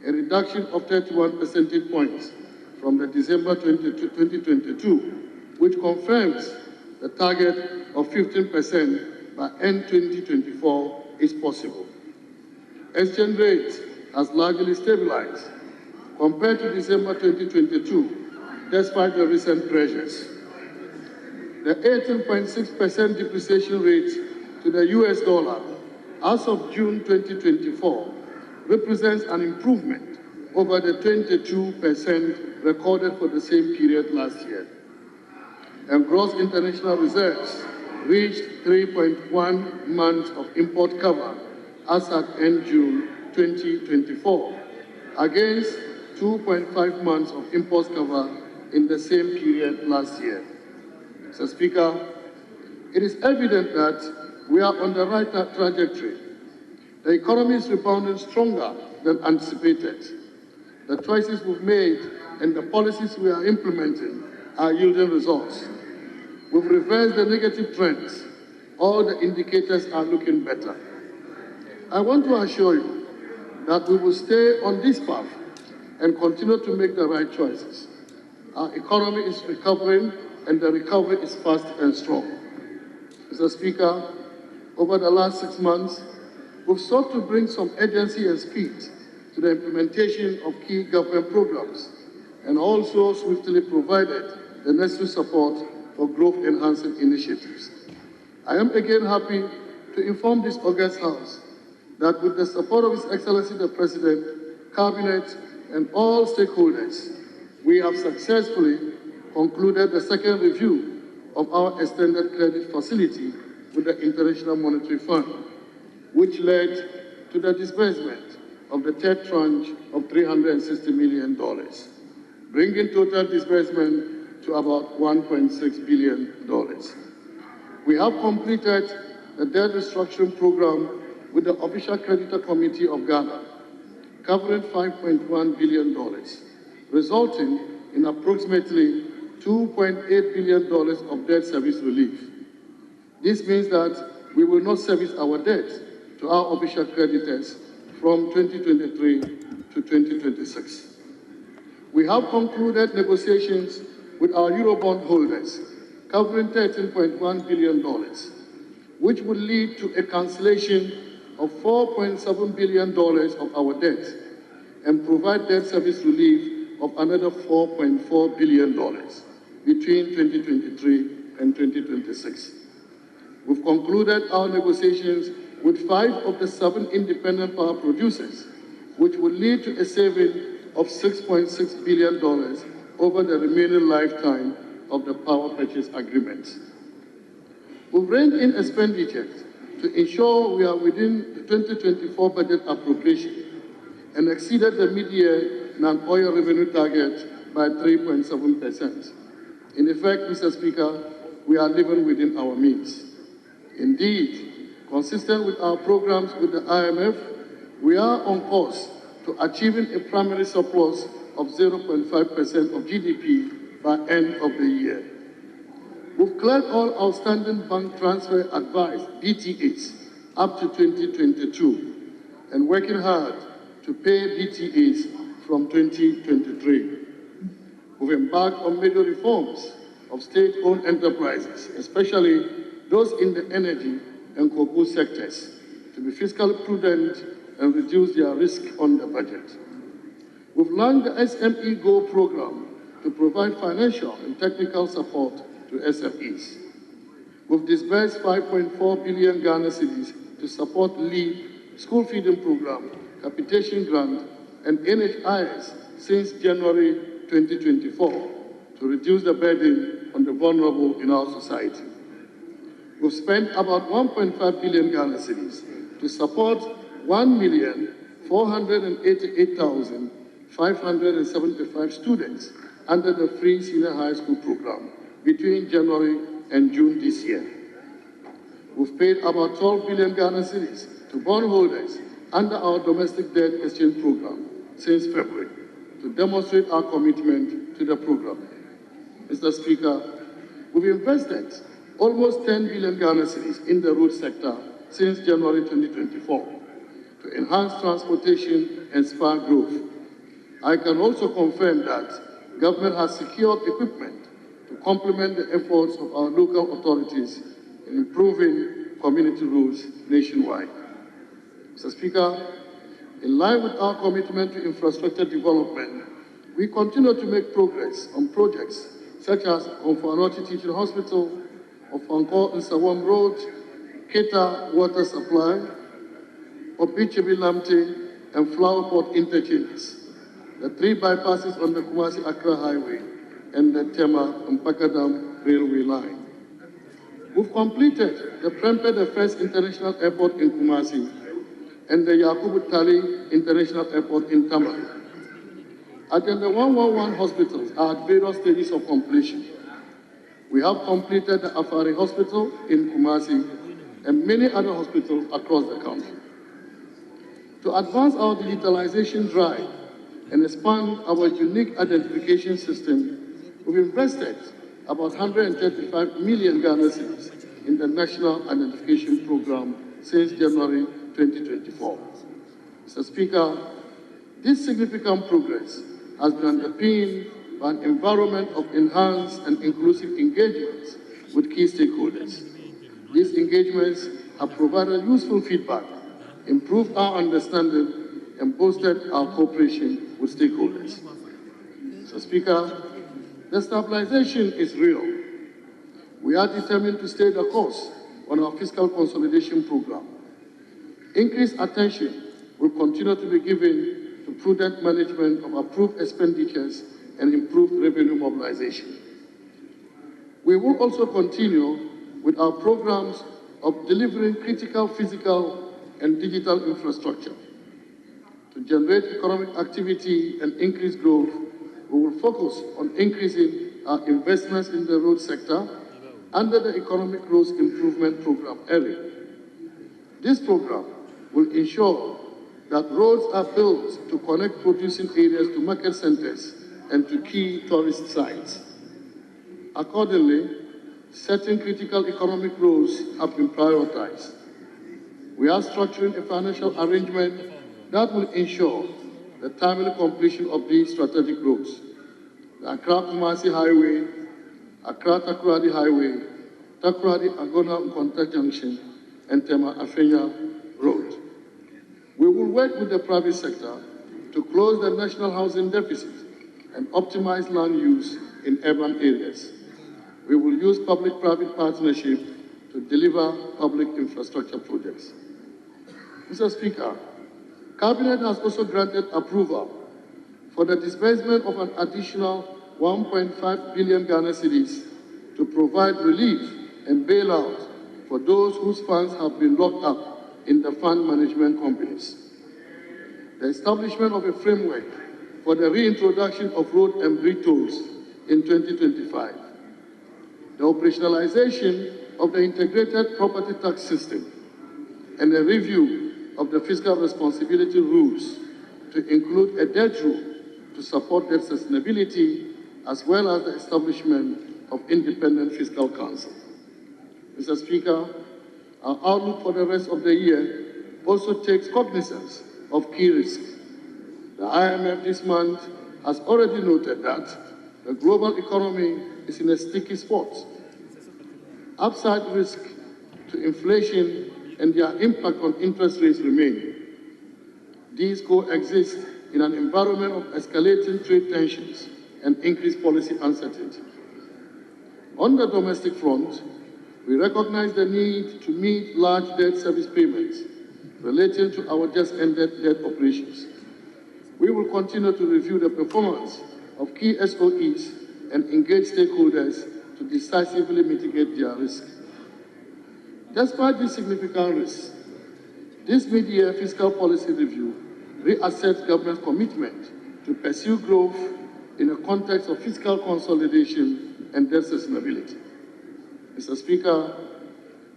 a reduction of 31 percentage points from the December 2022, which confirms the target of 15% by end 2024 is possible. Exchange rate has largely stabilized compared to December 2022, despite the recent pressures. The 18.6% depreciation rate to the US dollar as of June 2024 represents an improvement over the 22% recorded for the same period last year. And gross international reserves reached 3.1 months of import cover as at end June 2024, against 2.5 months of import cover in the same period last year. Mr. Speaker, it is evident that we are on the right trajectory. The economy is rebounding stronger than anticipated. The choices we've made and the policies we are implementing are yielding results. We've reversed the negative trends. All the indicators are looking better. I want to assure you that we will stay on this path and continue to make the right choices. Our economy is recovering, and the recovery is fast and strong. Mr. Speaker, over the last 6 months, we've sought to bring some urgency and speed to the implementation of key government programs, and also swiftly provided the necessary support for growth-enhancing initiatives. I am again happy to inform this august House that with the support of His Excellency the President, Cabinet, and all stakeholders, we have successfully concluded the second review of our extended credit facility with the International Monetary Fund, which led to the disbursement of the third tranche of $360 million, bringing total disbursement to about $1.6 billion. We have completed the debt restructuring program with the Official Creditor Committee of Ghana, covering $5.1 billion, resulting in approximately $2.8 billion of debt service relief. This means that we will not service our debt to our official creditors from 2023 to 2026. We have concluded negotiations with our Eurobond holders, covering $13.1 billion, which will lead to a cancellation of $4.7 billion of our debt and provide debt service relief of another $4.4 billion between 2023 and 2026. We've concluded our negotiations with 5 of the 7 independent power producers, which will lead to a saving of $6.6 billion over the remaining lifetime of the power purchase agreements. We've reined in expenditure to ensure we are within the 2024 budget appropriation and exceeded the mid-year non-oil revenue target by 3.7%. In effect, Mr. Speaker, we are living within our means. Indeed, consistent with our programs with the IMF, we are on course to achieving a primary surplus of 0.5% of GDP by end of the year. We've cleared all outstanding bank transfer advice, BTAs, up to 2022, and working hard to pay BTAs from 2023. We've embarked on major reforms of state-owned enterprises, especially those in the energy and cocoa sectors, to be fiscally prudent and reduce their risk on the budget. We've launched the SME Go program to provide financial and technical support to SMEs. We've disbursed 5.4 billion Ghana cedis to support LEAP, school feeding program, capitation grant, and NHIS since January 2024 to reduce the burden on the vulnerable in our society. We've spent about 1.5 billion Ghana cedis to support 1,488,575 students under the free senior high school program between January and June this year. We've paid about 12 billion Ghana cedis to bondholders under our domestic debt exchange program since February to demonstrate our commitment to the program. Mr. Speaker, we've invested almost 10 billion Ghana cedis in the road sector since January 2024 to enhance transportation and spur growth. I can also confirm that government has secured equipment to complement the efforts of our local authorities in improving community roads nationwide. Mr. Speaker, in line with our commitment to infrastructure development, we continue to make progress on projects such as Conferment Teaching Hospital, Ofanko and Sawam Road, Keta Water Supply, Opichebi Lamte, and Flower Pot interchanges, the 3 bypasses on the Kumasi-Accra Highway, and the Tema and Pakadam Railway Line. We've completed the Prempeh the First International Airport in Kumasi and the Yakubu Tali International Airport in Tamale. And the 111 hospitals are at various stages of completion. We have completed the Afari Hospital in Kumasi and many other hospitals across the country. To advance our digitalization drive and expand our unique identification system, we've invested about 135 million Ghana cedis in the National Identification Program since January 2024. Mr. Speaker, this significant progress has been underpinned by an environment of enhanced and inclusive engagements with key stakeholders. These engagements have provided useful feedback, improved our understanding, and boosted our cooperation with stakeholders. Mr. Speaker, the stabilization is real. We are determined to stay the course on our fiscal consolidation program. Increased attention will continue to be given to prudent management of approved expenditures and improved revenue mobilization. We will also continue with our programs of delivering critical physical and digital infrastructure. To generate economic activity and increase growth, we will focus on increasing our investments in the road sector under the Economic Growth Improvement Program area. This program will ensure that roads are built to connect producing areas to market centers and to key tourist sites. Accordingly, certain critical economic roads have been prioritized. We are structuring a financial arrangement that will ensure the timely completion of these strategic roads: the Accra-Kumasi Highway, Accra-Takoradi Highway, Takoradi-Agona-Nkonta Junction, and Tema-Afenya Road. We will work with the private sector to close the national housing deficit and optimize land use in urban areas. We will use public-private partnership to deliver public infrastructure projects. Mr. Speaker, Cabinet has also granted approval for the disbursement of an additional 1.5 billion Ghana cedis to provide relief and bailout for those whose funds have been locked up in the fund management companies. the establishment of a framework for the reintroduction of road and bridge tolls in 2025, the operationalization of the integrated property tax system, and a review of the fiscal responsibility rules to include a debt rule to support debt sustainability, as well as the establishment of independent fiscal council. Mr. Speaker, our outlook for the rest of the year also takes cognizance of key risks. The IMF this month has already noted that the global economy is in a sticky spot. Upside risk to inflation and their impact on interest rates remain. These coexist in an environment of escalating trade tensions and increased policy uncertainty. On the domestic front, we recognize the need to meet large debt service payments relating to our just-ended debt operations. We will continue to review the performance of key SOEs and engage stakeholders to decisively mitigate their risk. Despite these significant risks, this mid-year fiscal policy review reassesses government's commitment to pursue growth in a context of fiscal consolidation and debt sustainability. Mr. Speaker,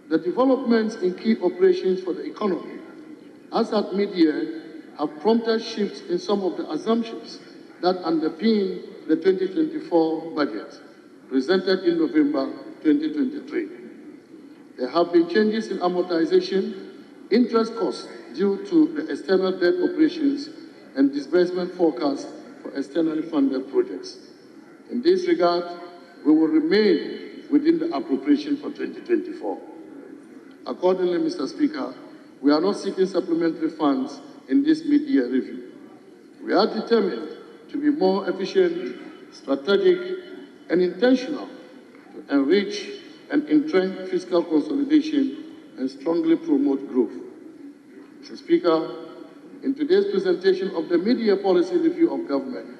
the developments in key operations for the economy, as at mid-year, have prompted shifts in some of the assumptions that underpin the 2024 budget, presented in November 2023. There have been changes in amortization, interest costs due to the external debt operations, and disbursement forecasts for externally funded projects. In this regard, we will remain within the appropriation for 2024. Accordingly, Mr. Speaker, we are not seeking supplementary funds in this mid-year review. We are determined to be more efficient, strategic, and intentional to enrich and entrench fiscal consolidation and strongly promote growth. Mr. Speaker, in today's presentation of the mid-year policy review of government,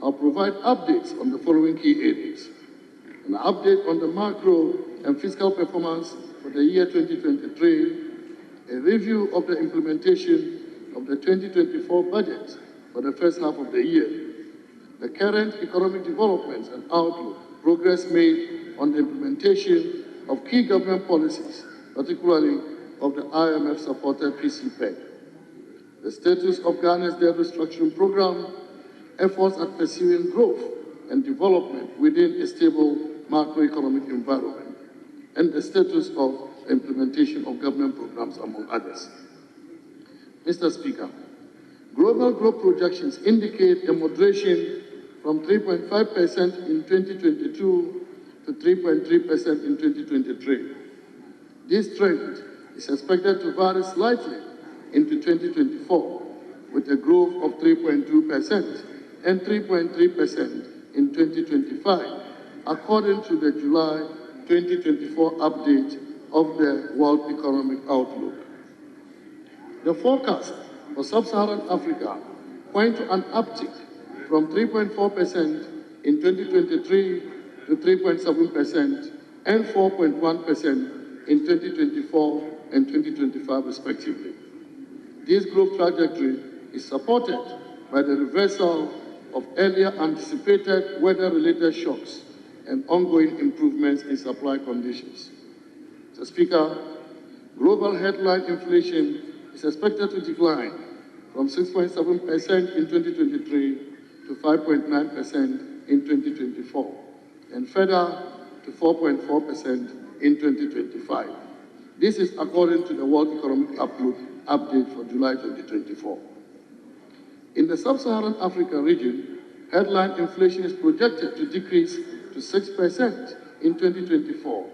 I'll provide updates on the following key areas: an update on the macro and fiscal performance for the year 2023, a review of the implementation of the 2024 budget for the first half of the year, the current economic developments and outlook, progress made on the implementation of key government policies, particularly of the IMF-supported PCPEC, the status of Ghana's debt restructuring program, efforts at pursuing growth and development within a stable macroeconomic environment, and the status of implementation of government programs, among others. Mr. Speaker, global growth projections indicate a moderation from 3.5% in 2022 to 3.3% in 2023. This trend is expected to vary slightly into 2024, with a growth of 3.2% and 3.3% in 2025, according to the July 2024 update of the World Economic Outlook. The forecast for sub-Saharan Africa point to an uptick from 3.4% in 2023 to 3.7% and 4.1% in 2024 and 2025 respectively. This growth trajectory is supported by the reversal of earlier anticipated weather-related shocks and ongoing improvements in supply conditions. Mr. Speaker, global headline inflation is expected to decline from 6.7% in 2023 to 5.9% in 2024, and further to 4.4% in 2025. This is according to the World Economic Outlook update for July 2024. In the Sub-Saharan Africa region, headline inflation is projected to decrease to 6% in 2024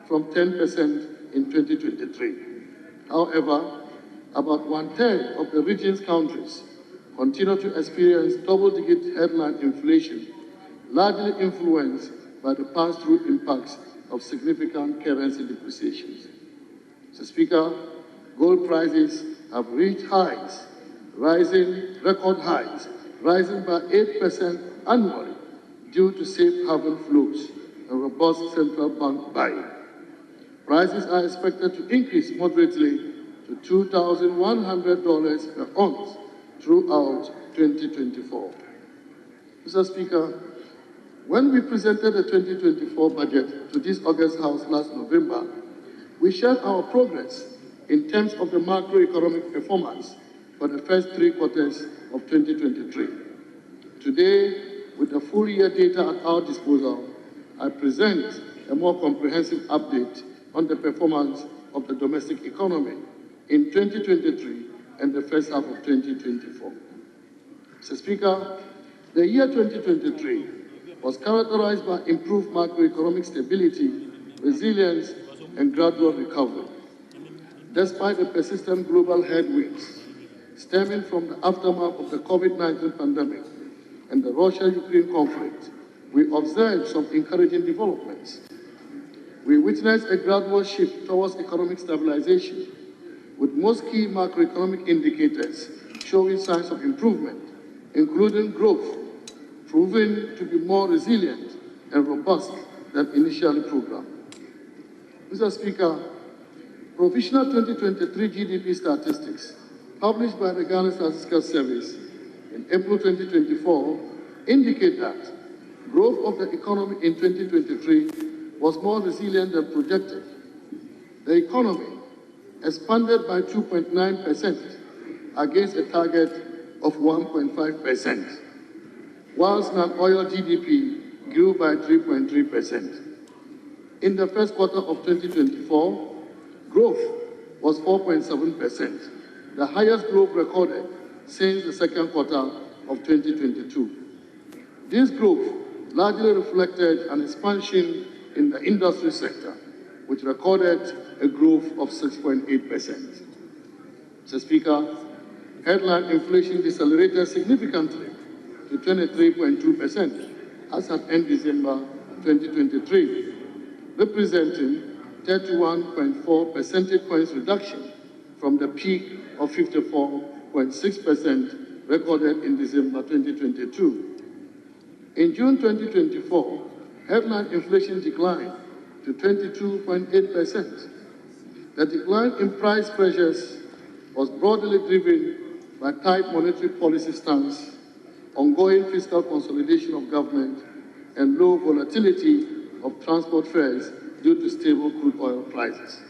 from 10% in 2023. However, about one-third of the region's countries continue to experience double-digit headline inflation, largely influenced by the pass-through impacts of significant currency depreciations. Mr. Speaker, gold prices have reached highs, record highs, rising by 8% annually due to safe haven flows and robust central bank buying. Prices are expected to increase moderately to $2,100 per ounce throughout 2024. Mr. Speaker, when we presented the 2024 budget to this August House last November, we shared our progress in terms of the macroeconomic performance for the first 3 quarters of 2023. Today, with the full year data at our disposal, I present a more comprehensive update on the performance of the domestic economy in 2023 and the first half of 2024. Mr. Speaker, the year 2023 was characterized by improved macroeconomic stability, resilience, and gradual recovery. Despite the persistent global headwinds stemming from the aftermath of the COVID-19 pandemic and the Russia-Ukraine conflict, we observed some encouraging developments. We witnessed a gradual shift towards economic stabilization, with most key macroeconomic indicators showing signs of improvement, including growth, proving to be more resilient and robust than initially programmed. Mr. Speaker, provisional 2023 GDP statistics published by the Ghana Statistical Service in April 2024 indicate that growth of the economy in 2023 was more resilient than projected. The economy expanded by 2.9% against a target of 1.5%, whilst non-oil GDP grew by 3.3%. In the first quarter of 2024, growth was 4.7%, the highest growth recorded since the second quarter of 2022. This growth largely reflected an expansion in the industry sector, which recorded a growth of 6.8%. Mr. Speaker, headline inflation decelerated significantly to 23.2% as at end December 2023, representing 31.4 percentage points reduction from the peak of 54.6% recorded in December 2022. In June 2024, headline inflation declined to 22.8%. The decline in price pressures was broadly driven by tight monetary policy stance, ongoing fiscal consolidation of government, and low volatility of transport fares due to stable crude oil prices.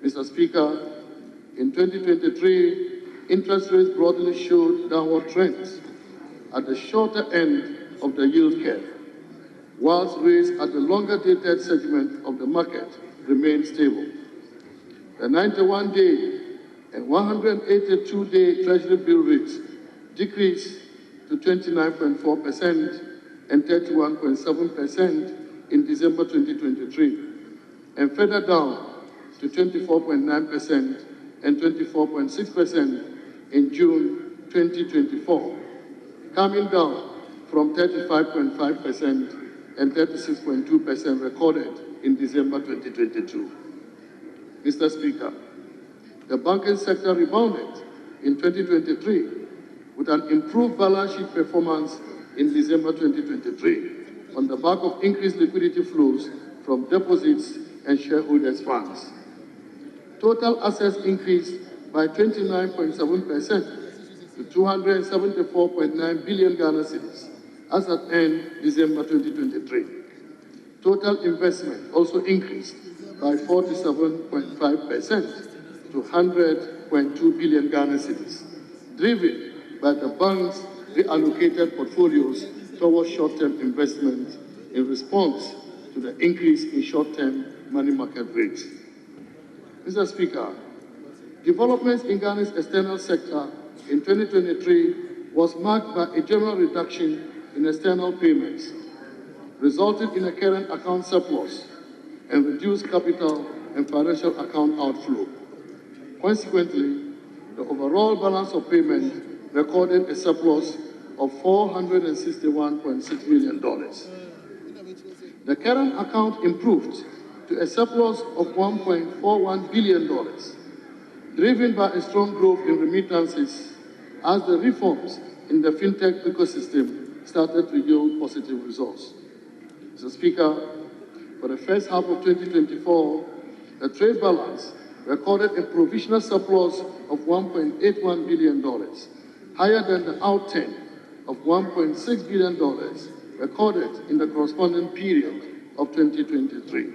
Mr. Speaker, in 2023, interest rates broadly showed downward trends at the shorter end of the yield curve, whilst rates at the longer-dated segment of the market remained stable. The 91-day and 182-day Treasury bill rates decreased to 29.4% and 31.7% in December 2023, and further down to 24.9% and 24.6% in June 2024, coming down from 35.5% and 36.2% recorded in December 2022. Mr. Speaker, the banking sector rebounded in 2023 with an improved balance sheet performance in December 2023 on the back of increased liquidity flows from deposits and shareholders' funds. Total assets increased by 29.7% to 274.9 billion Ghana cedis as at end December 2023. Total investment also increased by 47.5% to 100.2 billion Ghana cedis, driven by the bank's reallocated portfolios towards short-term investment in response to the increase in short-term money market rates. Mr. Speaker, developments in Ghana's external sector in 2023 was marked by a general reduction in external payments, resulting in a current account surplus and reduced capital and financial account outflow. Consequently, the overall balance of payment recorded a surplus of $461.6 million. The current account improved to a surplus of $1.41 billion, driven by a strong growth in remittances as the reforms in the fintech ecosystem started to yield positive results. Mr. Speaker, for the first half of 2024, the trade balance recorded a provisional surplus of $1.81 billion, higher than the outturn of $1.6 billion recorded in the corresponding period of 2023.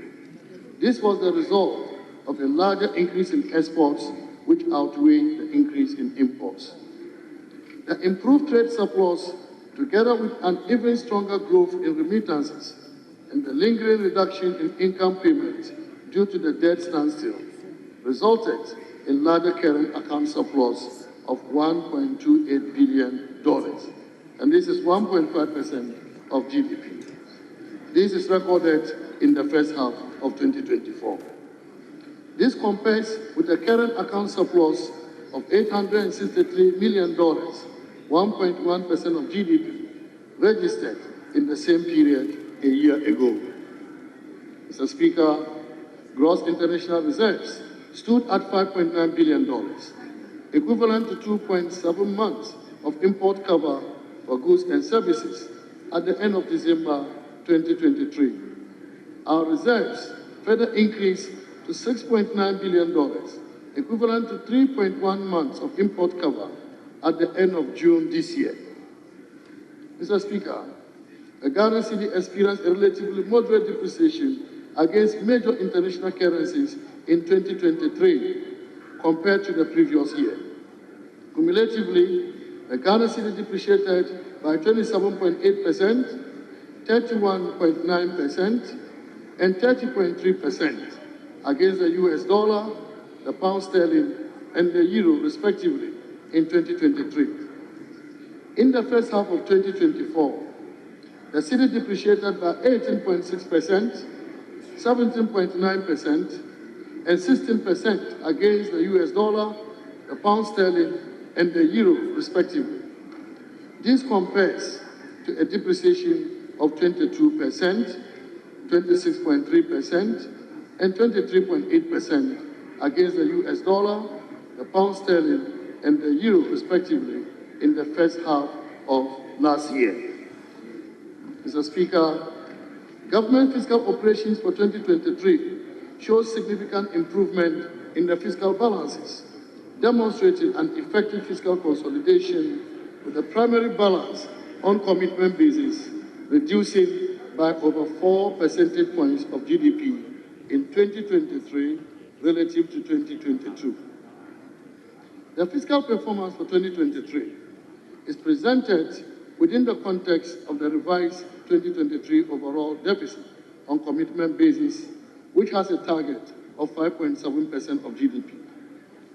This was the result of a larger increase in exports, which outweighed the increase in imports. The improved trade surplus, together with an even stronger growth in remittances and the lingering reduction in income payments due to the debt standstill, resulted in larger current account surplus of $1.28 billion, and this is 1.5% of GDP. This is recorded in the first half of 2024. This compares with the current account surplus of $863 million, 1.1% of GDP, registered in the same period a year ago. Mr. Speaker, gross international reserves stood at $5.9 billion, equivalent to 2.7 months of import cover for goods and services at the end of December 2023. Our reserves further increased to $6.9 billion, equivalent to 3.1 months of import cover at the end of June this year. Mr. Speaker, the Ghana cedi experienced a relatively moderate depreciation against major international currencies in 2023 compared to the previous year. Cumulatively, the Ghana cedi depreciated by 27.8%, 31.9%, and 30.3% against the US dollar, the pound sterling, and the euro, respectively, in 2023. In the first half of 2024, the cedi depreciated by 18.6%, 17.9%, and 16% against the US dollar, the pound sterling, and the euro, respectively. This compares to a depreciation of 22%, 26.3%, and 23.8% against the US dollar, the pound sterling, and the euro, respectively, in the first half of last year. Mr. Speaker, government fiscal operations for 2023 show significant improvement in the fiscal balances, demonstrating an effective fiscal consolidation with the primary balance on commitment basis reducing by over 4 percentage points of GDP in 2023 relative to 2022. The fiscal performance for 2023 is presented within the context of the revised 2023 overall deficit on commitment basis, which has a target of 5.7% of GDP,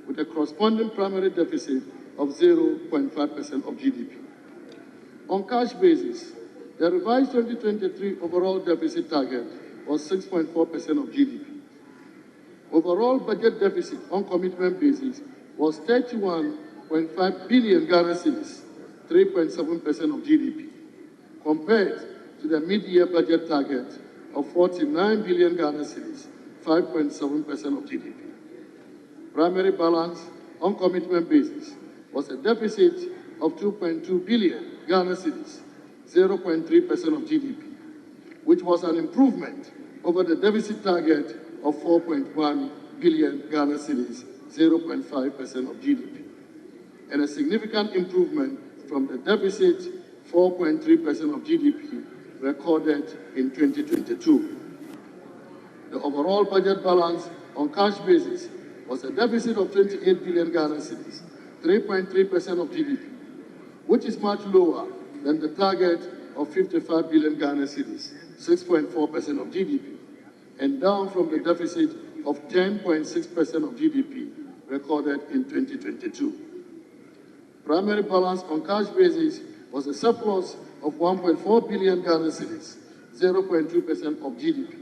with a corresponding primary deficit of 0.5% of GDP. On cash basis, the revised 2023 overall deficit target was 6.4% of GDP. Overall budget deficit on commitment basis was 31.5 billion Ghana cedis, 3.7% of GDP, compared to the mid-year budget target of 49 billion Ghana cedis, 5.7% of GDP. Primary balance on commitment basis was a deficit of 2.2 billion Ghana cedis, 0.3% of GDP, which was an improvement over the deficit target of 4.1 billion Ghana cedis, 0.5% of GDP, and a significant improvement from the deficit 4.3% of GDP recorded in 2022. The overall budget balance on cash basis was a deficit of 28 billion Ghana cedis, 3.3% of GDP, which is much lower than the target of 55 billion Ghana cedis, 6.4% of GDP, and down from the deficit of 10.6% of GDP recorded in 2022. Primary balance on cash basis was a surplus of 1.4 billion Ghana cedis, 0.2% of GDP,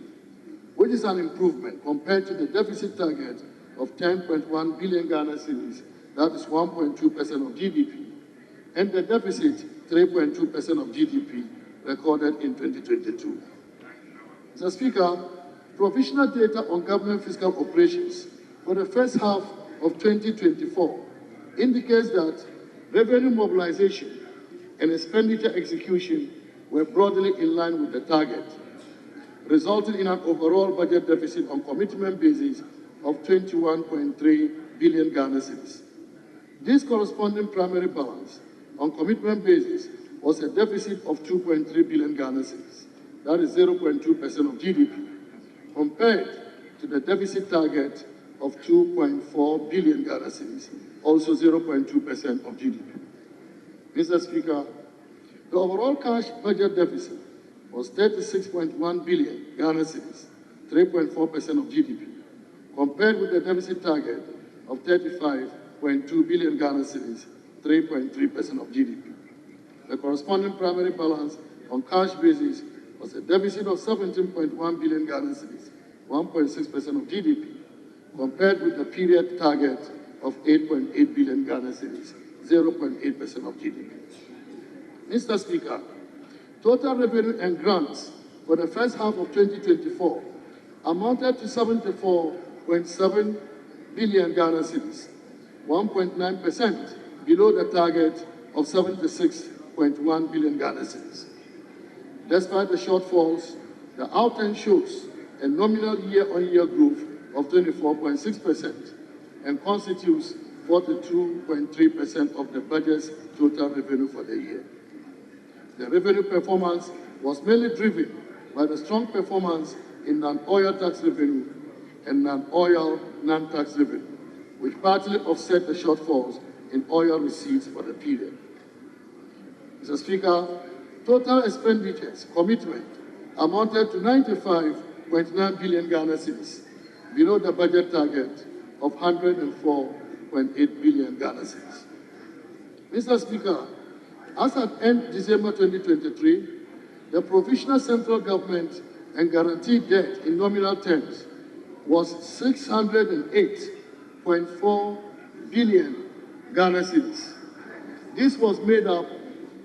which is an improvement compared to the deficit target of 10.1 billion Ghana cedis, that is 1.2% of GDP, and the deficit 3.2% of GDP recorded in 2022. Mr. Speaker, provisional data on government fiscal operations for the first half of 2024 indicates that revenue mobilization and expenditure execution were broadly in line with the target, resulting in an overall budget deficit on commitment basis of 21.3 billion Ghana cedis. This corresponding primary balance on commitment basis was a deficit of 2.3 billion Ghana cedis. That is 0.2% of GDP, compared to the deficit target of 2.4 billion Ghana cedis, also 0.2% of GDP. Mr. Speaker, the overall cash budget deficit was 36.1 billion Ghana cedis, 3.4% of GDP, compared with the deficit target of 35.2 billion Ghana cedis, 3.3% of GDP. The corresponding primary balance on cash basis was a deficit of 17.1 billion Ghana cedis, 1.6% of GDP, compared with the period target of 8.8 billion Ghana cedis, 0.8% of GDP. Mr. Speaker, total revenue and grants for the first half of 2024 amounted to 74.7 billion Ghana cedis, 1.9% below the target of 76.1 billion Ghana cedis. Despite the shortfalls, the outturn shows a nominal year-on-year growth of 24.6% and constitutes 42.3% of the budget's total revenue for the year. The revenue performance was mainly driven by the strong performance in non-oil tax revenue and non-oil non-tax revenue, which partly offset the shortfalls in oil receipts for the period. Mr. Speaker, total expenditures commitment amounted to 95.9 billion Ghana cedis, below the budget target of 104.8 billion Ghana cedis. Mr. Speaker, as at end December 2023, the provisional central government and guaranteed debt in nominal terms was 608.4 billion Ghana cedis. This was made up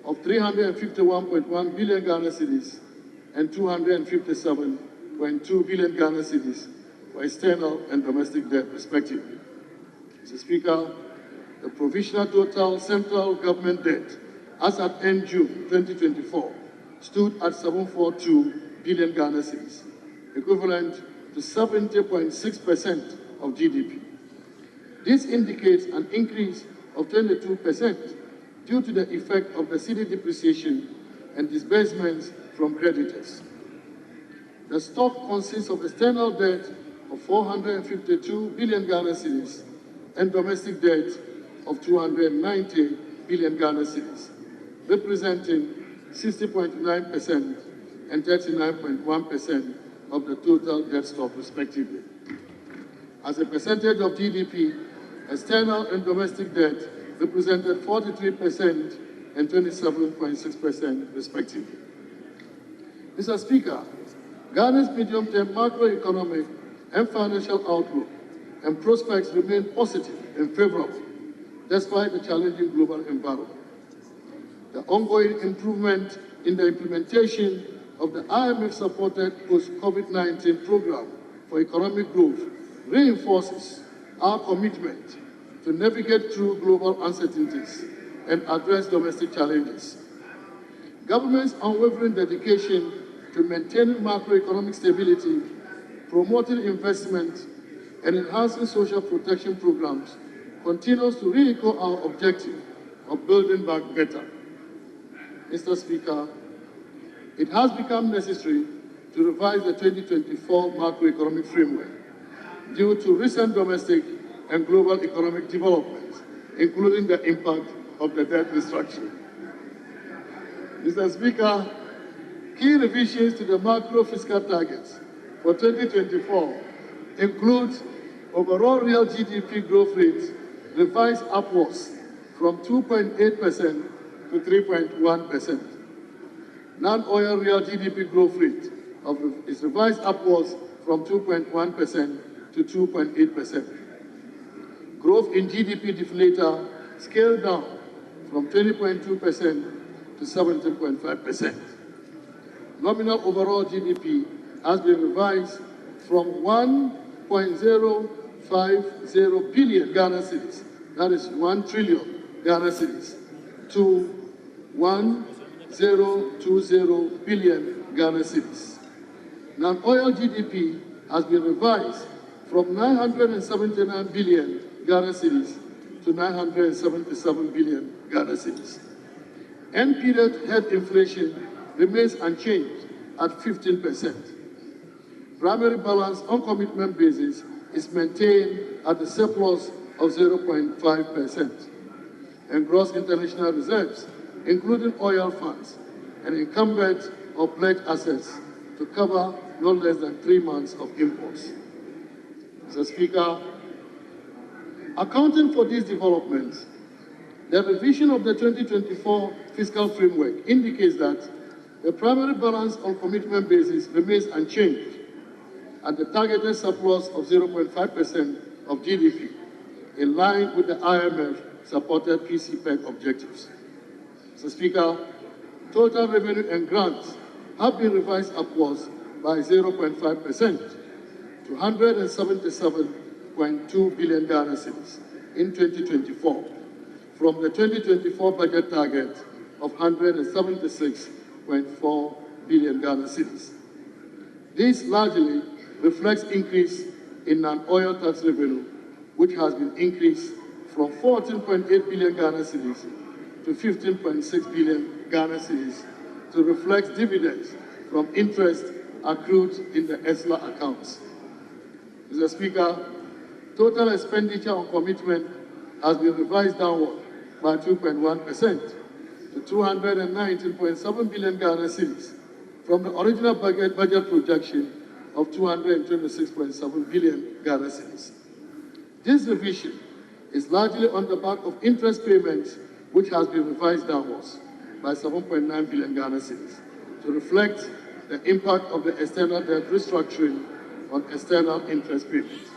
of 351.1 billion Ghana cedis and 257.2 billion Ghana cedis for external and domestic debt, respectively. Mr. Speaker, the provisional total central government debt as at end June 2024 stood at 742 billion Ghana cedis, equivalent to 70.6% of GDP. This indicates an increase of 22% due to the effect of the cedi depreciation and disbursements from creditors. The stock consists of external debt of 452 billion Ghana cedis and domestic debt of 290 billion Ghana cedis, representing 60.9% and 39.1% of the total debt stock, respectively. As a percentage of GDP, external and domestic debt represented 43% and 27.6%, respectively. Mr. Speaker, Ghana's medium-term macroeconomic and financial outlook and prospects remain positive and favorable, despite the challenging global environment. The ongoing improvement in the implementation of the IMF-supported post-COVID-19 program for economic growth reinforces our commitment to navigate through global uncertainties and address domestic challenges. Government's unwavering dedication to maintaining macroeconomic stability, promoting investment, and enhancing social protection programs continues to re-echo our objective of building back better. Mr. Speaker, it has become necessary to revise the 2024 macroeconomic framework due to recent domestic and global economic developments, including the impact of the debt restructuring. Mr. Speaker, key revisions to the macro fiscal targets for 2024 include overall real GDP growth rates revised upwards from 2.8% to 3.1%. Non-oil real GDP growth rate is revised upwards from 2.1% to 2.8%. Growth in GDP deflator scaled down from 20.2% to 17.5%. Nominal overall GDP has been revised from 1.050 billion Ghana cedis, that is 1 trillion Ghana cedis, to 1.020 billion Ghana cedis. Non-oil GDP has been revised from 979 billion Ghana cedis to 977 billion Ghana cedis. End period head inflation remains unchanged at 15%. Primary balance on commitment basis is maintained at a surplus of 0.5%. And gross international reserves, including oil funds and incumbent or pledged assets, to cover no less than 3 months of imports. Mr. Speaker, accounting for these developments, the revision of the 2024 fiscal framework indicates that the primary balance on commitment basis remains unchanged at the targeted surplus of 0.5% of GDP, in line with the IMF-supported PCPEC objectives. Mr. Speaker, total revenue and grants have been revised upwards by 0.5% to 177.2 billion Ghana cedis in 2024, from the 2024 budget target of 176.4 billion Ghana cedis. This largely reflects increase in non-oil tax revenue, which has been increased from 14.8 billion Ghana cedis to 15.6 billion Ghana cedis to reflect dividends from interest accrued in the ESLA accounts. Mr. Speaker, total expenditure on commitment has been revised downward by 2.1% to 219.7 billion Ghana cedis from the original budget projection of 226.7 billion Ghana cedis. This revision is largely on the back of interest payments, which has been revised downwards by 7.9 billion Ghana cedis to reflect the impact of the external debt restructuring on external interest payments.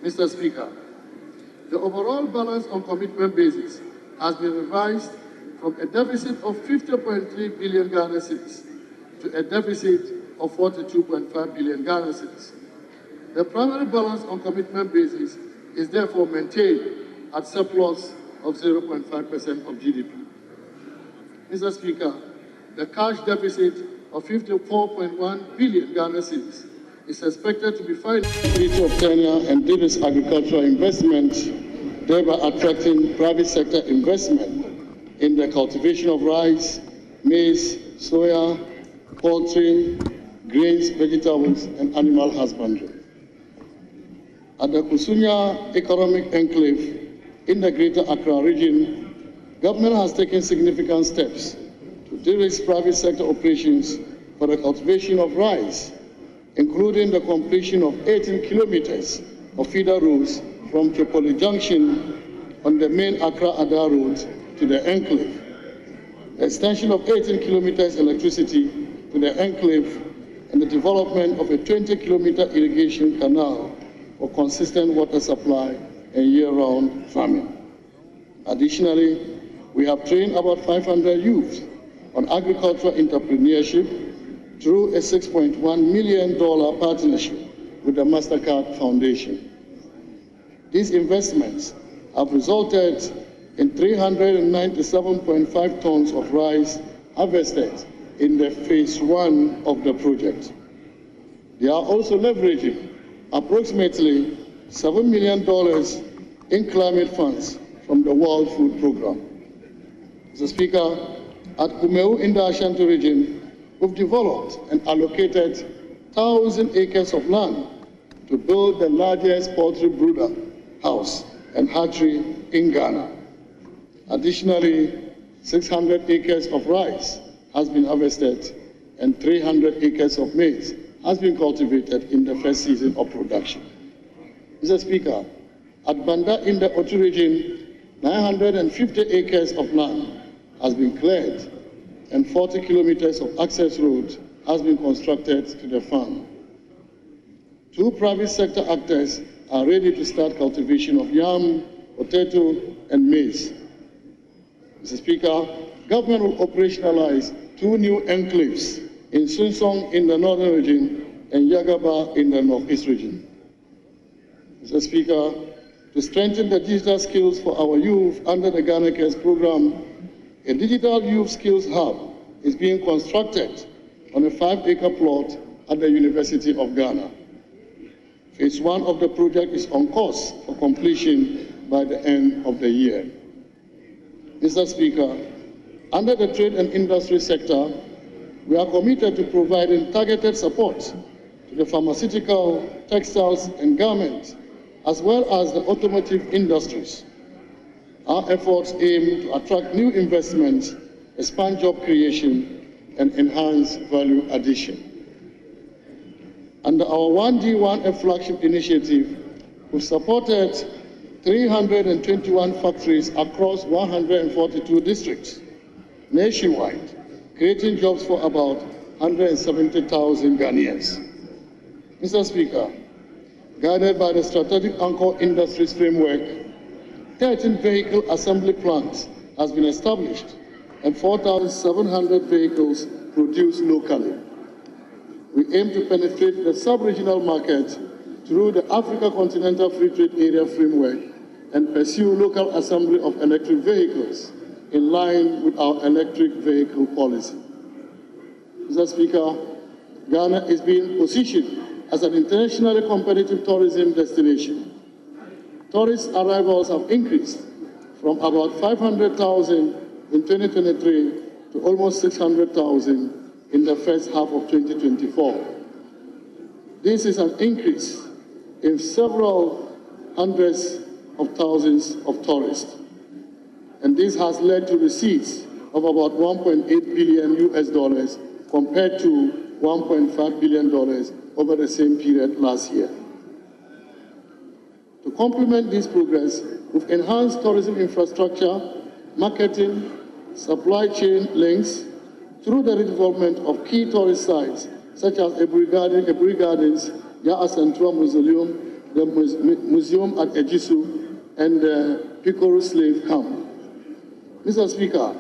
Mr. Speaker, the overall balance on commitment basis has been revised from a deficit of 50.3 billion Ghana cedis to a deficit of 42.5 billion Ghana cedis. The primary balance on commitment basis is therefore maintained at surplus of 0.5% of GDP. Mr. Speaker, the cash deficit of 54.1 billion Ghana cedis is expected to be financed of tenure and de-risk agricultural investment, thereby attracting private sector investment in the cultivation of rice, maize, soya, poultry, grains, vegetables, and animal husbandry. At the Kusunya Economic Enclave in the Greater Accra region, government has taken significant steps to de-risk private sector operations for the cultivation of rice, including the completion of 18 kilometers of feeder roads from Geopolitical Junction on the main Accra-Ada road to the enclave, the extension of 18 kilometers electricity to the enclave, and the development of a 20-kilometer irrigation canal for consistent water supply and year-round farming. Additionally, we have trained about 500 youth on agricultural entrepreneurship through a $6.1 million partnership with the MasterCard Foundation. These investments have resulted in 397.5 tons of rice harvested in the phase 1 of the project. They are also leveraging approximately $7 million in climate funds from the World Food Programme. Mr. Speaker, at Kumeu in the Ashanti region, we've developed and allocated 1,000 acres of land to build the largest poultry brooder house and hatchery in Ghana. Additionally, 600 acres of rice has been harvested and 300 acres of maize has been cultivated in the first season of production. Mr. Speaker, at Banda in the Otu region, 950 acres of land has been cleared and 40 kilometers of access road has been constructed to the farm. 2 private sector actors are ready to start cultivation of yam, potato, and maize. Mr. Speaker, government will operationalize 2 new enclaves in Sunsong in the northern region and Yagaba in the northeast region. Mr. Speaker, to strengthen the digital skills for our youth under the Ghana Cares program, a digital youth skills hub is being constructed on a 5-acre plot at the University of Ghana. Phase 1 of the project is on course for completion by the end of the year. Mr. Speaker, Under the trade and industry sector, we are committed to providing targeted support to the pharmaceutical, textiles, and garments, as well as the automotive industries. Our efforts aim to attract new investments, expand job creation, and enhance value addition. Under our 1D1F flagship initiative, we've supported 321 factories across 142 districts nationwide, creating jobs for about 170,000 Ghanaians. Mr. Speaker, guided by the Strategic Anchor Industries Framework, 13 vehicle assembly plants has been established and 4,700 vehicles produced locally. We aim to penetrate the sub-regional market through the Africa Continental Free Trade Area Framework and pursue local assembly of electric vehicles in line with our electric vehicle policy. Mr. Speaker, Ghana is being positioned as an internationally competitive tourism destination. Tourist arrivals have increased from about 500,000 in 2023 to almost 600,000 in the first half of 2024. This is an increase in several hundreds of thousands of tourists. And this has led to receipts of about $1.8 billion US compared to $1.5 billion over the same period last year. To complement this progress, we've enhanced tourism infrastructure, marketing, supply chain links through the redevelopment of key tourist sites such as Eburi Gardens, Ya'asantua Mausoleum, the Museum at Ejisu, and the Piccolo Slave Camp. Mr. Speaker,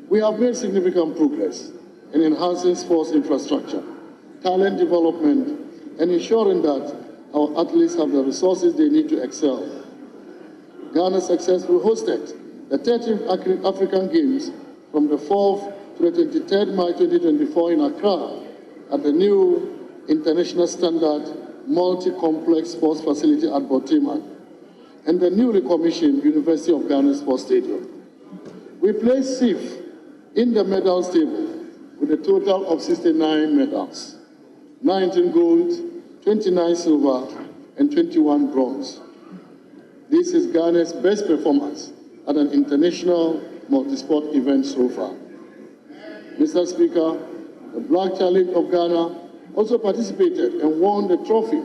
we have made significant progress in enhancing sports infrastructure, talent development, and ensuring that our athletes have the resources they need to excel. Ghana successfully hosted the 13th African Games from the 4th to the 23rd March 2024 in Accra at the new International Standard Multi-Complex Sports Facility at Boteman and the newly commissioned University of Ghana Sports Stadium. We placed 6th in the medals table with a total of 69 medals, 19 gold, 29 silver, and 21 bronze. This is Ghana's best performance at an international multi-sport event so far. Mr. Speaker, the Black Challenge of Ghana also participated and won the trophy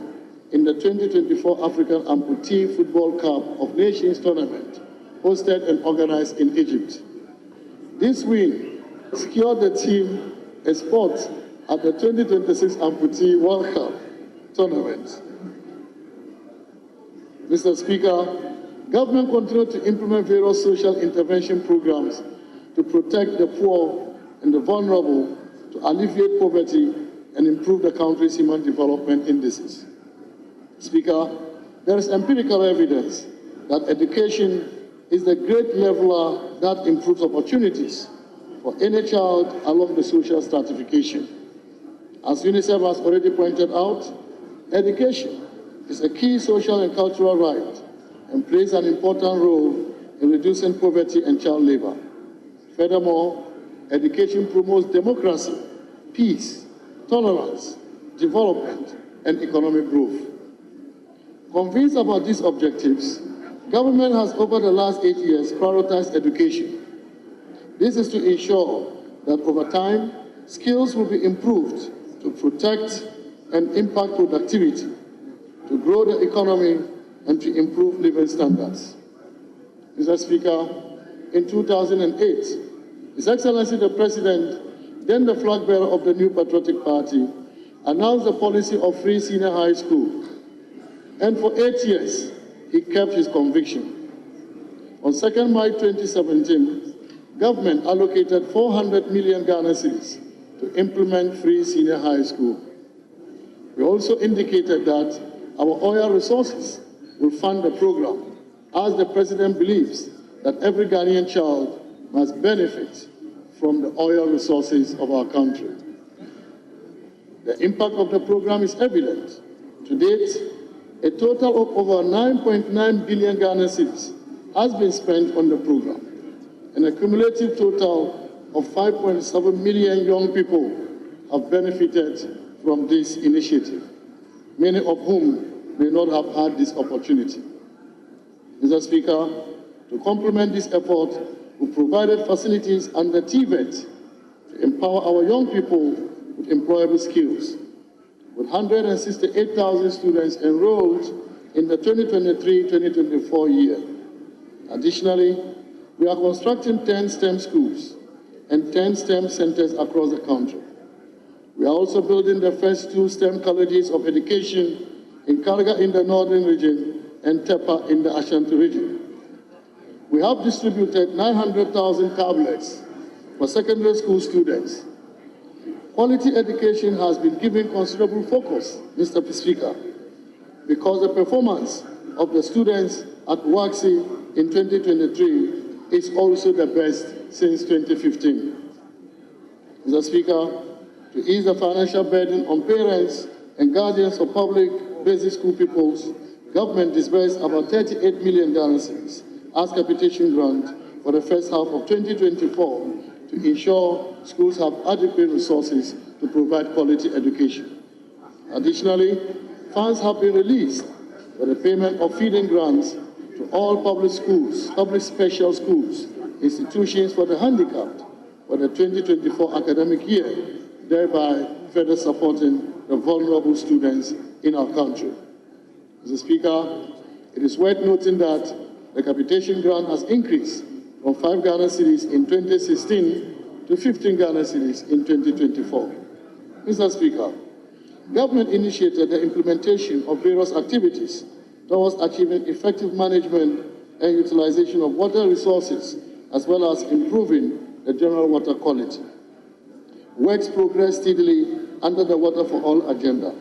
in the 2024 African Amputee Football Cup of Nations tournament, hosted and organized in Egypt. This win secured the team a spot at the 2026 Amputee World Cup tournament. Mr. Speaker, government continued to implement various social intervention programs to protect the poor and the vulnerable, to alleviate poverty and improve the country's human development indices. Speaker, there is empirical evidence that education is the great leveler that improves opportunities for any child along the social stratification. As UNICEF has already pointed out, education is a key social and cultural right and plays an important role in reducing poverty and child labor. Furthermore, education promotes democracy, peace, tolerance, development, and economic growth. Convinced about these objectives, government has over the last 8 years prioritized education. This is to ensure that over time, skills will be improved to protect and impact productivity, to grow the economy, and to improve living standards. Mr. Speaker, in 2008, His Excellency the President, then the flag bearer of the New Patriotic Party, announced the policy of free senior high school. And for 8 years, he kept his conviction. On 2nd March 2017, government allocated 400 million Ghana cedis to implement free senior high school. We also indicated that our oil resources will fund the program, as the President believes that every Ghanaian child must benefit from the oil resources of our country. The impact of the program is evident. To date, a total of over 9.9 billion Ghana cedis has been spent on the program, and a cumulative total of 5.7 million young people have benefited from this initiative, many of whom may not have had this opportunity. Mr. Speaker, to complement this effort, we provided facilities under TVET to empower our young people with employable skills. With 168,000 students enrolled in the 2023-2024 year. Additionally, we are constructing 10 STEM schools and 10 STEM centers across the country. We are also building the first 2 STEM colleges of education in Karga in the northern region and Tepa in the Ashanti region. We have distributed 900,000 tablets for secondary school students. Quality education has been given considerable focus, Mr. Speaker, because the performance of the students at WAXI in 2023 is also the best since 2015. Mr. Speaker, to ease the financial burden on parents and guardians of public basic school pupils, government disbursed about 38 million Ghana cedis as capitation grant for the first half of 2024 to ensure schools have adequate resources to provide quality education. Additionally, funds have been released for the payment of feeding grants to all public schools, public special schools, institutions for the handicapped for the 2024 academic year, thereby further supporting the vulnerable students in our country. Mr. Speaker, it is worth noting that the capitation grant has increased from 5 Ghana cedis in 2016 to 15 Ghana cedis in 2024. Mr. Speaker, government initiated the implementation of various activities towards achieving effective management and utilization of water resources, as well as improving the general water quality. Works progress steadily under the Water for All agenda.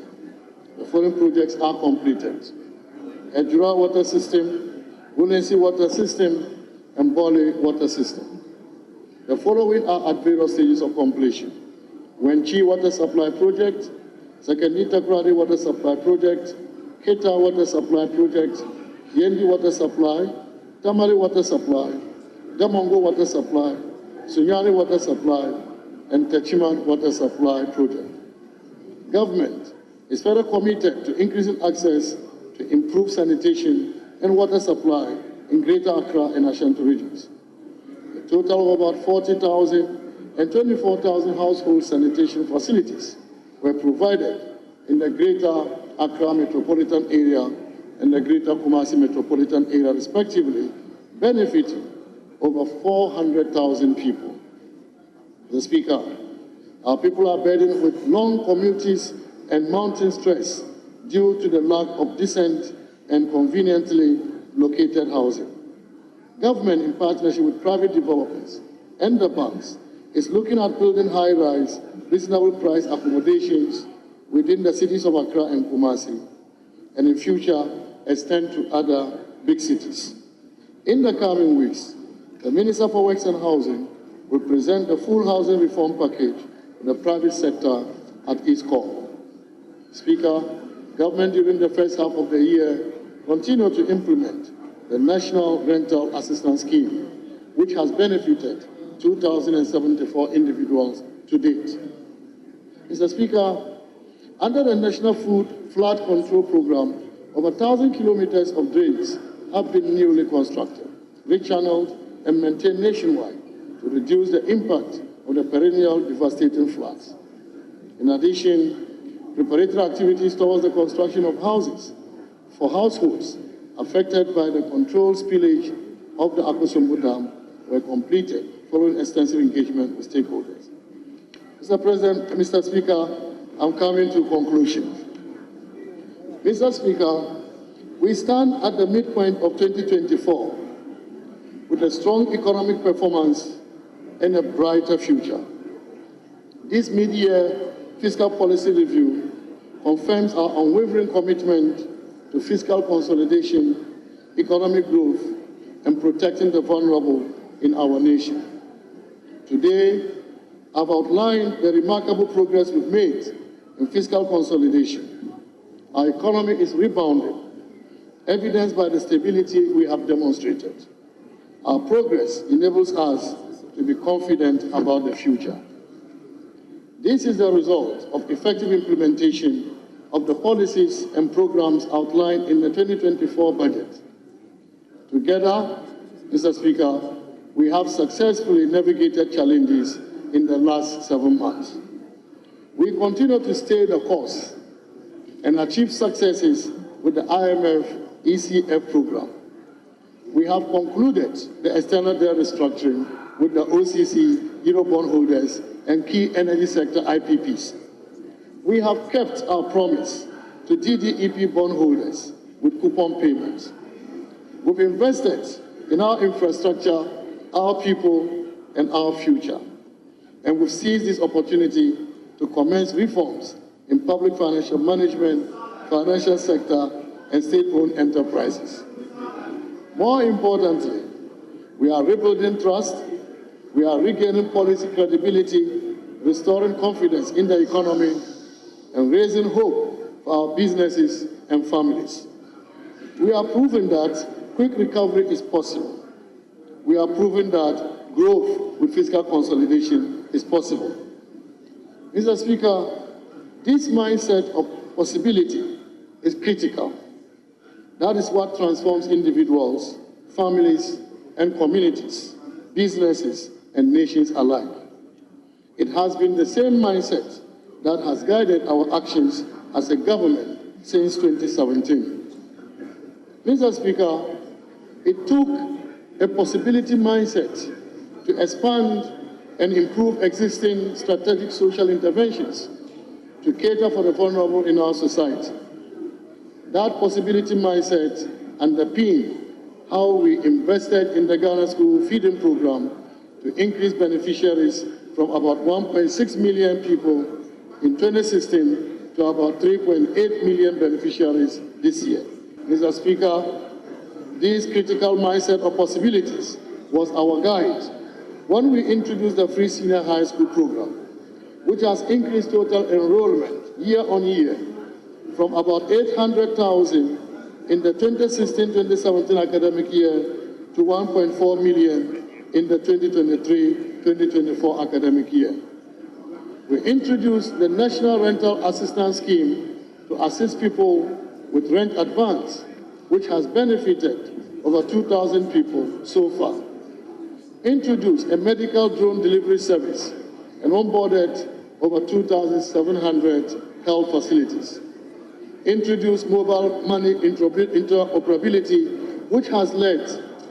The following projects are completed: Ejura Water System, Wunensi Water System, and Bole Water System. The following are at various stages of completion: Wenchi Water Supply Project, Sekendita Kradi Water Supply Project, Keta Water Supply Project, Yendi Water Supply, Tamale Water Supply, Damongo Water Supply, Sunyani Water Supply, and Techiman Water Supply Project. Government is further committed to increasing access to improved sanitation and water supply in Greater Accra and Ashanti regions. A total of about 40,000 and 24,000 household sanitation facilities were provided in the Greater Accra metropolitan area and the Greater Kumasi metropolitan area respectively, benefiting over 400,000 people. Mr. Speaker, our people are burdened with long commutes and mountain stress due to the lack of decent and conveniently located housing. Government, in partnership with private developers and the banks, is looking at building high-rise, reasonable price accommodations within the cities of Accra and Kumasi, and in future extend to other big cities. In the coming weeks, the Minister for Works and Housing will present the full housing reform package in the private sector at East Corp. Speaker, government during the first half of the year continued to implement the National Rental Assistance Scheme, which has benefited 2,074 individuals to date. Mr. Speaker, under the National Food Flood Control Program, over 1,000 kilometers of drains have been newly constructed, rechanneled, and maintained nationwide to reduce the impact of the perennial devastating floods. In addition, preparatory activities towards the construction of houses for households affected by the controlled spillage of the Akosombo Dam were completed following extensive engagement with stakeholders. Mr. President, Mr. Speaker, I'm coming to conclusion. Mr. Speaker, we stand at the midpoint of 2024 with a strong economic performance and a brighter future. This mid-year fiscal policy review confirms our unwavering commitment to fiscal consolidation, economic growth, and protecting the vulnerable in our nation. Today, I've outlined the remarkable progress we've made in fiscal consolidation. Our economy is rebounding, evidenced by the stability we have demonstrated. Our progress enables us to to be confident about the future. This is the result of effective implementation of the policies and programs outlined in the 2024 budget. Together, Mr. Speaker, we have successfully navigated challenges in the last 7 months. We continue to stay the course and achieve successes with the IMF ECF program. We have concluded the external debt restructuring with the OCC, Eurobond holders, and key energy sector IPPs. We have kept our promise to DDEP bondholders with coupon payments. We've invested in our infrastructure, our people, and our future. And we've seized this opportunity to commence reforms in public financial management, financial sector, and state-owned enterprises. More importantly, we are rebuilding trust, we are regaining policy credibility, restoring confidence in the economy, and raising hope for our businesses and families. We are proving that quick recovery is possible. We are proving that growth with fiscal consolidation is possible. Mr. Speaker, this mindset of possibility is critical. That is what transforms individuals, families, and communities, businesses, and nations alike. It has been the same mindset that has guided our actions as a government since 2017. Mr. Speaker, it took a possibility mindset to expand and improve existing strategic social interventions to cater for the vulnerable in our society. That possibility mindset underpinned how we invested in the Ghana School Feeding Program to increase beneficiaries from about 1.6 million people in 2016 to about 3.8 million beneficiaries this year. Mr. Speaker, this critical mindset of possibilities was our guide when we introduced the free senior high school program, which has increased total enrollment year on year from about 800,000 in the 2016-2017 academic year to 1.4 million in the 2023-2024 academic year. We introduced the National Rental Assistance Scheme to assist people with rent advance, which has benefited over 2,000 people so far. Introduced a medical drone delivery service and onboarded over 2,700 health facilities. Introduced mobile money interoperability, which has led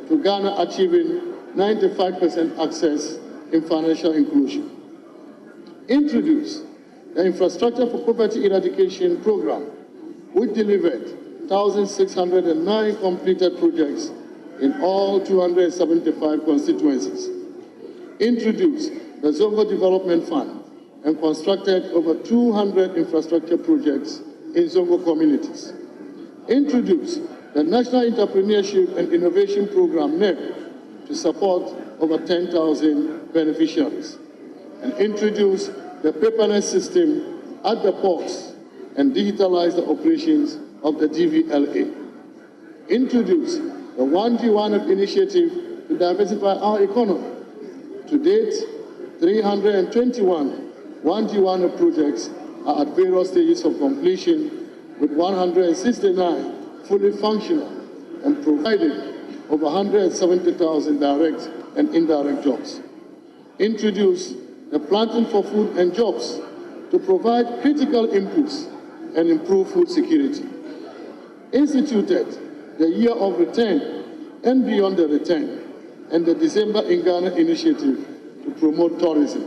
to Ghana achieving 95% access in financial inclusion. Introduced the Infrastructure for Poverty Eradication Program, which delivered 1,609 completed projects in all 275 constituencies. Introduced the Zongo Development Fund and constructed over 200 infrastructure projects in Zongo communities. Introduced the National Entrepreneurship and Innovation Program, NEP, to support over 10,000 beneficiaries. And introduced the paperless system at the ports and digitalized the operations of the DVLA. Introduced the 1G1F initiative to diversify our economy. To date, 321 1G1F projects are at various stages of completion, with 169 fully functional and providing over 170,000 direct and indirect jobs. Introduced the Planting for Food and Jobs to provide critical inputs and improve food security. Instituted the Year of Return and Beyond the Return and the December in Ghana initiative to promote tourism.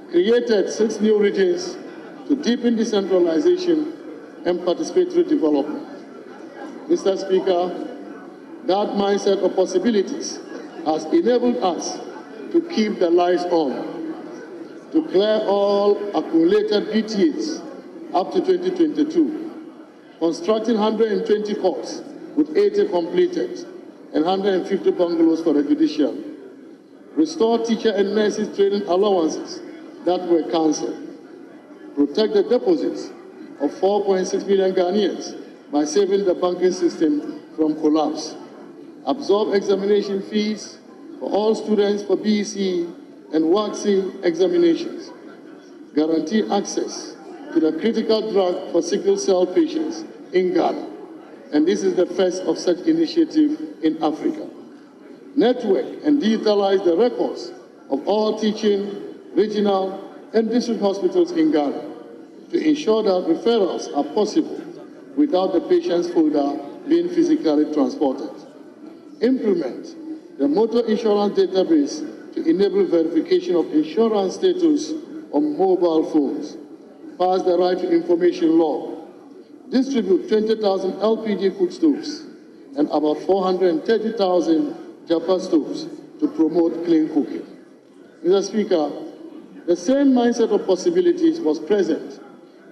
Created 6 new regions to deepen decentralization and participatory development. Mr. Speaker, that mindset of possibilities has enabled us to keep the lights on, to clear all accumulated BTAs up to 2022, constructing 120 courts with 80 completed and 150 bungalows for the judiciary. Restore teacher and nurses training allowances that were cancelled. Protect the deposits of 4.6 million Ghanaians by saving the banking system from collapse. Absorb examination fees for all students for BEC and WACC examinations, guarantee access to the critical drug for sickle cell patients in Ghana. And this is the first of such initiative in Africa. Network and digitalize the records of all teaching, regional, and district hospitals in Ghana to ensure that referrals are possible without the patient's folder being physically transported. Implement the motor insurance database to enable verification of insurance status on mobile phones. Pass the right to information law. Distribute 20,000 LPG cook stoves and about 430,000 Japa stoves to promote clean cooking. Mr. Speaker, the same mindset of possibilities was present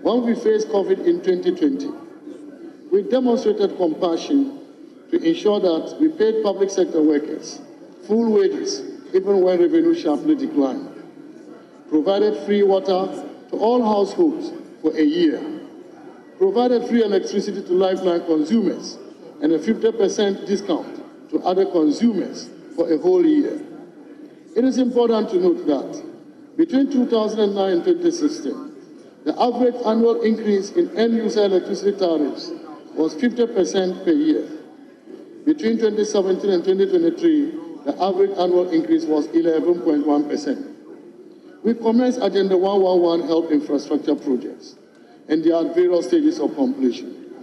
when we faced COVID in 2020. We demonstrated compassion to ensure that we paid public sector workers full wages even when revenue sharply declined, provided free water to all households for a year, provided free electricity to lifeline consumers and a 50% discount to other consumers for a whole year. It is important to note that between 2009 and 2016, the average annual increase in end-user electricity tariffs was 50% per year. Between 2017 and 2023, the average annual increase was 11.1%. We commenced Agenda 111 health infrastructure projects, and they are at various stages of completion.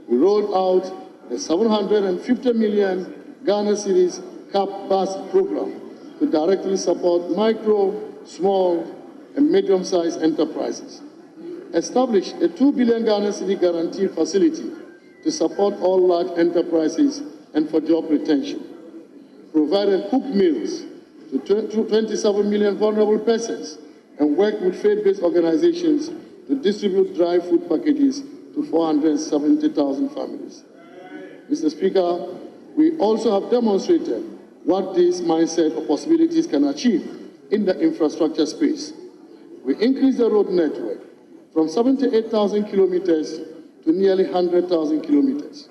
We rolled out the 750 million Ghana cedis CAP bus program to directly support micro, small, and medium-sized enterprises. Established a 2 billion Ghana cedi guarantee facility to support all large enterprises and for job retention. Provided cooked meals to 27 million vulnerable persons and worked with faith-based organizations to distribute dry food packages to 470,000 families. Mr. Speaker, we also have demonstrated what this mindset of possibilities can achieve in the infrastructure space. We increased the road network from 78,000 kilometers to nearly 100,000 kilometers.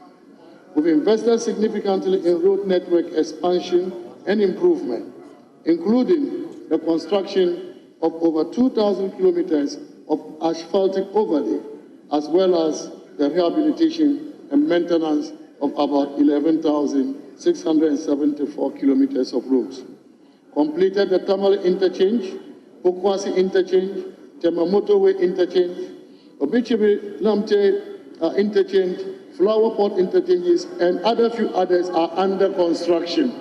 We've invested significantly in road network expansion and improvement, including the construction of over 2,000 kilometers of asphaltic overlay, as well as the rehabilitation and maintenance of about 11,674 kilometers of roads. Completed the Tamale interchange, Pokwasi interchange, Tema motorway interchange, Obichibi Lamte interchange, Flower Pot interchanges, and other few others are under construction.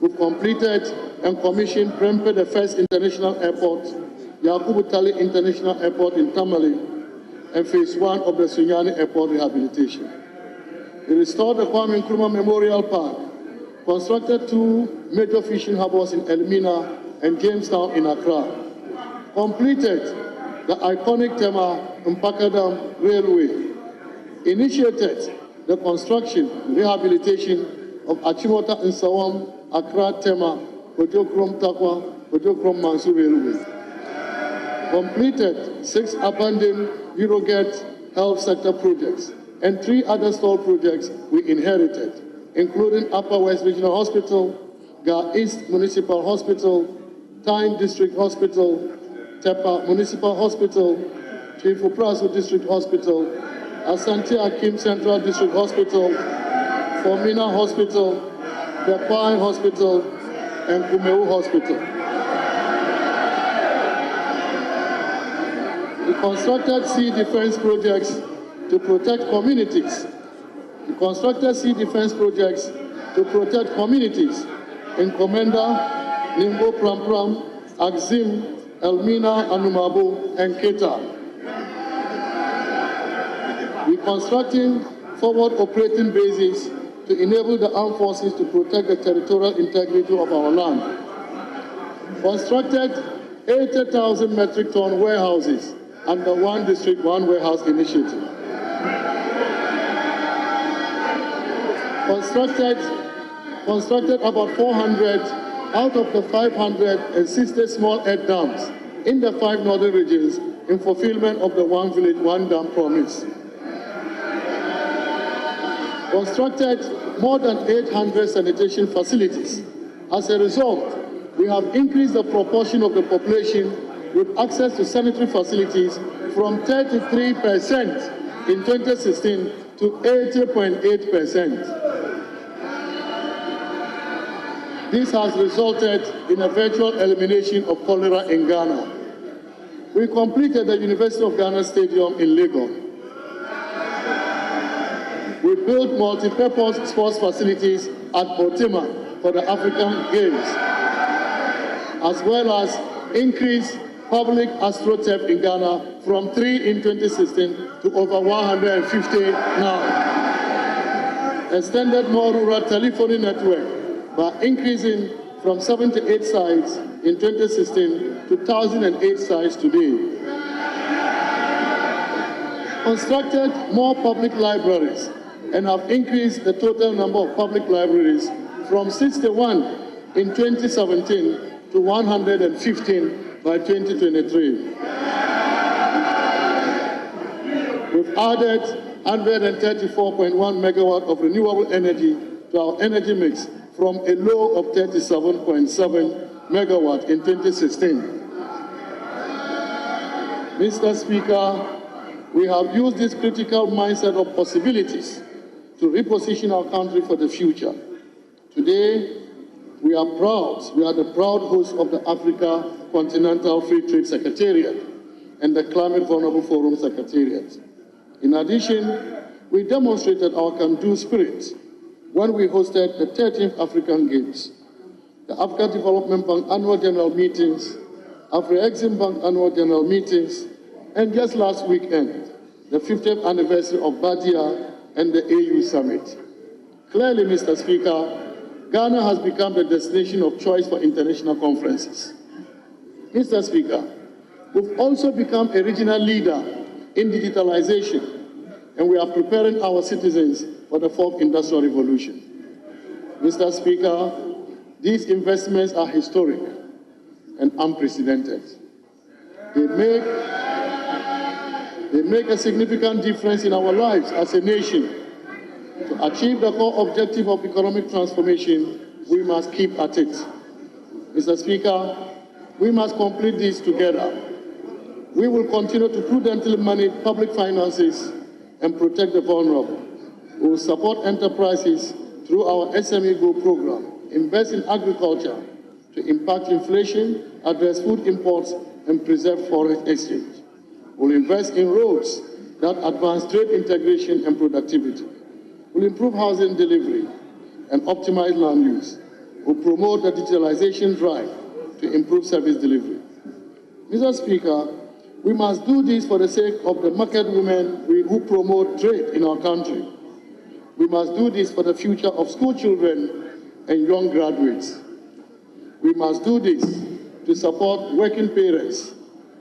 We've completed and commissioned Prempeh, the first international airport, Yakubu Tali International Airport in Tamale, and phase 1 of the Sunyani Airport rehabilitation. We restored the Kwame Nkrumah Memorial Park, constructed 2 major fishing harbors in Elmina and Jamestown in Accra, completed the iconic Tema Mpakadam Railway, initiated the construction and rehabilitation of Achimota and Sawam, Accra Tema, Kojokrom Takwa, Kojokrom Mansu Railway, completed 6 abandoned Eurogate health sector projects and 3 other stalled projects we inherited, including Upper West Regional Hospital, Ga East Municipal Hospital, Tyne District Hospital, Tepa Municipal Hospital, Chifupraso District Hospital, Asante Akim Central District Hospital, Formina Hospital, Bekwai Hospital, and Kumeu Hospital. We constructed sea defense projects to protect communities. We constructed sea defense projects to protect communities in Komenda, Nimbo Prampram, Axim, Elmina, Anumabo, and Keta. We constructing forward operating bases to enable the armed forces to protect the territorial integrity of our land. Constructed 80,000 metric ton warehouses under One District, One Warehouse initiative. Constructed about 400 out of the 560 small earth dams in the 5 northern regions in fulfillment of the One Village, One Dam promise. Constructed more than 800 sanitation facilities As a result, we have increased the proportion of the population with access to sanitary facilities from 33% in 2016 to 80.8%. This has resulted in a virtual elimination of cholera in Ghana. We completed the University of Ghana Stadium in Lagos. We built multi-purpose sports facilities at Otima for the African Games, as well as increased public astroturf in Ghana from 3 in 2016 to over 150 now. Extended more rural telephony network by increasing from 78 sites in 2016 to 1,008 sites today. Constructed more public libraries and have increased the total number of public libraries from 61 in 2017 to 115 by 2023. We've added 134.1 megawatt of renewable energy to our energy mix from a low of 37.7 megawatt in 2016. Mr. Speaker, we have used this critical mindset of possibilities to reposition our country for the future. Today, we are the proud host of the Africa Continental Free Trade Secretariat and the Climate Vulnerable Forum Secretariat. In addition, we demonstrated our can-do spirit when we hosted the 13th African Games, the Africa Development Bank Annual General Meetings, Afro-Exim Bank Annual General Meetings, and just last weekend, the 50th anniversary of Badia and the AU Summit. Clearly, Mr. Speaker, Ghana has become the destination of choice for international conferences. Mr. Speaker, we've also become a regional leader in digitalization, and we are preparing our citizens for the fourth industrial revolution. Mr. Speaker, these investments are historic and unprecedented. They make a significant difference in our lives as a nation. To achieve the core objective of economic transformation, we must keep at it. Mr. Speaker, we must complete this together. We will continue to prudently manage public finances and protect the vulnerable. We will support enterprises through our SME Go program, invest in agriculture to impact inflation, address food imports, and preserve foreign exchange. We will invest in roads that advance trade integration and productivity. We will improve housing delivery and optimize land use. We will promote the digitalization drive to improve service delivery. Mr. Speaker, we must do this for the sake of the market women who promote trade in our country. We must do this for the future of school children and young graduates. We must do this to support working parents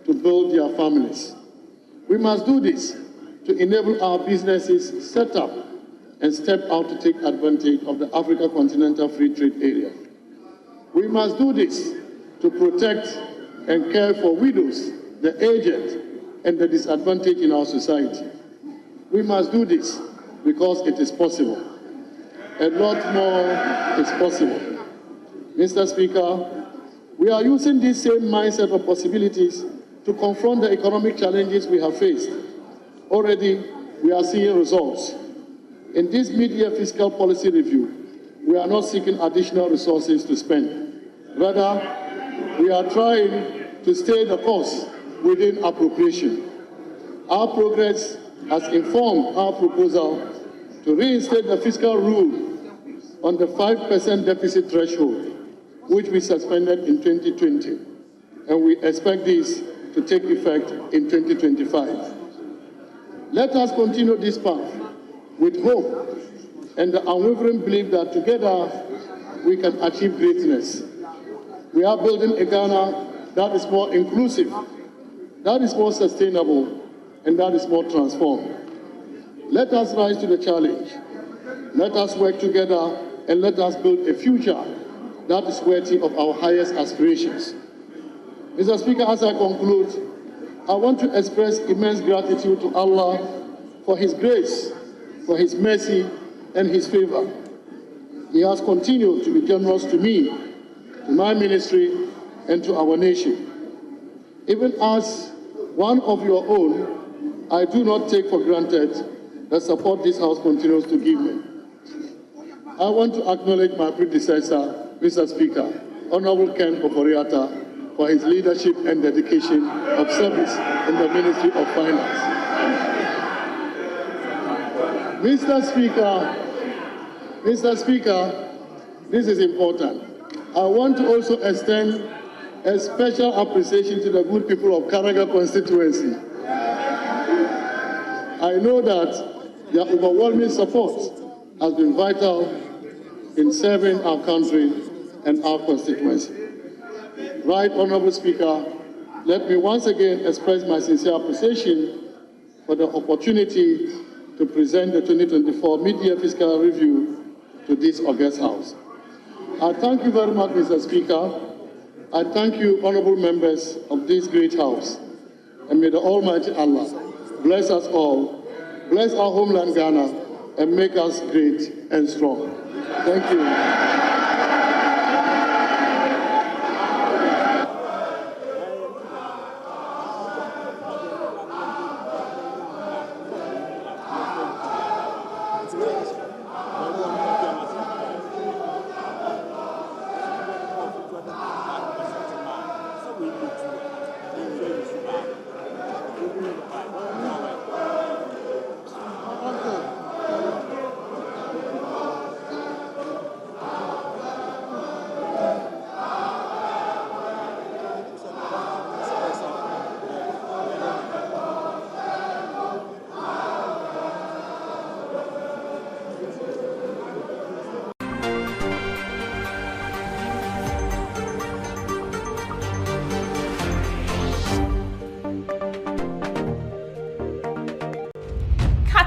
to build their families. We must do this to enable our businesses set up and step out to take advantage of the Africa Continental Free Trade Area. We must do this to protect and care for widows, the aged, and the disadvantaged in our society. We must do this because it is possible. A lot more is possible. Mr. Speaker, we are using this same mindset of possibilities to confront the economic challenges we have faced. Already, we are seeing results. In this mid-year fiscal policy review, we are not seeking additional resources to spend. Rather, we are trying to stay the course within appropriation. Our progress has informed our proposal to reinstate the fiscal rule on the 5% deficit threshold, which we suspended in 2020, and we expect this to take effect in 2025. Let us continue this path with hope and the unwavering belief that together we can achieve greatness. We are building a Ghana that is more inclusive, that is more sustainable, and that is more transformed. Let us rise to the challenge. Let us work together and let us build a future that is worthy of our highest aspirations. Mr. Speaker, as I conclude, I want to express immense gratitude to Allah for His grace, for His mercy, and His favor. He has continued to be generous to me to my ministry, and to our nation. Even as one of your own, I do not take for granted the support this House continues to give me. I want to acknowledge my predecessor, Mr. Speaker, Honorable Ken Oforiatta, for his leadership and dedication of service in the Ministry of Finance. Mr. Speaker, this is important. I want to also extend a special appreciation to the good people of Karaga constituency. I know that their overwhelming support has been vital in serving our country and our constituency. Right, Honorable Speaker, let me once again express my sincere appreciation for the opportunity to present the 2024 Mid-Year Fiscal Review to this august House. I thank you very much, Mr. Speaker. I thank you, honorable members of this great House. And may the Almighty Allah bless us all, bless our homeland Ghana, and make us great and strong. Thank you.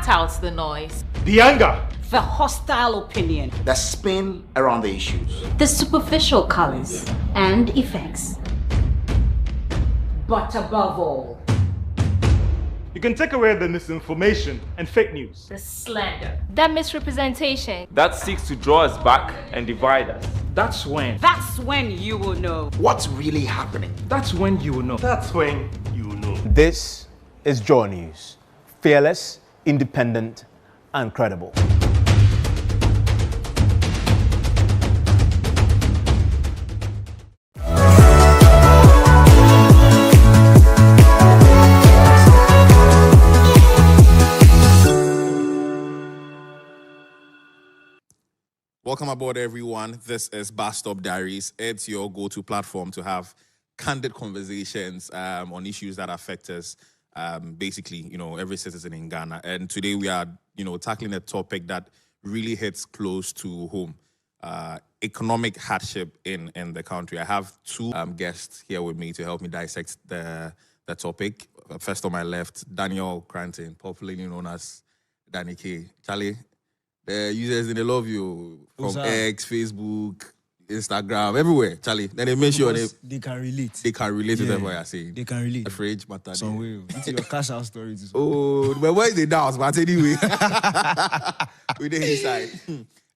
Out the noise, the anger, the hostile opinion, the spin around the issues, the superficial colors and effects. But above all, you can take away the misinformation and fake news, the slander, that misrepresentation that seeks to draw us back and divide us. That's when you will know what's really happening. That's when you will know. That's when you will know. This is JoyNews, fearless, independent, and credible. Welcome aboard, everyone. This is Bus Stop Diaries. It's your go-to platform to have candid conversations on issues that affect us. Basically, every citizen in Ghana. And today we are, tackling a topic that really hits close to home. Economic hardship in the country. I have two guests here with me to help me dissect the topic. First on my left, Daniel Cranton, popularly known as Danny K. Charlie, the users, they love you from X, Facebook, Instagram, everywhere, Charlie. Then they make sure they can relate. They can relate to them, what you're saying. They can relate. The fridge matter. Some way. It's your cash out stories. Oh, but where is the dance? But anyway, we're there inside.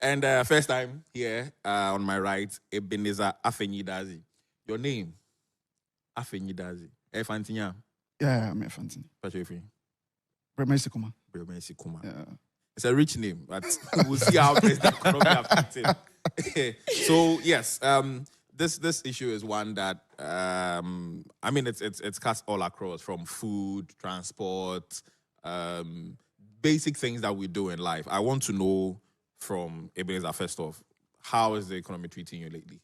And first time here on my right, Ebenezer Afenyidazi. Your name? Afenyidazi. Efantinya? Yeah, I'm Efantinya. What's your name? Bremesi Kuma. Bremesi Kuma. Yeah. It's a rich name, but we'll see how best that economy affects it. So yes, this issue is one that it's cast all across, from food, transport, basic things that we do in life. I want to know from Ebenezer first off, how is the economy treating you lately?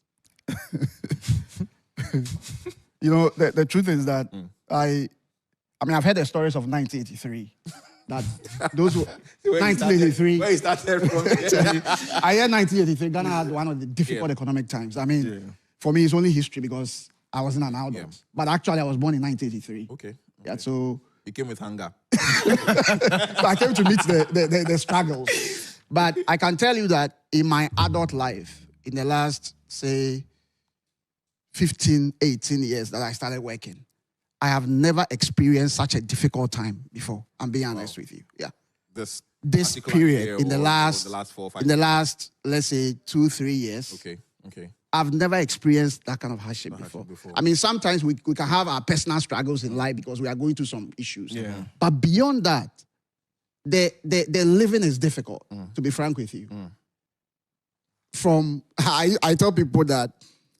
The truth is that I've heard the stories of 1983. That those were 1983. Where you started from? I heard 1983. Ghana had one of the difficult economic times. For me, it's only history because I wasn't an adult. Yeah. But actually, I was born in 1983. Okay. Yeah. So you came with hunger. So I came to meet the struggles. But I can tell you that in my adult life, in the last, say, 15, 18 years that I started working, I have never experienced such a difficult time before. I'm being honest with you. Yeah. This period in the last 4 or 5 in the last, let's say, 2-3 years. Okay. I've never experienced that kind of hardship before. I mean, sometimes we can have our personal struggles in life because we are going through some issues. Yeah. But beyond that, the living is difficult, to be frank with you. I tell people that,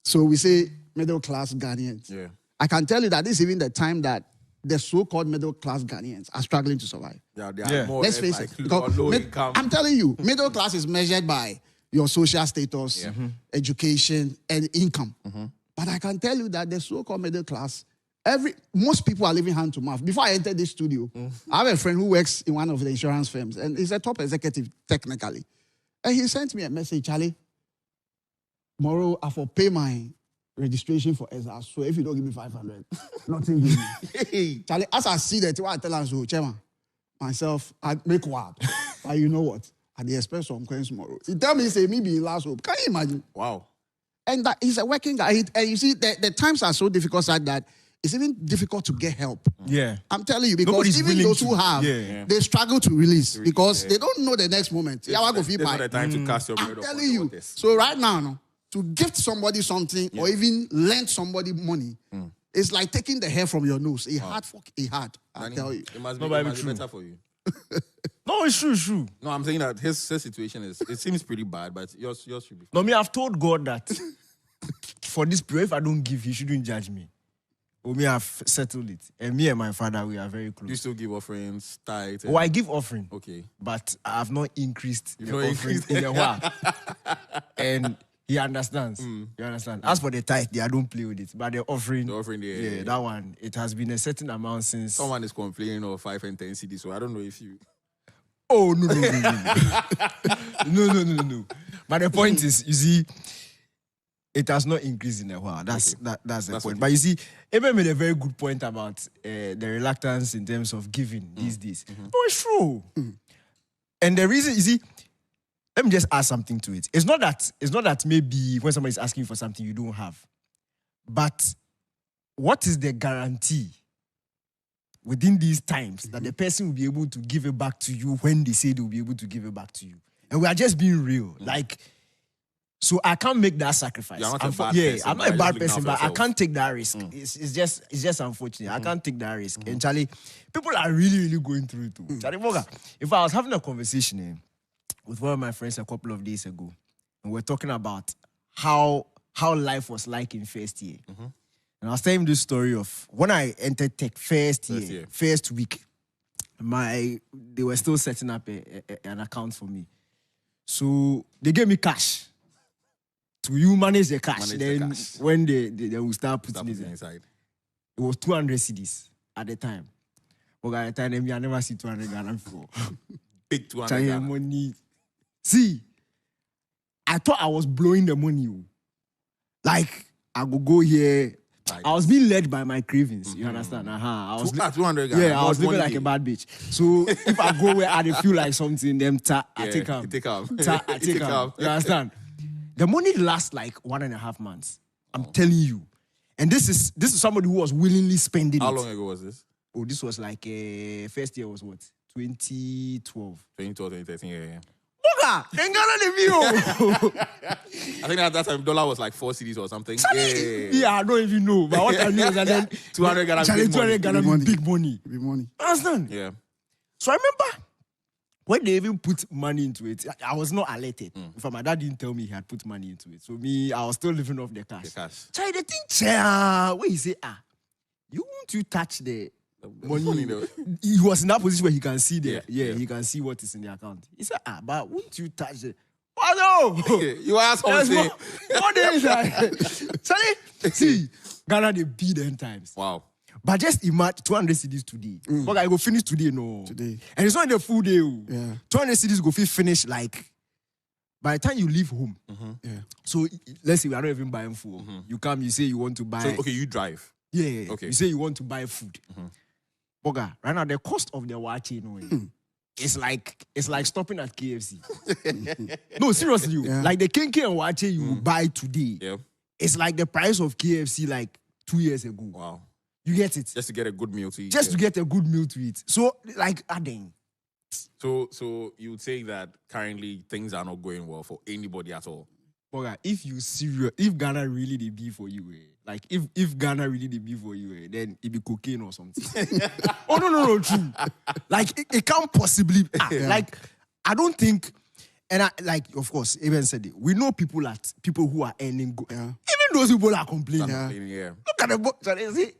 so we say middle-class Ghanaians. Yeah. I can tell you that this is even the time that the so-called middle-class Ghanaians are struggling to survive. Yeah, they are more Let's face it. because low income. I'm telling you, middle class is measured by your social status, education, and income. But I can tell you that the so-called middle class, most people are living hand to mouth. Before I entered this studio, I have a friend who works in one of the insurance firms, and he's a top executive technically. And he sent me a message, Charlie, tomorrow I will pay my registration for exile. So if you don't give me 500, nothing give me. Charlie, as I see that, I tell us, Chairman, myself, I make what? But you know what? At the expense of coins tomorrow. He tell me, say, me be last hope. Can you imagine? Wow. And that he's a working guy. And you see, the times are so difficult that it's even difficult to get help. Yeah. I'm telling you, because Nobody's even those who have, they struggle to release because they don't know the next moment. There's not the time to cast your bread. I'm telling you. So right now, to gift somebody something or even lend somebody money, it's like taking the hair from your nose. It hard, I tell you. It must be better for you. No, it's true. No, I'm saying that his situation it seems pretty bad, but yours should be fine. No, me, I've told God that for this prayer, if I don't give, he shouldn't judge me. Or me, I've settled it. And me and my father, we are very close. You still give offerings, tithes? Oh, I give offering. Okay. But I have not increased You've the not offering increased. in a while. And he understands. You understand? As for the tithe, I don't play with it. But the offering, yeah, that one, it has been a certain amount since... Someone is complaining of 5 and 10 CDs, so I don't know if you... Oh, no. No. But the point is, you see, it has not increased in a while. That's the point. But you see, Eben made a very good point about the reluctance in terms of giving these days. Oh, it's true. And the reason, you see, let me just add something to it. It's not that maybe when somebody is asking for something you don't have. But what is the guarantee within these times that the person will be able to give it back to you when they say they will be able to give it back to you? And we are just being real. Like, so I can't make that sacrifice. You're not a bad person. I'm not a bad person, but I yourself. can't take that risk. It's just unfortunate. I can't take that risk. And Charlie, people are really, really going through it too. Charlie Moga, if I was having a conversation with one of my friends a couple of days ago, and we're talking about how life was like in first year. And I was telling him this story of when I entered tech first week, they were still setting up an account for me. So they gave me cash. To you manage the cash. When they will start putting it inside. It was 200 CDs at the time. But at the time, I never see 200 Ghana before. Big 200 Ghana. Money. See, I thought I was blowing the money. Like, I would go here. I was being led by my cravings. You understand? I was 200 Ghana. Yeah, I was living like a bad bitch. So if I go where I feel like something, I take them. I take them. You understand? The money lasts like 1.5 months. I'm telling you. And this is somebody who was willingly spending How it. long ago was this? Oh, this was like first year was what? 2012. 2013, yeah. Boga! Then Ghana the view. I think at that time, dollar was like 4 CDs or something. Yeah, I don't even know. But what I knew is that then 200 Ghana Charlie, 200 Ghana money. big money. Big money. Understand? Yeah. So I remember when they even put money into it, I was not alerted. In fact, my dad didn't tell me he had put money into it. So me, I was still living off the cash. Charlie, the thing, where he say, you won't touch the money. He was in that position where he can see he can see what is in the account. He said, but won't you touch it? Oh no! You ask something. What is that? Charlie, see, Ghana they beat 10 times. Wow. But just imagine 200 CDs today. But I go finish today, no. Today. And it's not the full day. Yeah. 200 CDs go finish like by the time you leave home. Yeah. So let's say we are not even buying food. You come, you say you want to buy. So, okay, you drive. Yeah. Okay. You say you want to buy food. Boga, right now the cost of the wache, it's like stopping at KFC. No, seriously, like the kenke and wache you buy today. It's like the price of KFC like 2 years ago. Wow. You get it? Just to get a good meal to eat. Just to get a good meal to eat. So, like, adding. So you would say that currently things are not going well for anybody at all? Boga, if Ghana really they be for you, like if Ghana really they be for you, then it be cocaine or something. Oh no, true. Like it can't possibly. Like I don't think, and I like of course, even said it. We know people who are earning. Even those people are complaining. Look at the book.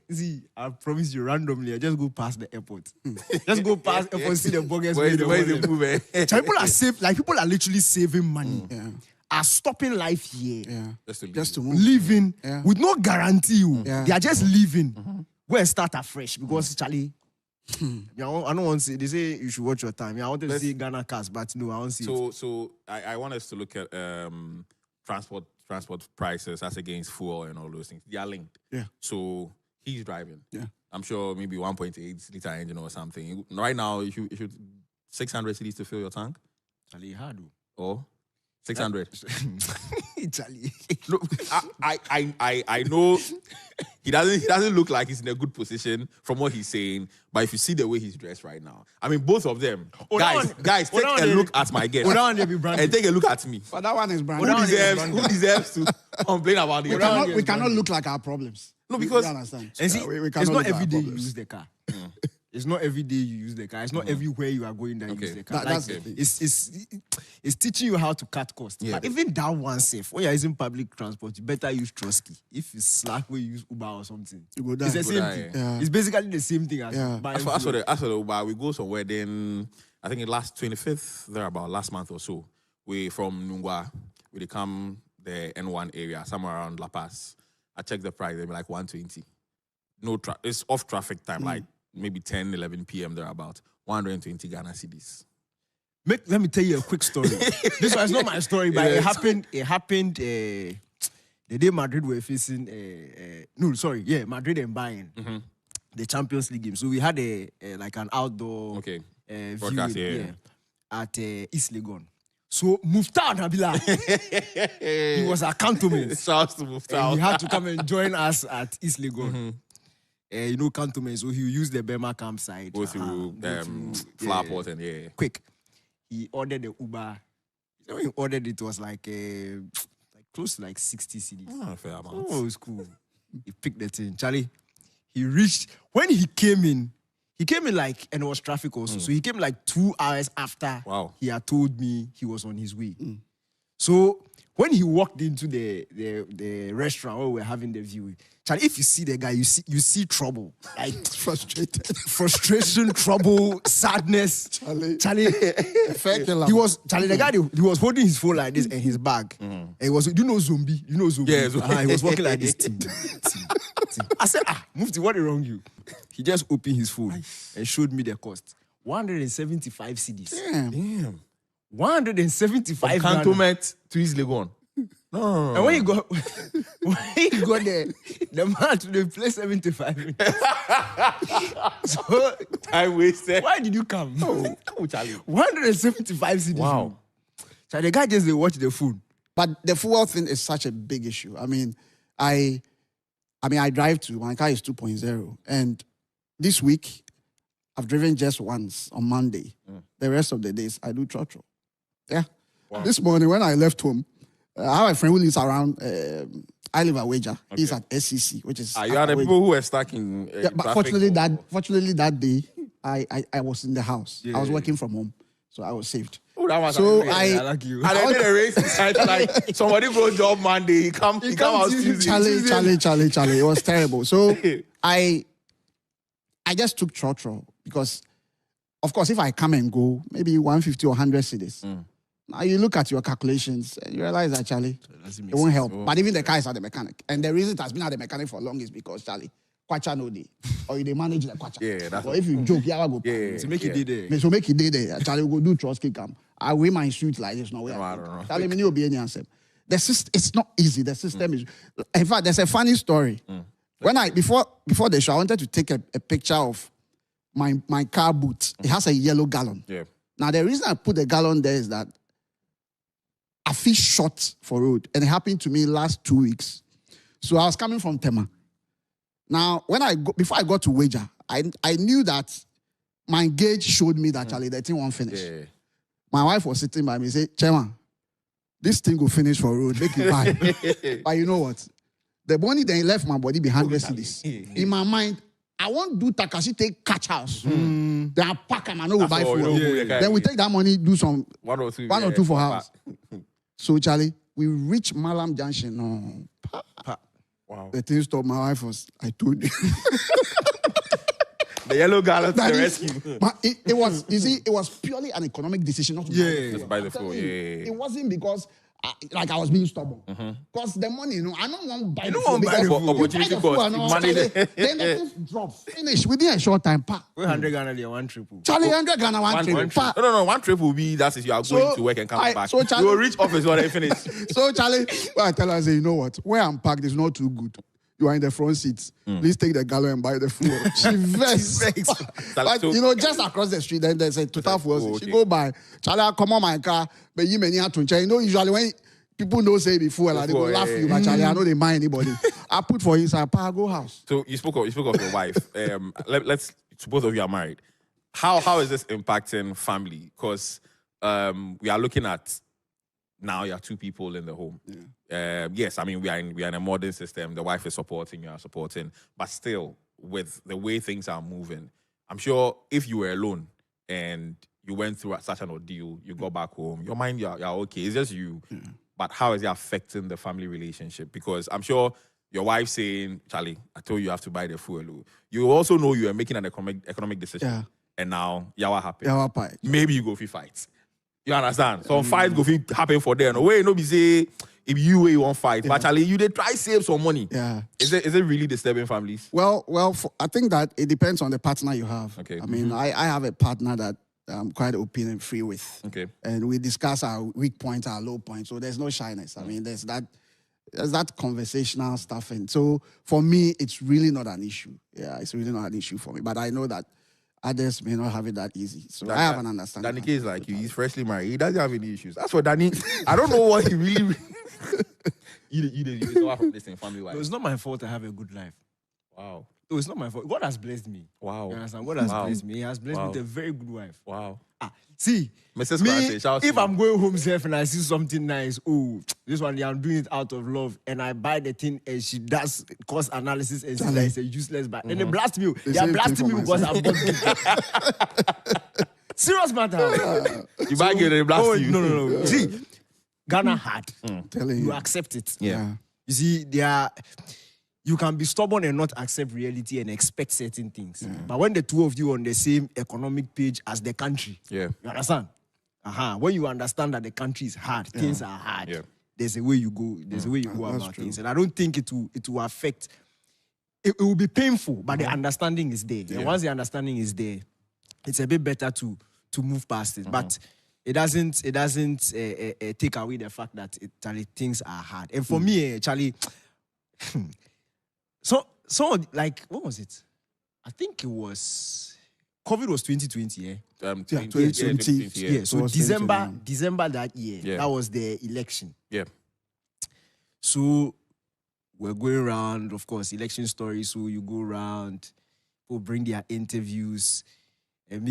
See, I promise you, randomly, I just go past the airport. Just go past the airport, see the bogus. Where is the movie? So people are people are literally saving money. Are stopping life here. Just to move. Living with no guarantee. They are just living. Go and start afresh because Charlie. I don't want to say, they say you should watch your time. I wanted to see Ghana cast, but no, I won't see it. So I want us to look at transport prices as against fuel and all those things. They are linked. So he's driving. I'm sure maybe 1.8 liter engine or something. Right now, you should 600 cedis to fill your tank. Charlie, hard. Or 600. Charlie. Look, I know he doesn't look like he's in a good position from what he's saying, but if you see the way he's dressed right now, I mean both of them. Guys, take a look at my guest and take a look at me. But that one is branded. Who deserves to complain about it? We cannot look like our problems. No, because you understand. And see, it's not every day you use the car. It's not every day you use the car. It's not everywhere you are going that you use the car. It's teaching you how to cut costs. But even that one safe, when you're using public transport, you better use Trusky. If it's slack where you use Uber or something, it's the same thing. It's basically the same thing as buying as for the Uber, we go somewhere then, I think it last 25th, last month or so, we from Nungwa, we come the N1 area, somewhere around La Paz. I checked the price, they be like 120. It's off traffic time, like maybe 10, 11 p.m. thereabout. 120 Ghana cedis. Let me tell you a quick story. This one is not my story, but it happened the day Madrid were facing Madrid and Bayern. The Champions League game. So we had like an outdoor viewing at East Legon. So Muftar Nabila, he was a cantonment. Shouts to Muftar. He had to come and join us at East Legon. Cantonment, so he used the Bema campsite. Go through Flowerport and quick. He ordered the Uber. When he ordered it, was like close to like 60 cedis. Fair amount. Oh, it was cool. He picked the thing. Charlie, he reached, when he came in like, and it was traffic also. So he came like 2 hours after he had told me he was on his way. So when he walked into the restaurant where we were having the viewing, Charlie, if you see the guy, you see trouble. Like frustration, trouble, sadness. Charlie, he was holding his phone like this and his bag. And he was, zombie? You know zombie? Yeah, he was walking like this. I said, Mufti, what is wrong you? He just opened his phone and showed me the cost. 175 cedis. Damn. 175 cantonment to his Legon. No. And when he got there, the man to the place 75 minutes. So I wasted. Why did you come? No, Charlie. 175 cedis. Wow. So the guy just watch the food. But the fuel thing is such a big issue. I mean, I drive to, my car is 2.0. And this week, I've driven just once on Monday. The rest of the days, I do trotro. Yeah. Wow. This morning, when I left home, I have a friend who lives around, I live at Wager. Okay. He's at SCC, which is... you are the people who were stuck in but fortunately that day, I was in the house. I was working from home, so I was saved. Oh, that was so I like you. And I did a race inside, like, somebody go job Monday, he come out Tuesday. Charlie. It was terrible. So I just took trotro because, of course, if I come and go, maybe 150 or 100 cedis. Now you look at your calculations and you realize that, Charlie, it won't help. But even the car is at the mechanic. And the reason it has been at the mechanic for long is because, Charlie, kwacha no day. Or they manage the kwacha. Yeah, that's or if you joke, yeah, I go. So make it day. So make it day. Charlie, go do trust kick cam. I wear my suit like this. No, I don't know. Charlie, me be any answer. The system, it's not easy. The system is. In fact, there's a funny story. When before the show, I wanted to take a picture of my car boot. It has a yellow gallon. Yeah. Now the reason I put the gallon there is that I feel short for road, and it happened to me last 2 weeks. So I was coming from Tema. Now, before I got to Wager, I knew that my gauge showed me that Charlie, the thing won't finish. Yeah. My wife was sitting by me and said, Chema, this thing will finish for road, make it buy. But you know what? The money then left my body behind 100 cedis. In my mind, I want to do Takashi take catch house. Then I pack and I know we buy food. Then we take that money, do some one or two for house. So Charlie, we reach Malam Junction. No. Wow. The thing stopped my wife was, I told you. The yellow gallon to the rescue. But it was, you see, it was purely an economic decision not to buy the food. It wasn't because I was being stubborn. Because the money, you know, I don't want to buy the food. Buy the food. Opportunity cost. Money. Then the food drops. Finish within a short time. 100 Ghana there, one trip. Charlie, 100 Ghana, one trip. No, one trip will be that if you are going to work and come back. So Charlie, you will reach office when I finish. So Charlie, I tell her, I say, you know what? Where I'm parked is not too good. You are in the front seats. Please take the gallon and buy the fuel. She vexed. But, you know, just across the street, then there's a total fuel. She go by. Charlie, I come on my car, but you may have to change. You know, usually when people don't say before, like, they go laugh at you, but Charlie, I know they mind anybody. I put for inside, go house. So you spoke of your wife. Let's both of you are married. How is this impacting family? Because we are looking at now you are two people in the home. Yes, I mean we are in a modern system. The wife is supporting, you are supporting, but still with the way things are moving, I'm sure if you were alone and you went through such an ordeal, you got back home, your mind you're okay. It's just you. But how is it affecting the family relationship? Because I'm sure your wife saying, Charlie, I told you have to buy the fuel. You also know you are making an economic decision. And now, what happened? Maybe you go for fights. You understand? Some fights go happen for them. No way, no be say, if you want fight. But Charlie, you they try save some money. Is it really disturbing families? Well, I think that it depends on the partner you have. Okay. I mean, I have a partner that I'm quite open and free with. Okay. And we discuss our weak points, our low points. So there's no shyness. I mean, there's that conversational stuff. And so for me, it's really not an issue. Yeah, it's really not an issue for me. But I know that others may not have it that easy. So I have an understanding. Danny K is like you. He's freshly married. He doesn't have any issues. That's for Danny. I don't know what he really... You don't have this in family life. No, it's not my fault I have a good life. Wow. No, it's not my fault. God has blessed me. Wow. You understand? God has blessed me. He has blessed me with a very good wife. Wow. See, Mrs. Me, if I'm going home safe and I see something nice, this one, I'm doing it out of love, and I buy the thing and she does cost analysis and says it's a useless buy. And they blast me. They are blasting me because I'm serious matter. You buy it, they blast you. No. See, Ghana hard. You accept it. Yeah. You see, you can be stubborn and not accept reality and expect certain things. But when the two of you are on the same economic page as the country, you understand? When you understand that the country is hard, things are hard, there's a way you go, about things. And I don't think it will affect, it will be painful, but the understanding is there. And once the understanding is there, it's a bit better to move past it. But it doesn't take away the fact that things are hard. And for me, Charlie, so like, what was it? I think it was COVID was 2020, 2020. Yeah. So December that year, that was the election. Yeah. So we're going around, of course, election stories. So you go around, people bring their interviews. And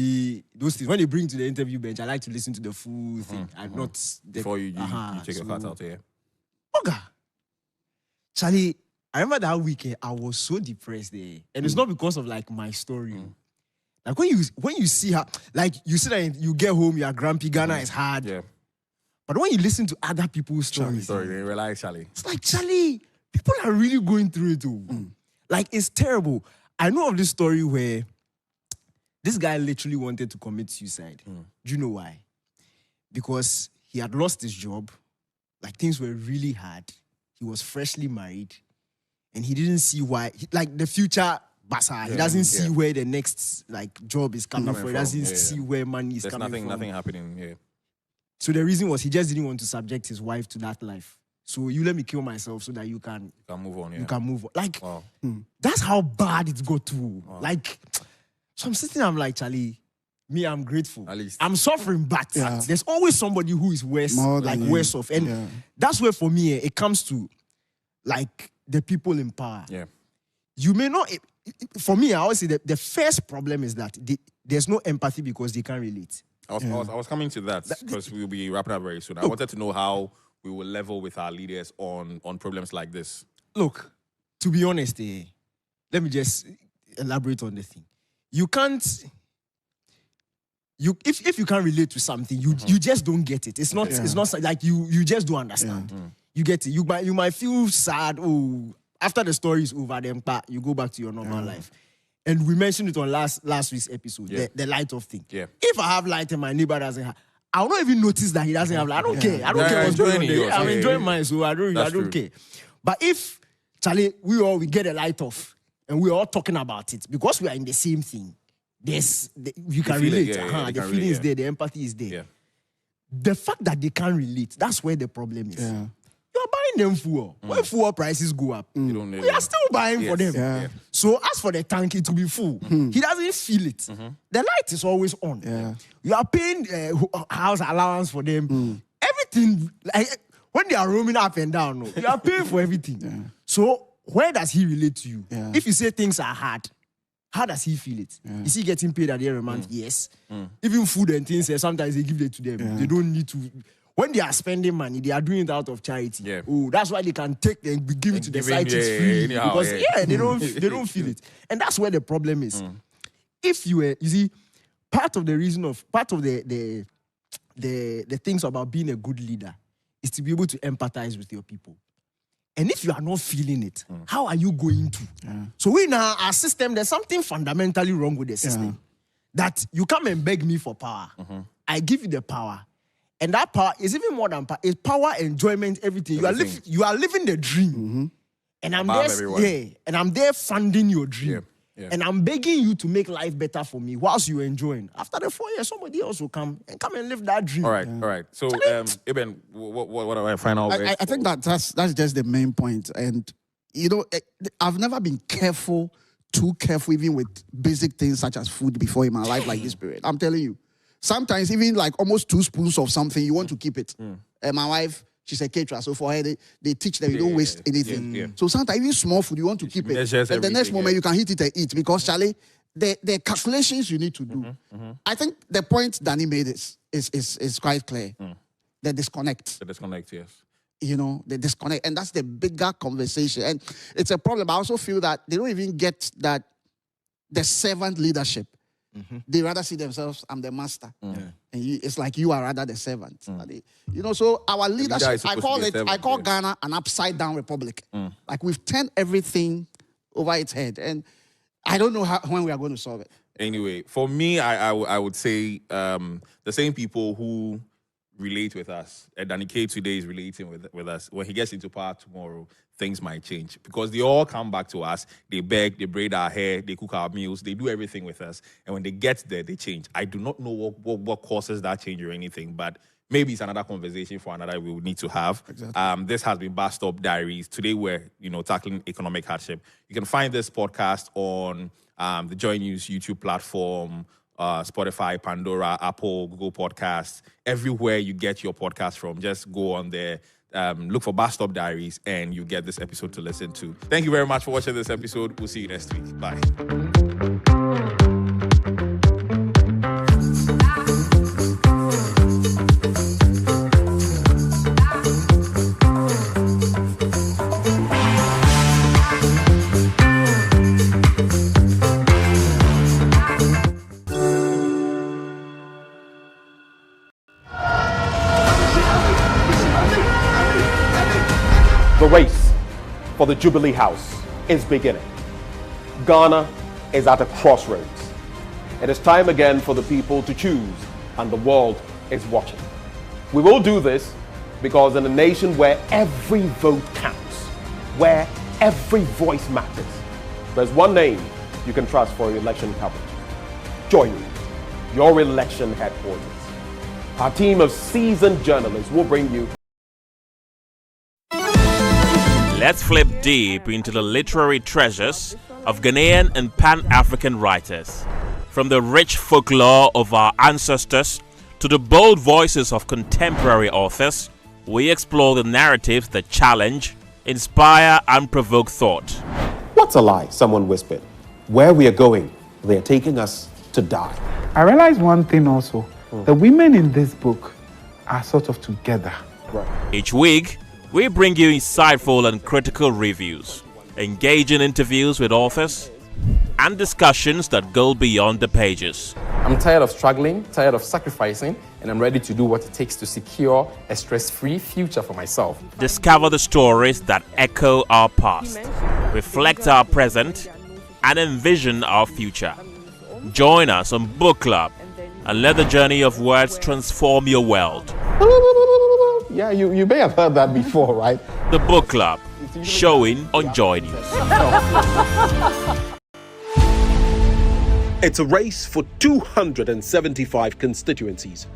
those things, when they bring to the interview bench, I like to listen to the full thing. I'm not... Before you take your cards out here. Okay. Charlie, I remember that weekend, I was so depressed there. And it's not because of, like, my story. Like, when you see how... Like, you see that you get home, you're grumpy, Ghana is hard. Yeah. But when you listen to other people's stories... Sorry, they realize, Charlie. It's like, Charlie, people are really going through it, too. Like, it's terrible. I know of this story where this guy literally wanted to commit suicide. Do you know why? Because he had lost his job. Like, things were really hard. He was freshly married. And he didn't see why, like the future basa, he doesn't see where the next like job is coming from. He doesn't see where money is coming from. Nothing happening, So the reason was he just didn't want to subject his wife to that life. So you let me kill myself so that you can move on. You can move on. Like, that's how bad it got to. Like, so I'm sitting, I'm like, Charlie, me, I'm grateful. At least. I'm suffering, but there's always somebody who is worse, worse off. And that's where for me, it comes to like, the people in power. Yeah. You may not... For me, I always say that the first problem is that there's no empathy because they can't relate. I was coming to that because we'll be wrapping up very soon. I wanted to know how we will level with our leaders on problems like this? Look, to be honest, let me just elaborate on the thing. You can't. If you can't relate to something, you just don't get it. It's not like you just don't understand. You get it. You might feel sad. Oh, after the story is over, then you go back to your normal life. And we mentioned it on last week's episode, the light off thing. Yeah. If I have light and my neighbor doesn't have, I will not even notice that he doesn't have light. I don't care. I don't care what's going on there. I'm enjoying mine, so I don't care. But if Charlie, we get a light off and we're all talking about it because we are in the same thing. You can relate. The feeling is there, the empathy is there. Yeah. The fact that they can't relate, that's where the problem is. Yeah. You're buying them fuel. When fuel prices go up, we are still buying for them. Yeah. So as for the tank, it will be full. He doesn't feel it. The light is always on. Yeah. You are paying house allowance for them. Everything, like when they are roaming up and down, you are paying for everything. So where does he relate to you? If you say things are hard, how does he feel it? Is he getting paid at the end of the month? Yes. Even food and things, sometimes they give it to them. They don't need to. When they are spending money, they are doing it out of charity. Yeah. Oh, that's why they can take and give it to the site free. Anyhow, because they don't feel it. And that's where the problem is. If you see, part of the things about being a good leader is to be able to empathize with your people. And if you are not feeling it, how are you going to? So we now, our system, there's something fundamentally wrong with the system. That you come and beg me for power. I give you the power. And that power is even more than power. It's power, enjoyment, everything. You are living the dream. And I'm there, and I'm there funding your dream. And I'm begging you to make life better for me whilst you're enjoying. After the 4 years, somebody else will come and live that dream. All right. So, Eben, what are my final words? I think that's just the main point. And, I've never been too careful, even with basic things such as food before in my life like this period. I'm telling you. Sometimes even like almost 2 spoons of something, you want to keep it. And my wife, she's a caterer, so for her, they teach them you don't waste anything. So sometimes even small food, you want to keep it. And the next moment, you can hit it and eat because, Charlie, the calculations you need to do. I think the point Danny made is quite clear. The disconnect. The disconnect, yes. The disconnect. And that's the bigger conversation. And it's a problem. I also feel that they don't even get that the servant leadership. They rather see themselves, I'm the master. And it's like you are rather the servant. So our leadership, I call Ghana an upside down republic. Like we've turned everything over its head. And I don't know when we are going to solve it. Anyway, for me, I would say the same people who relate with us, and Danny K today is relating with us. When he gets into power tomorrow, things might change because they all come back to us. They beg, they braid our hair, they cook our meals, they do everything with us. And when they get there, they change. I do not know what causes that change or anything, but maybe it's another conversation for another we will need to have. Exactly. This has been Bus Stop Diaries. Today we're tackling economic hardship. You can find this podcast on the JoyNews YouTube platform, Spotify, Pandora, Apple, Google Podcasts, everywhere you get your podcast from. Just go on there. Look for Bus Stop Diaries and you get this episode to listen to. Thank you very much for watching this episode. We'll see you next week. Bye. The race for the Jubilee House is beginning. Ghana is at a crossroads. It is time again for the people to choose, and the world is watching. We will do this because in a nation where every vote counts, where every voice matters, there's one name you can trust for your election coverage. JoyNews, your election headquarters. Our team of seasoned journalists will bring you. Let's flip deep into the literary treasures of Ghanaian and Pan-African writers. From the rich folklore of our ancestors to the bold voices of contemporary authors, we explore the narratives that challenge, inspire, and provoke thought. What's a lie? Someone whispered. Where we are going, they are taking us to die. I realized one thing also. The women in this book are sort of together. Each week, we bring you insightful and critical reviews, engaging interviews with authors, and discussions that go beyond the pages. I'm tired of struggling, tired of sacrificing, and I'm ready to do what it takes to secure a stress-free future for myself. Discover the stories that echo our past, reflect our present, and envision our future. Join us on Book Club and let the journey of words transform your world. Yeah, you may have heard that before, right? The Book Club, showing on JoyNews. It's a race for 275 constituencies.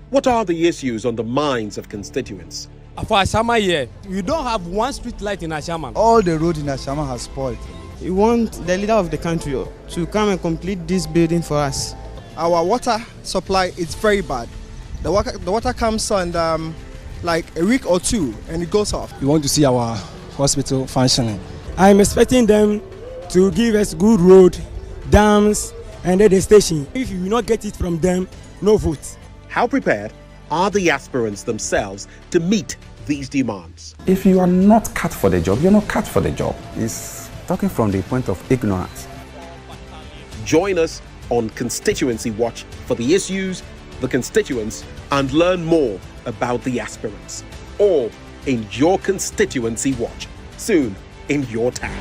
What are the issues on the minds of constituents? For Ashama here, we don't have one street light in Ashama. All the road in Ashama has spoiled. We want the leader of the country to come and complete this building for us. Our water supply is very bad. The water comes on like a week or two and it goes off. We want to see our hospital functioning. I'm expecting them to give us good road, dams, and then the station. If you will not get it from them, no vote. How prepared are the aspirants themselves to meet these demands? If you are not cut for the job, you're not cut for the job. It's talking from the point of ignorance. Join us on Constituency Watch for the issues, the constituents, and learn more about the aspirants. All in your Constituency Watch, soon in your town.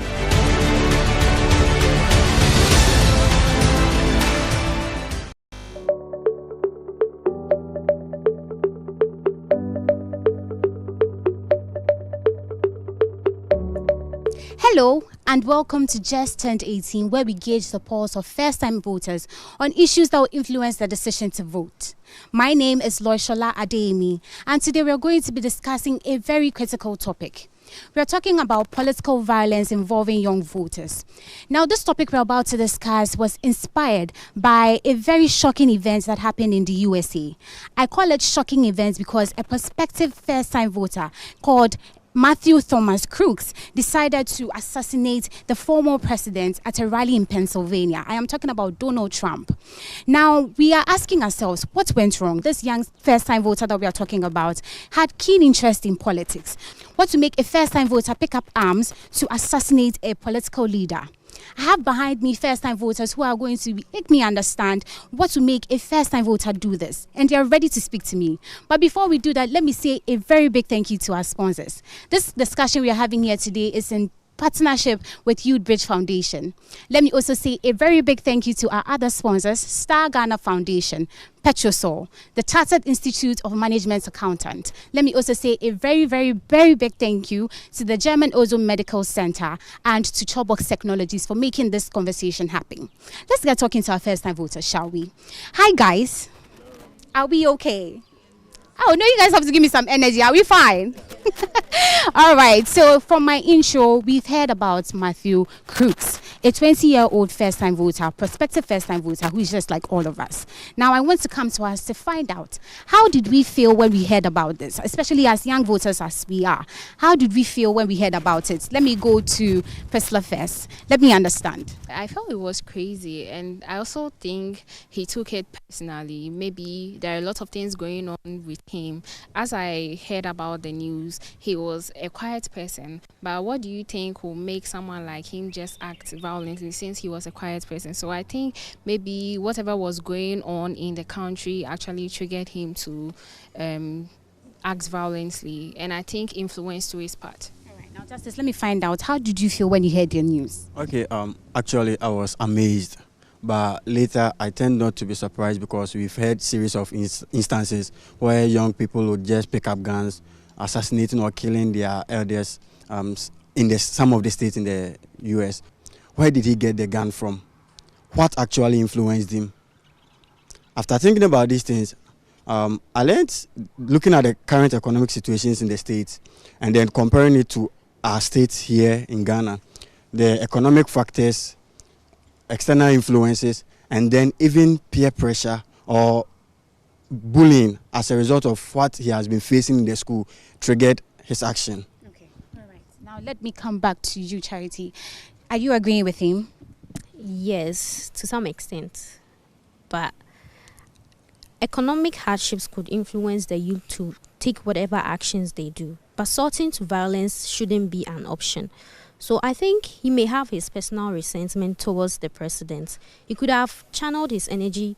Hello and welcome to Just Turned 18, where we gauge the pulse of first-time voters on issues that will influence their decision to vote. My name is Loishola Adeyemi, and today we are going to be discussing a very critical topic. We are talking about political violence involving young voters. Now, this topic we're about to discuss was inspired by a very shocking event that happened in the USA. I call it shocking events because a prospective first-time voter called Matthew Thomas Crooks decided to assassinate the former president at a rally in Pennsylvania. I am talking about Donald Trump. Now, we are asking ourselves, what went wrong? This young first-time voter that we are talking about had keen interest in politics. What to make a first-time voter pick up arms to assassinate a political leader? I have behind me first-time voters who are going to make me understand what to make a first-time voter do this. And they are ready to speak to me. But before we do that, let me say a very big thank you to our sponsors. This discussion we are having here today is in partnership with Youth Bridge Foundation. Let me also say a very big thank you to our other sponsors, Star Ghana Foundation, Petrosol, the Chartered Institute of Management Accountant. Let me also say a very, very, very big thank you to the German Ozone Medical Center and to Chobox Technologies for making this conversation happen. Let's get talking to our first-time voters, shall we? Hi, guys. Are we okay? Oh, no, you guys have to give me some energy. Are we fine? All right. So from my intro, we've heard about Matthew Crooks, a 20-year-old first-time voter, prospective first-time voter who is just like all of us. Now, I want to come to us to find out, how did we feel when we heard about this, especially as young voters as we are? How did we feel when we heard about it? Let me go to Priscilla first. Let me understand. I felt it was crazy, and I also think he took it personally. Maybe there are a lot of things going on with him. As I heard about the news, he was a quiet person. But what do you think will make someone like him just act violently since he was a quiet person? So I think maybe whatever was going on in the country actually triggered him to act violently, and I think influence to his part. Now, Justice, let me find out, how did you feel when you heard the news? Okay, actually I was amazed, but later I tend not to be surprised because we've heard series of instances where young people would just pick up guns, assassinating or killing their elders in some of the states in the US. Where did he get the gun from? What actually influenced him? After thinking about these things, I learned, looking at the current economic situations in the states and then comparing it to our states here in Ghana, the economic factors, external influences, and then even peer pressure or bullying as a result of what he has been facing in the school triggered his action. Okay, all right. Now let me come back to you, Charity. Are you agreeing with him? Yes, to some extent. But economic hardships could influence the youth to take whatever actions they do. But sorting to violence shouldn't be an option. So I think he may have his personal resentment towards the president. He could have channeled his energy,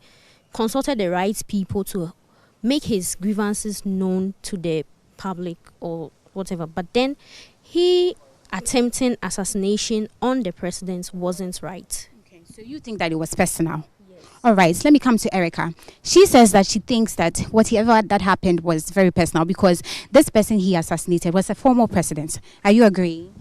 consulted the right people to make his grievances known to the public or whatever. But then he attempting assassination on the president wasn't right. Okay, so you think that it was personal? Yes. All right, let me come to Erica. She says that she thinks that whatever that happened was very personal because this person he assassinated was a former president. Are you agreeing?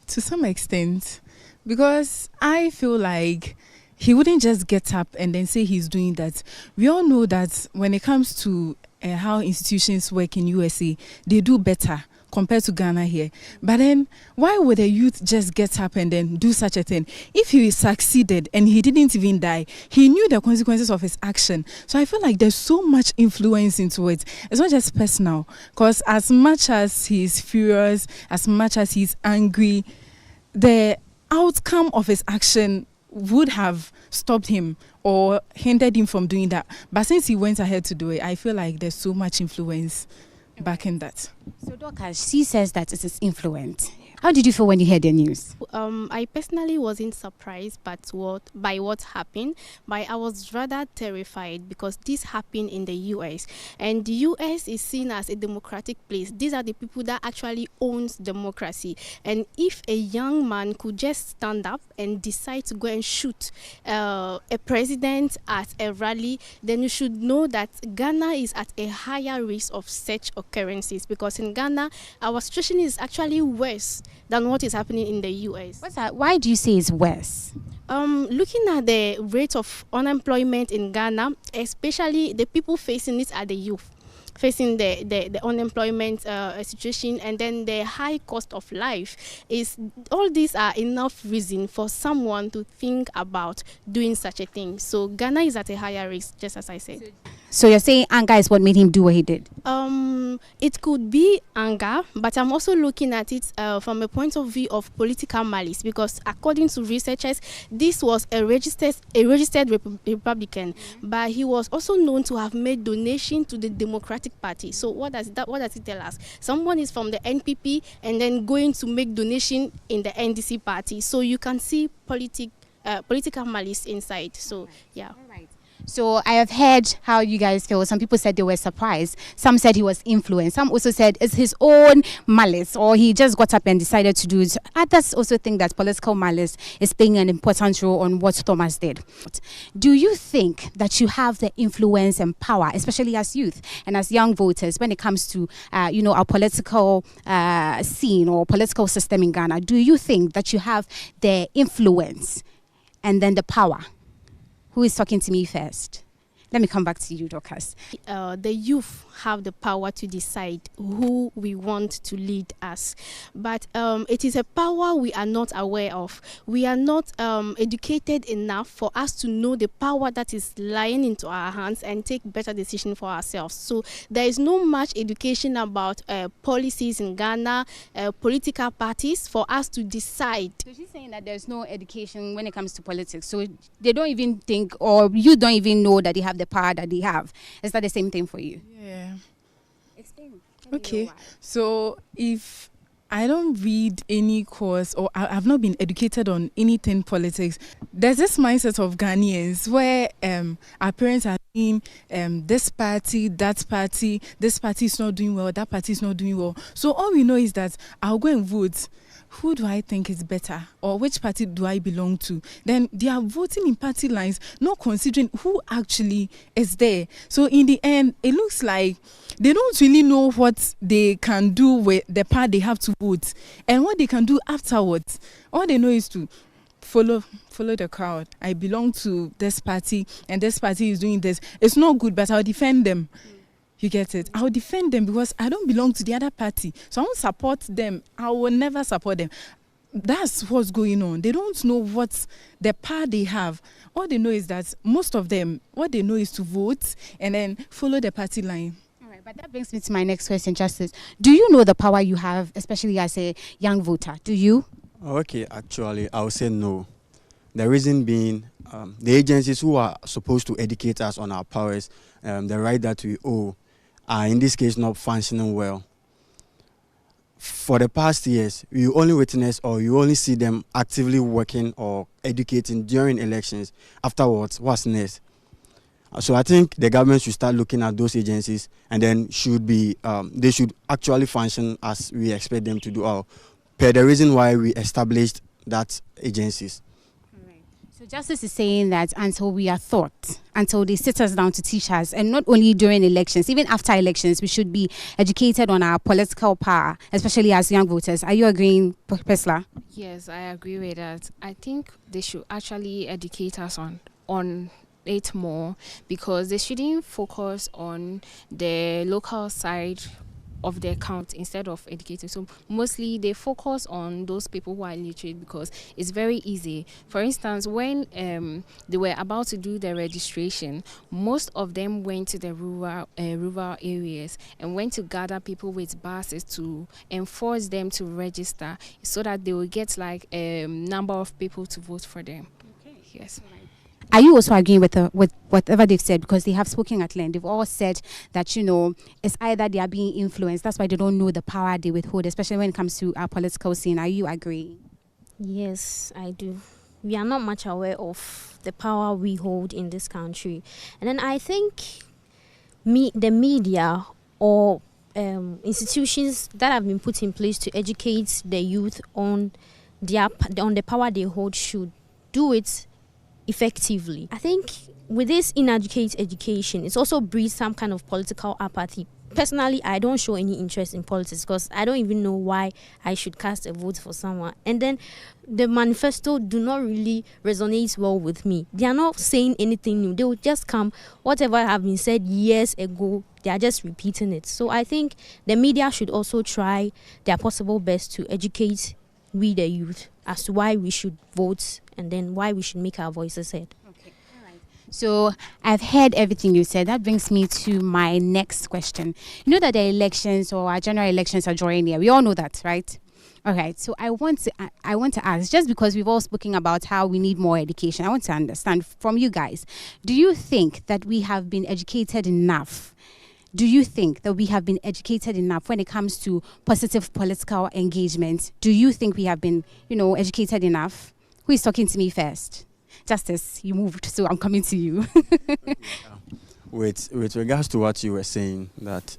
To some extent, because I feel like he wouldn't just get up and then say he's doing that. We all know that when it comes to how institutions work in USA, they do better compared to Ghana here. But then why would a youth just get up and then do such a thing? If he succeeded and he didn't even die, he knew the consequences of his action. So I feel like there's so much influence into it. It's not just personal, because as much as he's furious, as much as he's angry, the outcome of his action would have stopped him or hindered him from doing that. But since he went ahead to do it, I feel like there's so much influence back in that. So Dorcas, she says that it is influence. How did you feel when you heard the news? I personally wasn't surprised by what happened, but I was rather terrified because this happened in the US, and the US is seen as a democratic place. These are the people that actually owns democracy, and if a young man could just stand up and decide to go and shoot a president at a rally, then you should know that Ghana is at a higher risk of such occurrences, because in Ghana our situation is actually worse than what is happening in the US. What's that? Why do you say it's worse? Looking at the rate of unemployment in Ghana, especially the people facing it are the youth, facing the unemployment situation, and then the high cost of life. All these are enough reason for someone to think about doing such a thing. So Ghana is at a higher risk, just as I said. So you're saying anger is what made him do what he did? It could be anger, but I'm also looking at it from a point of view of political malice, because according to researchers, this was a registered Republican, but he was also known to have made donation to the Democratic Party. So what does it tell us? Someone is from the NPP and then going to make donation in the NDC party. So you can see political malice inside. So yeah. All right. So I have heard how you guys feel. Some people said they were surprised. Some said he was influenced. Some also said it's his own malice, or he just got up and decided to do it. Others also think that political malice is playing an important role on what Thomas did. Do you think that you have the influence and power, especially as youth and as young voters, when it comes to our political scene or political system in Ghana? Do you think that you have the influence and then the power? Who is talking to me first? Let me come back to you, Dorcas. The youth have the power to decide who we want to lead us. But it is a power we are not aware of. We are not educated enough for us to know the power that is lying into our hands and take better decisions for ourselves. So there is no much education about policies in Ghana, political parties, for us to decide. So she's saying that there's no education when it comes to politics. So they don't even think, or you don't even know that they have the power that they have. Is that the same thing for you? Yeah. Explain. Okay. So if I don't read any course, or I've not been educated on anything politics, there's this mindset of Ghanaians where our parents are saying this party, that party, this party is not doing well, that party is not doing well. So all we know is that I'll go and vote. Who do I think is better, or which party do I belong to? Then they are voting in party lines, not considering who actually is there. So in the end, it looks like they don't really know what they can do with the part they have to vote and what they can do afterwards. All they know is to follow the crowd. I belong to this party and this party is doing this. It's not good, but I'll defend them. You get it? I'll defend them because I don't belong to the other party. So I won't support them. I will never support them. That's what's going on. They don't know what the power they have. All they know is that most of them, what they know is to vote and then follow the party line. All right, but that brings me to my next question, Justice. Do you know the power you have, especially as a young voter? Do you? Okay, actually, I would say no. The reason being, the agencies who are supposed to educate us on our powers, the right that we owe, are in this case not functioning well. For the past years, you only witness or you only see them actively working or educating during elections. Afterwards, what's next? So I think the government should start looking at those agencies, and then they should actually function as we expect them to do, or per the reason why we established that agencies. So Justice is saying that until we are taught, until they sit us down to teach us, and not only during elections, even after elections, we should be educated on our political power, especially as young voters. Are you agreeing, Pesla? Yes, I agree with that. I think they should actually educate us on it more, because they shouldn't focus on the local side of their account instead of educating. So mostly they focus on those people who are illiterate because it's very easy. For instance, when they were about to do the registration, most of them went to the rural areas and went to gather people with buses to enforce them to register so that they will get like a number of people to vote for them. Okay. Yes. Are you also agreeing with whatever they've said? Because they have spoken at length. They've all said that, it's either they are being influenced. That's why they don't know the power they withhold, especially when it comes to our political scene. Are you agreeing? Yes, I do. We are not much aware of the power we hold in this country. And then I think the media or institutions that have been put in place to educate the youth on the power they hold should do it effectively. I think with this inadequate education, it's also breeds some kind of political apathy. Personally, I don't show any interest in politics because I don't even know why I should cast a vote for someone. And then the manifesto do not really resonate well with me. They are not saying anything new. They will just come, whatever have been said years ago, they are just repeating it. So I think the media should also try their possible best to educate we the youth as to why we should vote and then why we should make our voices heard. Okay, all right. So I've heard everything you said. That brings me to my next question. You know that the elections or our general elections are drawing near. We all know that, right? All right. So I want to ask, just because we've all spoken about how we need more education, I want to understand from you guys, do you think that we have been educated enough? Do you think that we have been educated enough when it comes to positive political engagement? Do you think we have been, educated enough? Who is talking to me first? Justice, you moved, so I'm coming to you. With regards to what you were saying, that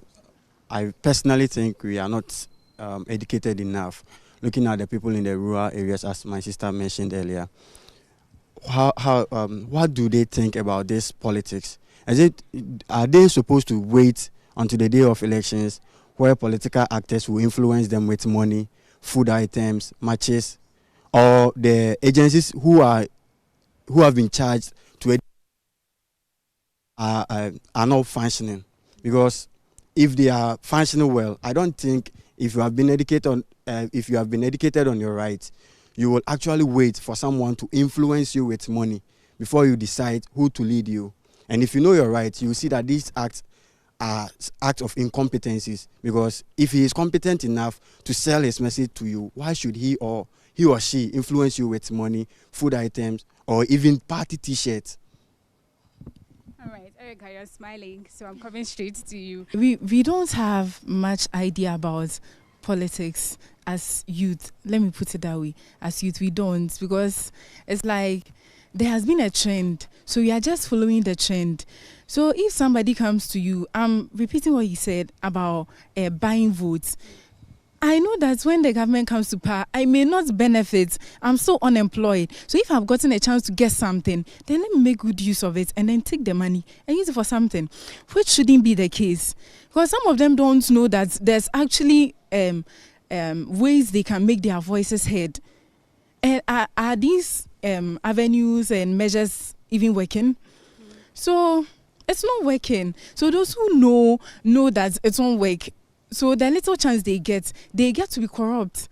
I personally think we are not educated enough. Looking at the people in the rural areas, as my sister mentioned earlier, what do they think about this politics? Are they supposed to wait until the day of elections where political actors will influence them with money, food items, matches, or the agencies who have been charged to are not functioning? Because if they are functioning well, I don't think if you have been educated on your rights, you will actually wait for someone to influence you with money before you decide who to lead you. And if you know your rights, you see that these acts are acts of incompetencies. Because if he is competent enough to sell his message to you, why should he or she influence you with money, food items, or even party T-shirts? All right, Erica, you're smiling, so I'm coming straight to you. We don't have much idea about politics as youth. Let me put it that way. As youth, we don't, because it's like there has been a trend, so we are just following the trend. So if somebody comes to you, I'm repeating what he said about buying votes. I know that when the government comes to power, I may not benefit. I'm so unemployed. So if I've gotten a chance to get something, then let me make good use of it and then take the money and use it for something, which shouldn't be the case. Because some of them don't know that there's actually ways they can make their voices heard. And are these avenues and measures even working? So it's not working. So those who know that it won't work, so the little chance they get to be corrupt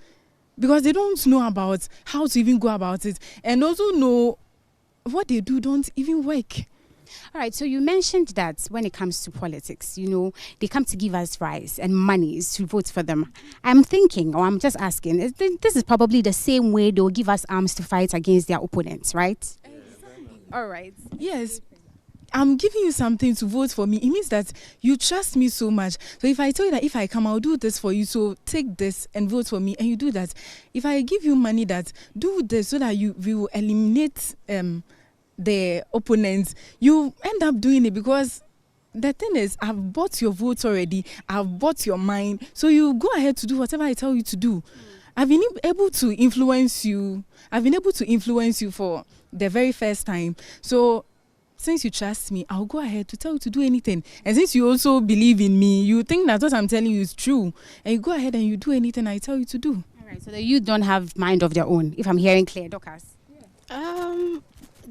because they don't know about how to even go about it. And those who know what they do don't even work. All right, so you mentioned that when it comes to politics, they come to give us rights and monies to vote for them. I'm thinking, or I'm just asking, this is probably the same way they'll give us arms to fight against their opponents, right? All right. Yes. I'm giving you something to vote for me. It means that you trust me so much. So if I tell you that if I come, I'll do this for you, so take this and vote for me, and you do that. If I give you money that do this so that we will eliminate the opponents, you end up doing it because the thing is, I've bought your votes already. I've bought your mind. So you go ahead to do whatever I tell you to do. I've been able to influence you. I've been able to influence you for the very first time. So since you trust me, I'll go ahead to tell you to do anything. And since you also believe in me, you think that what I'm telling you is true. And you go ahead and you do anything I tell you to do. All right, so the youth don't have mind of their own, if I'm hearing clear, Dorcas.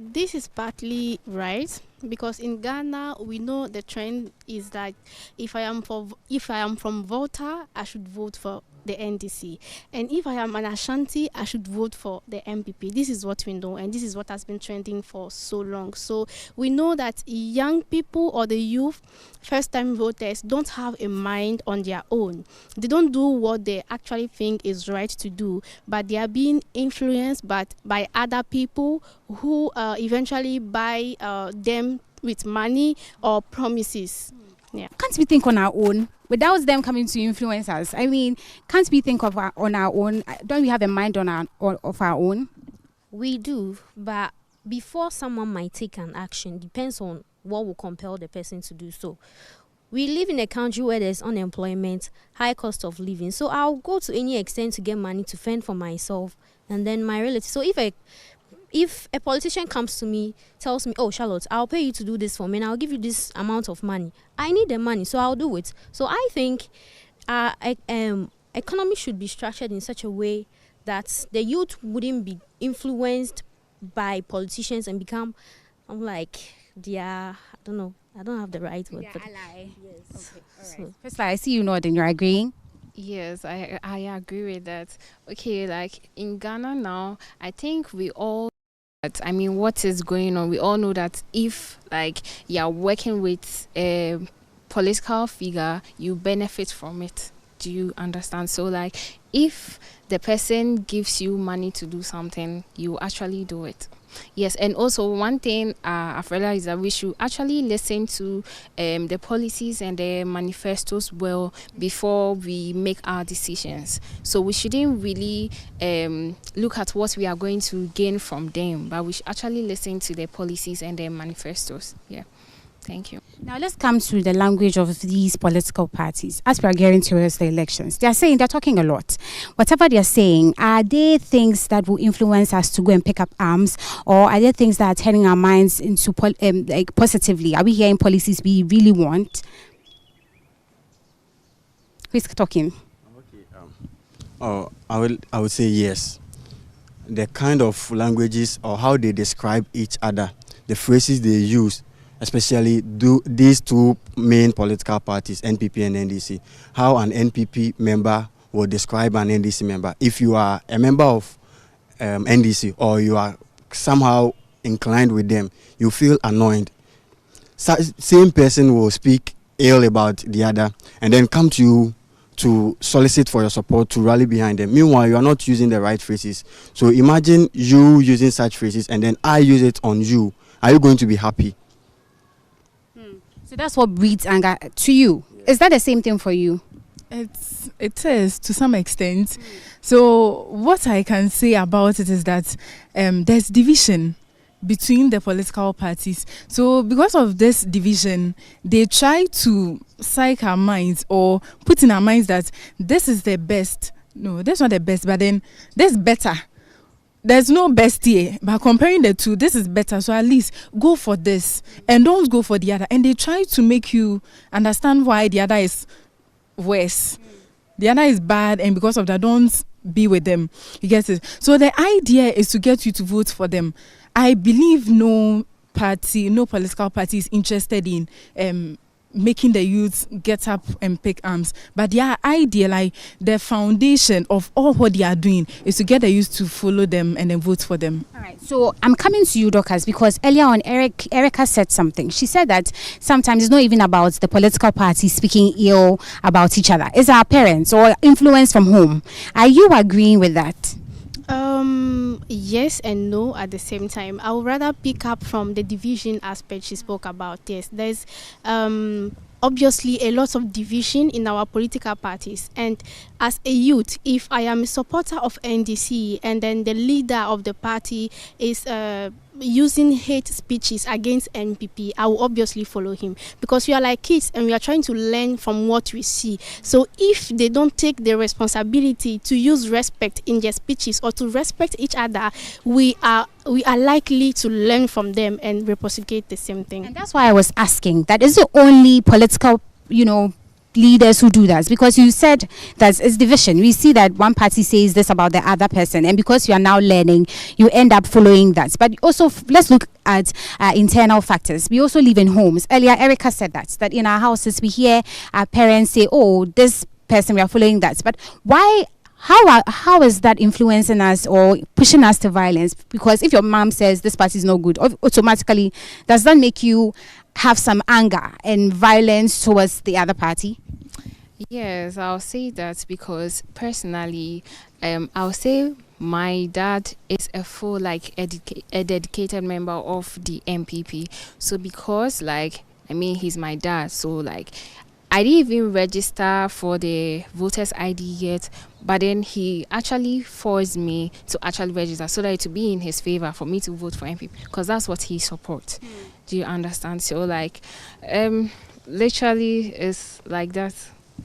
This is partly right, because in Ghana we know the trend is that if I am from Volta, I should vote for the NDC, and if I am an Ashanti, I should vote for the MPP. This is what we know, and this is what has been trending for so long. So we know that young people or the youth, first-time voters, don't have a mind on their own. They don't do what they actually think is right to do, but they are being influenced by other people who eventually buy them with money or promises. Yeah. Can't we think on our own without them coming to influence us? I mean, can't we think on our own? Don't we have a mind of our own? We do, but before someone might take an action, depends on what will compel the person to do so. We live in a country where there's unemployment, high cost of living. So I'll go to any extent to get money to fend for myself and then my relatives. So if a politician comes to me, tells me, oh, Charlotte, I'll pay you to do this for me and I'll give you this amount of money, I need the money, so I'll do it. So I think economy should be structured in such a way that the youth wouldn't be influenced by politicians and become, I don't know, I don't have the right word. Yeah, ally. Yes. Okay, all right. So, Fiscal, I see you nodding, you're agreeing? Yes, I agree with that. Okay, like in Ghana now, I think we all, what is going on? We all know that if you're working with a political figure, you benefit from it. Do you understand? So if the person gives you money to do something, you actually do it. Yes, and also one thing I've realized is that we should actually listen to the policies and the manifestos well before we make our decisions. So we shouldn't really look at what we are going to gain from them, but we should actually listen to the policies and the manifestos. Yeah. Thank you. Now let's come to the language of these political parties. As we are gearing towards the elections, they're talking a lot. Whatever they're saying, are they things that will influence us to go and pick up arms, or are they things that are turning our minds into positively? Are we hearing policies we really want? Who's talking? Okay. I would say yes. The kind of languages or how they describe each other, the phrases they use, especially these two main political parties, NPP and NDC, how an NPP member will describe an NDC member. If you are a member of NDC or you are somehow inclined with them, you feel annoyed. Same person will speak ill about the other and then come to you to solicit for your support, to rally behind them. Meanwhile, you are not using the right phrases. So imagine you using such phrases and then I use it on you. Are you going to be happy? So that's what breeds anger to you. Yeah. Is that the same thing for you? It is to some extent. So what I can say about it is that there's division between the political parties. So because of this division, they try to psych our minds or put in our minds that this is the best. No, that's not the best, but then that's better. There's no best here, but comparing the two, this is better. So at least go for this and don't go for the other. And they try to make you understand why the other is worse. The other is bad, and because of that, don't be with them. You get it? So the idea is to get you to vote for them. I believe no political party is interested in making the youth get up and pick arms, but their idea, the foundation of all what they are doing, is to get the youth to follow them and then vote for them. All right, so I'm coming to you, Dorcas, because earlier on Erica said something. She said that sometimes it's not even about the political parties speaking ill about each other. It's our parents or influence from home. Are you agreeing with that? Yes and no at the same time. I would rather pick up from the division aspect she spoke about. Yes, there's obviously a lot of division in our political parties. And as a youth, if I am a supporter of NDC and then the leader of the party is using hate speeches against NPP, I will obviously follow him, because we are like kids and we are trying to learn from what we see. So if they don't take the responsibility to use respect in their speeches or to respect each other, we are likely to learn from them and reciprocate the same thing. And that's why I was asking, that is the only political, leaders who do that, because you said that it's division. We see that one party says this about the other person, and because you are now learning, you end up following that. But also, let's look at internal factors. We also live in homes. Earlier, Erica said that in our houses we hear our parents say, "Oh, this person, we are following that." But why? How is that influencing us or pushing us to violence? Because if your mom says this party is no good, automatically does that make you have some anger and violence towards the other party? Yes, I'll say that because personally, I'll say my dad is a full a dedicated member of the MPP. So because he's my dad, so I didn't even register for the voters ID yet, but then he actually forced me to actually register so that it would be in his favor for me to vote for MPP, because that's what he supports. Do you understand? So literally it's like that.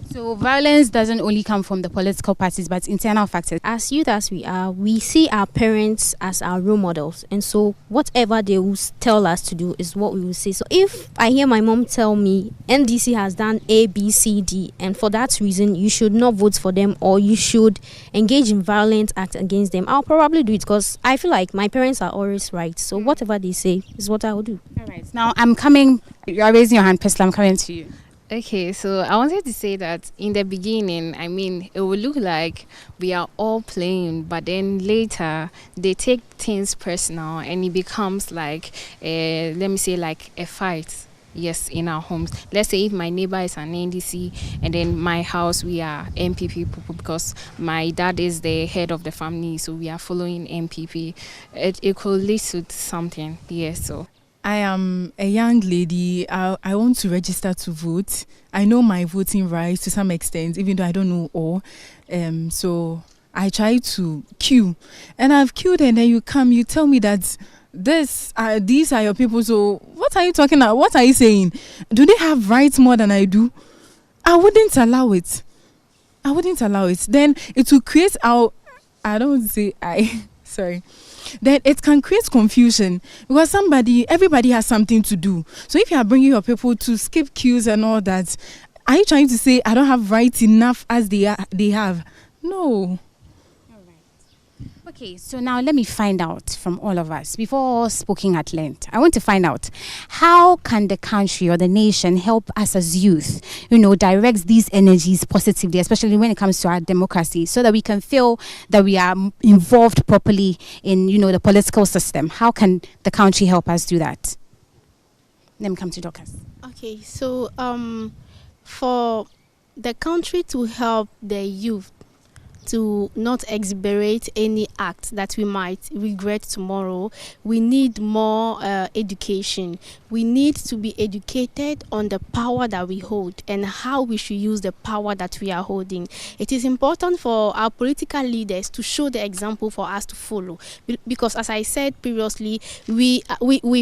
So violence doesn't only come from the political parties, but internal factors. As youth as we are, we see our parents as our role models, and so whatever they will tell us to do is what we will say. So if I hear my mom tell me NDC has done A, B, C, D, and for that reason you should not vote for them or you should engage in violent act against them, I'll probably do it, because I feel like my parents are always right. So whatever they say is what I will do. All right. Now you're raising your hand, Pesla. I'm coming to you. Okay, so I wanted to say that in the beginning, it will look like we are all playing, but then later they take things personal and it becomes let me say a fight. Yes, in our homes. Let's say if my neighbor is an NDC and then my house we are MPP people because my dad is the head of the family, so we are following MPP. It could lead to something. Yes, so. I am a young lady. I want to register to vote. I know my voting rights to some extent, even though I don't know all. So I try to queue. And I've queued, and then you come, you tell me that these are your people. So what are you talking about? What are you saying? Do they have rights more than I do? I wouldn't allow it. Then it will create sorry. Then it can create confusion, because everybody has something to do. So if you are bringing your people to skip queues and all that, are you trying to say I don't have rights enough as they have? No. Okay, so now let me find out from all of us, before speaking at length, I want to find out how can the country or the nation help us as youth, direct these energies positively, especially when it comes to our democracy, so that we can feel that we are involved properly in, the political system. How can the country help us do that? Let me come to Dorcas. Okay, so for the country to help the youth to not exhibit any act that we might regret tomorrow, we need more education. We need to be educated on the power that we hold and how we should use the power that we are holding. It is important for our political leaders to show the example for us to follow, because as I said previously, we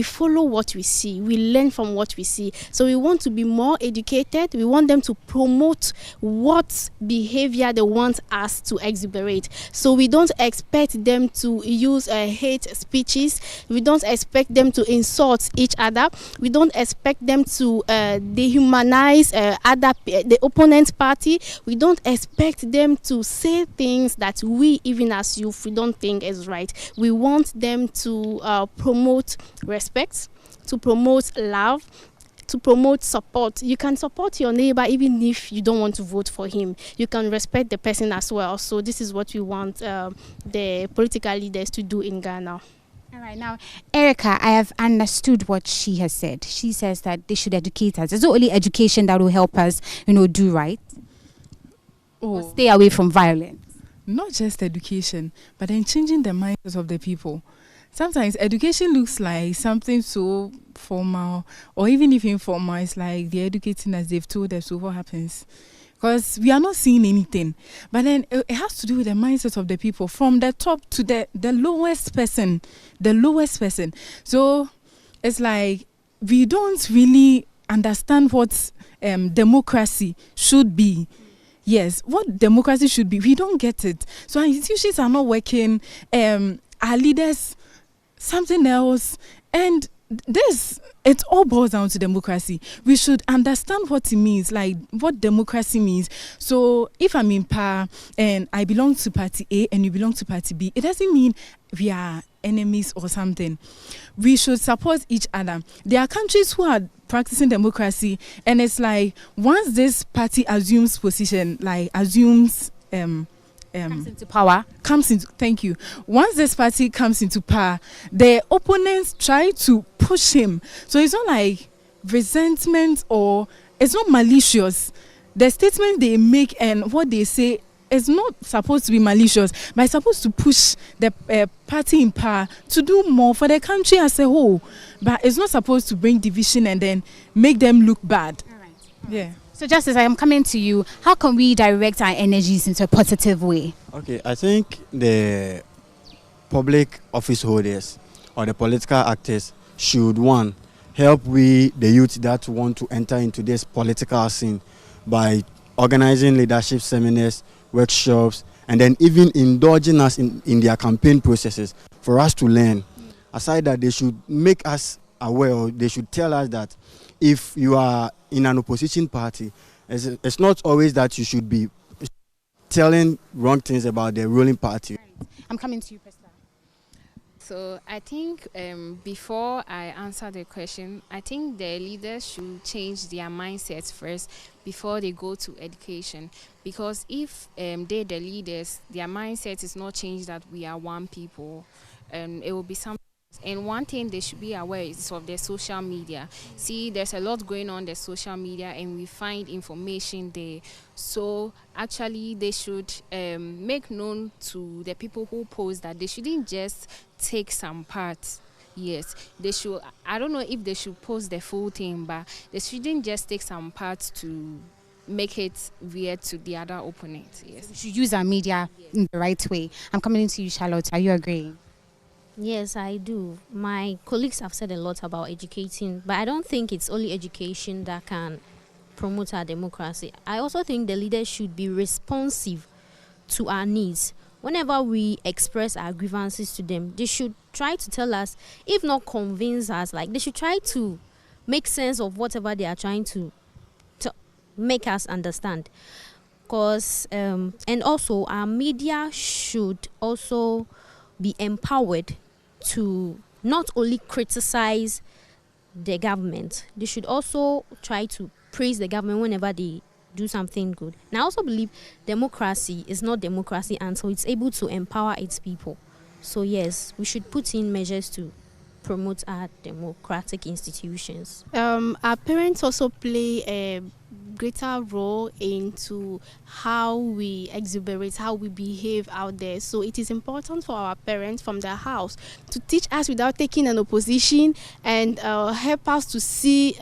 follow what we see, we learn from what we see. So we want to be more educated. We want them to promote what behavior they want us to exhibit. So we don't expect them to use hate speeches. We don't expect them to insult each other. We don't expect them to dehumanize the opponent party. We don't expect them to say things that we, even as youth, we don't think is right. We want them to promote respect, to promote love, to promote support. You can support your neighbor even if you don't want to vote for him. You can respect the person as well. So this is what we want the political leaders to do in Ghana. All right, now, Erica, I have understood what she has said. She says that they should educate us. It's not only education that will help us, do right, or stay away from violence. not just education, but then changing the mindsets of the people. Sometimes education looks like something so formal, or even if informal, it's like they're educating us, they've told us, so what happens? Because we are not seeing anything. But then it has to do with the mindset of the people, from the top to the lowest person, So it's like we don't really understand what democracy should be. Yes, what democracy should be, we don't get it. So our institutions are not working, our leaders, something else, and it all boils down to democracy. We should understand what it means, like what democracy means. So if I'm in power and I belong to party A and you belong to party B, it doesn't mean we are enemies or something. We should support each other. There are countries who are practicing democracy, and it's like once this party assumes position, comes into power. Thank you. Once this party comes into power, the opponents try to push him. So it's not like resentment, or it's not malicious. The statement they make and what they say is not supposed to be malicious, but it's supposed to push the party in power to do more for the country as a whole. But it's not supposed to bring division and then make them look bad. All right. Yeah. So Justice, I am coming to you. How can we direct our energies into a positive way? Okay, I think the public office holders or the political actors should, one, help the youth that want to enter into this political scene by organizing leadership seminars, workshops, and then even indulging us in their campaign processes for us to learn. Aside that, they should make us aware, or they should tell us that if you are in an opposition party, it's not always that you should be telling wrong things about the ruling party. I'm coming to you, Priscilla. So I think before I answer the question, I think the leaders should change their mindsets first before they go to education. Because if they, the leaders, their mindset is not changed that we are one people, it will be something. And one thing they should be aware is of their social media. See, there's a lot going on the social media, and we find information there. So actually, they should make known to the people who post that they shouldn't just take some parts. Yes, they should. I don't know if they should post the full thing, but they shouldn't just take some parts to make it weird to the other opponent. Yes, we should use our media in the right way. I'm coming to you, Charlotte. Are you agreeing? Yes, I do. My colleagues have said a lot about educating, but I don't think it's only education that can promote our democracy. I also think the leaders should be responsive to our needs. Whenever we express our grievances to them, they should try to tell us, if not convince us, like they should try to make sense of whatever they are trying to make us understand. Because, and also our media should also be empowered to not only criticize the government, they should also try to praise the government whenever they do something good. And I also believe democracy is not democracy until it's able to empower its people. So yes, we should put in measures to promote our democratic institutions. Our parents also play a greater role into how we exuberate, how we behave out there. So it is important for our parents from the house to teach us without taking an opposition and help us to see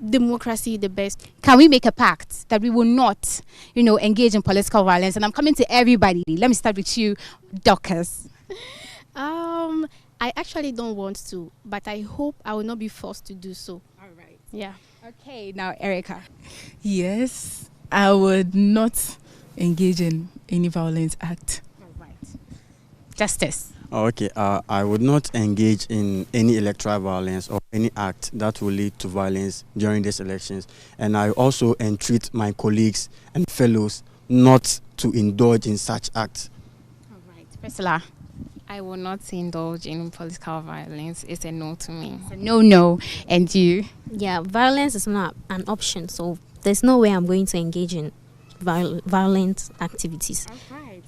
democracy the best. Can we make a pact that we will not, engage in political violence? And I'm coming to everybody. Let me start with you, Dorcas. I actually don't want to, but I hope I will not be forced to do so. All right. Yeah. Okay, now Erica. Yes, I would not engage in any violence act. All right. Justice. Okay, I would not engage in any electoral violence or any act that will lead to violence during these elections. And I also entreat my colleagues and fellows not to indulge in such acts. All right. Priscilla. I will not indulge in political violence. It's a no to me. It's a no. And you? Yeah, violence is not an option, so there's no way I'm going to engage in violent activities. All right.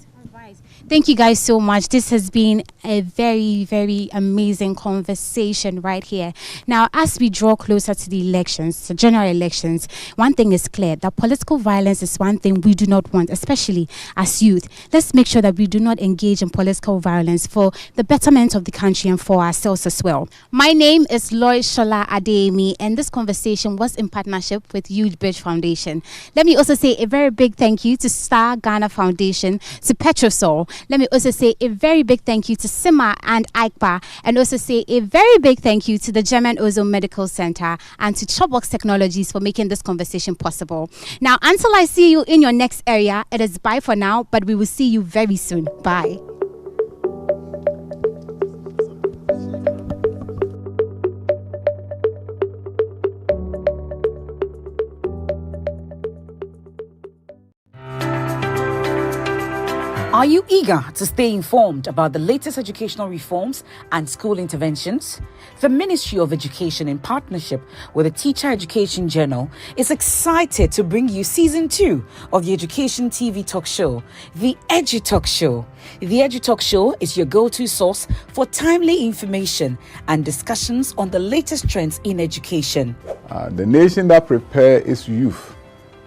Thank you guys so much. This has been a very, very amazing conversation right here. Now, as we draw closer to the elections, the general elections, one thing is clear, that political violence is one thing we do not want, especially as youth. Let's make sure that we do not engage in political violence for the betterment of the country and for ourselves as well. My name is Loishola Adeyemi, and this conversation was in partnership with Youth Bridge Foundation. Let me also say a very big thank you to Star Ghana Foundation, to Petrosol. Let me also say a very big thank you to Sima and Aikpa, and also say a very big thank you to the German Ozone Medical Center and to Chopbox Technologies for making this conversation possible. Now, until I see you in your next area, it is bye for now, but we will see you very soon. Bye. Are you eager to stay informed about the latest educational reforms and school interventions? The Ministry of Education, in partnership with the Teacher Education Journal, is excited to bring you Season 2 of the Education TV talk show, The EduTalk Show. The EduTalk Show is your go-to source for timely information and discussions on the latest trends in education. The nation that prepares its youth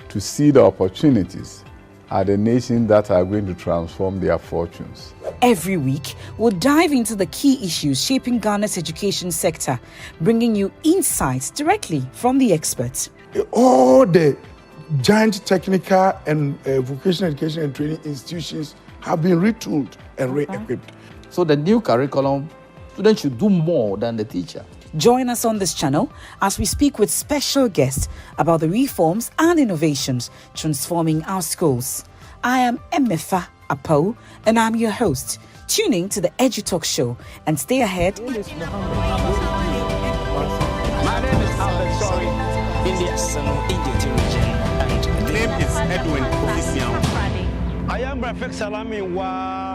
to see the opportunities are the nations that are going to transform their fortunes. Every week, we'll dive into the key issues shaping Ghana's education sector, bringing you insights directly from the experts. All the giant technical and vocational education and training institutions have been retooled and re-equipped. So the new curriculum, students should do more than the teacher. Join us on this channel as we speak with special guests about the reforms and innovations transforming our schools. I am Emefa Apo, and I'm your host. Tune in to the EduTalk Show and stay ahead. My name is Albert Sorry, India region, and the name is Edwin Official. I am Rafik Salami Wa.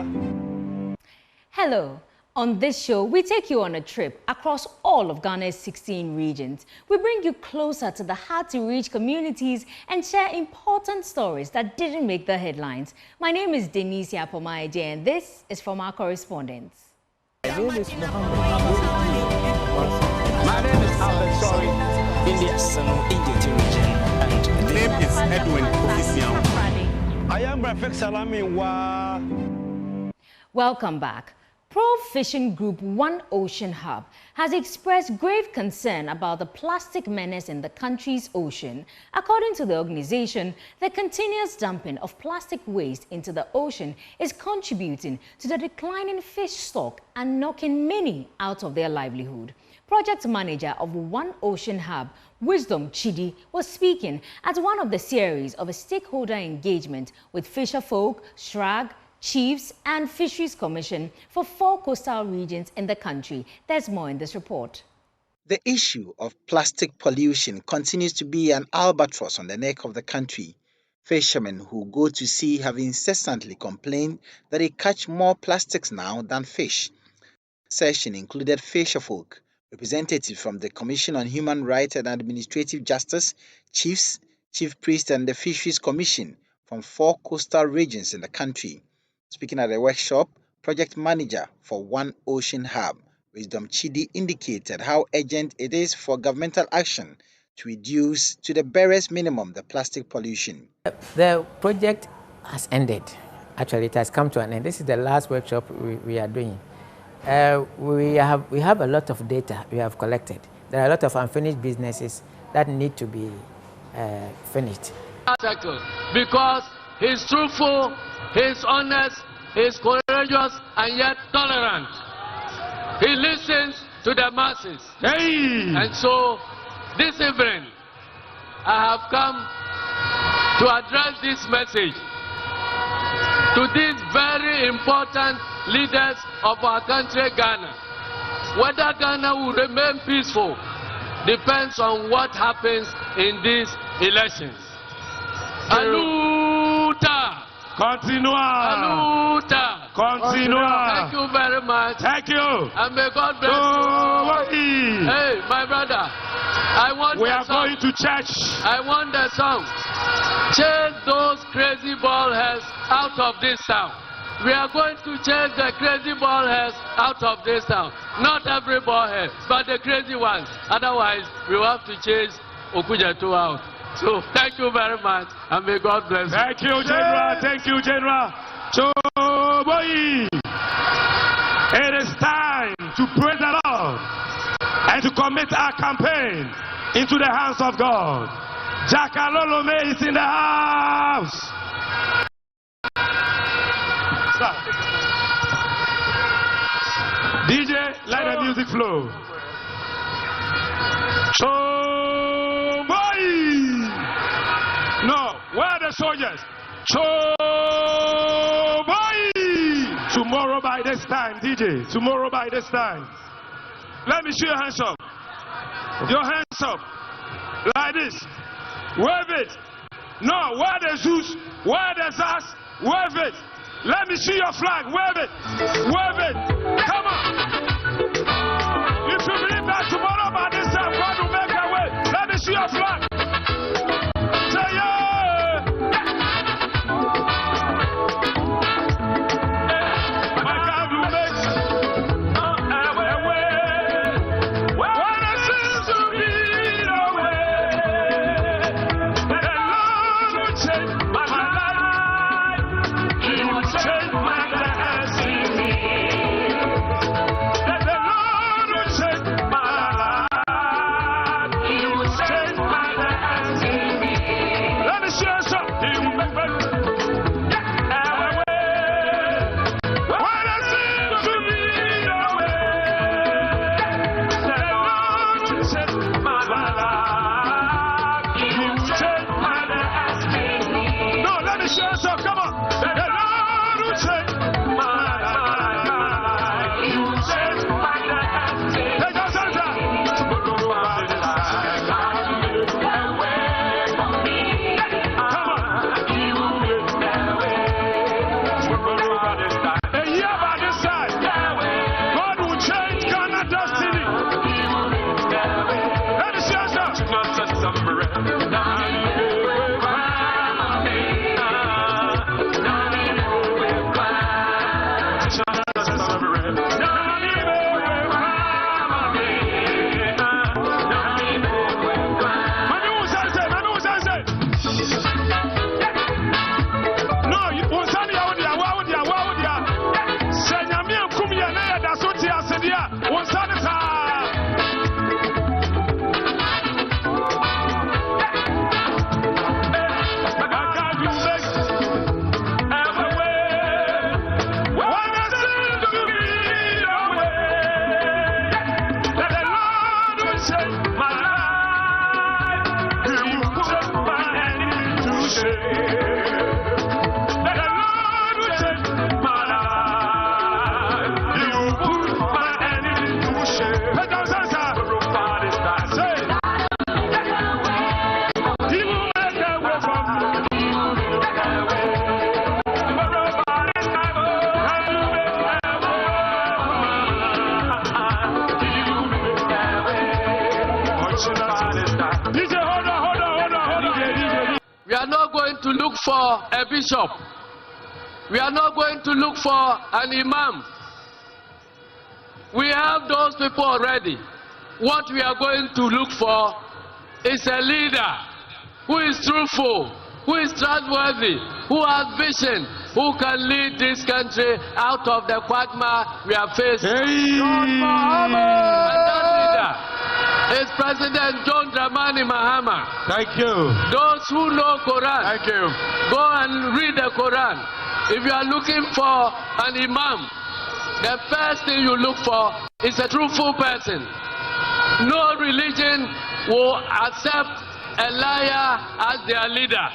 Hello. On this show, we take you on a trip across all of Ghana's 16 regions. We bring you closer to the hard-to-reach communities and share important stories that didn't make the headlines. My name is Denise Yapomaeje, and this is from our correspondents. My name is Albert Sorry, India region, and the name is Edwin Official. I am Rafik Salami Wa. Welcome back. Pro-fishing group One Ocean Hub has expressed grave concern about the plastic menace in the country's ocean. According to the organization, the continuous dumping of plastic waste into the ocean is contributing to the declining fish stock and knocking many out of their livelihood. Project manager of One Ocean Hub, Wisdom Chidi, was speaking at one of the series of a stakeholder engagement with fisherfolk, SRAG, Chiefs and Fisheries Commission for 4 coastal regions in the country. There's more in this report. The issue of plastic pollution continues to be an albatross on the neck of the country. Fishermen who go to sea have incessantly complained that they catch more plastics now than fish. Session included fisherfolk, representatives from the Commission on Human Rights and Administrative Justice, chiefs, chief priests and the Fisheries Commission from 4 coastal regions in the country. Speaking at the workshop, project manager for One Ocean Hub, Wisdom Chidi, indicated how urgent it is for governmental action to reduce to the barest minimum the plastic pollution. The project has ended. Actually, it has come to an end. This is the last workshop we are doing. We have a lot of data we have collected. There are a lot of unfinished businesses that need to be finished. Because he's truthful, he's honest, he's courageous, and yet tolerant. He listens to the masses. Hey. And so, this evening, I have come to address this message to these very important leaders of our country, Ghana. Whether Ghana will remain peaceful depends on what happens in these elections. Aluta! Continua! Aluta! Continua! Thank you very much. Thank you. And may God bless you. Hey, my brother, I want we the are song. going to church. I want the song. Chase those crazy ball heads out of this town. we are going to chase the crazy bald heads out of this town. Not every bald head, but the crazy ones. Otherwise, we will have to chase Okujetu out. So thank you very much, and may God bless you. Thank you, General. Thank you, General. So, boy, it is time to praise the Lord and to commit our campaign into the hands of God. Jakalolome is in the house. Stop. DJ, let the music flow. So, boy. No, where are the soldiers? So, boy. Tomorrow by this time, DJ. Tomorrow by this time. Let me see your hands up. Your hands up. Like this. Wave it. No, wear the shoes. Wear the socks. Wave it. Let me see your flag. Wave it. Wave it. Come on. If you believe that tomorrow by this time God will make a way, let me see your flag. Say yeah. My God will make a way. When it seems to be no way, the Lord will change my life. He will change my destiny. The Lord will change my life. He will change my destiny. Let me share something. He will make me a way. When it seems to be no way, the Lord will change my life. He will change my destiny. No, let me share something. Come on. The Lord will change my life. He will change my destiny. Take us out there. A year by this time, God will change Ghana's destiny. Let me share something. We are not going to look for a bishop. We are not going to look for an imam. We have those people already. What we are going to look for is a leader who is truthful, who is trustworthy, who has vision, who can lead this country out of the quagmire we are facing. Mahama! And that leader is President John Dramani Mahama. Thank you. Those who know Quran, Thank you. go and read the Quran. If you are looking for an imam, the first thing you look for is a truthful person. No religion will accept a liar as their leader.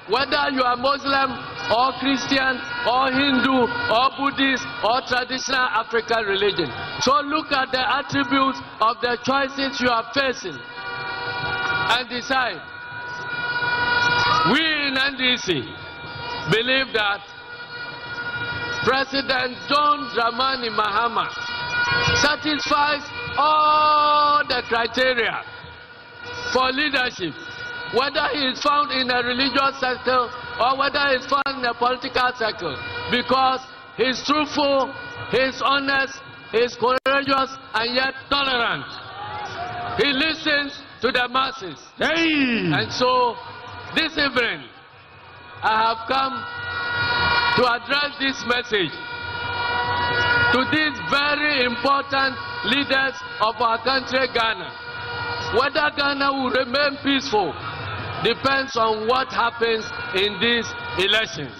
Whether you are Muslim or Christian or Hindu or Buddhist or traditional African religion. So look at the attributes of the choices you are facing and decide. We in NDC believe that President John Dramani Mahama satisfies all the criteria for leadership, whether he is found in a religious sector or whether he's found in a political circle, because he's truthful, he's honest, he's courageous, and yet tolerant. He listens to the masses. Hey. And so, this evening, I have come to address this message to these very important leaders of our country, Ghana. Whether Ghana will remain peaceful depends on what happens in these elections.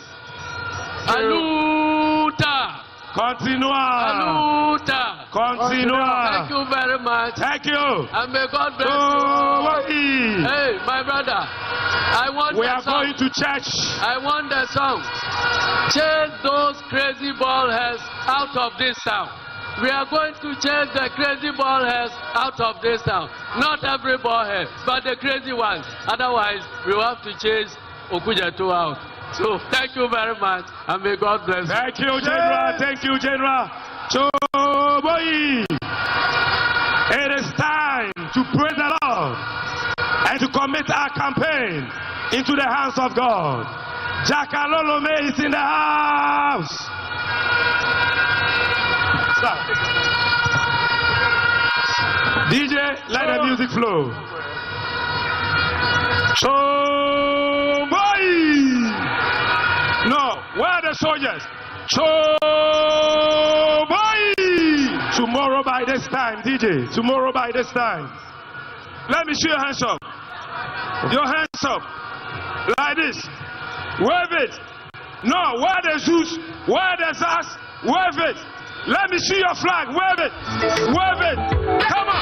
Aluta! Continua! Aluta! Continua! Thank you very much. Thank you. And may God bless you. Hey, my brother, I want we the are song. going to church. I want the song. Chase those crazy bald heads out of this town. We are going to chase the crazy bald heads out of this town. Not every bald head, but the crazy ones. Otherwise, we will have to chase Okujato out. So, thank you very much, and may God bless you. Thank you, General. Thank you, General. Choboyi. It is time to praise the Lord and to commit our campaign into the hands of God. Jakalolome is in the house. Stop. DJ, let the music flow. Choboyi. No, where are the soldiers? Choboyi. Tomorrow by this time, DJ. Tomorrow by this time. Let me see your hands up. Your hands up. Like this. Wave it. No, where the Zeus? Where the Zas? Wave it. Let me see your flag. Wave it. Wave it. Come on.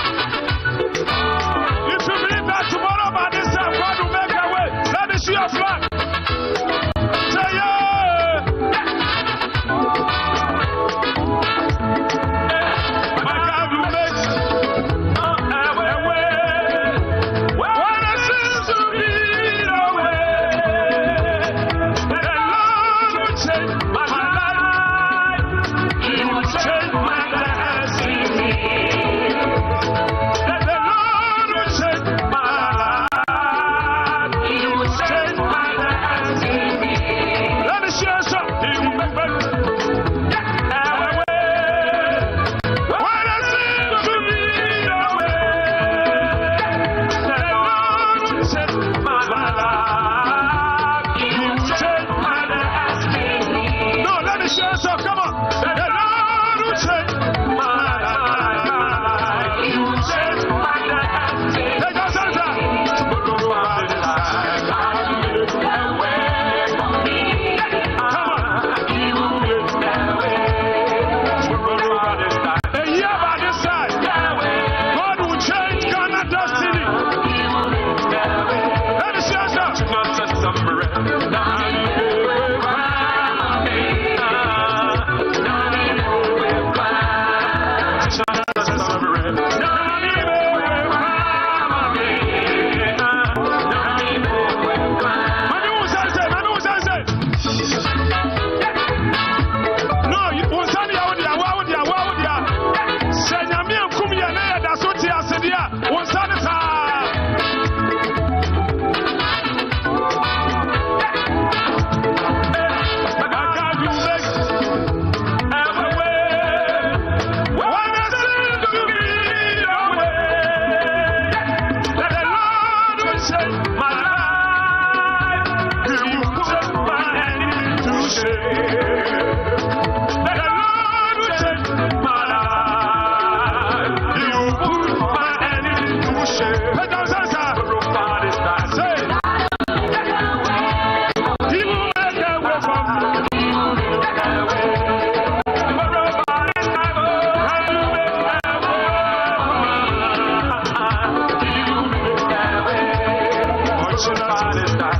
If you believe that tomorrow by this time, God will make a way. Let me see your flag. Say yeah. My God will make a way. When it seems to be no way, the Lord will change my life. He will change my destiny. The Lord will change my life. He will change my destiny. Let me share something. He will make me when it seems to be no way, the Lord will change my life. He will change my destiny. No, let me share some. Come on. The Lord will change my life. He will change my destiny. Take us outside. A year by this time, God will change Ghana's destiny. Let me share some. No, you won't send you out there. Wow, there, wow, there. Send me and come here. That's what you said. Yeah, won't send it.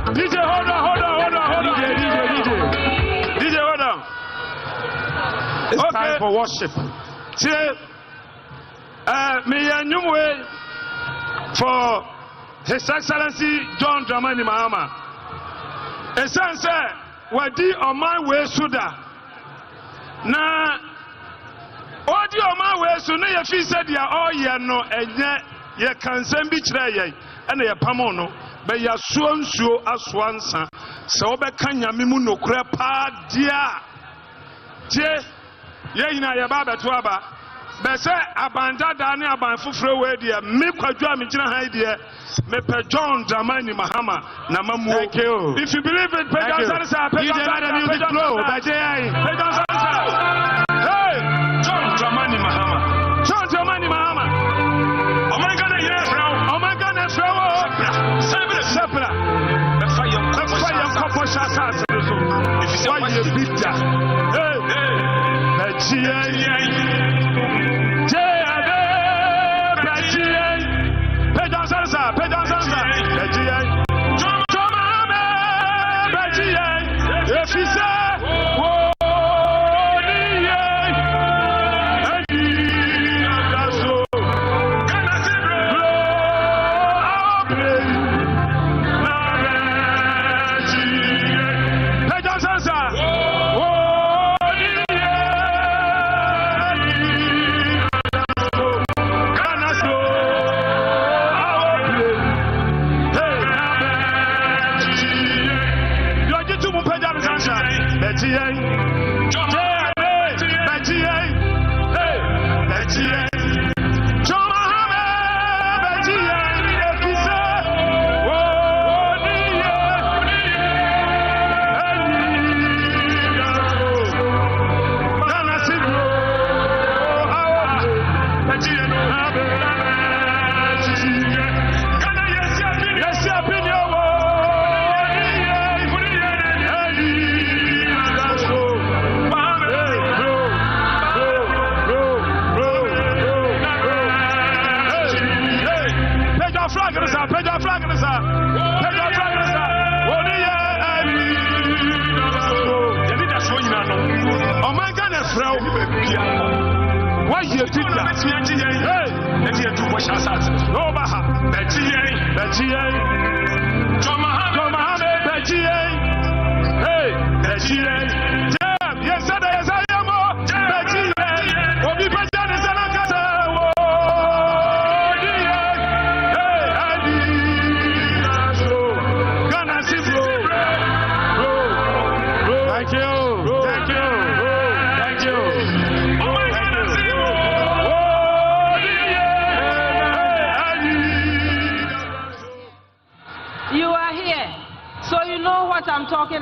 DJ, hold on. DJ, hold on. It's time for worship. See, me and you for His Excellency John Dramani Mahama. A sense, wadi on my way suda. Na, wadi on my way so na fi said ya all ye no enye ye kan sem bi kire ye na ye pamono. Be ya suo nsuo aswansa So obeka nyame mu nokura pa dia je ye na ya baba to aba be se abanda da ne aban foforo we dia me kwadwo a me gina han dia me pe John Dramani Mahama na mamu. Thank you. If you believe it, pay down salsa, pay down salsa, music flow. pay down salsa. Hey, John Dramani Mahama. John Dramani Mahama. Oh my God, yes, oh my God, yes, Sepra. The fire couple shasa. If you say what you beat that. Hey, pay down salsa, pay down salsa. If he said,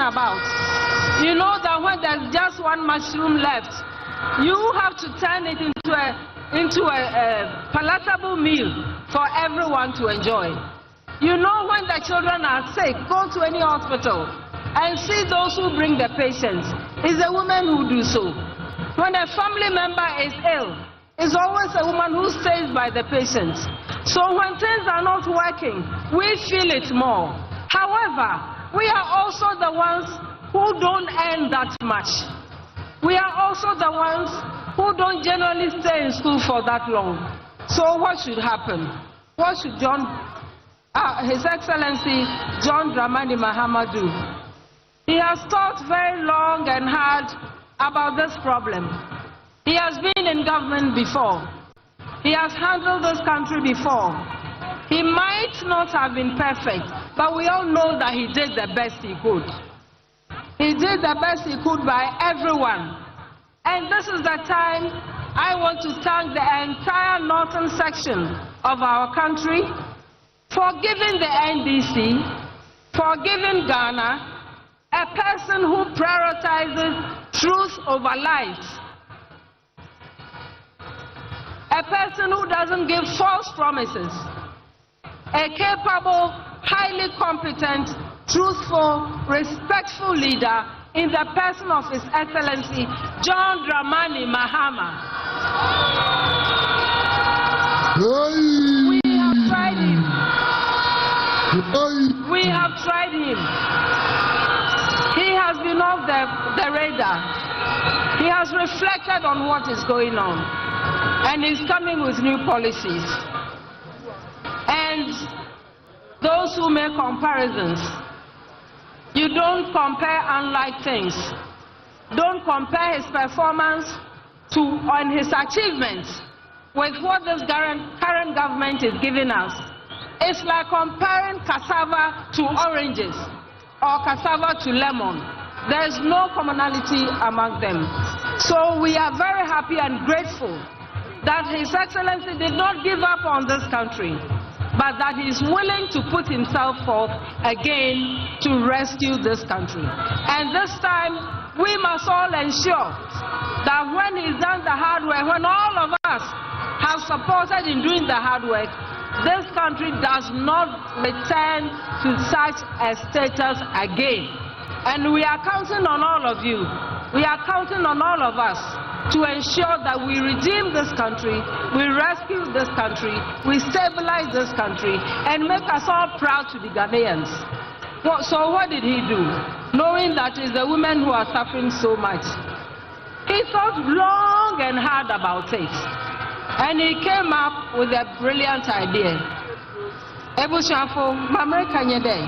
about. You know that when there's just one mushroom left, you have to turn it into a palatable meal for everyone to enjoy. You know when the children are sick, go to any hospital and see those who bring the patients. It's a woman who do so. When a family member is ill, it's always a woman who stays by the patients. So when things are not working, we feel it more. However, we are also the ones who don't earn that much. We are also the ones who don't generally stay in school for that long. So what should happen? What should His Excellency John Dramani Mahama do? He has thought very long and hard about this problem. He has been in government before. He has handled this country before. He might not have been perfect, but we all know that he did the best he could. He did the best he could by everyone. And this is the time I want to thank the entire northern section of our country for giving the NDC, for giving Ghana a person who prioritizes truth over lies. A person who doesn't give false promises. A capable, highly competent, truthful, respectful leader in the person of His Excellency John Dramani Mahama. We have tried him. We have tried him. He has been off the radar. He has reflected on what is going on. And he's coming with new policies. And those who make comparisons, you don't compare unlike things. Don't compare his performance and his achievements with what this current government is giving us. It's like comparing cassava to oranges. or cassava to lemon. There is no commonality among them. So we are very happy and grateful that His Excellency did not give up on this country, but that he is willing to put himself forth again to rescue this country. And this time, we must all ensure that when he's done the hard work, when all of us have supported in doing the hard work, this country does not return to such a status again. And we are counting on all of you. We are counting on all of us to ensure that we redeem this country, we rescue this country, we stabilize this country, and make us all proud to be Ghanaians. So what did he do? Knowing that it's the women who are suffering so much, he thought long and hard about it. And he came up with a brilliant idea. Ebushafo, Mamreka Nyede.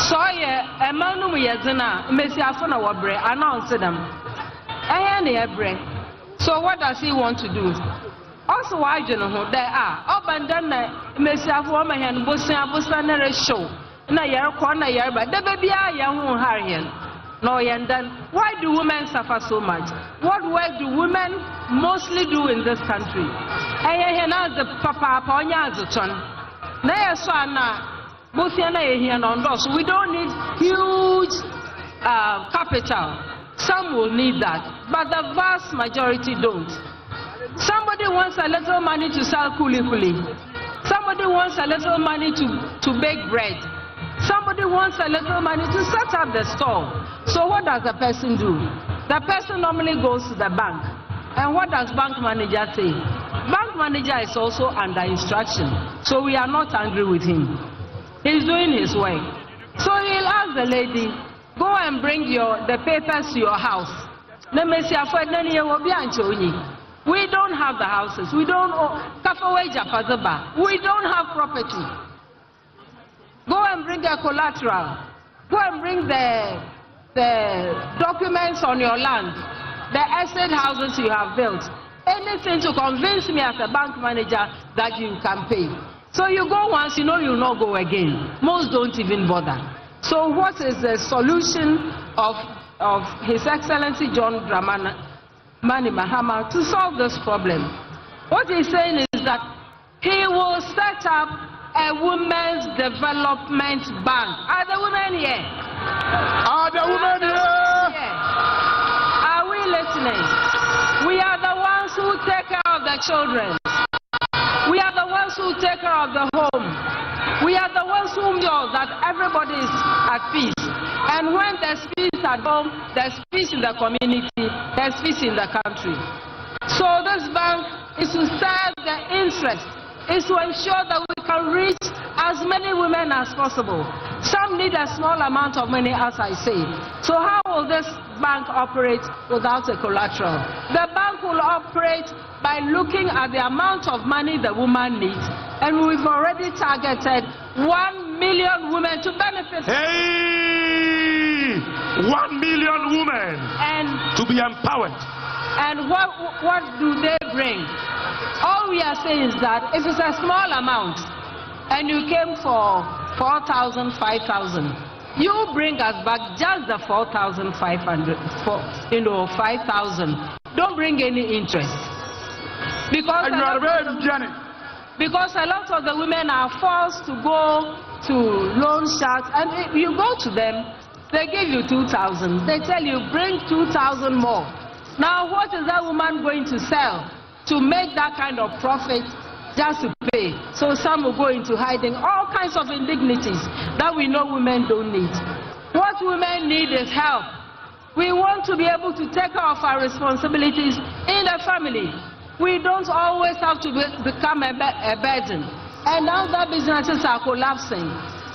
So a man who is in a Messiafona Wabre announced them. So what does he want to do? Also, why do you know there are up and then Messiafo and Busanere show. Na year corner year, but the baby are young Harian. No, and then why do women suffer so much? What work do women mostly do in this country? The papa Ponya Zuchon. Naya Sana, Busiana here on those. We don't need huge capital. Some will need that, but the vast majority don't. Somebody wants a little money to sell kuli. Somebody wants a little money to bake bread. Somebody wants a little money to set up the store. So what does the person do? The person normally goes to the bank. And what does bank manager say? Bank manager is also under instruction. So we are not angry with him. He's doing his work. So he'll ask the lady, go and bring the papers to your house. We don't have the houses. We don't have property. Go and bring the collateral. Go and bring the documents on your land, the estate houses you have built. Anything to convince me as a bank manager that you can pay. So you go once, you know you'll not go again. Most don't even bother. So what is the solution of His Excellency John Dramani Mahama to solve this problem? What he's saying is that he will set up a women's development bank. Are the women here? Are the women here? Are we listening? We are the ones who take care of the children. We are the ones who take care of the home. We are the ones who know that everybody is at peace. And when there's peace at home, there's peace in the community, there's peace in the country. So this bank is to serve the interest, is to ensure that we can reach as many women as possible. Some need a small amount of money, as I say. So how will this bank operate without a collateral? The bank will operate by looking at the amount of money the woman needs, and we've already targeted 1 million women to benefit. Hey! 1 million women to be empowered. And what do they bring? All we are saying is that if it's a small amount and you came for 4,000, 5,000, you bring us back just the 4,500, 5,000. Don't bring any interest. Because a lot of the women are forced to go to loan sharks, and if you go to them, they give you 2,000. They tell you bring 2,000 more. Now what is that woman going to sell to make that kind of profit just to pay? So some will go into hiding, all kinds of indignities that we know women don't need. What women need is help. We want to be able to take care of our responsibilities in the family. We don't always have to become a burden. And now that businesses are collapsing,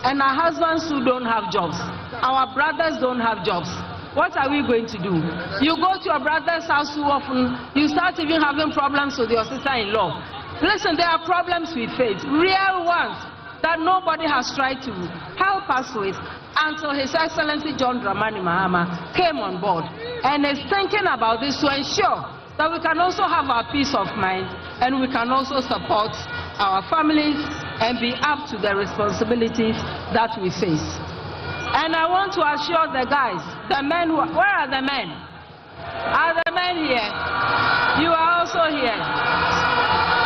and our husbands who don't have jobs, our brothers don't have jobs. What are we going to do? You go to your brother's house too often, you start even having problems with your sister-in-law. Listen, there are problems we face, real ones, that nobody has tried to help us with until His Excellency John Dramani Mahama came on board and is thinking about this to ensure that we can also have our peace of mind and we can also support our families and be up to the responsibilities that we face. And I want to assure the guys, the men, where are the men? Are the men here? You are also here.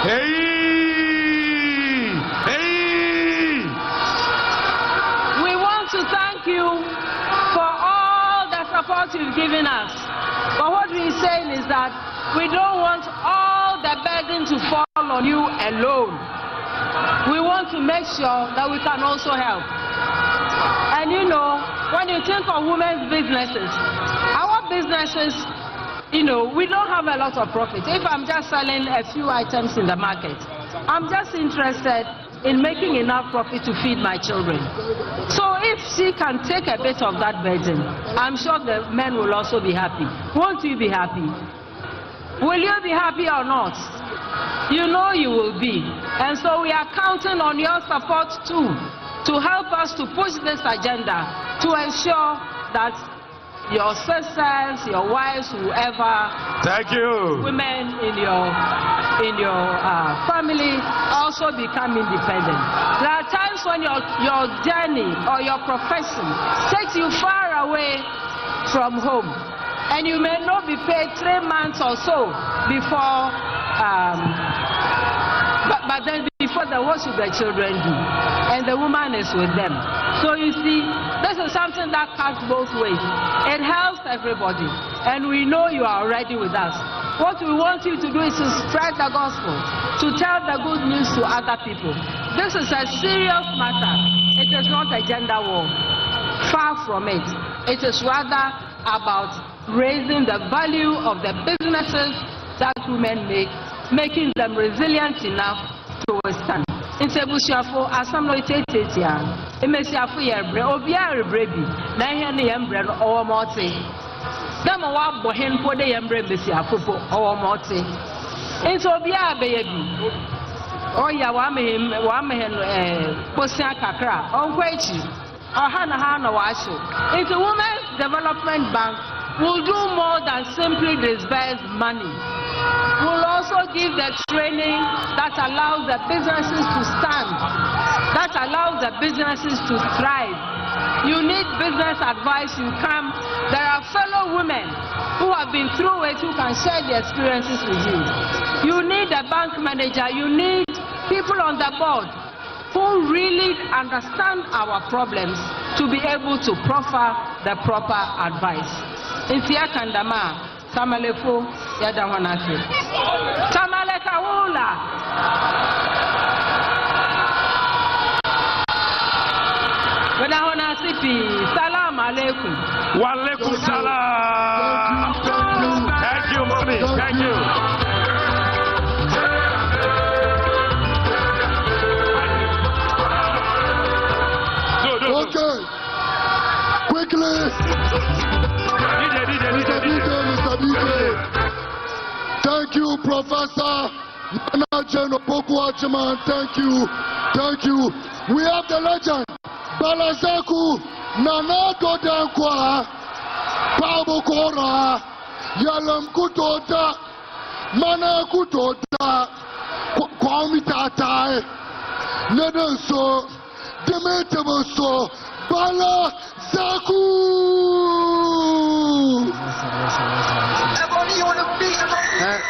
Hey! Hey! We want to thank you for all the support you've given us. But what we're saying is that we don't want all the burden to fall on you alone. We want to make sure that we can also help. And you know, when you think of women's businesses, our businesses, you know, we don't have a lot of profit. If I'm just selling a few items in the market, I'm just interested in making enough profit to feed my children. So if she can take a bit of that burden, I'm sure the men will also be happy. Won't you be happy? Will you be happy or not? You know you will be. And so we are counting on your support too, to help us to push this agenda, to ensure that your sisters, your wives, whoever, thank you, women in your family also become independent. There are times when your journey or your profession takes you far away from home, and you may not be paid 3 months or so before, but then before that, what should the children do? And the woman is with them. So you see, this is something that cuts both ways. It helps everybody, and we know you are already with us. What we want you to do is to spread the gospel, to tell the good news to other people. This is a serious matter. It is not a gender war. Far from it. It is rather about raising the value of the businesses that women make, making them resilient enough to withstand. It's a bushafo, as some notatia, a messiafo yebre, or be a brebi, Nahan yambre or morte. Them a wab bohen for the yambre messiafo or morte. It's obia baby. Oh, ya wamahan, Posia Kakra, or Quachi, or Hana Washo. It's a women's development bank will do more than simply disburse money. We'll also give the training that allows the businesses to stand, that allows the businesses to thrive. You need business advice, you come. There are fellow women who have been through it who can share their experiences with you. You need a bank manager, you need people on the board who really understand our problems to be able to proffer the proper advice. Intia Kandama, Samalefo, Yadawanasi. Samaleka Wula. Yadawanasi, Salam Aleikum. Walaikum salam. Thank you, mommy. Thank you. Okay. Quickly. Mr. DJ. Thank you, Professor Nana Pokwachaman. Thank you. Thank you. We have the legend. Balazaku Nana Godankwa Pabo Kora Yalam Kutota Mana Kutota Kwamitatai Nedanso Demetemoso Balazaku.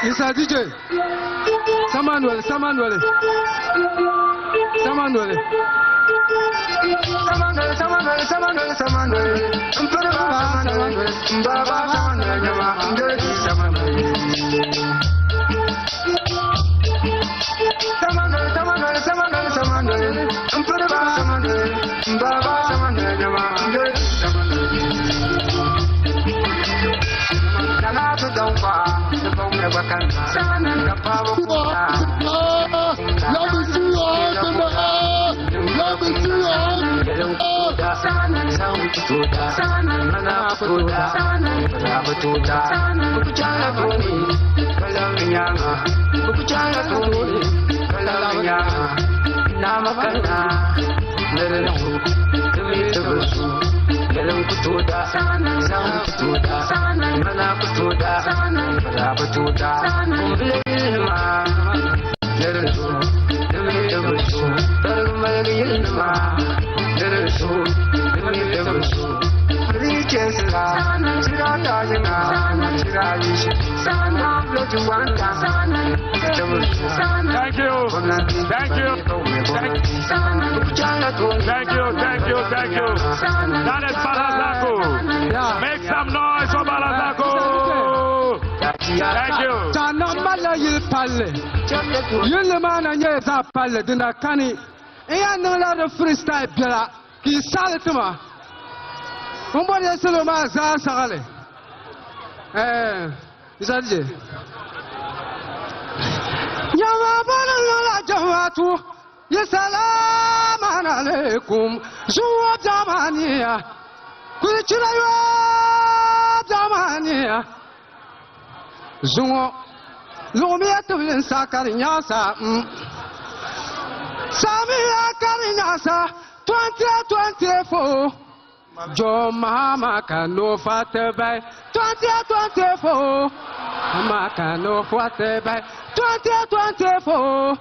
Mr. DJ, Samuel. Thank you. Thank you. Thank you. That is Balazako. Make some noise for Balazako. Thank you. Tanamala Yipale. Yulimana Yeza Pale, Dinakani. And no lot of freestyle Bella. He's Salituma. Somebody else in the Mazasale. Is that it? Yamabana Jamatu. Yesalam alaikum. Zuwa Jamania. Kuchira Jamania. Zuwa. Lumia to Sakarinyasa. Samia Karinyasa. 2024. Joe Mahama can no fatter by 2024. Mahama can no fatter by 2024.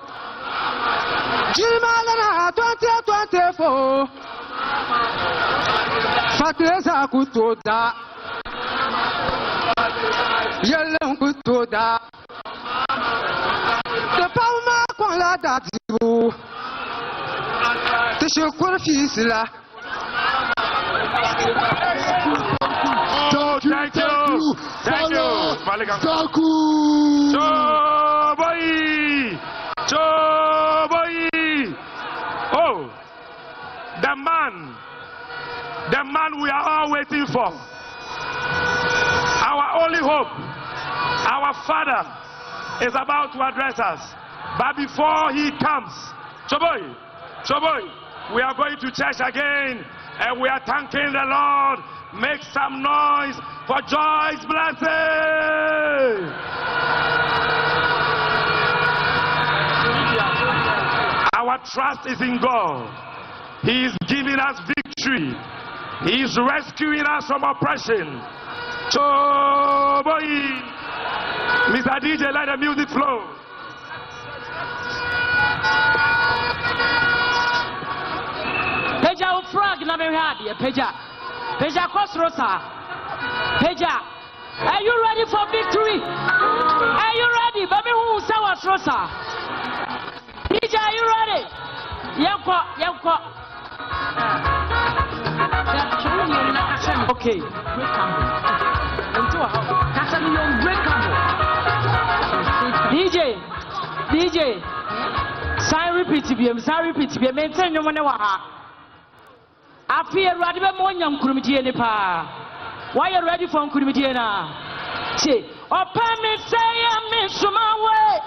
Jimalana 2024. Fatresa Kutoda. Yellow Kutoda. The Palma Kola Datu. The Shukurfisla. Thank you. Oh, the man we are all waiting for. Our only hope, our father is about to address us. But before he comes, Choboy, we are going to church again. And we are thanking the Lord. Make some noise for Joy's blessing. Our trust is in God. He is giving us victory. He is rescuing us from oppression. So, boy, Mr. DJ, let the music flow. Peja frog na me hadi Peja Kosrosa. Peja, are you ready for victory? Are you ready? Baby who saw Rosa? DJ, are you ready? Yanko. Okay. DJ. Sign repeat BM. Maintain your money. I feel ready for more young Kurumitiana. Why are you ready for Kurumitiana? Say, open me, say, I miss my way.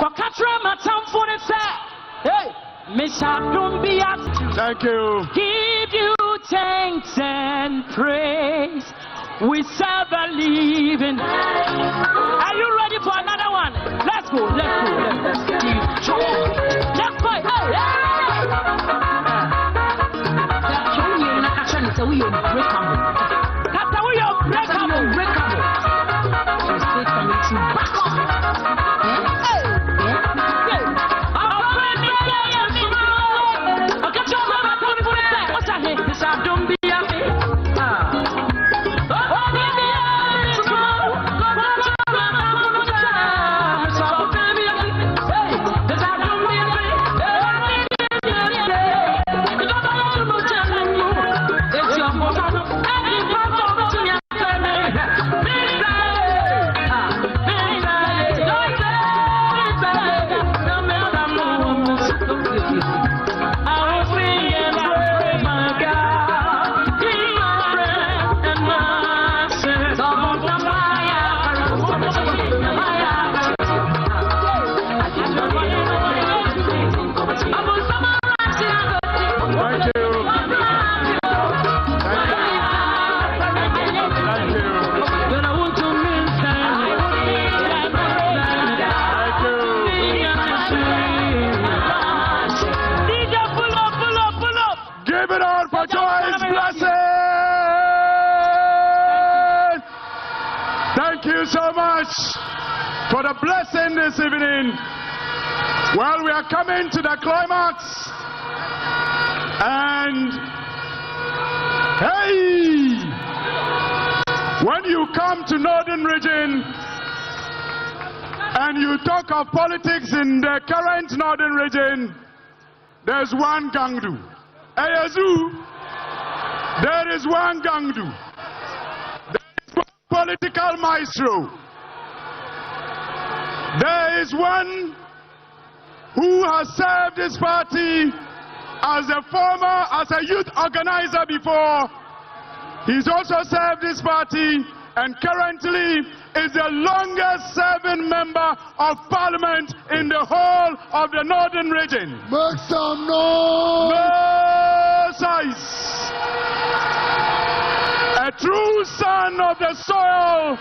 Quacatra, my town for the set. Hey, Miss Abdumbia. Thank you. Give you thanks and praise. We serve a living. Are you ready for another one? Let's go. Let's go. Hey. We are breakable. State community back up. So much for the blessing this evening. Well, we are coming to the climax, and hey, When you come to Northern Region and you talk of politics in the current Northern Region, there's one Gangdu. Ayazu, there is one Gangdu. There is one political maestro. There is one who has served this party as a youth organizer before. He's also served this party and currently is the longest serving member of parliament in the whole of the Northern Region. Make some noise! No size. A true son of the soil,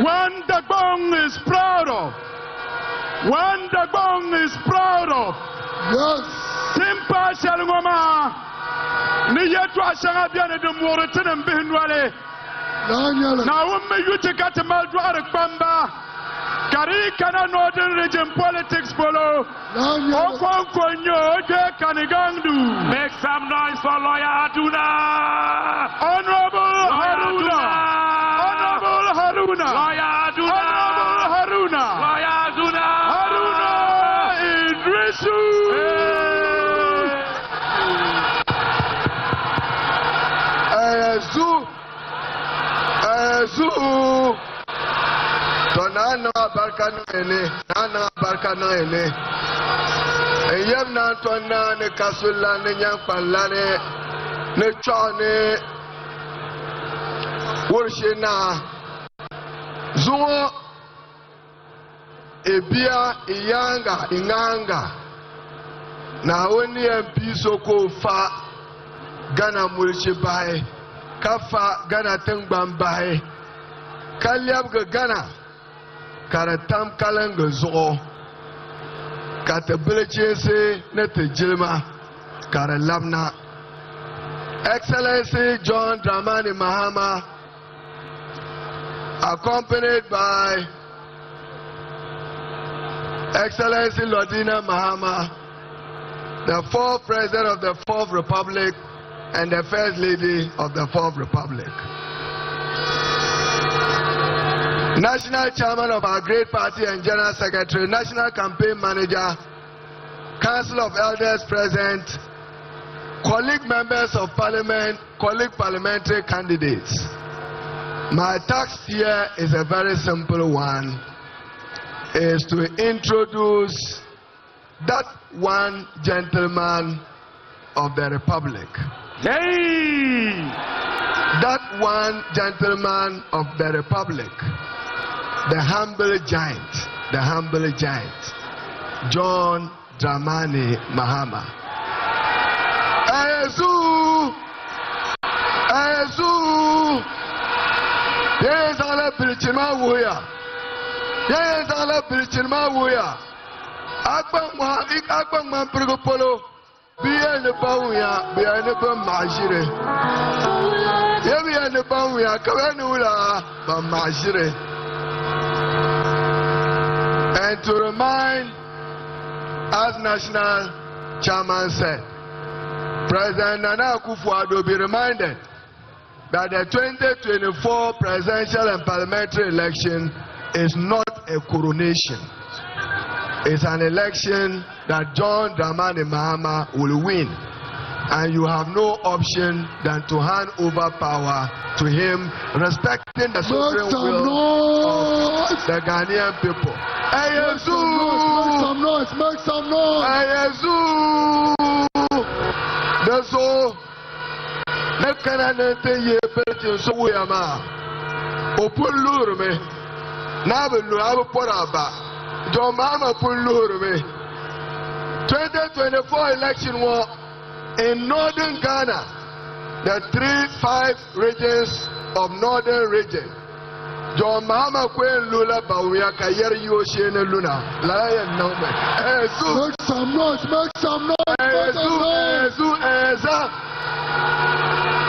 one Dagbong is proud of. One Dagbong is proud of. Yes. Simpa Shalungoma. Niyatwa Shanga Biana de Moritin and Bihinwale. Now, when you take out a Maldwara Bamba, Karikana Northern Region politics follow. Okonyo, Kanigandu. Make some noise for Lawyer Aduna. Honorable Haruna. Honorable Haruna. Lawyer Aduna. Honorable Haruna. Lawyer Aduna. Haruna Idrisu. Tonana barkano ene. Eyem na tona ne kasula ne nyampalane ne chone worshina zuo ebia iyanga inganga na oni empiso ko fa Ghana mulchibai kafa Ghana tengbambai kalyab ga Ghana karatam kalanga zo katabelechese netejilma karalabna. Excellency John Dramani Mahama, accompanied by Excellency Lordina Mahama, the fourth President of the Fourth Republic and the First Lady of the Fourth Republic. National Chairman of our great party and General Secretary, National Campaign Manager, Council of Elders present, colleague members of Parliament, colleague parliamentary candidates. My task here is a very simple one, is to introduce that one gentleman of the Republic. Hey! That one gentleman of the Republic. The humble giant, John Dramani Mahama. Ayezu! Yes, Allah Bilchima Wuya. Yes, Allah Bilchima Wuya. Akbang Mampurgopolo. Bien the Bawuya, bien the Bamajire. Bien the Bawuya, Kavanula, Bamajire. And to remind, as National Chairman said, President Nana Akufo-Addo be reminded that the 2024 presidential and parliamentary election is not a coronation. It's an election that John Dramani Mahama will win. And you have no option than to hand over power to him, respecting the sovereign will of the Ghanaian people. Make some noise. Ayezu! That's all. The Canadian ye betting so we are ma. Open lure me. Nabu have poraba. John Mama put lure me. 2024 election war in northern Ghana, the 5 regions of northern region. John Mahama Queen Lula Bawia Kayer Yoshene Luna. Lion no man. Make some noise.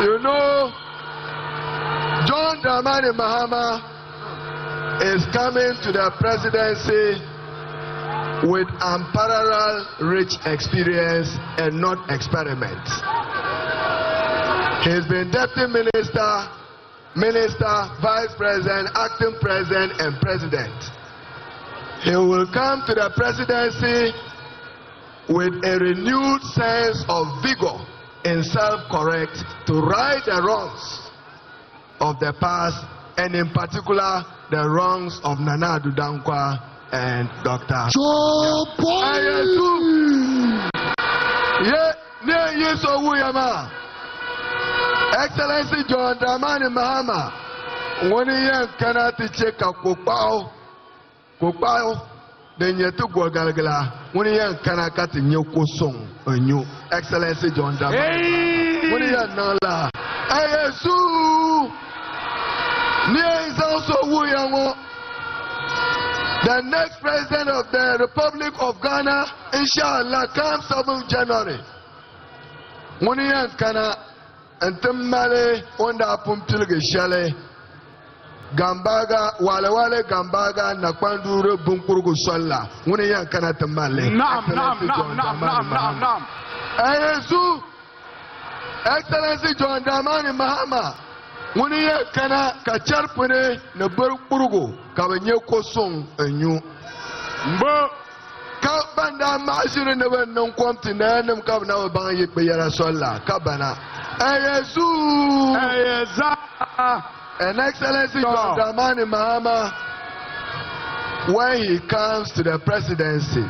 You know, John Dramani Mahama is coming to the presidency with unparalleled rich experience and not experiment. He's been deputy minister minister, vice president, acting president, and president. He will come to the presidency with a renewed sense of vigor in self-correct to right the wrongs of the past, and in particular the wrongs of Nana Addo Dankwa and Dr. Excellency John Dramani Mahama, woni yan kana ti cheka kokpao de nyetu gogalgala, woni yan kana kati nyoko song onyu. Excellency John Dramani, woni yan nala. Ayesu, niye is also wuyango. The next president of the Republic of Ghana, inshallah, comes 7th January. Woni yan kana Antamale onda pumpilge shale Gambaga wale Gambaga na kwandure bunkurugu sola wune yan kana tamale Nam Ayesu Excellency John Dramani Mahama wune yan kana kacharpune na bunkurugu kabanye kosong enyu mbo ka banda mashire ne wannan kwamti na nan ka na ban yi bayara sola kabana Ayesu and Excellency John Dramani Mahama, when he comes to the presidency,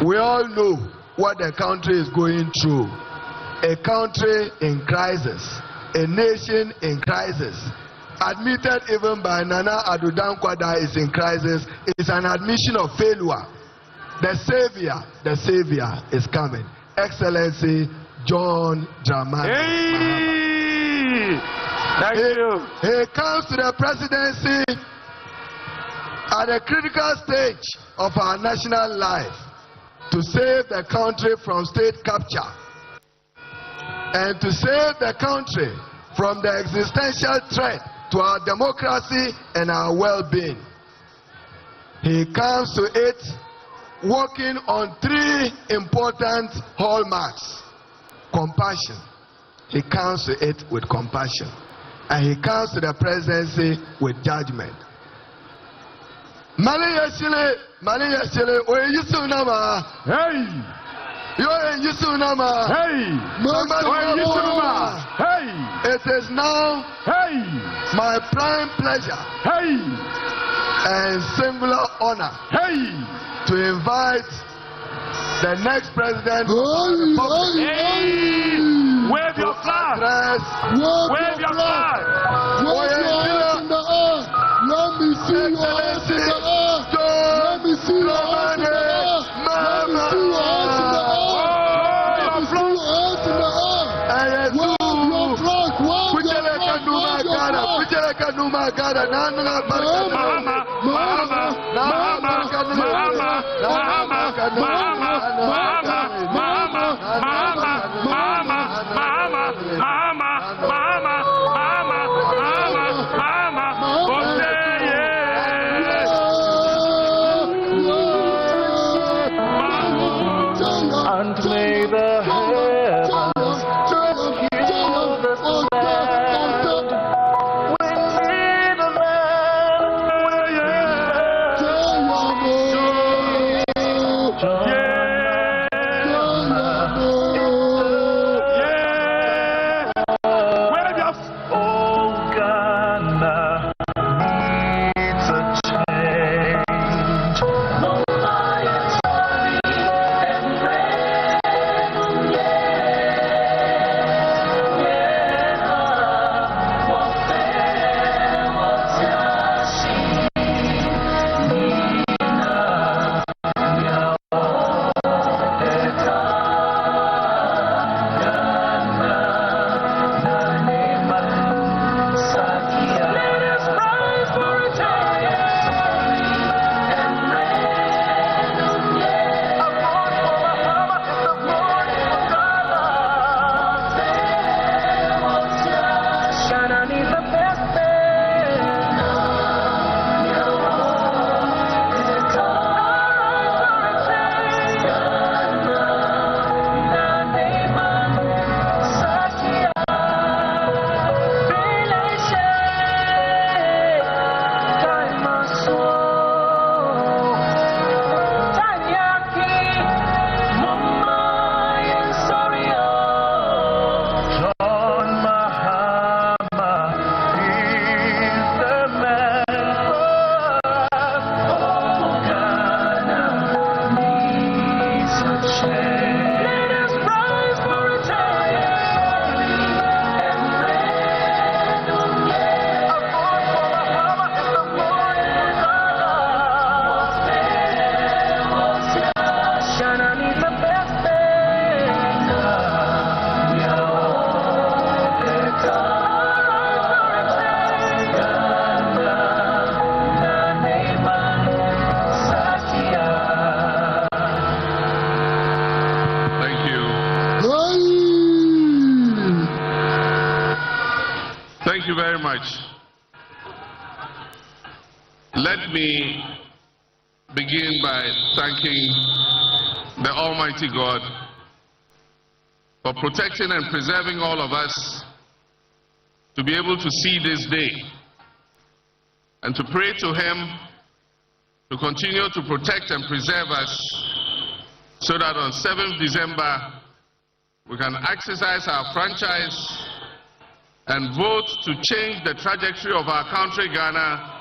we all know what the country is going through. A country in crisis, a nation in crisis, admitted even by Nana Addo Dankwa that is in crisis. It's an admission of failure. The savior is coming. Excellency John Dramani. Thank you. He comes to the presidency at a critical stage of our national life to save the country from state capture and to save the country from the existential threat to our democracy and our well-being. He comes to it working on 3 important hallmarks. Compassion. He comes to it with compassion. And he comes to the presidency with judgment. Malia Shile, oye Yusu Nama. Hey! You're Yusu Nama. Hey! Oye Yusu Nama. Hey! It is now my prime pleasure and singular honor to invite the next president of the Republic. Wave your flag! Wave your flag! Wave your hands in the air! Let me see your hands in the air! Let me see your hands in the air! Let me see your hands in the air! Let me see your hands in the air! Wave your flag! Wave your flag! And may the heavens give the stand. We need a man Let me begin by thanking the Almighty God for protecting and preserving all of us to be able to see this day, and to pray to Him to continue to protect and preserve us so that on 7th December we can exercise our franchise and vote to change the trajectory of our country, Ghana,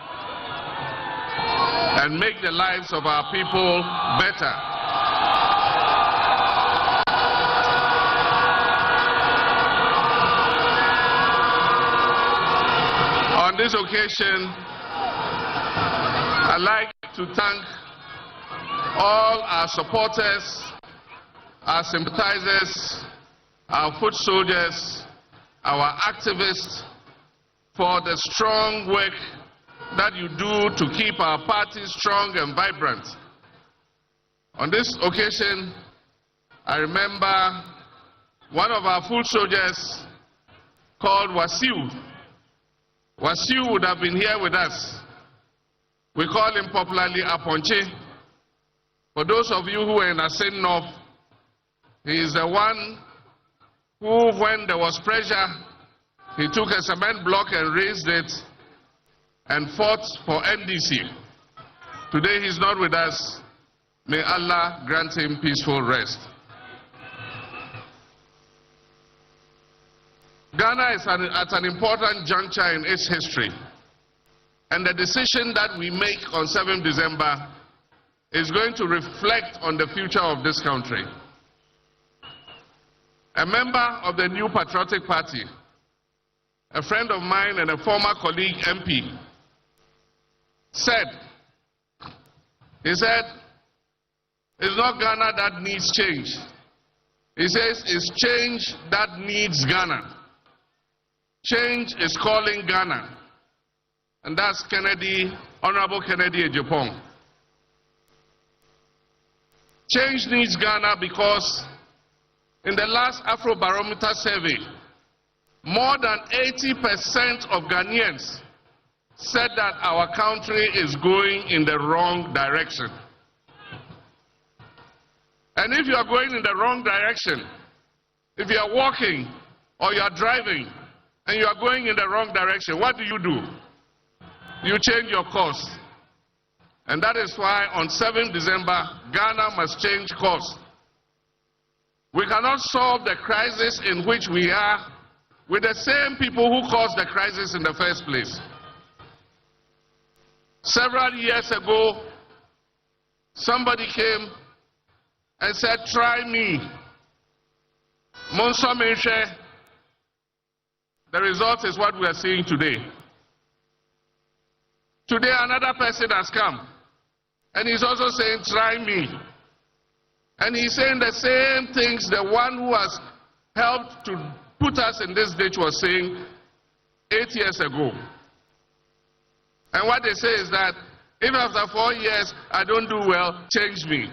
and make the lives of our people better. On this occasion, I'd like to thank all our supporters, our sympathizers, our foot soldiers, our activists for the strong work that you do to keep our party strong and vibrant. On this occasion, I remember one of our foot soldiers called Wasiu. Wasiu would have been here with us. We call him popularly Aponche. For those of you who are in Asen North, he is the one who, when there was pressure, he took a cement block and raised it and fought for NDC. Today he's not with us. May Allah grant him peaceful rest. Ghana is at an important juncture in its history, and the decision that we make on 7th December is going to reflect on the future of this country. A member of the New Patriotic Party, a friend of mine and a former colleague MP, said, it's not Ghana that needs change. He says it's change that needs Ghana. Change is calling Ghana. And that's Kennedy, Honorable Kennedy Ejapong. Change needs Ghana because in the last Afrobarometer survey, more than 80% of Ghanaians said that our country is going in the wrong direction. And if you are going in the wrong direction, if you are walking or you are driving and you are going in the wrong direction, what do? You change your course. And that is why on 7th December, Ghana must change course. We cannot solve the crisis in which we are with the same people who caused the crisis in the first place. Several years ago, somebody came and said, try me. Monso Menche. The result is what we are seeing today. Today another person has come and he's also saying, try me. And he's saying the same things the one who has helped to put us in this ditch was saying 8 years ago. And what they say is that if after 4 years I don't do well, change me.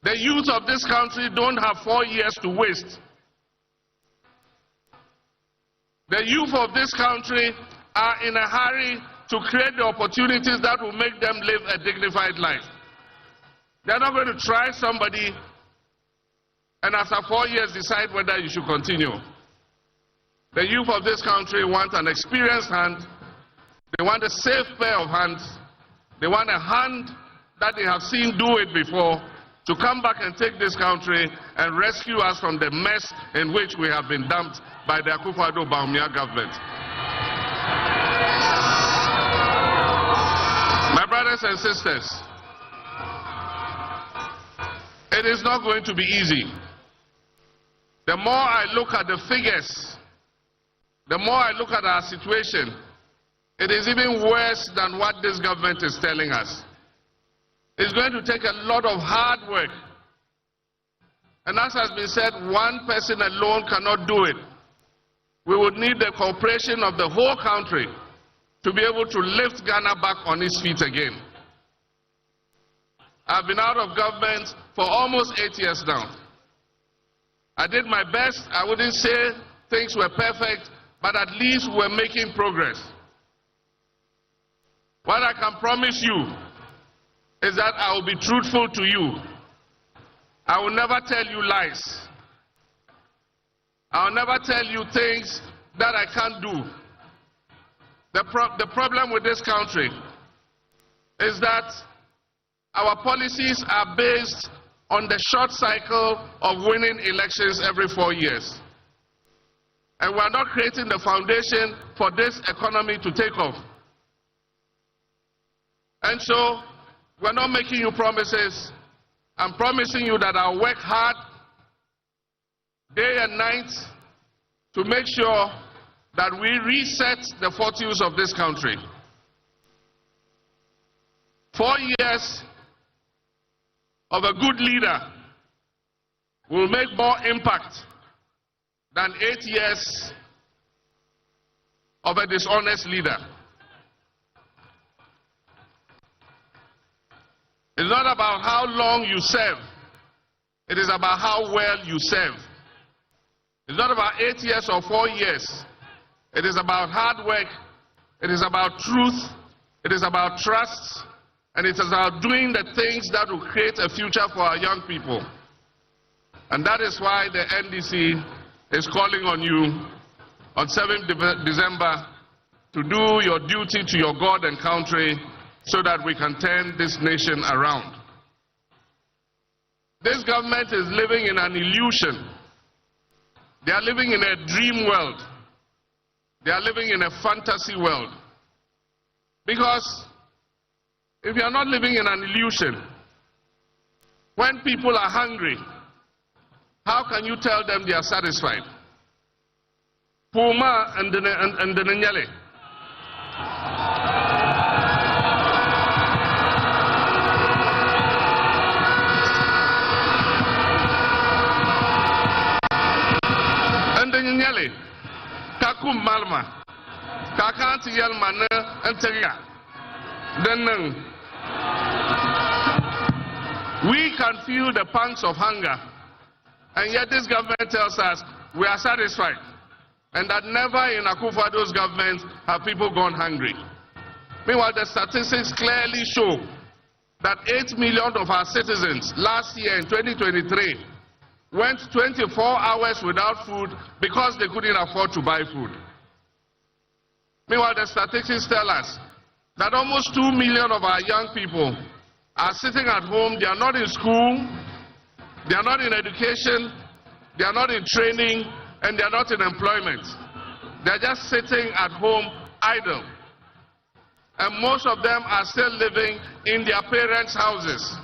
The youth of this country don't have 4 years to waste. The youth of this country are in a hurry to create the opportunities that will make them live a dignified life. They're not going to try somebody and after 4 years decide whether you should continue. The youth of this country want an experienced hand. They want a safe pair of hands. They want a hand that they have seen do it before to come back and take this country and rescue us from the mess in which we have been dumped by the Akufo-Addo Bawumia government. My brothers and sisters, it is not going to be easy. The more I look at the figures, the more I look at our situation, it is even worse than what this government is telling us. It's going to take a lot of hard work. And as has been said, one person alone cannot do it. We would need the cooperation of the whole country to be able to lift Ghana back on its feet again. I've been out of government for almost 8 years now. I did my best. I wouldn't say things were perfect, but at least we're making progress. What I can promise you is that I will be truthful to you. I will never tell you lies. I will never tell you things that I can't do. The problem with this country is that our policies are based on the short cycle of winning elections every 4 years. And we are not creating the foundation for this economy to take off. And so, we're not making you promises. I'm promising you that I'll work hard, day and night, to make sure that we reset the fortunes of this country. 4 years of a good leader will make more impact than 8 years of a dishonest leader. It's not about how long you serve. It is about how well you serve. It's not about 8 years or 4 years. It is about hard work. It is about truth. It is about trust. And it is about doing the things that will create a future for our young people. And that is why the NDC is calling on you on 7th December to do your duty to your God and country so that we can turn this nation around. This government is living in an illusion. They are living in a dream world. They are living in a fantasy world. Because if you are not living in an illusion, when people are hungry, how can you tell them they are satisfied? Puma and the Nyale. And the Nyale, Kakum Malma, Kakanti Yelman and Teria. Then we can feel the pangs of hunger, and yet this government tells us we are satisfied, and that never in Akufo-Addo's government have people gone hungry. Meanwhile, the statistics clearly show that 8 million of our citizens last year in 2023 went 24 hours without food because they couldn't afford to buy food. Meanwhile, the statistics tell us that almost 2 million of our young people are sitting at home. They are not in school, they are not in education, they are not in training, and they are not in employment. They are just sitting at home idle. And most of them are still living in their parents' houses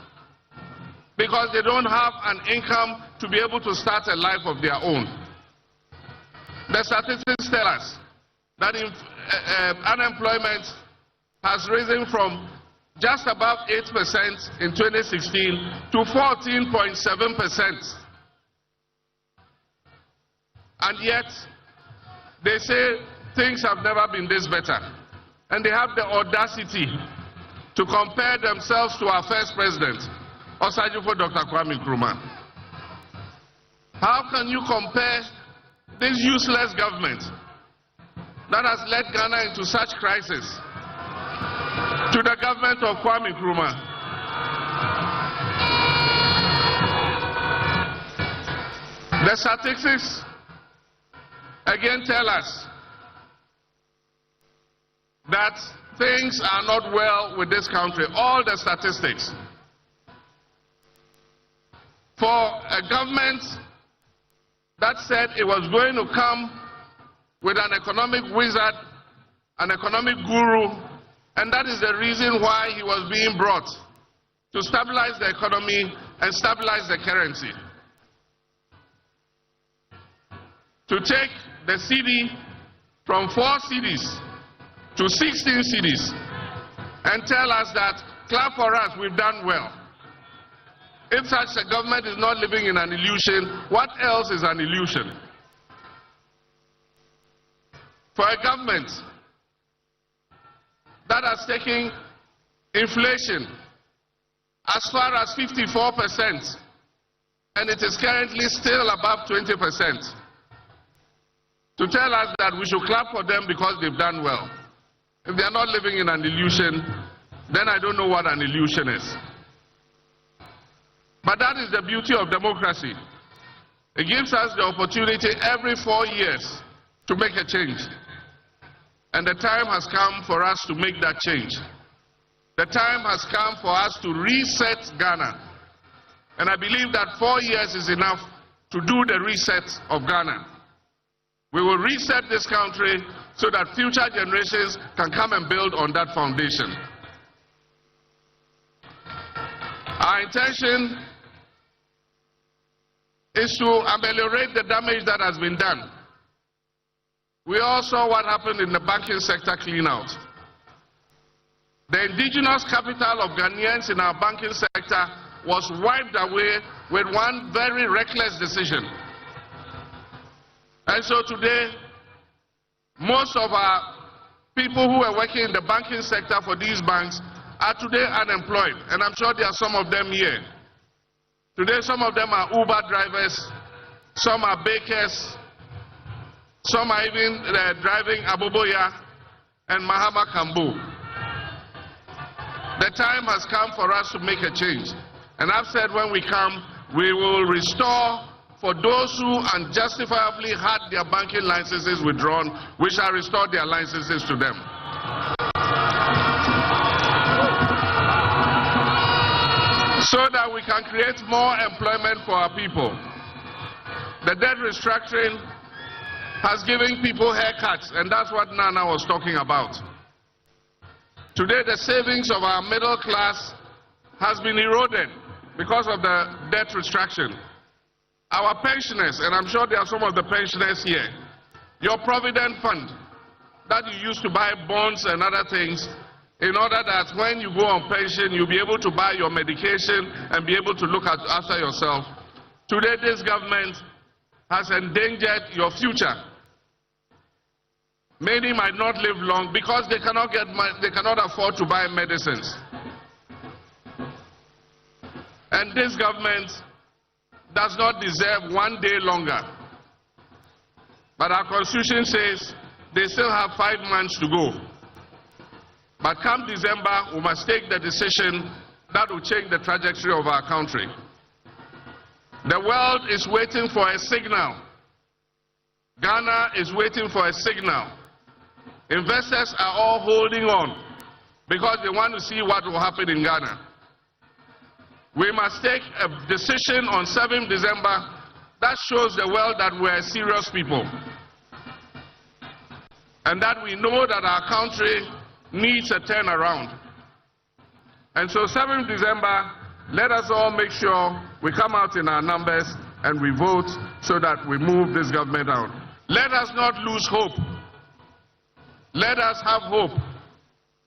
because they don't have an income to be able to start a life of their own. The statistics tell us that unemployment has risen from just above 8% in 2016 to 14.7%. And yet, they say things have never been this better. And they have the audacity to compare themselves to our first president, Osajifo Dr. Kwame Nkrumah. How can you compare this useless government that has led Ghana into such crisis to the government of Kwame Nkrumah? The statistics again tell us that things are not well with this country. All the statistics. For a government that said it was going to come with an economic wizard, an economic guru, and that is the reason why he was being brought, to stabilize the economy and stabilize the currency. To take the cedi from 4 cedis to 16 cedis and tell us that, clap for us, we've done well. If such a government is not living in an illusion, what else is an illusion? For a government that has taken inflation as far as 54%, and it is currently still above 20%, to tell us that we should clap for them because they've done well, if they are not living in an illusion, then I don't know what an illusion is. But that is the beauty of democracy. It gives us the opportunity every 4 years to make a change. And the time has come for us to make that change. The time has come for us to reset Ghana. And I believe that 4 years is enough to do the reset of Ghana. We will reset this country so that future generations can come and build on that foundation. Our intention is to ameliorate the damage that has been done. We all saw what happened in the banking sector clean-out. The indigenous capital of Ghanaians in our banking sector was wiped away with one very reckless decision. And so today, most of our people who were working in the banking sector for these banks are today unemployed. And I'm sure there are some of them here. Today, some of them are Uber drivers, some are bakers, some are even driving Aboboya and Mahama Kambu. The time has come for us to make a change. And I've said when we come, we will restore for those who unjustifiably had their banking licenses withdrawn, we shall restore their licenses to them. So that we can create more employment for our people. The debt restructuring has given people haircuts, and that's what Nana was talking about. Today, the savings of our middle class has been eroded because of the debt restructuring. Our pensioners, and I'm sure there are some of the pensioners here, your provident fund that you used to buy bonds and other things, in order that when you go on pension, you'll be able to buy your medication and be able to look after yourself. Today, this government has endangered your future. Many might not live long because they cannot afford to buy medicines. And this government does not deserve 1 day longer. But our constitution says they still have 5 months to go. But come December, we must take the decision that will change the trajectory of our country. The world is waiting for a signal. Ghana is waiting for a signal. Investors are all holding on because they want to see what will happen in Ghana. We must take a decision on 7th December that shows the world that we are serious people. And that we know that our country needs a turnaround. And so 7th December, let us all make sure we come out in our numbers and we vote so that we move this government out. Let us not lose hope. Let us have hope,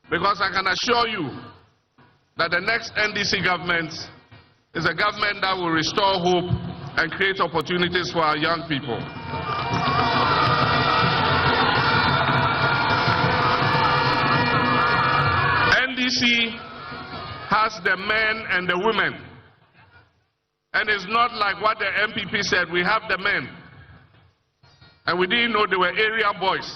because I can assure you that the next NDC government is a government that will restore hope and create opportunities for our young people. NDC has the men and the women. And it's not like what the MPP said, we have the men. And we didn't know they were area boys.